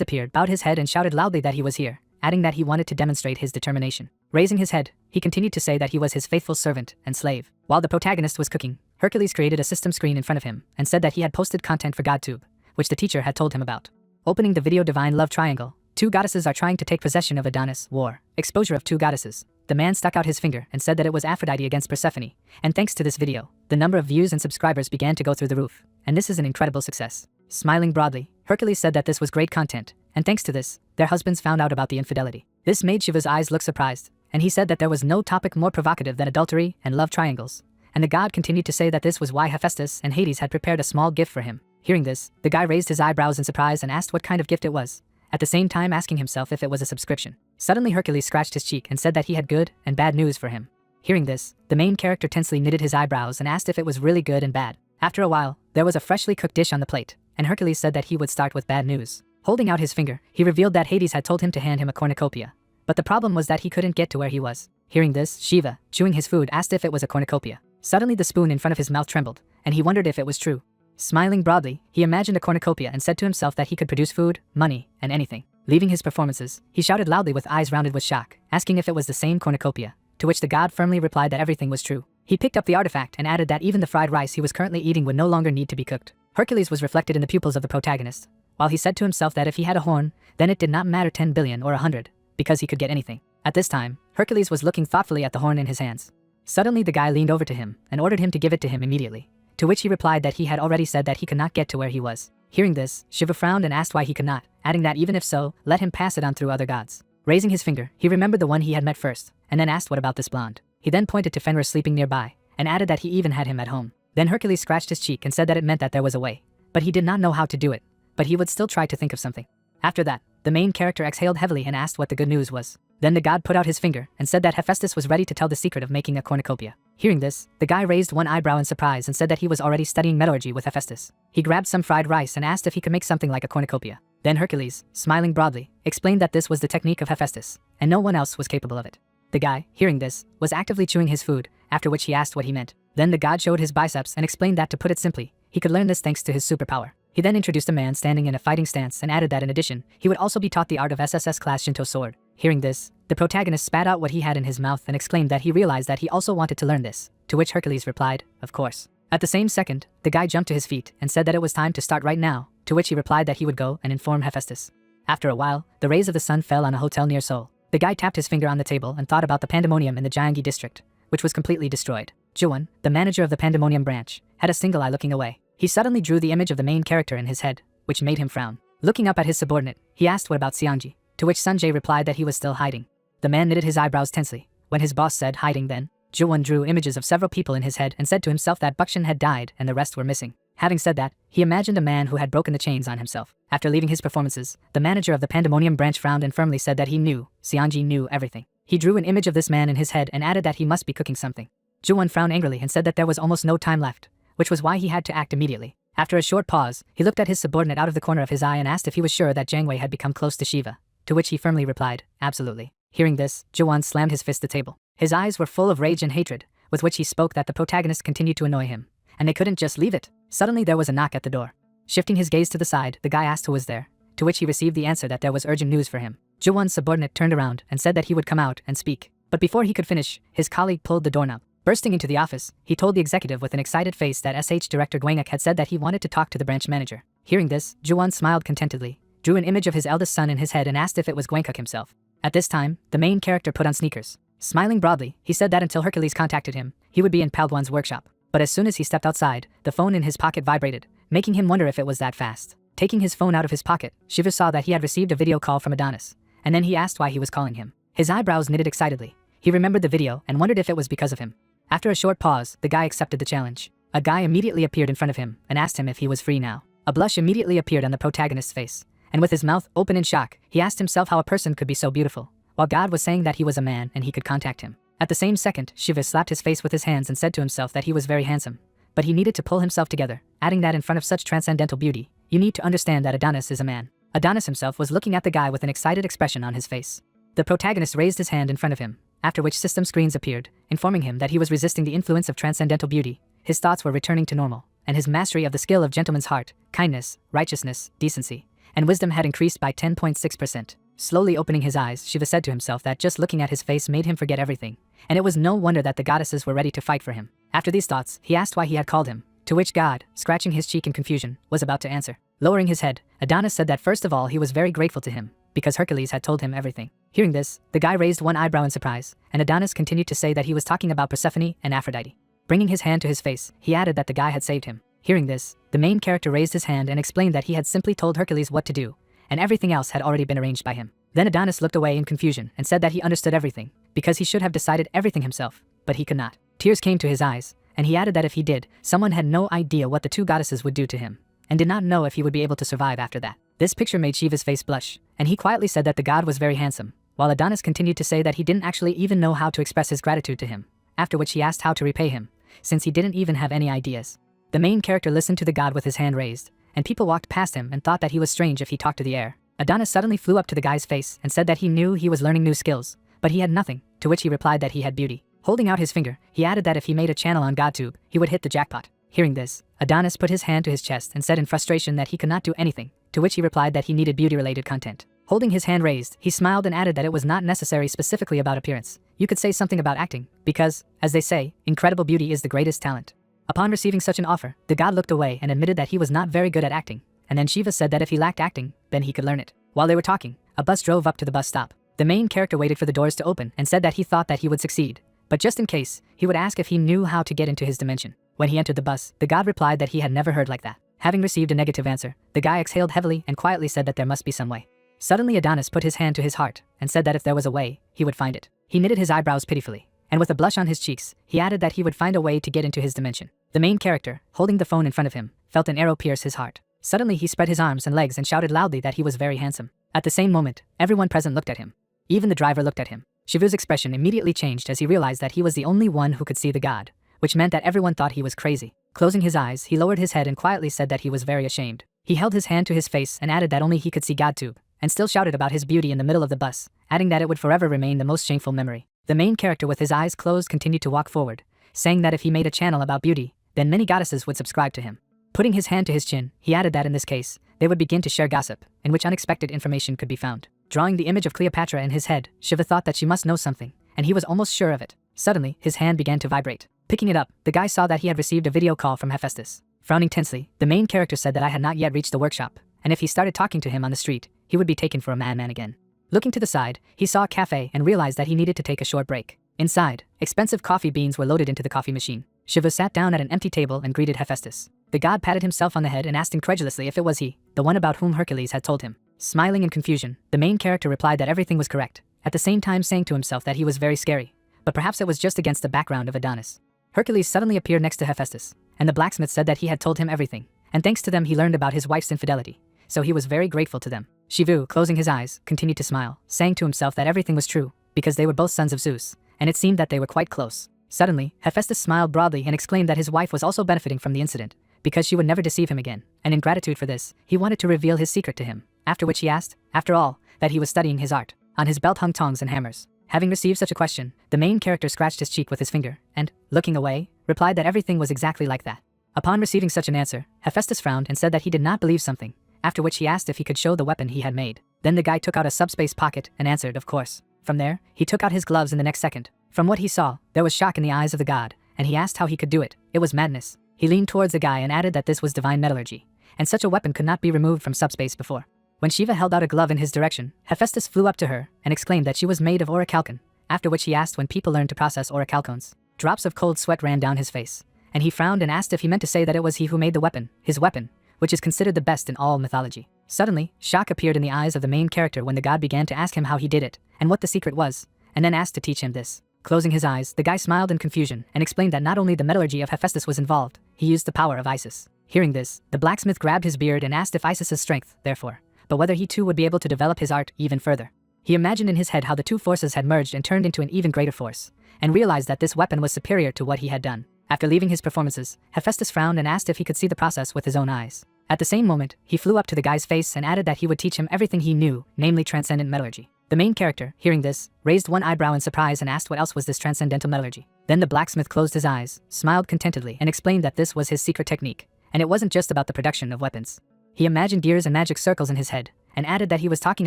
S1: appeared, bowed his head and shouted loudly that he was here, adding that he wanted to demonstrate his determination. Raising his head, he continued to say that he was his faithful servant and slave. While the protagonist was cooking, Hercules created a system screen in front of him and said that he had posted content for GodTube, which the teacher had told him about. Opening the video Divine Love Triangle, 2 goddesses are trying to take possession of Adonis, war, exposure of 2 goddesses. The man stuck out his finger and said that it was Aphrodite against Persephone, and thanks to this video, the number of views and subscribers began to go through the roof, and this is an incredible success. Smiling broadly, Hercules said that this was great content, and thanks to this, their husbands found out about the infidelity. This made Shiva's eyes look surprised, and he said that there was no topic more provocative than adultery and love triangles, and the god continued to say that this was why Hephaestus and Hades had prepared a small gift for him. Hearing this, the guy raised his eyebrows in surprise and asked what kind of gift it was, at the same time asking himself if it was a subscription. Suddenly Hercules scratched his cheek and said that he had good and bad news for him. Hearing this, the main character tensely knitted his eyebrows and asked if it was really good and bad. After a while, there was a freshly cooked dish on the plate, and Hercules said that he would start with bad news. Holding out his finger, he revealed that Hades had told him to hand him a cornucopia, but the problem was that he couldn't get to where he was. Hearing this, Shiva, chewing his food, asked if it was a cornucopia. Suddenly the spoon in front of his mouth trembled, and he wondered if it was true. Smiling broadly, he imagined a cornucopia and said to himself that he could produce food, money, and anything. Leaving his performances, he shouted loudly with eyes rounded with shock, asking if it was the same cornucopia, to which the god firmly replied that everything was true. He picked up the artifact and added that even the fried rice he was currently eating would no longer need to be cooked. Hercules was reflected in the pupils of the protagonist, while he said to himself that if he had a horn, then it did not matter 10 billion or 100, because he could get anything. At this time, Hercules was looking thoughtfully at the horn in his hands. Suddenly the guy leaned over to him and ordered him to give it to him immediately, to which he replied that he had already said that he could not get to where he was. Hearing this, Shiva frowned and asked why he could not, adding that even if so, let him pass it on through other gods. Raising his finger, he remembered the one he had met first, and then asked what about this blonde. He then pointed to Fenrir sleeping nearby, and added that he even had him at home. Then Hercules scratched his cheek and said that it meant that there was a way, but he did not know how to do it, but he would still try to think of something. After that, the main character exhaled heavily and asked what the good news was. Then the god put out his finger and said that Hephaestus was ready to tell the secret of making a cornucopia. Hearing this, the guy raised one eyebrow in surprise and said that he was already studying metallurgy with Hephaestus. He grabbed some fried rice and asked if he could make something like a cornucopia. Then Hercules, smiling broadly, explained that this was the technique of Hephaestus, and no one else was capable of it. The guy, hearing this, was actively chewing his food, after which he asked what he meant. Then the god showed his biceps and explained that to put it simply, he could learn this thanks to his superpower. He then introduced a man standing in a fighting stance and added that in addition, he would also be taught the art of SSS-class Shinto sword. Hearing this, the protagonist spat out what he had in his mouth and exclaimed that he realized that he also wanted to learn this, to which Hercules replied, of course. At the same second, the guy jumped to his feet and said that it was time to start right now, to which he replied that he would go and inform Hephaestus. After a while, the rays of the sun fell on a hotel near Seoul. The guy tapped his finger on the table and thought about the pandemonium in the Gyeonggi district, which was completely destroyed. Jiwon, the manager of the pandemonium branch, had a single eye looking away. He suddenly drew the image of the main character in his head, which made him frown. Looking up at his subordinate, he asked what about Seonji, to which Sunjae replied that he was still hiding. The man knitted his eyebrows tensely. When his boss said hiding then, Jiwon drew images of several people in his head and said to himself that Bukshin had died and the rest were missing. Having said that, he imagined a man who had broken the chains on himself. After leaving his performances, the manager of the pandemonium branch frowned and firmly said that he knew, Seonji knew everything. He drew an image of this man in his head and added that he must be cooking something. Jiwon frowned angrily and said that there was almost no time left, which was why he had to act immediately. After a short pause, he looked at his subordinate out of the corner of his eye and asked if he was sure that Jangwei had become close to Shiva, to which he firmly replied, absolutely. Hearing this, Jiwon slammed his fist to the table. His eyes were full of rage and hatred, with which he spoke that the protagonist continued to annoy him, and they couldn't just leave it. Suddenly there was a knock at the door. Shifting his gaze to the side, the guy asked who was there, to which he received the answer that there was urgent news for him. Ju-won's subordinate turned around and said that he would come out and speak. But before he could finish, his colleague pulled the doorknob. Bursting into the office, he told the executive with an excited face that SH Director Gwang-ek had said that he wanted to talk to the branch manager. Hearing this, Ju-won smiled contentedly, drew an image of his eldest son in his head and asked if it was Gwang-ek himself. At this time, the main character put on sneakers. Smiling broadly, he said that until Hercules contacted him, he would be in Paldwan's workshop. But as soon as he stepped outside, the phone in his pocket vibrated, making him wonder if it was that fast. Taking his phone out of his pocket, Shiva saw that he had received a video call from Adonis, and then he asked why he was calling him. His eyebrows knitted excitedly. He remembered the video and wondered if it was because of him. After a short pause, the guy accepted the challenge. A guy immediately appeared in front of him and asked him if he was free now. A blush immediately appeared on the protagonist's face, and with his mouth open in shock, he asked himself how a person could be so beautiful, while God was saying that he was a man and he could contact him. At the same second, Shiva slapped his face with his hands and said to himself that he was very handsome, but he needed to pull himself together, adding that in front of such transcendental beauty, you need to understand that Adonis is a man. Adonis himself was looking at the guy with an excited expression on his face. The protagonist raised his hand in front of him, after which system screens appeared, informing him that he was resisting the influence of transcendental beauty. His thoughts were returning to normal, and his mastery of the skill of gentleman's heart, kindness, righteousness, decency, and wisdom had increased by 10.6%. Slowly opening his eyes, Shiva said to himself that just looking at his face made him forget everything, and it was no wonder that the goddesses were ready to fight for him. After these thoughts, he asked why he had called him, to which God, scratching his cheek in confusion, was about to answer. Lowering his head, Adonis said that first of all he was very grateful to him, because Hercules had told him everything. Hearing this, the guy raised one eyebrow in surprise, and Adonis continued to say that he was talking about Persephone and Aphrodite. Bringing his hand to his face, he added that the guy had saved him. Hearing this, the main character raised his hand and explained that he had simply told Hercules what to do, and everything else had already been arranged by him. Then Adonis looked away in confusion and said that he understood everything, because he should have decided everything himself, but he could not. Tears came to his eyes, and he added that if he did, someone had no idea what the two goddesses would do to him, and did not know if he would be able to survive after that. This picture made Shiva's face blush, and he quietly said that the god was very handsome, while Adonis continued to say that he didn't actually even know how to express his gratitude to him, after which he asked how to repay him, since he didn't even have any ideas. The main character listened to the god with his hand raised, and people walked past him and thought that he was strange if he talked to the air. Adonis suddenly flew up to the guy's face and said that he knew he was learning new skills, but he had nothing, to which he replied that he had beauty. Holding out his finger, he added that if he made a channel on GodTube, he would hit the jackpot. Hearing this, Adonis put his hand to his chest and said in frustration that he could not do anything, to which he replied that he needed beauty-related content. Holding his hand raised, he smiled and added that it was not necessary specifically about appearance. You could say something about acting, because, as they say, incredible beauty is the greatest talent. Upon receiving such an offer, the god looked away and admitted that he was not very good at acting, and then Shiva said that if he lacked acting, then he could learn it. While they were talking, a bus drove up to the bus stop. The main character waited for the doors to open and said that he thought that he would succeed, but just in case, he would ask if he knew how to get into his dimension. When he entered the bus, the god replied that he had never heard like that. Having received a negative answer, the guy exhaled heavily and quietly said that there must be some way. Suddenly Adonis put his hand to his heart and said that if there was a way, he would find it. He knitted his eyebrows pitifully, and with a blush on his cheeks, he added that he would find a way to get into his dimension. The main character, holding the phone in front of him, felt an arrow pierce his heart. Suddenly he spread his arms and legs and shouted loudly that he was very handsome. At the same moment, everyone present looked at him. Even the driver looked at him. Shivu's expression immediately changed as he realized that he was the only one who could see the god, which meant that everyone thought he was crazy. Closing his eyes, he lowered his head and quietly said that he was very ashamed. He held his hand to his face and added that only he could see GodTube, and still shouted about his beauty in the middle of the bus, adding that it would forever remain the most shameful memory. The main character with his eyes closed continued to walk forward, saying that if he made a channel about beauty, then many goddesses would subscribe to him. Putting his hand to his chin, he added that in this case, they would begin to share gossip, in which unexpected information could be found. Drawing the image of Cleopatra in his head, Shiva thought that she must know something, and he was almost sure of it. Suddenly, his hand began to vibrate. Picking it up, the guy saw that he had received a video call from Hephaestus. Frowning tensely, the main character said that I had not yet reached the workshop, and if he started talking to him on the street, he would be taken for a madman again. Looking to the side, he saw a cafe and realized that he needed to take a short break. Inside, expensive coffee beans were loaded into the coffee machine. Shiva sat down at an empty table and greeted Hephaestus. The god patted himself on the head and asked incredulously if it was he, the one about whom Hercules had told him. Smiling in confusion, the main character replied that everything was correct, at the same time saying to himself that he was very scary, but perhaps it was just against the background of Adonis. Hercules suddenly appeared next to Hephaestus, and the blacksmith said that he had told him everything, and thanks to them he learned about his wife's infidelity, so he was very grateful to them. Shivu, closing his eyes, continued to smile, saying to himself that everything was true, because they were both sons of Zeus, and it seemed that they were quite close. Suddenly, Hephaestus smiled broadly and exclaimed that his wife was also benefiting from the incident, because she would never deceive him again, and in gratitude for this, he wanted to reveal his secret to him, after which he asked, after all, that he was studying his art. On his belt hung tongs and hammers. Having received such a question, the main character scratched his cheek with his finger, and, looking away, replied that everything was exactly like that. Upon receiving such an answer, Hephaestus frowned and said that he did not believe something, after which he asked if he could show the weapon he had made. Then the guy took out a subspace pocket and answered, of course. From there, he took out his gloves in the next second. From what he saw, there was shock in the eyes of the god, and he asked how he could do it. It was madness. He leaned towards the guy and added that this was divine metallurgy, and such a weapon could not be removed from subspace before. When Shiva held out a glove in his direction, Hephaestus flew up to her and exclaimed that she was made of orichalcon, after which he asked when people learned to process orichalcones. Drops of cold sweat ran down his face, and he frowned and asked if he meant to say that it was he who made the weapon, his weapon, which is considered the best in all mythology. Suddenly, shock appeared in the eyes of the main character when the god began to ask him how he did it, and what the secret was, and then asked to teach him this. Closing his eyes, the guy smiled in confusion and explained that not only the metallurgy of Hephaestus was involved, he used the power of Isis. Hearing this, the blacksmith grabbed his beard and asked if Isis's strength, therefore, but whether he too would be able to develop his art even further. He imagined in his head how the two forces had merged and turned into an even greater force, and realized that this weapon was superior to what he had done. After leaving his performances, Hephaestus frowned and asked if he could see the process with his own eyes. At the same moment, he flew up to the guy's face and added that he would teach him everything he knew, namely transcendent metallurgy. The main character, hearing this, raised one eyebrow in surprise and asked what else was this transcendental metallurgy. Then the blacksmith closed his eyes, smiled contentedly, and explained that this was his secret technique, and it wasn't just about the production of weapons. He imagined gears and magic circles in his head, and added that he was talking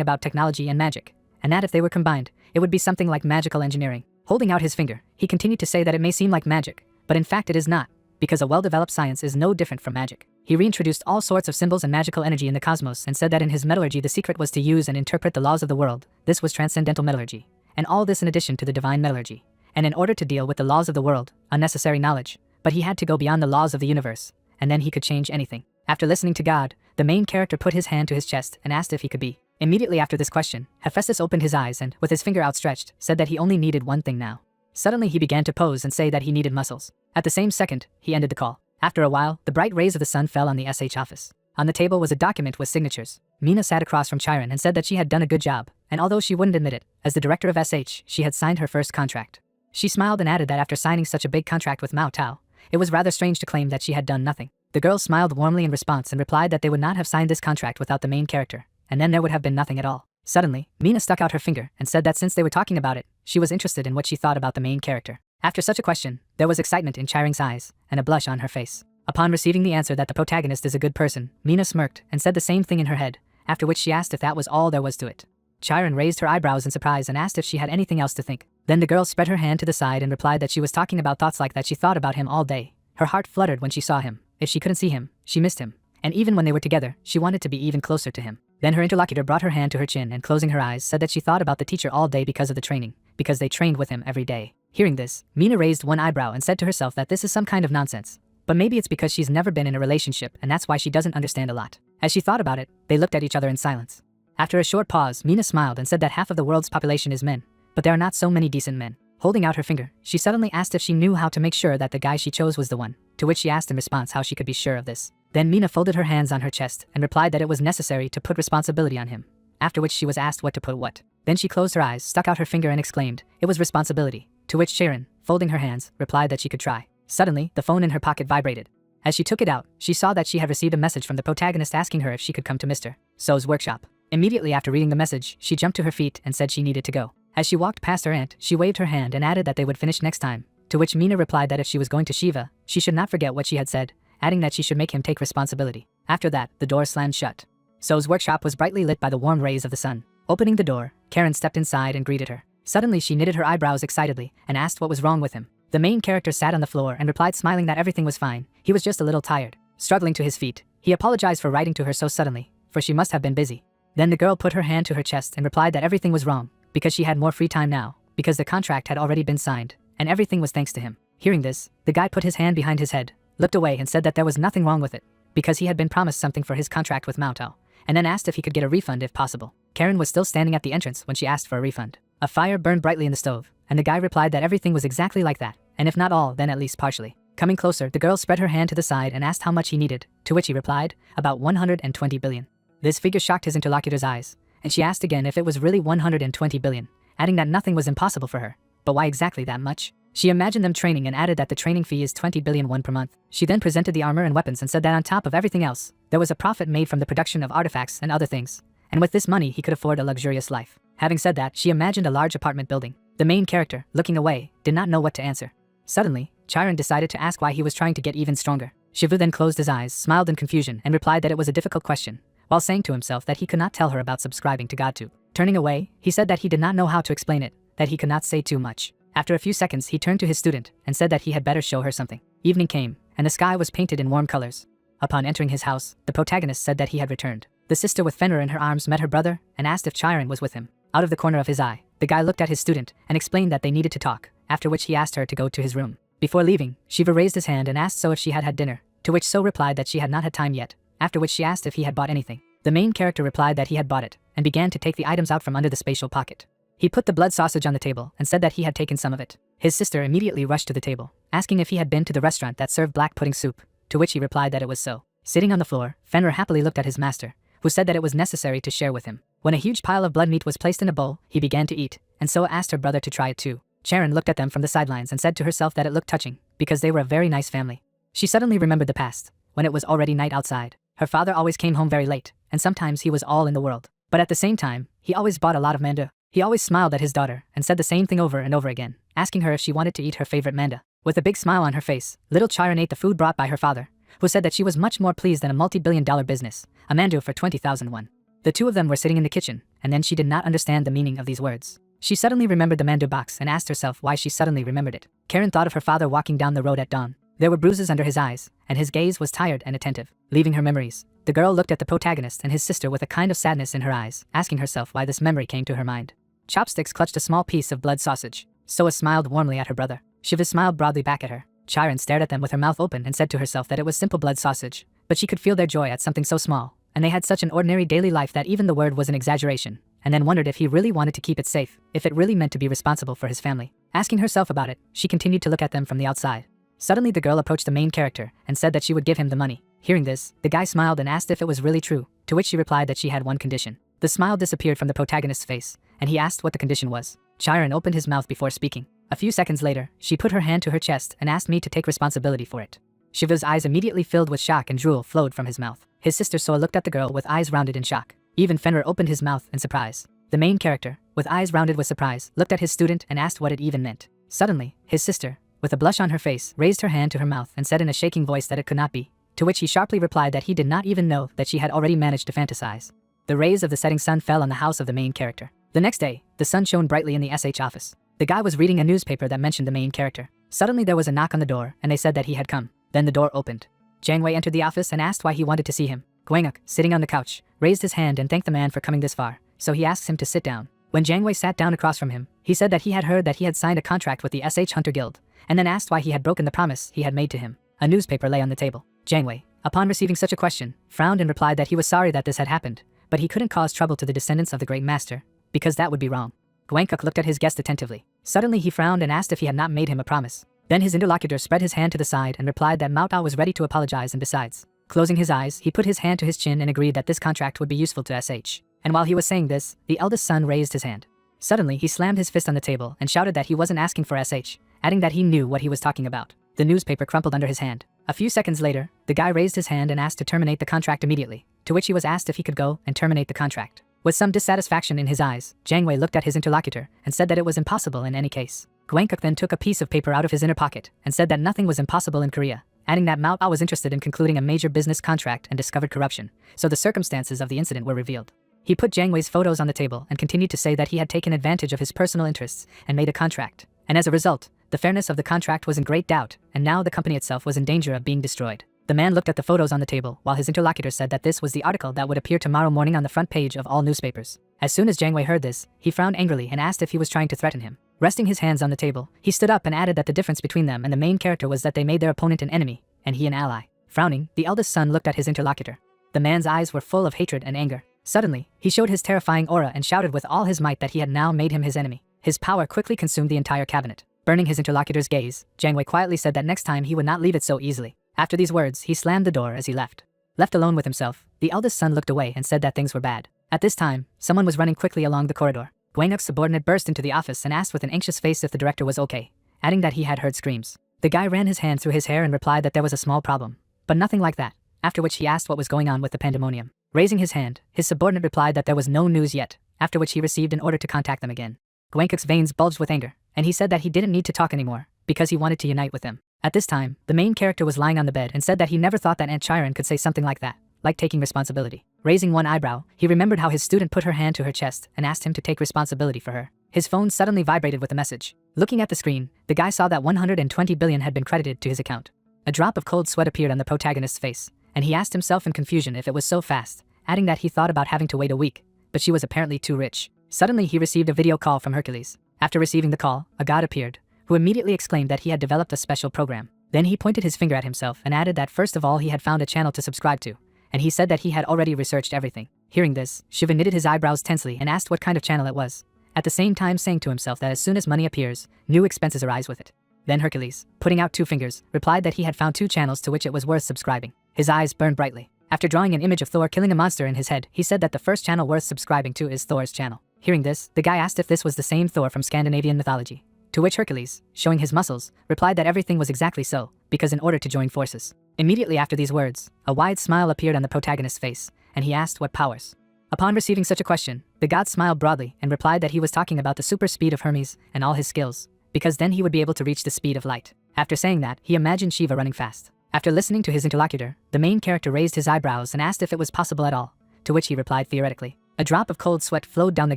S1: about technology and magic, and that if they were combined, it would be something like magical engineering. Holding out his finger, he continued to say that it may seem like magic, but in fact it is not, because a well-developed science is no different from magic. He reintroduced all sorts of symbols and magical energy in the cosmos and said that in his metallurgy the secret was to use and interpret the laws of the world. This was transcendental metallurgy, and all this in addition to the divine metallurgy. And in order to deal with the laws of the world, unnecessary knowledge, but he had to go beyond the laws of the universe, and then he could change anything. After listening to God, the main character put his hand to his chest and asked if he could be. Immediately after this question, Hephaestus opened his eyes and, with his finger outstretched, said that he only needed one thing now. Suddenly he began to pose and say that he needed muscles. At the same second, he ended the call. After a while, the bright rays of the sun fell on the SH office. On the table was a document with signatures. Mina sat across from Chiron and said that she had done a good job, and although she wouldn't admit it, as the director of SH, she had signed her first contract. She smiled and added that after signing such a big contract with Mao Tao, it was rather strange to claim that she had done nothing. The girl smiled warmly in response and replied that they would not have signed this contract without the main character, and then there would have been nothing at all. Suddenly, Mina stuck out her finger and said that since they were talking about it, she was interested in what she thought about the main character. After such a question, there was excitement in Chiron's eyes and a blush on her face. Upon receiving the answer that the protagonist is a good person, Mina smirked and said the same thing in her head, after which she asked if that was all there was to it. Chiron raised her eyebrows in surprise and asked if she had anything else to think. Then the girl spread her hand to the side and replied that she was talking about thoughts like that she thought about him all day. Her heart fluttered when she saw him. If she couldn't see him, she missed him. And even when they were together, she wanted to be even closer to him. Then her interlocutor brought her hand to her chin and closing her eyes said that she thought about the teacher all day because of the training, because they trained with him every day. Hearing this, Mina raised one eyebrow and said to herself that this is some kind of nonsense. But maybe it's because she's never been in a relationship and that's why she doesn't understand a lot. As she thought about it, they looked at each other in silence. After a short pause, Mina smiled and said that half of the world's population is men, but there are not so many decent men. Holding out her finger, she suddenly asked if she knew how to make sure that the guy she chose was the one, to which she asked in response how she could be sure of this. Then Mina folded her hands on her chest and replied that it was necessary to put responsibility on him, after which she was asked what to put what. Then she closed her eyes, stuck out her finger and exclaimed, it was responsibility, to which Chiron, folding her hands, replied that she could try. Suddenly, the phone in her pocket vibrated. As she took it out, she saw that she had received a message from the protagonist asking her if she could come to Mr. So's workshop. Immediately after reading the message, she jumped to her feet and said she needed to go. As she walked past her aunt, she waved her hand and added that they would finish next time, to which Mina replied that if she was going to Shiva, she should not forget what she had said, adding that she should make him take responsibility. After that, the door slammed shut. So's workshop was brightly lit by the warm rays of the sun. Opening the door, Karen stepped inside and greeted her. Suddenly she knitted her eyebrows excitedly and asked what was wrong with him. The main character sat on the floor and replied smiling that everything was fine, he was just a little tired. Struggling to his feet, he apologized for writing to her so suddenly, for she must have been busy. Then the girl put her hand to her chest and replied that everything was wrong, because she had more free time now, because the contract had already been signed, and everything was thanks to him. Hearing this, the guy put his hand behind his head, looked away and said that there was nothing wrong with it, because he had been promised something for his contract with Mao Tao, and then asked if he could get a refund if possible. Karen was still standing at the entrance when she asked for a refund. A fire burned brightly in the stove, and the guy replied that everything was exactly like that, and if not all, then at least partially. Coming closer, the girl spread her hand to the side and asked how much he needed, to which he replied, about 120 billion. This figure shocked his interlocutor's eyes, and she asked again if it was really 120 billion, adding that nothing was impossible for her. But why exactly that much? She imagined them training and added that the training fee is 20 billion won per month. She then presented the armor and weapons and said that on top of everything else, there was a profit made from the production of artifacts and other things, and with this money he could afford a luxurious life. Having said that, she imagined a large apartment building. The main character, looking away, did not know what to answer. Suddenly, Chiron decided to ask why he was trying to get even stronger. Shivu then closed his eyes, smiled in confusion, and replied that it was a difficult question, while saying to himself that he could not tell her about subscribing to GodTube. Turning away, he said that he did not know how to explain it, that he could not say too much. After a few seconds, he turned to his student and said that he had better show her something. Evening came, and the sky was painted in warm colors. Upon entering his house, the protagonist said that he had returned. The sister with Fenrir in her arms met her brother and asked if Chiron was with him. Out of the corner of his eye, the guy looked at his student and explained that they needed to talk, after which he asked her to go to his room. Before leaving, Shiva raised his hand and asked So if she had had dinner, to which So replied that she had not had time yet, after which she asked if he had bought anything. The main character replied that he had bought it, and began to take the items out from under the spatial pocket. He put the blood sausage on the table and said that he had taken some of it. His sister immediately rushed to the table, asking if he had been to the restaurant that served black pudding soup, to which he replied that it was so. Sitting on the floor, Fenrir happily looked at his master, who said that it was necessary to share with him. When a huge pile of blood meat was placed in a bowl, he began to eat, and So asked her brother to try it too. Sharon looked at them from the sidelines and said to herself that it looked touching, because they were a very nice family. She suddenly remembered the past, when it was already night outside. Her father always came home very late, and sometimes he was all in the world. But at the same time, he always bought a lot of manda. He always smiled at his daughter and said the same thing over and over again, asking her if she wanted to eat her favorite manda. With a big smile on her face, little Chiron ate the food brought by her father, who said that she was much more pleased than a multi-billion-dollar business, a mandu for 20,000 won. The two of them were sitting in the kitchen, and then she did not understand the meaning of these words. She suddenly remembered the mandu box and asked herself why she suddenly remembered it. Karen thought of her father walking down the road at dawn. There were bruises under his eyes, and his gaze was tired and attentive. Leaving her memories, the girl looked at the protagonist and his sister with a kind of sadness in her eyes, asking herself why this memory came to her mind. Chopsticks clutched a small piece of blood sausage. Soa smiled warmly at her brother. Shiva smiled broadly back at her. Chiron stared at them with her mouth open and said to herself that it was simple blood sausage, but she could feel their joy at something so small, and they had such an ordinary daily life that even the word was an exaggeration, and then wondered if he really wanted to keep it safe, if it really meant to be responsible for his family. Asking herself about it, she continued to look at them from the outside. Suddenly the girl approached the main character and said that she would give him the money. Hearing this, the guy smiled and asked if it was really true, to which she replied that she had one condition. The smile disappeared from the protagonist's face, and he asked what the condition was. Chiron opened his mouth before speaking. A few seconds later, she put her hand to her chest and asked me to take responsibility for it. Shiva's eyes immediately filled with shock and drool flowed from his mouth. His sister Soa looked at the girl with eyes rounded in shock. Even Fenrir opened his mouth in surprise. The main character, with eyes rounded with surprise, looked at his student and asked what it even meant. Suddenly, his sister, with a blush on her face, raised her hand to her mouth and said in a shaking voice that it could not be, to which he sharply replied that he did not even know that she had already managed to fantasize. The rays of the setting sun fell on the house of the main character. The next day, the sun shone brightly in the SH office. The guy was reading a newspaper that mentioned the main character. Suddenly there was a knock on the door and they said that he had come. Then the door opened. Jang Wei entered the office and asked why he wanted to see him. Gwanguk, sitting on the couch, raised his hand and thanked the man for coming this far, so he asks him to sit down. When Jang Wei sat down across from him, he said that he had heard that he had signed a contract with the SH Hunter Guild, and then asked why he had broken the promise he had made to him. A newspaper lay on the table. Jang Wei, upon receiving such a question, frowned and replied that he was sorry that this had happened, but he couldn't cause trouble to the descendants of the great master, because that would be wrong. Gwanguk looked at his guest attentively. Suddenly he frowned and asked if he had not made him a promise. Then his interlocutor spread his hand to the side and replied that Mao Tao was ready to apologize, and besides, closing his eyes, he put his hand to his chin and agreed that this contract would be useful to SH. And while he was saying this, the eldest son raised his hand. Suddenly he slammed his fist on the table and shouted that he wasn't asking for SH, adding that he knew what he was talking about. The newspaper crumpled under his hand. A few seconds later, the guy raised his hand and asked to terminate the contract immediately, to which he was asked if he could go and terminate the contract. With some dissatisfaction in his eyes, Jang Wei looked at his interlocutor and said that it was impossible in any case. Gwanguk then took a piece of paper out of his inner pocket and said that nothing was impossible in Korea, adding that Mao Tao was interested in concluding a major business contract and discovered corruption, so the circumstances of the incident were revealed. He put Jang Wei's photos on the table and continued to say that he had taken advantage of his personal interests and made a contract, and as a result, the fairness of the contract was in great doubt, and now the company itself was in danger of being destroyed. The man looked at the photos on the table while his interlocutor said that this was the article that would appear tomorrow morning on the front page of all newspapers. As soon as Jang Wei heard this, he frowned angrily and asked if he was trying to threaten him. Resting his hands on the table, he stood up and added that the difference between them and the main character was that they made their opponent an enemy, and he an ally. Frowning, the eldest son looked at his interlocutor. The man's eyes were full of hatred and anger. Suddenly, he showed his terrifying aura and shouted with all his might that he had now made him his enemy. His power quickly consumed the entire cabinet. Burning his interlocutor's gaze, Jang Wei quietly said that next time he would not leave it so easily. After these words, he slammed the door as he left. Left alone with himself, the eldest son looked away and said that things were bad. At this time, someone was running quickly along the corridor. Gwanguk's subordinate burst into the office and asked with an anxious face if the director was okay, adding that he had heard screams. The guy ran his hand through his hair and replied that there was a small problem, but nothing like that, after which he asked what was going on with the pandemonium. Raising his hand, his subordinate replied that there was no news yet, after which he received an order to contact them again. Gwanguk's veins bulged with anger, and he said that he didn't need to talk anymore, because he wanted to unite with them. At this time, the main character was lying on the bed and said that he never thought that Aunt Chiron could say something like that, like taking responsibility. Raising one eyebrow, he remembered how his student put her hand to her chest and asked him to take responsibility for her. His phone suddenly vibrated with a message. Looking at the screen, the guy saw that 120 billion had been credited to his account. A drop of cold sweat appeared on the protagonist's face, and he asked himself in confusion if it was so fast, adding that he thought about having to wait a week, but she was apparently too rich. Suddenly he received a video call from Hercules. After receiving the call, a god appeared, who immediately exclaimed that he had developed a special program. Then he pointed his finger at himself and added that first of all he had found a channel to subscribe to, and he said that he had already researched everything. Hearing this, Shiva knitted his eyebrows tensely and asked what kind of channel it was, at the same time saying to himself that as soon as money appears, new expenses arise with it. Then Hercules, putting out 2 fingers, replied that he had found 2 channels to which it was worth subscribing. His eyes burned brightly. After drawing an image of Thor killing a monster in his head, he said that the first channel worth subscribing to is Thor's channel. Hearing this, the guy asked if this was the same Thor from Scandinavian mythology, to which Hercules, showing his muscles, replied that everything was exactly so, because in order to join forces. Immediately after these words, a wide smile appeared on the protagonist's face, and he asked what powers. Upon receiving such a question, the god smiled broadly and replied that he was talking about the super speed of Hermes and all his skills, because then he would be able to reach the speed of light. After saying that, he imagined Shiva running fast. After listening to his interlocutor, the main character raised his eyebrows and asked if it was possible at all, to which he replied theoretically. A drop of cold sweat flowed down the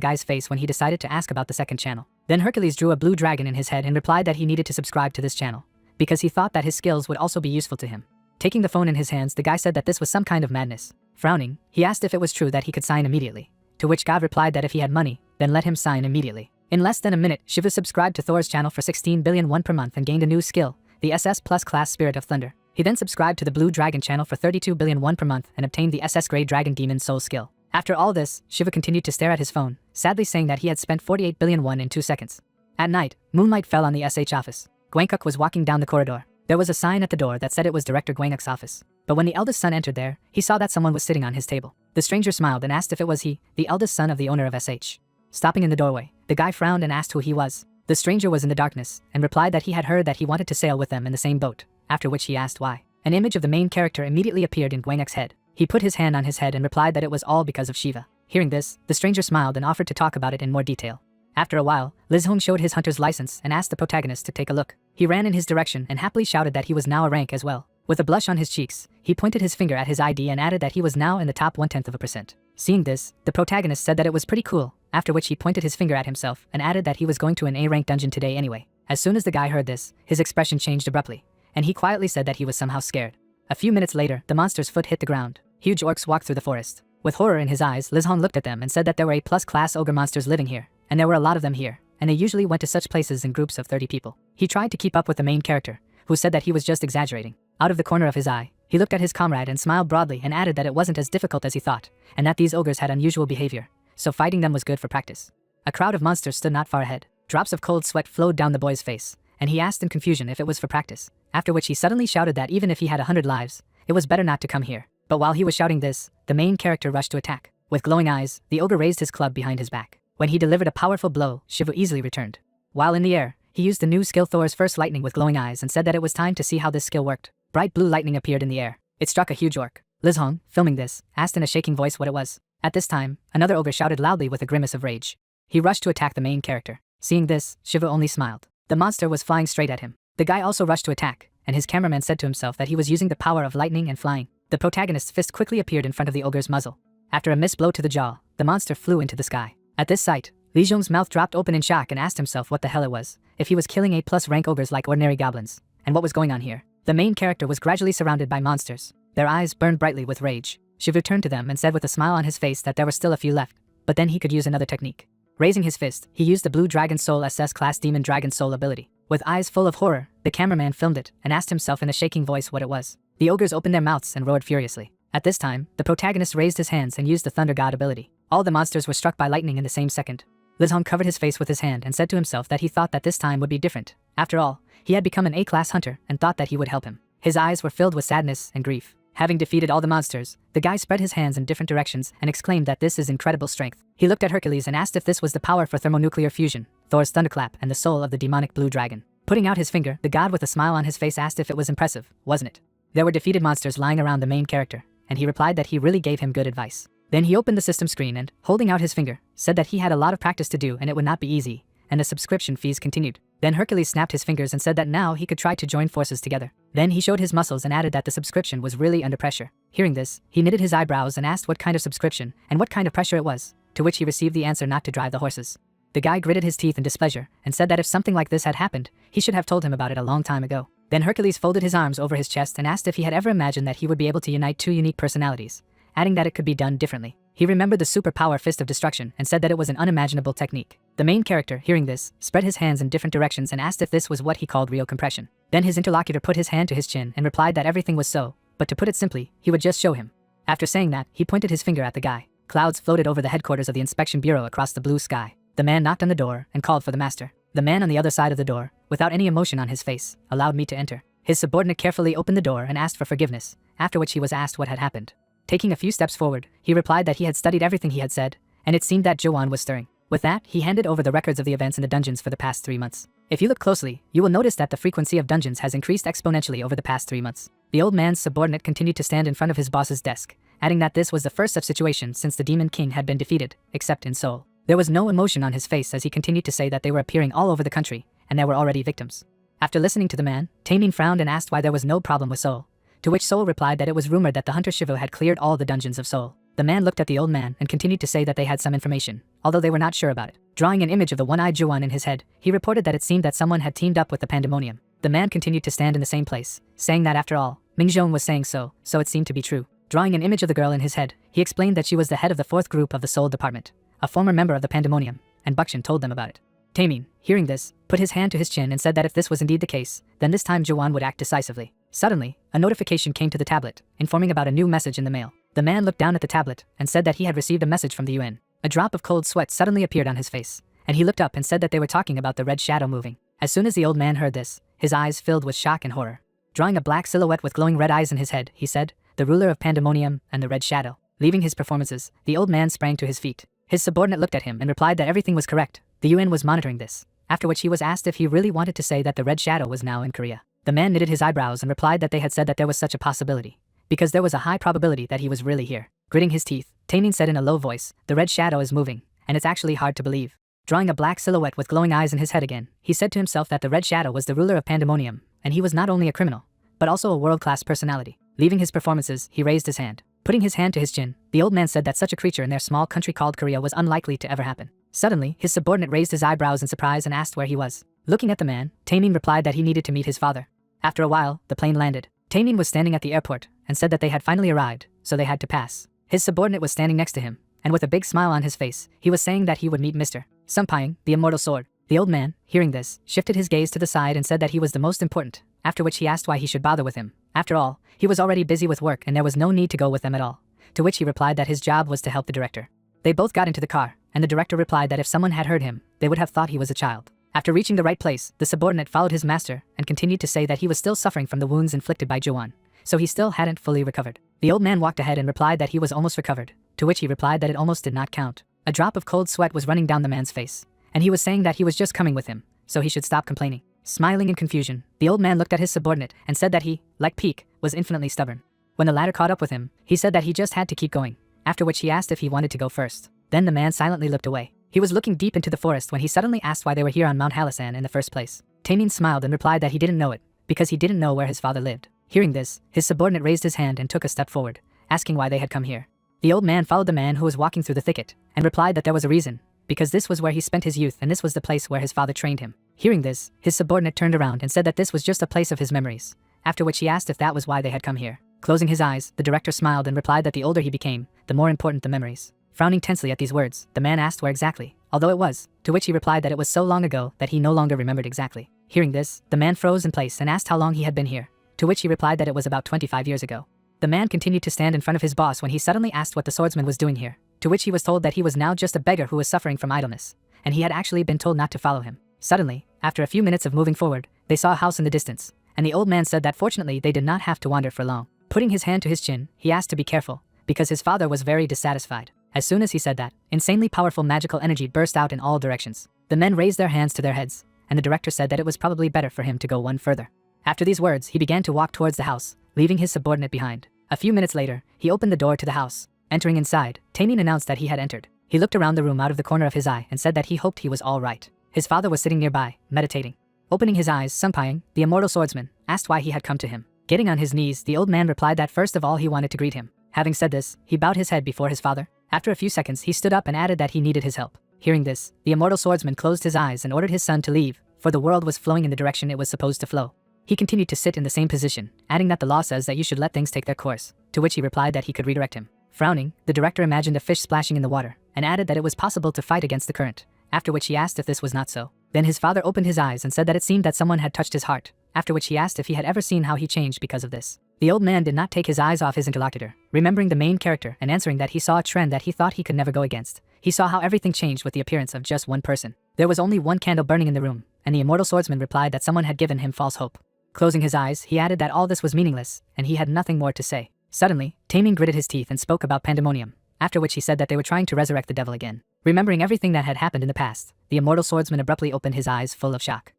S1: guy's face when he decided to ask about the second channel. Then Hercules drew a blue dragon in his head and replied that he needed to subscribe to this channel, because he thought that his skills would also be useful to him. Taking the phone in his hands, the guy said that this was some kind of madness. Frowning, he asked if it was true that he could sign immediately, to which God replied that if he had money, then let him sign immediately. In less than a minute, Shiva subscribed to Thor's channel for 16 billion won per month and gained a new skill, the SS Plus class Spirit of Thunder. He then subscribed to the Blue Dragon channel for 32 billion won per month and obtained the SS Grey Dragon Demon Soul skill. After all this, Shiva continued to stare at his phone, sadly saying that he had spent 48 billion won in 2 seconds. At night, moonlight fell on the SH office. Gwangkuk was walking down the corridor. There was a sign at the door that said it was Director Gwangkuk's office. But when the eldest son entered there, he saw that someone was sitting on his table. The stranger smiled and asked if it was he, the eldest son of the owner of SH. Stopping in the doorway, the guy frowned and asked who he was. The stranger was in the darkness and replied that he had heard that he wanted to sail with them in the same boat, after which he asked why. An image of the main character immediately appeared in Gwangkuk's head. He put his hand on his head and replied that it was all because of Shiva. Hearing this, the stranger smiled and offered to talk about it in more detail. After a while, Liz Hong showed his hunter's license and asked the protagonist to take a look. He ran in his direction and happily shouted that he was now a rank as well. With a blush on his cheeks, he pointed his finger at his ID and added that he was now in the top 0.1%. Seeing this, the protagonist said that it was pretty cool, after which he pointed his finger at himself and added that he was going to an A-rank dungeon today anyway. As soon as the guy heard this, his expression changed abruptly, and he quietly said that he was somehow scared. A few minutes later, the monster's foot hit the ground. Huge orcs walked through the forest. With horror in his eyes, Liz Hong looked at them and said that there were A+ class ogre monsters living here, and there were a lot of them here, and they usually went to such places in groups of 30 people. He tried to keep up with the main character, who said that he was just exaggerating. Out of the corner of his eye, he looked at his comrade and smiled broadly and added that it wasn't as difficult as he thought, and that these ogres had unusual behavior, so fighting them was good for practice. A crowd of monsters stood not far ahead. Drops of cold sweat flowed down the boy's face, and he asked in confusion if it was for practice, after which he suddenly shouted that even if he had 100 lives, it was better not to come here. But while he was shouting this, the main character rushed to attack. With glowing eyes, the ogre raised his club behind his back. When he delivered a powerful blow, Shiva easily returned. While in the air, he used the new skill Thor's First Lightning with glowing eyes and said that it was time to see how this skill worked. Bright blue lightning appeared in the air. It struck a huge orc. Liz Hong, filming this, asked in a shaking voice what it was. At this time, another ogre shouted loudly with a grimace of rage. He rushed to attack the main character. Seeing this, Shiva only smiled. The monster was flying straight at him. The guy also rushed to attack, and his cameraman said to himself that he was using the power of lightning and flying. The protagonist's fist quickly appeared in front of the ogre's muzzle. After a missed blow to the jaw, the monster flew into the sky. At this sight, Li Zhong's mouth dropped open in shock and asked himself what the hell it was, if he was killing A+ rank ogres like ordinary goblins, and what was going on here. The main character was gradually surrounded by monsters. Their eyes burned brightly with rage. Shiva turned to them and said with a smile on his face that there were still a few left, but then he could use another technique. Raising his fist, he used the Blue Dragon Soul SS Class Demon Dragon Soul ability. With eyes full of horror, the cameraman filmed it and asked himself in a shaking voice what it was. The ogres opened their mouths and roared furiously. At this time, the protagonist raised his hands and used the Thunder God ability. All the monsters were struck by lightning in the same second. Liz Hong covered his face with his hand and said to himself that he thought that this time would be different. After all, he had become an A-class hunter and thought that he would help him. His eyes were filled with sadness and grief. Having defeated all the monsters, the guy spread his hands in different directions and exclaimed that this is incredible strength. He looked at Hercules and asked if this was the power for thermonuclear fusion, Thor's thunderclap, and the soul of the demonic blue dragon. Putting out his finger, the god with a smile on his face asked if it was impressive, wasn't it? There were defeated monsters lying around the main character, and he replied that he really gave him good advice. Then he opened the system screen and, holding out his finger, said that he had a lot of practice to do and it would not be easy, and the subscription fees continued. Then Hercules snapped his fingers and said that now he could try to join forces together. Then he showed his muscles and added that the subscription was really under pressure. Hearing this, he knitted his eyebrows and asked what kind of subscription and what kind of pressure it was, to which he received the answer not to drive the horses. The guy gritted his teeth in displeasure and said that if something like this had happened, he should have told him about it a long time ago. Then Hercules folded his arms over his chest and asked if he had ever imagined that he would be able to unite two unique personalities, adding that it could be done differently. He remembered the superpower Fist of Destruction and said that it was an unimaginable technique. The main character, hearing this, spread his hands in different directions and asked if this was what he called real compression. Then his interlocutor put his hand to his chin and replied that everything was so, but to put it simply, he would just show him. After saying that, he pointed his finger at the guy. Clouds floated over the headquarters of the inspection bureau across the blue sky. The man knocked on the door and called for the master. The man on the other side of the door, without any emotion on his face, allowed me to enter. His subordinate carefully opened the door and asked for forgiveness, after which he was asked what had happened. Taking a few steps forward, he replied that he had studied everything he had said, and it seemed that Joan was stirring. With that, he handed over the records of the events in the dungeons for the past 3 months. If you look closely, you will notice that the frequency of dungeons has increased exponentially over the past 3 months. The old man's subordinate continued to stand in front of his boss's desk, adding that this was the first such situation since the Demon King had been defeated, except in Seoul. There was no emotion on his face as he continued to say that they were appearing all over the country, and there were already victims. After listening to the man, Taemin frowned and asked why there was no problem with Seoul, to which Seoul replied that it was rumored that the Hunter Shivu had cleared all the dungeons of Seoul. The man looked at the old man and continued to say that they had some information, although they were not sure about it. Drawing an image of the one-eyed Juan in his head, he reported that it seemed that someone had teamed up with the Pandemonium. The man continued to stand in the same place, saying that after all, Mingzhong was saying so it seemed to be true. Drawing an image of the girl in his head, he explained that she was the head of the 4th group of the Seoul department, a former member of the Pandemonium, and Bukshin told them about it. Taemin, hearing this, put his hand to his chin and said that if this was indeed the case, then this time Joan would act decisively. Suddenly, a notification came to the tablet, informing about a new message in the mail. The man looked down at the tablet and said that he had received a message from the UN. A drop of cold sweat suddenly appeared on his face, and he looked up and said that they were talking about the red shadow moving. As soon as the old man heard this, his eyes filled with shock and horror. Drawing a black silhouette with glowing red eyes in his head, he said, "The ruler of Pandemonium and the red shadow." Leaving his performances, the old man sprang to his feet. His subordinate looked at him and replied that everything was correct. The UN was monitoring this, after which he was asked if he really wanted to say that the red shadow was now in Korea. The man knitted his eyebrows and replied that they had said that there was such a possibility, because there was a high probability that he was really here. Gritting his teeth, Taemin said in a low voice, "The red shadow is moving, and it's actually hard to believe." Drawing a black silhouette with glowing eyes in his head again, he said to himself that the red shadow was the ruler of Pandemonium, and he was not only a criminal, but also a world-class personality. Leaving his performances, he raised his hand. Putting his hand to his chin, the old man said that such a creature in their small country called Korea was unlikely to ever happen. Suddenly, his subordinate raised his eyebrows in surprise and asked where he was. Looking at the man, Taemin replied that he needed to meet his father. After a while, the plane landed. Taemin was standing at the airport and said that they had finally arrived, so they had to pass. His subordinate was standing next to him, and with a big smile on his face, he was saying that he would meet Mr. Sumpying, the immortal sword. The old man, hearing this, shifted his gaze to the side and said that he was the most important, after which he asked why he should bother with him. After all, he was already busy with work and there was no need to go with them at all, to which he replied that his job was to help the director. They both got into the car, and the director replied that if someone had heard him, they would have thought he was a child. After reaching the right place, the subordinate followed his master and continued to say that he was still suffering from the wounds inflicted by Joan, so he still hadn't fully recovered. The old man walked ahead and replied that he was almost recovered, to which he replied that it almost did not count. A drop of cold sweat was running down the man's face, and he was saying that he was just coming with him, so he should stop complaining. Smiling in confusion, the old man looked at his subordinate and said that he, like Peak, was infinitely stubborn. When the latter caught up with him, he said that he just had to keep going, after which he asked if he wanted to go first. Then the man silently looked away. He was looking deep into the forest when he suddenly asked why they were here on Mount Halasan in the first place. Taemin smiled and replied that he didn't know it, because he didn't know where his father lived. Hearing this, his subordinate raised his hand and took a step forward, asking why they had come here. The old man followed the man who was walking through the thicket, and replied that there was a reason, because this was where he spent his youth and this was the place where his father trained him. Hearing this, his subordinate turned around and said that this was just a place of his memories, after which he asked if that was why they had come here. Closing his eyes, the director smiled and replied that the older he became, the more important the memories. Frowning tensely at these words, the man asked where exactly, although it was, to which he replied that it was so long ago that he no longer remembered exactly. Hearing this, the man froze in place and asked how long he had been here, to which he replied that it was about 25 years ago. The man continued to stand in front of his boss when he suddenly asked what the swordsman was doing here, to which he was told that he was now just a beggar who was suffering from idleness, and he had actually been told not to follow him. Suddenly, after a few minutes of moving forward, they saw a house in the distance, and the old man said that fortunately they did not have to wander for long. Putting his hand to his chin, he asked to be careful, because his father was very dissatisfied. As soon as he said that, insanely powerful magical energy burst out in all directions. The men raised their hands to their heads, and the director said that it was probably better for him to go one further. After these words, he began to walk towards the house, leaving his subordinate behind. A few minutes later, he opened the door to the house. Entering inside, Taemin announced that he had entered. He looked around the room out of the corner of his eye and said that he hoped he was all right. His father was sitting nearby, meditating. Opening his eyes, Sungpyeong, the immortal swordsman, asked why he had come to him. Getting on his knees, the old man replied that first of all he wanted to greet him. Having said this, he bowed his head before his father. After a few seconds, he stood up and added that he needed his help. Hearing this, the immortal swordsman closed his eyes and ordered his son to leave, for the world was flowing in the direction it was supposed to flow. He continued to sit in the same position, adding that the law says that you should let things take their course, to which he replied that he could redirect him. Frowning, the director imagined a fish splashing in the water, and added that it was possible to fight against the current, after which he asked if this was not so. Then his father opened his eyes and said that it seemed that someone had touched his heart, after which he asked if he had ever seen how he changed because of this. The old man did not take his eyes off his interlocutor, remembering the main character and answering that he saw a trend that he thought he could never go against. He saw how everything changed with the appearance of just one person. There was only one candle burning in the room, and the immortal swordsman replied that someone had given him false hope. Closing his eyes, he added that all this was meaningless, and he had nothing more to say. Suddenly, Taming gritted his teeth and spoke about pandemonium, after which he said that they were trying to resurrect the devil again. Remembering everything that had happened in the past, the immortal swordsman abruptly opened his eyes full of shock.